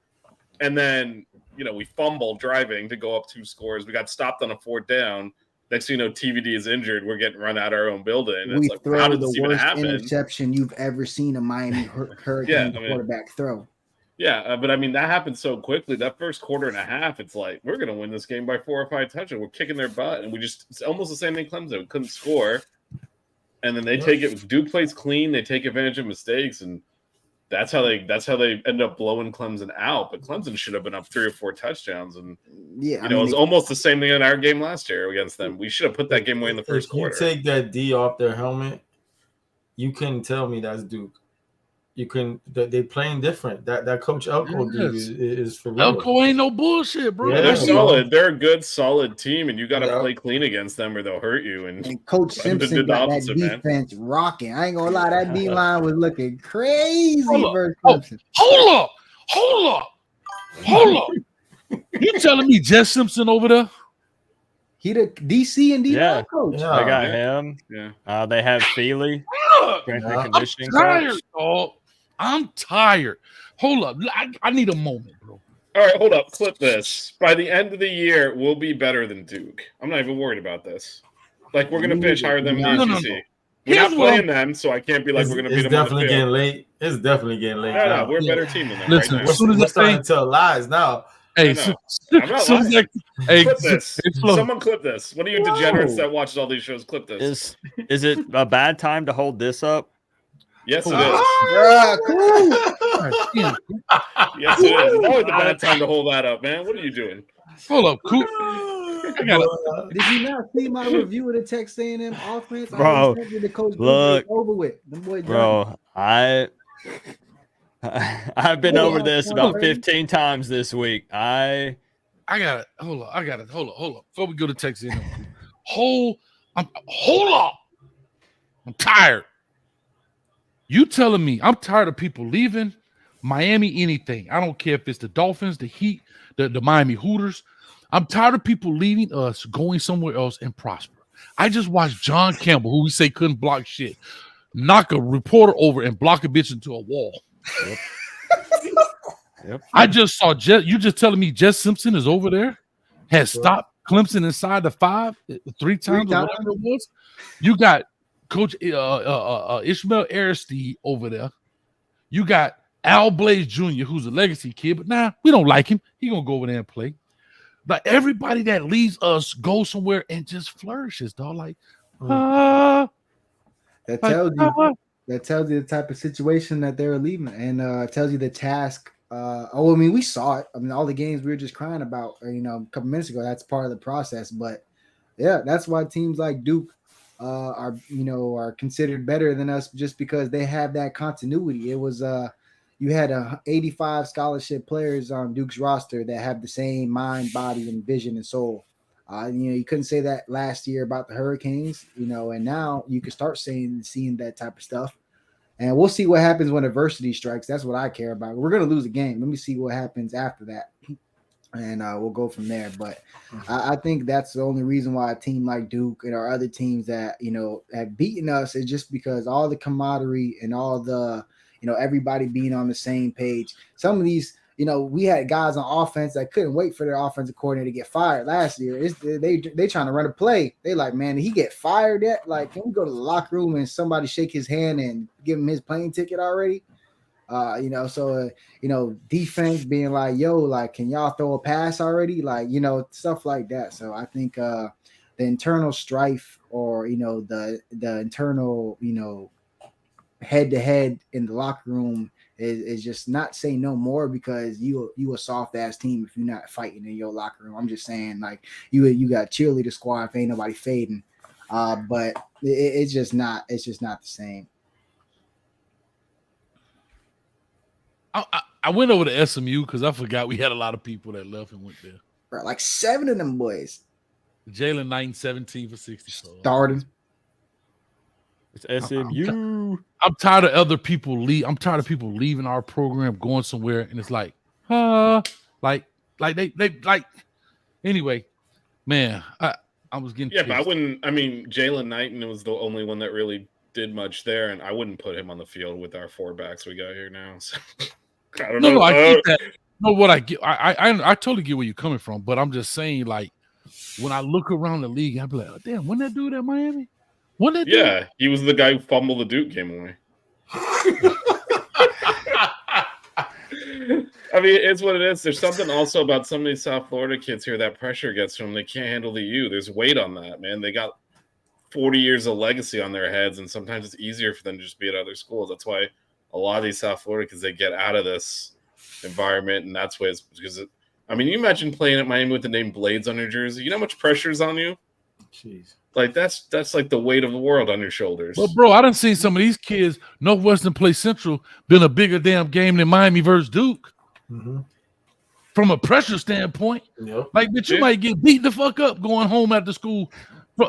and then we fumbled driving to go up 2 scores. We got stopped on a 4th down. Next thing you know, TVD is injured. We're getting run out of our own building. We it's throw how did the this even worst happen? interception you've ever seen a Miami Hurricane quarterback throw. Yeah, but I mean, that happened so quickly. That first quarter and a half, it's like, we're going to win this game by 4 or 5 touchdowns. We're kicking their butt. And it's almost the same thing Clemson. We couldn't score. And then they take it. Duke plays clean. They take advantage of mistakes. And That's how they end up blowing Clemson out. But Clemson should have been up 3 or 4 touchdowns, and Yeah, it was almost the same thing in our game last year against them. We should have put that game away in the first quarter. If you take that D off their helmet, you couldn't tell me that's Duke. You can they playing different. That Coach Elko dude is for real. Elko ain't no bullshit, bro. Yeah, they're solid. They're a good, solid team, and you got to play clean against them, or they'll hurt you. And Coach Simpson got that defense rocking. I ain't gonna lie, that D line was looking crazy versus Clemson. Hold up. You telling me Jess Simpson over there? He the DC and D line coach. They got him. Yeah. They have Feely. Strength and conditioning I'm tired, coach. dog. I'm tired. Hold up. I need a moment, bro. All right, hold up. Clip this. By the end of the year, we'll be better than Duke. I'm not even worried about this. Like, we're going to finish higher than the ACC. We're not playing them, so I can't be like we're going to beat them. It's definitely getting late. It's definitely getting late. No, we're a better team than them. Listen, right now. we're starting to tell lies now. Hey, I'm not lying. Clip this. Flo. Someone clip this. What are you degenerates that watches all these shows? Clip this. Is it a bad time to hold this up? Yes, it is. Yes, it is. It's always a bad time to hold that up, man. What are you doing? Hold up, Coop. Did you not see my review of the Texas A&M offense? Bro, The coach look, over with. The boy bro, I've been over this about 15 times this week. I got it. Hold up. Before we go to Texas A&M, hold up. I'm tired. You telling me I'm tired of people leaving Miami anything. I don't care if it's the Dolphins, the Heat, the Miami Hooters. I'm tired of people leaving us, going somewhere else and prosper. I just watched John Campbell, who we say couldn't block shit, knock a reporter over and block a bitch into a wall. Yep. I just saw you just telling me Jess Simpson is over there, has stopped Clemson inside the 5 3 times or whatever it was. You got Coach Ishmael Aristide over there. You got Al Blaze Jr., who's a legacy kid, but we don't like him. He gonna go over there and play. But everybody that leaves us goes somewhere and just flourishes, dog. Like, that tells you the type of situation that they're leaving, and tells you the task. We saw it. I mean, all the games we were just crying about, a couple minutes ago. That's part of the process. But yeah, that's why teams like Duke are considered better than us, just because they have that continuity. It was you had 85 scholarship players on Duke's roster that have the same mind, body, and vision and soul. You couldn't say that last year about the Hurricanes, and now you can start seeing that type of stuff. And we'll see what happens when adversity strikes. That's what I care about. We're going to lose a game. Let me see what happens after that. And we'll go from there. But I think that's the only reason why a team like Duke and our other teams that, have beaten us is just because all the camaraderie and all the, everybody being on the same page. Some of these, we had guys on offense that couldn't wait for their offensive coordinator to get fired last year. They trying to run a play. They like, man, did he get fired yet? Like, can we go to the locker room and somebody shake his hand and give him his plane ticket already? Defense being like, yo, like, can y'all throw a pass already? Like, stuff like that. So I think the internal strife or, the internal, head to head in the locker room is just not say no more, because you a soft ass team if you're not fighting in your locker room. I'm just saying, like, you got cheerleader squad if ain't nobody fading. But it's just not the same. I went over to SMU because I forgot we had a lot of people that left and went there. Bro, like 7 of them boys. Jalen Knight, 17 for 60. Starting. It's SMU. I'm tired of other people I'm tired of people leaving our program, going somewhere, and it's like, anyway, man, I was getting but Jalen Knighton was the only one that really did much there, and I wouldn't put him on the field with our 4 backs we got here now. So. I don't know. No, I get that. No, what I get, I totally get where you're coming from, but I'm just saying, like, when I look around the league, I'd be like, oh, damn, when that dude at Miami? He was the guy who fumbled the Duke game away. I mean, it's what it is. There's something also about some of these South Florida kids here that pressure gets from them. They can't handle the U. There's weight on that, man. They got 40 years of legacy on their heads, and sometimes it's easier for them to just be at other schools. That's why a lot of these South Florida because they get out of this environment, and that's why it's because I mean, you imagine playing at Miami with the name Blades on your jersey. You know how much pressure's on you? Jeez. Like that's like the weight of the world on your shoulders. But bro, I done seen some of these kids. Northwestern play Central been a bigger damn game than Miami versus Duke. Mm-hmm. From a pressure standpoint, like bitch, you might get beat the fuck up going home after school.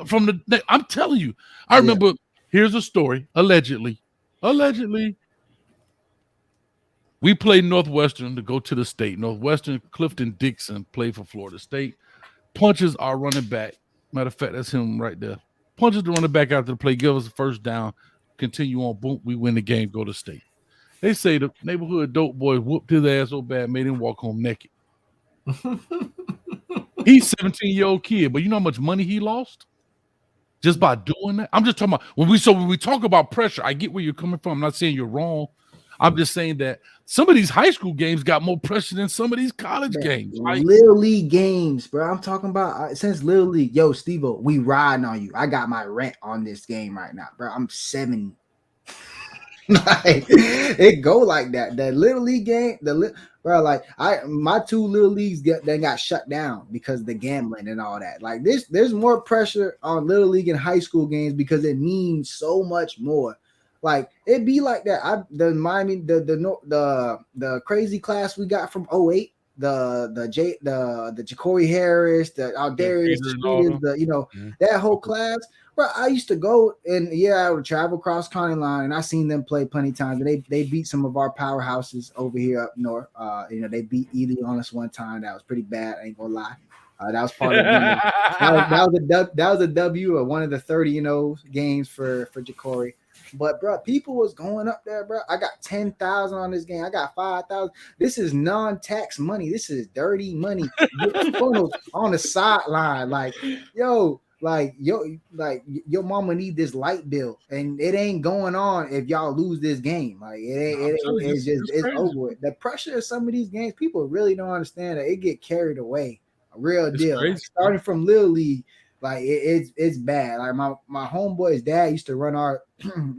From the, I'm telling you, I remember. Here's a story. Allegedly, we played Northwestern to go to the state. Northwestern, Clifton Dixon played for Florida State. Punches our running back. Matter of fact, that's him right there. Punches the running back after the play, give us a first down, continue on, boom, we win the game, go to state. They say the neighborhood dope boy whooped his ass so bad, made him walk home naked. He's a 17-year-old kid, but you know how much money he lost just by doing that? I'm just talking about when we talk about pressure, I get where you're coming from. I'm not saying you're wrong. I'm just saying that some of these high school games got more pressure than some of these college games. Like, Little League games, bro. I'm talking about since Little League. Yo, Steve-O, we riding on you. I got my rent on this game right now, bro. I'm 7. Like, it go like that. That Little League game, bro. Like my 2 Little Leagues got shut down because of the gambling and all that. Like there's more pressure on Little League and high school games because it means so much more. Like it be like that. The crazy class we got from 08, the Ja'Cory Harris, the Aldarius, that whole class. Bro, I used to go and I would travel across county line, and I seen them play plenty of times. And they beat some of our powerhouses over here up north. They beat Ely on us one time. That was pretty bad. I ain't gonna lie. That was part of that was a W of one of the 30 games for Ja'Cory. But bro, people was going up there, bro. I got 10,000 on this game. I got 5,000. This is non-tax money. This is dirty money. On the sideline, like your mama need this light bill, and it ain't going on if y'all lose this game. Like it's over with. The pressure of some of these games, people really don't understand that it get carried away. A real deal. Like, starting from Little League. Like it's bad. Like my homeboy's dad used to run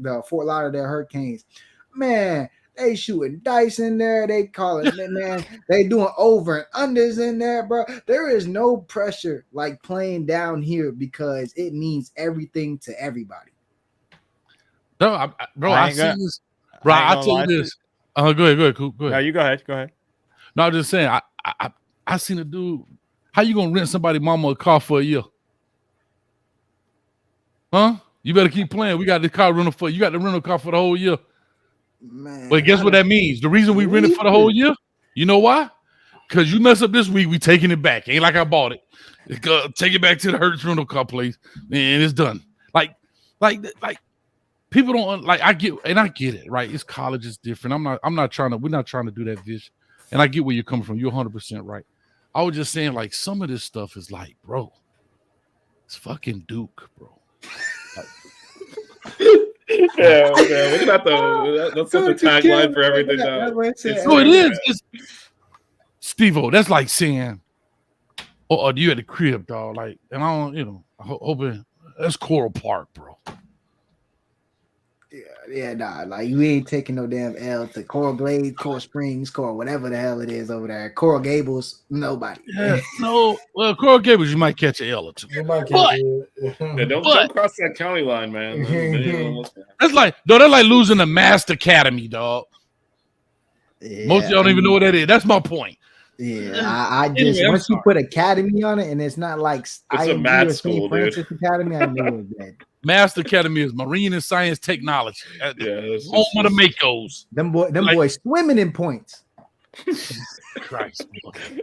the Fort Lauderdale Hurricanes. Man, they shooting dice in there. They call it man. They doing over and unders in there, bro. There is no pressure like playing down here because it means everything to everybody. No, I see this. Bro, I tell you this. Go ahead, cool. Go ahead. No, you go ahead. Go ahead. No, I'm just saying. I seen a dude. How you gonna rent somebody mama a car for a year? Huh? You better keep playing. We got the car rental for you. Got the rental car for the whole year. Man, but guess what that means? The reason we rented for the whole year, you know why? Because you mess up this week, we taking it back. Ain't like I bought it. Take it back to the Hertz rental car place, and it's done. Like people don't like. I get it, right? It's college is different. We're not trying to do that vision. And I get where you're coming from. You're 100% right. I was just saying, like, some of this stuff is like, bro, it's fucking Duke, bro. Yeah, man. That's the tagline for everything. So it is. It's Steve-O, that's like saying, "Oh, you at the crib, dog?" Like, and I don't, hoping that's Coral Park, bro. Yeah, nah. Like you ain't taking no damn L to Coral Glades, Coral Springs, Coral whatever the hell it is over there. Coral Gables, nobody. Yeah, no. Well, Coral Gables, you might catch an L or two. Don't cross that county line, man. That's like losing the Master Academy, dog. Yeah, most of y'all don't even know what that is. That's my point. Yeah, I just once you put academy on it, and it's not like it's a mad school, dude. Academy, I knew it was bad. Master Academy is Marine and Science Technology. Home of the Makos. Them boys swimming in points. Christ,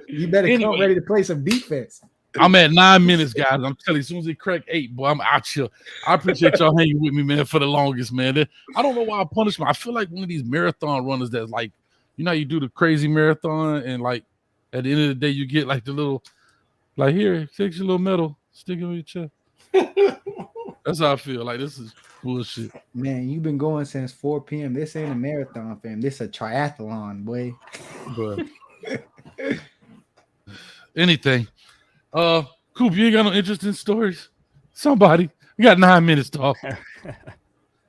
you better come ready to play some defense. I'm at 9 minutes, guys. I'm telling you, as soon as it crack 8, boy, I'm out here. I appreciate y'all hanging with me, man, for the longest, man. I don't know why I punish me. I feel like one of these marathon runners that's like, you do the crazy marathon, and like at the end of the day, you get like the little, like here, take your little medal, stick it on your chest. That's how I feel. Like this is bullshit. Man, you've been going since 4 p.m. This ain't a marathon, fam. This a triathlon, boy. But anything. Coop, you ain't got no interesting stories? Somebody. We got 9 minutes to talk.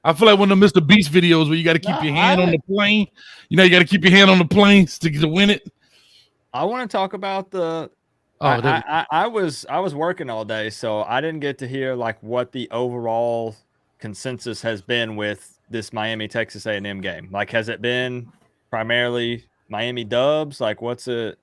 I feel like one of the Mr. Beast videos where you got to keep your hand on the plane. You got to keep your hand on the plane to win it. I want to talk about the. I was working all day, so I didn't get to hear like what the overall consensus has been with this Miami Texas A&M game. Like, has it been primarily Miami dubs? Like, what's it?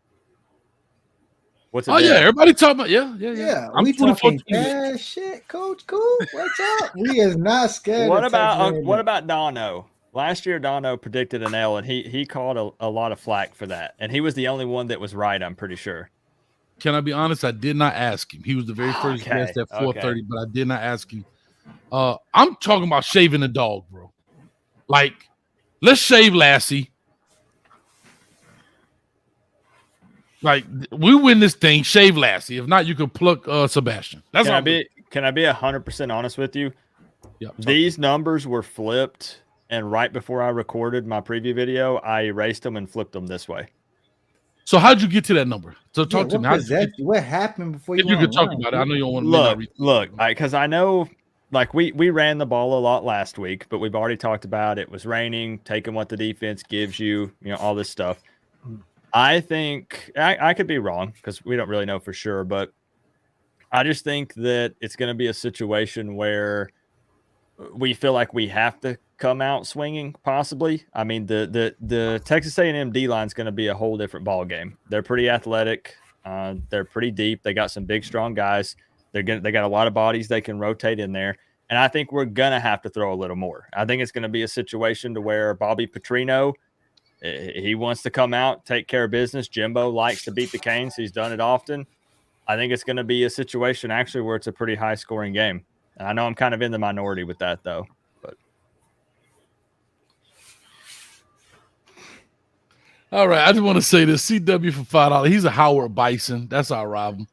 Oh yeah, everybody talking about yeah. I'm we talking cash shit, Coach. Cool. What's up? We is not scared. What about Dono? Last year, Dono predicted an L, and he caught a lot of flack for that, and he was the only one that was right. I'm pretty sure. Can I be honest? I did not ask him. He was the very first guest at 4:30, but I did not ask him. I'm talking about shaving the dog, bro. Like, let's shave Lassie. Like, we win this thing, shave Lassie. If not, you can pluck Sebastian. That's Can I be 100% honest with you? Yeah. These numbers were flipped, and right before I recorded my preview video, I erased them and flipped them this way. So how'd you get to that number? So talk to me. What happened before you? If you could talk about it, I know you don't want to look, because I know, like we ran the ball a lot last week, but we've already talked about it was raining, taking what the defense gives you, all this stuff. I think I could be wrong because we don't really know for sure, but I just think that it's going to be a situation where we feel like we have to come out swinging. Possibly, I mean the Texas A&M D line is going to be a whole different ball game. They're pretty athletic, they're pretty deep. They got some big, strong guys. They got a lot of bodies they can rotate in there, and I think we're gonna have to throw a little more. I think it's going to be a situation to where Bobby Petrino. He wants to come out, take care of business. Jimbo likes to beat the Canes. He's done it often. I think it's going to be a situation actually where it's a pretty high scoring game. And I know I'm kind of in the minority with that though. But all right, I just want to say this: CW for $5. He's a Howard Bison. That's our Robin.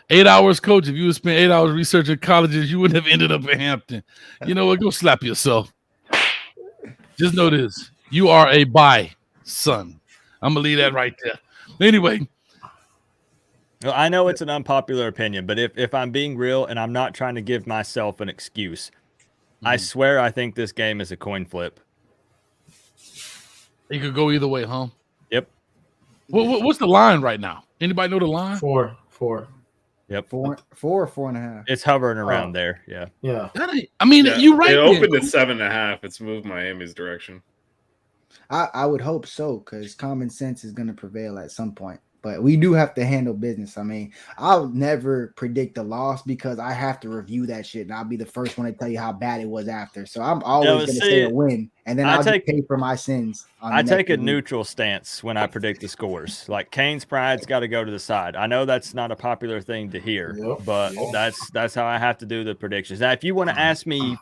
8 hours, Coach. If you would spend 8 hours researching colleges, you wouldn't have ended up in Hampton. You know what? Go slap yourself. Just know this: you are a son. I'm gonna leave that right there. Anyway, well, I know it's an unpopular opinion, but if I'm being real and I'm not trying to give myself an excuse, I swear I think this game is a coin flip. It could go either way, huh? Yep. What's the line right now? Anybody know the line? 4. Yep. 4 or 4.5. It's hovering around there. Yeah. Yeah. I mean, you're right. It opened at 7.5. It's moved Miami's direction. I would hope so, because common sense is going to prevail at some point. But we do have to handle business. I mean, I'll never predict a loss because I have to review that shit, and I'll be the first one to tell you how bad it was after. So I'm always going to say a win, and then I'll just pay for my sins. I take a neutral stance when I predict the scores. Like, Cane's pride's got to go to the side. I know that's not a popular thing to hear, but that's how I have to do the predictions. Now, if you want to ask me,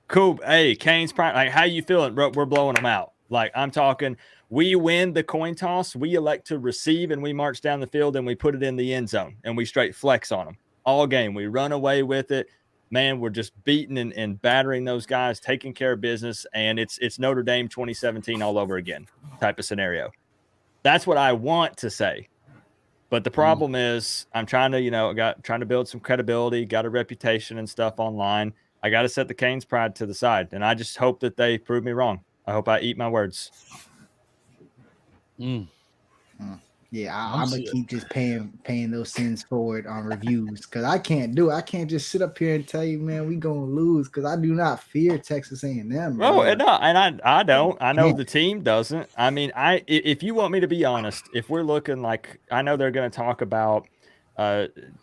cool, hey, Cane's pride, like, how you feeling? Bro, we're blowing them out. Like, I'm talking, we win the coin toss, we elect to receive, and we march down the field, and we put it in the end zone, and we straight flex on them all game. We run away with it. Man, we're just beating and battering those guys, taking care of business, and it's Notre Dame 2017 all over again type of scenario. That's what I want to say. But the problem is I'm trying to, trying to build some credibility, got a reputation and stuff online. I got to set the Canes pride to the side, and I just hope that they prove me wrong. I hope I eat my words. Yeah, I'm gonna keep just paying those sins forward on reviews because I can't do it. I can't just sit up here and tell you, man, we gonna lose because I do not fear Texas A&M. Oh, and I don't. I know the team doesn't. I mean, if you want me to be honest, if we're looking like, I know they're gonna talk about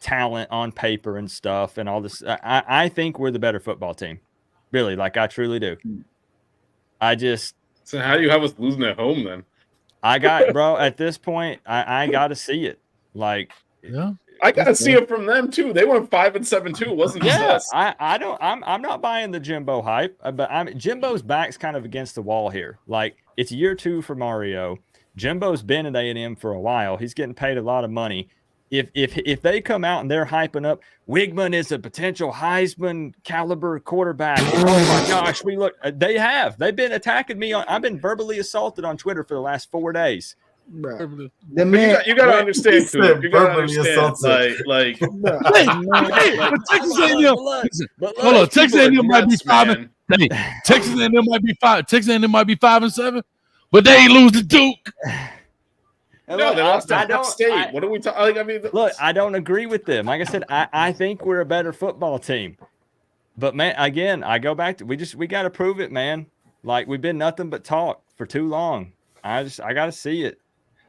talent on paper and stuff and all this. I think we're the better football team. Really, like, I truly do. So how do you have us losing at home then? Bro, at this point, I got to see it. Like, yeah, I got to see it from them too. They went 5-7 too. It wasn't just us. I'm not buying the Jimbo hype, but Jimbo's back's kind of against the wall here. Like, it's year 2 for Mario. Jimbo's been at A&M for a while. He's getting paid a lot of money. If they come out and they're hyping up, Wigman is a potential Heisman caliber quarterback. Oh my gosh, they've been attacking me. I've been verbally assaulted on Twitter for the last 4 days. Bro. You gotta understand, dude. You gotta understand, Texas A&M might be Hey, Texas A&M might be 5. Texas A&M might be 5-7, but they ain't lose to Duke. And No, look, they lost to I App don't. State. What are we talking? Like, I mean, Look, I don't agree with them. Like I said, I think we're a better football team. But man, again, I go back to we got to prove it, man. Like we've been nothing but talk for too long. I got to see it.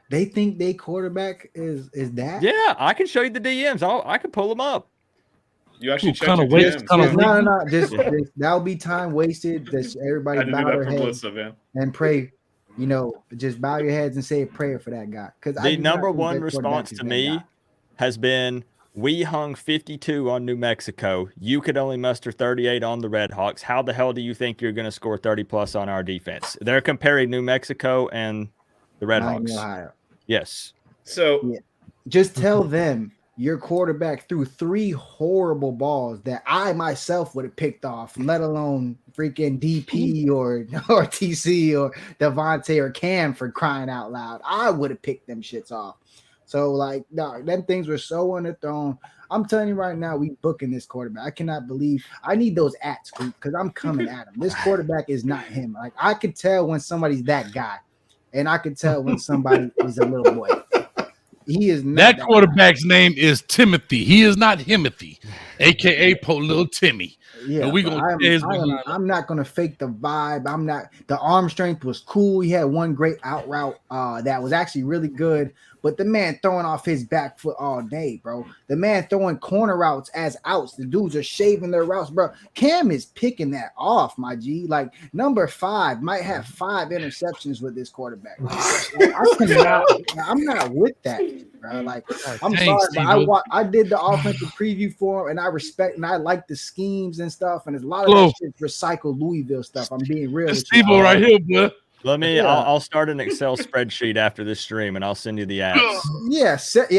They think they quarterback is that? Yeah, I can show you the DMs. I can pull them up. You actually checked kind your of waste. DMs. Kind of No. Just that'll be time wasted. Just I everybody had to do bow that their for heads Melissa, man. and pray. You know, just bow your heads and say a prayer for that guy. Because The number one response to me has been, we hung 52 on New Mexico. You could only muster 38 on the Redhawks. How the hell do you think you're going to score 30 plus on our defense? They're comparing New Mexico and the Miami, Redhawks. Ohio. Yes. So yeah. Just tell them your quarterback threw 3 horrible balls that I myself would have picked off, let alone freaking DP or TC or Devontae or Cam, for crying out loud. I would have picked them shits off. So, like, no, them things were so underthrown. I'm telling you right now, we booking this quarterback. I cannot believe. I need those ats because I'm coming at him. This quarterback is not him. Like, I could tell when somebody's that guy, and I could tell when somebody is a little boy. He is not that quarterback's name is Timothy. He is not Himothy, aka Little Timmy. Yeah, and we gonna I'm not gonna fake the vibe. I'm not. The arm strength was cool. He had one great out route that was actually really good. But the man throwing off his back foot all day, bro. The man throwing corner routes as outs. The dudes are shaving their routes, bro. Cam is picking that off, my G. Like number 5 might have 5 interceptions with this quarterback. I'm not with that, bro. Like I'm sorry, but I did the offensive preview for him, and I respect and I like the schemes and stuff, and there's a lot of that shit recycled Louisville stuff. I'm being real. Steve right here, bro. Let me. I'll start an Excel spreadsheet after this stream, and I'll send you the ads.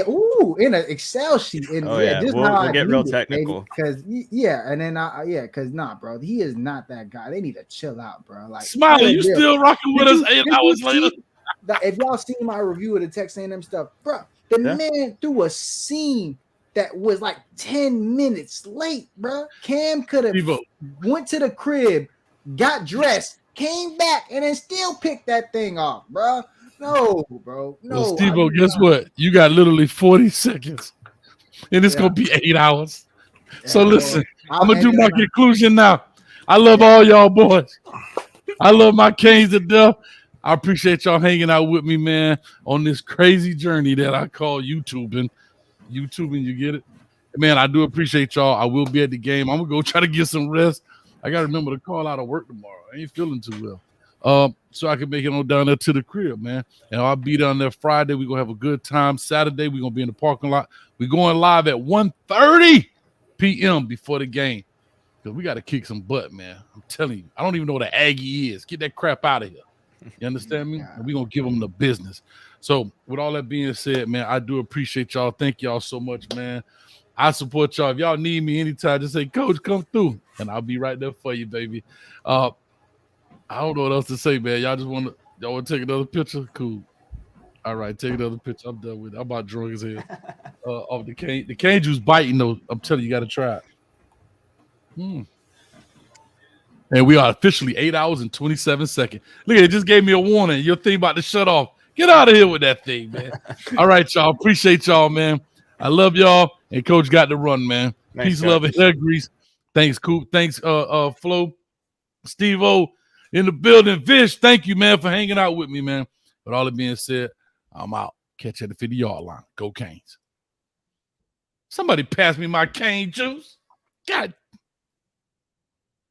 Ooh, in an Excel sheet. And just we'll get real technical. Because because bro, he is not that guy. They need to chill out, bro. Like Smiley, you still rocking with us 8 hours later? If y'all seen my review of the Texas A&M stuff, bro, the man threw a seam that was like 10 minutes late, bro. Cam could have went to the crib, got dressed, came back, and then still picked that thing off, bro. No, bro. No. Well, Steve-O, guess what? You got literally 40 seconds, and it's going to be 8 hours. So listen, I'm going to do my conclusion now. I love all y'all boys. I love my Canes to death. I appreciate y'all hanging out with me, man, on this crazy journey that I call YouTubing. YouTubing, you get it? Man, I do appreciate y'all. I will be at the game. I'm going to go try to get some rest. I got to remember to call out of work tomorrow. I ain't feeling too well. So I can make it on down there to the crib, man. And I'll be down there Friday. We're going to have a good time. Saturday, we're going to be in the parking lot. We're going live at 1:30 p.m. before the game. Because we got to kick some butt, man. I'm telling you. I don't even know what an Aggie is. Get that crap out of here. You understand me? And we're going to give them the business. So with all that being said, man, I do appreciate y'all. Thank y'all so much, man. I support y'all. If y'all need me anytime, just say, Coach, come through. And I'll be right there for you, baby. I don't know what else to say, man. Y'all want to take another picture? Cool. All right, take another picture. I'm done with it. I'm about drunk as hell. Off the cane. The cane juice biting, though. I'm telling you, got to try it. And we are officially 8 hours and 27 seconds. Look at it. Just gave me a warning. Your thing about to shut off. Get out of here with that thing, man. All right, y'all. Appreciate y'all, man. I love y'all. And Coach got to run, man. Thanks, Peace, Coach. love, and hair grease. Thanks, Coop. Thanks, Flo. Steve-O in the building. Vish, thank you, man, for hanging out with me, man. But all that being said, I'm out. Catch you at the 50-yard line. Go Canes. Somebody pass me my cane juice. God